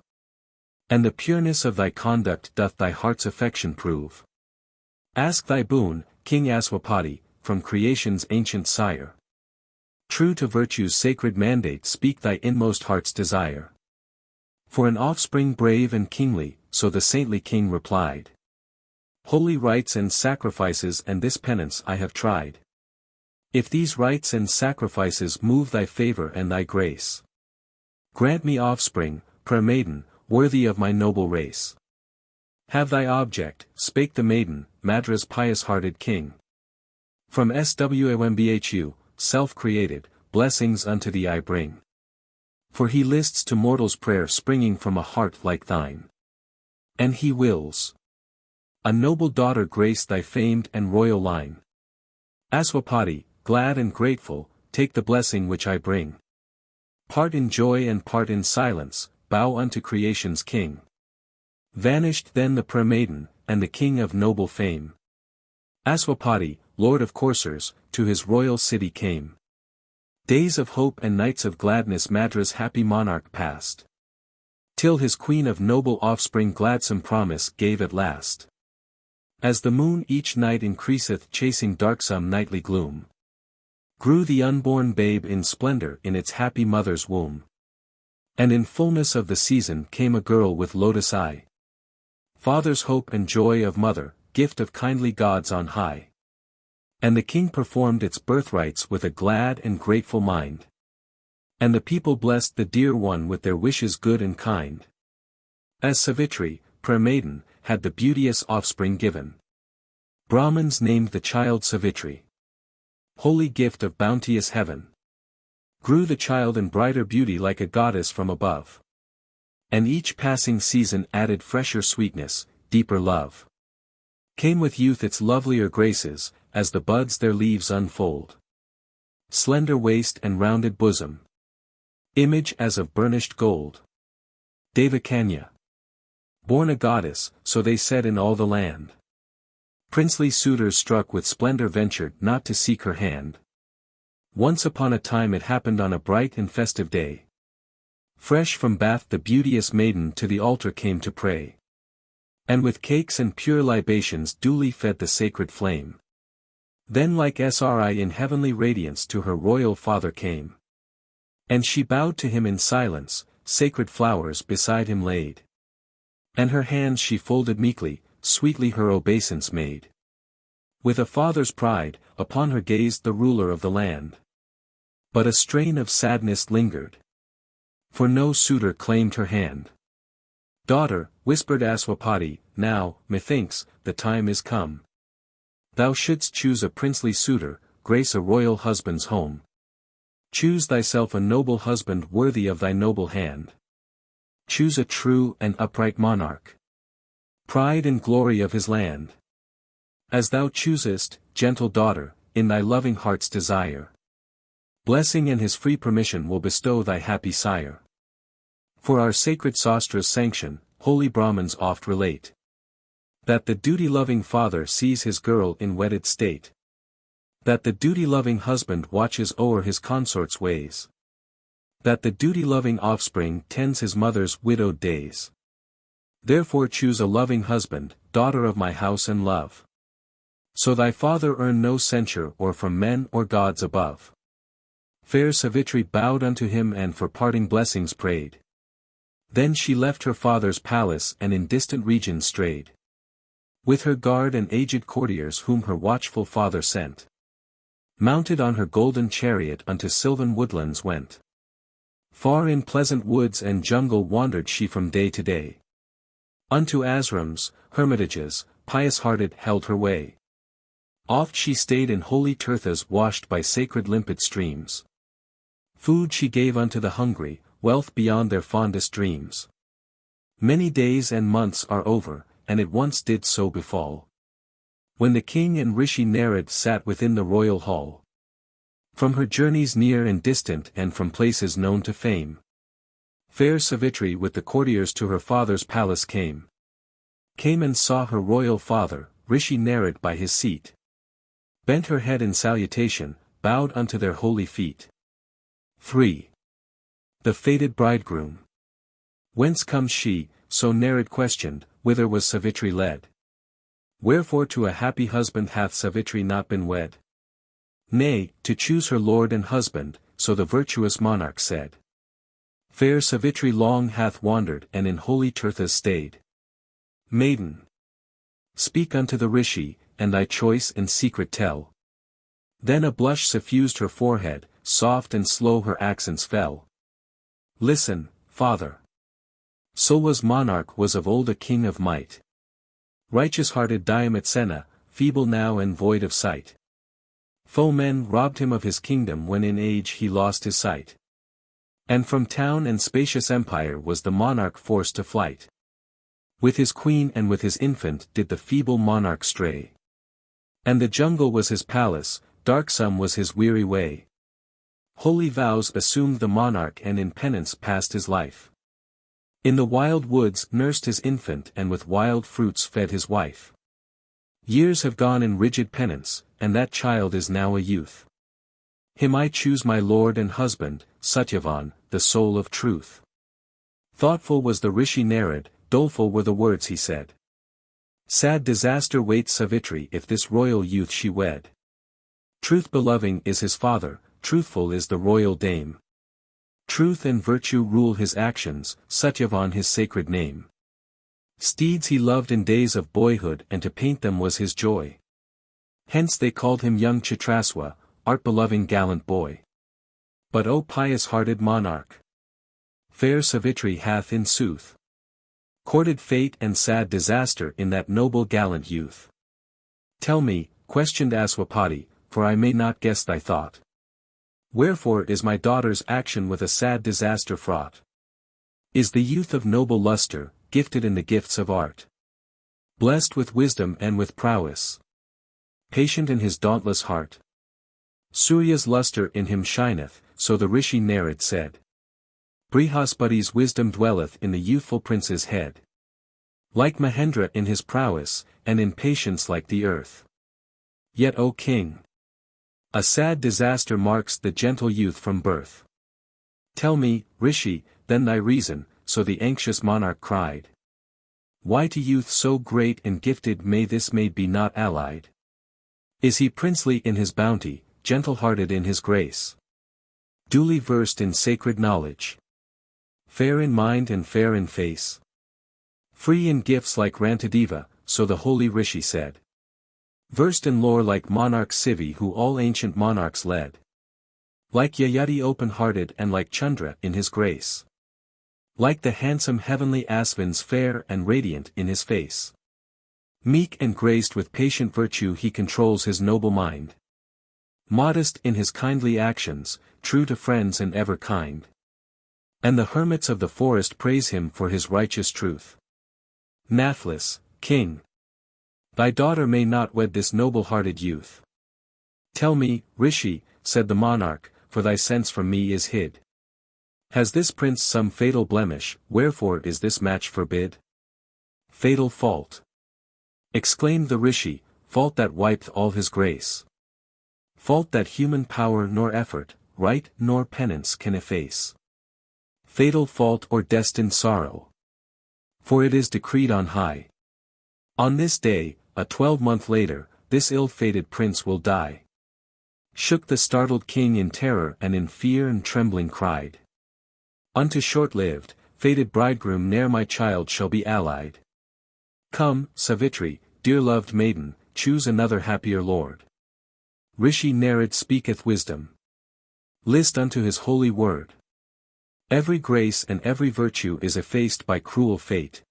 And the pureness of thy conduct doth thy heart's affection prove. Ask thy boon, King Aswapati, from creation's ancient sire. True to virtue's sacred mandate speak thy inmost heart's desire. For an offspring brave and kingly, so the saintly king replied. Holy rites and sacrifices and this penance I have tried. If these rites and sacrifices move thy favor and thy grace, grant me offspring, prayer maiden, worthy of my noble race. Have thy object, spake the maiden, Madra's pious-hearted king. From Swambhu, self-created, blessings unto thee I bring. For he lists to mortals prayer springing from a heart like thine. And he wills a noble daughter grace thy famed and royal line. Aswapati, glad and grateful, take the blessing which I bring. Part in joy and part in silence, bow unto creation's king. Vanished then the prayer maiden, and the king of noble fame. Aswapati, lord of coursers, to his royal city came. Days of hope and nights of gladness Madra's happy monarch passed. Till his queen of noble offspring gladsome promise gave at last. As the moon each night increaseth chasing darksome nightly gloom, grew the unborn babe in splendor in its happy mother's womb. And in fullness of the season came a girl with lotus eye. Father's hope and joy of mother, gift of kindly gods on high. And the king performed its birthrights with a glad and grateful mind. And the people blessed the dear one with their wishes good and kind. As Savitri, prayer maiden, had the beauteous offspring given. Brahmins named the child Savitri. Holy gift of bounteous heaven. Grew the child in brighter beauty like a goddess from above. And each passing season added fresher sweetness, deeper love. Came with youth its lovelier graces, as the buds their leaves unfold. Slender waist and rounded bosom. Image as of burnished gold. Devakanya. Born a goddess, so they said in all the land. Princely suitors struck with splendor ventured not to seek her hand. Once upon a time it happened on a bright and festive day. Fresh from bath the beauteous maiden to the altar came to pray. And with cakes and pure libations duly fed the sacred flame. Then like Sri in heavenly radiance to her royal father came. And she bowed to him in silence, sacred flowers beside him laid. And her hands she folded meekly, sweetly her obeisance made. With a father's pride, upon her gazed the ruler of the land. But a strain of sadness lingered. For no suitor claimed her hand. Daughter, whispered Aswapati, now, methinks, the time is come. Thou shouldst choose a princely suitor, grace a royal husband's home. Choose thyself a noble husband worthy of thy noble hand. Choose a true and upright monarch. Pride and glory of his land. As thou choosest, gentle daughter, in thy loving heart's desire. Blessing and his free permission will bestow thy happy sire. For our sacred sastra's sanction, holy Brahmins oft relate. That the duty-loving father sees his girl in wedded state. That the duty-loving husband watches o'er his consort's ways. That the duty-loving offspring tends his mother's widowed days. Therefore choose a loving husband, daughter of my house and love. So thy father earn no censure or from men or gods above. Fair Savitri bowed unto him and for parting blessings prayed. Then she left her father's palace and in distant regions strayed. With her guard and aged courtiers whom her watchful father sent. Mounted on her golden chariot unto sylvan woodlands went. Far in pleasant woods and jungle wandered she from day to day. Unto asrams, hermitages, pious-hearted held her way. Oft she stayed in holy tirthas washed by sacred limpid streams. Food she gave unto the hungry, wealth beyond their fondest dreams. Many days and months are over, and it once did so befall. When the king and Rishi Narad sat within the royal hall. From her journeys near and distant and from places known to fame. Fair Savitri with the courtiers to her father's palace came. Came and saw her royal father, Rishi Narad by his seat. Bent her head in salutation, bowed unto their holy feet. 3. The fated bridegroom. Whence comes she, so Narad questioned, whither was Savitri led? Wherefore to a happy husband hath Savitri not been wed? Nay, to choose her lord and husband, so the virtuous monarch said. Fair Savitri long hath wandered and in holy Tirthas stayed. Maiden. Speak unto the Rishi, and thy choice and secret tell. Then a blush suffused her forehead, soft and slow her accents fell. Listen, father. So was monarch was of old a king of might. Righteous-hearted Dhyamatsena, feeble now and void of sight. Foemen robbed him of his kingdom when in age he lost his sight. And from town and spacious empire was the monarch forced to flight. With his queen and with his infant did the feeble monarch stray. And the jungle was his palace, darksome was his weary way. Holy vows assumed the monarch and in penance passed his life. In the wild woods nursed his infant and with wild fruits fed his wife. Years have gone in rigid penance, and that child is now a youth. Him I choose my lord and husband, Satyavan, the soul of truth. Thoughtful was the Rishi Narad, doleful were the words he said. Sad disaster waits Savitri if this royal youth she wed. Truth-beloving is his father, truthful is the royal dame. Truth and virtue rule his actions, Satyavan his sacred name. Steeds he loved in days of boyhood and to paint them was his joy. Hence they called him young Chitraswa, art-beloving gallant boy. But O pious-hearted monarch! Fair Savitri hath in sooth courted fate and sad disaster in that noble gallant youth. Tell me, questioned Aswapati, for I may not guess thy thought. Wherefore is my daughter's action with a sad disaster fraught? Is the youth of noble luster, gifted in the gifts of art? Blessed with wisdom and with prowess? Patient in his dauntless heart? Surya's luster in him shineth, so the Rishi Narad said. Brihaspati's wisdom dwelleth in the youthful prince's head. Like Mahendra in his prowess, and in patience like the earth. Yet O king! A sad disaster marks the gentle youth from birth. Tell me, Rishi, then thy reason, so the anxious monarch cried. Why to youth so great and gifted may this maid be not allied? Is he princely in his bounty, gentle-hearted in his grace? Duly versed in sacred knowledge? Fair in mind and fair in face? Free in gifts like Rantadeva, so the holy Rishi said. Versed in lore like monarch Sivi who all ancient monarchs led. Like Yayati open-hearted and like Chandra in his grace. Like the handsome heavenly Asvins fair and radiant in his face. Meek and graced with patient virtue he controls his noble mind. Modest in his kindly actions, true to friends and ever kind. And the hermits of the forest praise him for his righteous truth. Nathless, king! Thy daughter may not wed this noble-hearted youth. Tell me, Rishi, said the monarch, for thy sense from me is hid. Has this prince some fatal blemish, wherefore is this match forbid? Fatal fault! Exclaimed the Rishi, fault that wiped all his grace. Fault that human power nor effort, right nor penance can efface. Fatal fault or destined sorrow. For it is decreed on high. On this day, a 12-month later, this ill-fated prince will die. Shook the startled king in terror and in fear and trembling cried. Unto short-lived, fated bridegroom ne'er my child shall be allied. Come, Savitri, dear loved maiden, choose another happier lord. Rishi Narad speaketh wisdom. List unto his holy word. Every grace and every virtue is effaced by cruel fate.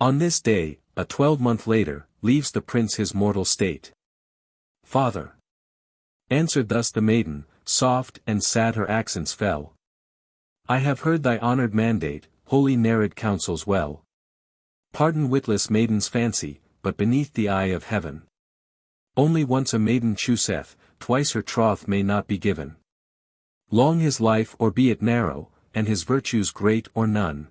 On this day, a 12-month later, leaves the prince his mortal state. Father! Answered thus the maiden, soft and sad her accents fell. I have heard thy honored mandate, holy Narad counsels well. Pardon witless maiden's fancy, but beneath the eye of heaven. Only once a maiden chooseth, twice her troth may not be given. Long his life or be it narrow, and his virtues great or none.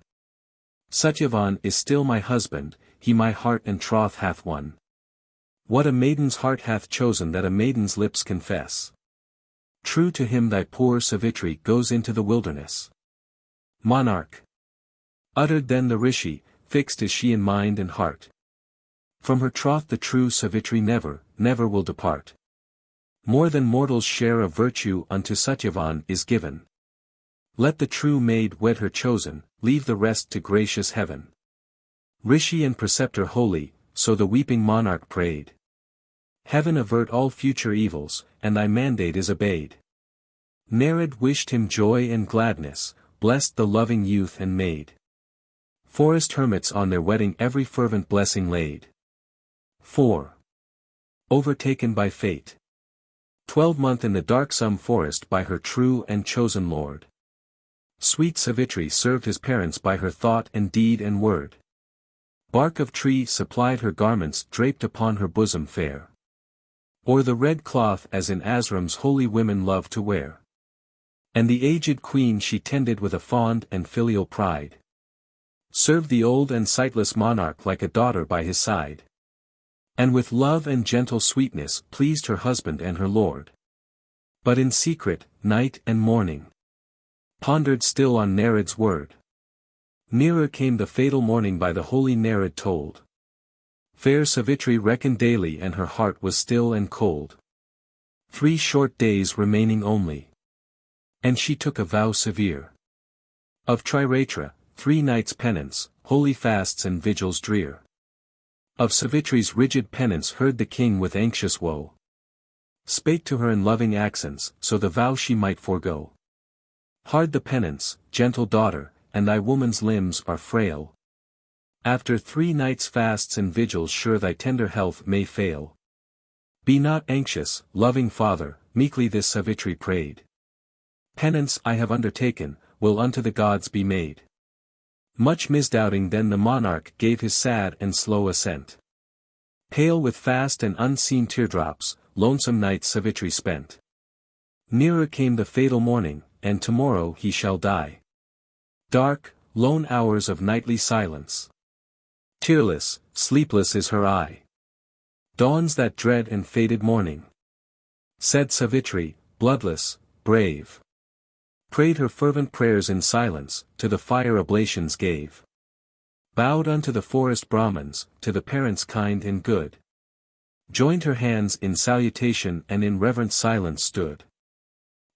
Satyavan is still my husband, he my heart and troth hath won. What a maiden's heart hath chosen that a maiden's lips confess. True to him thy poor Savitri goes into the wilderness. Monarch. Uttered then the rishi, fixed is she in mind and heart. From her troth the true Savitri never, never will depart. More than mortal's share of virtue unto Satyavan is given. Let the true maid wed her chosen, leave the rest to gracious heaven. Rishi and preceptor holy, so the weeping monarch prayed. Heaven avert all future evils, and thy mandate is obeyed. Narad wished him joy and gladness, blessed the loving youth and maid. Forest hermits on their wedding every fervent blessing laid. 4. Overtaken by fate. 12-month in the darksome forest by her true and chosen lord. Sweet Savitri served his parents by her thought and deed and word. Bark of tree supplied her garments draped upon her bosom fair. Or the red cloth as in Asram's holy women love to wear. And the aged queen she tended with a fond and filial pride. Served the old and sightless monarch like a daughter by his side. And with love and gentle sweetness pleased her husband and her lord. But in secret, night and morning. Pondered still on Narad's word. Nearer came the fatal morning by the holy Narad told. Fair Savitri reckoned daily and her heart was still and cold. 3 short days remaining only. And she took a vow severe. Of Triratra, 3 nights penance, holy fasts and vigils drear. Of Savitri's rigid penance heard the king with anxious woe. Spake to her in loving accents, so the vow she might forego. Hard the penance, gentle daughter, and thy woman's limbs are frail. After 3 nights fasts and vigils sure thy tender health may fail. Be not anxious, loving father, meekly this Savitri prayed. Penance I have undertaken, will unto the gods be made. Much misdoubting then the monarch gave his sad and slow assent. Pale with fast and unseen teardrops, lonesome nights Savitri spent. Nearer came the fatal morning, and tomorrow he shall die. Dark, lone hours of nightly silence. Tearless, sleepless is her eye. Dawns that dread and fated morning. Said Savitri, bloodless, brave. Prayed her fervent prayers in silence, to the fire oblations gave. Bowed unto the forest Brahmins, to the parents kind and good. Joined her hands in salutation and in reverent silence stood.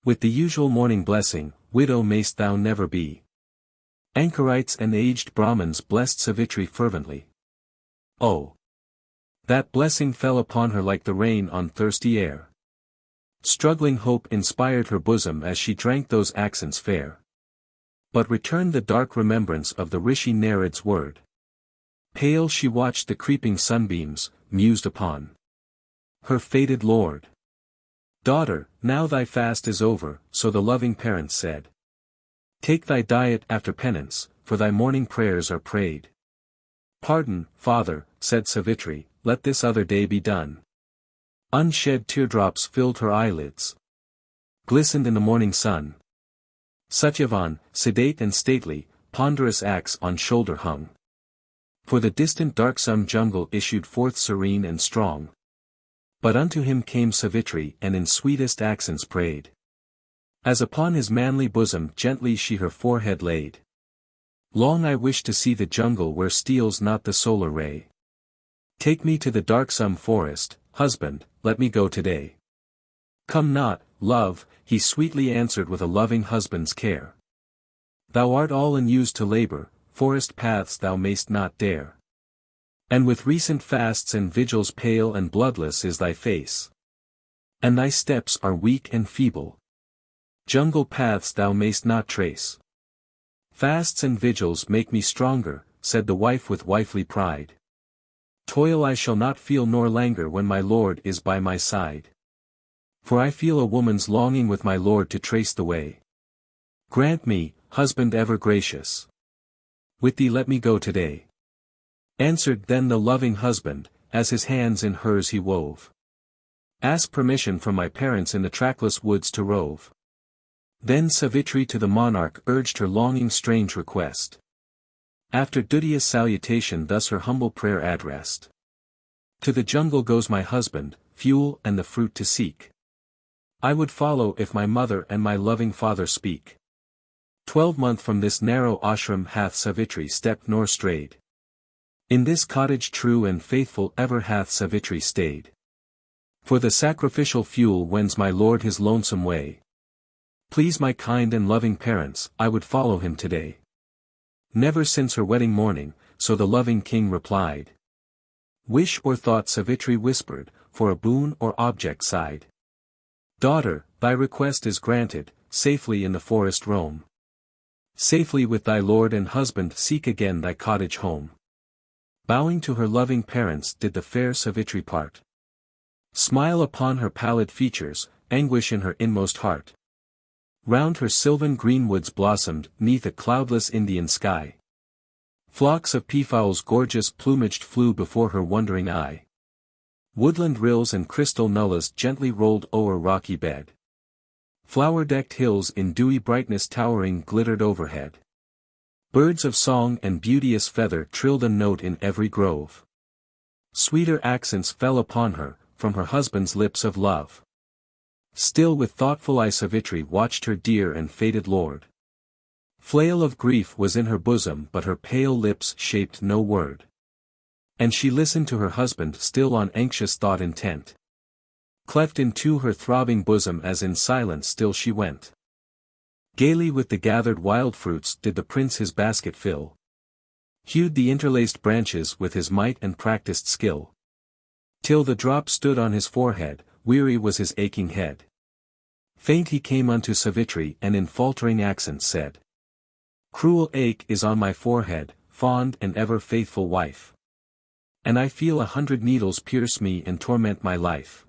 With the usual morning blessing, widow mayst thou never be. Anchorites and aged Brahmins blessed Savitri fervently. Oh! That blessing fell upon her like the rain on thirsty air. Struggling hope inspired her bosom as she drank those accents fair. But returned the dark remembrance of the Rishi Narad's word. Pale she watched the creeping sunbeams, mused upon her fated lord. Daughter, now thy fast is over, so the loving parents said. Take thy diet after penance, for thy morning prayers are prayed. Pardon, father, said Savitri, let this other day be done. Unshed teardrops filled her eyelids. Glistened in the morning sun. Satyavan, sedate and stately, ponderous axe on shoulder hung. For the distant darksome jungle issued forth serene and strong. But unto him came Savitri and in sweetest accents prayed. As upon his manly bosom gently she her forehead laid. Long I wish to see the jungle where steals not the solar ray. Take me to the darksome forest, husband, let me go today. Come not, love, he sweetly answered with a loving husband's care. Thou art all unused to labor, forest paths thou mayst not dare. And with recent fasts and vigils pale and bloodless is thy face. And thy steps are weak and feeble. Jungle paths thou mayst not trace. Fasts and vigils make me stronger, said the wife with wifely pride. Toil I shall not feel nor languor when my lord is by my side. For I feel a woman's longing with my lord to trace the way. Grant me, husband ever gracious. With thee let me go today. Answered then the loving husband, as his hands in hers he wove. Ask permission from my parents in the trackless woods to rove. Then Savitri to the monarch urged her longing strange request. After Duttya's salutation thus her humble prayer addressed. To the jungle goes my husband, fuel and the fruit to seek. I would follow if my mother and my loving father speak. 12 months from this narrow ashram hath Savitri stepped nor strayed. In this cottage true and faithful ever hath Savitri stayed. For the sacrificial fuel wends my lord his lonesome way. Please my kind and loving parents, I would follow him today. Never since her wedding morning, so the loving king replied. Wish or thought Savitri whispered, for a boon or object sighed. Daughter, thy request is granted, safely in the forest roam. Safely with thy lord and husband seek again thy cottage home. Bowing to her loving parents did the fair Savitri part. Smile upon her pallid features, anguish in her inmost heart. Round her sylvan greenwoods blossomed, 'neath a cloudless Indian sky. Flocks of peafowls gorgeous plumaged flew before her wondering eye. Woodland rills and crystal nullas gently rolled o'er rocky bed. Flower-decked hills in dewy brightness towering glittered overhead. Birds of song and beauteous feather trilled a note in every grove. Sweeter accents fell upon her, from her husband's lips of love. Still with thoughtful eye Savitri watched her dear and fated lord. Flail of grief was in her bosom but her pale lips shaped no word. And she listened to her husband still on anxious thought intent. Cleft into her throbbing bosom as in silence still she went. Gaily with the gathered wild fruits did the prince his basket fill. Hewed the interlaced branches with his might and practiced skill. Till the drop stood on his forehead, weary was his aching head. Faint he came unto Savitri and in faltering accents said. Cruel ache is on my forehead, fond and ever faithful wife. And I feel 100 needles pierce me and torment my life.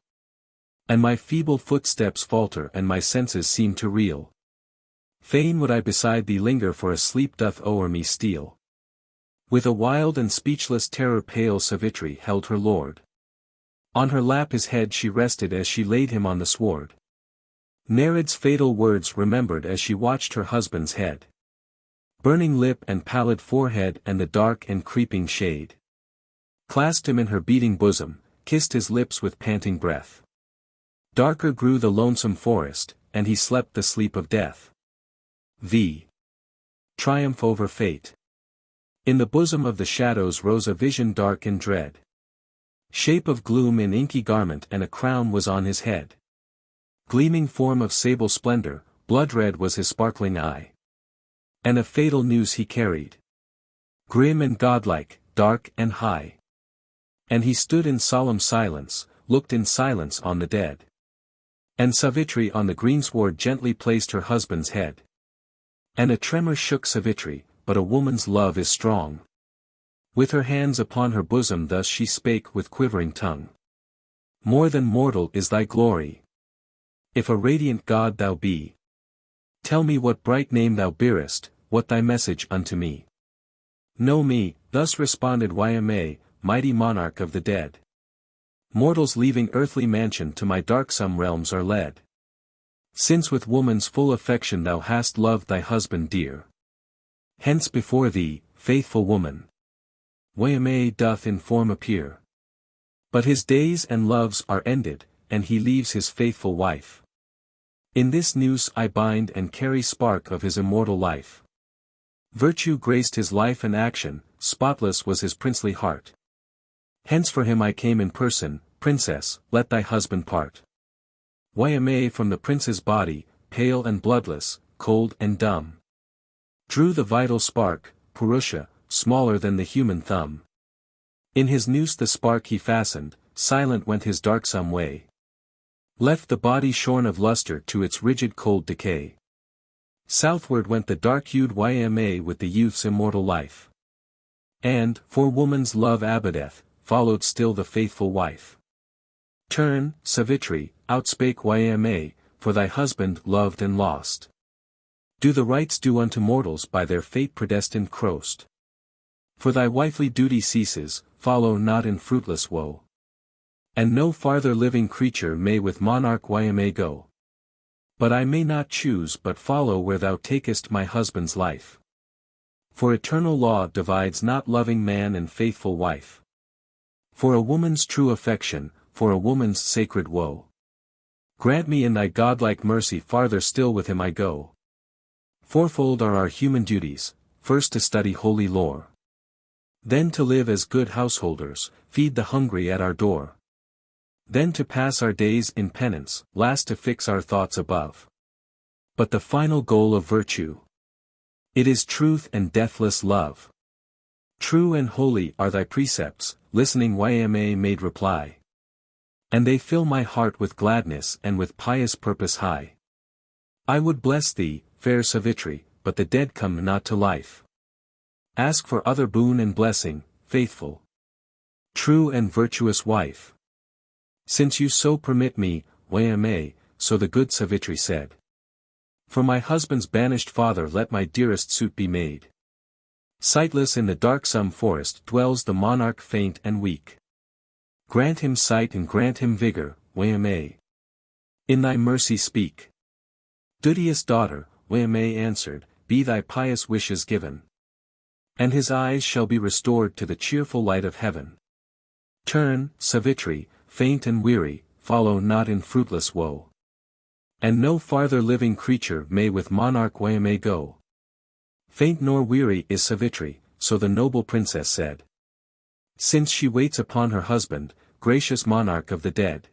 And my feeble footsteps falter and my senses seem to reel. Fain would I beside thee linger for a sleep doth o'er me steal. With a wild and speechless terror pale Savitri held her lord. On her lap his head she rested as she laid him on the sward. Nereid's fatal words remembered as she watched her husband's head. Burning lip and pallid forehead and the dark and creeping shade. Clasped him in her beating bosom, kissed his lips with panting breath. Darker grew the lonesome forest, and he slept the sleep of death. V. Triumph over fate. In the bosom of the shadows rose a vision dark and dread. Shape of gloom in inky garment and a crown was on his head. Gleaming form of sable splendor, blood-red was his sparkling eye. And a fatal news he carried. Grim and godlike, dark and high. And he stood in solemn silence, looked in silence on the dead. And Savitri on the greensward gently placed her husband's head. And a tremor shook Savitri, but a woman's love is strong. With her hands upon her bosom thus she spake with quivering tongue. More than mortal is thy glory. If a radiant god thou be. Tell me what bright name thou bearest, what thy message unto me. Know me, thus responded Yama, mighty monarch of the dead. Mortals leaving earthly mansion to my darksome realms are led. Since with woman's full affection thou hast loved thy husband dear. Hence before thee, faithful woman. Yama doth in form appear. But his days and loves are ended, and he leaves his faithful wife. In this noose I bind and carry spark of his immortal life. Virtue graced his life and action, spotless was his princely heart. Hence for him I came in person, princess, let thy husband part. Yama from the prince's body, pale and bloodless, cold and dumb. Drew the vital spark, Purusha, smaller than the human thumb. In his noose the spark he fastened, silent went his darksome way. Left the body shorn of luster to its rigid cold decay. Southward went the dark-hued Yama with the youth's immortal life. And, for woman's love abideth, followed still the faithful wife. Turn, Savitri, outspake Yama, for thy husband loved and lost. Do the rites due unto mortals by their fate predestined crossed. For thy wifely duty ceases, follow not in fruitless woe. And no farther living creature may with monarch Yma go. But I may not choose but follow where thou takest my husband's life. For eternal law divides not loving man and faithful wife. For a woman's true affection, for a woman's sacred woe. Grant me in thy godlike mercy farther still with him I go. Fourfold are our human duties, first to study holy lore. Then to live as good householders, feed the hungry at our door. Then to pass our days in penance, last to fix our thoughts above. But the final goal of virtue, it is truth and deathless love. True and holy are thy precepts, listening Yma made reply. And they fill my heart with gladness and with pious purpose high. I would bless thee, fair Savitri, but the dead come not to life. Ask for other boon and blessing, faithful, true and virtuous wife. Since you so permit me, Yma, so the good Savitri said. For my husband's banished father let my dearest suit be made. Sightless in the darksome forest dwells the monarch faint and weak. Grant him sight and grant him vigor, Yma. In thy mercy speak. Duteous daughter, Yma answered, be thy pious wishes given. And his eyes shall be restored to the cheerful light of heaven. Turn, Savitri, faint and weary, follow not in fruitless woe. And no farther living creature may with monarch Yma go. Faint nor weary is Savitri, so the noble princess said. Since she waits upon her husband, gracious monarch of the dead.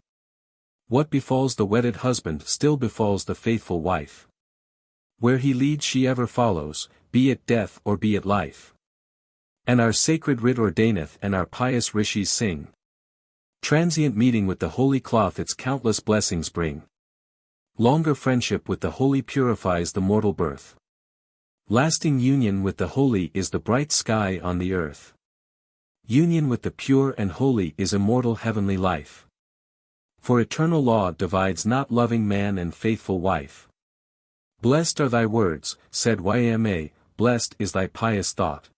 What befalls the wedded husband still befalls the faithful wife. Where he leads she ever follows, be it death or be it life. And our sacred writ ordaineth and our pious rishis sing. Transient meeting with the holy cloth its countless blessings bring. Longer friendship with the holy purifies the mortal birth. Lasting union with the holy is the bright sky on the earth. Union with the pure and holy is immortal heavenly life. For eternal law divides not loving man and faithful wife. Blessed are thy words, said Yma, blessed is thy pious thought.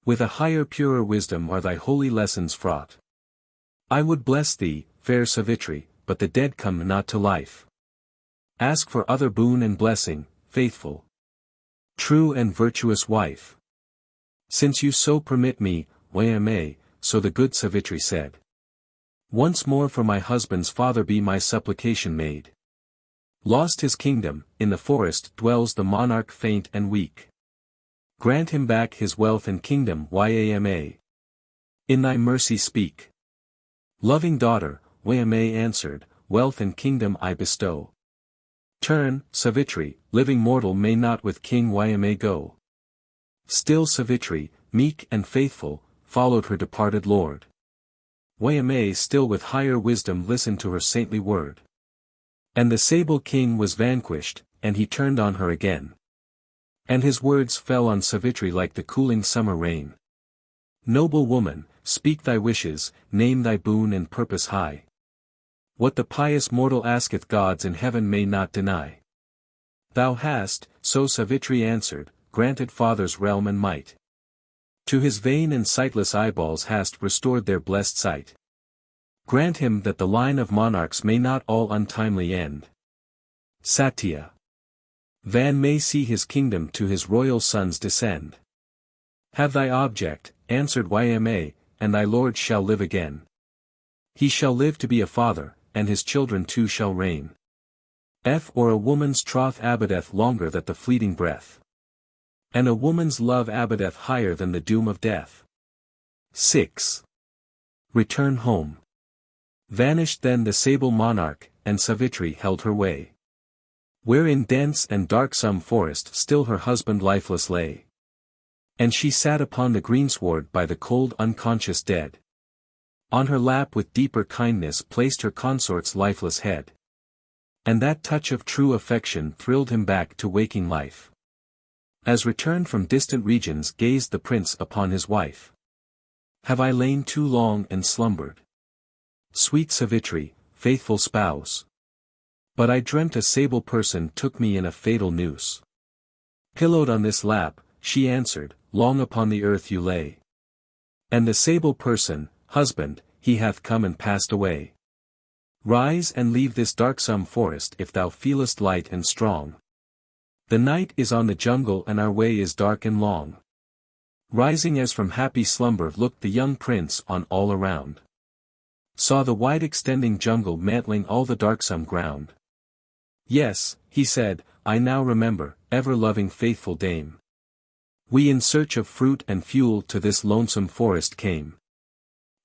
With a higher purer wisdom are thy holy lessons fraught. I would bless thee, fair Savitri, but the dead come not to life. Ask for other boon and blessing, faithful, true and virtuous wife. Since you so permit me, Yma, so the good Savitri said. Once more for my husband's father be my supplication made. Lost his kingdom, in the forest dwells the monarch faint and weak. Grant him back his wealth and kingdom Yma. In thy mercy speak. Loving daughter, Yma answered, wealth and kingdom I bestow. Turn, Savitri, living mortal may not with King Yma go. Still Savitri, meek and faithful, followed her departed lord. Yma still with higher wisdom listened to her saintly word. And the sable king was vanquished, and he turned on her again. And his words fell on Savitri like the cooling summer rain. Noble woman, speak thy wishes, name thy boon and purpose high. What the pious mortal asketh gods in heaven may not deny. Thou hast, so Savitri answered, granted father's realm and might. To his vain and sightless eyeballs hast restored their blessed sight. Grant him that the line of monarchs may not all untimely end. Satya. Van may see his kingdom to his royal sons descend. Have thy object, answered Yma, and thy lord shall live again. He shall live to be a father, and his children too shall reign. Or a woman's troth abideth longer than the fleeting breath. And a woman's love abideth higher than the doom of death. 6. Return home. Vanished then the sable monarch, and Savitri held her way. Where in dense and darksome forest still her husband lifeless lay. And she sat upon the greensward by the cold unconscious dead. On her lap with deeper kindness placed her consort's lifeless head. And that touch of true affection thrilled him back to waking life. As returned from distant regions gazed the prince upon his wife. Have I lain too long and slumbered? Sweet Savitri, faithful spouse. But I dreamt a sable person took me in a fatal noose. Pillowed on this lap, she answered, long upon the earth you lay. And the sable person, husband, he hath come and passed away. Rise and leave this darksome forest if thou feelest light and strong. The night is on the jungle and our way is dark and long. Rising as from happy slumber looked the young prince on all around. Saw the wide extending jungle mantling all the darksome ground. Yes, he said, I now remember, ever-loving faithful dame. We in search of fruit and fuel to this lonesome forest came.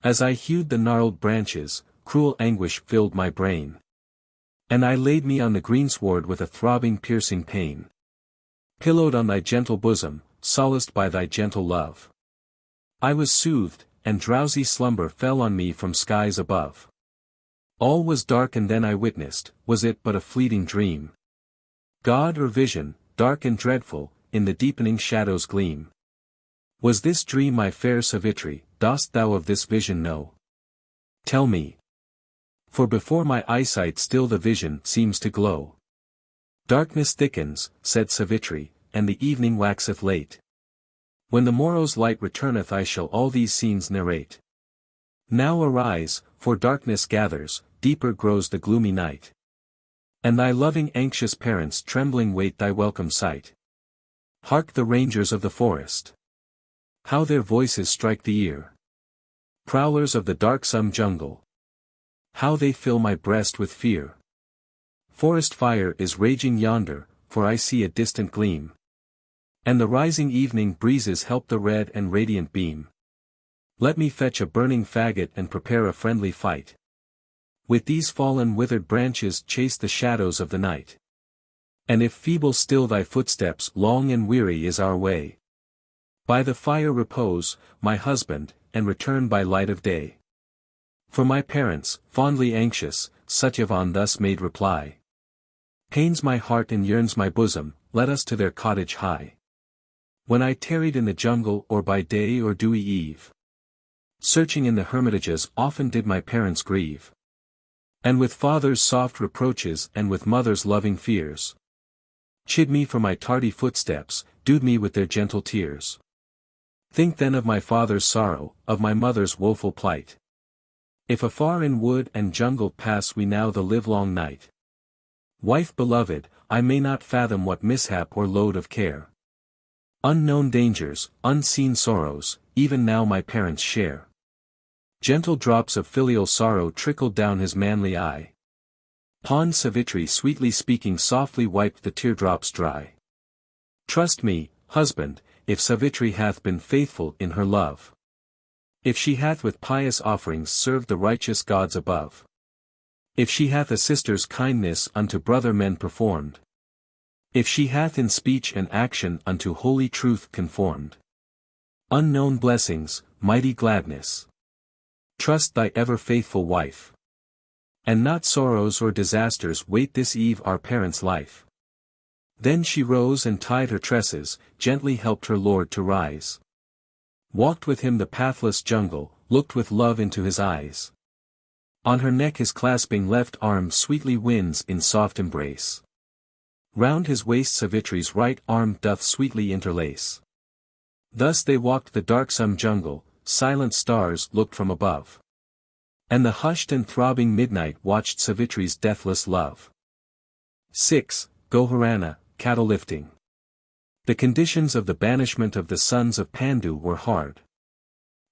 As I hewed the gnarled branches, cruel anguish filled my brain. And I laid me on the greensward with a throbbing piercing pain. Pillowed on thy gentle bosom, solaced by thy gentle love. I was soothed, and drowsy slumber fell on me from skies above. All was dark and then I witnessed, was it but a fleeting dream? God or vision, dark and dreadful, in the deepening shadows gleam. Was this dream my fair Savitri, dost thou of this vision know? Tell me. For before my eyesight still the vision seems to glow. Darkness thickens, said Savitri, and the evening waxeth late. When the morrow's light returneth I shall all these scenes narrate. Now arise, for darkness gathers, deeper grows the gloomy night. And thy loving anxious parents trembling wait thy welcome sight. Hark the rangers of the forest. How their voices strike the ear. Prowlers of the darksome jungle. How they fill my breast with fear. Forest fire is raging yonder, for I see a distant gleam. And the rising evening breezes help the red and radiant beam. Let me fetch a burning faggot and prepare a friendly fight. With these fallen withered branches chase the shadows of the night. And if feeble still thy footsteps, long and weary is our way. By the fire repose, my husband, and return by light of day. For my parents, fondly anxious, Satyavan thus made reply. Pains my heart and yearns my bosom, let us to their cottage hie. When I tarried in the jungle or by day or dewy eve. Searching in the hermitages often did my parents grieve. And with father's soft reproaches and with mother's loving fears. Chid me for my tardy footsteps, dewed me with their gentle tears. Think then of my father's sorrow, of my mother's woeful plight. If afar in wood and jungle pass we now the livelong night. Wife beloved, I may not fathom what mishap or load of care. Unknown dangers, unseen sorrows, even now my parents share. Gentle drops of filial sorrow trickled down his manly eye. Pond Savitri sweetly speaking softly wiped the teardrops dry. Trust me, husband, if Savitri hath been faithful in her love. If she hath with pious offerings served the righteous gods above. If she hath a sister's kindness unto brother men performed. If she hath in speech and action unto holy truth conformed. Unknown blessings, mighty gladness. Trust thy ever faithful wife. And not sorrows or disasters wait this eve our parents' life. Then she rose and tied her tresses, gently helped her lord to rise. Walked with him the pathless jungle, looked with love into his eyes. On her neck his clasping left arm sweetly winds in soft embrace. Round his waist Savitri's right arm doth sweetly interlace. Thus they walked the darksome jungle, silent stars looked from above. And the hushed and throbbing midnight watched Savitri's deathless love. 6. Go-Harana, Cattle Lifting. The conditions of the banishment of the sons of Pandu were hard.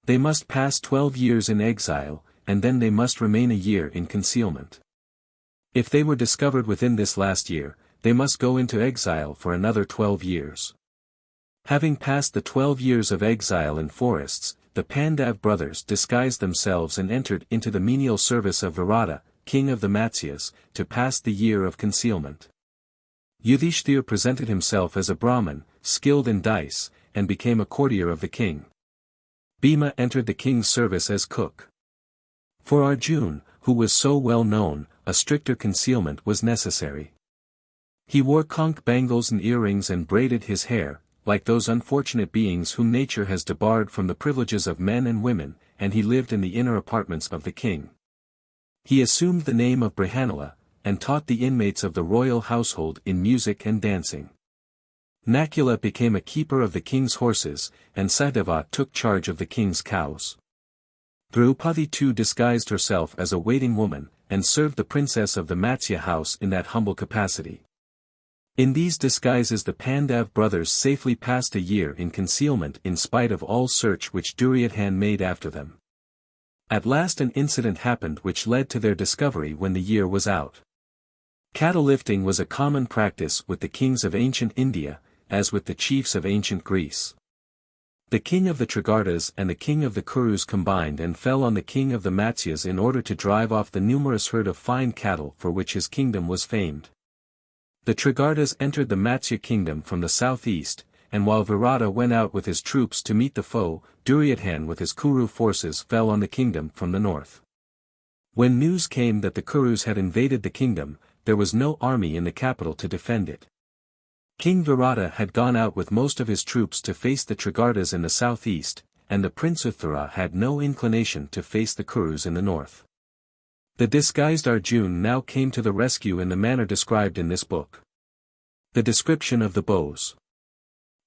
They must pass 12 years in exile, and then they must remain a year in concealment. If they were discovered within this last year, they must go into exile for another 12 years. Having passed the 12 years of exile in forests, the Pandav brothers disguised themselves and entered into the menial service of Virata, king of the Matsyas, to pass the year of concealment. Yudhishthir presented himself as a Brahmin, skilled in dice, and became a courtier of the king. Bhima entered the king's service as cook. For Arjuna, who was so well known, a stricter concealment was necessary. He wore conch bangles and earrings and braided his hair, like those unfortunate beings whom nature has debarred from the privileges of men and women, and he lived in the inner apartments of the king. He assumed the name of Brihanala, and taught the inmates of the royal household in music and dancing. Nakula became a keeper of the king's horses, and Sahdeva took charge of the king's cows. Draupadi too disguised herself as a waiting woman, and served the princess of the Matsya house in that humble capacity. In these disguises the Pandav brothers safely passed a year in concealment in spite of all search which Duryodhan made after them. At last an incident happened which led to their discovery when the year was out. Cattle lifting was a common practice with the kings of ancient India, as with the chiefs of ancient Greece. The king of the Trigartas and the king of the Kurus combined and fell on the king of the Matsyas in order to drive off the numerous herd of fine cattle for which his kingdom was famed. The Trigartas entered the Matsya kingdom from the southeast, and while Virata went out with his troops to meet the foe, Duryodhan with his Kuru forces fell on the kingdom from the north. When news came that the Kurus had invaded the kingdom, there was no army in the capital to defend it. King Virata had gone out with most of his troops to face the Trigartas in the southeast, and the Prince Uttara had no inclination to face the Kurus in the north. The disguised Arjun now came to the rescue in the manner described in this book. The description of the bows,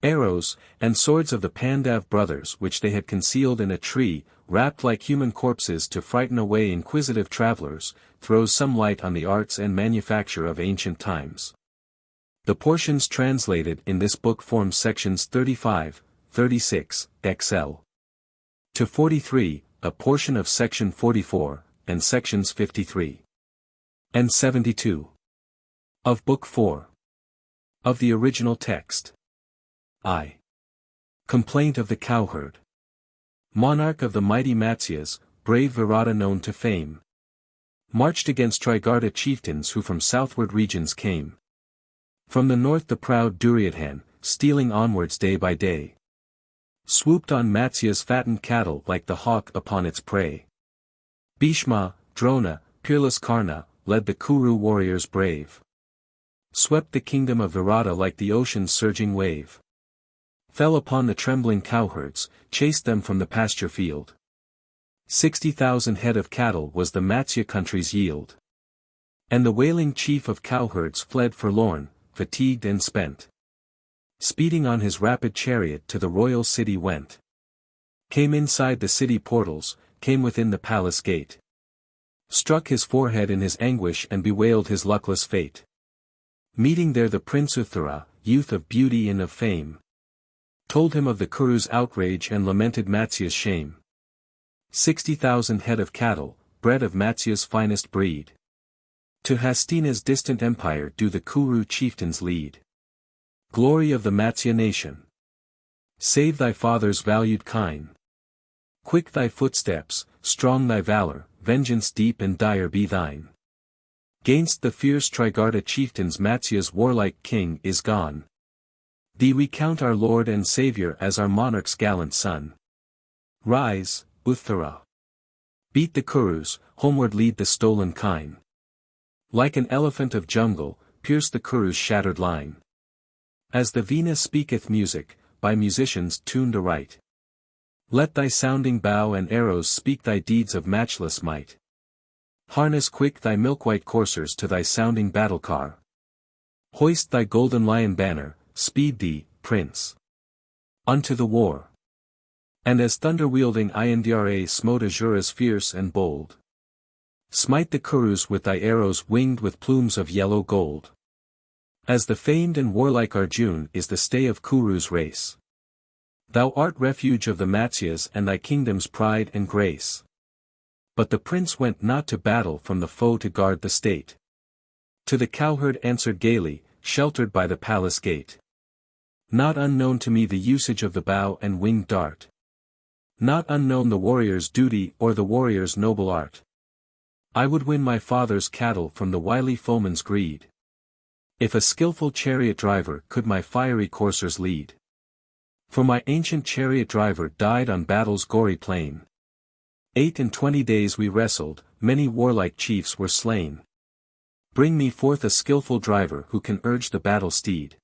arrows, and swords of the Pandav brothers which they had concealed in a tree, wrapped like human corpses to frighten away inquisitive travelers, throws some light on the arts and manufacture of ancient times. The portions translated in this book form sections 35, 36, XL to 43, a portion of section 44, and sections 53 and 72 of Book 4 of the original text. I. Complaint of the Cowherd. Monarch of the mighty Matsyas, brave Virata known to fame, marched against Trigarta chieftains who from southward regions came. From the north the proud Duryodhan, stealing onwards day by day, swooped on Matsya's fattened cattle like the hawk upon its prey. Bhishma, Drona, peerless Karna, led the Kuru warriors brave. Swept the kingdom of Virata like the ocean's surging wave. Fell upon the trembling cowherds, chased them from the pasture field. 60,000 head of cattle was the Matsya country's yield. And the wailing chief of cowherds fled forlorn, fatigued and spent. Speeding on his rapid chariot to the royal city went. Came inside the city portals, came within the palace gate. Struck his forehead in his anguish and bewailed his luckless fate. Meeting there the Prince Uttara, youth of beauty and of fame, told him of the Kuru's outrage and lamented Matsya's shame. 60,000 head of cattle, bred of Matsya's finest breed. To Hastina's distant empire do the Kuru chieftains lead. Glory of the Matsya nation, save thy father's valued kine. Quick thy footsteps, strong thy valor, vengeance deep and dire be thine. Gainst the fierce Trigarta chieftains Matsya's warlike king is gone. Thee we count our lord and saviour as our monarch's gallant son. Rise, Uttara. Beat the Kurus, homeward lead the stolen kine. Like an elephant of jungle, pierce the Kuru's shattered line. As the Veena speaketh music, by musicians tuned aright. Let thy sounding bow and arrows speak thy deeds of matchless might. Harness quick thy milk-white coursers to thy sounding battle car. Hoist thy golden lion banner, speed thee, prince, unto the war. And as thunder-wielding Iyendrara smote Azuras fierce and bold, smite the Kurus with thy arrows winged with plumes of yellow gold. As the famed and warlike Arjun is the stay of Kuru's race. Thou art refuge of the Matsyas and thy kingdom's pride and grace. But the prince went not to battle from the foe to guard the state. To the cowherd answered gaily, sheltered by the palace gate. Not unknown to me the usage of the bow and winged dart. Not unknown the warrior's duty or the warrior's noble art. I would win my father's cattle from the wily foeman's greed. If a skillful chariot driver could my fiery coursers lead. For my ancient chariot driver died on battle's gory plain. 28 days we wrestled, many warlike chiefs were slain. Bring me forth a skillful driver who can urge the battle steed.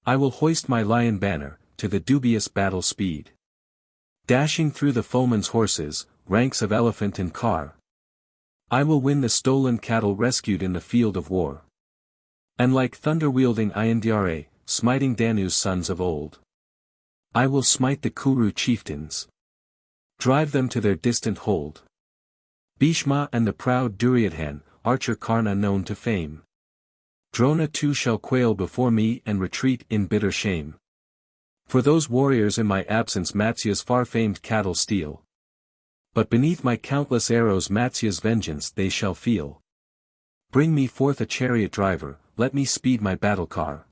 I will hoist my lion banner, to the dubious battle speed. Dashing through the foeman's horses, ranks of elephant and car. I will win the stolen cattle rescued in the field of war. And like thunder-wielding Iyendrara, smiting Danu's sons of old, I will smite the Kuru chieftains. Drive them to their distant hold. Bhishma and the proud Duryodhan, archer Karna known to fame. Drona too shall quail before me and retreat in bitter shame. For those warriors in my absence Matsya's far-famed cattle steal. But beneath my countless arrows Matsya's vengeance they shall feel. Bring me forth a chariot driver, let me speed my battle car.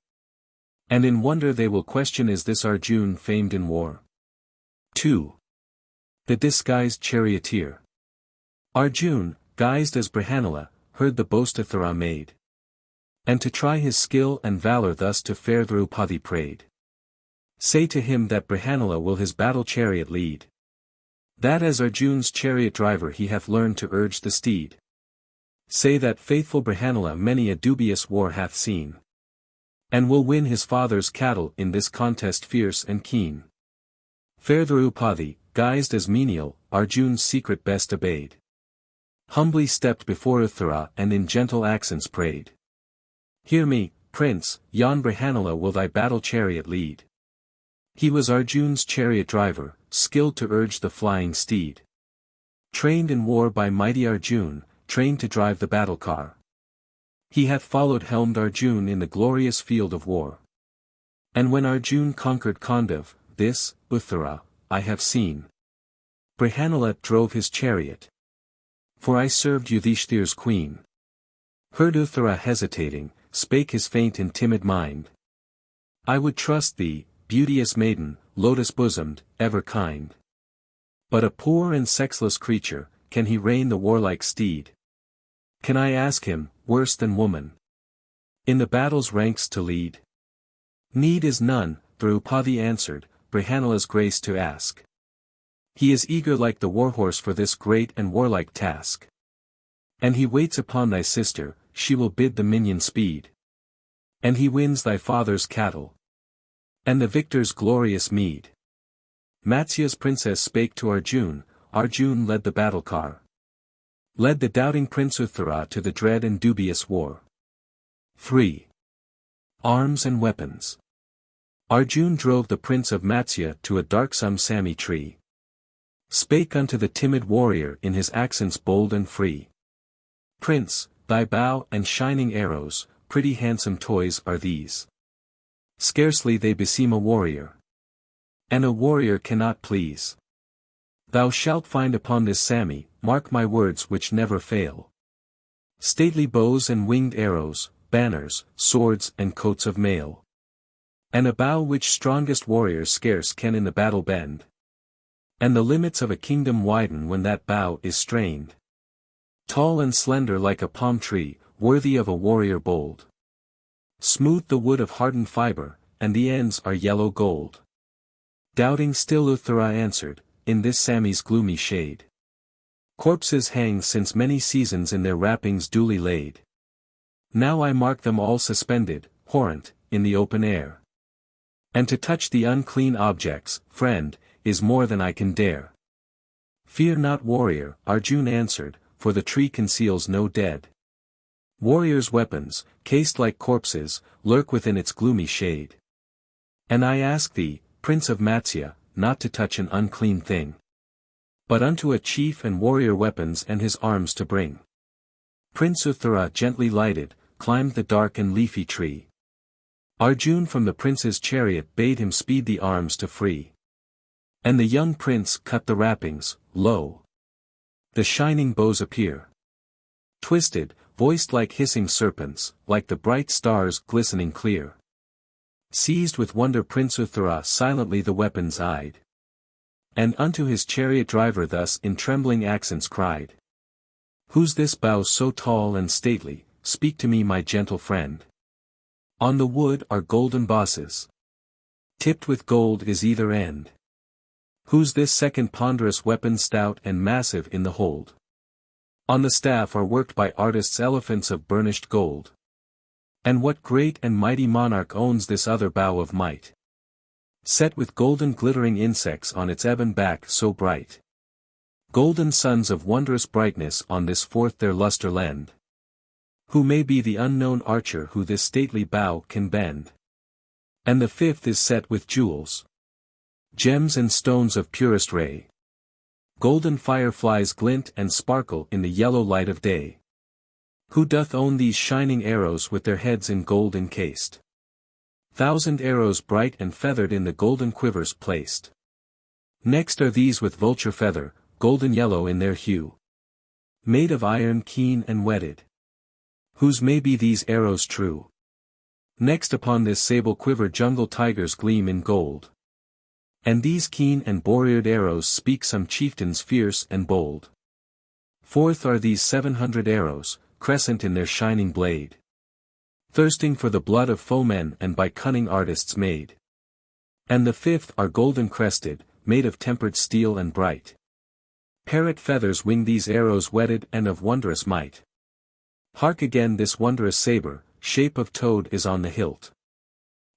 And in wonder they will question, is this Arjun famed in war? 2. The disguised charioteer. Arjun, guised as Brihanala, heard the boast Uttara made. And to try his skill and valor thus to fair Draupadi prayed. Say to him that Brihanala will his battle chariot lead. That as Arjun's chariot driver he hath learned to urge the steed. Say that faithful Brihanala many a dubious war hath seen. And will win his father's cattle in this contest fierce and keen. Fair Draupadi, guised as menial, Arjun's secret best obeyed. Humbly stepped before Uttara and in gentle accents prayed. Hear me, Prince, yon Brihanala will thy battle chariot lead. He was Arjun's chariot driver, skilled to urge the flying steed. Trained in war by mighty Arjun, trained to drive the battle car. He hath followed helmed Arjun in the glorious field of war. And when Arjun conquered Kandav, this, Uttara, I have seen. Brihanala drove his chariot. For I served Yudhishthir's queen. Heard Uttara hesitating, spake his faint and timid mind. I would trust thee, beauteous maiden, lotus-bosomed, ever kind. But a poor and sexless creature, can he rein the warlike steed? Can I ask him, worse than woman, in the battle's ranks to lead? Need is none, Draupadi answered, Brihanala's grace to ask. He is eager like the warhorse for this great and warlike task. And he waits upon thy sister, she will bid the minion speed. And he wins thy father's cattle. And the victor's glorious meed. Matsya's princess spake to Arjun, Arjun led the battle car. Led the doubting Prince Uttara to the dread and dubious war. 3. Arms and weapons. Arjun drove the prince of Matsya to a darksome Sami tree. Spake unto the timid warrior in his accents bold and free. Prince, thy bow and shining arrows, pretty handsome toys are these. Scarcely they beseem a warrior. And a warrior cannot please. Thou shalt find upon this Sami, mark my words which never fail. Stately bows and winged arrows, banners, swords and coats of mail. And a bow which strongest warriors scarce can in the battle bend. And the limits of a kingdom widen when that bow is strained. Tall and slender like a palm tree, worthy of a warrior bold. Smooth the wood of hardened fiber, and the ends are yellow gold. Doubting still Uttara answered, in this Sami's gloomy shade. Corpses hang since many seasons in their wrappings duly laid. Now I mark them all suspended, horrent, in the open air. And to touch the unclean objects, friend, is more than I can dare. Fear not warrior, Arjun answered, for the tree conceals no dead. Warriors' weapons, cased like corpses, lurk within its gloomy shade. And I ask thee, Prince of Matsya, not to touch an unclean thing. But unto a chief and warrior weapons and his arms to bring. Prince Uttara gently lighted, climbed the dark and leafy tree. Arjun from the prince's chariot bade him speed the arms to free. And the young prince cut the wrappings, lo! The shining bows appear. Twisted, voiced like hissing serpents, like the bright stars glistening clear. Seized with wonder Prince Uttara silently the weapons eyed. And unto his chariot driver thus in trembling accents cried. Who's this bow so tall and stately, speak to me my gentle friend. On the wood are golden bosses. Tipped with gold is either end. Who's this second ponderous weapon stout and massive in the hold? On the staff are worked by artists elephants of burnished gold. And what great and mighty monarch owns this other bow of might? Set with golden glittering insects on its ebon back so bright. Golden suns of wondrous brightness on this fourth their luster lend. Who may be the unknown archer who this stately bow can bend? And the fifth is set with jewels. Gems and stones of purest ray. golden fireflies glint and sparkle in the yellow light of day. Who doth own these shining arrows with their heads in gold encased? 1,000 arrows bright and feathered in the golden quivers placed. Next are these with vulture feather, golden yellow in their hue. Made of iron keen and whetted. Whose may be these arrows true? Next upon this sable quiver jungle tigers gleam in gold. And these keen and boar-eared arrows speak some chieftains fierce and bold. Fourth are these 700 arrows, crescent in their shining blade. Thirsting for the blood of foemen and by cunning artists made. And the fifth are golden crested, made of tempered steel and bright. Parrot feathers wing these arrows whetted and of wondrous might. Hark again this wondrous saber, shape of toad is on the hilt.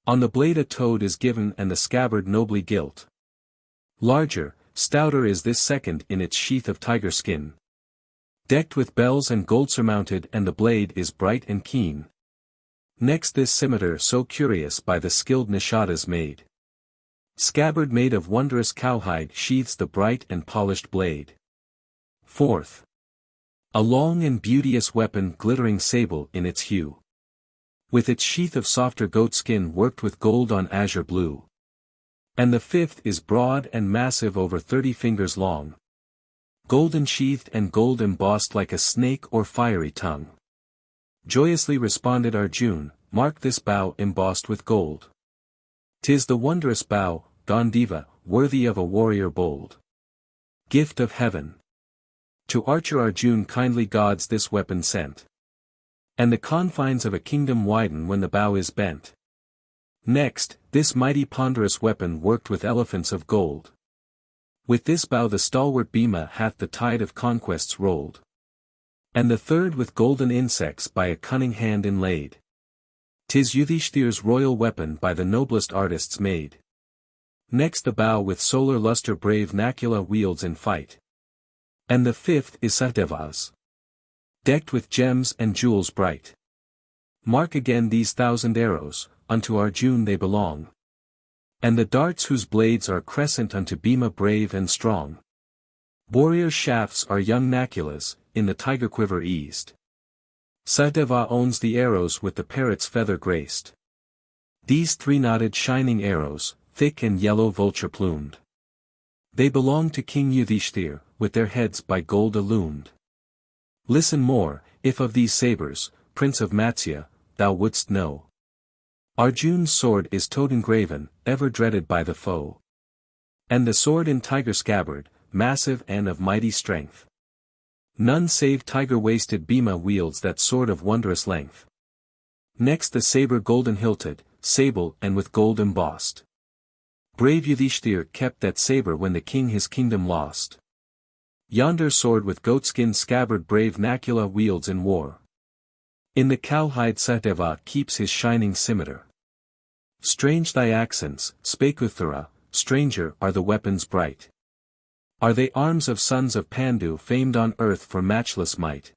On the blade a toad is given and the scabbard nobly gilt. Larger, stouter is this second in its sheath of tiger skin. Decked with bells and gold surmounted and the blade is bright and keen. Next this scimitar so curious by the skilled nishadas made. Scabbard made of wondrous cowhide sheathes the bright and polished blade. Fourth. A long and beauteous weapon glittering sable in its hue. With its sheath of softer goatskin worked with gold on azure blue. And the fifth is broad and massive over 30 fingers long. Golden sheathed and gold embossed like a snake or fiery tongue. Joyously responded Arjun, mark this bow embossed with gold. 'Tis the wondrous bow, Gandiva, worthy of a warrior bold. Gift of heaven. To archer Arjun kindly gods this weapon sent. And the confines of a kingdom widen when the bow is bent. Next, this mighty ponderous weapon worked with elephants of gold. With this bow the stalwart Bhima hath the tide of conquests rolled. And the third with golden insects by a cunning hand inlaid. 'Tis Yudhishthir's royal weapon by the noblest artists made. Next the bow with solar luster brave Nakula wields in fight. And the fifth is Sahadeva's. Decked with gems and jewels bright. Mark again these 1,000 arrows, unto Arjun they belong. And the darts whose blades are crescent unto Bhima brave and strong. Warrior shafts are young Nakulas, in the tiger quiver eased. Sahadeva owns the arrows with the parrot's feather graced. These three-knotted shining arrows, thick and yellow vulture plumed. They belong to King Yudhishthir, with their heads by gold illumed. Listen more, if of these sabers, Prince of Matsya, thou wouldst know. Arjun's sword is toad engraven, ever dreaded by the foe. And the sword in tiger scabbard, massive and of mighty strength. None save tiger-waisted Bhima wields that sword of wondrous length. Next the saber golden hilted, sable and with gold embossed. Brave Yudhishthir kept that saber when the king his kingdom lost. Yonder sword with goatskin scabbard brave Nakula wields in war. In the cowhide Sahadeva keeps his shining scimitar. Strange thy accents, spake Uttara, stranger are the weapons bright. Are they arms of sons of Pandu famed on earth for matchless might?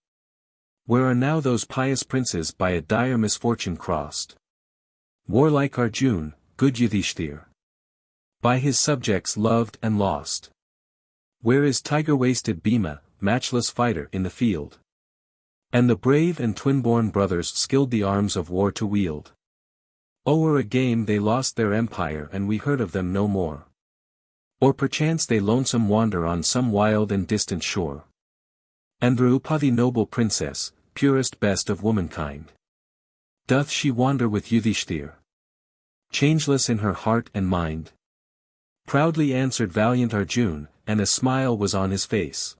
Where are now those pious princes by a dire misfortune crossed? Warlike Arjun, good Yudhishthir. By his subjects loved and lost. Where is tiger-waisted Bhima, matchless fighter in the field? And the brave and twin-born brothers skilled the arms of war to wield. O'er a game they lost their empire and we heard of them no more. Or perchance they lonesome wander on some wild and distant shore. And Draupadi noble princess, purest best of womankind. Doth she wander with Yudhishthir? Changeless in her heart and mind? Proudly answered valiant Arjun, and a smile was on his face.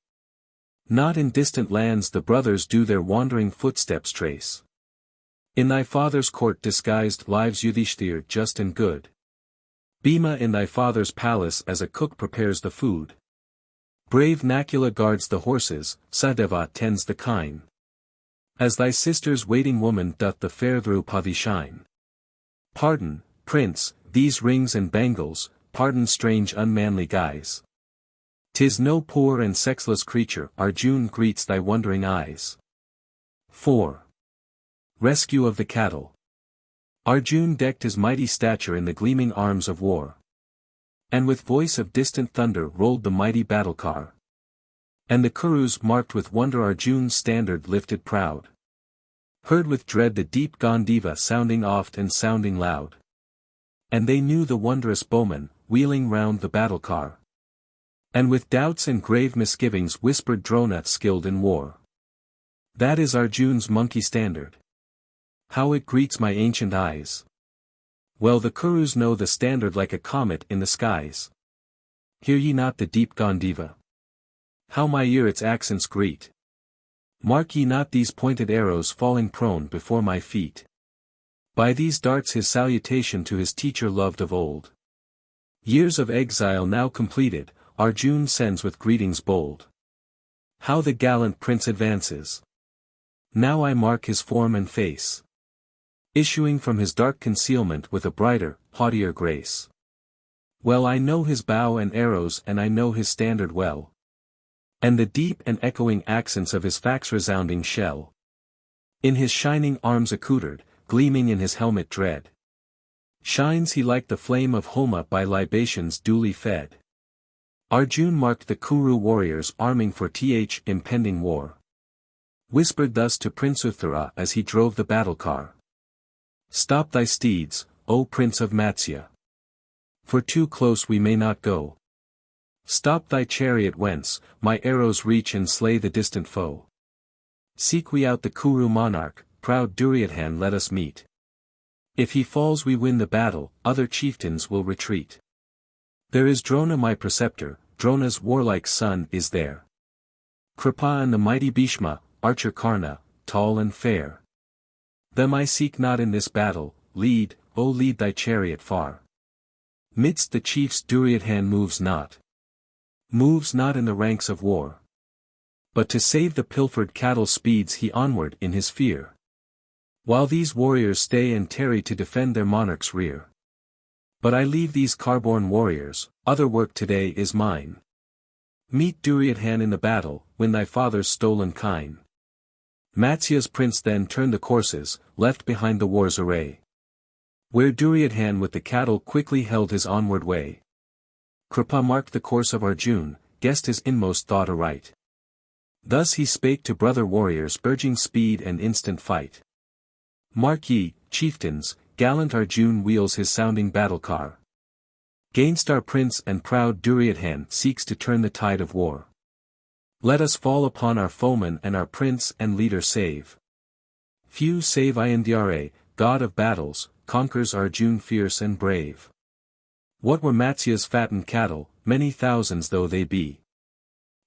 Not in distant lands the brothers do their wandering footsteps trace. In thy father's court disguised lives Yudhishthir just and good. Bhima in thy father's palace as a cook prepares the food. Brave Nakula guards the horses, Sahadeva tends the kine. As thy sister's waiting woman doth the fair Draupadi shine. Pardon, prince, these rings and bangles, pardon strange unmanly guise. 'Tis no poor and sexless creature Arjun greets thy wondering eyes. 4. Rescue of the cattle. Arjun decked his mighty stature in the gleaming arms of war. And with voice of distant thunder rolled the mighty battle car. And the Kurus marked with wonder Arjuna's standard lifted proud. Heard with dread the deep Gandiva sounding oft and sounding loud. And they knew the wondrous bowman, wheeling round the battle car. And with doubts and grave misgivings whispered Drona skilled in war. That is Arjuna's monkey standard. How it greets my ancient eyes. Well the Kurus know the standard like a comet in the skies. Hear ye not the deep Gandiva? How my ear its accents greet. Mark ye not these pointed arrows falling prone before my feet? By these darts his salutation to his teacher loved of old. Years of exile now completed, Arjuna sends with greetings bold. How the gallant prince advances! Now I mark his form and face. Issuing from his dark concealment with a brighter, haughtier grace. Well I know his bow and arrows and I know his standard well. And the deep and echoing accents of his fax resounding shell. In his shining arms accoutred, gleaming in his helmet dread. Shines he like the flame of Homa by libations duly fed. Arjuna marked the Kuru warriors arming for impending war. Whispered thus to Prince Uttara as he drove the battle car. Stop thy steeds, O Prince of Matsya. For too close we may not go. Stop thy chariot whence, my arrows reach and slay the distant foe. Seek we out the Kuru monarch, proud Duryodhan let us meet. If he falls we win the battle, other chieftains will retreat. There is Drona my preceptor, Drona's warlike son is there. Kripa and the mighty Bhishma, archer Karna, tall and fair. Them I seek not in this battle, lead, O lead thy chariot far. Midst the chiefs Duryodhan moves not. Moves not in the ranks of war. But to save the pilfered cattle speeds he onward in his fear. While these warriors stay and tarry to defend their monarch's rear. But I leave these car-borne warriors, other work today is mine. Meet Duryodhan in the battle, win thy father's stolen kine. Matsya's prince then turned the courses, left behind the war's array. Where Duryodhan with the cattle quickly held his onward way. Kripa marked the course of Arjuna, guessed his inmost thought aright. Thus he spake to brother warriors urging speed and instant fight. Mark ye, chieftains, gallant Arjuna wheels his sounding battle car. Gainst our prince and proud Duryodhan seeks to turn the tide of war. Let us fall upon our foeman and our prince and leader save. Few save Indyare, god of battles, conquers Arjuna fierce and brave. What were Matsya's fattened cattle, many thousands though they be?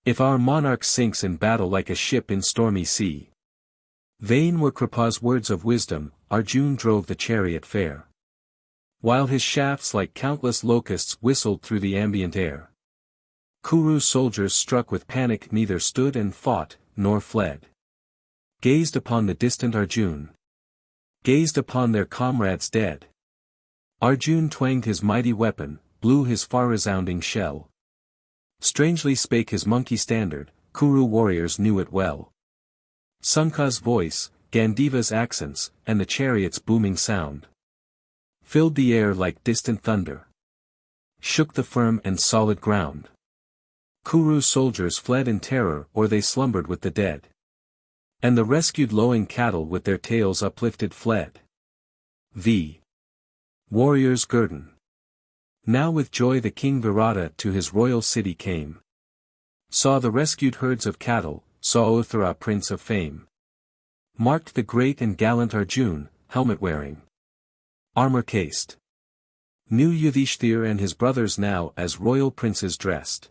If our monarch sinks in battle like a ship in stormy sea. Vain were Kripa's words of wisdom, Arjuna drove the chariot fair. While his shafts like countless locusts whistled through the ambient air. Kuru's soldiers struck with panic neither stood and fought, nor fled. Gazed upon the distant Arjuna. Gazed upon their comrades dead. Arjuna twanged his mighty weapon, blew his far-resounding shell. Strangely spake his monkey standard, Kuru warriors knew it well. Sankha's voice, Gandiva's accents, and the chariot's booming sound. Filled the air like distant thunder. Shook the firm and solid ground. Kuru's soldiers fled in terror or they slumbered with the dead. And the rescued lowing cattle with their tails uplifted fled. The warriors guerdon. Now with joy the king Virata to his royal city came. Saw the rescued herds of cattle, saw Uttara prince of fame. Marked the great and gallant Arjuna, helmet wearing. Armor cased. Knew Yudhishthir and his brothers now as royal princes dressed.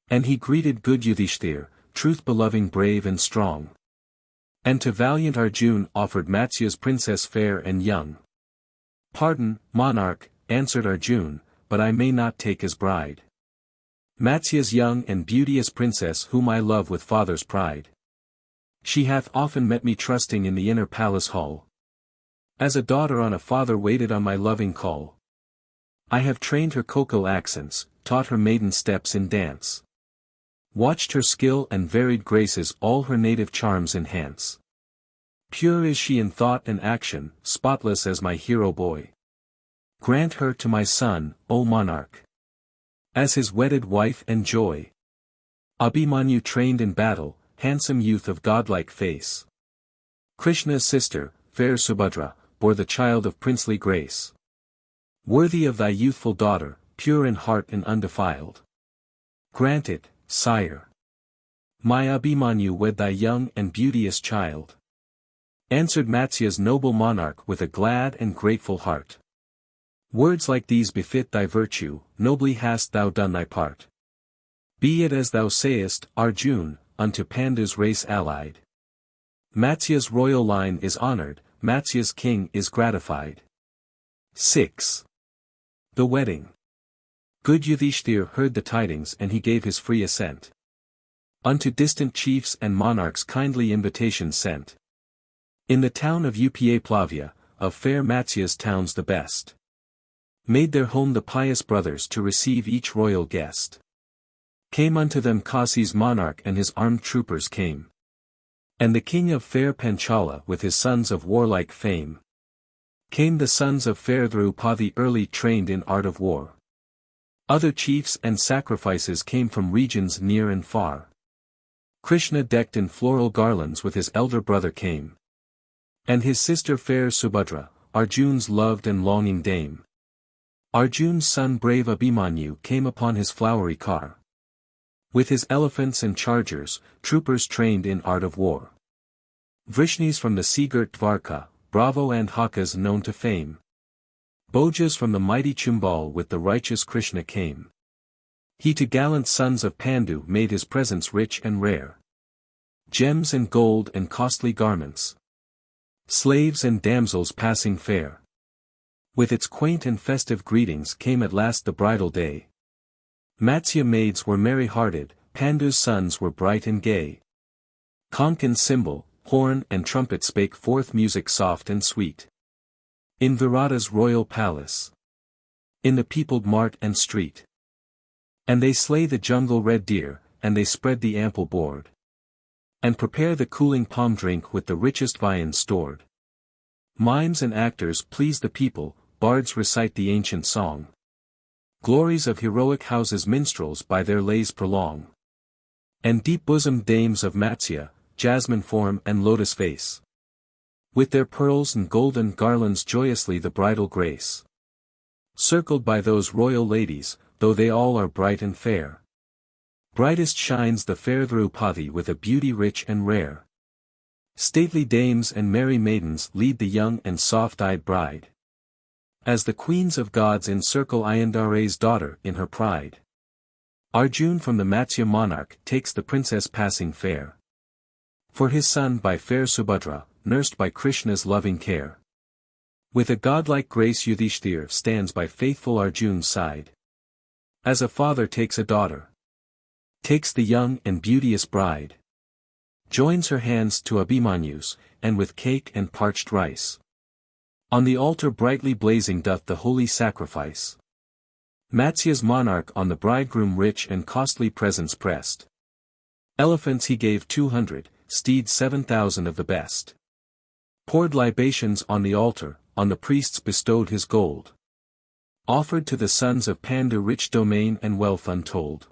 And he greeted good Yudhishthir, truth-beloving brave and strong. And to valiant Arjuna offered Matsya's princess fair and young. Pardon, monarch, answered Arjuna, but I may not take as bride. Matsya's young and beauteous princess whom I love with father's pride. She hath often met me trusting in the inner palace hall. As a daughter on a father waited on my loving call. I have trained her cocoa accents, taught her maiden steps in dance. Watched her skill and varied graces all her native charms enhance. Pure is she in thought and action, spotless as my hero boy. Grant her to my son, O monarch. As his wedded wife and joy. Abhimanyu trained in battle, handsome youth of godlike face. Krishna's sister, fair Subhadra, bore the child of princely grace. Worthy of thy youthful daughter, pure in heart and undefiled. Grant it, sire. My Abhimanyu wed thy young and beauteous child. Answered Matsya's noble monarch with a glad and grateful heart. Words like these befit thy virtue, nobly hast thou done thy part. Be it as thou sayest, Arjun, unto Pandu's race allied. Matsya's royal line is honored, Matsya's king is gratified. 6. The wedding. Good Yudhishthir heard the tidings and he gave his free assent. Unto distant chiefs and monarchs kindly invitations sent. In the town of Upaplavya, of fair Matsya's towns the best. Made their home the pious brothers to receive each royal guest. Came unto them Kasi's monarch and his armed troopers came. And the king of fair Panchala with his sons of warlike fame. Came the sons of fair Draupadi early trained in art of war. Other chiefs and sacrifices came from regions near and far. Krishna decked in floral garlands with his elder brother came. And his sister fair Subhadra, Arjun's loved and longing dame. Arjun's son brave Abhimanyu came upon his flowery car. With his elephants and chargers, troopers trained in art of war. Vrishnis from the sea-girt Dvarka, Bravo and Hakas known to fame. Bojas from the mighty Chumbal with the righteous Krishna came. He to gallant sons of Pandu made his presents rich and rare. Gems and gold and costly garments. Slaves and damsels passing fair. With its quaint and festive greetings came at last the bridal day. Matsya maids were merry-hearted, Pandu's sons were bright and gay. Conch and cymbal, horn and trumpet spake forth music soft and sweet. In Virata's royal palace. In the peopled mart and street. And they slay the jungle red deer, and they spread the ample board. And prepare the cooling palm drink with the richest viands stored. Mimes and actors please the people, bards recite the ancient song. Glories of heroic houses minstrels by their lays prolong. And deep-bosomed dames of Matsya, jasmine form and lotus face. With their pearls and golden garlands joyously the bridal grace. Circled by those royal ladies, though they all are bright and fair. Brightest shines the fair Draupadi with a beauty rich and rare. Stately dames and merry maidens lead the young and soft-eyed bride. As the queens of gods encircle Ayandare's daughter in her pride. Arjun from the Matsya monarch takes the princess passing fair. For his son by fair Subhadra, nursed by Krishna's loving care. With a godlike grace Yudhishthir stands by faithful Arjun's side. As a father takes a daughter. Takes the young and beauteous bride. Joins her hands to Abhimanyu's, and with cake and parched rice. On the altar brightly blazing doth the holy sacrifice. Matsya's monarch on the bridegroom rich and costly presents pressed. Elephants he gave 200, steeds 7,000 of the best. Poured libations on the altar, on the priests bestowed his gold. Offered to the sons of Pandu rich domain and wealth untold.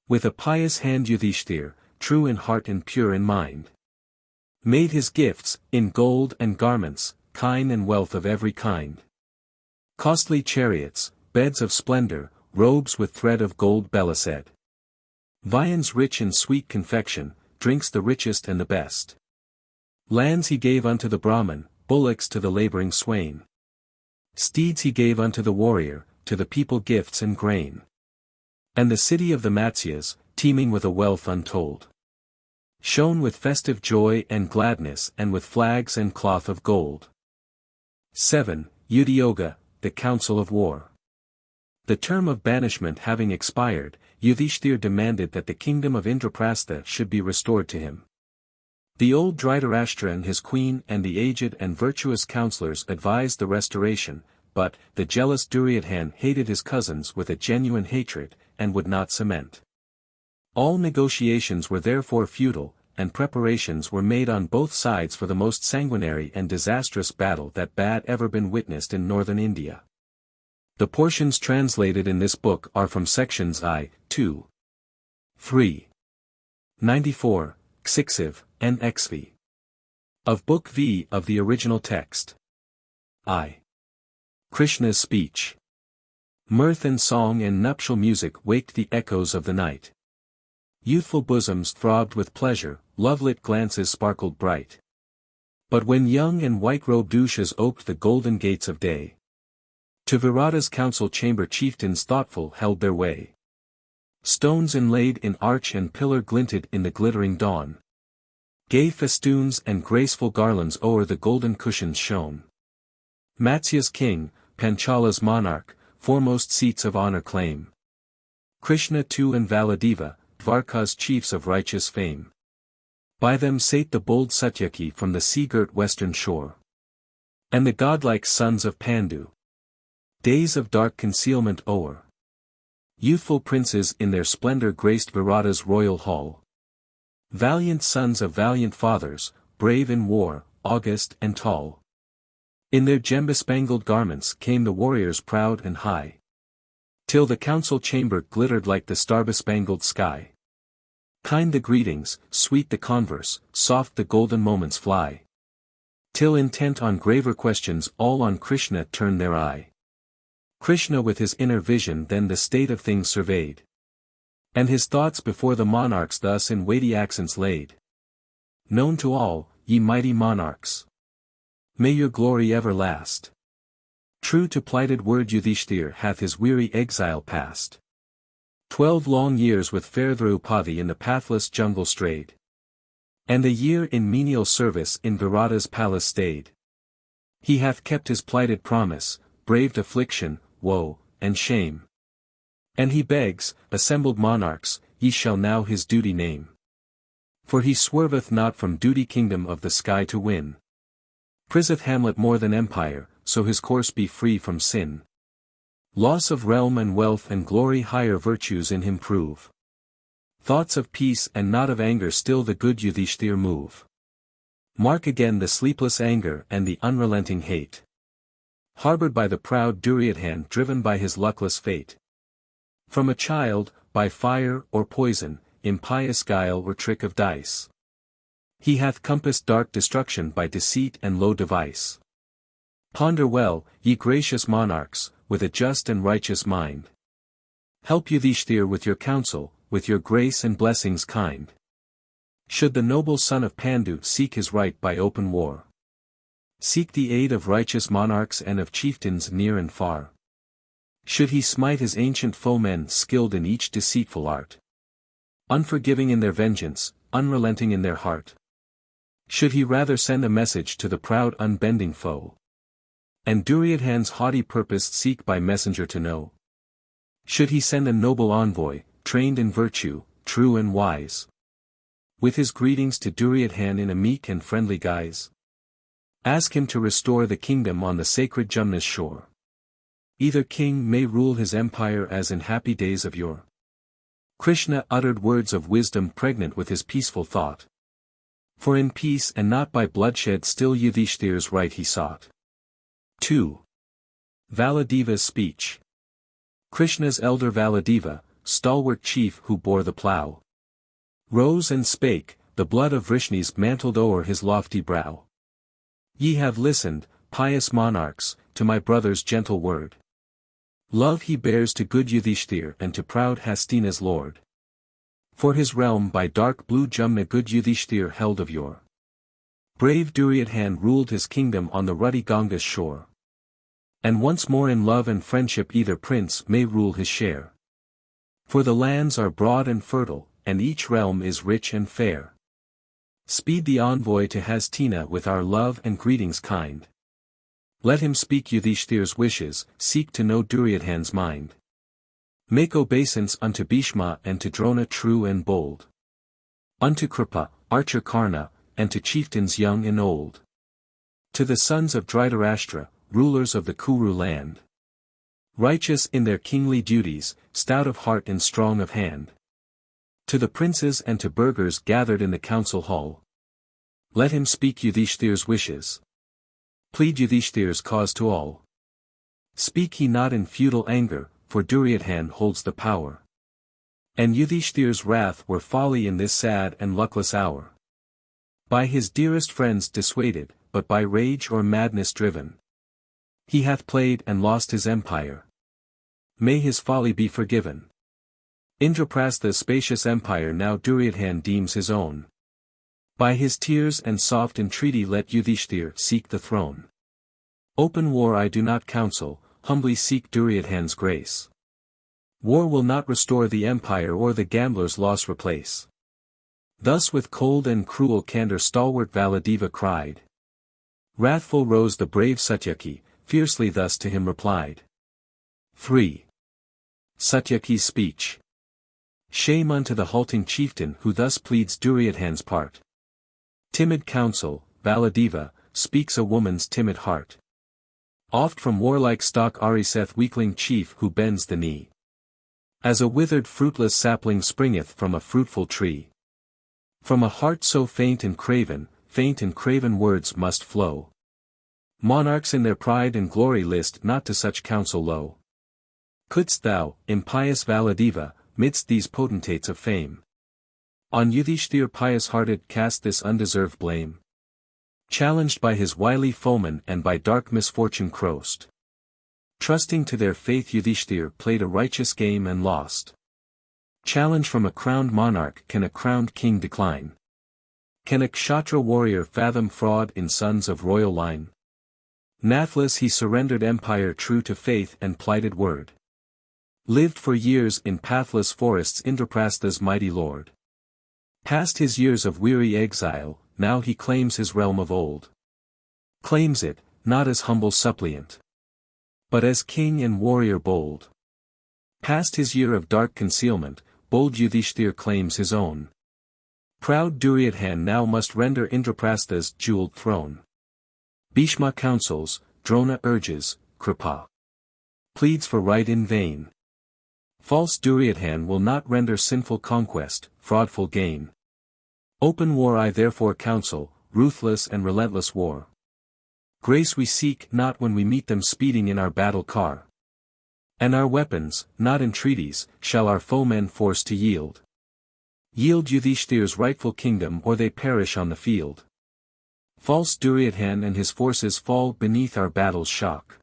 With a pious hand Yudhishthir, true in heart and pure in mind. Made his gifts, in gold and garments, kine and wealth of every kind. Costly chariots, beds of splendor, robes with thread of gold belised. Viands rich in sweet confection, drinks the richest and the best. Lands he gave unto the Brahmin, bullocks to the laboring swain. Steeds he gave unto the warrior, to the people gifts and grain. And the city of the Matsyas, teeming with a wealth untold. Shone with festive joy and gladness and with flags and cloth of gold. 7. Yudhyoga, the council of war. The term of banishment having expired, Yudhishthir demanded that the kingdom of Indraprastha should be restored to him. The old Dhritarashtra and his queen and the aged and virtuous counselors advised the restoration, but the jealous Duryodhana hated his cousins with a genuine hatred, and would not cement. All negotiations were therefore futile, and preparations were made on both sides for the most sanguinary and disastrous battle that had ever been witnessed in northern India. The portions translated in this book are from sections I, 2, 3, 94, Xixiv, and XV. Of Book V of the original text. I. Krishna's speech. Mirth and song and nuptial music waked the echoes of the night. Youthful bosoms throbbed with pleasure, love-lit glances sparkled bright. But when young and white-robed Ushas oped the golden gates of day, to Virata's council chamber chieftains thoughtful held their way. Stones inlaid in arch and pillar glinted in the glittering dawn. Gay festoons and graceful garlands o'er the golden cushions shone. Matsya's king, Panchala's monarch, foremost seats of honor claim. Krishna too and Valadeva, Dvarka's chiefs of righteous fame. By them sate the bold Satyaki from the sea-girt western shore. And the godlike sons of Pandu. Days of dark concealment o'er. Youthful princes in their splendor graced Virata's royal hall. Valiant sons of valiant fathers, brave in war, august and tall. In their gem-bespangled garments came the warriors proud and high. Till the council chamber glittered like the star-bespangled sky. Kind the greetings, sweet the converse, soft the golden moments fly. Till intent on graver questions all on Krishna turned their eye. Krishna with his inner vision then the state of things surveyed. And his thoughts before the monarchs thus in weighty accents laid. Known to all, ye mighty monarchs. May your glory ever last. True to plighted word Yudhishthir hath his weary exile passed. 12 long years with fair Draupadi in the pathless jungle strayed. And a year in menial service in Virata's palace stayed. He hath kept his plighted promise, braved affliction, woe, and shame. And he begs, assembled monarchs, ye shall now his duty name. For he swerveth not from duty kingdom of the sky to win. Prizeth hamlet more than empire, so his course be free from sin. Loss of realm and wealth and glory higher virtues in him prove. Thoughts of peace and not of anger still the good Yudhishthir move. Mark again the sleepless anger and the unrelenting hate. Harbored by the proud Duryodhan driven by his luckless fate. From a child, by fire or poison, impious guile or trick of dice. He hath compassed dark destruction by deceit and low device. Ponder well, ye gracious monarchs, with a just and righteous mind. Help Yudhishthir with your counsel, with your grace and blessings kind. Should the noble son of Pandu seek his right by open war. Seek the aid of righteous monarchs and of chieftains near and far. Should he smite his ancient foemen skilled in each deceitful art. Unforgiving in their vengeance, unrelenting in their heart. Should he rather send a message to the proud unbending foe. And Duryodhan's haughty purpose seek by messenger to know. Should he send a noble envoy, trained in virtue, true and wise. With his greetings to Duryodhan in a meek and friendly guise. Ask him to restore the kingdom on the sacred Jumna's shore. Either king may rule his empire as in happy days of yore. Krishna uttered words of wisdom pregnant with his peaceful thought. For in peace and not by bloodshed still Yudhishthir's right he sought. 2. Valadeva's speech. Krishna's elder Valadeva, stalwart chief who bore the plough. Rose and spake, the blood of Vrishnis mantled o'er his lofty brow. Ye have listened, pious monarchs, to my brother's gentle word. Love he bears to good Yudhishthir and to proud Hastina's lord. For his realm by dark blue Jumna good Yudhishthir held of yore. Brave Duryodhan ruled his kingdom on the ruddy Ganga's shore. And once more in love and friendship either prince may rule his share. For the lands are broad and fertile, and each realm is rich and fair. Speed the envoy to Hastina with our love and greetings kind. Let him speak Yudhishthir's wishes, seek to know Duryodhan's mind. Make obeisance unto Bhishma and to Drona true and bold. Unto Kripa, archer Karna, and to chieftains young and old. To the sons of Dhritarashtra, rulers of the Kuru land. Righteous in their kingly duties, stout of heart and strong of hand. To the princes and to burghers gathered in the council hall. Let him speak Yudhishthir's wishes. Plead Yudhishthir's cause to all. Speak he not in feudal anger, for Duryodhan holds the power. And Yudhishthir's wrath were folly in this sad and luckless hour. By his dearest friends dissuaded, but by rage or madness driven. He hath played and lost his empire. May his folly be forgiven. Indraprastha's spacious empire now Duryodhana deems his own. By his tears and soft entreaty let Yudhishthir seek the throne. Open war I do not counsel, humbly seek Duryodhana's grace. War will not restore the empire or the gambler's loss replace. Thus with cold and cruel candor stalwart Valadeva cried. Wrathful rose the brave Satyaki, fiercely thus to him replied. 3. Satyaki's speech. Shame unto the halting chieftain who thus pleads Duryodhana's part. Timid counsel, Valadeva, speaks a woman's timid heart. Oft from warlike stock ariseth weakling chief who bends the knee. As a withered fruitless sapling springeth from a fruitful tree. From a heart so faint and craven words must flow. Monarchs in their pride and glory list not to such counsel low. Couldst thou, impious Valadeva, midst these potentates of fame, on Yudhishthir pious-hearted cast this undeserved blame? Challenged by his wily foeman and by dark misfortune crossed. Trusting to their faith Yudhishthir played a righteous game and lost. Challenge from a crowned monarch can a crowned king decline? Can a Kshatriya warrior fathom fraud in sons of royal line? Nathless he surrendered empire true to faith and plighted word. Lived for years in pathless forests Indraprastha's mighty lord. Past his years of weary exile, now he claims his realm of old. Claims it, not as humble suppliant, but as king and warrior bold. Past his year of dark concealment, bold Yudhishthir claims his own. Proud Duryodhana now must render Indraprastha's jeweled throne. Bhishma counsels, Drona urges, Kripa pleads for right in vain. False Duryodhana will not render sinful conquest, fraudful gain. Open war I therefore counsel, ruthless and relentless war. Grace we seek not when we meet them speeding in our battle car. And our weapons, not entreaties, shall our foemen force to yield. Yield Yudhishthir's rightful kingdom or they perish on the field. False Duryodhana and his forces fall beneath our battle's shock.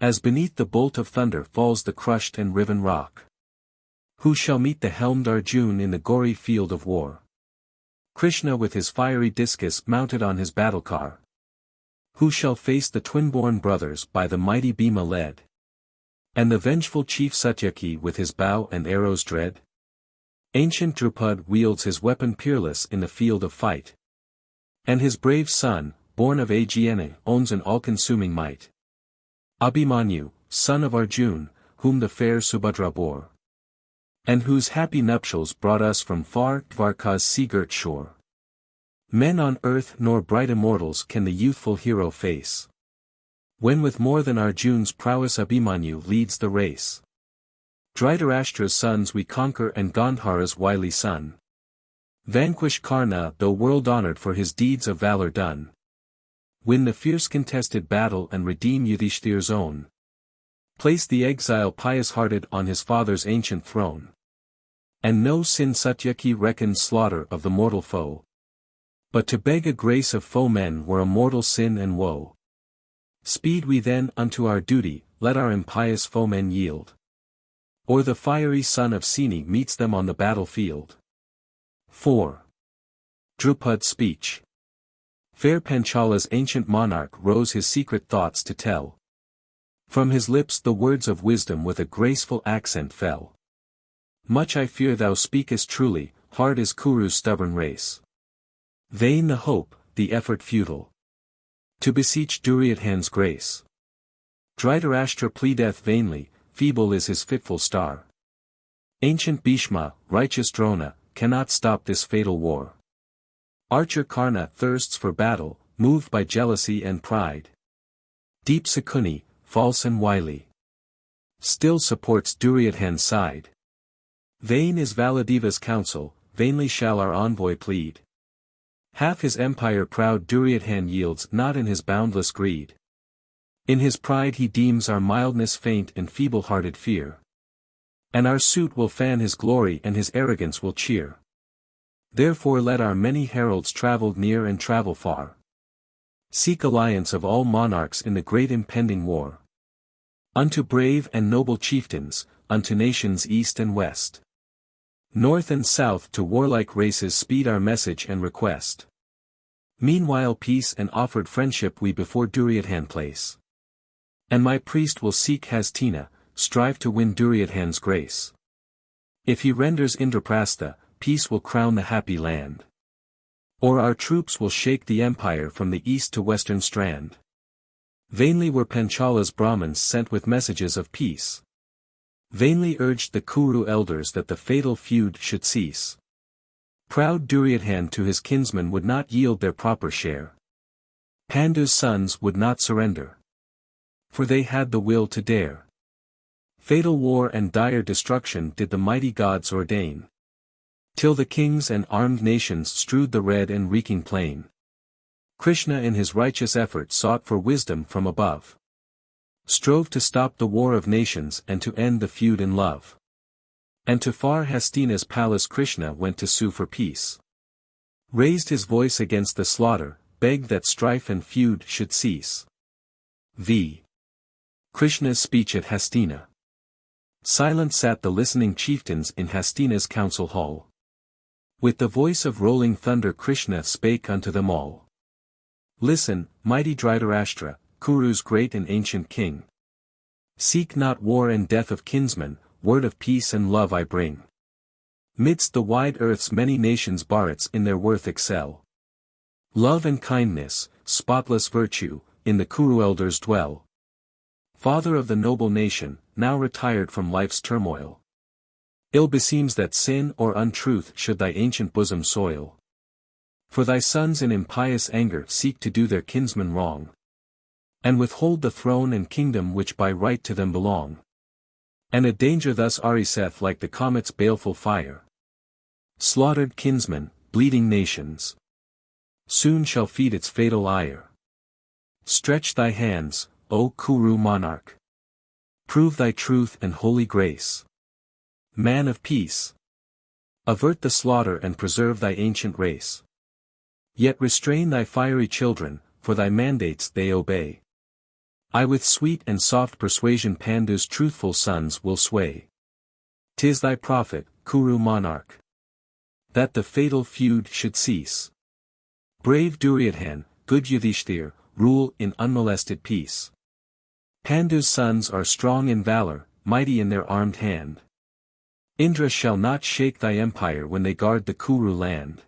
As beneath the bolt of thunder falls the crushed and riven rock. Who shall meet the helmed Arjuna in the gory field of war? Krishna with his fiery discus mounted on his battle car. Who shall face the twin-born brothers by the mighty Bhima led? And the vengeful chief Satyaki with his bow and arrows dread? Ancient Drupad wields his weapon peerless in the field of fight. And his brave son, born of Aegyena, owns an all-consuming might. Abhimanyu, son of Arjuna, whom the fair Subhadra bore. And whose happy nuptials brought us from far Dvarka's sea-girt shore. Men on earth nor bright immortals can the youthful hero face. When with more than Arjuna's prowess Abhimanyu leads the race. Dhritarashtra's sons we conquer and Gandhara's wily son. Vanquish Karna though world-honored for his deeds of valor done. Win the fierce contested battle and redeem Yudhishthir's own. Place the exile pious-hearted on his father's ancient throne. And no sin Satyaki reckons slaughter of the mortal foe. But to beg a grace of foemen were a mortal sin and woe. Speed we then unto our duty, let our impious foemen yield. Or the fiery son of Seni meets them on the battlefield. 4. Drupad's speech. Fair Panchala's ancient monarch rose his secret thoughts to tell. From his lips the words of wisdom with a graceful accent fell. Much I fear thou speakest truly, hard is Kuru's stubborn race. Vain the hope, the effort futile. To beseech Duryodhana's grace. Dhritarashtra pleadeth vainly, feeble is his fitful star. Ancient Bhishma, righteous Drona, cannot stop this fatal war. Archer Karna thirsts for battle, moved by jealousy and pride. Deep Sakuni, false and wily, still supports Duryodhana's side. Vain is Valadeva's counsel, vainly shall our envoy plead. Half his empire proud Duryodhana yields not in his boundless greed. In his pride he deems our mildness faint and feeble-hearted fear. And our suit will fan his glory and his arrogance will cheer. Therefore let our many heralds travel near and travel far. Seek alliance of all monarchs in the great impending war. Unto brave and noble chieftains, unto nations east and west. North and south to warlike races speed our message and request. Meanwhile peace and offered friendship we before Duryodhan place. And my priest will seek Hastina, strive to win Duryodhan's grace. If he renders Indraprastha, peace will crown the happy land. Or our troops will shake the empire from the east to western strand. Vainly were Panchala's Brahmins sent with messages of peace. Vainly urged the Kuru elders that the fatal feud should cease. Proud Duryodhan to his kinsmen would not yield their proper share. Pandu's sons would not surrender. For they had the will to dare. Fatal war and dire destruction did the mighty gods ordain. Till the kings and armed nations strewed the red and reeking plain. Krishna in his righteous effort sought for wisdom from above. Strove to stop the war of nations and to end the feud in love. And to far Hastina's palace Krishna went to sue for peace. Raised his voice against the slaughter, begged that strife and feud should cease. V. Krishna's speech at Hastina. Silent sat the listening chieftains in Hastina's council hall. With the voice of rolling thunder Krishna spake unto them all. Listen, mighty Dhritarashtra, Kuru's great and ancient king. Seek not war and death of kinsmen, word of peace and love I bring. Midst the wide earth's many nations Bharats in their worth excel. Love and kindness, spotless virtue, in the Kuru elders dwell. Father of the noble nation, now retired from life's turmoil. Ill beseems that sin or untruth should thy ancient bosom soil. For thy sons in impious anger seek to do their kinsmen wrong. And withhold the throne and kingdom which by right to them belong. And a danger thus ariseth like the comet's baleful fire. Slaughtered kinsmen, bleeding nations. Soon shall feed its fatal ire. Stretch thy hands, O Kuru monarch. Prove thy truth and holy grace. Man of peace. Avert the slaughter and preserve thy ancient race. Yet restrain thy fiery children, for thy mandates they obey. I with sweet and soft persuasion Pandu's truthful sons will sway. 'Tis thy prophet, Kuru monarch. That the fatal feud should cease. Brave Duryodhan, good Yudhishthir, rule in unmolested peace. Pandu's sons are strong in valor, mighty in their armed hand. Indra shall not shake thy empire when they guard the Kuru land.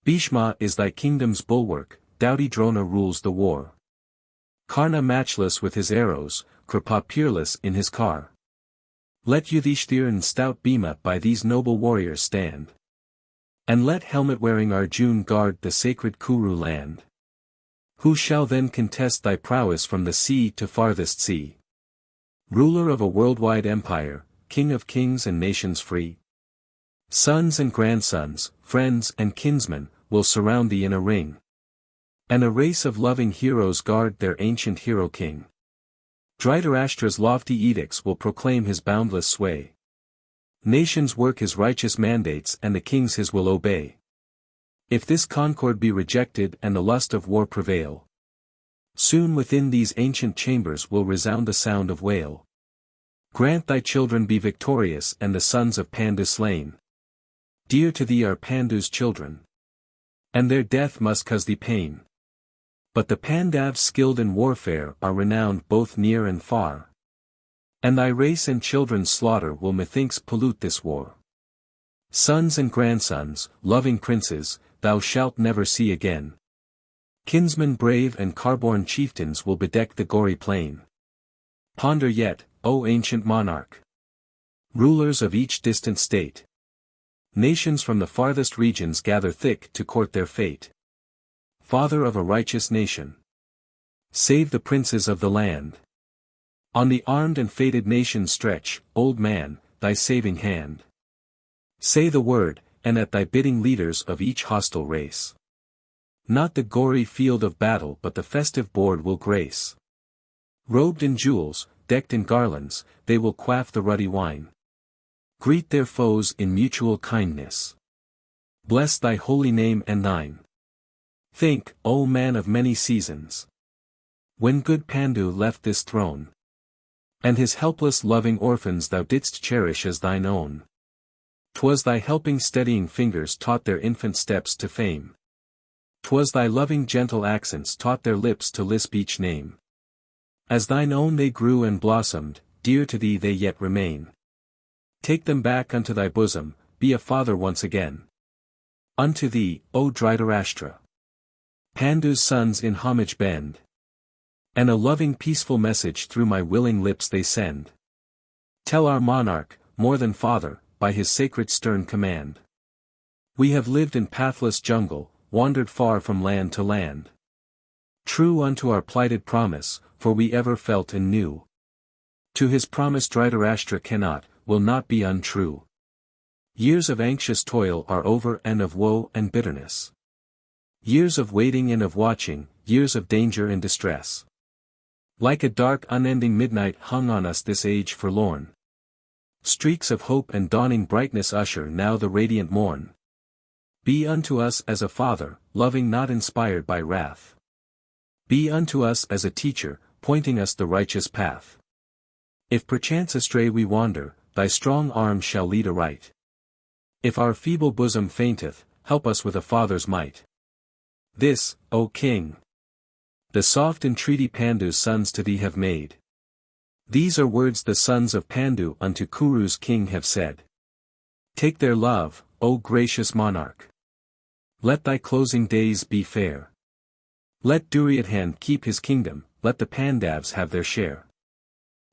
Bhishma is thy kingdom's bulwark, doughty Drona rules the war. Karna matchless with his arrows, Kripa peerless in his car. Let Yudhishthir and stout Bhima by these noble warriors stand. And let helmet-wearing Arjun guard the sacred Kuru land. Who shall then contest thy prowess from the sea to farthest sea? Ruler of a worldwide empire, king of kings and nations free. Sons and grandsons, friends and kinsmen, will surround thee in a ring. And a race of loving heroes guard their ancient hero king. Dhritarashtra's lofty edicts will proclaim his boundless sway. Nations work his righteous mandates and the kings his will obey. If this concord be rejected and the lust of war prevail, soon within these ancient chambers will resound the sound of wail. Grant thy children be victorious and the sons of Pandu slain. Dear to thee are Pandu's children. And their death must cause thee pain. But the Pandavs skilled in warfare are renowned both near and far. And thy race and children's slaughter will methinks pollute this war. Sons and grandsons, loving princes, thou shalt never see again. Kinsmen brave and car-born chieftains will bedeck the gory plain. Ponder yet, O ancient monarch. Rulers of each distant state. Nations from the farthest regions gather thick to court their fate. Father of a righteous nation. Save the princes of the land. On the armed and fated nation stretch, old man, thy saving hand. Say the word, and at thy bidding leaders of each hostile race. Not the gory field of battle but the festive board will grace. Robed in jewels, decked in garlands, they will quaff the ruddy wine. Greet their foes in mutual kindness. Bless thy holy name and thine. Think, O man of many seasons, when good Pandu left this throne, and his helpless loving orphans thou didst cherish as thine own. 'Twas thy helping steadying fingers taught their infant steps to fame. 'Twas thy loving gentle accents taught their lips to lisp each name. As thine own they grew and blossomed, dear to thee they yet remain. Take them back unto thy bosom, be a father once again. Unto thee, O Dhritarashtra, Pandu's sons in homage bend, and a loving peaceful message through my willing lips they send. Tell our monarch, more than father, by his sacred stern command. We have lived in pathless jungle, wandered far from land to land. True unto our plighted promise, for we ever felt and knew. To his promise Dhritarashtra cannot, will not be untrue. Years of anxious toil are over and of woe and bitterness. Years of waiting and of watching, years of danger and distress. Like a dark unending midnight hung on us this age forlorn. Streaks of hope and dawning brightness usher now the radiant morn. Be unto us as a father, loving not inspired by wrath. Be unto us as a teacher, pointing us the righteous path. If perchance astray we wander, thy strong arm shall lead aright. If our feeble bosom fainteth, help us with a father's might. This, O King, the soft entreaty Pandu's sons to thee have made. These are words the sons of Pandu unto Kuru's king have said. Take their love, O gracious monarch. Let thy closing days be fair. Let Duryodhan keep his kingdom, let the Pandavas have their share.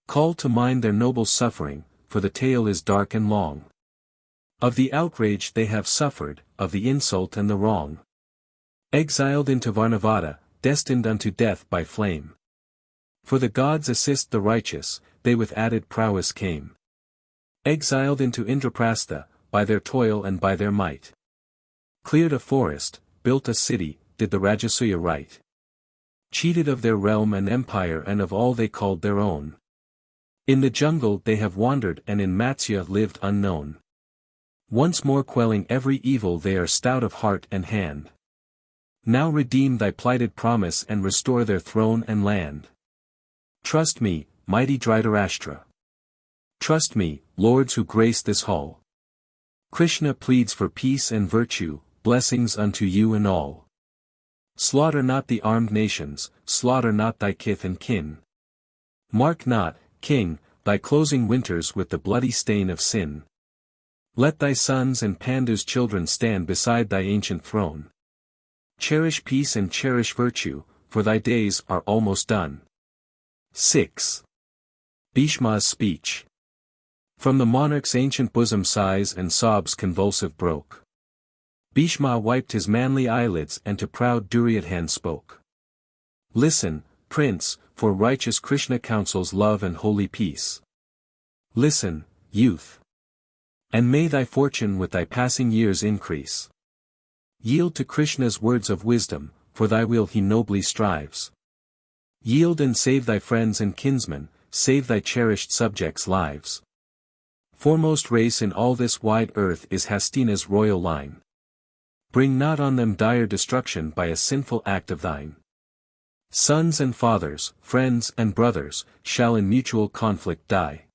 Call to mind their noble suffering, for the tale is dark and long. Of the outrage they have suffered, of the insult and the wrong. Exiled into Varnavada, destined unto death by flame. For the gods assist the righteous, they with added prowess came. Exiled into Indraprastha, by their toil and by their might. Cleared a forest, built a city, did the Rajasuya right. Cheated of their realm and empire and of all they called their own. In the jungle they have wandered and in Matsya lived unknown. Once more quelling every evil they are stout of heart and hand. Now redeem thy plighted promise and restore their throne and land. Trust me, mighty Dhritarashtra. Trust me, lords who grace this hall. Krishna pleads for peace and virtue, blessings unto you and all. Slaughter not the armed nations, slaughter not thy kith and kin. Mark not, King, thy closing winters with the bloody stain of sin. Let thy sons and Pandu's children stand beside thy ancient throne. Cherish peace and cherish virtue, for thy days are almost done. 6. Bhishma's speech. From the monarch's ancient bosom sighs and sobs convulsive broke. Bhishma wiped his manly eyelids and to proud Duryodhan spoke. Listen, prince, for righteous Krishna counsels love and holy peace. Listen, youth. And may thy fortune with thy passing years increase. Yield to Krishna's words of wisdom, for thy will he nobly strives. Yield and save thy friends and kinsmen, save thy cherished subjects' lives. Foremost race in all this wide earth is Hastina's royal line. Bring not on them dire destruction by a sinful act of thine. Sons and fathers, friends and brothers, shall in mutual conflict die.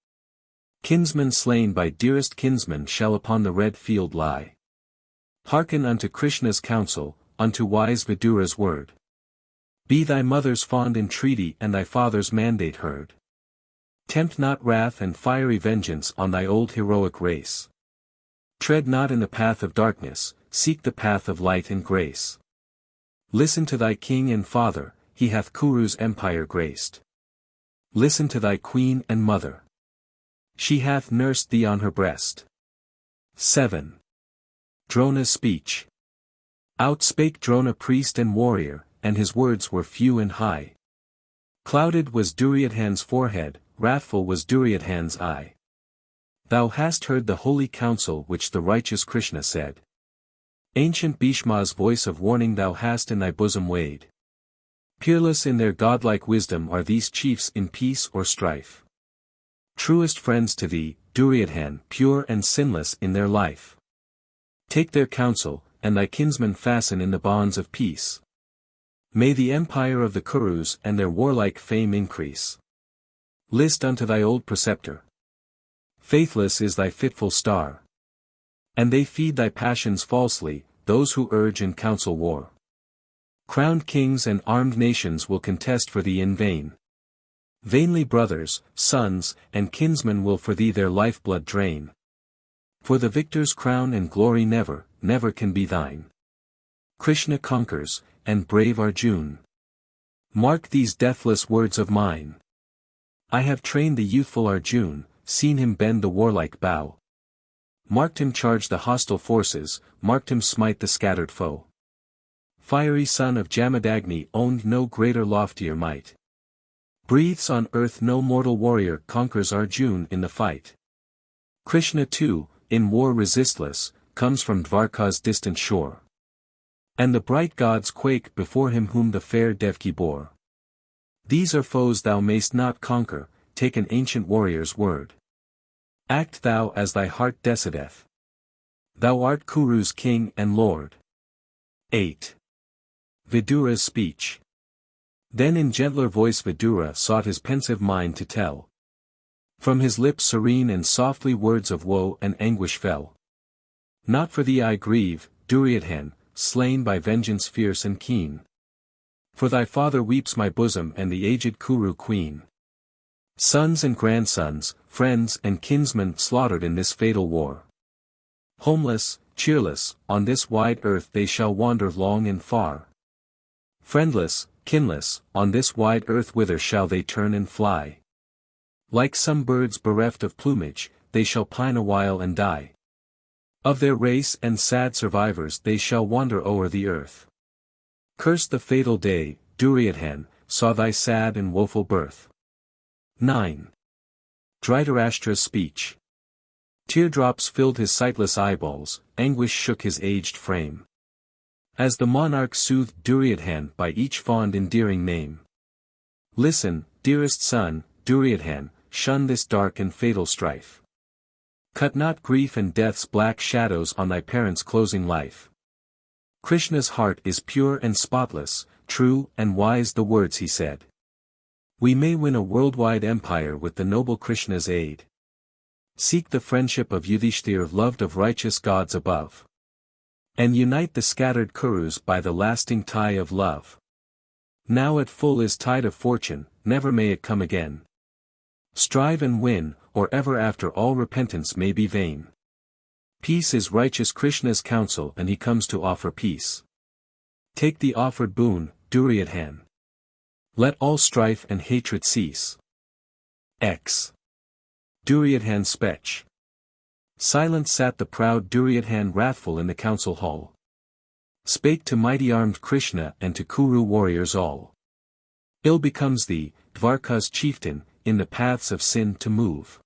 Kinsmen slain by dearest kinsmen shall upon the red field lie. Hearken unto Krishna's counsel, unto wise Vidura's word. Be thy mother's fond entreaty and thy father's mandate heard. Tempt not wrath and fiery vengeance on thy old heroic race. Tread not in the path of darkness, seek the path of light and grace. Listen to thy king and father, he hath Kuru's empire graced. Listen to thy queen and mother. She hath nursed thee on her breast. 7. Drona's speech. Out spake Drona priest and warrior, and his words were few and high. Clouded was Duryodhan's forehead, wrathful was Duryodhan's eye. Thou hast heard the holy counsel which the righteous Krishna said. Ancient Bhishma's voice of warning thou hast in thy bosom weighed. Peerless in their godlike wisdom are these chiefs in peace or strife. Truest friends to thee, Duryodhan, pure and sinless in their life. Take their counsel, and thy kinsmen fasten in the bonds of peace. May the empire of the Kurus and their warlike fame increase. List unto thy old preceptor. Faithless is thy fitful star. And they feed thy passions falsely, those who urge and counsel war. Crowned kings and armed nations will contest for thee in vain. Vainly brothers, sons, and kinsmen will for thee their lifeblood drain. For the victor's crown and glory never, never can be thine. Krishna conquers, and brave Arjun. Mark these deathless words of mine. I have trained the youthful Arjun, seen him bend the warlike bow. Marked him charge the hostile forces, marked him smite the scattered foe. Fiery son of Jamadagni owned no greater loftier might. Breathes on earth no mortal warrior conquers Arjun in the fight. Krishna too, in war resistless, comes from Dvarka's distant shore. And the bright gods quake before him whom the fair Devki bore. These are foes thou mayst not conquer, take an ancient warrior's word. Act thou as thy heart decideth. Thou art Kuru's king and lord. 8. Vidura's speech. Then in gentler voice Vidura sought his pensive mind to tell. From his lips serene and softly words of woe and anguish fell. Not for thee I grieve, Duryodhan, slain by vengeance fierce and keen. For thy father weeps my bosom and the aged Kuru queen. Sons and grandsons, friends and kinsmen slaughtered in this fatal war. Homeless, cheerless, on this wide earth they shall wander long and far. Friendless, kinless, on this wide earth whither shall they turn and fly? Like some birds bereft of plumage, they shall pine awhile and die. Of their race and sad survivors they shall wander o'er the earth. Cursed the fatal day, Duryodhan, saw thy sad and woeful birth. 9. Dhritarashtra's speech. Teardrops filled his sightless eyeballs, anguish shook his aged frame. As the monarch soothed Duryodhan by each fond endearing name. Listen, dearest son, Duryodhan, shun this dark and fatal strife. Cut not grief and death's black shadows on thy parents' closing life. Krishna's heart is pure and spotless, true and wise the words he said. We may win a worldwide empire with the noble Krishna's aid. Seek the friendship of Yudhishthir loved of righteous gods above. And unite the scattered Kurus by the lasting tie of love. Now at full is tide of fortune, never may it come again. Strive and win, or ever after all repentance may be vain. Peace is righteous Krishna's counsel and he comes to offer peace. Take the offered boon, Duryodhan. Let all strife and hatred cease. X. Duryodhan's speech. Silent sat the proud Duryodhan wrathful in the council hall. Spake to mighty armed Krishna and to Kuru warriors all. Ill becomes thee, Dvarka's chieftain, in the paths of sin to move.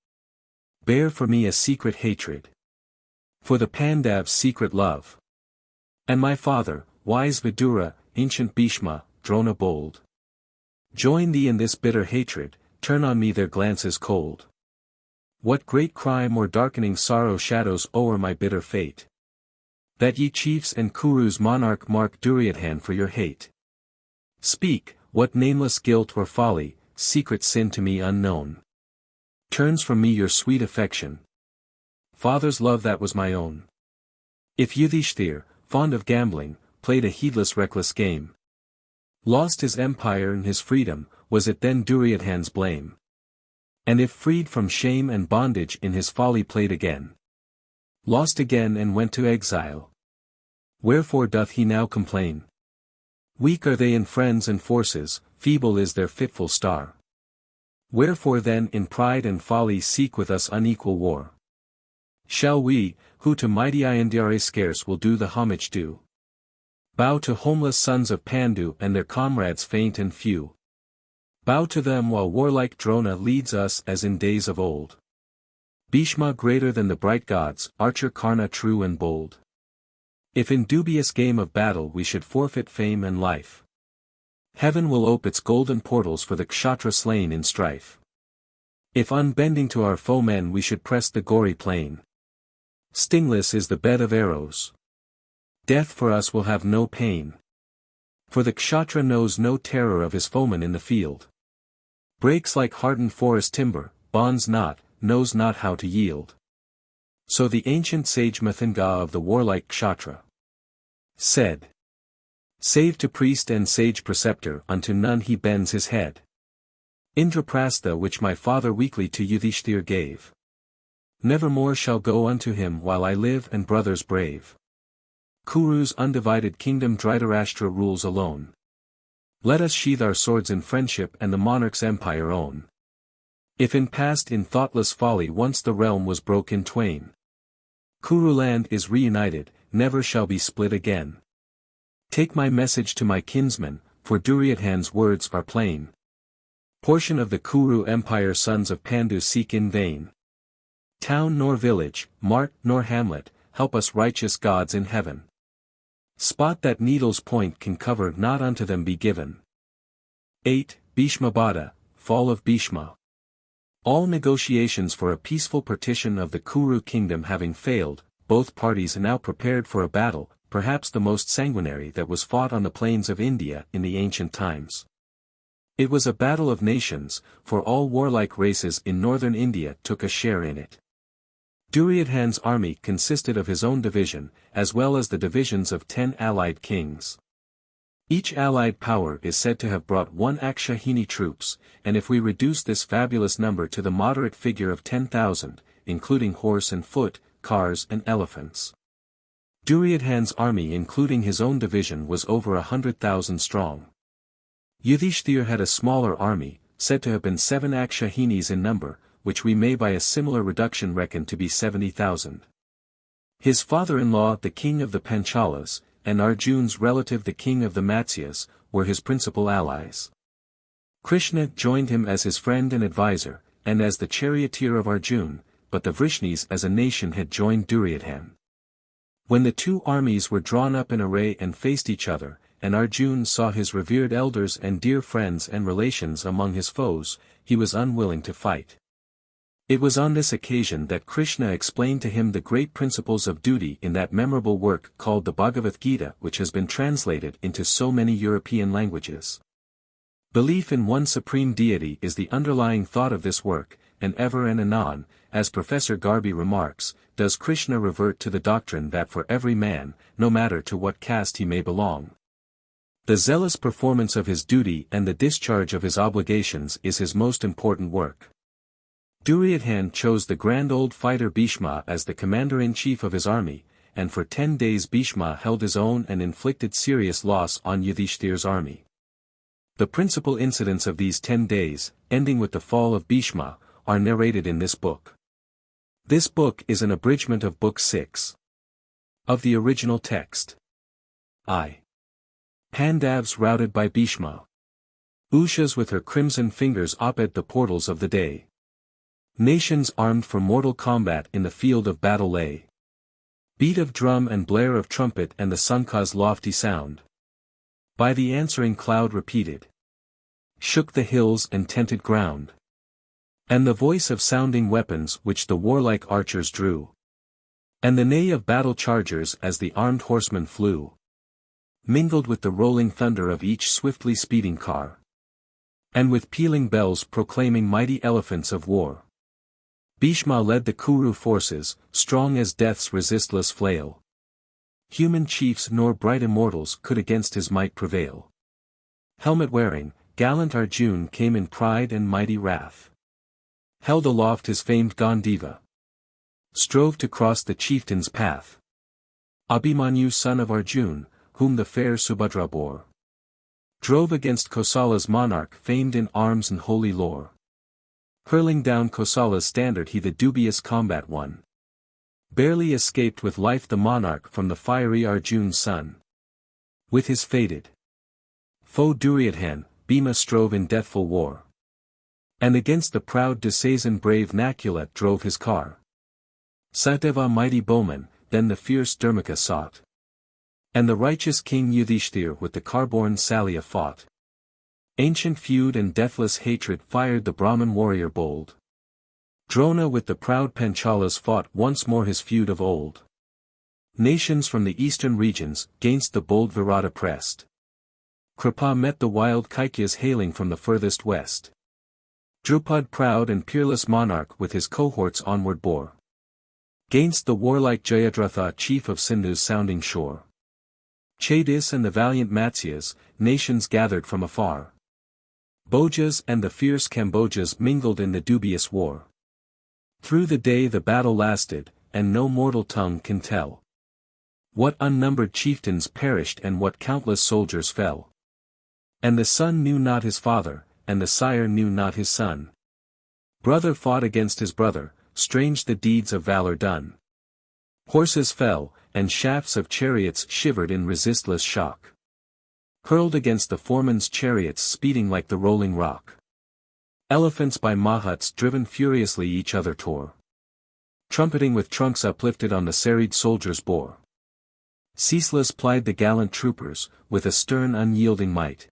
Bear for me a secret hatred. For the Pandav's secret love. And my father, wise Vidura, ancient Bhishma, Drona bold. Join thee in this bitter hatred, turn on me their glances cold. What great crime or darkening sorrow shadows o'er my bitter fate? That ye chiefs and Kuru's monarch mark Duryodhan for your hate. Speak, what nameless guilt or folly, secret sin to me unknown, turns from me your sweet affection. Father's love that was my own. If Yudhishthir, fond of gambling, played a heedless reckless game, lost his empire and his freedom, was it then Duryodhan's blame? And if freed from shame and bondage in his folly played again, lost again and went to exile, wherefore doth he now complain? Weak are they in friends and forces, feeble is their fitful star. Wherefore then in pride and folly seek with us unequal war? Shall we, who to mighty Ayandhyare scarce will do the homage due, bow to homeless sons of Pandu and their comrades faint and few? Bow to them while warlike Drona leads us as in days of old. Bhishma greater than the bright gods, archer Karna true and bold. If in dubious game of battle we should forfeit fame and life, heaven will ope its golden portals for the Kshatra slain in strife. If unbending to our foemen we should press the gory plain. Stingless is the bed of arrows. Death for us will have no pain. For the Kshatra knows no terror of his foeman in the field. Breaks like hardened forest timber, bonds not, knows not how to yield. So the ancient sage Mathinga of the warlike Kshatra said. Save to priest and sage preceptor, unto none he bends his head. Indraprastha which my father weekly to Yudhishthir gave. Nevermore shall go unto him while I live and brothers brave. Kuru's undivided kingdom Dhritarashtra rules alone. Let us sheathe our swords in friendship and the monarch's empire own. If in past in thoughtless folly once the realm was broke in twain. Kuru land is reunited, never shall be split again. Take my message to my kinsmen, for Duryodhana's words are plain. Portion of the Kuru empire sons of Pandu seek in vain. Town nor village, mart nor hamlet, help us righteous gods in heaven. Spot that needle's point can cover not unto them be given. 8. Bhishma-Badha, fall of Bhishma. All negotiations for a peaceful partition of the Kuru kingdom having failed, both parties are now prepared for a battle, perhaps the most sanguinary that was fought on the plains of India in the ancient times. It was a battle of nations, for all warlike races in northern India took a share in it. Duryodhana's army consisted of his own division, as well as the divisions of 10 allied kings. Each allied power is said to have brought 1 Akshahini troops, and if we reduce this fabulous number to the moderate figure of 10,000, including horse and foot, cars and elephants. Duryodhana's army including his own division was over 100,000 strong. Yudhishthir had a smaller army, said to have been 7 Akshahinis in number, which we may by a similar reduction reckon to be 70,000. His father-in-law the king of the Panchalas, and Arjun's relative the king of the Matsyas, were his principal allies. Krishna joined him as his friend and advisor, and as the charioteer of Arjun, but the Vrishnis as a nation had joined Duryodhana. When the two armies were drawn up in array and faced each other, and Arjun saw his revered elders and dear friends and relations among his foes, he was unwilling to fight. It was on this occasion that Krishna explained to him the great principles of duty in that memorable work called the Bhagavad Gita, which has been translated into so many European languages. Belief in one supreme deity is the underlying thought of this work, and ever and anon, as Professor Garby remarks, does Krishna revert to the doctrine that for every man, no matter to what caste he may belong, the zealous performance of his duty and the discharge of his obligations is his most important work. Duryodhana chose the grand old fighter Bhishma as the commander-in-chief of his army, and for 10 days Bhishma held his own and inflicted serious loss on Yudhishthir's army. The principal incidents of these 10 days, ending with the fall of Bhishma, are narrated in this book. This book is an abridgment of Book 6 of the original text. I. Pandavs routed by Bhishma. Ushas with her crimson fingers opened the portals of the day. Nations armed for mortal combat in the field of battle lay. Beat of drum and blare of trumpet and the Sankha's lofty sound, by the answering cloud repeated, shook the hills and tented ground. And the voice of sounding weapons which the warlike archers drew, and the neigh of battle chargers as the armed horsemen flew, mingled with the rolling thunder of each swiftly speeding car, and with pealing bells proclaiming mighty elephants of war. Bhishma led the Kuru forces, strong as death's resistless flail. Human chiefs nor bright immortals could against his might prevail. Helmet-wearing, gallant Arjun came in pride and mighty wrath. Held aloft his famed Gandiva. Strove to cross the chieftain's path. Abhimanyu son of Arjun, whom the fair Subhadra bore, drove against Kosala's monarch famed in arms and holy lore. Hurling down Kosala's standard he the dubious combat won. Barely escaped with life the monarch from the fiery Arjun's son. With his fated foe Duryodhana, Bhima strove in deathful war. And against the proud Dusasan brave Nakula drove his car. Sateva mighty bowman, then the fierce Dharmaka sought. And the righteous king Yudhishthir with the car-born Salya fought. Ancient feud and deathless hatred fired the Brahmin warrior bold. Drona with the proud Panchalas fought once more his feud of old. Nations from the eastern regions, gainst the bold Virata pressed. Kripa met the wild Kaikyas hailing from the furthest west. Drupad proud and peerless monarch with his cohorts onward bore. Gainst the warlike Jayadratha chief of Sindhu's sounding shore. Chadis and the valiant Matsyas, nations gathered from afar. Bhojas and the fierce Kambojas mingled in the dubious war. Through the day the battle lasted, and no mortal tongue can tell. What unnumbered chieftains perished and what countless soldiers fell. And the son knew not his father, and the sire knew not his son. Brother fought against his brother, strange the deeds of valor done. Horses fell, and shafts of chariots shivered in resistless shock. Hurled against the foreman's chariots speeding like the rolling rock. Elephants by Mahuts driven furiously each other tore. Trumpeting with trunks uplifted on the serried soldiers bore. Ceaseless plied the gallant troopers, with a stern unyielding might.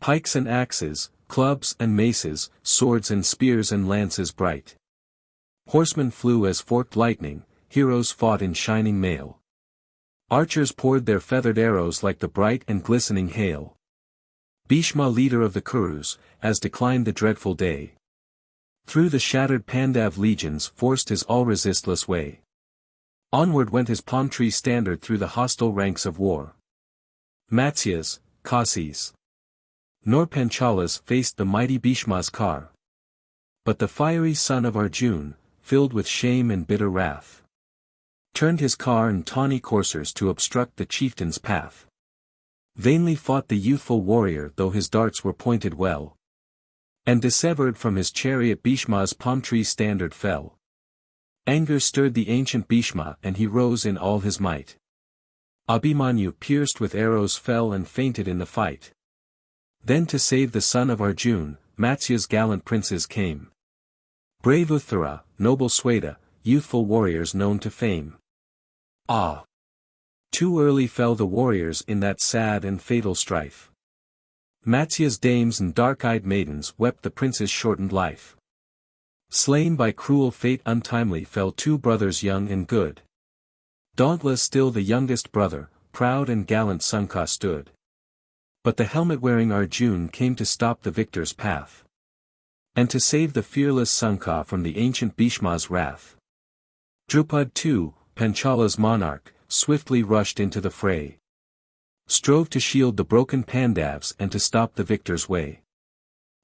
Pikes and axes, clubs and maces, swords and spears and lances bright. Horsemen flew as forked lightning, heroes fought in shining mail. Archers poured their feathered arrows like the bright and glistening hail. Bhishma leader of the Kurus, as declined the dreadful day. Through the shattered Pandav legions forced his all-resistless way. Onward went his palm tree standard through the hostile ranks of war. Matsyas, Kasis, nor Panchalas faced the mighty Bhishma's car. But the fiery son of Arjun, filled with shame and bitter wrath, turned his car and tawny coursers to obstruct the chieftain's path. Vainly fought the youthful warrior though his darts were pointed well. And dissevered from his chariot Bhishma's palm tree standard fell. Anger stirred the ancient Bhishma and he rose in all his might. Abhimanyu pierced with arrows fell and fainted in the fight. Then to save the son of Arjun, Matsya's gallant princes came. Brave Uttara, noble Sweta, youthful warriors known to fame. Ah! Too early fell the warriors in that sad and fatal strife. Matsya's dames and dark-eyed maidens wept the prince's shortened life. Slain by cruel fate untimely fell two brothers young and good. Dauntless still the youngest brother, proud and gallant Sankha stood. But the helmet-wearing Arjun came to stop the victor's path. And to save the fearless Sankha from the ancient Bhishma's wrath. Drupad too, Panchala's monarch, swiftly rushed into the fray. Strove to shield the broken Pandavs and to stop the victor's way.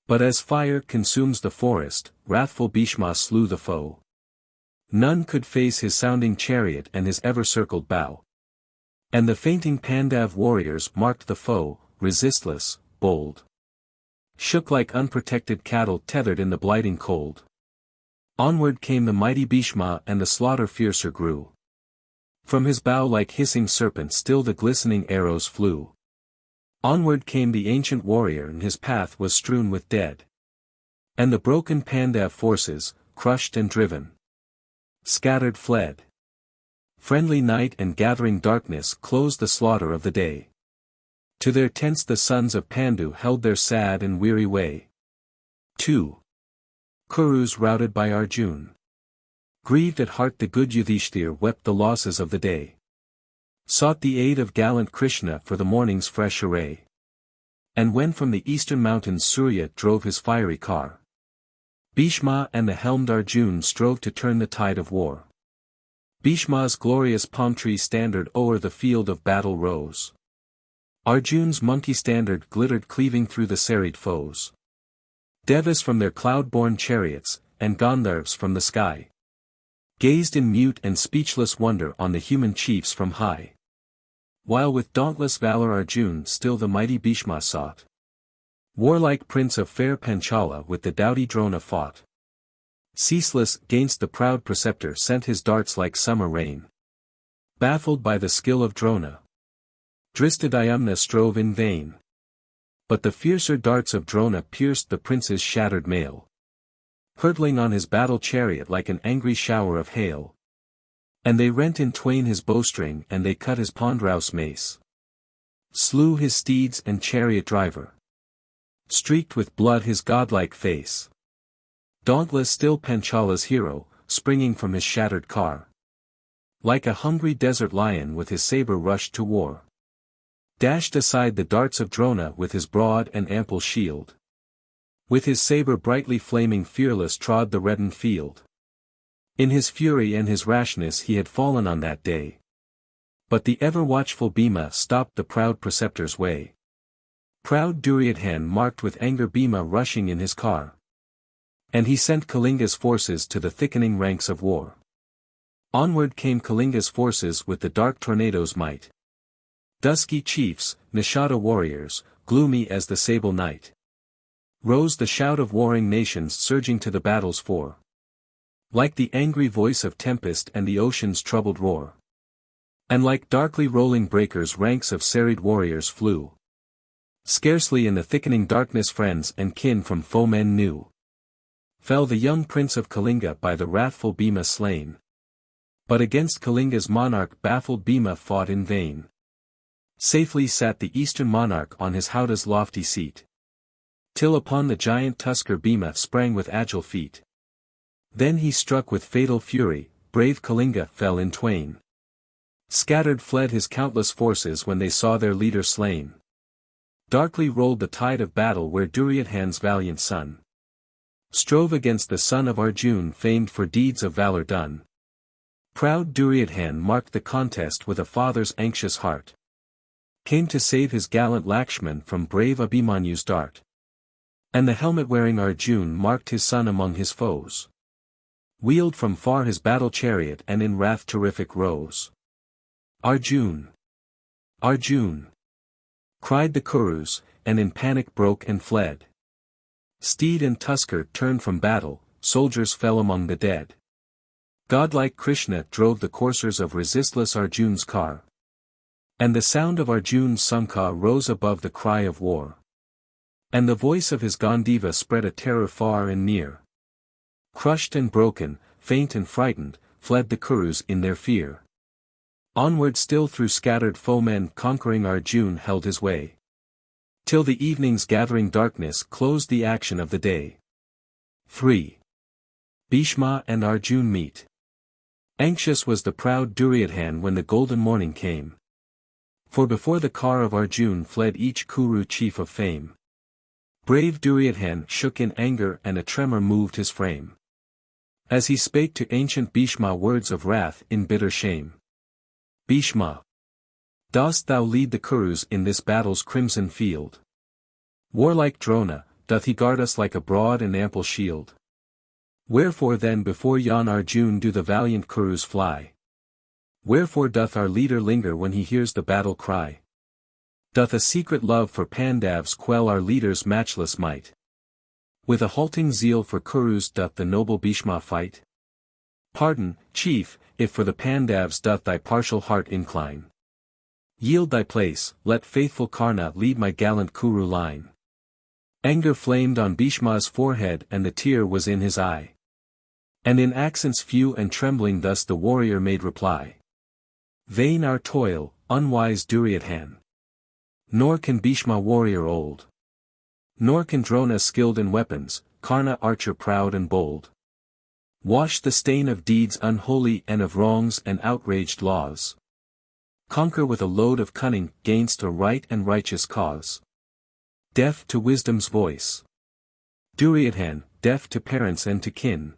But as fire consumes the forest, wrathful Bhishma slew the foe. None could face his sounding chariot and his ever-circled bow. And the fainting Pandav warriors marked the foe, resistless, bold. Shook like unprotected cattle tethered in the blighting cold. Onward came the mighty Bhishma and the slaughter fiercer grew. From his bow like hissing serpent still the glistening arrows flew. Onward came the ancient warrior and his path was strewn with dead. And the broken Pandav forces, crushed and driven, scattered fled. Friendly night and gathering darkness closed the slaughter of the day. To their tents the sons of Pandu held their sad and weary way. 2. Kurus routed by Arjun. Grieved at heart the good Yudhishthir wept the losses of the day. Sought the aid of gallant Krishna for the morning's fresh array. And when from the eastern mountains Surya drove his fiery car, Bhishma and the helmed Arjun strove to turn the tide of war. Bhishma's glorious palm tree standard o'er the field of battle rose. Arjun's monkey standard glittered cleaving through the serried foes. Devas from their cloud-borne chariots, and Gandharvs from the sky, gazed in mute and speechless wonder on the human chiefs from high. While with dauntless valor Arjun still the mighty Bhishma sought. Warlike prince of fair Panchala with the doughty Drona fought. Ceaseless gainst the proud preceptor sent his darts like summer rain. Baffled by the skill of Drona, Dristadhyumna strove in vain. But the fiercer darts of Drona pierced the prince's shattered mail, hurtling on his battle chariot like an angry shower of hail. And they rent in twain his bowstring and they cut his Pandraus mace. Slew his steeds and chariot driver. Streaked with blood his godlike face. Dauntless still Panchala's hero, springing from his shattered car. Like a hungry desert lion with his saber rushed to war. Dashed aside the darts of Drona with his broad and ample shield. With his saber brightly flaming fearless trod the reddened field. In his fury and his rashness he had fallen on that day. But the ever-watchful Bhima stopped the proud preceptor's way. Proud Duryodhana marked with anger Bhima rushing in his car. And he sent Kalinga's forces to the thickening ranks of war. Onward came Kalinga's forces with the dark tornado's might. Dusky chiefs, Nishada warriors, gloomy as the sable night. Rose the shout of warring nations surging to the battle's fore. Like the angry voice of tempest and the ocean's troubled roar. And like darkly rolling breakers ranks of serried warriors flew. Scarcely in the thickening darkness friends and kin from foemen knew. Fell the young prince of Kalinga by the wrathful Bhima slain. But against Kalinga's monarch baffled Bhima fought in vain. Safely sat the eastern monarch on his howdah's lofty seat. Till upon the giant tusker Bhima sprang with agile feet. Then he struck with fatal fury, brave Kalinga fell in twain. Scattered fled his countless forces when they saw their leader slain. Darkly rolled the tide of battle where Duryodhana's valiant son strove against the son of Arjuna famed for deeds of valor done. Proud Duryodhana marked the contest with a father's anxious heart. Came to save his gallant Lakshman from brave Abhimanyu's dart. And the helmet-wearing Arjuna marked his son among his foes. Wheeled from far his battle chariot and in wrath terrific rose. Arjuna! Arjuna! Cried the Kurus, and in panic broke and fled. Steed and tusker turned from battle, soldiers fell among the dead. Godlike Krishna drove the coursers of resistless Arjuna's car. And the sound of Arjuna's Sankha rose above the cry of war. And the voice of his Gandiva spread a terror far and near. Crushed and broken, faint and frightened, fled the Kurus in their fear. Onward still through scattered foemen conquering Arjuna held his way. Till the evening's gathering darkness closed the action of the day. 3. Bhishma and Arjuna meet. Anxious was the proud Duryodhana when the golden morning came. For before the car of Arjuna fled each Kuru chief of fame. Brave Duryodhana shook in anger and a tremor moved his frame. As he spake to ancient Bhishma words of wrath in bitter shame. Bhishma! Dost thou lead the Kurus in this battle's crimson field? Warlike Drona, doth he guard us like a broad and ample shield? Wherefore then before yon Arjuna do the valiant Kurus fly? Wherefore doth our leader linger when he hears the battle cry? Doth a secret love for Pandavs quell our leader's matchless might? With a halting zeal for Kurus doth the noble Bhishma fight? Pardon, chief, if for the Pandavs doth thy partial heart incline. Yield thy place, let faithful Karna lead my gallant Kuru line. Anger flamed on Bhishma's forehead and the tear was in his eye. And in accents few and trembling thus the warrior made reply. Vain our toil, unwise Duryodhana. Nor can Bhishma warrior old. Nor can Drona skilled in weapons, Karna archer proud and bold. Wash the stain of deeds unholy and of wrongs and outraged laws. Conquer with a load of cunning gainst a right and righteous cause. Deaf to wisdom's voice. Duryodhana, deaf to parents and to kin.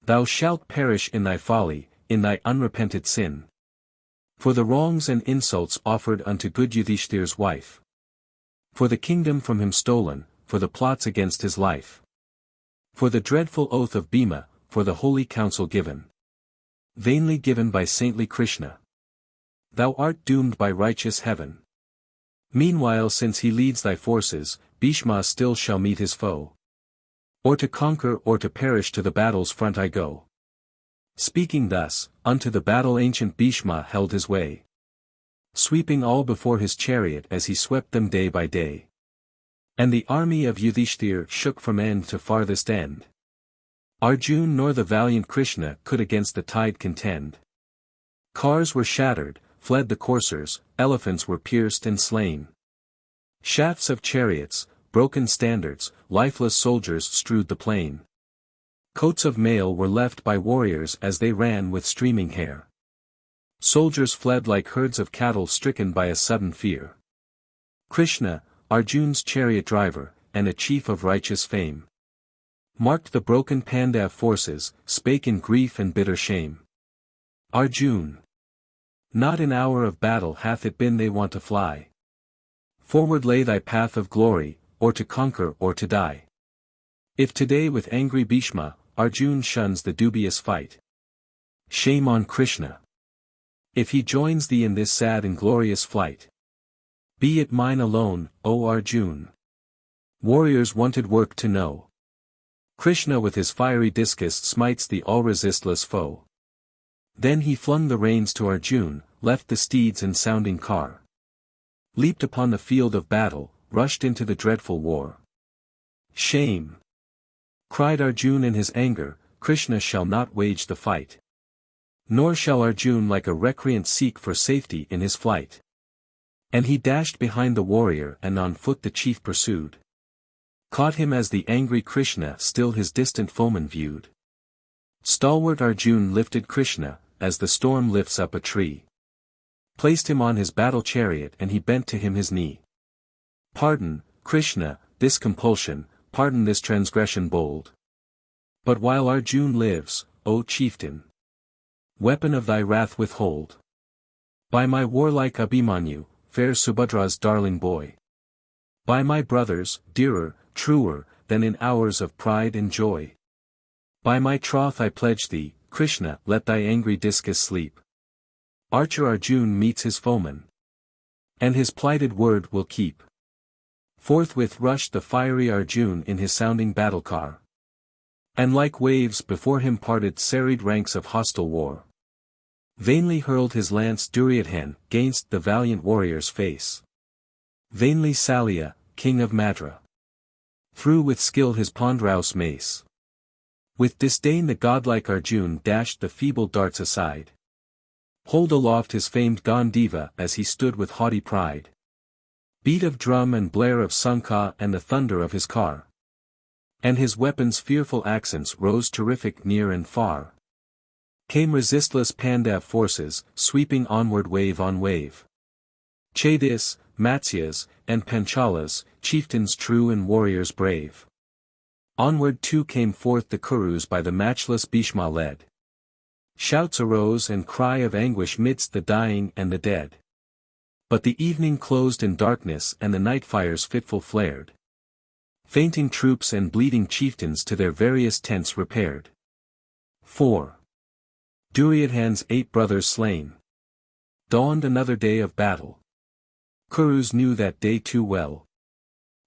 Thou shalt perish in thy folly, in thy unrepented sin. For the wrongs and insults offered unto good Yudhishthir's wife. For the kingdom from him stolen, for the plots against his life. For the dreadful oath of Bhima, for the holy counsel given. Vainly given by saintly Krishna. Thou art doomed by righteous heaven. Meanwhile since he leads thy forces, Bhishma still shall meet his foe. Or to conquer or to perish to the battle's front I go. Speaking thus, unto the battle ancient Bhishma held his way. Sweeping all before his chariot as he swept them day by day. And the army of Yudhishthir shook from end to farthest end. Arjuna nor the valiant Krishna could against the tide contend. Cars were shattered, fled the coursers, elephants were pierced and slain. Shafts of chariots, broken standards, lifeless soldiers strewed the plain. Coats of mail were left by warriors as they ran with streaming hair. Soldiers fled like herds of cattle stricken by a sudden fear. Krishna, Arjun's chariot driver, and a chief of righteous fame, marked the broken Pandav forces, spake in grief and bitter shame. Arjun, not in hour of battle hath it been they want to fly. Forward lay thy path of glory, or to conquer or to die. If today with angry Bhishma, Arjun shuns the dubious fight, shame on Krishna. If he joins thee in this sad and glorious flight, be it mine alone, O Arjun. Warriors wanted work to know. Krishna with his fiery discus smites the all-resistless foe. Then he flung the reins to Arjun, left the steeds and sounding car, leaped upon the field of battle, rushed into the dreadful war. Shame! Cried Arjun in his anger, Krishna shall not wage the fight. Nor shall Arjun like a recreant seek for safety in his flight. And he dashed behind the warrior and on foot the chief pursued. Caught him as the angry Krishna still his distant foeman viewed. Stalwart Arjun lifted Krishna, as the storm lifts up a tree. Placed him on his battle chariot and he bent to him his knee. Pardon, Krishna, this compulsion, pardon this transgression bold. But while Arjun lives, O chieftain, weapon of thy wrath withhold. By my warlike Abhimanyu, fair Subhadra's darling boy. By my brothers, dearer, truer, than in hours of pride and joy. By my troth I pledge thee, Krishna, let thy angry discus sleep. Archer Arjun meets his foeman, and his plighted word will keep. Forthwith rushed the fiery Arjun in his sounding battle car. And like waves before him parted serried ranks of hostile war. Vainly hurled his lance Duryodhan gainst the valiant warrior's face. Vainly Salya, king of Madra, threw with skill his Pandraus mace. With disdain the godlike Arjun dashed the feeble darts aside. Hold aloft his famed Gandiva as he stood with haughty pride. Beat of drum and blare of Sankha and the thunder of his car. And his weapon's fearful accents rose terrific near and far. Came resistless Pandav forces, sweeping onward wave on wave. Chedis, Matsyas, and Panchalas, chieftains true and warriors brave. Onward too came forth the Kurus by the matchless Bhishma led. Shouts arose and cry of anguish midst the dying and the dead. But the evening closed in darkness and the night fires fitful flared. Fainting troops and bleeding chieftains to their various tents repaired. 4. Duryodhan's 8 brothers slain. Dawned another day of battle. Kurus knew that day too well.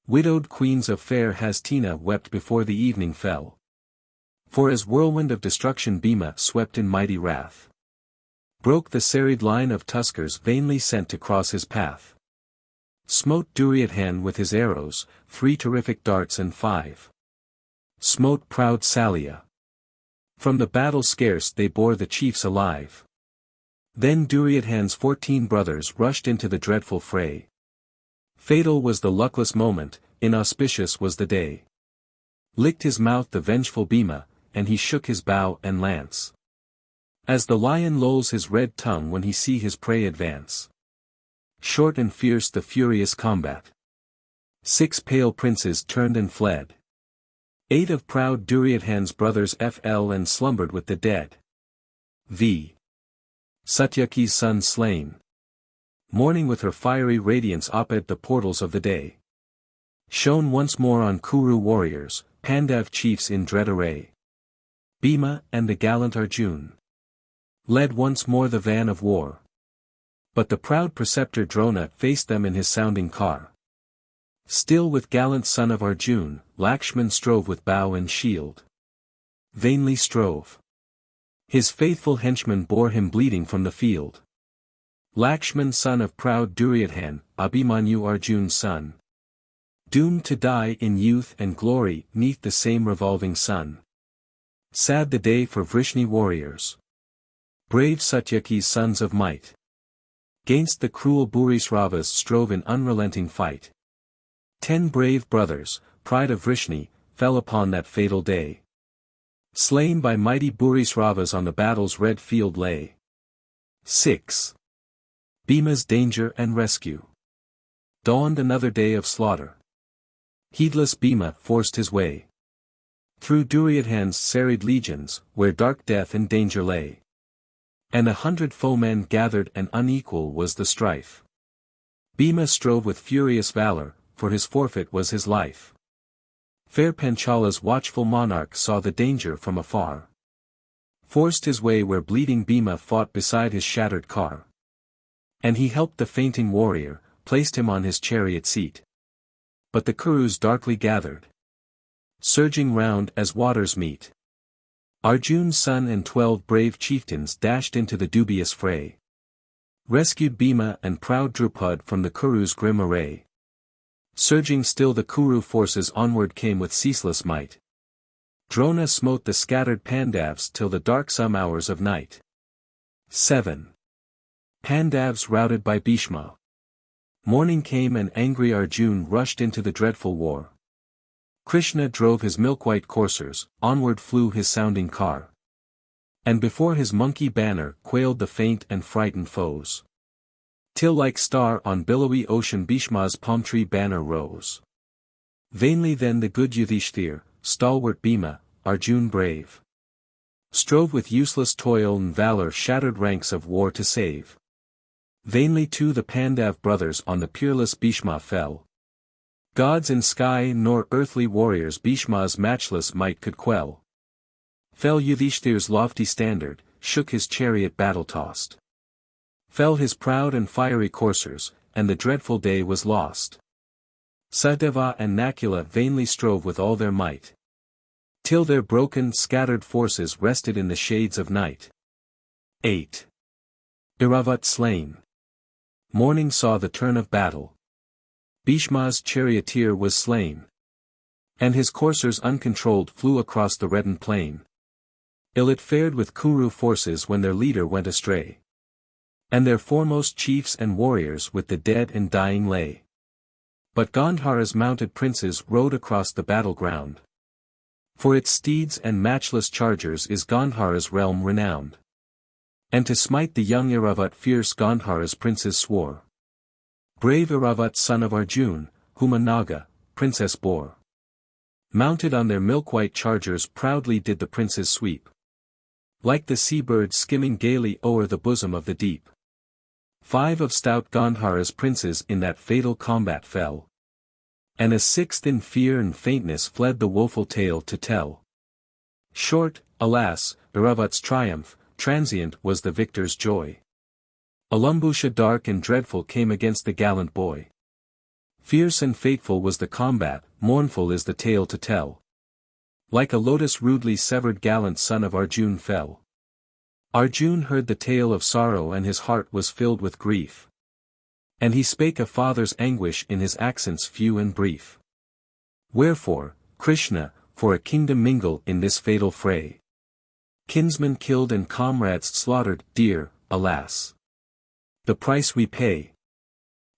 Widowed queens of fair Hastina wept before the evening fell. For as whirlwind of destruction Bhima swept in mighty wrath, broke the serried line of tuskers vainly sent to cross his path. Smote Duryodhan with his arrows, 3 terrific darts and 5. Smote proud Salya. From the battle scarce they bore the chiefs alive. Then Duryodhan's 14 brothers rushed into the dreadful fray. Fatal was the luckless moment, inauspicious was the day. Licked his mouth the vengeful Bhima, and he shook his bow and lance. As the lion lolls his red tongue when he see his prey advance. Short and fierce the furious combat. 6 pale princes turned and fled. 8 of proud Duryodhan's brothers fell and slumbered with the dead. V. Satyaki's son slain. Morning with her fiery radiance oped the portals of the day. Shone once more on Kuru warriors, Pandav chiefs in dread array. Bhima and the gallant Arjun led once more the van of war. But the proud preceptor Drona faced them in his sounding car. Still with gallant son of Arjun, Lakshman strove with bow and shield. Vainly strove. His faithful henchmen bore him bleeding from the field. Lakshman son of proud Duryodhan, Abhimanyu Arjun's son. Doomed to die in youth and glory neath the same revolving sun. Sad the day for Vrishni warriors. Brave Satyaki's sons of might. Gainst the cruel Bhurisravas strove in unrelenting fight. 10 brave brothers, pride of Vrishni, fell upon that fatal day. Slain by mighty Burisravas on the battle's red field lay. 6. Bhima's danger and rescue. Dawned another day of slaughter. Heedless Bhima forced his way through Duryodhana's serried legions, where dark death and danger lay. And 100 foemen gathered and unequal was the strife. Bhima strove with furious valor, for his forfeit was his life. Fair Panchala's watchful monarch saw the danger from afar. Forced his way where bleeding Bhima fought beside his shattered car. And he helped the fainting warrior, placed him on his chariot seat. But the Kurus darkly gathered, surging round as waters meet. Arjun's son and 12 brave chieftains dashed into the dubious fray. Rescued Bhima and proud Drupad from the Kurus' grim array. Surging still the Kuru forces onward came with ceaseless might. Drona smote the scattered Pandavs till the darksome hours of night. 7. Pandavs routed by Bhishma. Morning came and angry Arjun rushed into the dreadful war. Krishna drove his milk-white coursers, onward flew his sounding car. And before his monkey banner quailed the faint and frightened foes. Till like star on billowy ocean Bhishma's palm tree banner rose. Vainly then the good Yudhishthir, stalwart Bhima, Arjun brave, strove with useless toil and valor shattered ranks of war to save. Vainly too the Pandav brothers on the peerless Bhishma fell. Gods in sky nor earthly warriors Bhishma's matchless might could quell. Fell Yudhishthir's lofty standard, shook his chariot battle-tossed. Fell his proud and fiery coursers, and the dreadful day was lost. Sadeva and Nakula vainly strove with all their might, till their broken, scattered forces rested in the shades of night. 8. Iravat slain. Morning saw the turn of battle. Bhishma's charioteer was slain. And his coursers uncontrolled flew across the reddened plain. Ill it fared with Kuru forces when their leader went astray. And their foremost chiefs and warriors with the dead and dying lay. But Gandhara's mounted princes rode across the battleground. For its steeds and matchless chargers is Gandhara's realm renowned. And to smite the young Iravat fierce Gandhara's princes swore. Brave Iravat son of Arjun, whom a Naga, princess bore. Mounted on their milk-white chargers proudly did the princes sweep. Like the sea-bird skimming gaily o'er the bosom of the deep. 5 of stout Gandhara's princes in that fatal combat fell. And a 6th in fear and faintness fled the woeful tale to tell. Short, alas, Iravat's triumph, transient was the victor's joy. Alumbusha dark and dreadful came against the gallant boy. Fierce and fateful was the combat, mournful is the tale to tell. Like a lotus rudely severed gallant son of Arjun fell. Arjun heard the tale of sorrow and his heart was filled with grief. And he spake a father's anguish in his accents few and brief. Wherefore, Krishna, for a kingdom mingle in this fatal fray. Kinsmen killed and comrades slaughtered, dear, alas, the price we pay.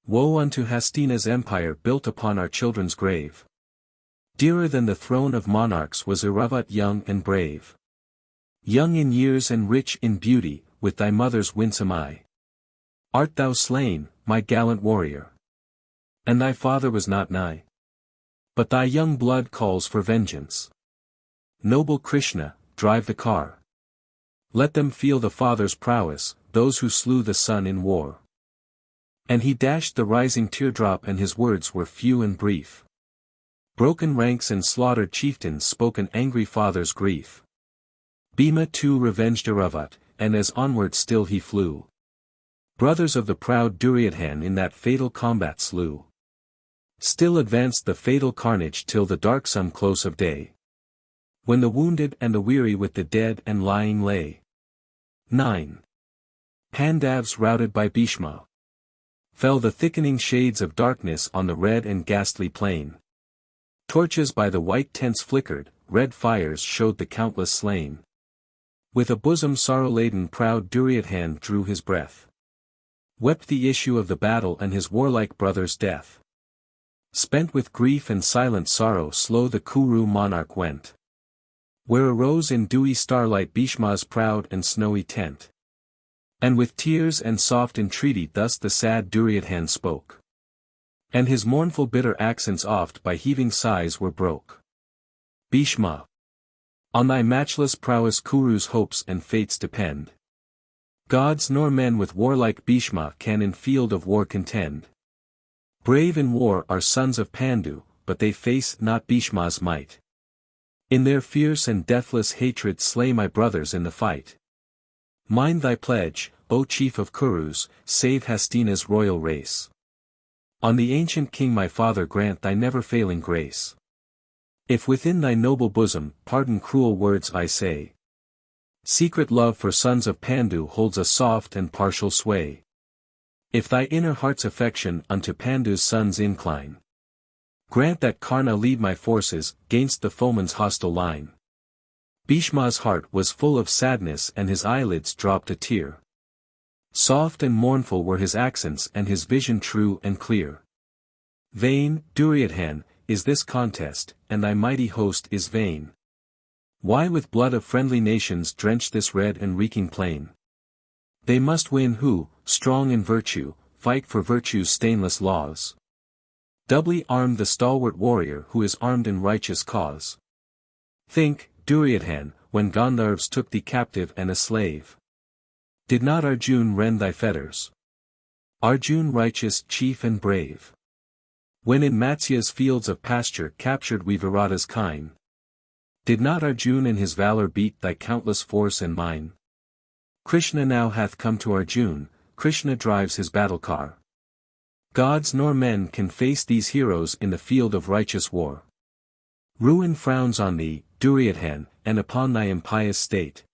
Woe unto Hastina's empire built upon our children's grave. Dearer than the throne of monarchs was Iravat young and brave. Young in years and rich in beauty, with thy mother's winsome eye. Art thou slain, my gallant warrior? And thy father was not nigh. But thy young blood calls for vengeance. Noble Krishna, drive the car. Let them feel the father's prowess, those who slew the son in war. And he dashed the rising teardrop and his words were few and brief. Broken ranks and slaughtered chieftains spoke an angry father's grief. Bhima too revenged Iravat, and as onward still he flew. Brothers of the proud Duryodhana in that fatal combat slew. Still advanced the fatal carnage till the darksome close of day. When the wounded and the weary with the dead and lying lay. 9. Pandavs routed by Bhishma. Fell the thickening shades of darkness on the red and ghastly plain. Torches by the white tents flickered, red fires showed the countless slain. With a bosom sorrow-laden proud Duryodhana drew his breath. Wept the issue of the battle and his warlike brother's death. Spent with grief and silent sorrow slow the Kuru monarch went. where arose in dewy starlight Bhishma's proud and snowy tent. And with tears and soft entreaty thus the sad Duryodhan spoke. And his mournful bitter accents oft by heaving sighs were broke. Bhishma! On thy matchless prowess Kuru's hopes and fates depend. Gods nor men with warlike Bhishma can in field of war contend. Brave in war are sons of Pandu, but they face not Bhishma's might. In their fierce and deathless hatred slay my brothers in the fight. Mind thy pledge, O chief of Kurus, save Hastina's royal race. On the ancient king my father grant thy never-failing grace. If within thy noble bosom, pardon cruel words I say. Secret love for sons of Pandu holds a soft and partial sway. If thy inner heart's affection unto Pandu's sons incline, grant that Karna lead my forces, gainst the foeman's hostile line. Bhishma's heart was full of sadness and his eyelids dropped a tear. Soft and mournful were his accents and his vision true and clear. Vain, Duryodhan, is this contest, and thy mighty host is vain. Why with blood of friendly nations drench this red and reeking plain? They must win who, strong in virtue, fight for virtue's stainless laws. Doubly armed the stalwart warrior who is armed in righteous cause. Think, Duryodhan, when Gandharvs took thee captive and a slave. Did not Arjun rend thy fetters? Arjun righteous chief and brave. When in Matsya's fields of pasture captured we Virata's kine. Did not Arjun in his valor beat thy countless force and mine? Krishna now hath come to Arjun, Krishna drives his battle car. Gods nor men can face these heroes in the field of righteous war. Ruin frowns on thee, Duryodhan, and upon thy impious state.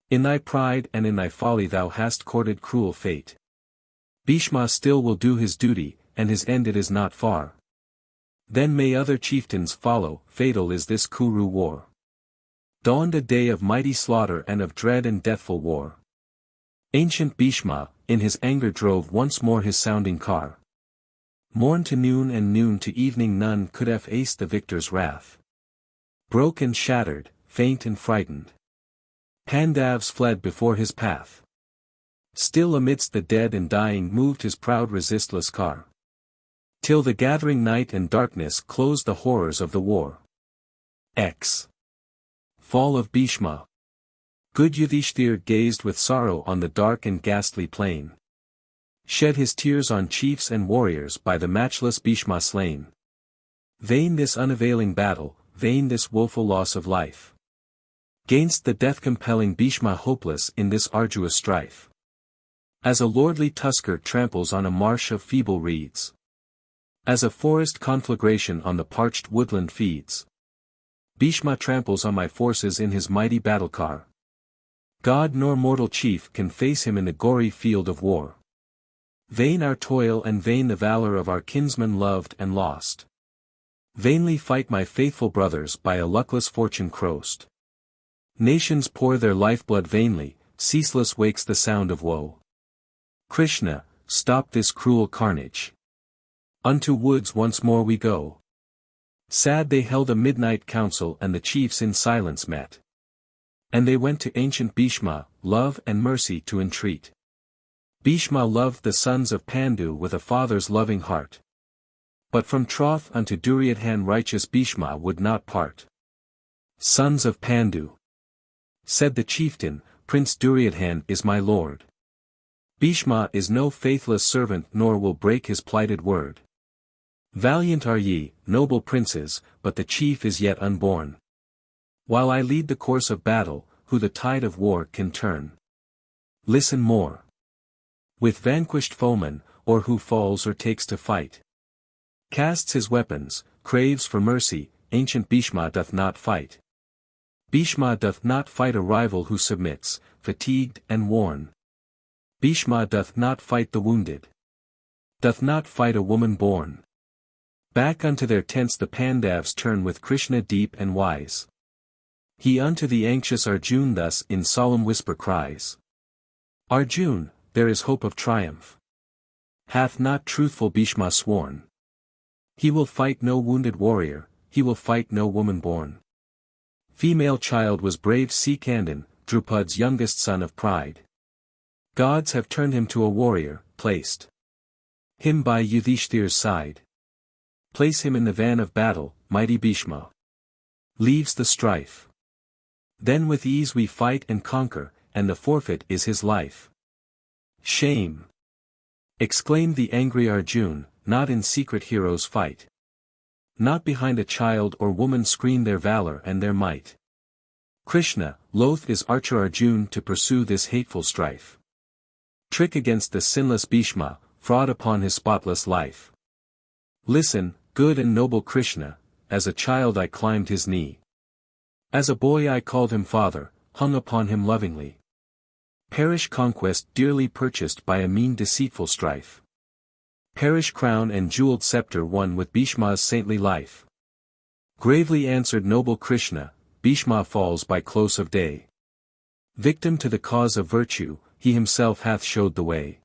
In thy pride and in thy folly thou hast courted cruel fate. Bhishma still will do his duty, and his end it is not far. Then may other chieftains follow, fatal is this Kuru war. Dawned a day of mighty slaughter and of dread and deathful war. Ancient Bhishma, in his anger drove once more his sounding car. Morn to noon and noon to evening none could efface the victor's wrath. Broke and shattered, faint and frightened, Pandavs fled before his path. Still amidst the dead and dying moved his proud resistless car. Till the gathering night and darkness closed the horrors of the war. X. Fall of Bhishma. Good Yudhishthir gazed with sorrow on the dark and ghastly plain. Shed his tears on chiefs and warriors by the matchless Bhishma slain. Vain this unavailing battle, vain this woeful loss of life. Gainst the death-compelling Bhishma hopeless in this arduous strife. As a lordly tusker tramples on a marsh of feeble reeds. As a forest conflagration on the parched woodland feeds. Bhishma tramples on my forces in his mighty battle car. God nor mortal chief can face him in the gory field of war. Vain our toil and vain the valor of our kinsmen loved and lost. Vainly fight my faithful brothers by a luckless fortune crossed. Nations pour their lifeblood vainly, ceaseless wakes the sound of woe. Krishna, stop this cruel carnage. Unto woods once more we go. Sad they held a midnight council and the chiefs in silence met. And they went to ancient Bhishma, love and mercy to entreat. Bhishma loved the sons of Pandu with a father's loving heart. But from troth unto Duryodhan righteous Bhishma would not part. Sons of Pandu, said the chieftain, Prince Duryodhan is my lord. Bhishma is no faithless servant nor will break his plighted word. Valiant are ye, noble princes, but the chief is yet unborn. While I lead the course of battle, who the tide of war can turn? Listen more. With vanquished foeman, or who falls or takes to fight. Casts his weapons, craves for mercy, ancient Bhishma doth not fight. Bhishma doth not fight a rival who submits, fatigued and worn. Bhishma doth not fight the wounded. Doth not fight a woman born. Back unto their tents the Pandavs turn with Krishna deep and wise. He unto the anxious Arjun thus in solemn whisper cries. Arjun, there is hope of triumph. Hath not truthful Bhishma sworn? He will fight no wounded warrior, he will fight no woman born. Female child was brave Sikandin, Drupad's youngest son of pride. Gods have turned him to a warrior, placed him by Yudhishthir's side. Place him in the van of battle, mighty Bhishma leaves the strife. Then with ease we fight and conquer, and the forfeit is his life. Shame! Exclaimed the angry Arjun, not in secret heroes fight. Not behind a child or woman screen their valor and their might. Krishna, loath is archer Arjun to pursue this hateful strife. Trick against the sinless Bhishma, fraud upon his spotless life. Listen, good and noble Krishna, as a child I climbed his knee. As a boy I called him father, hung upon him lovingly. Perish conquest dearly purchased by a mean deceitful strife. Perish crown and jeweled scepter won with Bhishma's saintly life. Gravely answered noble Krishna, Bhishma falls by close of day. Victim to the cause of virtue, he himself hath showed the way.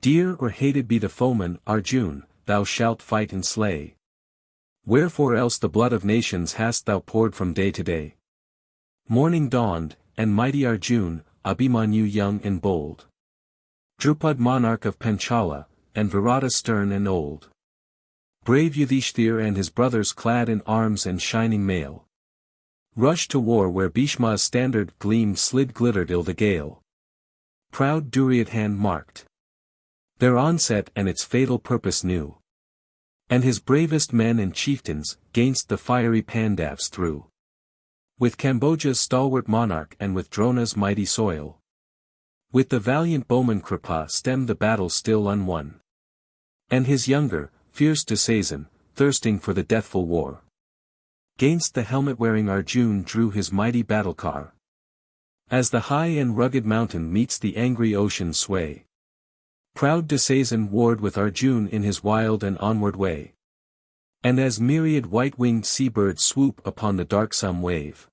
Dear or hated be the foeman, Arjun, thou shalt fight and slay. Wherefore else the blood of nations hast thou poured from day to day? Morning dawned, and mighty Arjun, Abhimanyu young and bold. Drupad monarch of Panchala, and Virata stern and old. Brave Yudhishthir and his brothers clad in arms and shining mail. Rushed to war where Bhishma's standard gleamed slid glittered ill the gale. Proud Duryodhan marked their onset and its fatal purpose knew. And his bravest men and chieftains, gainst the fiery Pandavs threw. With Kamboja's stalwart monarch and with Drona's mighty soil. With the valiant bowman Kripa stemmed the battle still unwon. And his younger, fierce Dusasan, thirsting for the deathful war. Gainst the helmet-wearing Arjun drew his mighty battle car. As the high and rugged mountain meets the angry ocean's sway. Proud Dusasan warred with Arjun in his wild and onward way. And as myriad white-winged sea-birds swoop upon the darksome wave.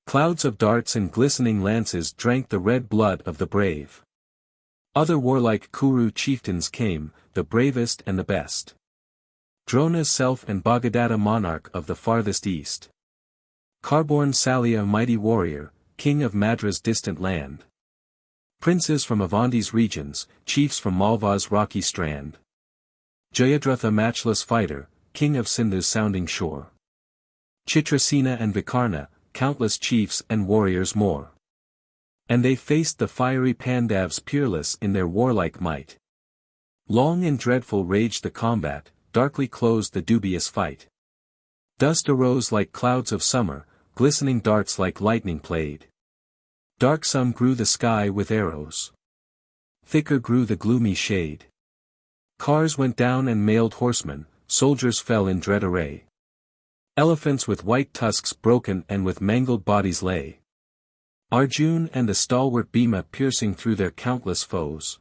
Clouds of darts and glistening lances drank the red blood of the brave. Other warlike Kuru chieftains came, the bravest and the best. Drona's self and Bhagadatta monarch of the farthest east. Karborn Salya mighty warrior, king of Madra's distant land. Princes from Avanti's regions, chiefs from Malva's rocky strand. Jayadratha matchless fighter, king of Sindhu's sounding shore. Chitrasena and Vikarna, countless chiefs and warriors more. And they faced the fiery Pandavs peerless in their warlike might. Long and dreadful raged the combat, darkly closed the dubious fight. Dust arose like clouds of summer, glistening darts like lightning played. Darksome grew the sky with arrows. Thicker grew the gloomy shade. Cars went down and mailed horsemen, soldiers fell in dread array. Elephants with white tusks broken and with mangled bodies lay. Arjun and the stalwart Bhima piercing through their countless foes.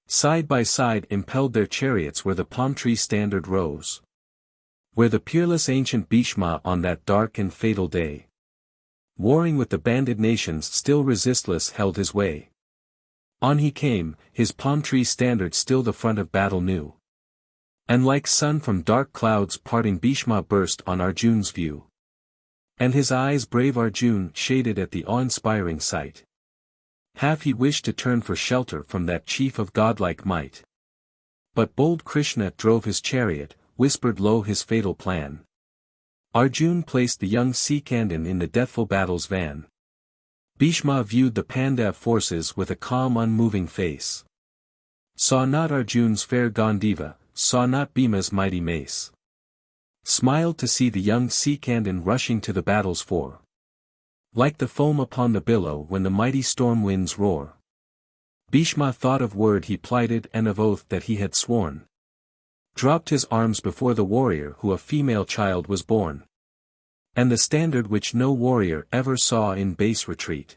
Side by side impelled their chariots where the palm tree standard rose. Where the peerless ancient Bhishma on that dark and fatal day. Warring with the banded nations still resistless held his way. On he came, his palm tree standard still the front of battle knew. And like sun from dark clouds parting Bhishma burst on Arjun's view. And his eyes brave Arjun shaded at the awe-inspiring sight. Half he wished to turn for shelter from that chief of godlike might. But bold Krishna drove his chariot, whispered low his fatal plan. Arjun placed the young Sikandin in the deathful battle's van. Bhishma viewed the Pandav forces with a calm unmoving face. Saw not Arjun's fair Gandiva, saw not Bhima's mighty mace. Smiled to see the young Sikandin rushing to the battle's fore. Like the foam upon the billow when the mighty storm winds roar. Bhishma thought of word he plighted and of oath that he had sworn. Dropped his arms before the warrior who a female child was born. And the standard which no warrior ever saw in base retreat.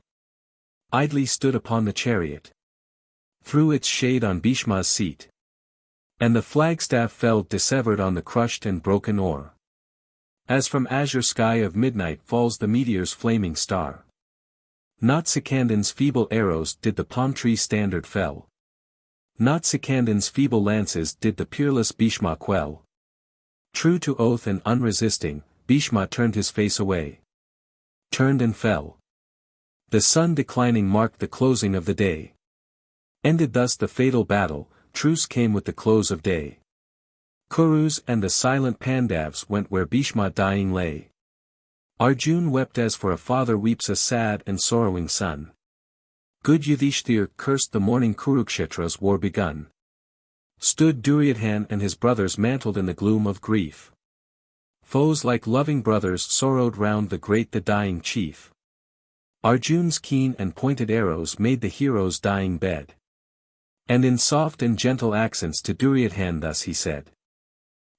Idly stood upon the chariot. Threw its shade on Bhishma's seat. And the flagstaff fell dissevered on the crushed and broken ore. As from azure sky of midnight falls the meteor's flaming star. Not Sikandin's feeble arrows did the palm tree standard fell. Not Sikandin's feeble lances did the peerless Bhishma quell. True to oath and unresisting, Bhishma turned his face away. turned and fell. The sun declining marked the closing of the day. Ended thus the fatal battle, truce came with the close of day. Kurus and the silent Pandavs went where Bhishma dying lay. Arjun wept as for a father weeps a sad and sorrowing son. Good Yudhishthir cursed the morning Kurukshetra's war begun. Stood Duryodhan and his brothers mantled in the gloom of grief. Foes like loving brothers sorrowed round the dying chief. Arjun's keen and pointed arrows made the hero's dying bed. And in soft and gentle accents to Duryodhan thus he said.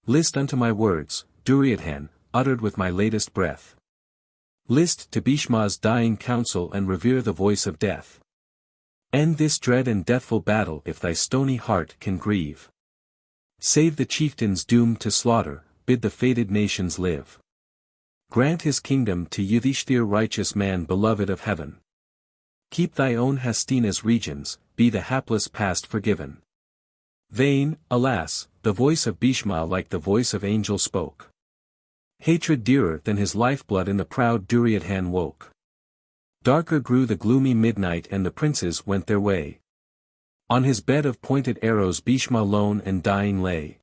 List unto my words, Duryodhan, uttered with my latest breath. List to Bhishma's dying counsel and revere the voice of death. End this dread and deathful battle if thy stony heart can grieve. Save the chieftains doomed to slaughter, bid the fated nations live. Grant his kingdom to Yudhishthir righteous man beloved of heaven. Keep thy own Hastina's regions, be the hapless past forgiven. Vain, alas, the voice of Bhishma like the voice of angel spoke. Hatred dearer than his lifeblood in the proud Duryodhan woke. Darker grew the gloomy midnight and the princes went their way. On his bed of pointed arrows Bhishma lone and dying lay.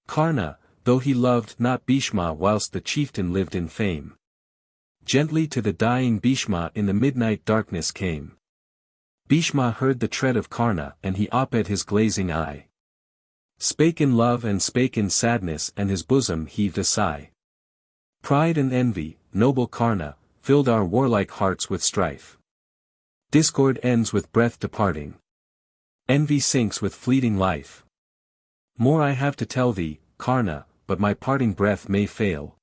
Karna, though he loved not Bhishma whilst the chieftain lived in fame. Gently to the dying Bhishma in the midnight darkness came. Bhishma heard the tread of Karna and he oped his glazing eye. Spake in love and spake in sadness and his bosom heaved a sigh. Pride and envy, noble Karna, filled our warlike hearts with strife. Discord ends with breath departing. Envy sinks with fleeting life. More I have to tell thee, Karna, but my parting breath may fail.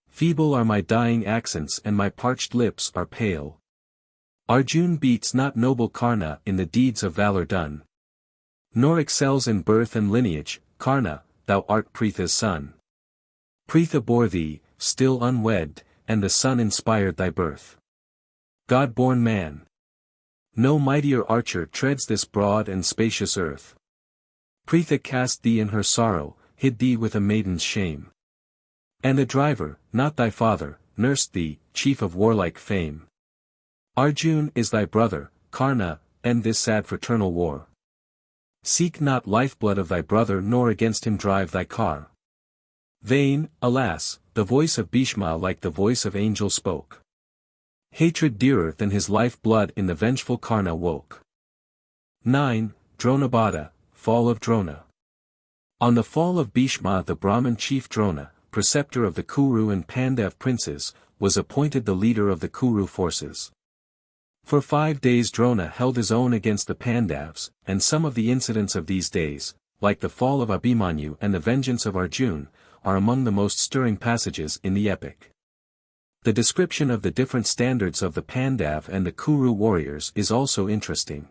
Feeble are my dying accents and my parched lips are pale. Arjun beats not noble Karna in the deeds of valor done. Nor excels in birth and lineage, Karna, thou art Pritha's son. Pritha bore thee, still unwed, and the sun inspired thy birth. God-born man. No mightier archer treads this broad and spacious earth. Pritha cast thee in her sorrow, hid thee with a maiden's shame. And a driver, not thy father, nursed thee, chief of warlike fame. Arjun is thy brother, Karna, end this sad fraternal war. Seek not lifeblood of thy brother nor against him drive thy car. Vain, alas, the voice of Bhishma like the voice of angel spoke. Hatred dearer than his life-blood in the vengeful Karna woke. 9. Drona-Badha, Fall of Drona. On the fall of Bhishma the Brahmin chief Drona, preceptor of the Kuru and Pandav princes, was appointed the leader of the Kuru forces. For 5 days Drona held his own against the Pandavs, and some of the incidents of these days, like the fall of Abhimanyu and the vengeance of Arjun, are among the most stirring passages in the epic. The description of the different standards of the Pandav and the Kuru warriors is also interesting.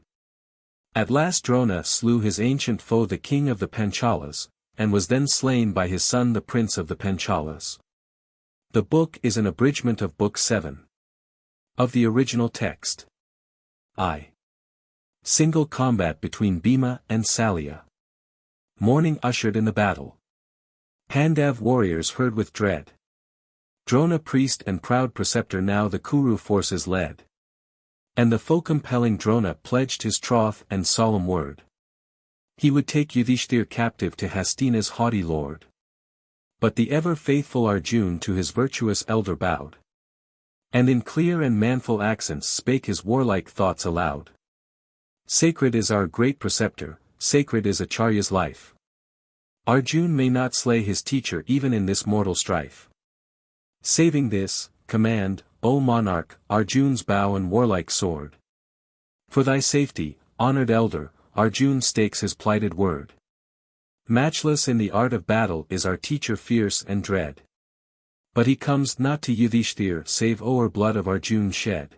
At last Drona slew his ancient foe the king of the Panchalas, and was then slain by his son the prince of the Panchalas. The book is an abridgment of Book 7. Of the original text. Single combat between Bhima and Salya. Morning ushered in the battle. Pandav warriors heard with dread. Drona priest and proud preceptor now the Kuru forces led. And the foe-compelling Drona pledged his troth and solemn word. He would take Yudhishthir captive to Hastina's haughty lord. But the ever-faithful Arjun to his virtuous elder bowed. And in clear and manful accents spake his warlike thoughts aloud. Sacred is our great preceptor, sacred is Acharya's life. Arjun may not slay his teacher even in this mortal strife. Saving this, command, O monarch, Arjun's bow and warlike sword. For thy safety, honored elder, Arjun stakes his plighted word. Matchless in the art of battle is our teacher fierce and dread. But he comes not to Yudhishthir save o'er blood of Arjun shed.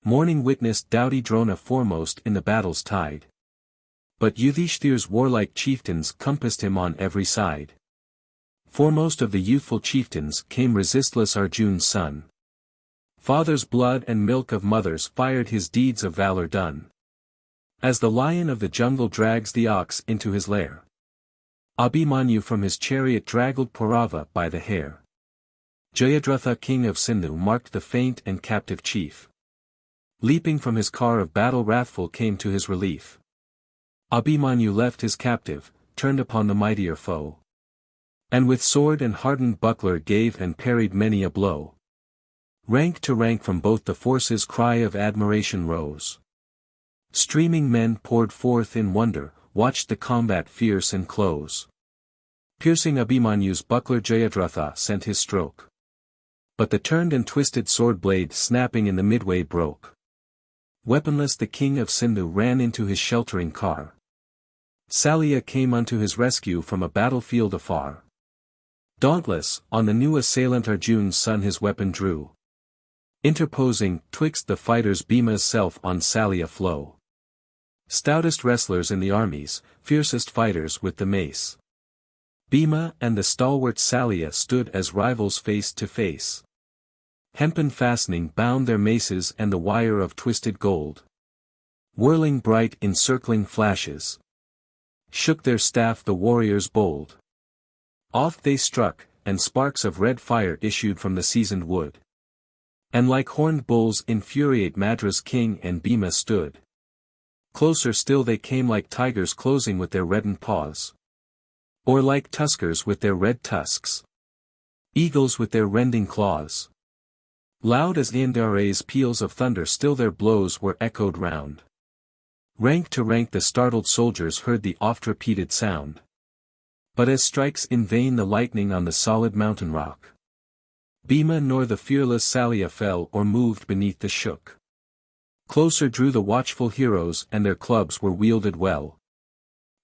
Morning witnessed doughty Drona foremost in the battle's tide. But Yudhishthir's warlike chieftains compassed him on every side. Foremost of the youthful chieftains came resistless Arjun's son. Father's blood and milk of mothers fired his deeds of valor done. As the lion of the jungle drags the ox into his lair. Abhimanyu from his chariot draggled Purava by the hair. Jayadratha king of Sindhu marked the faint and captive chief. Leaping from his car of battle wrathful came to his relief. Abhimanyu left his captive, turned upon the mightier foe. And with sword and hardened buckler gave and parried many a blow. Rank to rank from both the forces cry of admiration rose. Streaming men poured forth in wonder, watched the combat fierce and close. Piercing Abhimanyu's buckler Jayadratha sent his stroke. But the turned and twisted sword blade snapping in the midway broke. Weaponless the king of Sindhu ran into his sheltering car. Salya came unto his rescue from a battlefield afar. Dauntless, on the new assailant Arjun's son his weapon drew. Interposing, twixt the fighters Bhima's self on Salya flow. Stoutest wrestlers in the armies, fiercest fighters with the mace. Bhima and the stalwart Salya stood as rivals face to face. Hempen fastening bound their maces and the wire of twisted gold. Whirling bright encircling flashes. Shook their staff the warriors bold. Oft they struck, and sparks of red fire issued from the seasoned wood. And like horned bulls infuriate Madra's king and Bhima stood. Closer still they came like tigers closing with their reddened paws. Or like tuskers with their red tusks. Eagles with their rending claws. Loud as Indaray's peals of thunder still their blows were echoed round. Rank to rank the startled soldiers heard the oft-repeated sound. But as strikes in vain the lightning on the solid mountain rock. Bhima nor the fearless Salya fell or moved beneath the shook. Closer drew the watchful heroes and their clubs were wielded well.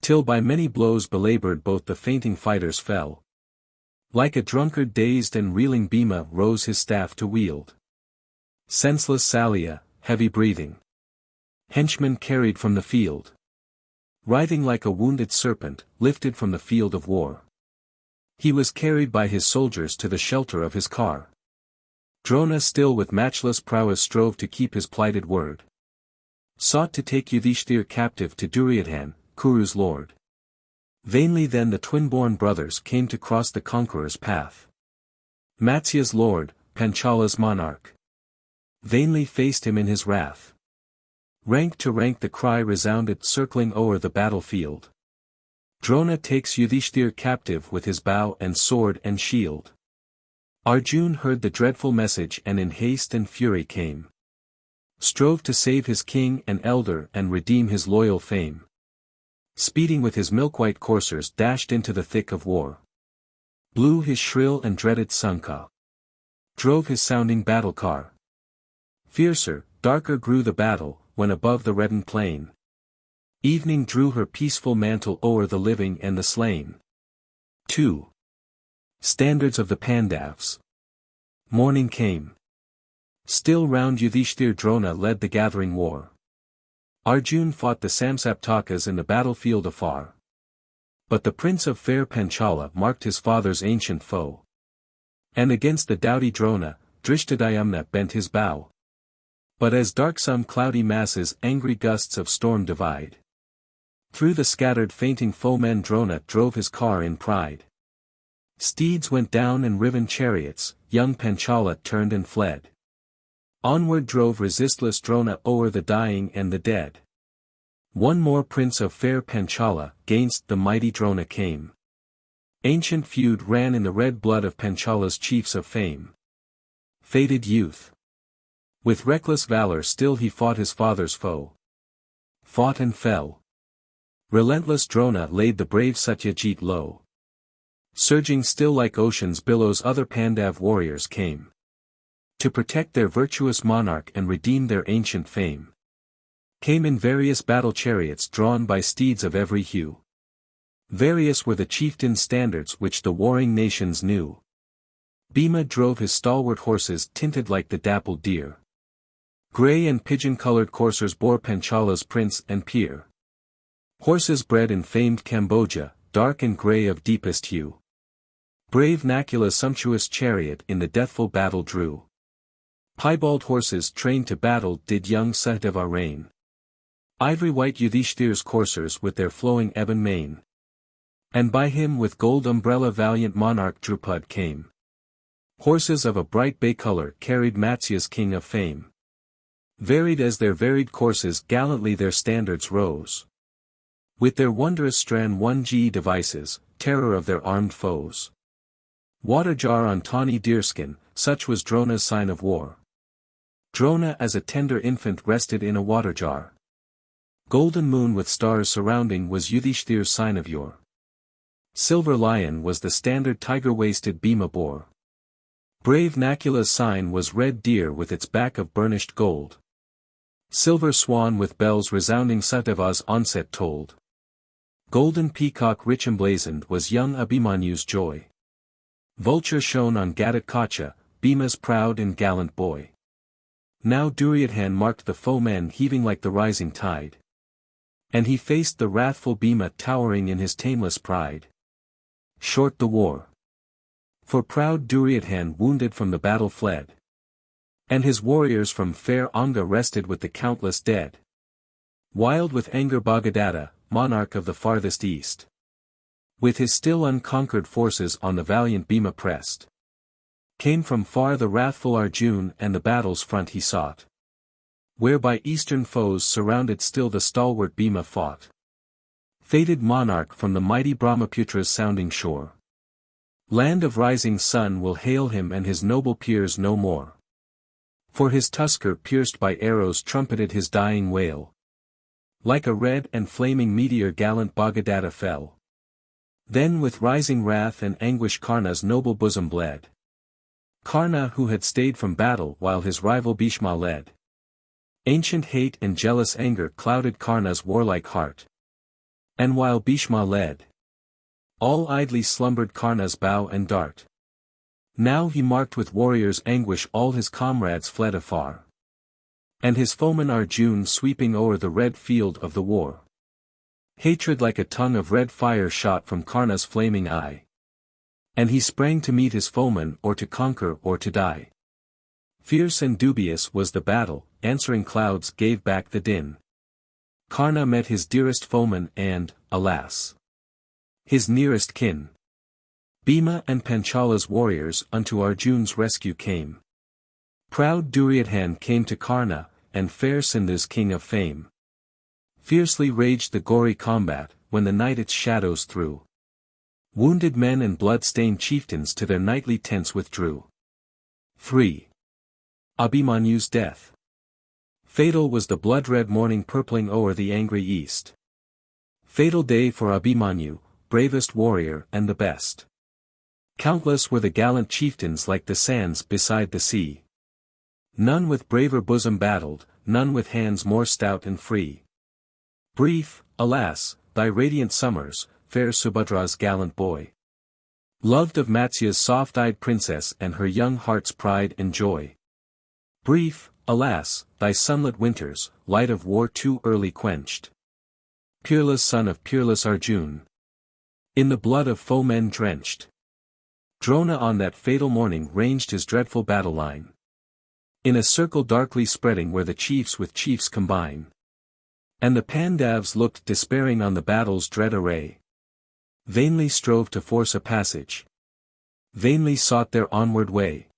Till by many blows belabored both the fainting fighters fell. Like a drunkard dazed and reeling Bhima rose his staff to wield. Senseless Salya, heavy breathing. Henchmen carried from the field. Writhing like a wounded serpent, lifted from the field of war. He was carried by his soldiers to the shelter of his car. Drona still with matchless prowess strove to keep his plighted word. Sought to take Yudhishthir captive to Duryodhan, Kuru's lord. Vainly then the twin-born brothers came to cross the conqueror's path. Matsya's lord, Panchala's monarch. Vainly faced him in his wrath. Rank to rank the cry resounded circling o'er the battlefield. Drona takes Yudhishthir captive with his bow and sword and shield. Arjun heard the dreadful message and in haste and fury came. Strove to save his king and elder and redeem his loyal fame. Speeding with his milk-white coursers dashed into the thick of war. Blew his shrill and dreaded Sankha. Drove his sounding battle car. Fiercer, darker grew the battle, when above the reddened plain. Evening drew her peaceful mantle o'er the living and the slain. 2. Standards of the Pandavs. Morning came. Still round Yudhishthir Drona led the gathering war. Arjun fought the Samsaptakas in the battlefield afar. But the prince of fair Panchala marked his father's ancient foe. And against the doughty Drona, Drishtadhyumna bent his bow. But as darksome cloudy masses angry gusts of storm divide. Through the scattered fainting foemen Drona drove his car in pride. Steeds went down and riven chariots, young Panchala turned and fled. Onward drove resistless Drona o'er the dying and the dead. One more prince of fair Panchala, gainst the mighty Drona came. Ancient feud ran in the red blood of Panchala's chiefs of fame. Fated youth. With reckless valor still he fought his father's foe. Fought and fell. Relentless Drona laid the brave Satyajit low. Surging still like ocean's billows other Pandav warriors came. To protect their virtuous monarch and redeem their ancient fame. Came in various battle chariots drawn by steeds of every hue. Various were the chieftains' standards which the warring nations knew. Bhima drove his stalwart horses tinted like the dappled deer. Grey and pigeon-colored coursers bore Panchala's prince and peer. Horses bred in famed Cambodia, dark and grey of deepest hue. Brave Nakula's sumptuous chariot in the deathful battle drew. Piebald horses trained to battle did young Sahdeva reign. Ivory-white Yudhishthir's coursers with their flowing ebon mane. And by him with gold umbrella valiant monarch Drupad came. Horses of a bright bay color carried Matsya's king of fame. Varied as their varied courses gallantly their standards rose. With their wondrous strand 1G devices, terror of their armed foes. Water jar on tawny deerskin, such was Drona's sign of war. Drona as a tender infant rested in a water jar. Golden moon with stars surrounding was Yudhishthir's sign of yore. Silver lion was the standard tiger-waisted Bhima bore. Brave Nakula's sign was red deer with its back of burnished gold. Silver swan with bells resounding Satava's onset told. Golden peacock rich emblazoned was young Abhimanyu's joy. Vulture shone on Ghatotkach, Bhima's proud and gallant boy. Now Duryodhan marked the foeman heaving like the rising tide. And he faced the wrathful Bhima towering in his tameless pride. Short the war. For proud Duryodhan wounded from the battle fled. And his warriors from fair Anga rested with the countless dead. Wild with anger Bhagadatta, monarch of the farthest east. With his still unconquered forces on the valiant Bhima pressed. Came from far the wrathful Arjun and the battle's front he sought. Where by eastern foes surrounded still the stalwart Bhima fought. Fated monarch from the mighty Brahmaputra's sounding shore. Land of rising sun will hail him and his noble peers no more. For his tusker pierced by arrows trumpeted his dying wail. Like a red and flaming meteor gallant Bhagadatta fell. Then with rising wrath and anguish Karna's noble bosom bled. Karna who had stayed from battle while his rival Bhishma led. Ancient hate and jealous anger clouded Karna's warlike heart. And while Bhishma led, all idly slumbered Karna's bow and dart. Now he marked with warriors' anguish all his comrades fled afar. And his foeman Arjun sweeping o'er the red field of the war. Hatred like a tongue of red fire shot from Karna's flaming eye. And he sprang to meet his foeman or to conquer or to die. Fierce and dubious was the battle, answering clouds gave back the din. Karna met his dearest foeman and, alas, his nearest kin. Bhima and Panchala's warriors unto Arjun's rescue came. Proud Duryodhan came to Karna, and fair Sindhu's king of fame. Fiercely raged the gory combat, when the night its shadows threw. Wounded men and blood-stained chieftains to their nightly tents withdrew. 3. Abhimanyu's death. Fatal was the blood-red morning purpling o'er the angry east. Fatal day for Abhimanyu, bravest warrior and the best. Countless were the gallant chieftains like the sands beside the sea. None with braver bosom battled, none with hands more stout and free. Brief, alas, thy radiant summers, fair Subhadra's gallant boy. Loved of Matsya's soft-eyed princess and her young heart's pride and joy. Brief, alas, thy sunlit winters, light of war too early quenched. Peerless son of peerless Arjun. In the blood of foemen drenched. Drona on that fatal morning ranged his dreadful battle line. In a circle darkly spreading where the chiefs with chiefs combine. And the Pandavs looked despairing on the battle's dread array. Vainly strove to force a passage. Vainly sought their onward way.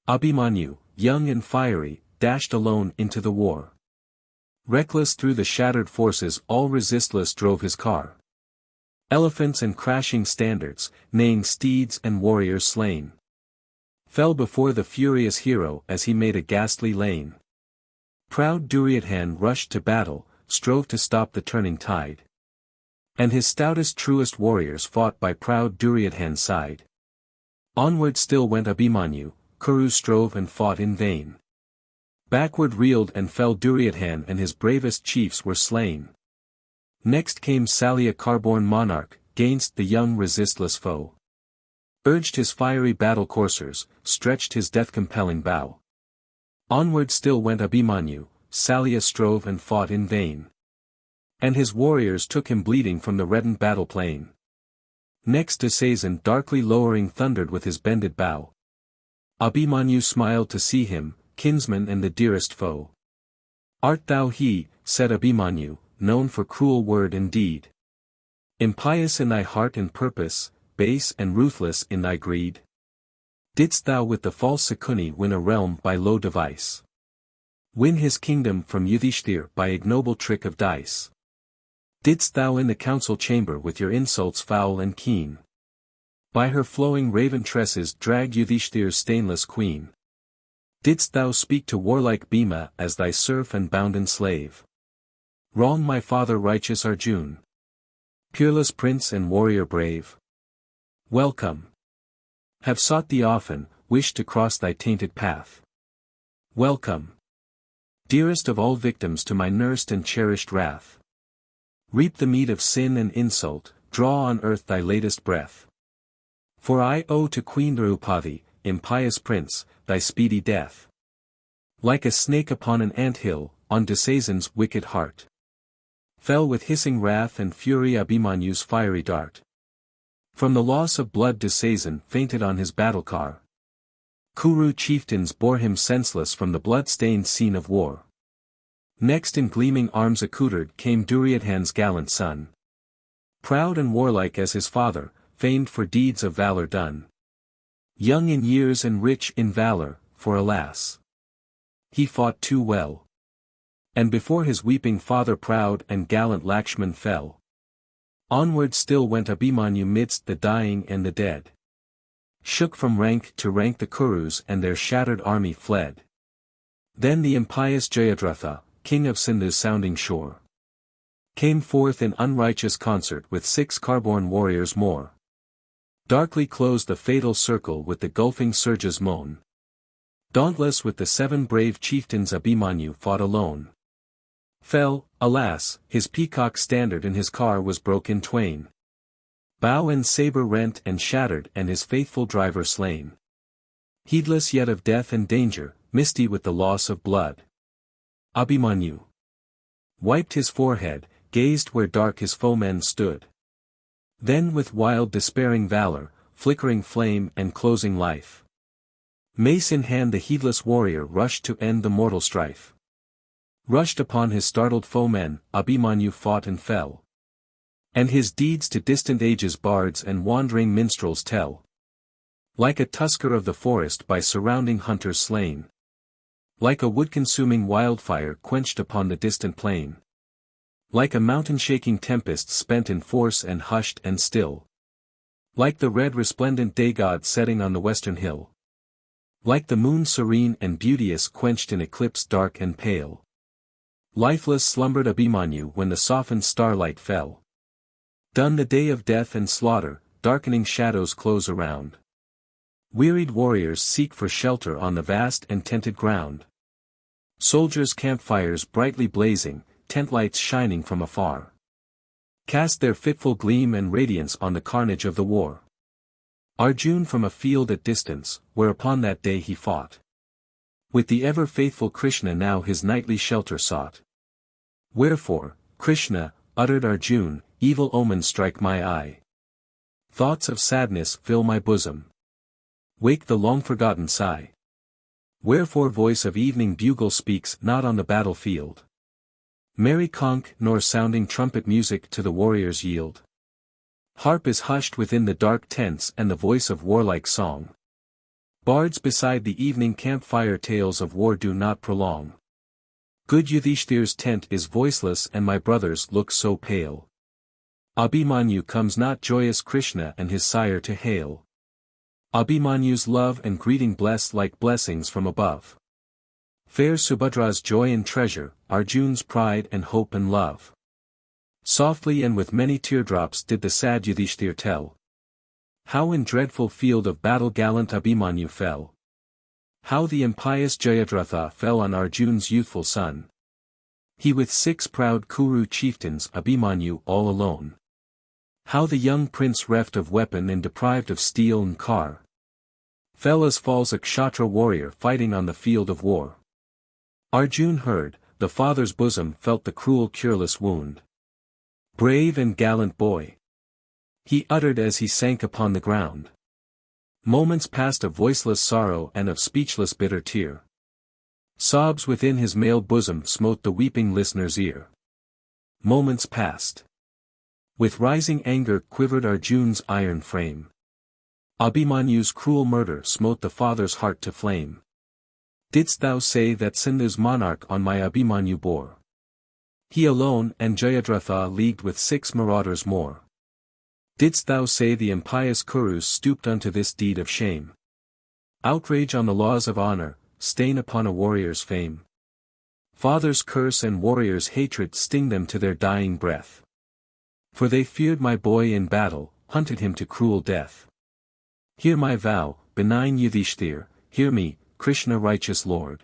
Abhimanyu, young and fiery, dashed alone into the war. Reckless through the shattered forces all resistless drove his car. Elephants and crashing standards, neighing steeds and warriors slain. Fell before the furious hero as he made a ghastly lane. Proud Duryodhan rushed to battle, strove to stop the turning tide. And his stoutest truest warriors fought by proud Duryodhan's side. Onward still went Abhimanyu, Kuru strove and fought in vain. Backward reeled and fell Duryodhan and his bravest chiefs were slain. Next came Salya Carborn monarch, gainst the young resistless foe. Urged his fiery battle coursers, stretched his death-compelling bow. Onward still went Abhimanyu, Salya strove and fought in vain. And his warriors took him bleeding from the reddened battle plain. Next Dusazan darkly lowering thundered with his bended bow. Abhimanyu smiled to see him, kinsman and the dearest foe. Art thou he, said Abhimanyu, known for cruel word and deed? Impious in thy heart and purpose, base and ruthless in thy greed? Didst thou with the false Sakuni win a realm by low device? Win his kingdom from Yudhishthir by ignoble trick of dice? Didst thou in the council chamber with your insults foul and keen, by her flowing raven tresses drag Yudhishthir's stainless queen? Didst thou speak to warlike Bhima as thy serf and bounden slave? Wrong my father righteous Arjun, peerless prince and warrior brave? Welcome. Have sought thee often, wished to cross thy tainted path. Welcome. Dearest of all victims to my nursed and cherished wrath. Reap the meat of sin and insult, draw on earth thy latest breath. For I owe to Queen Draupadi, impious prince, thy speedy death. Like a snake upon an ant-hill, on Dusasan's wicked heart, fell with hissing wrath and fury Abhimanyu's fiery dart. From the loss of blood Dusasan fainted on his battle car. Kuru chieftains bore him senseless from the blood-stained scene of war. Next in gleaming arms accoutred came Duryodhan's gallant son. Proud and warlike as his father, famed for deeds of valor done. Young in years and rich in valor, for alas, he fought too well. And before his weeping father proud and gallant Lakshman fell. Onward still went Abhimanyu midst the dying and the dead. Shook from rank to rank the Kurus and their shattered army fled. Then the impious Jayadratha, king of Sindhu's sounding shore, came forth in unrighteous concert with 6 car-borne warriors more. Darkly closed the fatal circle with the gulfing surges moan. Dauntless with the 7 brave chieftains Abhimanyu fought alone. Fell, alas, his peacock standard in his car was broke in twain. Bow and saber rent and shattered and his faithful driver slain. Heedless yet of death and danger, misty with the loss of blood, Abhimanyu wiped his forehead, gazed where dark his foemen stood. Then with wild despairing valor, flickering flame and closing life, mace in hand the heedless warrior rushed to end the mortal strife. Rushed upon his startled foemen, Abhimanyu fought and fell. And his deeds to distant ages bards and wandering minstrels tell. Like a tusker of the forest by surrounding hunters slain. Like a wood-consuming wildfire quenched upon the distant plain. Like a mountain-shaking tempest spent in force and hushed and still. Like the red resplendent day-god setting on the western hill. Like the moon serene and beauteous quenched in eclipse dark and pale. Lifeless slumbered Abhimanyu when the softened starlight fell. Done the day of death and slaughter, darkening shadows close around. Wearied warriors seek for shelter on the vast and tented ground. Soldiers' campfires brightly blazing, tent lights shining from afar, cast their fitful gleam and radiance on the carnage of the war. Arjun from a field at distance, where upon that day he fought, with the ever-faithful Krishna now his nightly shelter sought. Wherefore, Krishna, uttered Arjun, evil omens strike my eye. Thoughts of sadness fill my bosom. Wake the long-forgotten sigh. Wherefore voice of evening bugle speaks not on the battlefield. Merry conch nor sounding trumpet music to the warriors yield. Harp is hushed within the dark tents and the voice of warlike song. Bards beside the evening campfire tales of war do not prolong. Good Yudhishthir's tent is voiceless and my brothers look so pale. Abhimanyu comes not joyous Krishna and his sire to hail. Abhimanyu's love and greeting bless like blessings from above. Fair Subhadra's joy and treasure, Arjun's pride and hope and love. Softly and with many teardrops did the sad Yudhishthir tell. How in dreadful field of battle gallant Abhimanyu fell. How the impious Jayadratha fell on Arjun's youthful son. He with 6 proud Kuru chieftains Abhimanyu all alone. How the young prince reft of weapon and deprived of steel and car, fell as falls a Kshatra warrior fighting on the field of war. Arjun heard, the father's bosom felt the cruel cureless wound. Brave and gallant boy, he uttered as he sank upon the ground. Moments passed of voiceless sorrow and of speechless bitter tear. Sobs within his mailed bosom smote the weeping listener's ear. Moments passed. With rising anger quivered Arjun's iron frame. Abhimanyu's cruel murder smote the father's heart to flame. Didst thou say that Sindhu's monarch on my Abhimanyu bore? He alone and Jayadratha leagued with 6 marauders more. Didst thou say the impious Kurus stooped unto this deed of shame? Outrage on the laws of honor, stain upon a warrior's fame. Father's curse and warrior's hatred sting them to their dying breath. For they feared my boy in battle, hunted him to cruel death. Hear my vow, benign Yudhishthir, hear me, Krishna righteous Lord.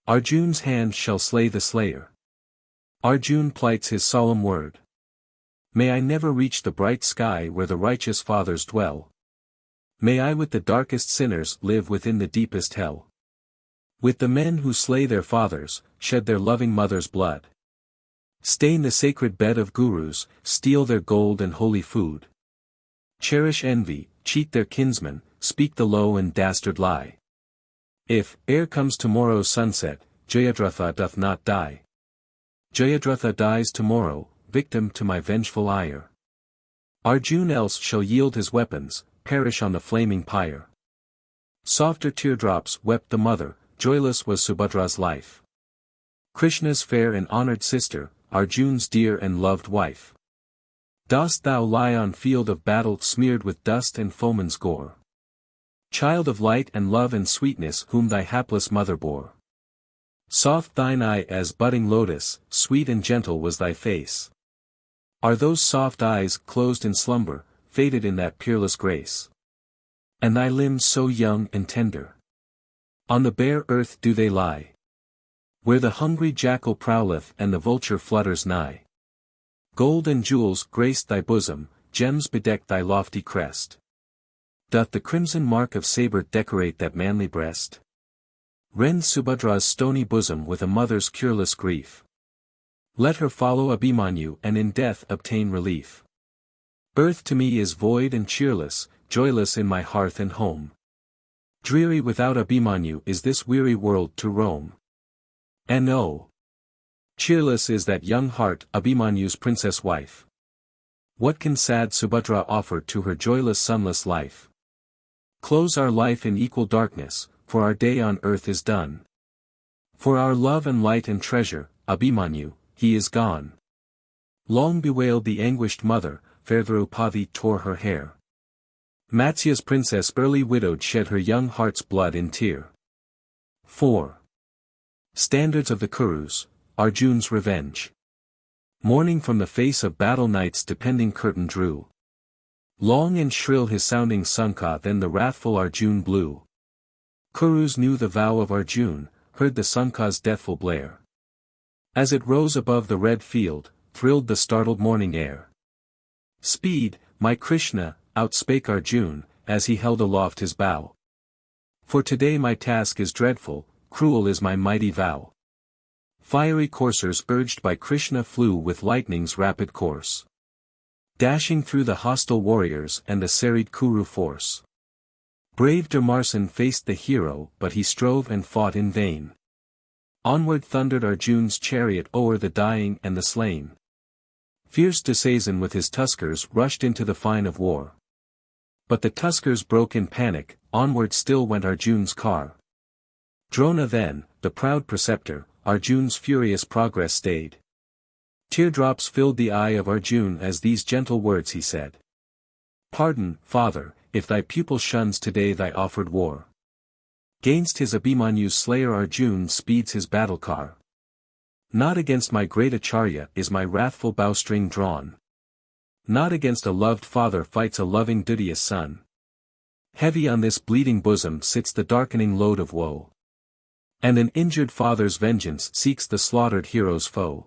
Arjun's hand shall slay the slayer. Arjun plights his solemn word. May I never reach the bright sky where the righteous fathers dwell. May I with the darkest sinners live within the deepest hell. With the men who slay their fathers, shed their loving mother's blood. Stain the sacred bed of gurus, steal their gold and holy food. Cherish envy, cheat their kinsmen, speak the low and dastard lie. If, ere comes tomorrow's sunset, Jayadratha doth not die. Jayadratha dies tomorrow, victim to my vengeful ire. Arjun else shall yield his weapons, perish on the flaming pyre. Softer teardrops wept the mother, joyless was Subhadra's life. Krishna's fair and honored sister, Arjun's dear and loved wife. Dost thou lie on field of battle smeared with dust and foeman's gore? Child of light and love and sweetness whom thy hapless mother bore. Soft thine eye as budding lotus, sweet and gentle was thy face. Are those soft eyes closed in slumber, faded in that peerless grace? And thy limbs so young and tender? On the bare earth do they lie, where the hungry jackal prowleth and the vulture flutters nigh. Gold and jewels graced thy bosom, gems bedecked thy lofty crest. Doth the crimson mark of sabre decorate that manly breast? Rend Subhadra's stony bosom with a mother's cureless grief. Let her follow Abhimanyu and in death obtain relief. Earth to me is void and cheerless, joyless in my hearth and home. Dreary without Abhimanyu is this weary world to roam. And oh, cheerless is that young heart, Abhimanyu's princess wife. What can sad Subhadra offer to her joyless sunless life? Close our life in equal darkness, for our day on earth is done. For our love and light and treasure, Abhimanyu, he is gone. Long bewailed the anguished mother, fair Draupadi tore her hair. Matsya's princess early widowed shed her young heart's blood in tear. 4. Standards of the Kurus, Arjun's revenge. Mourning from the face of battle night's depending curtain drew. Long and shrill his sounding sankha then the wrathful Arjun blew. Kurus knew the vow of Arjun, heard the sankha's deathful blare. As it rose above the red field, thrilled the startled morning air. Speed, my Krishna, outspake Arjun, as he held aloft his bow. For today my task is dreadful, cruel is my mighty vow. Fiery coursers urged by Krishna flew with lightning's rapid course, dashing through the hostile warriors and the serried Kuru force. Brave Dharmarsan faced the hero but he strove and fought in vain. Onward thundered Arjun's chariot o'er the dying and the slain. Fierce Dusasan with his tuskers rushed into the fine of war. But the tuskers broke in panic, onward still went Arjun's car. Drona then, the proud preceptor, Arjun's furious progress stayed. Teardrops filled the eye of Arjun as these gentle words he said. Pardon, father, if thy pupil shuns today thy offered war. Gainst his Abhimanyu's slayer Arjun speeds his battle car. Not against my great Acharya is my wrathful bowstring drawn. Not against a loved father fights a loving duteous son. Heavy on this bleeding bosom sits the darkening load of woe. And an injured father's vengeance seeks the slaughtered hero's foe.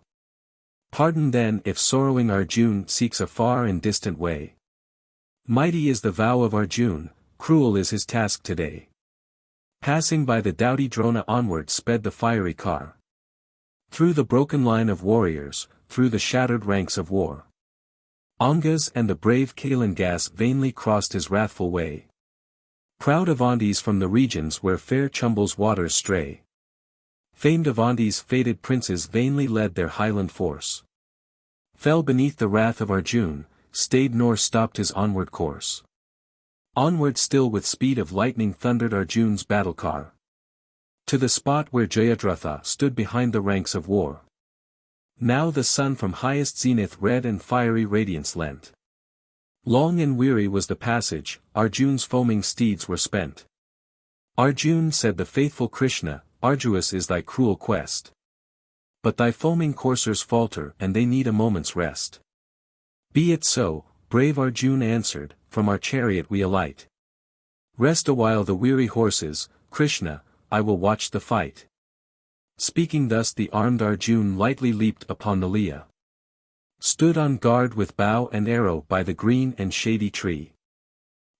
Pardon then if sorrowing Arjun seeks a far and distant way. Mighty is the vow of Arjun, cruel is his task today. Passing by the doughty Drona onward sped the fiery car. Through the broken line of warriors, through the shattered ranks of war. Angas and the brave Kalingas vainly crossed his wrathful way. Proud Avantis from the regions where fair Chumbal's waters stray. Famed Avanti's fated princes vainly led their highland force. Fell beneath the wrath of Arjun, stayed nor stopped his onward course. Onward still with speed of lightning thundered Arjuna's battle car. To the spot where Jayadratha stood behind the ranks of war. Now the sun from highest zenith red and fiery radiance lent. Long and weary was the passage, Arjuna's foaming steeds were spent. Arjuna said the faithful Krishna, arduous is thy cruel quest. But thy foaming coursers falter and they need a moment's rest. Be it so, brave Arjuna answered, from our chariot we alight. Rest awhile the weary horses, Krishna, I will watch the fight. Speaking thus the armed Arjuna lightly leaped upon the Leah. Stood on guard with bow and arrow by the green and shady tree.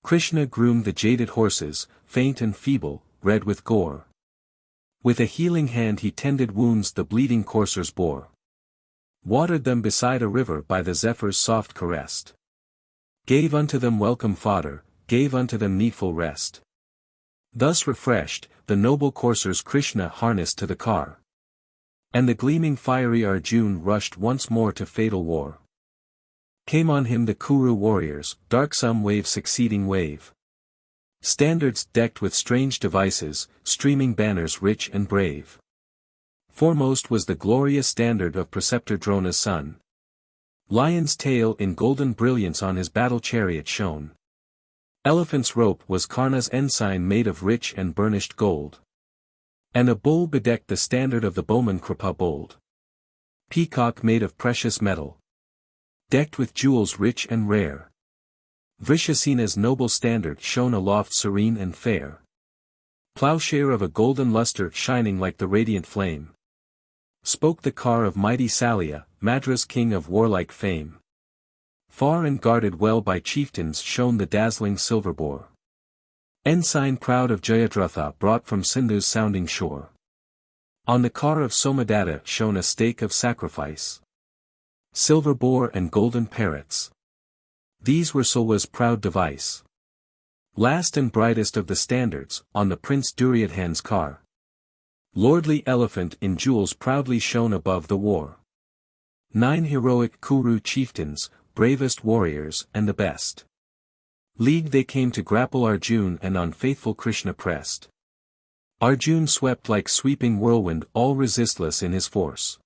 Krishna groomed the jaded horses, faint and feeble, red with gore. With a healing hand he tended wounds the bleeding coursers bore. Watered them beside a river by the zephyr's soft caress. Gave unto them welcome fodder, gave unto them needful rest. Thus refreshed, the noble coursers Krishna harnessed to the car. And the gleaming fiery Arjuna rushed once more to fatal war. Came on him the Kuru warriors, darksome wave succeeding wave. Standards decked with strange devices, streaming banners rich and brave. Foremost was the glorious standard of preceptor Drona's son. Lion's tail in golden brilliance on his battle chariot shone. Elephant's rope was Karna's ensign made of rich and burnished gold. And a bull bedecked the standard of the bowman Kripa bold. Peacock made of precious metal. Decked with jewels rich and rare. Vrishasina's noble standard shone aloft serene and fair. Plowshare of a golden luster shining like the radiant flame. Spoke the car of mighty Salya, Madras king of warlike fame. Far and guarded well by chieftains shone the dazzling silver boar. Ensign proud of Jayadratha brought from Sindhu's sounding shore. On the car of Somadatta shone a stake of sacrifice. Silver boar and golden parrots. These were Sulwa's proud device. Last and brightest of the standards, on the Prince Duryodhan's car. Lordly elephant in jewels proudly shone above the war. 9 heroic Kuru chieftains, bravest warriors and the best. League they came to grapple Arjuna and on faithful Krishna pressed. Arjuna swept like sweeping whirlwind all resistless in his force.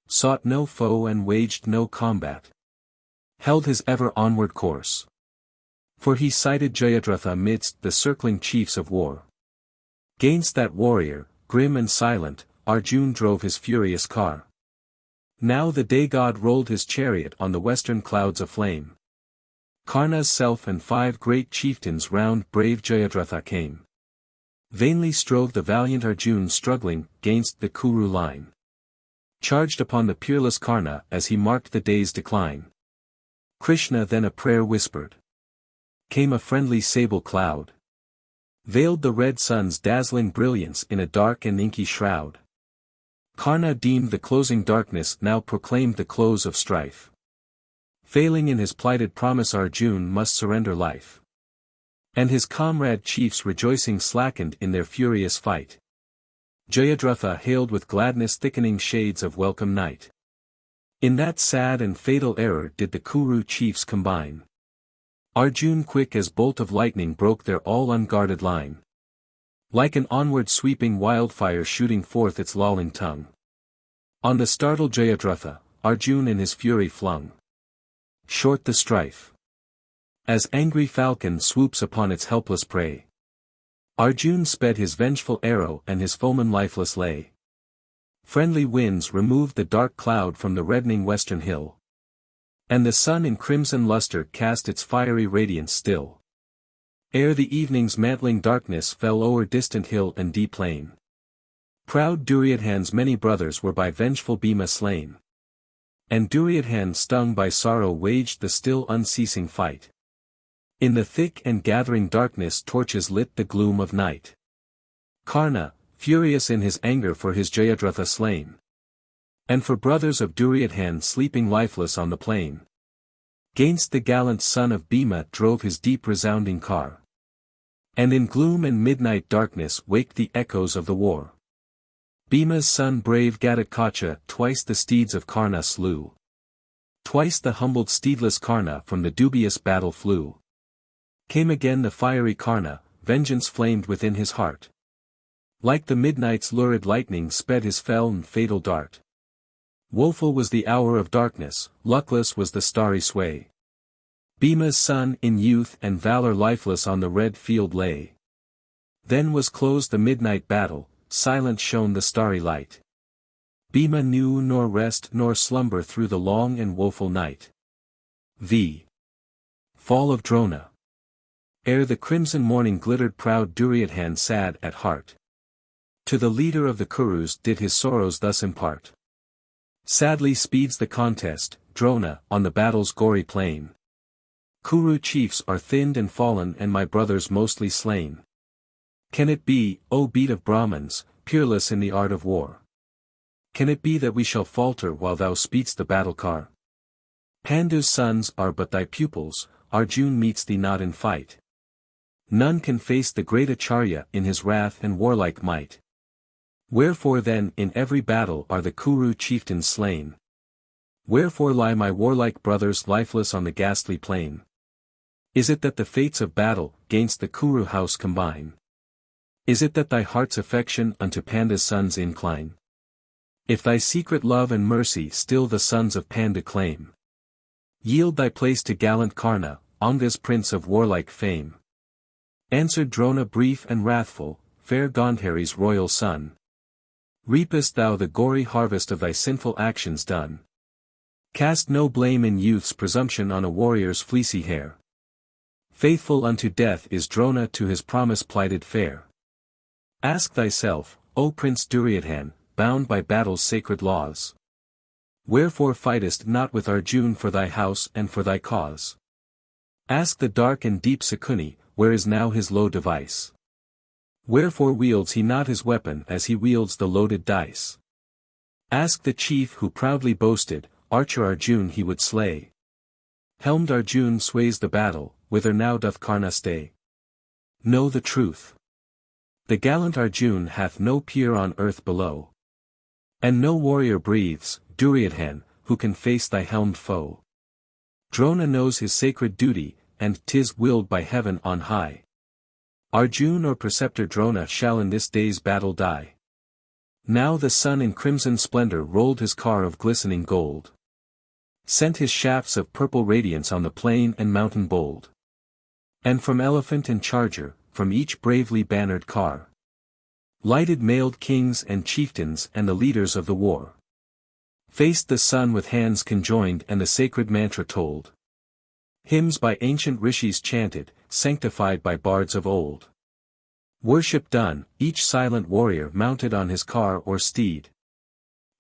Sought no foe and waged no combat. Held his ever onward course. For he sighted Jayadratha midst the circling chiefs of war. Gainst that warrior, grim and silent, Arjuna drove his furious car. Now the day-god rolled his chariot on the western clouds aflame. Karna's self and 5 great chieftains round brave Jayadratha came. Vainly strove the valiant Arjuna struggling, gainst the Kuru line. Charged upon the peerless Karna as he marked the day's decline. Krishna then a prayer whispered. Came a friendly sable cloud. Veiled the red sun's dazzling brilliance in a dark and inky shroud. Karna deemed the closing darkness now proclaimed the close of strife. Failing in his plighted promise Arjuna must surrender life. And his comrade chiefs rejoicing slackened in their furious fight. Jayadratha hailed with gladness thickening shades of welcome night. In that sad and fatal error did the Kuru chiefs combine. Arjuna quick as bolt of lightning broke their all unguarded line. Like an onward sweeping wildfire shooting forth its lolling tongue. On the startled Jayadratha, Arjuna in his fury flung. Short the strife. As angry falcon swoops upon its helpless prey. Arjuna sped his vengeful arrow and his foeman lifeless lay. Friendly winds removed the dark cloud from the reddening western hill. And the sun in crimson luster cast its fiery radiance still. Ere the evening's mantling darkness fell o'er distant hill and deep plain. Proud Duryodhan's many brothers were by vengeful Bhima slain. And Duryodhan stung by sorrow waged the still unceasing fight. In the thick and gathering darkness torches lit the gloom of night. Karna, furious in his anger for his Jayadratha slain. And for brothers of Duryodhan sleeping lifeless on the plain. Gainst the gallant son of Bhima drove his deep resounding car. And in gloom and midnight darkness waked the echoes of the war. Bhima's son brave Gatotkacha twice the steeds of Karna slew. Twice the humbled steedless Karna from the dubious battle flew. Came again the fiery Karna, vengeance flamed within his heart. Like the midnight's lurid lightning sped his fell and fatal dart. Woeful was the hour of darkness, luckless was the starry sway. Bhima's son in youth and valor lifeless on the red field lay. Then was closed the midnight battle, silent shone the starry light. Bhima knew nor rest nor slumber through the long and woeful night. The fall of Drona. Ere the crimson morning glittered proud Duryodhan sad at heart. To the leader of the Kurus did his sorrows thus impart. Sadly speeds the contest, Drona, on the battle's gory plain. Kuru chiefs are thinned and fallen and my brothers mostly slain. Can it be, O beat of Brahmins, peerless in the art of war? Can it be that we shall falter while thou speedst the battle car? Pandu's sons are but thy pupils, Arjun meets thee not in fight. None can face the great Acharya in his wrath and warlike might. Wherefore then in every battle are the Kuru chieftains slain? Wherefore lie my warlike brothers lifeless on the ghastly plain? Is it that the fates of battle gainst the Kuru house combine? Is it that thy heart's affection unto Panda's sons incline? If thy secret love and mercy still the sons of Panda claim, yield thy place to gallant Karna, Anga's prince of warlike fame. Answered Drona brief and wrathful, fair Gandhari's royal son. Reapest thou the gory harvest of thy sinful actions done? Cast no blame in youth's presumption on a warrior's fleecy hair. Faithful unto death is Drona to his promise plighted fair. Ask thyself, O Prince Duryodhan, bound by battle's sacred laws. Wherefore fightest not with Arjun for thy house and for thy cause? Ask the dark and deep Sakuni, where is now his low device? Wherefore wields he not his weapon as he wields the loaded dice? Ask the chief who proudly boasted, archer Arjun he would slay. Helmed Arjun sways the battle, whither now doth Karna stay? Know the truth. The gallant Arjun hath no peer on earth below. And no warrior breathes, Duryodhan, who can face thy helmed foe. Drona knows his sacred duty, and 'tis willed by heaven on high. Arjun or preceptor Drona shall in this day's battle die. Now the sun in crimson splendor rolled his car of glistening gold. Sent his shafts of purple radiance on the plain and mountain bold. And from elephant and charger, from each bravely bannered car, lighted mailed kings and chieftains and the leaders of the war. Faced the sun with hands conjoined and the sacred mantra told. Hymns by ancient rishis chanted, sanctified by bards of old. Worship done, each silent warrior mounted on his car or steed.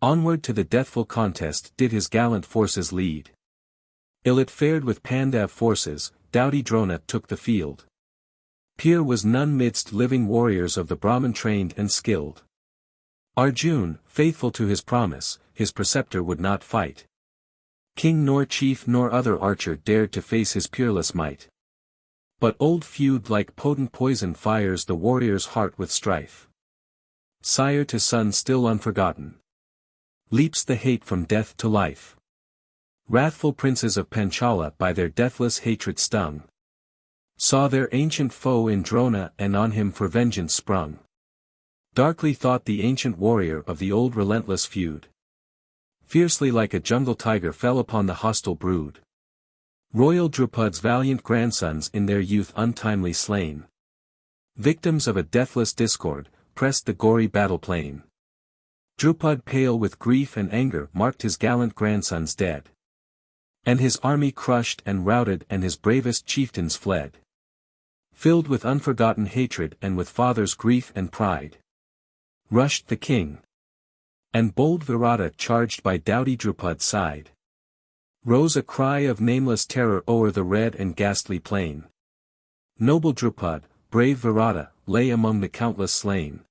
Onward to the deathful contest did his gallant forces lead. Ill it fared with Pandav forces, doughty Drona took the field. Peer was none midst living warriors of the Brahmin trained and skilled. Arjun, faithful to his promise, his preceptor would not fight. King nor chief nor other archer dared to face his peerless might. But old feud like potent poison fires the warrior's heart with strife. Sire to son still unforgotten. Leaps the hate from death to life. Wrathful princes of Panchala by their deathless hatred stung. Saw their ancient foe in Drona and on him for vengeance sprung. Darkly thought the ancient warrior of the old relentless feud. Fiercely like a jungle tiger fell upon the hostile brood. Royal Drupad's valiant grandsons in their youth untimely slain. Victims of a deathless discord, pressed the gory battle plain. Drupad pale with grief and anger marked his gallant grandsons dead. And his army crushed and routed and his bravest chieftains fled. Filled with unforgotten hatred and with father's grief and pride. Rushed the king. And bold Virata charged by doughty Drupad's side. Rose a cry of nameless terror o'er the red and ghastly plain. Noble Drupad, brave Virata, lay among the countless slain.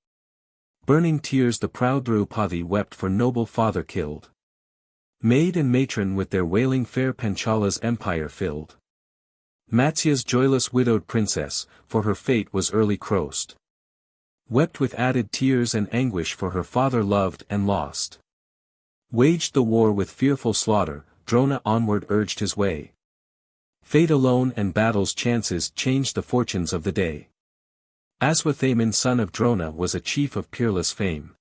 Burning tears the proud Draupadi wept for noble father killed. Maid and matron with their wailing fair Panchala's empire filled. Matsya's joyless widowed princess, for her fate was early crossed. Wept with added tears and anguish for her father loved and lost. Waged the war with fearful slaughter, Drona onward urged his way. Fate alone and battle's chances changed the fortunes of the day. Aswa-Medha son of Drona was a chief of peerless fame.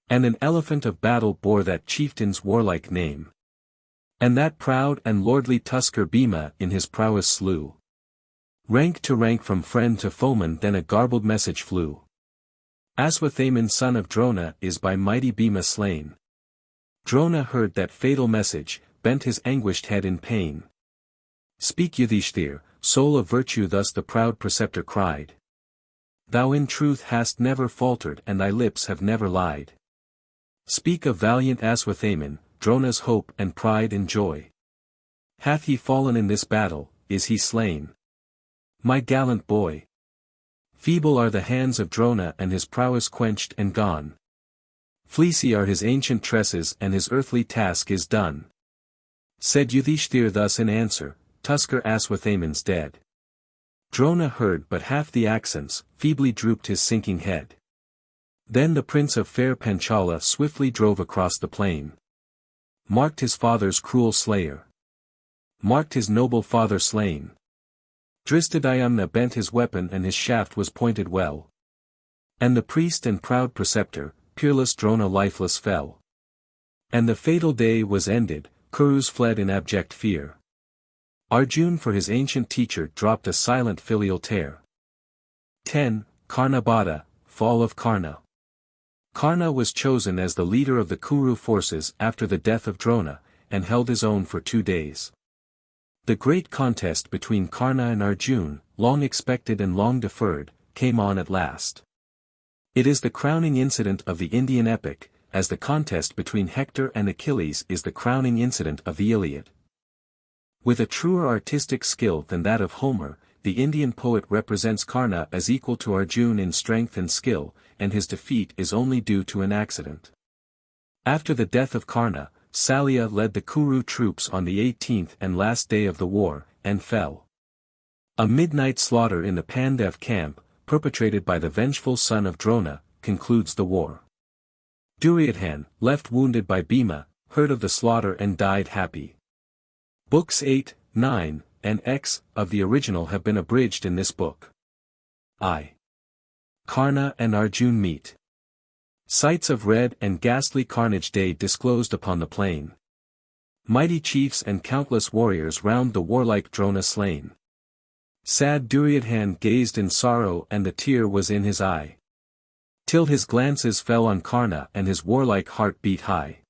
And an elephant of battle bore that chieftain's warlike name. And that proud and lordly tusker Bhima in his prowess slew. Rank to rank from friend to foeman then a garbled message flew. Aswa-Medha son of Drona is by mighty Bhima slain. Drona heard that fatal message, bent his anguished head in pain. Speak Yudhishthir, soul of virtue, thus the proud preceptor cried. Thou in truth hast never faltered and thy lips have never lied. Speak of valiant Aswa-Medha, Drona's hope and pride and joy. Hath he fallen in this battle, is he slain? My gallant boy. Feeble are the hands of Drona and his prowess quenched and gone. Fleecy are his ancient tresses and his earthly task is done. Said Yudhishthir thus in answer, Tusker Aswa-Medha's dead. Drona heard but half the accents, feebly drooped his sinking head. Then the prince of fair Panchala swiftly drove across the plain. Marked his father's cruel slayer. Marked his noble father slain. Dristadhyumna bent his weapon and his shaft was pointed well. And the priest and proud preceptor, peerless Drona lifeless fell. And the fatal day was ended, Kurus fled in abject fear. Arjun for his ancient teacher dropped a silent filial tear. 10. Karna-Badha, Fall of Karna. Karna was chosen as the leader of the Kuru forces after the death of Drona, and held his own for 2 days. The great contest between Karna and Arjun, long expected and long deferred, came on at last. It is the crowning incident of the Indian epic, as the contest between Hector and Achilles is the crowning incident of the Iliad. With a truer artistic skill than that of Homer, the Indian poet represents Karna as equal to Arjun in strength and skill, and his defeat is only due to an accident. After the death of Karna, Salya led the Kuru troops on the 18th and last day of the war, and fell. A midnight slaughter in the Pandav camp, perpetrated by the vengeful son of Drona, concludes the war. Duryodhan, left wounded by Bhima, heard of the slaughter and died happy. Books 8, 9, and X of the original have been abridged in this book. I. Karna and Arjun meet. Sights of red and ghastly carnage day disclosed upon the plain. Mighty chiefs and countless warriors round the warlike Drona slain. Sad Duryodhan gazed in sorrow and the tear was in his eye. Till his glances fell on Karna and his warlike heart beat high.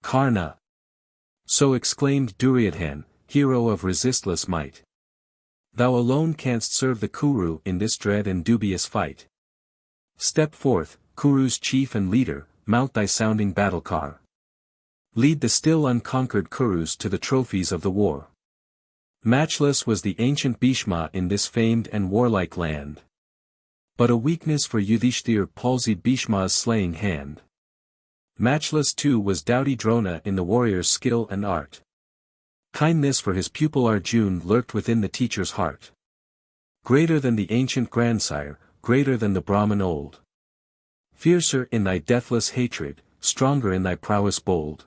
Karna! So exclaimed Duryodhan, hero of resistless might. Thou alone canst serve the Kuru in this dread and dubious fight. Step forth, Kuru's chief and leader, mount thy sounding battle car. Lead the still unconquered Kurus to the trophies of the war. Matchless was the ancient Bhishma in this famed and warlike land. But a weakness for Yudhishthir palsied Bhishma's slaying hand. Matchless too was doughty Drona in the warrior's skill and art. Kindness for his pupil Arjun lurked within the teacher's heart. Greater than the ancient grandsire, greater than the Brahman old. Fiercer in thy deathless hatred, stronger in thy prowess bold.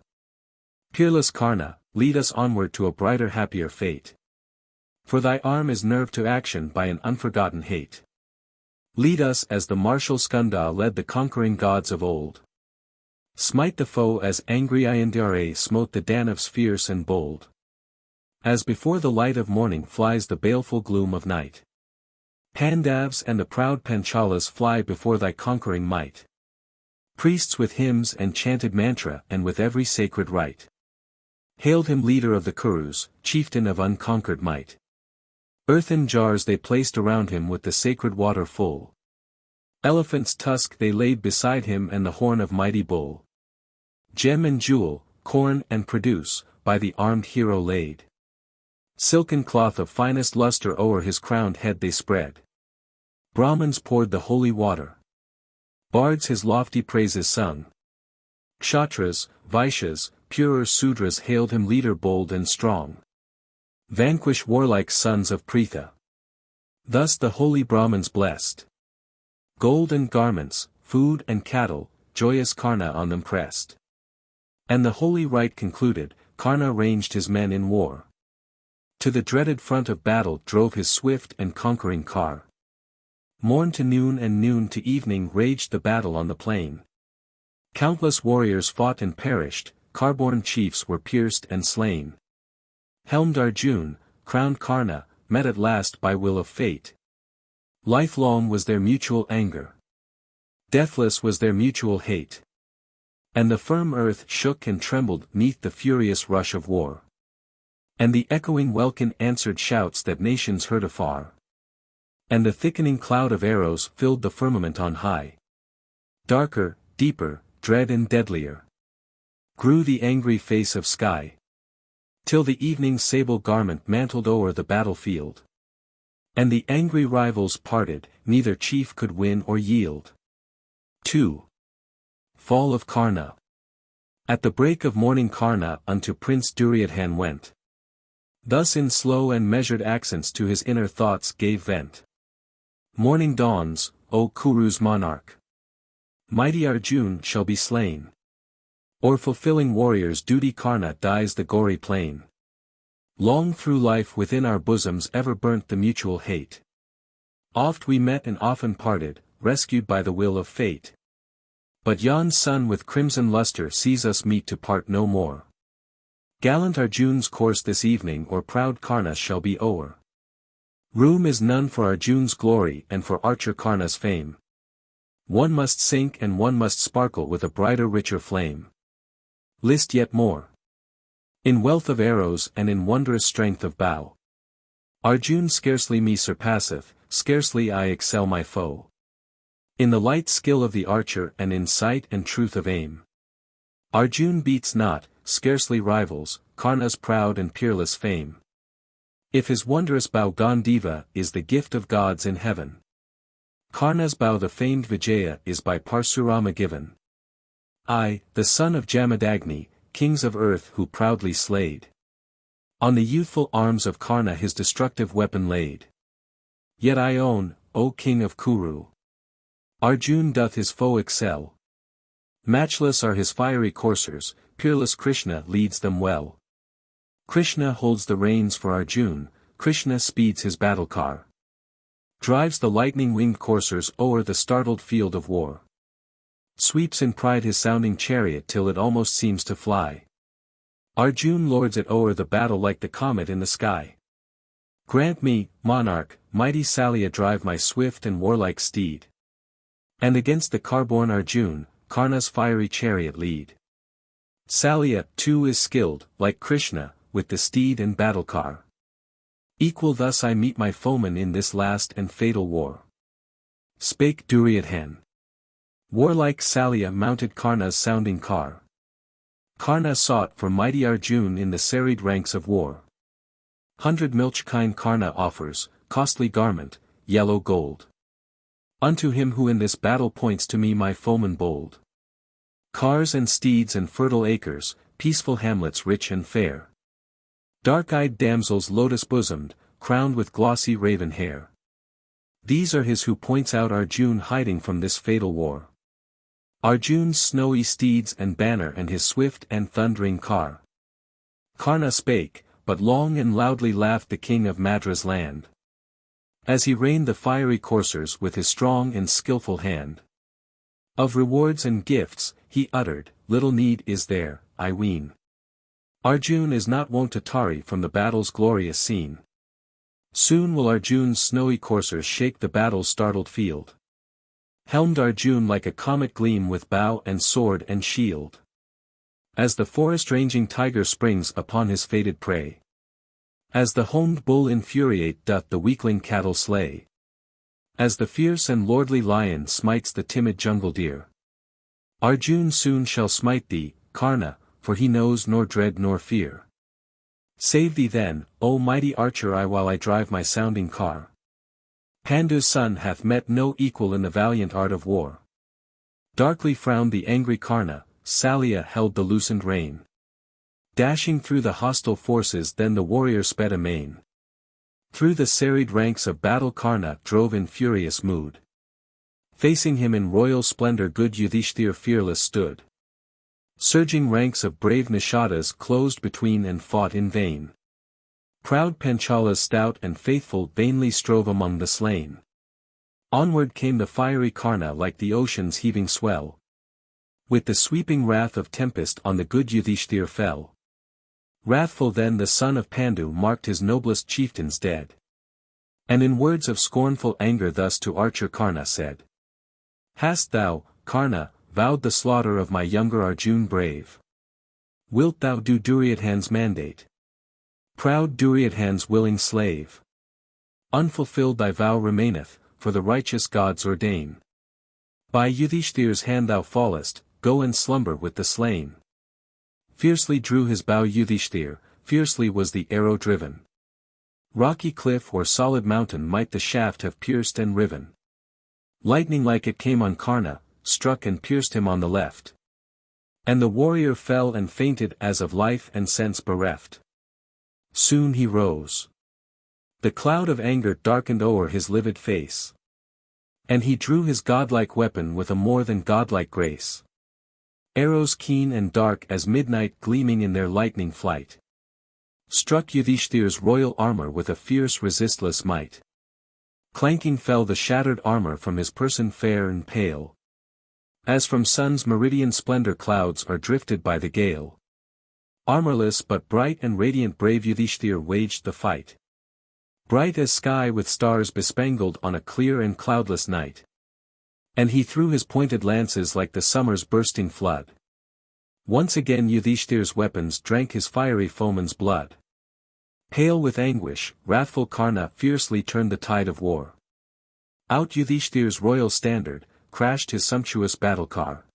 Peerless Karna, lead us onward to a brighter happier fate. For thy arm is nerved to action by an unforgotten hate. Lead us as the martial Skanda led the conquering gods of old. Smite the foe as angry Ayandhara smote the Danavs fierce and bold. As before the light of morning flies the baleful gloom of night. Pandavs and the proud Panchalas fly before thy conquering might. Priests with hymns and chanted mantra and with every sacred rite. Hailed him leader of the Kurus, chieftain of unconquered might. Earthen jars they placed around him with the sacred water full. Elephant's tusk they laid beside him and the horn of mighty bull. Gem and jewel, corn and produce, by the armed hero laid. Silken cloth of finest luster o'er his crowned head they spread. Brahmins poured the holy water. Bards his lofty praises sung. Kshatras, Vaishyas, purer Sudras hailed him leader bold and strong. Vanquish warlike sons of Pritha. Thus the holy Brahmins blessed. Gold and garments, food and cattle, joyous Karna on them pressed. And the holy rite concluded, Karna ranged his men in war. To the dreaded front of battle drove his swift and conquering car. Morn to noon and noon to evening raged the battle on the plain. Countless warriors fought and perished, car-borne chiefs were pierced and slain. Helmed Arjun, crowned Karna, met at last by will of fate. Lifelong was their mutual anger. Deathless was their mutual hate. And the firm earth shook and trembled 'neath the furious rush of war. And the echoing welkin answered shouts that nations heard afar. And the thickening cloud of arrows filled the firmament on high. Darker, deeper, dread and deadlier grew the angry face of sky. Till the evening's sable garment mantled o'er the battlefield. And the angry rivals parted, neither chief could win or yield. 2. Fall of Karna. At the break of morning Karna unto Prince Duryodhan went. Thus in slow and measured accents to his inner thoughts gave vent. Morning dawns, O Kuru's monarch. Mighty Arjun shall be slain. O'er fulfilling warrior's duty Karna dies the gory plain. Long through life within our bosoms ever burnt the mutual hate. Oft we met and often parted, rescued by the will of fate. But yon sun with crimson luster sees us meet to part no more. Gallant Arjun's course this evening or proud Karna shall be o'er. Room is none for Arjun's glory and for archer Karna's fame. One must sink and one must sparkle with a brighter richer flame. List yet more. In wealth of arrows and in wondrous strength of bow. Arjun scarcely me surpasseth, scarcely I excel my foe. In the light skill of the archer and in sight and truth of aim. Arjun beats not, scarcely rivals, Karna's proud and peerless fame. If his wondrous bow Gandiva is the gift of gods in heaven. Karna's bow the famed Vijaya is by Parsurama given. I, the son of Jamadagni, kings of earth who proudly slayed. On the youthful arms of Karna his destructive weapon laid. Yet I own, O king of Kuru. Arjun doth his foe excel. Matchless are his fiery coursers, peerless Krishna leads them well. Krishna holds the reins for Arjun, Krishna speeds his battle car. Drives the lightning-winged coursers o'er the startled field of war. Sweeps in pride his sounding chariot till it almost seems to fly. Arjun lords it o'er the battle like the comet in the sky. Grant me, monarch, mighty Salya drive my swift and warlike steed. And against the car-borne Arjun, Karna's fiery chariot lead. Salya, too, is skilled, like Krishna, with the steed and battle car. Equal thus I meet my foeman in this last and fatal war. Spake Duryodhan. Warlike Salya mounted Karna's sounding car. Karna sought for mighty Arjun in the serried ranks of war. 100 milch kine Karna offers, costly garment, yellow gold. Unto him who in this battle points to me my foeman bold. Cars and steeds and fertile acres, peaceful hamlets rich and fair. Dark-eyed damsels lotus-bosomed, crowned with glossy raven hair. These are his who points out Arjun hiding from this fatal war. Arjun's snowy steeds and banner and his swift and thundering car. Karna spake, but long and loudly laughed the king of Madra's land. As he reined the fiery coursers with his strong and skillful hand. Of rewards and gifts, he uttered, little need is there, I ween. Arjun is not wont to tarry from the battle's glorious scene. Soon will Arjun's snowy coursers shake the battle's startled field. Helmed Arjun like a comet gleam with bow and sword and shield. As the forest-ranging tiger springs upon his fated prey. As the homed bull infuriate doth the weakling cattle slay. As the fierce and lordly lion smites the timid jungle deer. Arjun soon shall smite thee, Karna, for he knows nor dread nor fear. Save thee then, O mighty archer I while I drive my sounding car. Pandu's son hath met no equal in the valiant art of war. Darkly frowned the angry Karna, Salya held the loosened rein. Dashing through the hostile forces then the warrior sped amain. Through the serried ranks of battle Karna drove in furious mood. Facing him in royal splendor good Yudhishthir fearless stood. Surging ranks of brave Nishadas closed between and fought in vain. Proud Panchala's stout and faithful vainly strove among the slain. Onward came the fiery Karna like the ocean's heaving swell. With the sweeping wrath of tempest on the good Yudhishthir fell. Wrathful then the son of Pandu marked his noblest chieftains dead. And in words of scornful anger thus to archer Karna said. Hast thou, Karna, vowed the slaughter of my younger Arjun brave? Wilt thou do Duryodhan's mandate? Proud Duryodhan's willing slave. Unfulfilled thy vow remaineth, for the righteous gods ordain. By Yudhishthir's hand thou fallest, go and slumber with the slain. Fiercely drew his bow Yudhishthir, fiercely was the arrow driven. Rocky cliff or solid mountain might the shaft have pierced and riven. Lightning like it came on Karna, struck and pierced him on the left. And the warrior fell and fainted as of life and sense bereft. Soon he rose. The cloud of anger darkened o'er his livid face. And he drew his godlike weapon with a more than godlike grace. Arrows keen and dark as midnight gleaming in their lightning flight. Struck Yudhishthir's royal armor with a fierce resistless might. Clanking fell the shattered armor from his person fair and pale. As from sun's meridian splendor clouds are drifted by the gale. Armorless but bright and radiant brave Yudhishthir waged the fight. Bright as sky with stars bespangled on a clear and cloudless night. And he threw his pointed lances like the summer's bursting flood. Once again Yudhishthir's weapons drank his fiery foeman's blood. Pale with anguish, wrathful Karna fiercely turned the tide of war. Out Yudhishthir's royal standard, crashed his sumptuous battle car.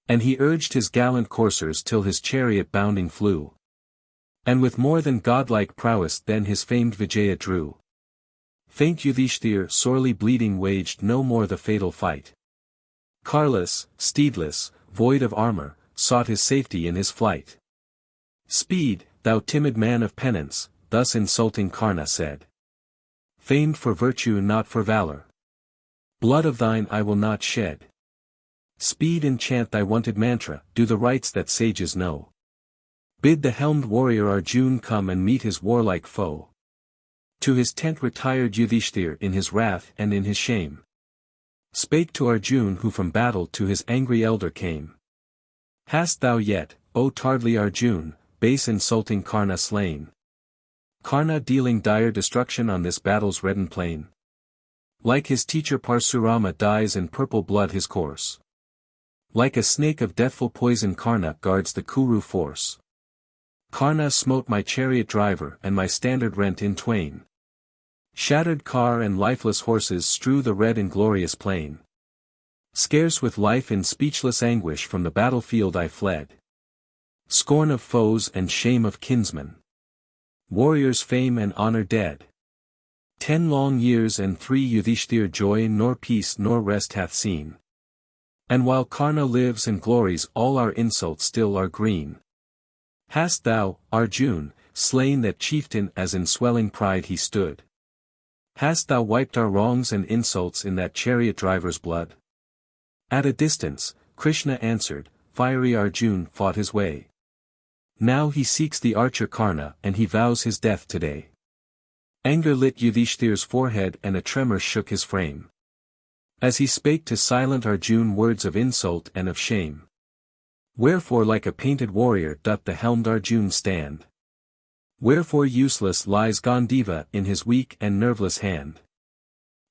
And he urged his gallant coursers till his chariot bounding flew. And with more than godlike prowess then his famed Vijaya drew. Faint Yudhishthir sorely bleeding waged no more the fatal fight. Carless, steedless, void of armor, sought his safety in his flight. Speed, thou timid man of penance, thus insulting Karna said. Famed for virtue not for valor. Blood of thine I will not shed. Speed and chant thy wonted mantra, do the rites that sages know. Bid the helmed warrior Arjun come and meet his warlike foe. To his tent retired Yudhishthir in his wrath and in his shame. Spake to Arjun who from battle to his angry elder came. Hast thou yet, O tardly Arjun, base insulting Karna slain? Karna dealing dire destruction on this battle's reddened plain. Like his teacher Parsurama dyes in purple blood his course. Like a snake of deathful poison Karna guards the Kuru force. Karna smote my chariot driver and my standard rent in twain. Shattered car and lifeless horses strew the red inglorious plain. Scarce with life in speechless anguish from the battlefield I fled. Scorn of foes and shame of kinsmen. Warriors' fame and honor dead. 10 long years and 3 Yudhishthir joy nor peace nor rest hath seen. And while Karna lives and glories all our insults still are green. Hast thou, Arjun, slain that chieftain as in swelling pride he stood? Hast thou wiped our wrongs and insults in that chariot driver's blood? At a distance, Krishna answered, fiery Arjun fought his way. Now he seeks the archer Karna and he vows his death today. Anger lit Yudhishthir's forehead and a tremor shook his frame. As he spake to silent Arjun words of insult and of shame. Wherefore like a painted warrior doth the helmed Arjun stand? Wherefore useless lies Gandiva in his weak and nerveless hand?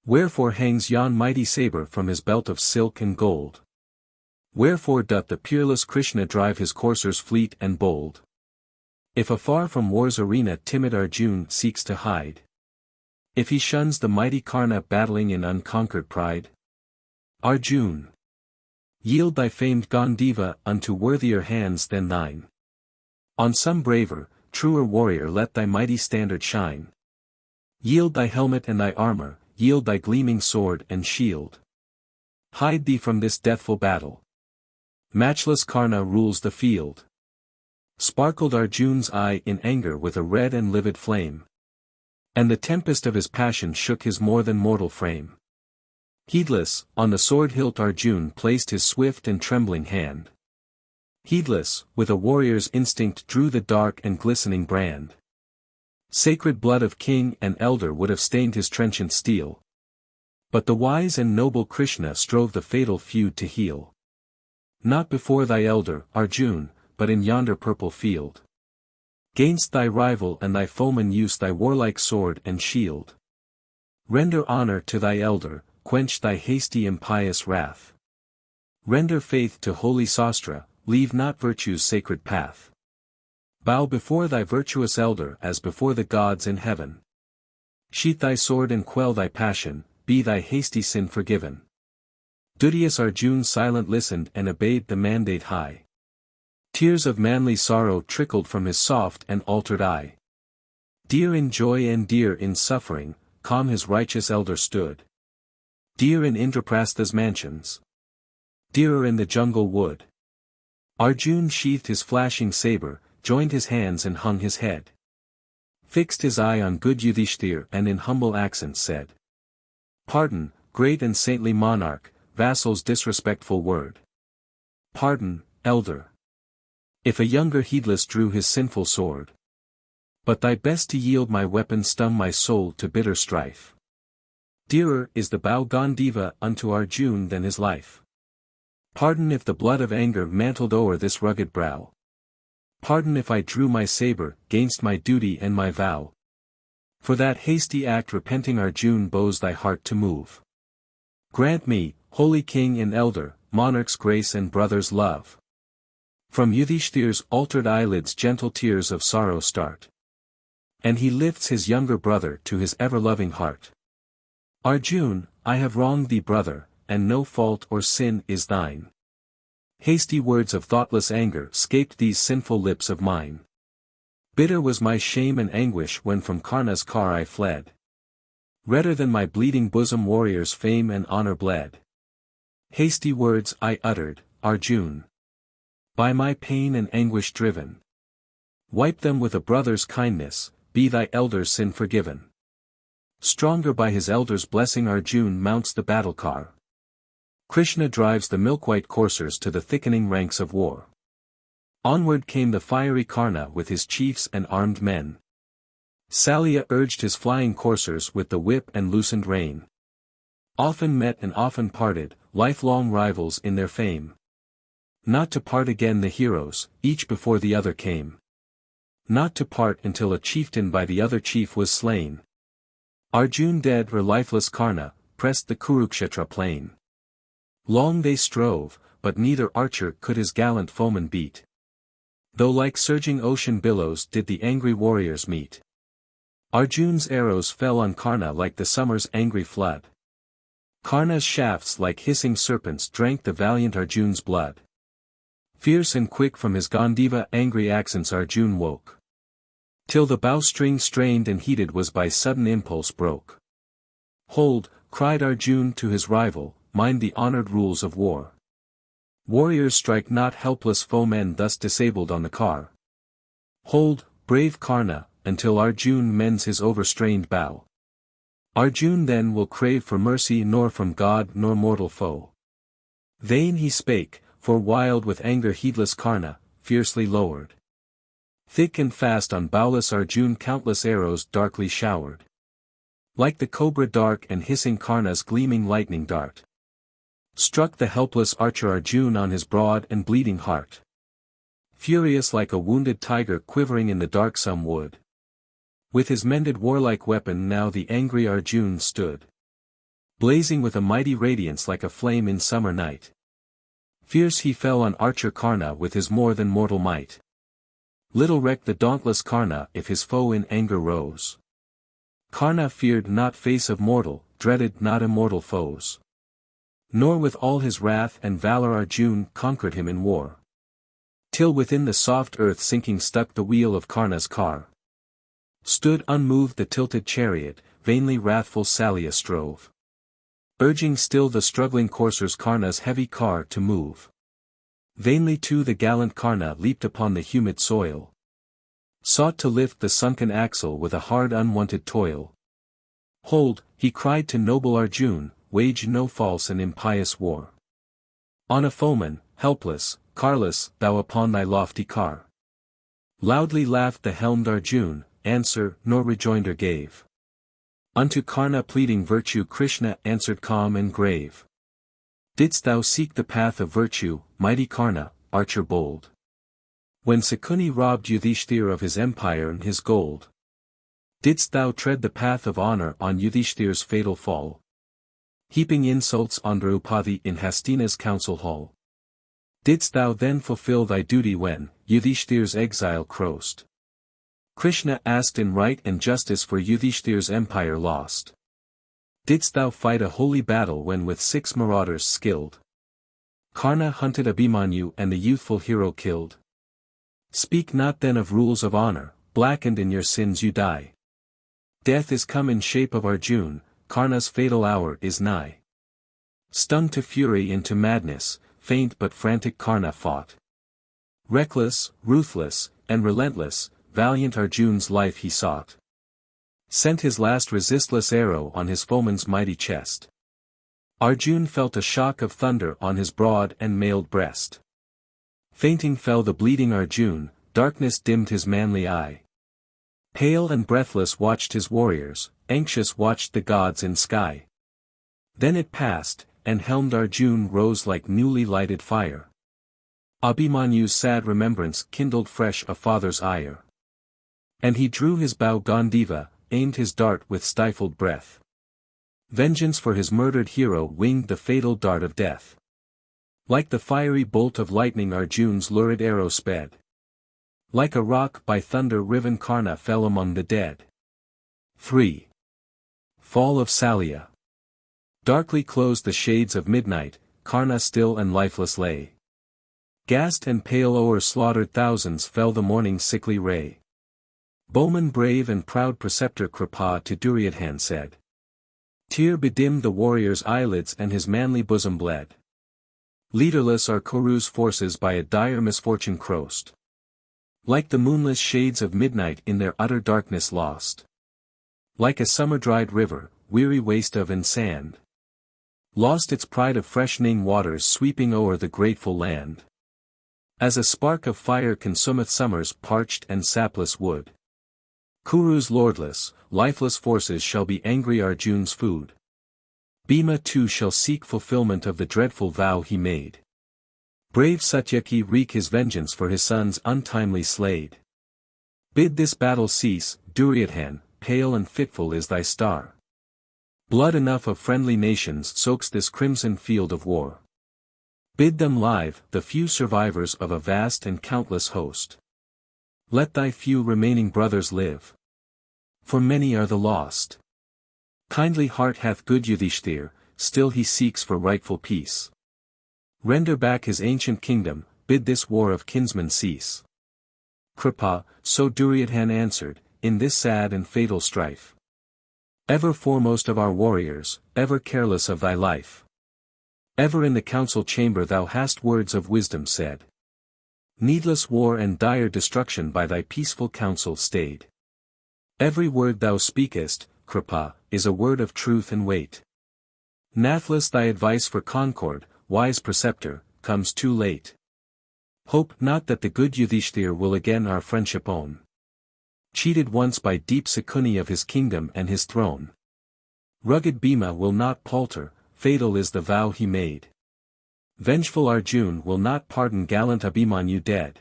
Wherefore hangs yon mighty sabre from his belt of silk and gold? Wherefore doth the peerless Krishna drive his coursers fleet and bold? If afar from war's arena timid Arjun seeks to hide? If he shuns the mighty Karna battling in unconquered pride? Arjun! Yield thy famed Gandiva unto worthier hands than thine. On some braver, truer warrior let thy mighty standard shine. Yield thy helmet and thy armor, yield thy gleaming sword and shield. Hide thee from this deathful battle. Matchless Karna rules the field. Sparkled Arjun's eye in anger with a red and livid flame. And the tempest of his passion shook his more than mortal frame. Heedless, on the sword hilt Arjun placed his swift and trembling hand. Heedless, with a warrior's instinct drew the dark and glistening brand. Sacred blood of king and elder would have stained his trenchant steel. But the wise and noble Krishna strove the fatal feud to heal. Not before thy elder, Arjun, but in yonder purple field. Gainst thy rival and thy foeman use thy warlike sword and shield. Render honor to thy elder, quench thy hasty impious wrath. Render faith to holy Sastra, leave not virtue's sacred path. Bow before thy virtuous elder as before the gods in heaven. Sheath thy sword and quell thy passion, be thy hasty sin forgiven. Duteous Arjun silent listened and obeyed the mandate high. Tears of manly sorrow trickled from his soft and altered eye. Dear in joy and dear in suffering, calm his righteous elder stood. Dear in Indraprastha's mansions. Dearer in the jungle wood. Arjun sheathed his flashing saber, joined his hands and hung his head. Fixed his eye on good Yudhishthir and in humble accents said. Pardon, great and saintly monarch, vassal's disrespectful word. Pardon, elder. If a younger heedless drew his sinful sword. But thy best to yield my weapon stung my soul to bitter strife. Dearer is the bow Gandiva unto Arjun than his life. Pardon if the blood of anger mantled o'er this rugged brow. Pardon if I drew my saber, gainst my duty and my vow. For that hasty act repenting Arjun bows thy heart to move. Grant me, holy king and elder, monarch's grace and brother's love. From Yudhishthir's altered eyelids gentle tears of sorrow start. And he lifts his younger brother to his ever-loving heart. Arjun, I have wronged thee brother, and no fault or sin is thine. Hasty words of thoughtless anger scaped these sinful lips of mine. Bitter was my shame and anguish when from Karna's car I fled. Redder than my bleeding bosom warrior's fame and honor bled. Hasty words I uttered, Arjun. By my pain and anguish driven. Wipe them with a brother's kindness, be thy elder's sin forgiven. Stronger by his elder's blessing Arjun mounts the battle car. Krishna drives the milk-white coursers to the thickening ranks of war. Onward came the fiery Karna with his chiefs and armed men. Salya urged his flying coursers with the whip and loosened rein. Often met and often parted, lifelong rivals in their fame. Not to part again the heroes, each before the other came. Not to part until a chieftain by the other chief was slain. Arjun dead or lifeless Karna, pressed the Kurukshetra plain. Long they strove, but neither archer could his gallant foeman beat. Though like surging ocean billows did the angry warriors meet. Arjun's arrows fell on Karna like the summer's angry flood. Karna's shafts like hissing serpents drank the valiant Arjun's blood. Fierce and quick from his Gandiva angry accents Arjun woke. Till the bowstring strained and heated was by sudden impulse broke. Hold, cried Arjun to his rival, mind the honored rules of war. Warriors strike not helpless foemen thus disabled on the car. Hold, brave Karna, until Arjun mends his overstrained bow. Arjun then will crave for mercy nor from God nor mortal foe. Vain he spake, for wild with anger heedless Karna, fiercely lowered. Thick and fast on bowless Arjun countless arrows darkly showered. Like the cobra dark and hissing Karna's gleaming lightning dart. Struck the helpless archer Arjun on his broad and bleeding heart. Furious like a wounded tiger quivering in the darksome wood. With his mended warlike weapon now the angry Arjun stood. Blazing with a mighty radiance like a flame in summer night. Fierce he fell on archer Karna with his more than mortal might. Little recked the dauntless Karna if his foe in anger rose. Karna feared not face of mortal, dreaded not immortal foes. Nor with all his wrath and valor Arjun conquered him in war. Till within the soft earth sinking stuck the wheel of Karna's car. Stood unmoved the tilted chariot, vainly wrathful Salya strove. Urging still the struggling coursers Karna's heavy car to move. Vainly too the gallant Karna leaped upon the humid soil. Sought to lift the sunken axle with a hard unwonted toil. Hold, he cried to noble Arjun, wage no false and impious war. On a foeman, helpless, carless, thou upon thy lofty car. Loudly laughed the helmed Arjun, answer nor rejoinder gave. Unto Karna pleading virtue Krishna answered calm and grave. Didst thou seek the path of virtue, mighty Karna, archer bold? When Sakuni robbed Yudhishthir of his empire and his gold? Didst thou tread the path of honor on Yudhishthir's fatal fall? Heaping insults on Draupadi in Hastina's council hall? Didst thou then fulfill thy duty when Yudhishthir's exile crossed? Krishna asked in right and justice for Yudhishthir's empire lost. Didst thou fight a holy battle when with 6 marauders skilled? Karna hunted Abhimanyu and the youthful hero killed. Speak not then of rules of honor, blackened in your sins you die. Death is come in shape of Arjun, Karna's fatal hour is nigh. Stung to fury into madness, faint but frantic Karna fought. Reckless, ruthless, and relentless, valiant Arjun's life he sought. Sent his last resistless arrow on his foeman's mighty chest. Arjun felt a shock of thunder on his broad and mailed breast. Fainting fell the bleeding Arjun, darkness dimmed his manly eye. Pale and breathless watched his warriors, anxious watched the gods in sky. Then it passed, and helmed Arjun rose like newly lighted fire. Abhimanyu's sad remembrance kindled fresh a father's ire. And he drew his bow Gandiva, aimed his dart with stifled breath. Vengeance for his murdered hero winged the fatal dart of death. Like the fiery bolt of lightning Arjun's lurid arrow sped. Like a rock by thunder riven Karna fell among the dead. 3. Fall of Salya. Darkly closed the shades of midnight, Karna still and lifeless lay. Gassed and pale o'er slaughtered thousands fell the morning's sickly ray. Bowman brave and proud preceptor Kripa to Duryodhan said. Tear bedimmed the warrior's eyelids and his manly bosom bled. Leaderless are Kuru's forces by a dire misfortune crossed. Like the moonless shades of midnight in their utter darkness lost. Like a summer-dried river, weary waste of and sand. Lost its pride of freshening waters sweeping o'er the grateful land. As a spark of fire consumeth summer's parched and sapless wood. Kuru's lordless, lifeless forces shall be angry Arjun's food. Bhima too shall seek fulfillment of the dreadful vow he made. Brave Satyaki wreak his vengeance for his son's untimely slayed. Bid this battle cease, Duryodhan, pale and fitful is thy star. Blood enough of friendly nations soaks this crimson field of war. Bid them live, the few survivors of a vast and countless host. Let thy few remaining brothers live. For many are the lost. Kindly heart hath good Yudhishthir, still he seeks for rightful peace. Render back his ancient kingdom, bid this war of kinsmen cease. Kripa, so Duryodhan answered, in this sad and fatal strife. Ever foremost of our warriors, ever careless of thy life. Ever in the council chamber thou hast words of wisdom said. Needless war and dire destruction by thy peaceful counsel stayed. Every word thou speakest, Kripa, is a word of truth and weight. Nathless thy advice for concord, wise preceptor, comes too late. Hope not that the good Yudhishthir will again our friendship own. Cheated once by deep Sakuni of his kingdom and his throne. Rugged Bhima will not palter, fatal is the vow he made. Vengeful Arjun will not pardon gallant Abhimanyu dead.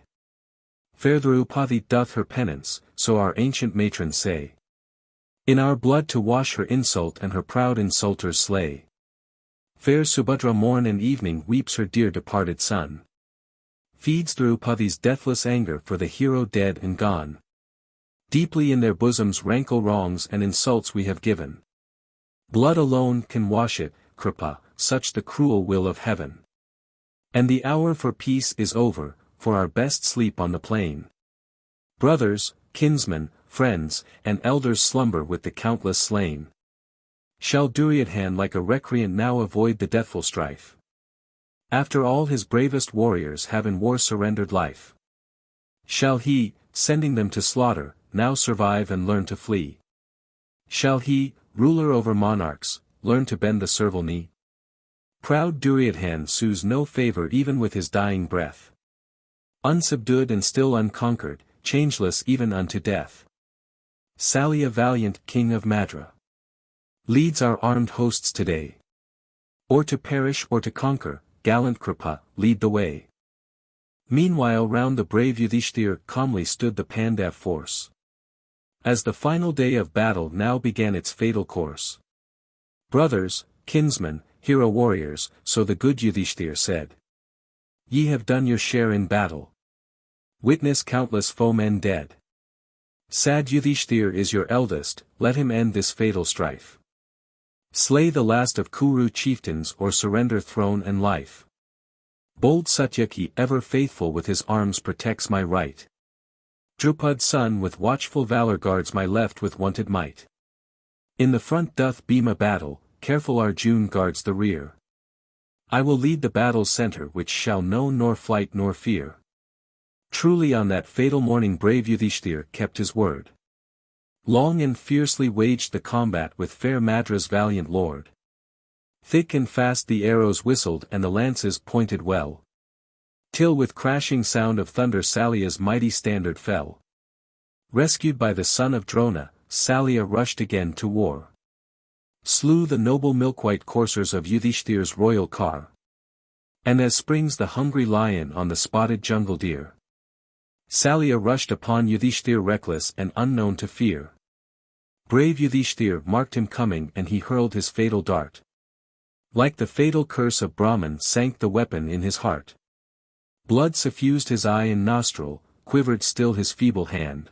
Fair Draupadi doth her penance, so our ancient matrons say. In our blood to wash her insult and her proud insulters slay. Fair Subhadra morn and evening weeps her dear departed son. Feeds Draupadi's deathless anger for the hero dead and gone. Deeply in their bosoms rankle wrongs and insults we have given. Blood alone can wash it, Kripa, such the cruel will of heaven. And the hour for peace is over, for our best sleep on the plain. Brothers, kinsmen, friends, and elders slumber with the countless slain. Shall Duryodhan like a recreant now avoid the deathful strife? After all his bravest warriors have in war surrendered life. Shall he, sending them to slaughter, now survive and learn to flee? Shall he, ruler over monarchs, learn to bend the servile knee? Proud Duryodhan sues no favor even with his dying breath. Unsubdued and still unconquered, changeless even unto death. Salya valiant king of Madra, leads our armed hosts today. Or to perish or to conquer, gallant Kripa, lead the way. Meanwhile round the brave Yudhishthir calmly stood the Pandav force. As the final day of battle now began its fatal course. Brothers, kinsmen, hero warriors, so the good Yudhishthir said. Ye have done your share in battle. Witness countless foemen dead. Sad Yudhishthir is your eldest, let him end this fatal strife. Slay the last of Kuru chieftains or surrender throne and life. Bold Satyaki ever faithful with his arms protects my right. Drupad's son with watchful valor guards my left with wonted might. In the front doth Bhima battle, careful Arjun guards the rear. I will lead the battle's center which shall know nor flight nor fear. Truly on that fatal morning brave Yudhishthir kept his word. Long and fiercely waged the combat with fair Madra's valiant lord. Thick and fast the arrows whistled and the lances pointed well. Till with crashing sound of thunder Salya's mighty standard fell. Rescued by the son of Drona, Salya rushed again to war. Slew the noble milk-white coursers of Yudhishthir's royal car. And as springs the hungry lion on the spotted jungle deer. Salya rushed upon Yudhishthir reckless and unknown to fear. Brave Yudhishthir marked him coming and he hurled his fatal dart. Like the fatal curse of Brahman sank the weapon in his heart. Blood suffused his eye and nostril, quivered still his feeble hand.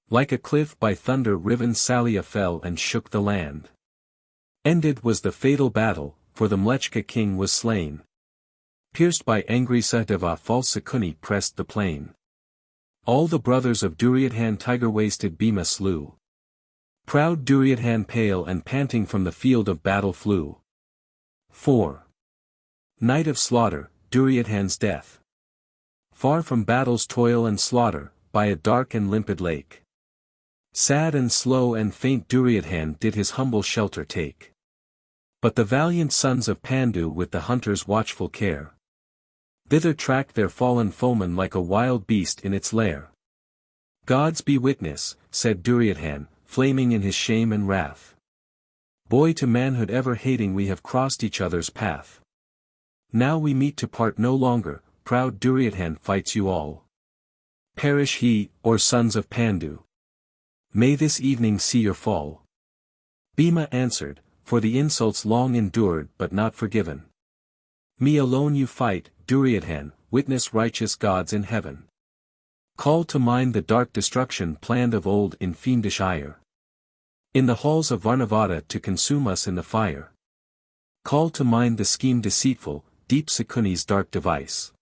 Like a cliff by thunder riven Salya fell and shook the land. Ended was the fatal battle, for the Mlechka king was slain. Pierced by angry Sahdeva false Sakuni pressed the plain. All the brothers of Duryodhan tiger-waisted Bhima slew. Proud Duryodhan pale and panting from the field of battle flew. 4. Night of slaughter, Duryodhan's death. Far from battle's toil and slaughter, by a dark and limpid lake. Sad and slow and faint Duryodhan did his humble shelter take. But the valiant sons of Pandu with the hunter's watchful care. Thither tracked their fallen foeman like a wild beast in its lair. Gods be witness, said Duryodhan, flaming in his shame and wrath. Boy to manhood ever hating we have crossed each other's path. Now we meet to part no longer, proud Duryodhan fights you all. Perish he, or sons of Pandu. May this evening see your fall. Bhima answered, for the insults long endured but not forgiven. Me alone you fight, Duryodhan, witness righteous gods in heaven. Call to mind the dark destruction planned of old in fiendish ire. In the halls of Varnavada to consume us in the fire. Call to mind the scheme deceitful, deep Sakuni's dark device.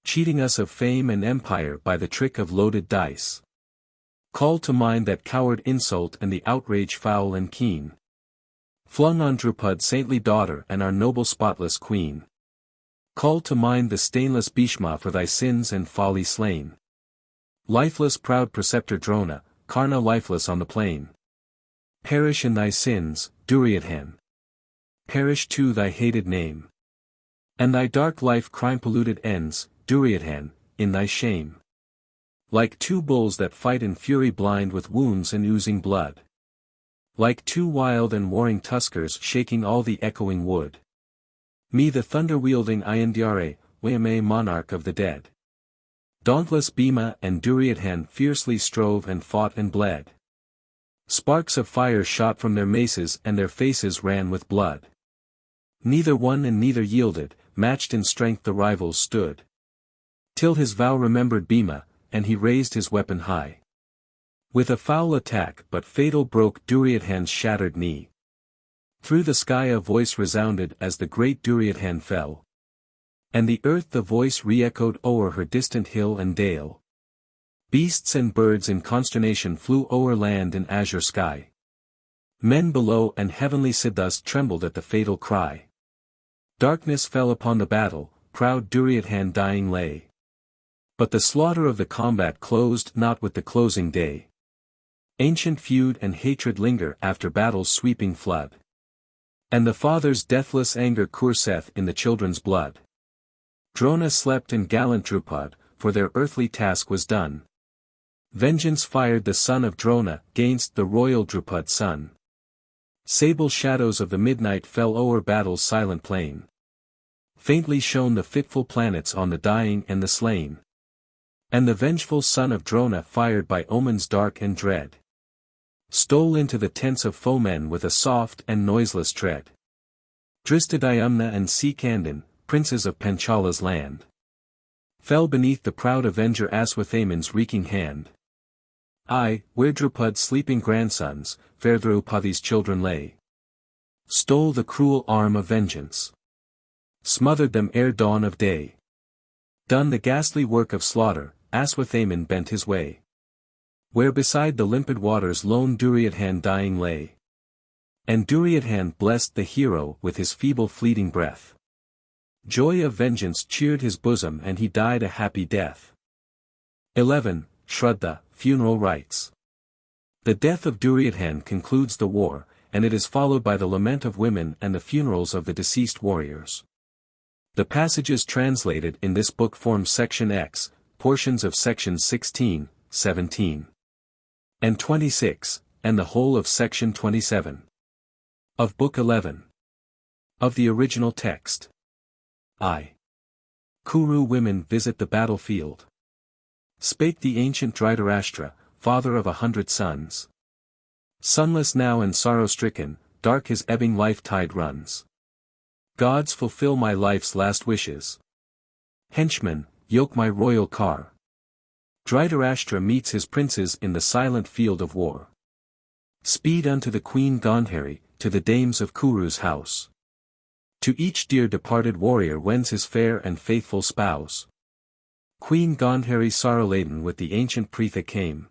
Cheating us of fame and empire by the trick of loaded dice. Call to mind that coward insult and the outrage foul and keen. Flung on Drupad's saintly daughter and our noble spotless queen. Call to mind the stainless Bhishma for thy sins and folly slain. Lifeless proud preceptor Drona, Karna lifeless on the plain. Perish in thy sins, Duryodhan. Perish too thy hated name. And thy dark life crime polluted ends, Duryodhan, in thy shame. Like two bulls that fight in fury blind with wounds and oozing blood. Like two wild and warring tuskers shaking all the echoing wood. Me the thunder-wielding Ayandyare, Wayame monarch of the dead. Dauntless Bhima and Duryodhan fiercely strove and fought and bled. Sparks of fire shot from their maces and their faces ran with blood. Neither won and neither yielded, matched in strength the rivals stood. Till his vow remembered Bhima, and he raised his weapon high. With a foul attack but fatal broke Duryodhan's shattered knee. Through the sky a voice resounded as the great Duryodhan fell. And the earth the voice re-echoed o'er her distant hill and dale. Beasts and birds in consternation flew o'er land and azure sky. Men below and heavenly Siddhas trembled at the fatal cry. Darkness fell upon the battle, proud Duryodhan dying lay. But the slaughter of the combat closed not with the closing day. Ancient feud and hatred linger after battle's sweeping flood. And the father's deathless anger courseth in the children's blood. Drona slept and gallant Drupad, for their earthly task was done. Vengeance fired the son of Drona, gainst the royal Drupad son. Sable shadows of the midnight fell o'er battle's silent plain. Faintly shone the fitful planets on the dying and the slain. And the vengeful son of Drona, fired by omens dark and dread, stole into the tents of foemen with a soft and noiseless tread. Dristadhyumna and Sikandin, princes of Panchala's land, fell beneath the proud avenger Aswathaman's reeking hand. I, where Drupad's sleeping grandsons, fair Draupadi's children lay, stole the cruel arm of vengeance, smothered them ere dawn of day. Done the ghastly work of slaughter, Aswathaman bent his way, where beside the limpid waters lone Duryodhan dying lay. And Duryodhan blessed the hero with his feeble fleeting breath. Joy of vengeance cheered his bosom and he died a happy death. 11. Shraddha, Funeral Rites. The death of Duryodhan concludes the war, and it is followed by the lament of women and the funerals of the deceased warriors. The passages translated in this book form Section X, portions of Sections 16, 17, and 26, and the whole of Section 27. Of Book 11. Of the original text. I. Kuru women visit the battlefield. Spake the ancient Dhritarashtra, father of 100 sons. Sonless now and sorrow-stricken, dark his ebbing life tide runs. Gods fulfill my life's last wishes. Henchmen, yoke my royal car. Dhritarashtra meets his princes in the silent field of war. Speed unto the queen Gandhari, to the dames of Kuru's house. To each dear departed warrior wends his fair and faithful spouse. Queen Gandhari sorrow-laden with the ancient Pritha came.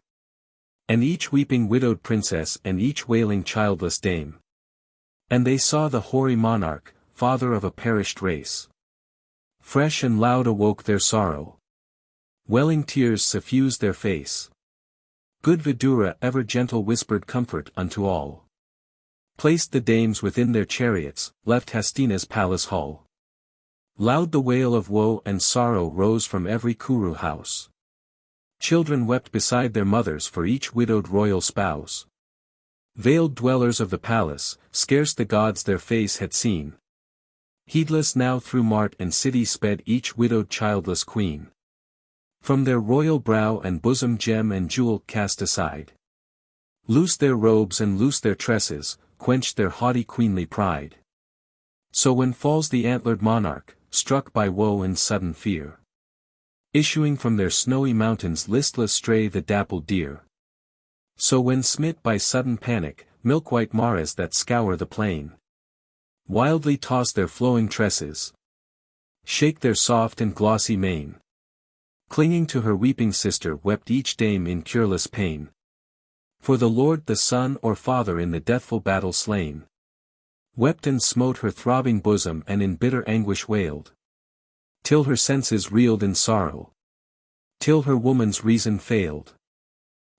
And each weeping widowed princess and each wailing childless dame. And they saw the hoary monarch, father of a perished race. Fresh and loud awoke their sorrow. Welling tears suffused their face. Good Vidura ever gentle whispered comfort unto all. Placed the dames within their chariots, left Hastina's palace hall. Loud the wail of woe and sorrow rose from every Kuru house. Children wept beside their mothers for each widowed royal spouse. Veiled dwellers of the palace, scarce the gods their face had seen. Heedless now through mart and city sped each widowed childless queen. From their royal brow and bosom gem and jewel cast aside. Loose their robes and loose their tresses, quench their haughty queenly pride. So when falls the antlered monarch, struck by woe and sudden fear. Issuing from their snowy mountains listless stray the dappled deer. So when smit by sudden panic, milk-white maras that scour the plain. Wildly toss their flowing tresses. Shake their soft and glossy mane. Clinging to her weeping sister wept each dame in cureless pain. For the lord the son or father in the deathful battle slain. Wept and smote her throbbing bosom and in bitter anguish wailed. Till her senses reeled in sorrow. Till her woman's reason failed.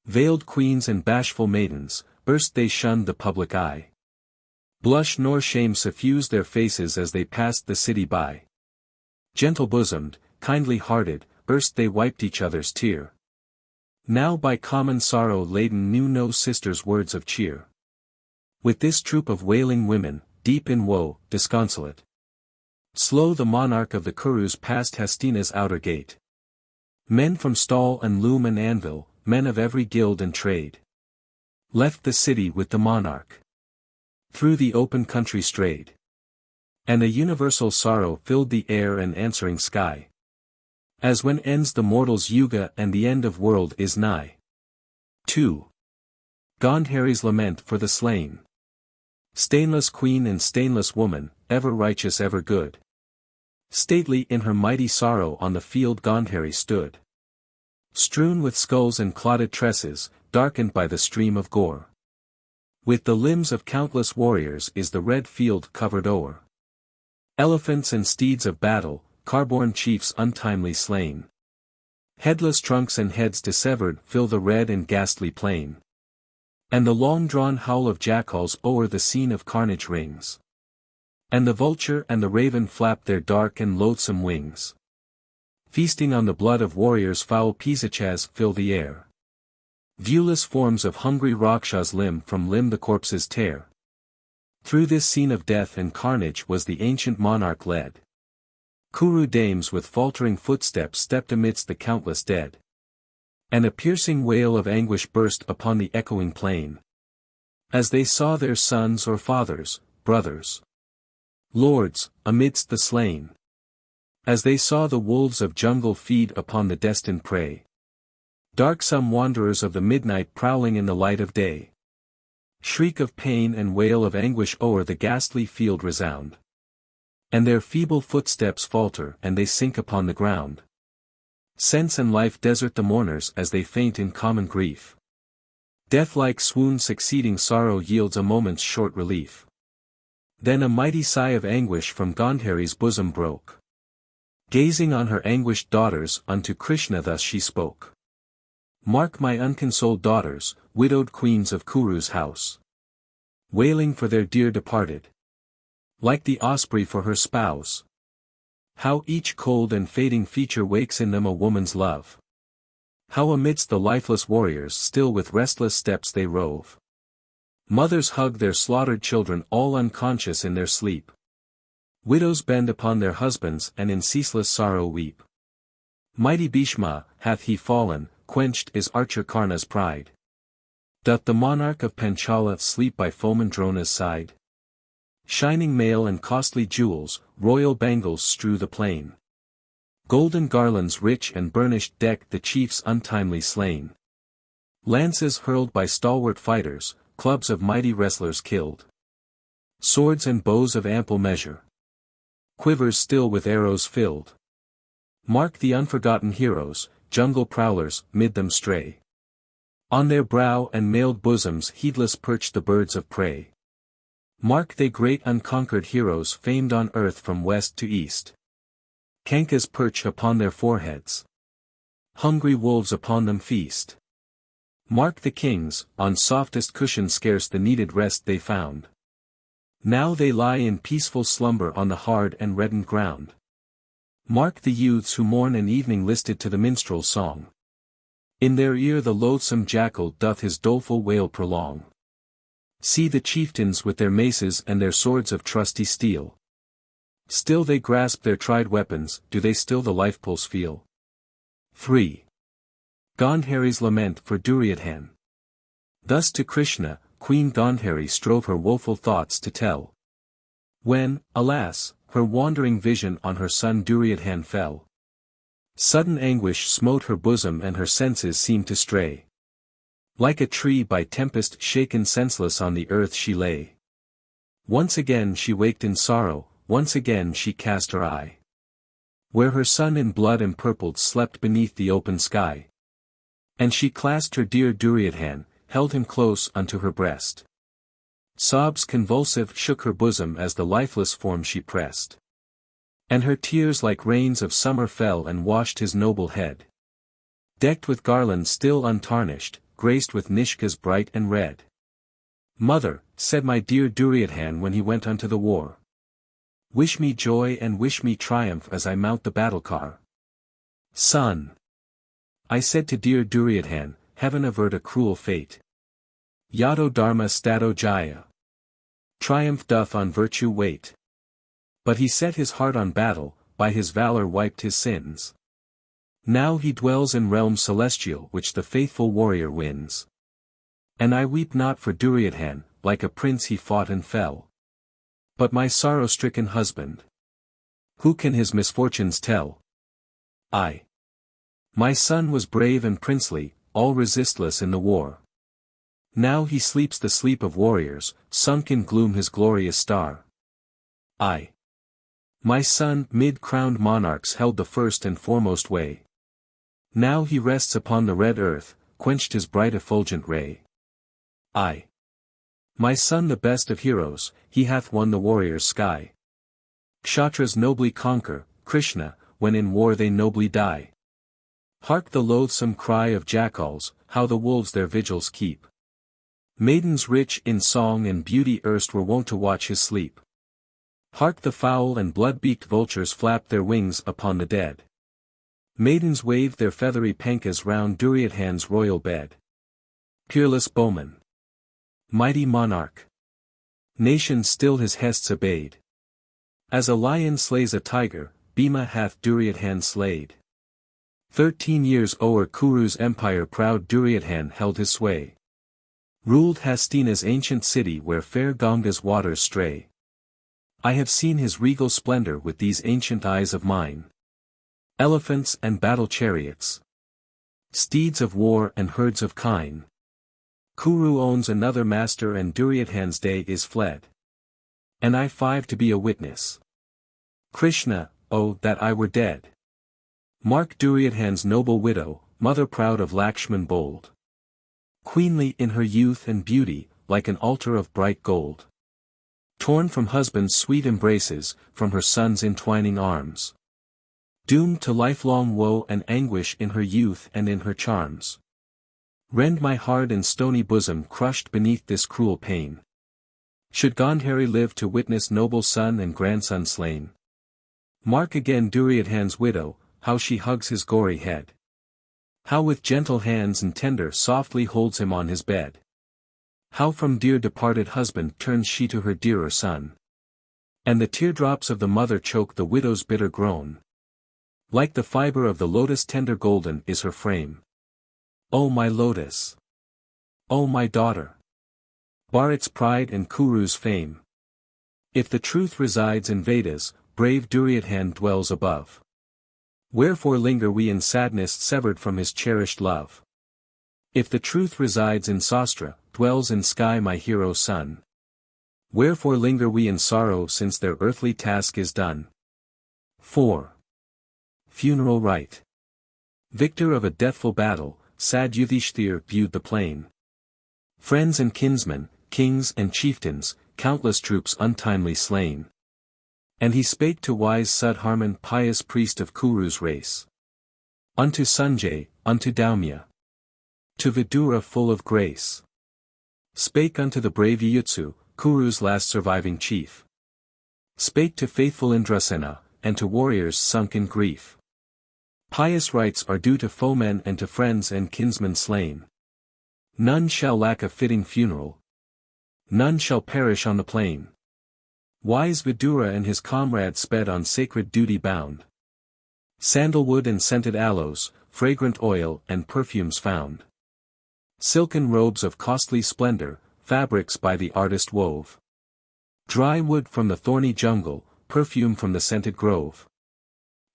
Veiled queens and bashful maidens, erst they shunned the public eye. Blush nor shame suffused their faces as they passed the city by. Gentle-bosomed, kindly-hearted, erst they wiped each other's tear. Now by common sorrow laden knew no sister's words of cheer. With this troop of wailing women, deep in woe, disconsolate. Slow the monarch of the Kurus passed Hastina's outer gate. Men from stall and loom and anvil, men of every guild and trade, left the city with the monarch. Through the open country strayed. And a universal sorrow filled the air and answering sky. As when ends the mortal's yuga and the end of world is nigh. 2. Gandhari's lament for the slain. Stainless queen and stainless woman, ever righteous ever good. Stately in her mighty sorrow on the field Gandhari stood. Strewn with skulls and clotted tresses, darkened by the stream of gore. With the limbs of countless warriors is the red field covered o'er. Elephants and steeds of battle, car-borne chiefs untimely slain. Headless trunks and heads dissevered fill the red and ghastly plain. And the long-drawn howl of jackals o'er the scene of carnage rings. And the vulture and the raven flap their dark and loathsome wings. Feasting on the blood of warriors foul pisachas fill the air. Viewless forms of hungry Rakshas limb from limb the corpses tear. Through this scene of death and carnage was the ancient monarch led. Kuru dames with faltering footsteps stepped amidst the countless dead. And a piercing wail of anguish burst upon the echoing plain. As they saw their sons or fathers, brothers, lords, amidst the slain. As they saw the wolves of jungle feed upon the destined prey. Darksome wanderers of the midnight prowling in the light of day. Shriek of pain and wail of anguish o'er the ghastly field resound. And their feeble footsteps falter and they sink upon the ground. Sense and life desert the mourners as they faint in common grief. Death-like swoon succeeding sorrow yields a moment's short relief. Then a mighty sigh of anguish from Gandhari's bosom broke. Gazing on her anguished daughters, unto Krishna thus she spoke. Mark my unconsoled daughters, widowed queens of Kuru's house. Wailing for their dear departed. Like the osprey for her spouse. How each cold and fading feature wakes in them a woman's love. How amidst the lifeless warriors still with restless steps they rove. Mothers hug their slaughtered children all unconscious in their sleep. Widows bend upon their husbands and in ceaseless sorrow weep. Mighty Bhishma, hath he fallen, quenched is archer Karna's pride. Doth the monarch of Panchala sleep by foeman Drona's side? Shining mail and costly jewels, royal bangles strew the plain. Golden garlands rich and burnished deck the chiefs untimely slain. Lances hurled by stalwart fighters, clubs of mighty wrestlers killed. Swords and bows of ample measure. Quivers still with arrows filled. Mark the unforgotten heroes, jungle prowlers, mid them stray. On their brow and mailed bosoms heedless perch the birds of prey. Mark they great unconquered heroes famed on earth from west to east. Kankas perch upon their foreheads. Hungry wolves upon them feast. Mark the kings, on softest cushions scarce the needed rest they found. Now they lie in peaceful slumber on the hard and reddened ground. Mark the youths who morn and evening listed to the minstrel's song. In their ear the loathsome jackal doth his doleful wail prolong. See the chieftains with their maces and their swords of trusty steel. Still they grasp their tried weapons, do they still the life pulse feel? 3. Gandhari's lament for Duryodhan. Thus to Krishna, Queen Gandhari strove her woeful thoughts to tell. When, alas, her wandering vision on her son Duryodhan fell. Sudden anguish smote her bosom and her senses seemed to stray. Like a tree by tempest shaken senseless on the earth she lay. Once again she waked in sorrow, once again she cast her eye. Where her son in blood empurpled slept beneath the open sky. And she clasped her dear Duryodhan, held him close unto her breast. Sobs convulsive shook her bosom as the lifeless form she pressed. And her tears like rains of summer fell and washed his noble head. Decked with garlands still untarnished, graced with nishkas bright and red. Mother, said my dear Duryodhan when he went unto the war. Wish me joy and wish me triumph as I mount the battle car. Son, I said to dear Duryodhan, heaven avert a cruel fate. Yado dharma stato jaya. Triumph doth on virtue wait. But he set his heart on battle, by his valor wiped his sins. Now he dwells in realms celestial which the faithful warrior wins. And I weep not for Duryodhan, like a prince he fought and fell. But my sorrow-stricken husband. Who can his misfortunes tell? My son was brave and princely, all resistless in the war. Now he sleeps the sleep of warriors, sunk in gloom his glorious star. My son, mid-crowned monarchs held the first and foremost way. Now he rests upon the red earth, quenched his bright effulgent ray. My son the best of heroes, he hath won the warrior's sky. Kshatras nobly conquer, Krishna, when in war they nobly die. Hark the loathsome cry of jackals, how the wolves their vigils keep. Maidens rich in song and beauty erst were wont to watch his sleep. Hark the foul and blood-beaked vultures flap their wings upon the dead. Maidens wave their feathery pankas round Duryodhan's royal bed. Peerless bowman. Mighty monarch. Nations still his hests obeyed. As a lion slays a tiger, Bhima hath Duryodhan slayed. 13 years o'er Kuru's empire proud Duryodhan held his sway. Ruled Hastina's ancient city where fair Ganga's waters stray. I have seen his regal splendor with these ancient eyes of mine. Elephants and battle chariots. Steeds of war and herds of kine. Kuru owns another master and Duryodhan's day is fled. And I 5 to be a witness. Krishna, oh that I were dead. Mark Duryodhan's noble widow, mother proud of Lakshman bold. Queenly in her youth and beauty, like an altar of bright gold. Torn from husband's sweet embraces, from her son's entwining arms. Doomed to lifelong woe and anguish in her youth and in her charms. Rend my hard and stony bosom crushed beneath this cruel pain. Should Gandhari live to witness noble son and grandson slain? Mark again Duryodhan's widow, how she hugs his gory head. How with gentle hands and tender softly holds him on his bed. How from dear departed husband turns she to her dearer son. And the teardrops of the mother choke the widow's bitter groan. Like the fibre of the lotus tender golden is her frame. O my lotus! O my daughter! Bharat's pride and Kuru's fame. If the truth resides in Vedas, brave Duryodhan dwells above. Wherefore linger we in sadness severed from his cherished love? If the truth resides in Sastra, dwells in sky my hero's son. Wherefore linger we in sorrow since their earthly task is done? 4. Funeral rite. Victor of a deathful battle, sad Yudhishthir viewed the plain. Friends and kinsmen, kings and chieftains, countless troops untimely slain. And he spake to wise Sudharman pious priest of Kuru's race. Unto Sanjay, unto Daumya. To Vidura full of grace. Spake unto the brave Yuyutsu, Kuru's last surviving chief. Spake to faithful Indrasena, and to warriors sunk in grief. Pious rites are due to foemen and to friends and kinsmen slain. None shall lack a fitting funeral. None shall perish on the plain. Wise Vidura and his comrades sped on sacred duty bound. Sandalwood and scented aloes, fragrant oil and perfumes found. Silken robes of costly splendor, fabrics by the artist wove. Dry wood from the thorny jungle, perfume from the scented grove.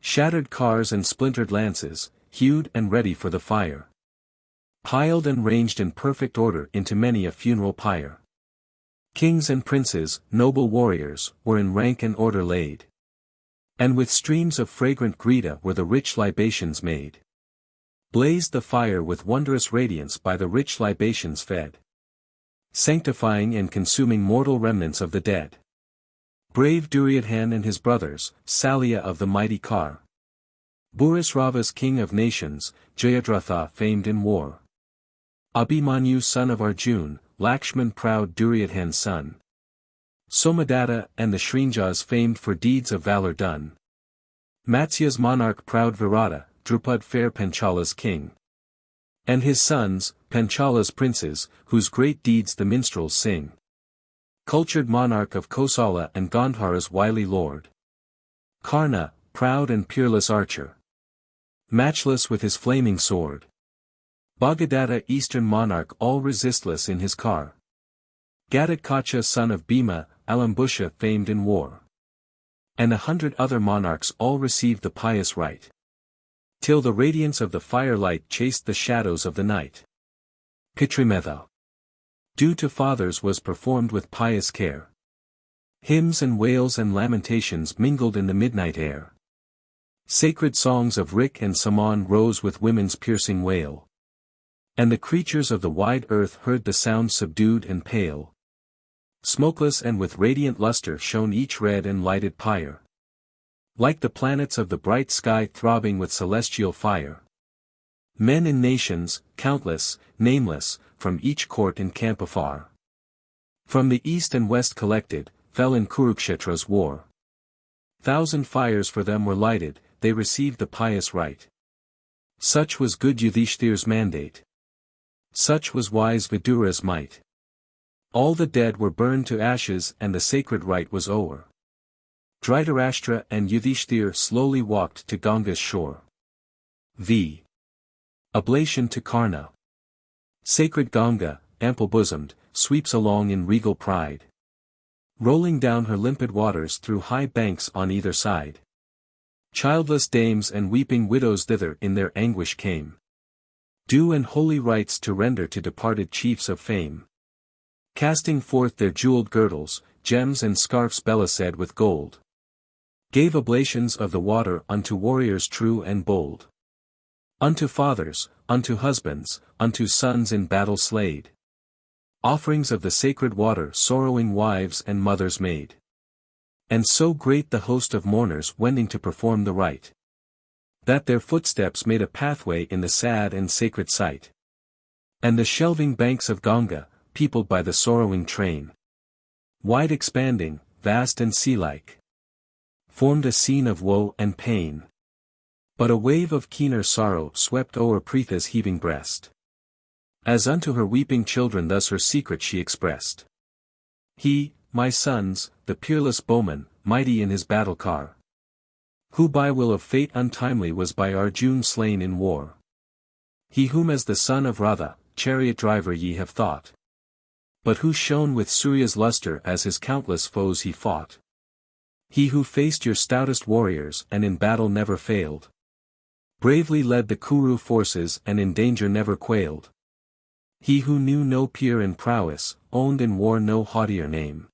Shattered cars and splintered lances, hewed and ready for the fire. Piled and ranged in perfect order into many a funeral pyre. Kings and princes, noble warriors, were in rank and order laid. And with streams of fragrant grita were the rich libations made. Blazed the fire with wondrous radiance by the rich libations fed. Sanctifying and consuming mortal remnants of the dead. Brave Duryodhan and his brothers, Salya of the mighty car. Bhurisrava's king of nations, Jayadratha famed in war. Abhimanyu son of Arjun, Lakshman proud Duryodhan's son. Somadatta and the Shrinjas famed for deeds of valor done. Matsya's monarch proud Virata, Drupad fair Panchala's king. And his sons, Panchala's princes, whose great deeds the minstrels sing. Cultured monarch of Kosala and Gandhara's wily lord. Karna, proud and peerless archer. Matchless with his flaming sword. Bhagadatta eastern monarch all resistless in his car. Gatotkacha son of Bhima, Alambusha famed in war. And 100 other monarchs all received the pious rite. Till the radiance of the firelight chased the shadows of the night. Pitrimetha. Due to fathers was performed with pious care. Hymns and wails and lamentations mingled in the midnight air. Sacred songs of Rik and Saman rose with women's piercing wail. And the creatures of the wide earth heard the sound subdued and pale. Smokeless and with radiant luster shone each red and lighted pyre. Like the planets of the bright sky throbbing with celestial fire. Men in nations, countless, nameless, from each court and camp afar. From the east and west collected, fell in Kurukshetra's war. 1,000 fires for them were lighted, they received the pious rite. Such was good Yudhishthir's mandate. Such was wise Vidura's might. All the dead were burned to ashes and the sacred rite was o'er. Dhritarashtra and Yudhishthir slowly walked to Ganga's shore. V. Oblation to Karna. Sacred Ganga, ample-bosomed, sweeps along in regal pride. Rolling down her limpid waters through high banks on either side. Childless dames and weeping widows thither in their anguish came. Due and holy rites to render to departed chiefs of fame. Casting forth their jeweled girdles, gems and scarfs belised with gold. Gave oblations of the water unto warriors true and bold. Unto fathers, unto husbands, unto sons in battle slayed. Offerings of the sacred water sorrowing wives and mothers made. And so great the host of mourners wending to perform the rite, that their footsteps made a pathway in the sad and sacred site. And the shelving banks of Ganga, peopled by the sorrowing train, wide expanding, vast and sea-like, formed a scene of woe and pain. But a wave of keener sorrow swept o'er Pritha's heaving breast. As unto her weeping children thus her secret she expressed. He, my sons, the peerless bowman, mighty in his battle car, who by will of fate untimely was by Arjun slain in war. He whom as the son of Radha, chariot driver ye have thought, but who shone with Surya's luster as his countless foes he fought. He who faced your stoutest warriors and in battle never failed. Bravely led the Kuru forces and in danger never quailed. He who knew no peer in prowess, owned in war no haughtier name.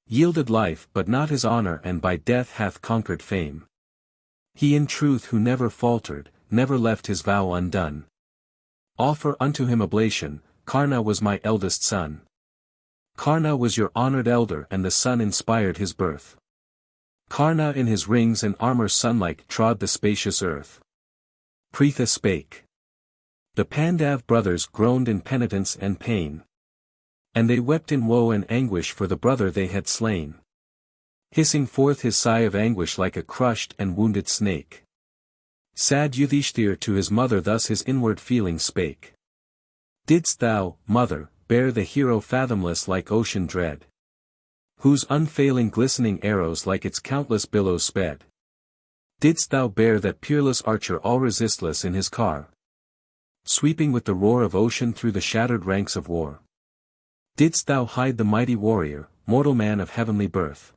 Yielded life but not his honor and by death hath conquered fame. He in truth who never faltered, never left his vow undone. Offer unto him oblation, Karna was my eldest son. Karna was your honored elder and the sun inspired his birth. Karna in his rings and armor sunlike trod the spacious earth. Pritha spake. The Pandav brothers groaned in penitence and pain. And they wept in woe and anguish for the brother they had slain. Hissing forth his sigh of anguish like a crushed and wounded snake. Sad Yudhishthir to his mother thus his inward feeling spake. Didst thou, mother, bear the hero fathomless like ocean dread, whose unfailing glistening arrows like its countless billows sped? Didst thou bear that peerless archer all resistless in his car, sweeping with the roar of ocean through the shattered ranks of war? Didst thou hide the mighty warrior, mortal man of heavenly birth,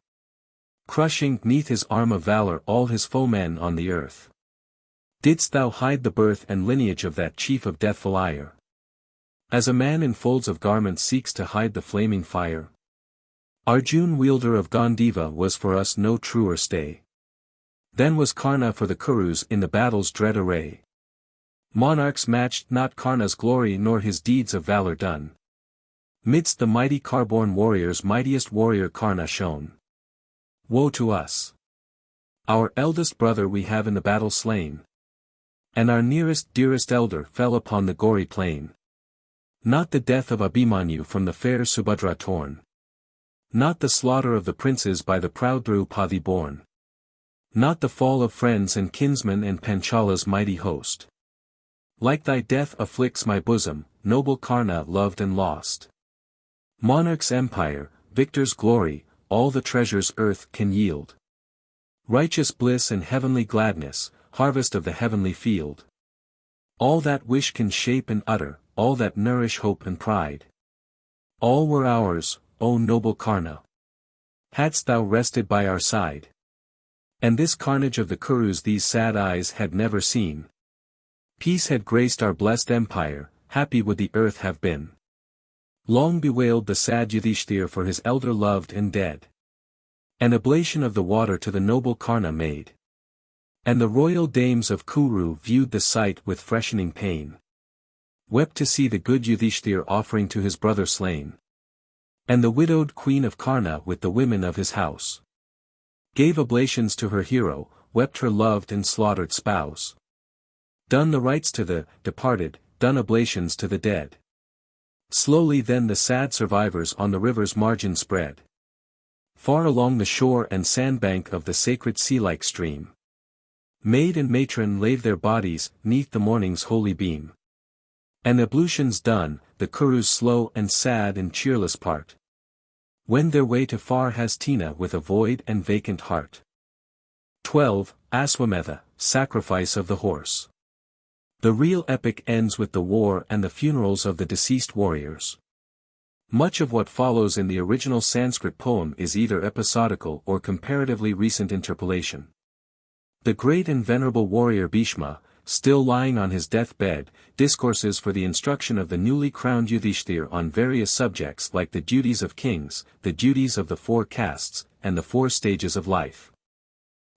crushing 'neath his arm of valor all his foemen on the earth? Didst thou hide the birth and lineage of that chief of deathful ire, as a man in folds of garments seeks to hide the flaming fire? Arjun wielder of Gandiva was for us no truer stay. Then was Karna for the Kurus in the battle's dread array. Monarchs matched not Karna's glory nor his deeds of valor done. Midst the mighty Kar-born warriors mightiest warrior Karna shone. Woe to us! Our eldest brother we have in the battle slain. And our nearest dearest elder fell upon the gory plain. Not the death of Abhimanyu from the fair Subhadra torn. Not the slaughter of the princes by the proud Draupadi born. Not the fall of friends and kinsmen and Panchala's mighty host. Like thy death afflicts my bosom, noble Karna loved and lost. Monarch's empire, victor's glory, all the treasures earth can yield. Righteous bliss and heavenly gladness, harvest of the heavenly field. All that wish can shape and utter, all that nourish hope and pride. All were ours, O noble Karna. Hadst thou rested by our side. And this carnage of the Kurus these sad eyes had never seen. Peace had graced our blessed empire, happy would the earth have been. Long bewailed the sad Yudhishthir for his elder loved and dead. An oblation of the water to the noble Karna made. And the royal dames of Kuru viewed the sight with freshening pain. Wept to see the good Yudhishthir offering to his brother slain. And the widowed queen of Karna with the women of his house gave oblations to her hero, wept her loved and slaughtered spouse. Done the rites to the departed, done oblations to the dead. Slowly then the sad survivors on the river's margin spread. Far along the shore and sandbank of the sacred sea-like stream. Maid and matron lave their bodies, 'neath the morning's holy beam. And ablutions done, the Kurus slow and sad and cheerless part. Wend their way to far Hastina with a void and vacant heart. 12. Aswa-Medha, Sacrifice of the Horse. The real epic ends with the war and the funerals of the deceased warriors. Much of what follows in the original Sanskrit poem is either episodical or comparatively recent interpolation. The great and venerable warrior Bhishma, still lying on his deathbed, discourses for the instruction of the newly crowned Yudhishthir on various subjects like the duties of kings, the duties of the four castes, and the four stages of life.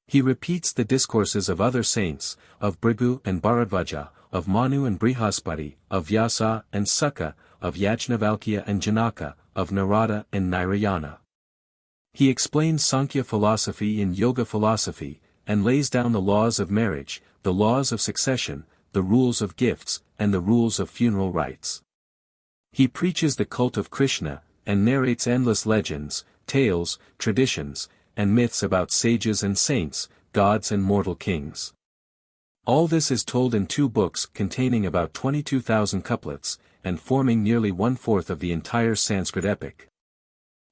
He repeats the discourses of other saints, of Bhrigu and Bharadvaja, of Manu and Brihaspati, of Vyasa and Sukha, of Yajnavalkya and Janaka, of Narada and Narayana. He explains Sankhya philosophy and Yoga philosophy, and lays down the laws of marriage, the laws of succession, the rules of gifts, and the rules of funeral rites. He preaches the cult of Krishna, and narrates endless legends, tales, traditions, and myths about sages and saints, gods and mortal kings. All this is told in 2 books containing about 22,000 couplets, and forming nearly 1/4 of the entire Sanskrit epic.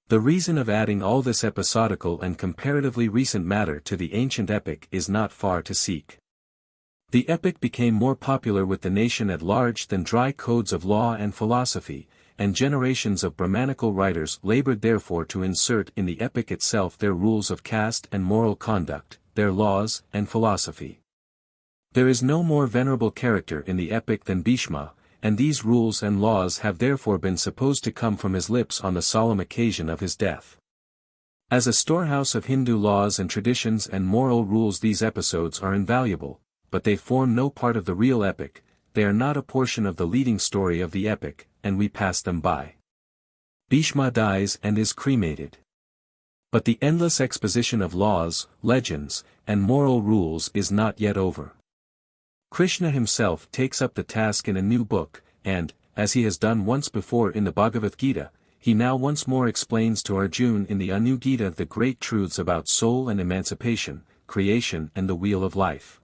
The reason of adding all this episodical and comparatively recent matter to the ancient epic is not far to seek. The epic became more popular with the nation at large than dry codes of law and philosophy, and generations of Brahmanical writers labored therefore to insert in the epic itself their rules of caste and moral conduct, their laws and philosophy. There is no more venerable character in the epic than Bhishma, and these rules and laws have therefore been supposed to come from his lips on the solemn occasion of his death. As a storehouse of Hindu laws and traditions and moral rules, these episodes are invaluable, but they form no part of the real epic, they are not a portion of the leading story of the epic, and we pass them by. Bhishma dies and is cremated. But the endless exposition of laws, legends, and moral rules is not yet over. Krishna himself takes up the task in a new book, and, as he has done once before in the Bhagavad Gita, he now once more explains to Arjuna in the Anu-Gita the great truths about soul and emancipation, creation and the wheel of life.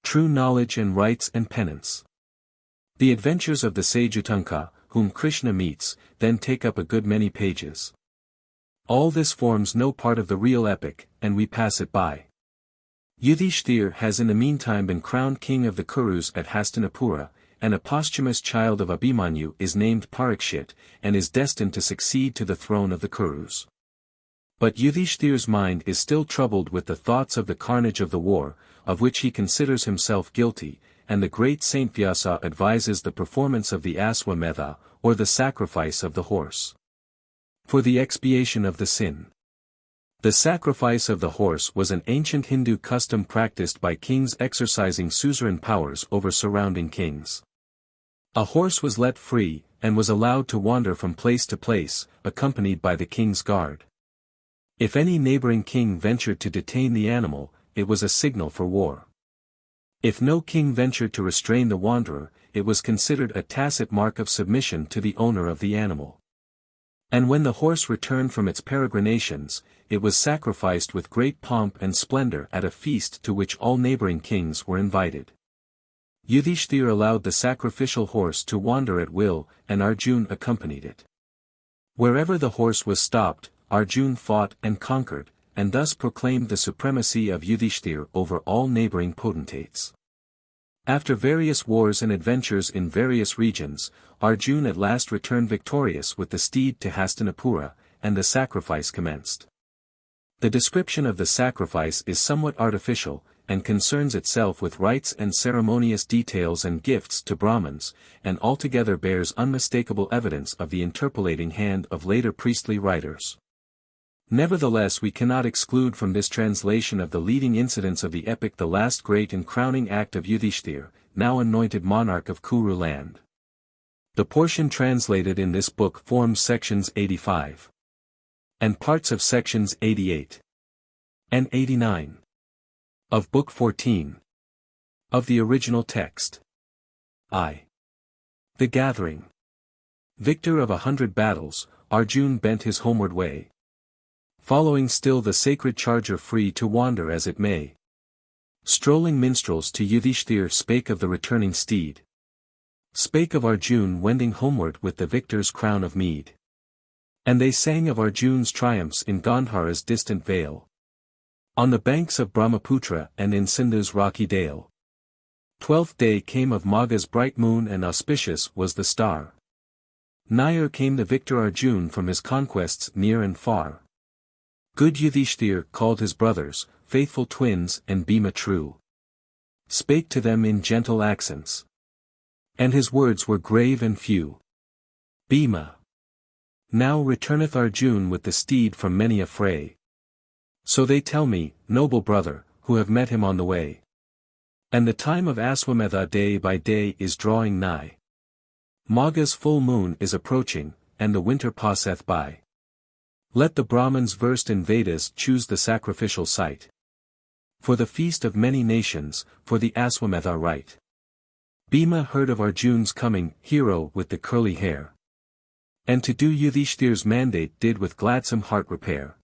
True knowledge and rights and penance. The adventures of the sage Uttanka, whom Krishna meets, then take up a good many pages. All this forms no part of the real epic, and we pass it by. Yudhishthir has in the meantime been crowned king of the Kurus at Hastinapura, and a posthumous child of Abhimanyu is named Parikshit, and is destined to succeed to the throne of the Kurus. But Yudhishthir's mind is still troubled with the thoughts of the carnage of the war, of which he considers himself guilty, and the great Saint Vyasa advises the performance of the Aswa-Medha, or the sacrifice of the horse, for the expiation of the sin. The sacrifice of the horse was an ancient Hindu custom practiced by kings exercising suzerain powers over surrounding kings. A horse was let free, and was allowed to wander from place to place, accompanied by the king's guard. If any neighboring king ventured to detain the animal, it was a signal for war. If no king ventured to restrain the wanderer, it was considered a tacit mark of submission to the owner of the animal. And when the horse returned from its peregrinations, it was sacrificed with great pomp and splendor at a feast to which all neighboring kings were invited. Yudhishthir allowed the sacrificial horse to wander at will, and Arjuna accompanied it. Wherever the horse was stopped, Arjuna fought and conquered, and thus proclaimed the supremacy of Yudhishthir over all neighboring potentates. After various wars and adventures in various regions, Arjuna at last returned victorious with the steed to Hastinapura, and the sacrifice commenced. The description of the sacrifice is somewhat artificial, and concerns itself with rites and ceremonious details and gifts to Brahmins, and altogether bears unmistakable evidence of the interpolating hand of later priestly writers. Nevertheless, we cannot exclude from this translation of the leading incidents of the epic the last great and crowning act of Yudhishthir, now anointed monarch of Kuru land. The portion translated in this book forms sections 85 and parts of sections 88 and 89 of Book 14 of the original text. I. The gathering. Victor of 100 battles, Arjuna bent his homeward way, following still the sacred charger free to wander as it may. Strolling minstrels to Yudhishthir spake of the returning steed. spake of Arjun wending homeward with the victor's crown of mead. And they sang of Arjun's triumphs in Gandhara's distant vale, on the banks of Brahmaputra and in Sindhu's rocky dale. 12th day came of Magha's bright moon and auspicious was the star. Nigher came the victor Arjun from his conquests near and far. Good Yudhishthir called his brothers, faithful twins and Bhima true. Spake to them in gentle accents. And his words were grave and few. Bhima. Now returneth Arjun with the steed from many a fray. So they tell me, noble brother, who have met him on the way. And the time of Aswa-Medha day by day is drawing nigh. Magha's full moon is approaching, and the winter passeth by. Let the Brahmins versed in Vedas choose the sacrificial site. For the feast of many nations, for the Aswa-Medha rite. Bhima heard of Arjun's coming, hero with the curly hair. And to do Yudhishthir's mandate did with gladsome heart repair.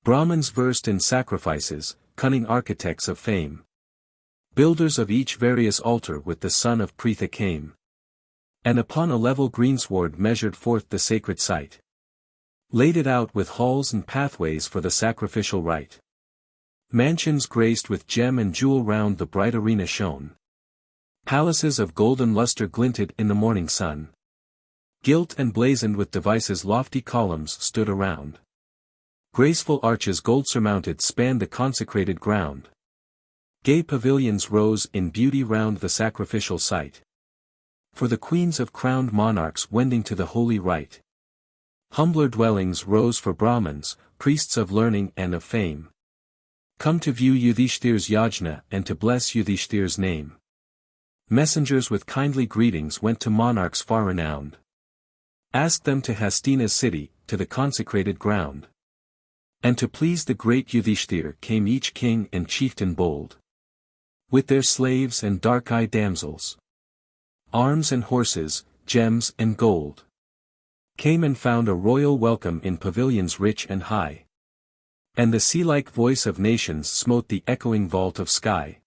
Brahmins versed in sacrifices, cunning architects of fame. Builders of each various altar with the son of Pritha came. And upon a level greensward measured forth the sacred site. Laid it out with halls and pathways for the sacrificial rite. Mansions graced with gem and jewel round the bright arena shone. Palaces of golden luster glinted in the morning sun. Gilt and blazoned with devices lofty columns stood around. Graceful arches gold surmounted spanned the consecrated ground. Gay pavilions rose in beauty round the sacrificial site. For the queens of crowned monarchs wending to the holy rite. Humbler dwellings rose for Brahmins, priests of learning and of fame. Come to view Yudhishthir's yajna and to bless Yudhishthir's name. Messengers with kindly greetings went to monarchs far renowned. Asked them to Hastina's city, to the consecrated ground. And to please the great Yudhishthir came each king and chieftain bold. With their slaves and dark-eyed damsels. Arms and horses, gems and gold. Came and found a royal welcome in pavilions rich and high. And the sea-like voice of nations smote the echoing vault of sky.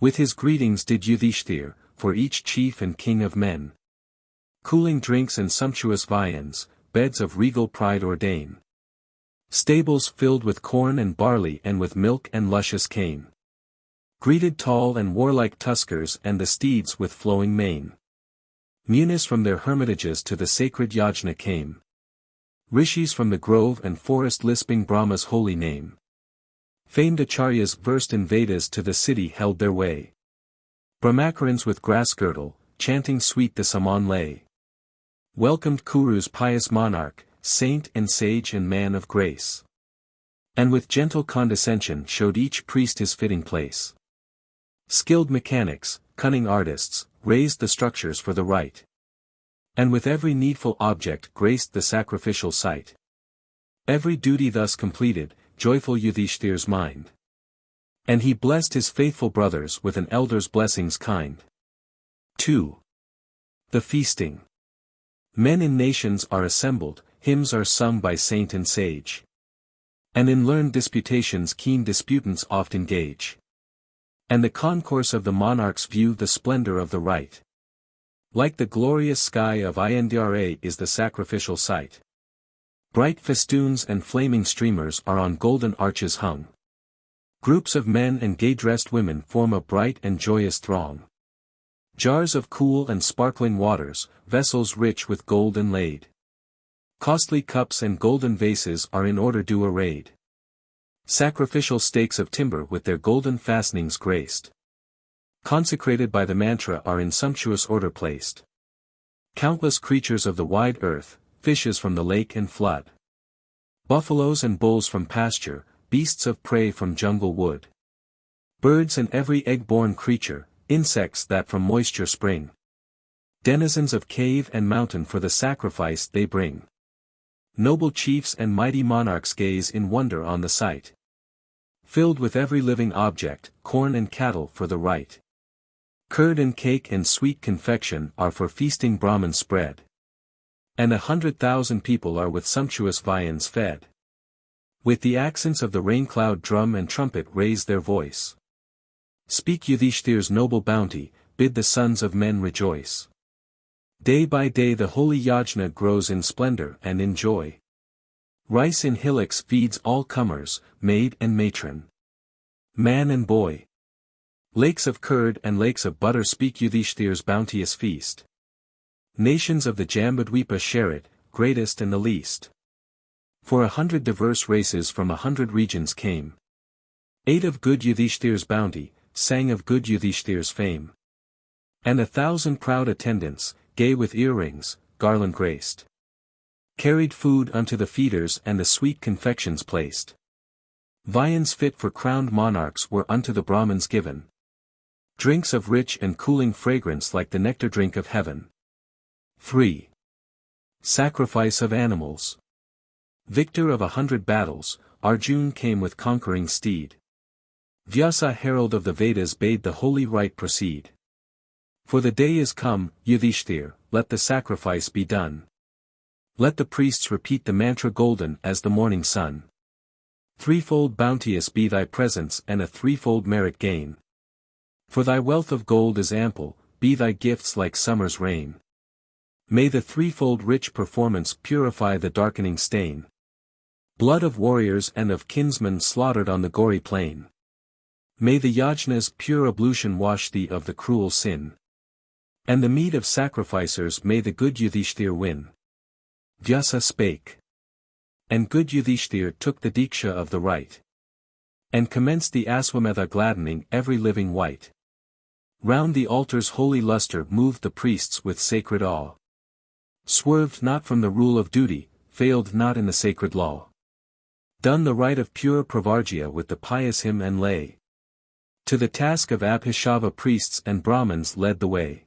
With his greetings did Yudhishthir, for each chief and king of men. Cooling drinks and sumptuous viands, beds of regal pride ordain. Stables filled with corn and barley and with milk and luscious cane. Greeted tall and warlike tuskers and the steeds with flowing mane. Munis from their hermitages to the sacred yajna came. Rishis from the grove and forest lisping Brahma's holy name. Famed acharyas versed in Vedas to the city held their way. Brahmacarans with grass girdle, chanting sweet the Saman lay. Welcomed Kuru's pious monarch, saint and sage and man of grace. And with gentle condescension showed each priest his fitting place. Skilled mechanics, cunning artists, raised the structures for the rite. And with every needful object graced the sacrificial site. Every duty thus completed, joyful Yudhishthir's mind. And he blessed his faithful brothers with an elder's blessings kind. 2. The feasting. Men in nations are assembled, hymns are sung by saint and sage. And in learned disputations keen disputants oft engage. And the concourse of the monarchs view the splendor of the rite. Like the glorious sky of Indra is the sacrificial site. Bright festoons and flaming streamers are on golden arches hung. Groups of men and gay-dressed women form a bright and joyous throng. Jars of cool and sparkling waters, vessels rich with gold inlaid. Costly cups and golden vases are in order due arrayed. Sacrificial stakes of timber with their golden fastenings graced. Consecrated by the mantra are in sumptuous order placed. Countless creatures of the wide earth, fishes from the lake and flood. Buffaloes and bulls from pasture, beasts of prey from jungle wood. Birds and every egg-born creature, insects that from moisture spring. Denizens of cave and mountain for the sacrifice they bring. Noble chiefs and mighty monarchs gaze in wonder on the sight. Filled with every living object, corn and cattle for the rite. Curd and cake and sweet confection are for feasting Brahmins spread. And 100,000 people are with sumptuous viands fed. With the accents of the rain-cloud drum and trumpet raise their voice. Speak Yudhishthir's noble bounty, bid the sons of men rejoice. Day by day the holy yajna grows in splendor and in joy. Rice in hillocks feeds all comers, maid and matron, man and boy. Lakes of curd and lakes of butter speak Yudhishthir's bounteous feast. Nations of the Jambudvipa share it, greatest and the least. For 100 diverse races from 100 regions came. Ate of good Yudhishthir's bounty, sang of good Yudhishthir's fame. And 1,000 proud attendants, gay with earrings, garland graced, carried food unto the feeders and the sweet confections placed. Viands fit for crowned monarchs were unto the Brahmins given. Drinks of rich and cooling fragrance like the nectar drink of heaven. 3. Sacrifice of animals. Victor of 100 battles, Arjun came with conquering steed. Vyasa herald of the Vedas bade the holy rite proceed. For the day is come, Yudhishthir, let the sacrifice be done. Let the priests repeat the mantra golden as the morning sun. Threefold bounteous be thy presence and a threefold merit gain. For thy wealth of gold is ample, be thy gifts like summer's rain. May the threefold rich performance purify the darkening stain. Blood of warriors and of kinsmen slaughtered on the gory plain. May the yajna's pure ablution wash thee of the cruel sin. And the meed of sacrificers may the good Yudhishthir win. Vyasa spake. And good Yudhishthir took the diksha of the rite. And commenced the Aswa-Medha gladdening every living wight. Round the altar's holy luster moved the priests with sacred awe. Swerved not from the rule of duty, failed not in the sacred law. Done the rite of pure pravargya with the pious hymn and lay. To the task of Abhishava priests and Brahmins led the way.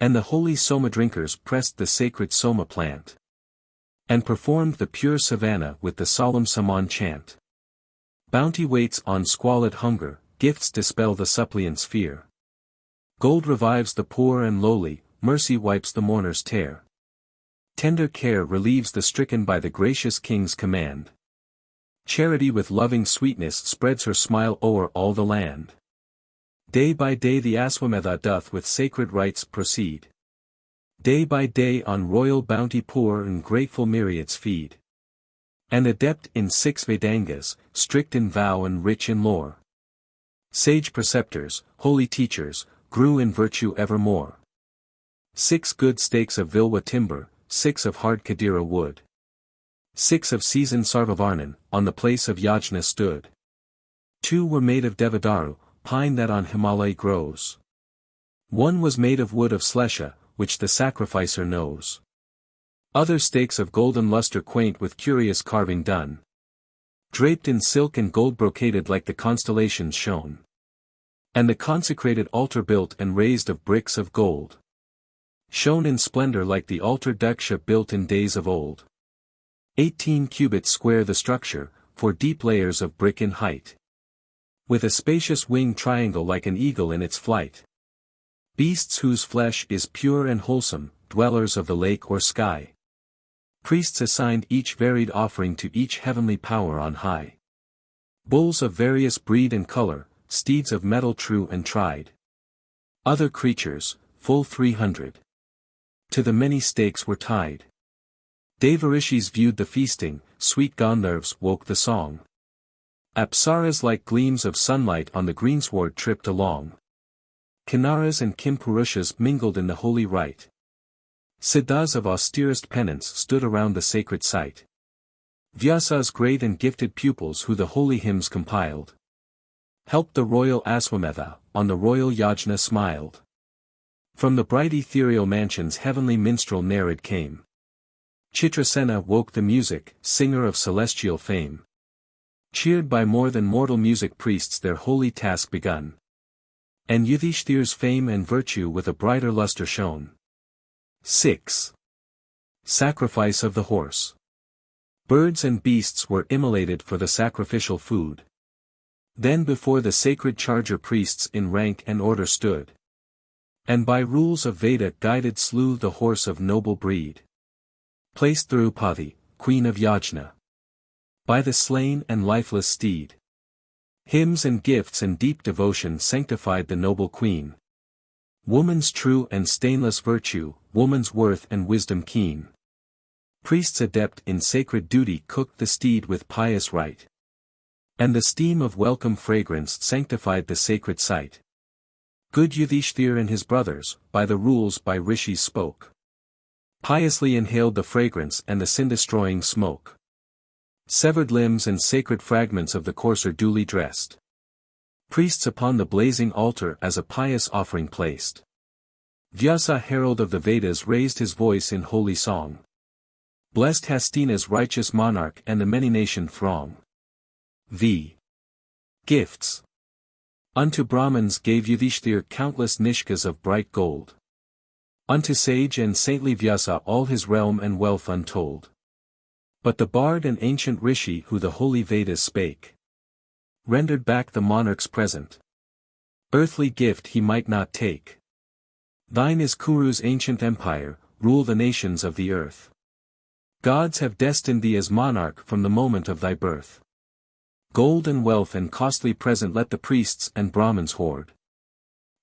And the holy Soma drinkers pressed the sacred Soma plant. And performed the pure savana with the solemn Saman chant. Bounty waits on squalid hunger, gifts dispel the suppliant's fear. Gold revives the poor and lowly, mercy wipes the mourner's tear. Tender care relieves the stricken by the gracious king's command. Charity with loving sweetness spreads her smile o'er all the land. Day by day the Aswa-Medha doth with sacred rites proceed. Day by day on royal bounty poor and grateful myriads feed. And adept in 6 Vedangas, strict in vow and rich in lore. Sage preceptors, holy teachers, grew in virtue evermore. 6 good stakes of Vilwa timber, 6 of hard Kadira wood. 6 of seasoned Sarvavarnan, on the place of Yajna stood. 2 were made of Devadaru, pine that on Himalaya grows. 1 was made of wood of Slesha, which the sacrificer knows. Other stakes of golden luster quaint with curious carving done. Draped in silk and gold brocaded like the constellations shone. And the consecrated altar built and raised of bricks of gold. Shone in splendor like the altar daksha built in days of old. 18 cubits square the structure, 4 deep layers of brick in height. With a spacious wing triangle like an eagle in its flight. Beasts whose flesh is pure and wholesome, dwellers of the lake or sky. Priests assigned each varied offering to each heavenly power on high. Bulls of various breed and color, steeds of metal true and tried. Other creatures, full 300. To the many stakes were tied. Devarishis viewed the feasting, sweet Gandharvas woke the song. Apsaras like gleams of sunlight on the greensward tripped along. Kinnaras and Kimpurushas mingled in the holy rite. Siddhas of austerest penance stood around the sacred site. Vyasa's great and gifted pupils who the holy hymns compiled. Helped the royal Aswa-Medha, on the royal Yajna smiled. From the bright ethereal mansions heavenly minstrel Narad came. Chitrasena woke the music, singer of celestial fame. Cheered by more than mortal music priests their holy task begun. And Yudhishthir's fame and virtue with a brighter luster shone. 6. Sacrifice of the horse. Birds and beasts were immolated for the sacrificial food. Then before the sacred charger priests in rank and order stood. And by rules of Veda guided slew the horse of noble breed. Placed Draupadi, queen of Yajna. By the slain and lifeless steed. Hymns and gifts and deep devotion sanctified the noble queen. Woman's true and stainless virtue, woman's worth and wisdom keen. Priests adept in sacred duty cooked the steed with pious rite. And the steam of welcome fragrance sanctified the sacred site. Good Yudhishthir and his brothers, by the rules by rishis spoke. Piously inhaled the fragrance and the sin-destroying smoke. Severed limbs and sacred fragments of the courser duly dressed. Priests upon the blazing altar as a pious offering placed. Vyasa, herald of the Vedas, raised his voice in holy song. Blessed Hastina's righteous monarch and the many-nationed throng. The gifts unto Brahmins gave Yudhishthir countless nishkas of bright gold. Unto sage and saintly Vyasa all his realm and wealth untold. But the bard and ancient rishi who the holy Vedas spake, rendered back the monarch's present. Earthly gift he might not take. Thine is Kuru's ancient empire, rule the nations of the earth. Gods have destined thee as monarch from the moment of thy birth. Gold and wealth and costly present let the priests and Brahmins hoard.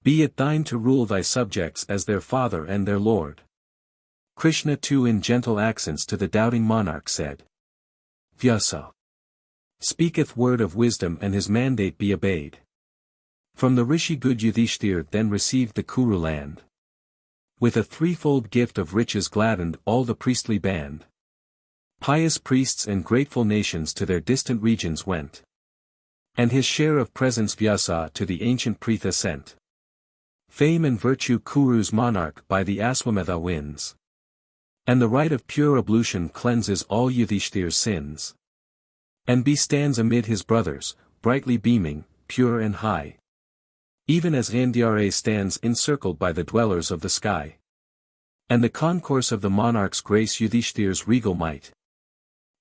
Be it thine to rule thy subjects as their father and their lord. Krishna too in gentle accents to the doubting monarch said. Vyasa speaketh word of wisdom and his mandate be obeyed. From the rishi good Yudhishthir then received the Kuru land. With a threefold gift of riches gladdened all the priestly band. Pious priests and grateful nations to their distant regions went. And his share of presents Vyasa to the ancient Pritha sent. Fame and virtue Kuru's monarch by the Aswa-Medha wins. And the rite of pure ablution cleanses all Yudhishthir's sins. And stands amid his brothers, brightly beaming, pure and high. Even as Andyare stands encircled by the dwellers of the sky. And the concourse of the monarchs grace Yudhishthir's regal might.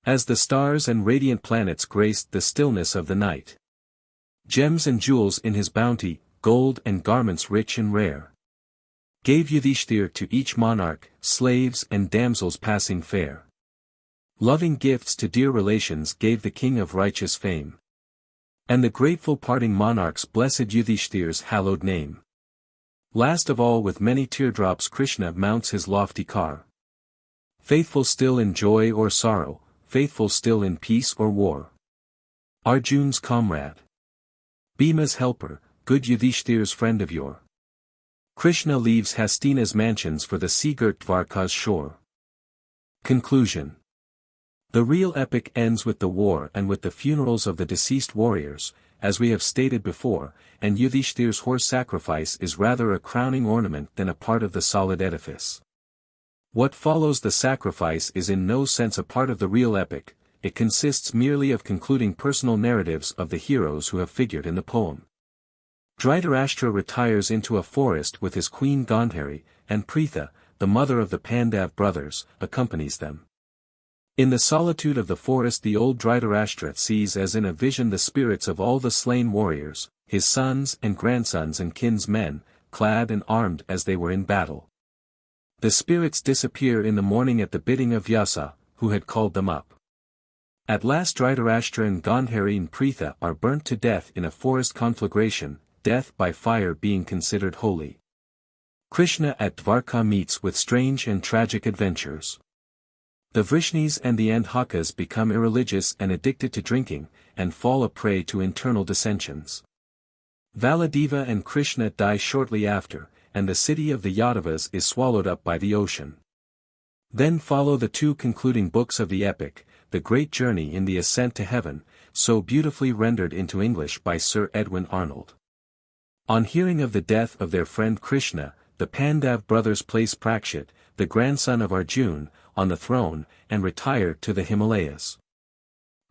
As the stars and radiant planets graced the stillness of the night. Gems and jewels in his bounty, gold and garments rich and rare. Gave Yudhishthir to each monarch, slaves and damsels passing fair. Loving gifts to dear relations gave the king of righteous fame. And the grateful parting monarchs blessed Yudhishthir's hallowed name. Last of all with many teardrops Krishna mounts his lofty car. Faithful still in joy or sorrow, faithful still in peace or war. Arjun's comrade. Bhima's helper, good Yudhishthir's friend of yore. Krishna leaves Hastina's mansions for the sea-girt Dwarka's shore. Conclusion. The real epic ends with the war and with the funerals of the deceased warriors, as we have stated before, and Yudhishthir's horse sacrifice is rather a crowning ornament than a part of the solid edifice. What follows the sacrifice is in no sense a part of the real epic, it consists merely of concluding personal narratives of the heroes who have figured in the poem. Dhritarashtra retires into a forest with his queen Gandhari, and Pritha, the mother of the Pandav brothers, accompanies them. In the solitude of the forest the old Dhritarashtra sees as in a vision the spirits of all the slain warriors, his sons and grandsons and kinsmen, clad and armed as they were in battle. The spirits disappear in the morning at the bidding of Vyasa, who had called them up. At last Dhritarashtra and Gandhari and Pritha are burnt to death in a forest conflagration, death by fire being considered holy. Krishna at Dwarka meets with strange and tragic adventures. The Vrishnis and the Andhakas become irreligious and addicted to drinking, and fall a prey to internal dissensions. Valadeva and Krishna die shortly after, and the city of the Yadavas is swallowed up by the ocean. Then follow the two concluding books of the epic, The Great Journey in the Ascent to Heaven, so beautifully rendered into English by Sir Edwin Arnold. On hearing of the death of their friend Krishna, the Pandav brothers place Prakshit, the grandson of Arjun, on the throne, and retire to the Himalayas.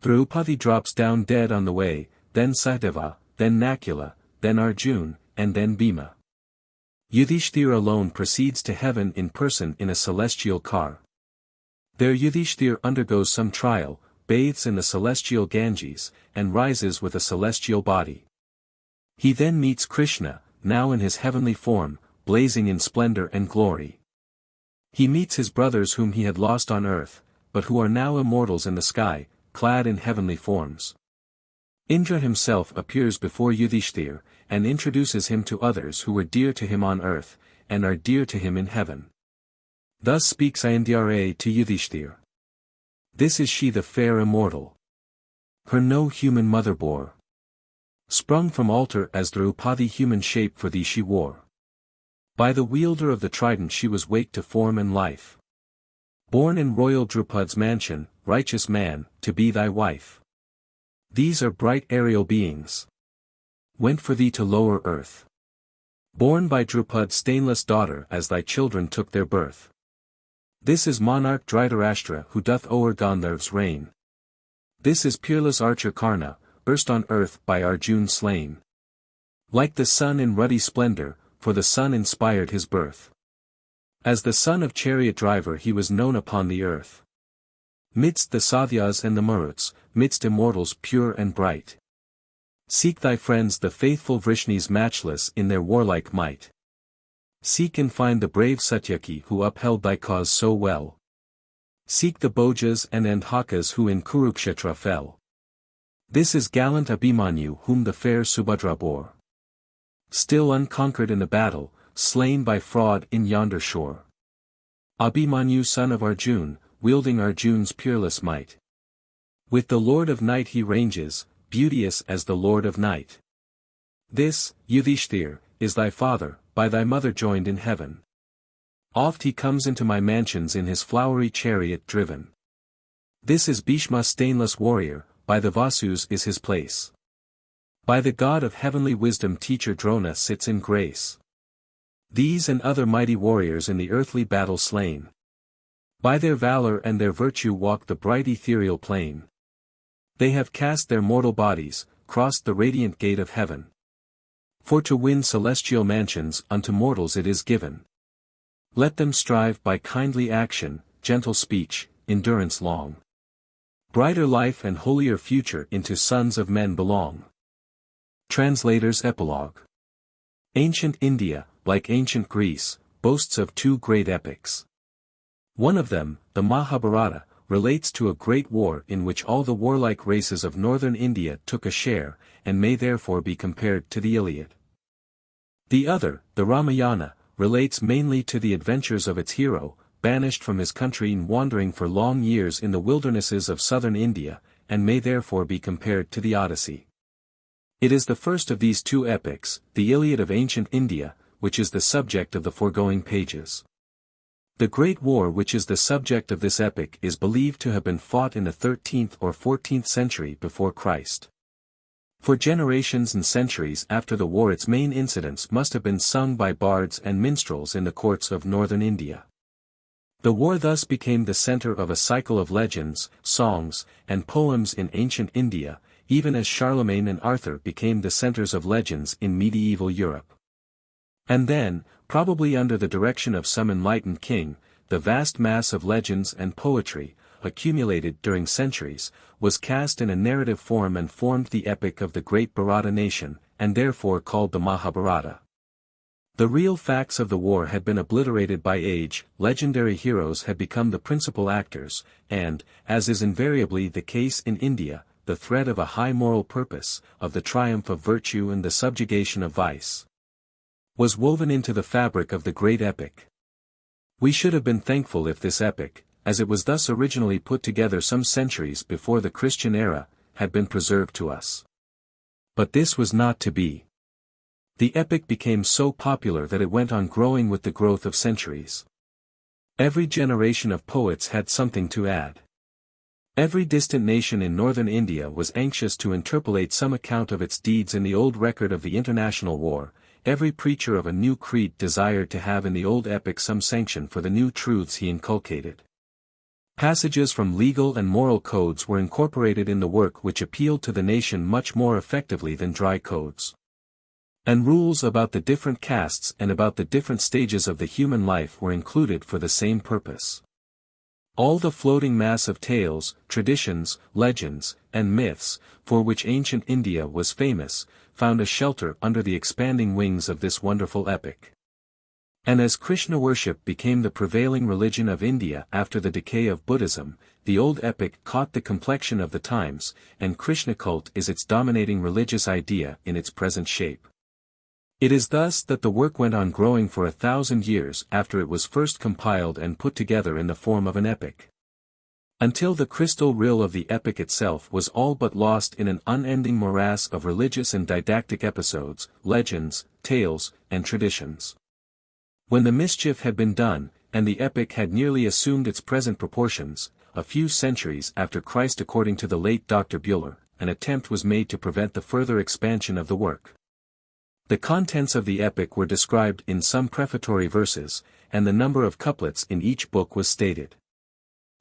Draupadi drops down dead on the way, then Sahadeva, then Nakula, then Arjun, and then Bhima. Yudhishthir alone proceeds to heaven in person in a celestial car. There Yudhishthir undergoes some trial, bathes in the celestial Ganges, and rises with a celestial body. He then meets Krishna, now in his heavenly form, blazing in splendor and glory. He meets his brothers whom he had lost on earth, but who are now immortals in the sky, clad in heavenly forms. Indra himself appears before Yudhishthir, and introduces him to others who were dear to him on earth, and are dear to him in heaven. Thus speaks Indra to Yudhishthir. This is she the fair immortal. Her no human mother bore. Sprung from altar as Draupadi human shape for thee she wore. By the wielder of the trident she was waked to form and life. Born in royal Draupad's mansion, righteous man, to be thy wife. These are bright aerial beings. Went for thee to lower earth. Born by Draupad's stainless daughter as thy children took their birth. This is monarch Dhritarashtra who doth o'er Gandharv's reign. This is peerless archer Karna, erst on earth by Arjun slain. Like the sun in ruddy splendor, for the sun inspired his birth. As the son of chariot driver he was known upon the earth. Midst the Sathyas and the Maruts, midst immortals pure and bright. Seek thy friends the faithful Vrishnis matchless in their warlike might. Seek and find the brave Satyaki who upheld thy cause so well. Seek the Bhojas and Andhakas who in Kurukshetra fell. This is gallant Abhimanyu whom the fair Subhadra bore. Still unconquered in the battle, slain by fraud in yonder shore. Abhimanyu son of Arjun, wielding Arjun's peerless might. With the Lord of Night he ranges, beauteous as the Lord of Night. This, Yudhishthir, is thy father, by thy mother joined in heaven. Oft he comes into my mansions in his flowery chariot driven. This is Bhishma stainless warrior, by the Vasus is his place. By the god of heavenly wisdom teacher Drona sits in grace. These and other mighty warriors in the earthly battle slain. By their valor and their virtue walk the bright ethereal plain. They have cast their mortal bodies, crossed the radiant gate of heaven. For to win celestial mansions unto mortals it is given. Let them strive by kindly action, gentle speech, endurance long. Brighter life and holier future into sons of men belong. Translator's Epilogue. Ancient India, like ancient Greece, boasts of two great epics. One of them, the Mahabharata, relates to a great war in which all the warlike races of northern India took a share, and may therefore be compared to the Iliad. The other, the Ramayana, relates mainly to the adventures of its hero, banished from his country and wandering for long years in the wildernesses of southern India, and may therefore be compared to the Odyssey. It is the first of these two epics, the Iliad of ancient India, which is the subject of the foregoing pages. The great war which is the subject of this epic is believed to have been fought in the 13th or 14th century before Christ. For generations and centuries after the war its main incidents must have been sung by bards and minstrels in the courts of northern India. The war thus became the center of a cycle of legends, songs, and poems in ancient India, even as Charlemagne and Arthur became the centers of legends in medieval Europe. And then, probably under the direction of some enlightened king, the vast mass of legends and poetry, accumulated during centuries, was cast in a narrative form and formed the epic of the great Bharata nation, and therefore called the Mahabharata. The real facts of the war had been obliterated by age, legendary heroes had become the principal actors, and, as is invariably the case in India, the thread of a high moral purpose, of the triumph of virtue and the subjugation of vice, was woven into the fabric of the great epic. We should have been thankful if this epic, as it was thus originally put together some centuries before the Christian era, had been preserved to us. But this was not to be. The epic became so popular that it went on growing with the growth of centuries. Every generation of poets had something to add. Every distant nation in northern India was anxious to interpolate some account of its deeds in the old record of the international war. Every preacher of a new creed desired to have in the old epic some sanction for the new truths he inculcated. Passages from legal and moral codes were incorporated in the work which appealed to the nation much more effectively than dry codes. And rules about the different castes and about the different stages of the human life were included for the same purpose. All the floating mass of tales, traditions, legends, and myths, for which ancient India was famous, found a shelter under the expanding wings of this wonderful epic. And as Krishna worship became the prevailing religion of India after the decay of Buddhism, the old epic caught the complexion of the times, and Krishna cult is its dominating religious idea in its present shape. It is thus that the work went on growing for 1,000 years after it was first compiled and put together in the form of an epic. Until the crystal rill of the epic itself was all but lost in an unending morass of religious and didactic episodes, legends, tales, and traditions. When the mischief had been done, and the epic had nearly assumed its present proportions, a few centuries after Christ, according to the late Dr. Buehler, an attempt was made to prevent the further expansion of the work. The contents of the epic were described in some prefatory verses, and the number of couplets in each book was stated.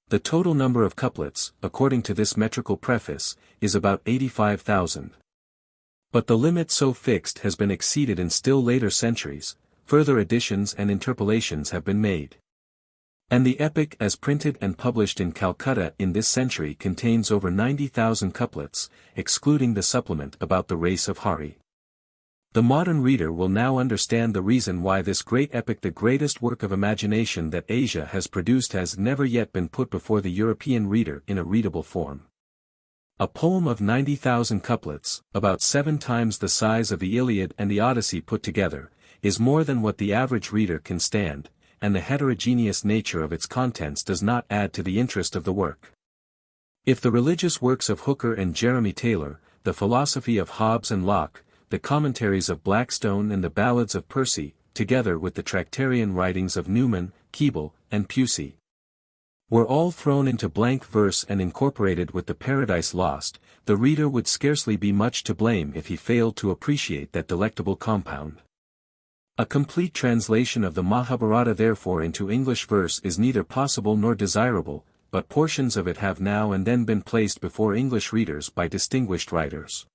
The total number of couplets, according to this metrical preface, is about 85,000. But the limit so fixed has been exceeded in still later centuries. Further additions and interpolations have been made. And the epic as printed and published in Calcutta in this century contains over 90,000 couplets, excluding the supplement about the race of Hari. The modern reader will now understand the reason why this great epic, the greatest work of imagination that Asia has produced, has never yet been put before the European reader in a readable form. A poem of 90,000 couplets, about 7 times the size of the Iliad and the Odyssey put together, is more than what the average reader can stand, and the heterogeneous nature of its contents does not add to the interest of the work. If the religious works of Hooker and Jeremy Taylor, the philosophy of Hobbes and Locke, the commentaries of Blackstone and the ballads of Percy, together with the Tractarian writings of Newman, Keble, and Pusey, were all thrown into blank verse and incorporated with the Paradise Lost, the reader would scarcely be much to blame if he failed to appreciate that delectable compound. A complete translation of the Mahabharata therefore into English verse is neither possible nor desirable, but portions of it have now and then been placed before English readers by distinguished writers.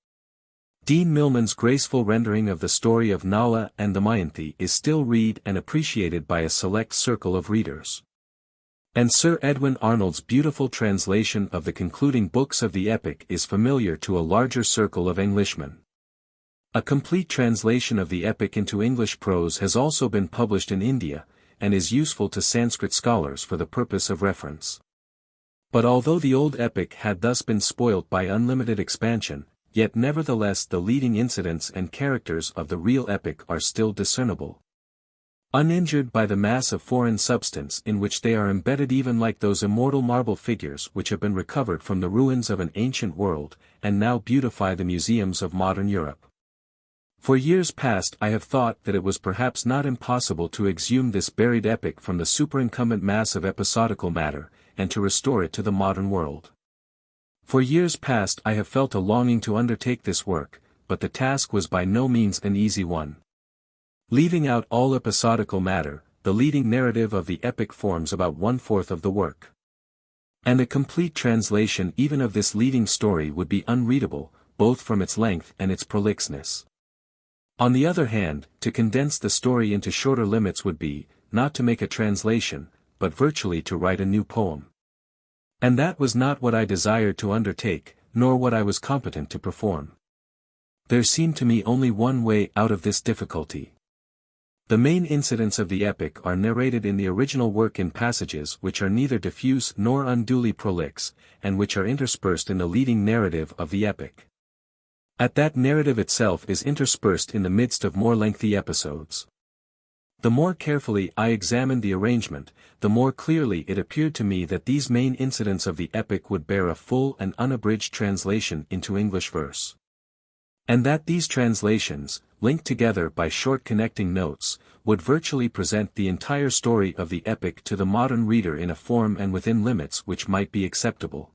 Dean Milman's graceful rendering of the story of Nala and Damayanti is still read and appreciated by a select circle of readers. And Sir Edwin Arnold's beautiful translation of the concluding books of the epic is familiar to a larger circle of Englishmen. A complete translation of the epic into English prose has also been published in India, and is useful to Sanskrit scholars for the purpose of reference. But although the old epic had thus been spoilt by unlimited expansion, yet nevertheless the leading incidents and characters of the real epic are still discernible. Uninjured by the mass of foreign substance in which they are embedded, even like those immortal marble figures which have been recovered from the ruins of an ancient world, and now beautify the museums of modern Europe. For years past I have thought that it was perhaps not impossible to exhume this buried epic from the superincumbent mass of episodical matter, and to restore it to the modern world. For years past I have felt a longing to undertake this work, but the task was by no means an easy one. Leaving out all episodical matter, the leading narrative of the epic forms about 1/4 of the work. And a complete translation even of this leading story would be unreadable, both from its length and its prolixness. On the other hand, to condense the story into shorter limits would be, not to make a translation, but virtually to write a new poem. And that was not what I desired to undertake, nor what I was competent to perform. There seemed to me only one way out of this difficulty. The main incidents of the epic are narrated in the original work in passages which are neither diffuse nor unduly prolix, and which are interspersed in the leading narrative of the epic. That narrative itself is interspersed in the midst of more lengthy episodes. The more carefully I examined the arrangement, the more clearly it appeared to me that these main incidents of the epic would bear a full and unabridged translation into English verse. And that these translations, linked together by short connecting notes, would virtually present the entire story of the epic to the modern reader in a form and within limits which might be acceptable.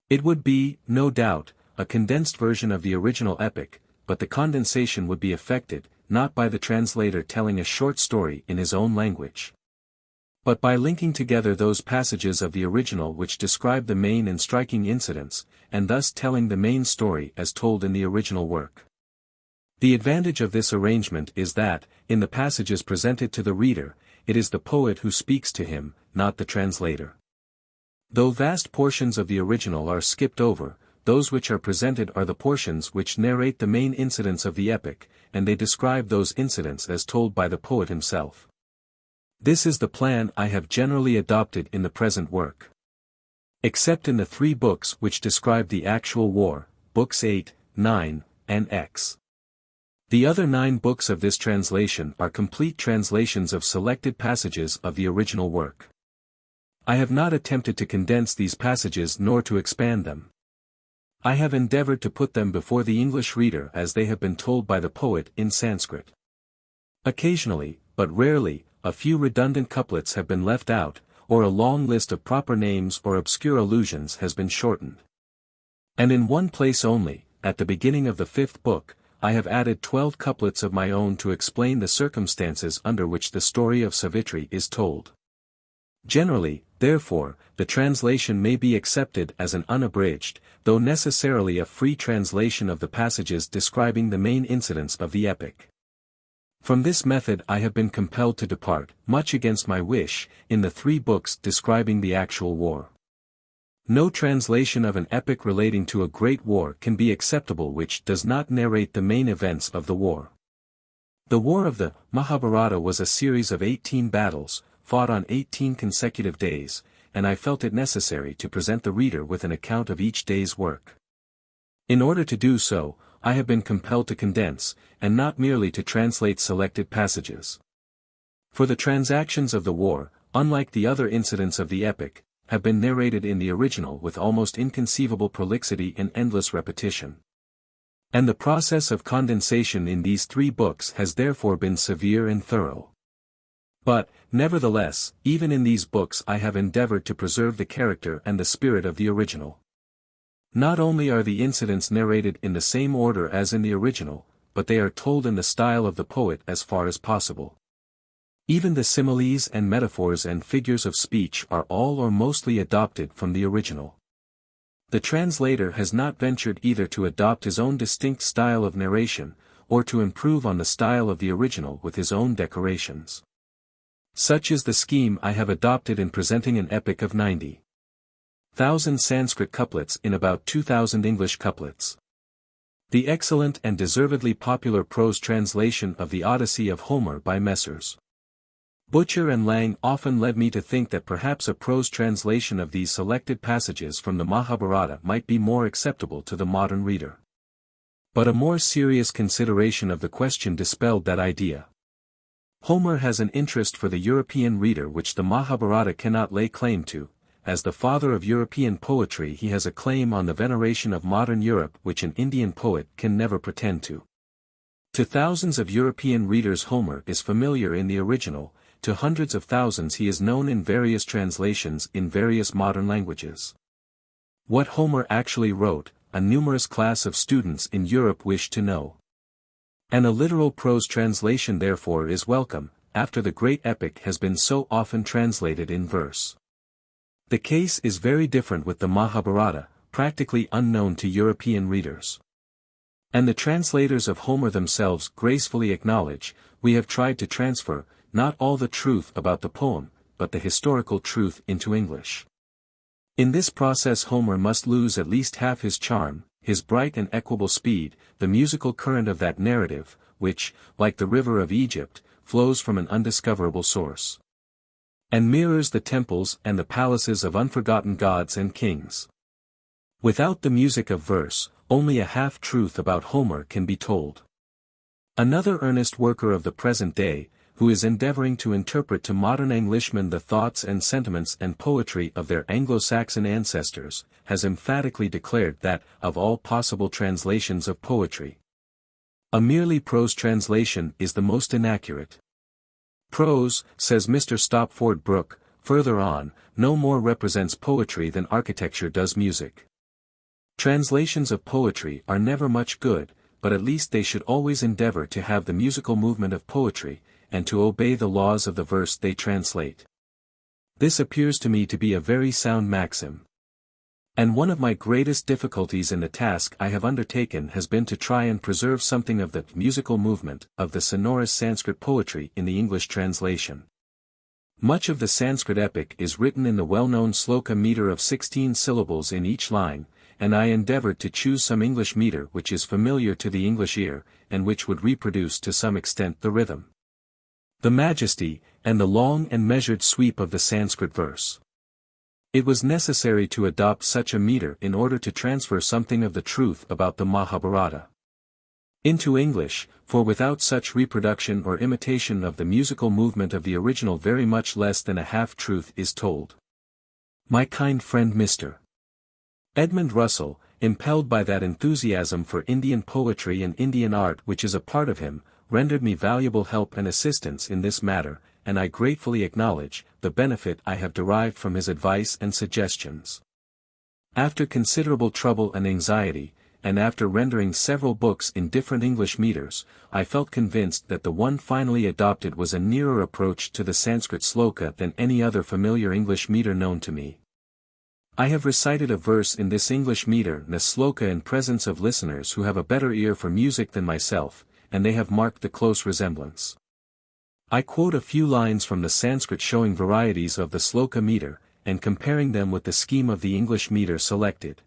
It would be, no doubt, a condensed version of the original epic, but the condensation would be effected, not by the translator telling a short story in his own language, but by linking together those passages of the original which describe the main and striking incidents, and thus telling the main story as told in the original work. The advantage of this arrangement is that, in the passages presented to the reader, it is the poet who speaks to him, not the translator. Though vast portions of the original are skipped over, those which are presented are the portions which narrate the main incidents of the epic, and they describe those incidents as told by the poet himself. This is the plan I have generally adopted in the present work. Except in the 3 books which describe the actual war, books 8, 9, and X. The other 9 books of this translation are complete translations of selected passages of the original work. I have not attempted to condense these passages nor to expand them. I have endeavored to put them before the English reader as they have been told by the poet in Sanskrit. Occasionally, but rarely, a few redundant couplets have been left out, or a long list of proper names or obscure allusions has been shortened. And in one place only, at the beginning of the 5th book, I have added 12 couplets of my own to explain the circumstances under which the story of Savitri is told. Generally, therefore, the translation may be accepted as an unabridged, though necessarily a free translation of the passages describing the main incidents of the epic. From this method I have been compelled to depart, much against my wish, in the 3 books describing the actual war. No translation of an epic relating to a great war can be acceptable which does not narrate the main events of the war. The war of the Mahabharata was a series of 18 battles, fought on 18 consecutive days, and I felt it necessary to present the reader with an account of each day's work. In order to do so, I have been compelled to condense, and not merely to translate selected passages. For the transactions of the war, unlike the other incidents of the epic, have been narrated in the original with almost inconceivable prolixity and endless repetition. And the process of condensation in these 3 books has therefore been severe and thorough. But, nevertheless, even in these books I have endeavored to preserve the character and the spirit of the original. Not only are the incidents narrated in the same order as in the original, but they are told in the style of the poet as far as possible. Even the similes and metaphors and figures of speech are all or mostly adopted from the original. The translator has not ventured either to adopt his own distinct style of narration, or to improve on the style of the original with his own decorations. Such is the scheme I have adopted in presenting an epic of 90,000 Sanskrit couplets in about 2,000 English couplets. The excellent and deservedly popular prose translation of the Odyssey of Homer by Messrs. Butcher and Lang often led me to think that perhaps a prose translation of these selected passages from the Mahabharata might be more acceptable to the modern reader. But a more serious consideration of the question dispelled that idea. Homer has an interest for the European reader which the Mahabharata cannot lay claim to. As the father of European poetry he has a claim on the veneration of modern Europe which an Indian poet can never pretend to. To thousands of European readers Homer is familiar in the original, to hundreds of thousands he is known in various translations in various modern languages. What Homer actually wrote, a numerous class of students in Europe wish to know. And a literal prose translation therefore is welcome, after the great epic has been so often translated in verse. The case is very different with the Mahabharata, practically unknown to European readers. And the translators of Homer themselves gracefully acknowledge, we have tried to transfer, not all the truth about the poem, but the historical truth into English. In this process Homer must lose at least half his charm, his bright and equable speed, the musical current of that narrative, which, like the river of Egypt, flows from an undiscoverable source. And mirrors the temples and the palaces of unforgotten gods and kings. Without the music of verse, only a half-truth about Homer can be told. Another earnest worker of the present day, who is endeavoring to interpret to modern Englishmen the thoughts and sentiments and poetry of their Anglo-Saxon ancestors, has emphatically declared that, of all possible translations of poetry, a merely prose translation is the most inaccurate. Prose, says Mr. Stopford Brooke, further on, no more represents poetry than architecture does music. Translations of poetry are never much good, but at least they should always endeavor to have the musical movement of poetry, and to obey the laws of the verse they translate. This appears to me to be a very sound maxim. And one of my greatest difficulties in the task I have undertaken has been to try and preserve something of the musical movement of the sonorous Sanskrit poetry in the English translation. Much of the Sanskrit epic is written in the well-known sloka meter of 16 syllables in each line, and I endeavored to choose some English meter which is familiar to the English ear, and which would reproduce to some extent the rhythm, the majesty, and the long and measured sweep of the Sanskrit verse. It was necessary to adopt such a meter in order to transfer something of the truth about the Mahabharata. into English, for without such reproduction or imitation of the musical movement of the original very much less than a half-truth is told. My kind friend Mr. Edmund Russell, impelled by that enthusiasm for Indian poetry and Indian art which is a part of him, rendered me valuable help and assistance in this matter, and I gratefully acknowledge the benefit I have derived from his advice and suggestions. After considerable trouble and anxiety, and after rendering several books in different English meters, I felt convinced that the one finally adopted was a nearer approach to the Sanskrit sloka than any other familiar English meter known to me. I have recited a verse in this English meter and a sloka in presence of listeners who have a better ear for music than myself, and they have marked the close resemblance. I quote a few lines from the Sanskrit showing varieties of the sloka meter, and comparing them with the scheme of the English meter selected.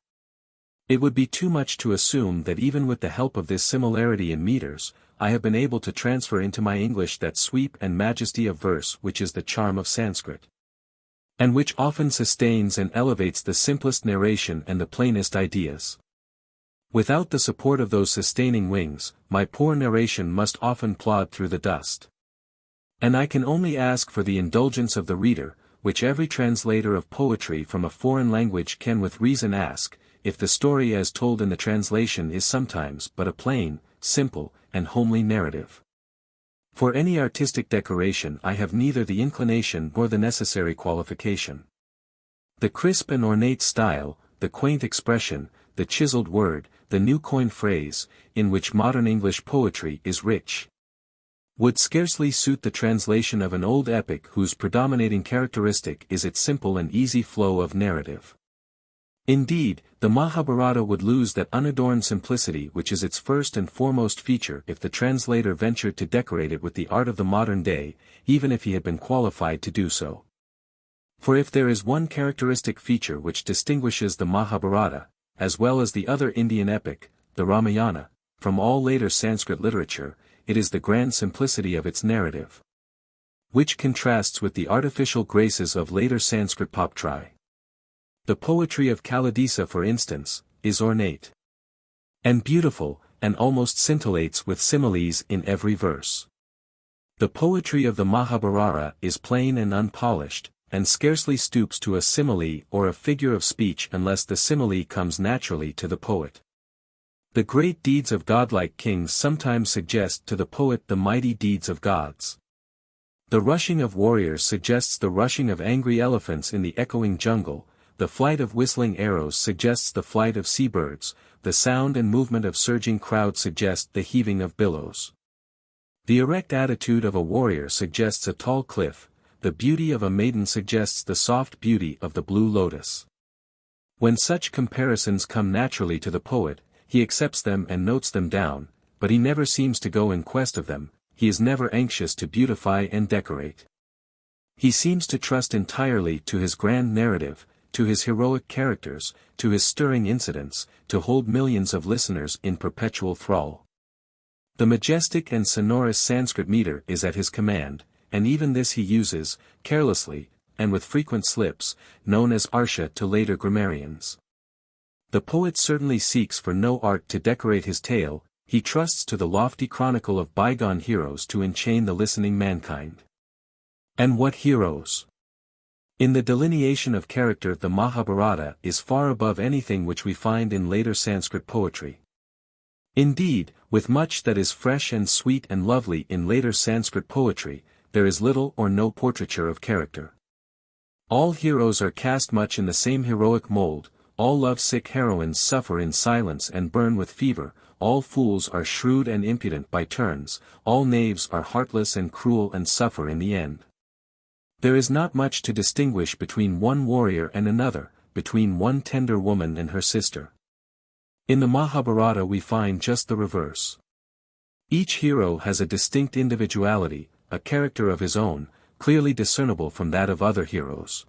It would be too much to assume that even with the help of this similarity in meters, I have been able to transfer into my English that sweep and majesty of verse which is the charm of Sanskrit, and which often sustains and elevates the simplest narration and the plainest ideas. Without the support of those sustaining wings, my poor narration must often plod through the dust. And I can only ask for the indulgence of the reader, which every translator of poetry from a foreign language can with reason ask, if the story as told in the translation is sometimes but a plain, simple, and homely narrative. For any artistic decoration I have neither the inclination nor the necessary qualification. The crisp and ornate style, the quaint expression, the chiseled word, the new coined phrase, in which modern English poetry is rich, would scarcely suit the translation of an old epic whose predominating characteristic is its simple and easy flow of narrative. Indeed, the Mahabharata would lose that unadorned simplicity which is its first and foremost feature if the translator ventured to decorate it with the art of the modern day, even if he had been qualified to do so. For if there is one characteristic feature which distinguishes the Mahabharata, as well as the other Indian epic, the Ramayana, from all later Sanskrit literature, it is the grand simplicity of its narrative, which contrasts with the artificial graces of later Sanskrit poptry. The poetry of Kalidasa, for instance, is ornate and beautiful, and almost scintillates with similes in every verse. The poetry of the Mahabharata is plain and unpolished, and scarcely stoops to a simile or a figure of speech unless the simile comes naturally to the poet. The great deeds of godlike kings sometimes suggest to the poet the mighty deeds of gods. The rushing of warriors suggests the rushing of angry elephants in the echoing jungle. The flight of whistling arrows suggests the flight of seabirds, the sound and movement of surging crowds suggest the heaving of billows. The erect attitude of a warrior suggests a tall cliff, the beauty of a maiden suggests the soft beauty of the blue lotus. When such comparisons come naturally to the poet, he accepts them and notes them down, but he never seems to go in quest of them, he is never anxious to beautify and decorate. He seems to trust entirely to his grand narrative, to his heroic characters, to his stirring incidents, to hold millions of listeners in perpetual thrall. The majestic and sonorous Sanskrit meter is at his command, and even this he uses, carelessly, and with frequent slips, known as arsha to later grammarians. The poet certainly seeks for no art to decorate his tale, he trusts to the lofty chronicle of bygone heroes to enchain the listening mankind. And what heroes! In the delineation of character the Mahabharata is far above anything which we find in later Sanskrit poetry. Indeed, with much that is fresh and sweet and lovely in later Sanskrit poetry, there is little or no portraiture of character. All heroes are cast much in the same heroic mold, all love-sick heroines suffer in silence and burn with fever, all fools are shrewd and impudent by turns, all knaves are heartless and cruel and suffer in the end. There is not much to distinguish between one warrior and another, between one tender woman and her sister. In the Mahabharata we find just the reverse. Each hero has a distinct individuality, a character of his own, clearly discernible from that of other heroes.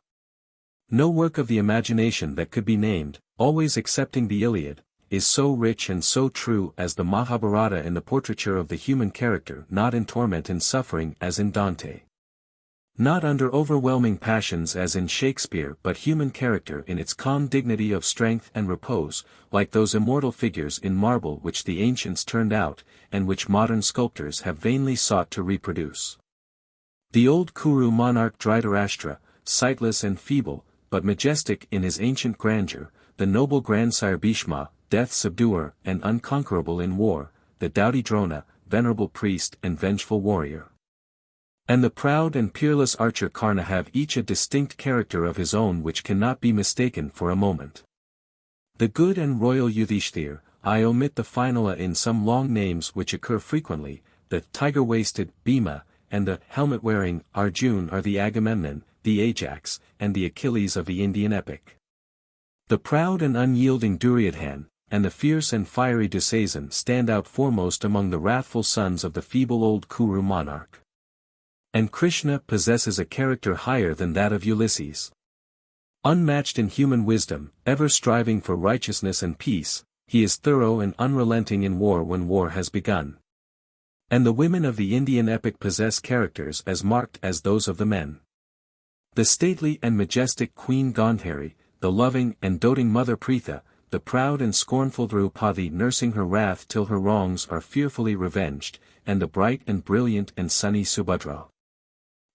No work of the imagination that could be named, always excepting the Iliad, is so rich and so true as the Mahabharata in the portraiture of the human character not in torment and suffering as in Dante. Not under overwhelming passions as in Shakespeare but human character in its calm dignity of strength and repose, like those immortal figures in marble which the ancients turned out, and which modern sculptors have vainly sought to reproduce. The old Kuru monarch Dhritarashtra, sightless and feeble, but majestic in his ancient grandeur, the noble grandsire Bhishma, death's subduer and unconquerable in war, the doughty Drona, venerable priest and vengeful warrior. And the proud and peerless archer Karna have each a distinct character of his own which cannot be mistaken for a moment. The good and royal Yudhishthir, I omit the final a in some long names which occur frequently, the tiger-waisted, Bhima, and the helmet-wearing, Arjun are the Agamemnon, the Ajax, and the Achilles of the Indian epic. The proud and unyielding Duryodhan, and the fierce and fiery Dushasana stand out foremost among the wrathful sons of the feeble old Kuru monarch. And Krishna possesses a character higher than that of Ulysses. Unmatched in human wisdom, ever striving for righteousness and peace, he is thorough and unrelenting in war when war has begun. And the women of the Indian epic possess characters as marked as those of the men. The stately and majestic Queen Gandhari, the loving and doting mother Pritha, the proud and scornful Draupadi nursing her wrath till her wrongs are fearfully revenged, and the bright and brilliant and sunny Subhadra.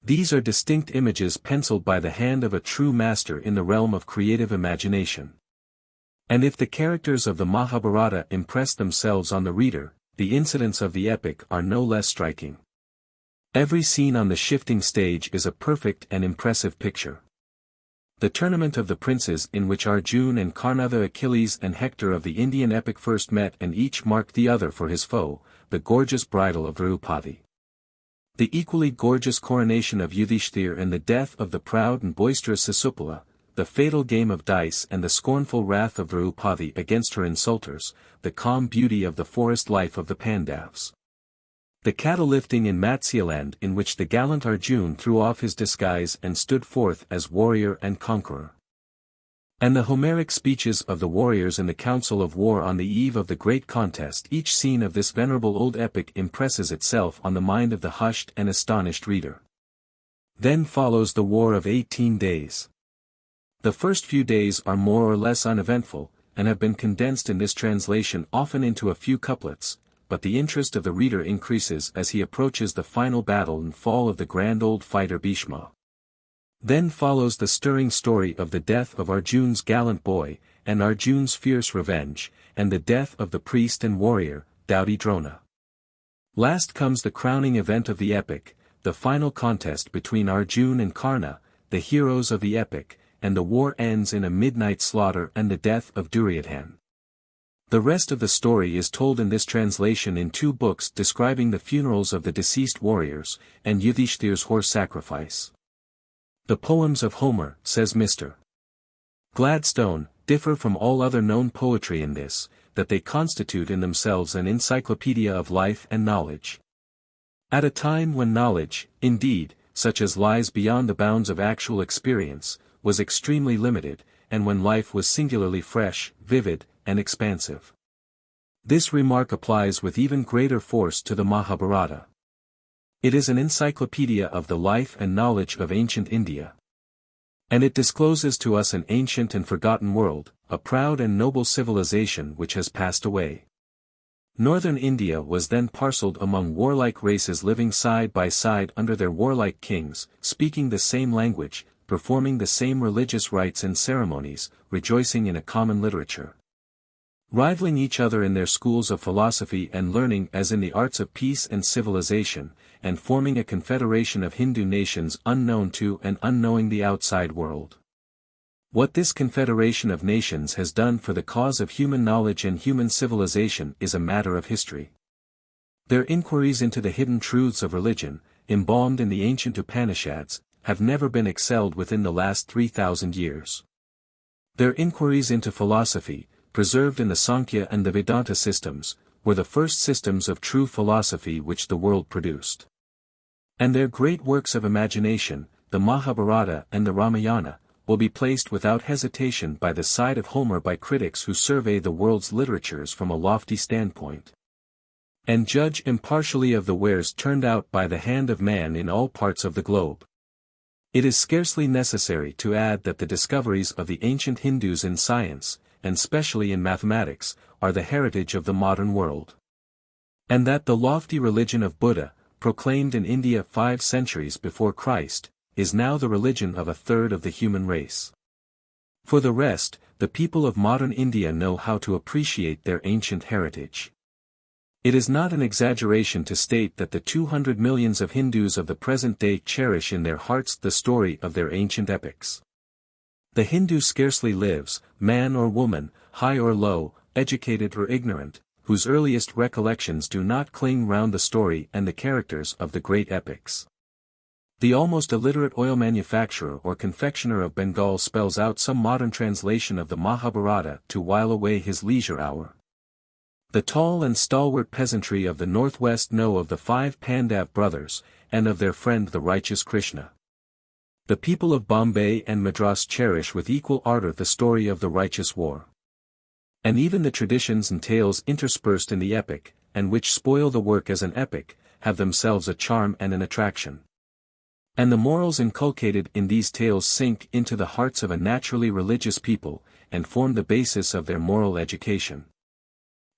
These are distinct images penciled by the hand of a true master in the realm of creative imagination. And if the characters of the Mahabharata impress themselves on the reader, the incidents of the epic are no less striking. Every scene on the shifting stage is a perfect and impressive picture. The tournament of the princes in which Arjun and Karna, the Achilles and Hector of the Indian epic first met and each marked the other for his foe, the gorgeous bridal of Draupadi. The equally gorgeous coronation of Yudhishthir and the death of the proud and boisterous Sisupala, the fatal game of dice and the scornful wrath of Draupadi against her insulters, the calm beauty of the forest life of the Pandavas. The cattle lifting in Matsyaland in which the gallant Arjun threw off his disguise and stood forth as warrior and conqueror. And the Homeric speeches of the warriors in the council of war on the eve of the great contest. Each scene of this venerable old epic impresses itself on the mind of the hushed and astonished reader. Then follows the War of 18 Days. The first few days are more or less uneventful, and have been condensed in this translation often into a few couplets, but the interest of the reader increases as he approaches the final battle and fall of the grand old fighter Bhishma. Then follows the stirring story of the death of Arjun's gallant boy, and Arjun's fierce revenge, and the death of the priest and warrior, doughty Drona. Last comes the crowning event of the epic, the final contest between Arjun and Karna, the heroes of the epic, and the war ends in a midnight slaughter and the death of Duryodhan. The rest of the story is told in this translation in 2 books describing the funerals of the deceased warriors, and Yudhishthir's horse sacrifice. The poems of Homer, says Mr. Gladstone, differ from all other known poetry in this, that they constitute in themselves an encyclopedia of life and knowledge. At a time when knowledge, indeed, such as lies beyond the bounds of actual experience, was extremely limited, and when life was singularly fresh, vivid, and expansive. This remark applies with even greater force to the Mahabharata. It is an encyclopedia of the life and knowledge of ancient India. And it discloses to us an ancient and forgotten world, a proud and noble civilization which has passed away. Northern India was then parcelled among warlike races living side by side under their warlike kings, speaking the same language, performing the same religious rites and ceremonies, rejoicing in a common literature. Rivaling each other in their schools of philosophy and learning as in the arts of peace and civilization, and forming a confederation of Hindu nations unknown to and unknowing the outside world. What this confederation of nations has done for the cause of human knowledge and human civilization is a matter of history. Their inquiries into the hidden truths of religion, embalmed in the ancient Upanishads, have never been excelled within the last 3,000 years. Their inquiries into philosophy, preserved in the Sankhya and the Vedanta systems, were the first systems of true philosophy which the world produced. And their great works of imagination, the Mahabharata and the Ramayana, will be placed without hesitation by the side of Homer by critics who survey the world's literatures from a lofty standpoint, and judge impartially of the wares turned out by the hand of man in all parts of the globe. It is scarcely necessary to add that the discoveries of the ancient Hindus in science, and specially in mathematics, are the heritage of the modern world. And that the lofty religion of Buddha, proclaimed in India 5 centuries before Christ, is now the religion of a third of the human race. For the rest, the people of modern India know how to appreciate their ancient heritage. It is not an exaggeration to state that the 200 millions of Hindus of the present day cherish in their hearts the story of their ancient epics. The Hindu scarcely lives, man or woman, high or low, educated or ignorant, whose earliest recollections do not cling round the story and the characters of the great epics. The almost illiterate oil manufacturer or confectioner of Bengal spells out some modern translation of the Mahabharata to while away his leisure hour. The tall and stalwart peasantry of the northwest know of the 5 Pandav brothers, and of their friend the righteous Krishna. The people of Bombay and Madras cherish with equal ardor the story of the righteous war. And even the traditions and tales interspersed in the epic, and which spoil the work as an epic, have themselves a charm and an attraction. And the morals inculcated in these tales sink into the hearts of a naturally religious people, and form the basis of their moral education.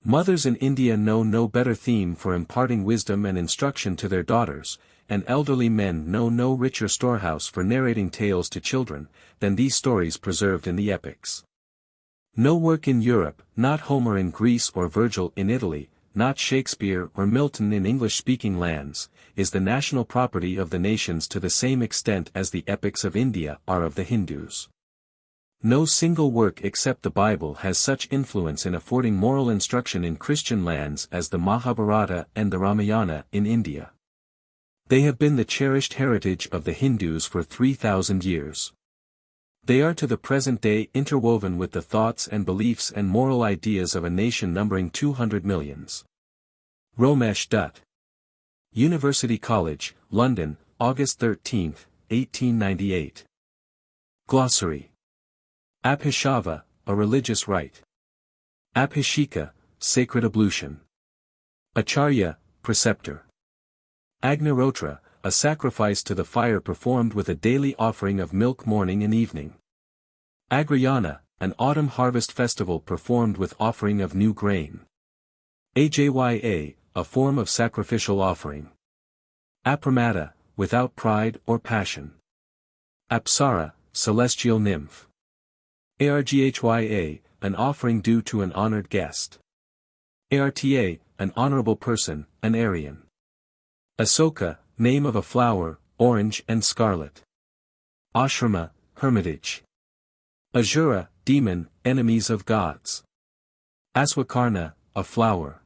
Mothers in India know no better theme for imparting wisdom and instruction to their daughters, and elderly men know no richer storehouse for narrating tales to children, than these stories preserved in the epics. No work in Europe, not Homer in Greece or Virgil in Italy, not Shakespeare or Milton in English-speaking lands, is the national property of the nations to the same extent as the epics of India are of the Hindus. No single work except the Bible has such influence in affording moral instruction in Christian lands as the Mahabharata and the Ramayana in India. They have been the cherished heritage of the Hindus for 3,000 years. They are to the present day interwoven with the thoughts and beliefs and moral ideas of a nation numbering 200 millions. Romesh Dutt. University College, London, August 13, 1898. Glossary. Abhishava, a religious rite. Abhisheka, sacred ablution. Acharya, preceptor. Agnihotra, a sacrifice to the fire performed with a daily offering of milk morning and evening. Agrayana, an autumn harvest festival performed with offering of new grain. Ajya, a form of sacrificial offering. Apramata, without pride or passion. Apsara, celestial nymph. Arghya, an offering due to an honored guest. Arta, an honorable person, an Aryan. Asoka, name of a flower, orange and scarlet. Ashrama, hermitage. Asura, demon, enemies of gods. Aswakarna, a flower.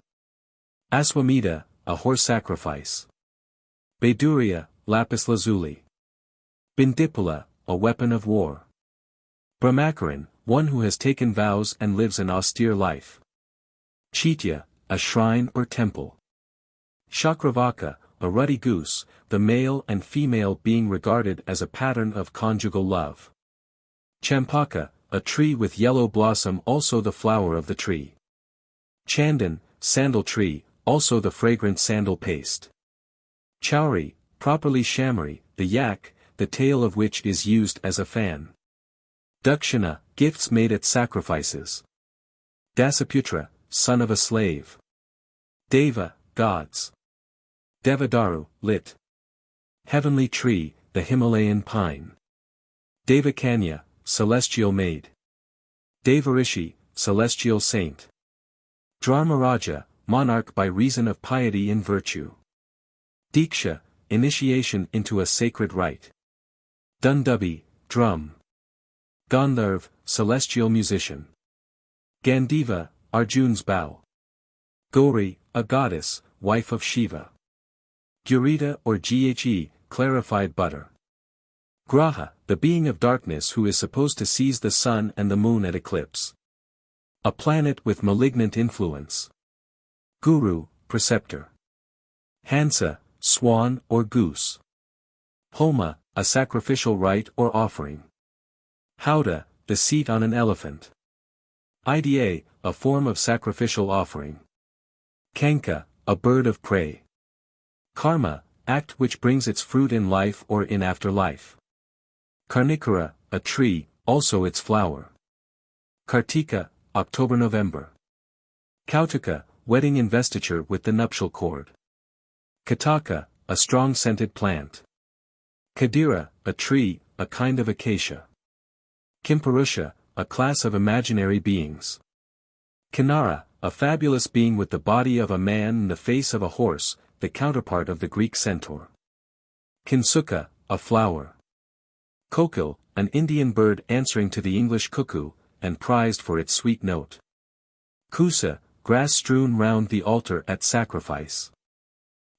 Aswa-Medha, a horse sacrifice. Baidurya, lapis lazuli. Bindipala, a weapon of war. Brahmacharan, one who has taken vows and lives an austere life. Chaitya, a shrine or temple. Shakravaka, a ruddy goose, the male and female being regarded as a pattern of conjugal love. Champaka, a tree with yellow blossom, also the flower of the tree. Chandan, sandal tree, also the fragrant sandal paste. Chauri, properly chamois, the yak, the tail of which is used as a fan. Dakshina, gifts made at sacrifices. Dasaputra, son of a slave. Deva, gods. Devadaru, lit. Heavenly tree, the Himalayan pine. Devakanya, celestial maid. Devarishi, celestial saint. Dharmaraja, monarch by reason of piety and virtue. Diksha, initiation into a sacred rite. Dundubi, drum. Gandharv, celestial musician. Gandiva, Arjun's bow. Gauri, a goddess, wife of Shiva. Gurita or Ghe, clarified butter. Graha, the being of darkness who is supposed to seize the sun and the moon at eclipse. A planet with malignant influence. Guru, preceptor. Hansa, swan or goose. Homa, a sacrificial rite or offering. Howda, the seat on an elephant. Ida, a form of sacrificial offering. Kanka, a bird of prey. Karma, act which brings its fruit in life or in afterlife. Karnikara, a tree, also its flower. Kartika, October-November. Kautaka, wedding investiture with the nuptial cord. Kataka, a strong scented plant. Kadira, a tree, a kind of acacia. Kimpurusha, a class of imaginary beings. Kinara, a fabulous being with the body of a man and the face of a horse, the counterpart of the Greek centaur. Kinsuka, a flower. Kokil, an Indian bird answering to the English cuckoo, and prized for its sweet note. Kusa, grass strewn round the altar at sacrifice.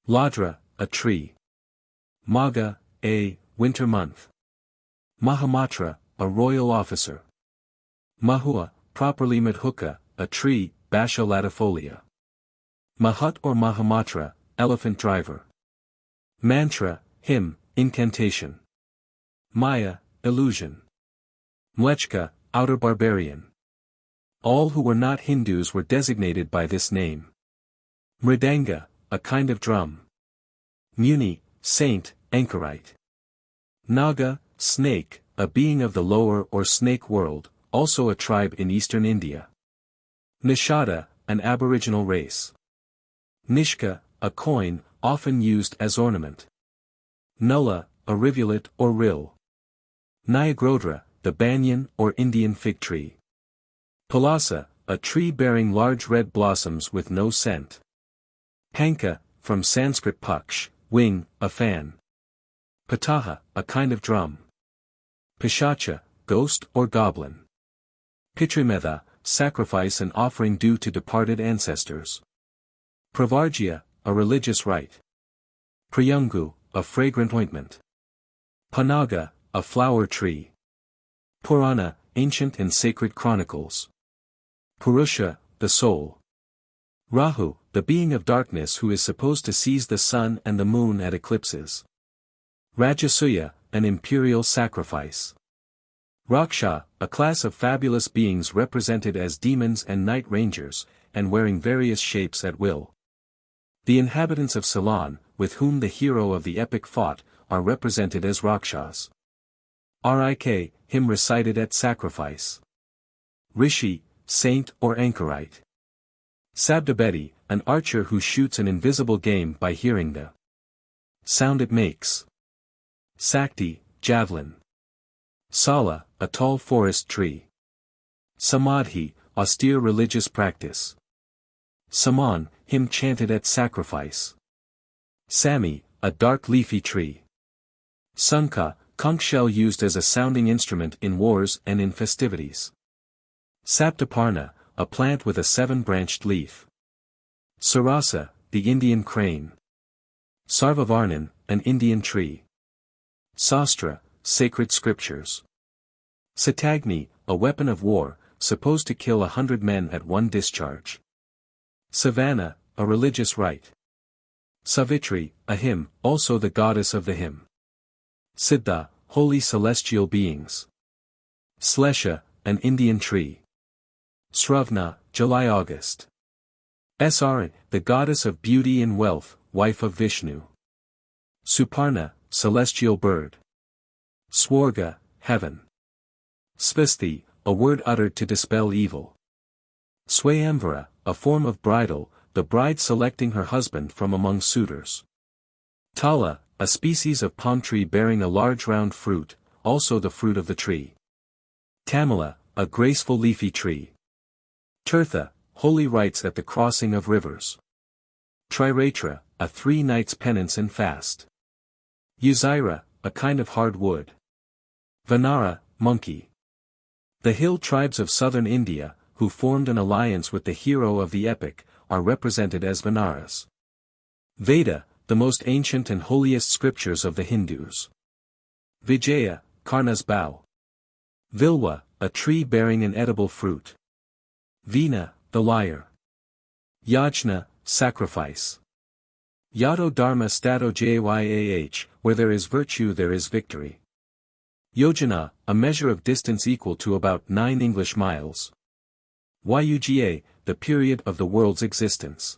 Ladra, a tree. Magha, a winter month. Mahamatra, a royal officer. Mahua, properly Madhuka, a tree, Basha latifolia. Mahut or Mahamatra, elephant driver. Mantra, hymn, incantation. Maya, illusion. Mlechka, outer barbarian. All who were not Hindus were designated by this name. Mridanga, a kind of drum. Muni, saint, anchorite. Naga, snake, a being of the lower or snake world, also a tribe in eastern India. Nishada, an aboriginal race. Nishka, a coin, often used as ornament. Nulla, a rivulet or rill. Nyagrodhra, the banyan or Indian fig tree. Palasa, a tree bearing large red blossoms with no scent. Panka, from Sanskrit paksh, wing, a fan. Pataha, a kind of drum. Pishacha, ghost or goblin. Pitrimedha, sacrifice and offering due to departed ancestors. Pravargya, a religious rite. Priyungu, a fragrant ointment. Panaga, a flower tree. Purana, ancient and sacred chronicles. Purusha, the soul. Rahu, the being of darkness who is supposed to seize the sun and the moon at eclipses. Rajasuya, an imperial sacrifice. Raksha, a class of fabulous beings represented as demons and night rangers, and wearing various shapes at will. The inhabitants of Ceylon, with whom the hero of the epic fought, are represented as Rakshas. Rik, hymn recited at sacrifice. Rishi, saint or anchorite. Sabdabedi, an archer who shoots an invisible game by hearing the sound it makes. Sakti, javelin. Sala, a tall forest tree. Samadhi, austere religious practice. Saman, hymn chanted at sacrifice. Sami, a dark leafy tree. Sankha, conch shell used as a sounding instrument in wars and in festivities. Saptaparna, a plant with a 7-branched leaf. Sarasa, the Indian crane. Sarvavarnan, an Indian tree. Sastra, sacred scriptures. Satagni, a weapon of war, supposed to kill 100 men at one discharge. Savannah, a religious rite. Savitri, a hymn, also the goddess of the hymn. Siddha, holy celestial beings. Slesha, an Indian tree. Sravna, July-August. Sr, the goddess of beauty and wealth, wife of Vishnu. Suparna, celestial bird. Swarga, heaven. Svisti, a word uttered to dispel evil. Swayamvara, a form of bridal, the bride selecting her husband from among suitors. Tala, a species of palm tree bearing a large round fruit, also the fruit of the tree. Tamala, a graceful leafy tree. Tirtha, holy rites at the crossing of rivers. Triratra, a 3 nights penance and fast. Uzira, a kind of hard wood. Vanara, monkey. The hill tribes of southern India, who formed an alliance with the hero of the epic, are represented as Vanaras. Veda, the most ancient and holiest scriptures of the Hindus. Vijaya, Karna's bow. Vilwa, a tree bearing an edible fruit. Veena, the lyre. Yajna, sacrifice. Yado dharma stato jyah, where there is virtue there is victory. Yojana, a measure of distance equal to about 9 English miles. Yuga, the period of the world's existence.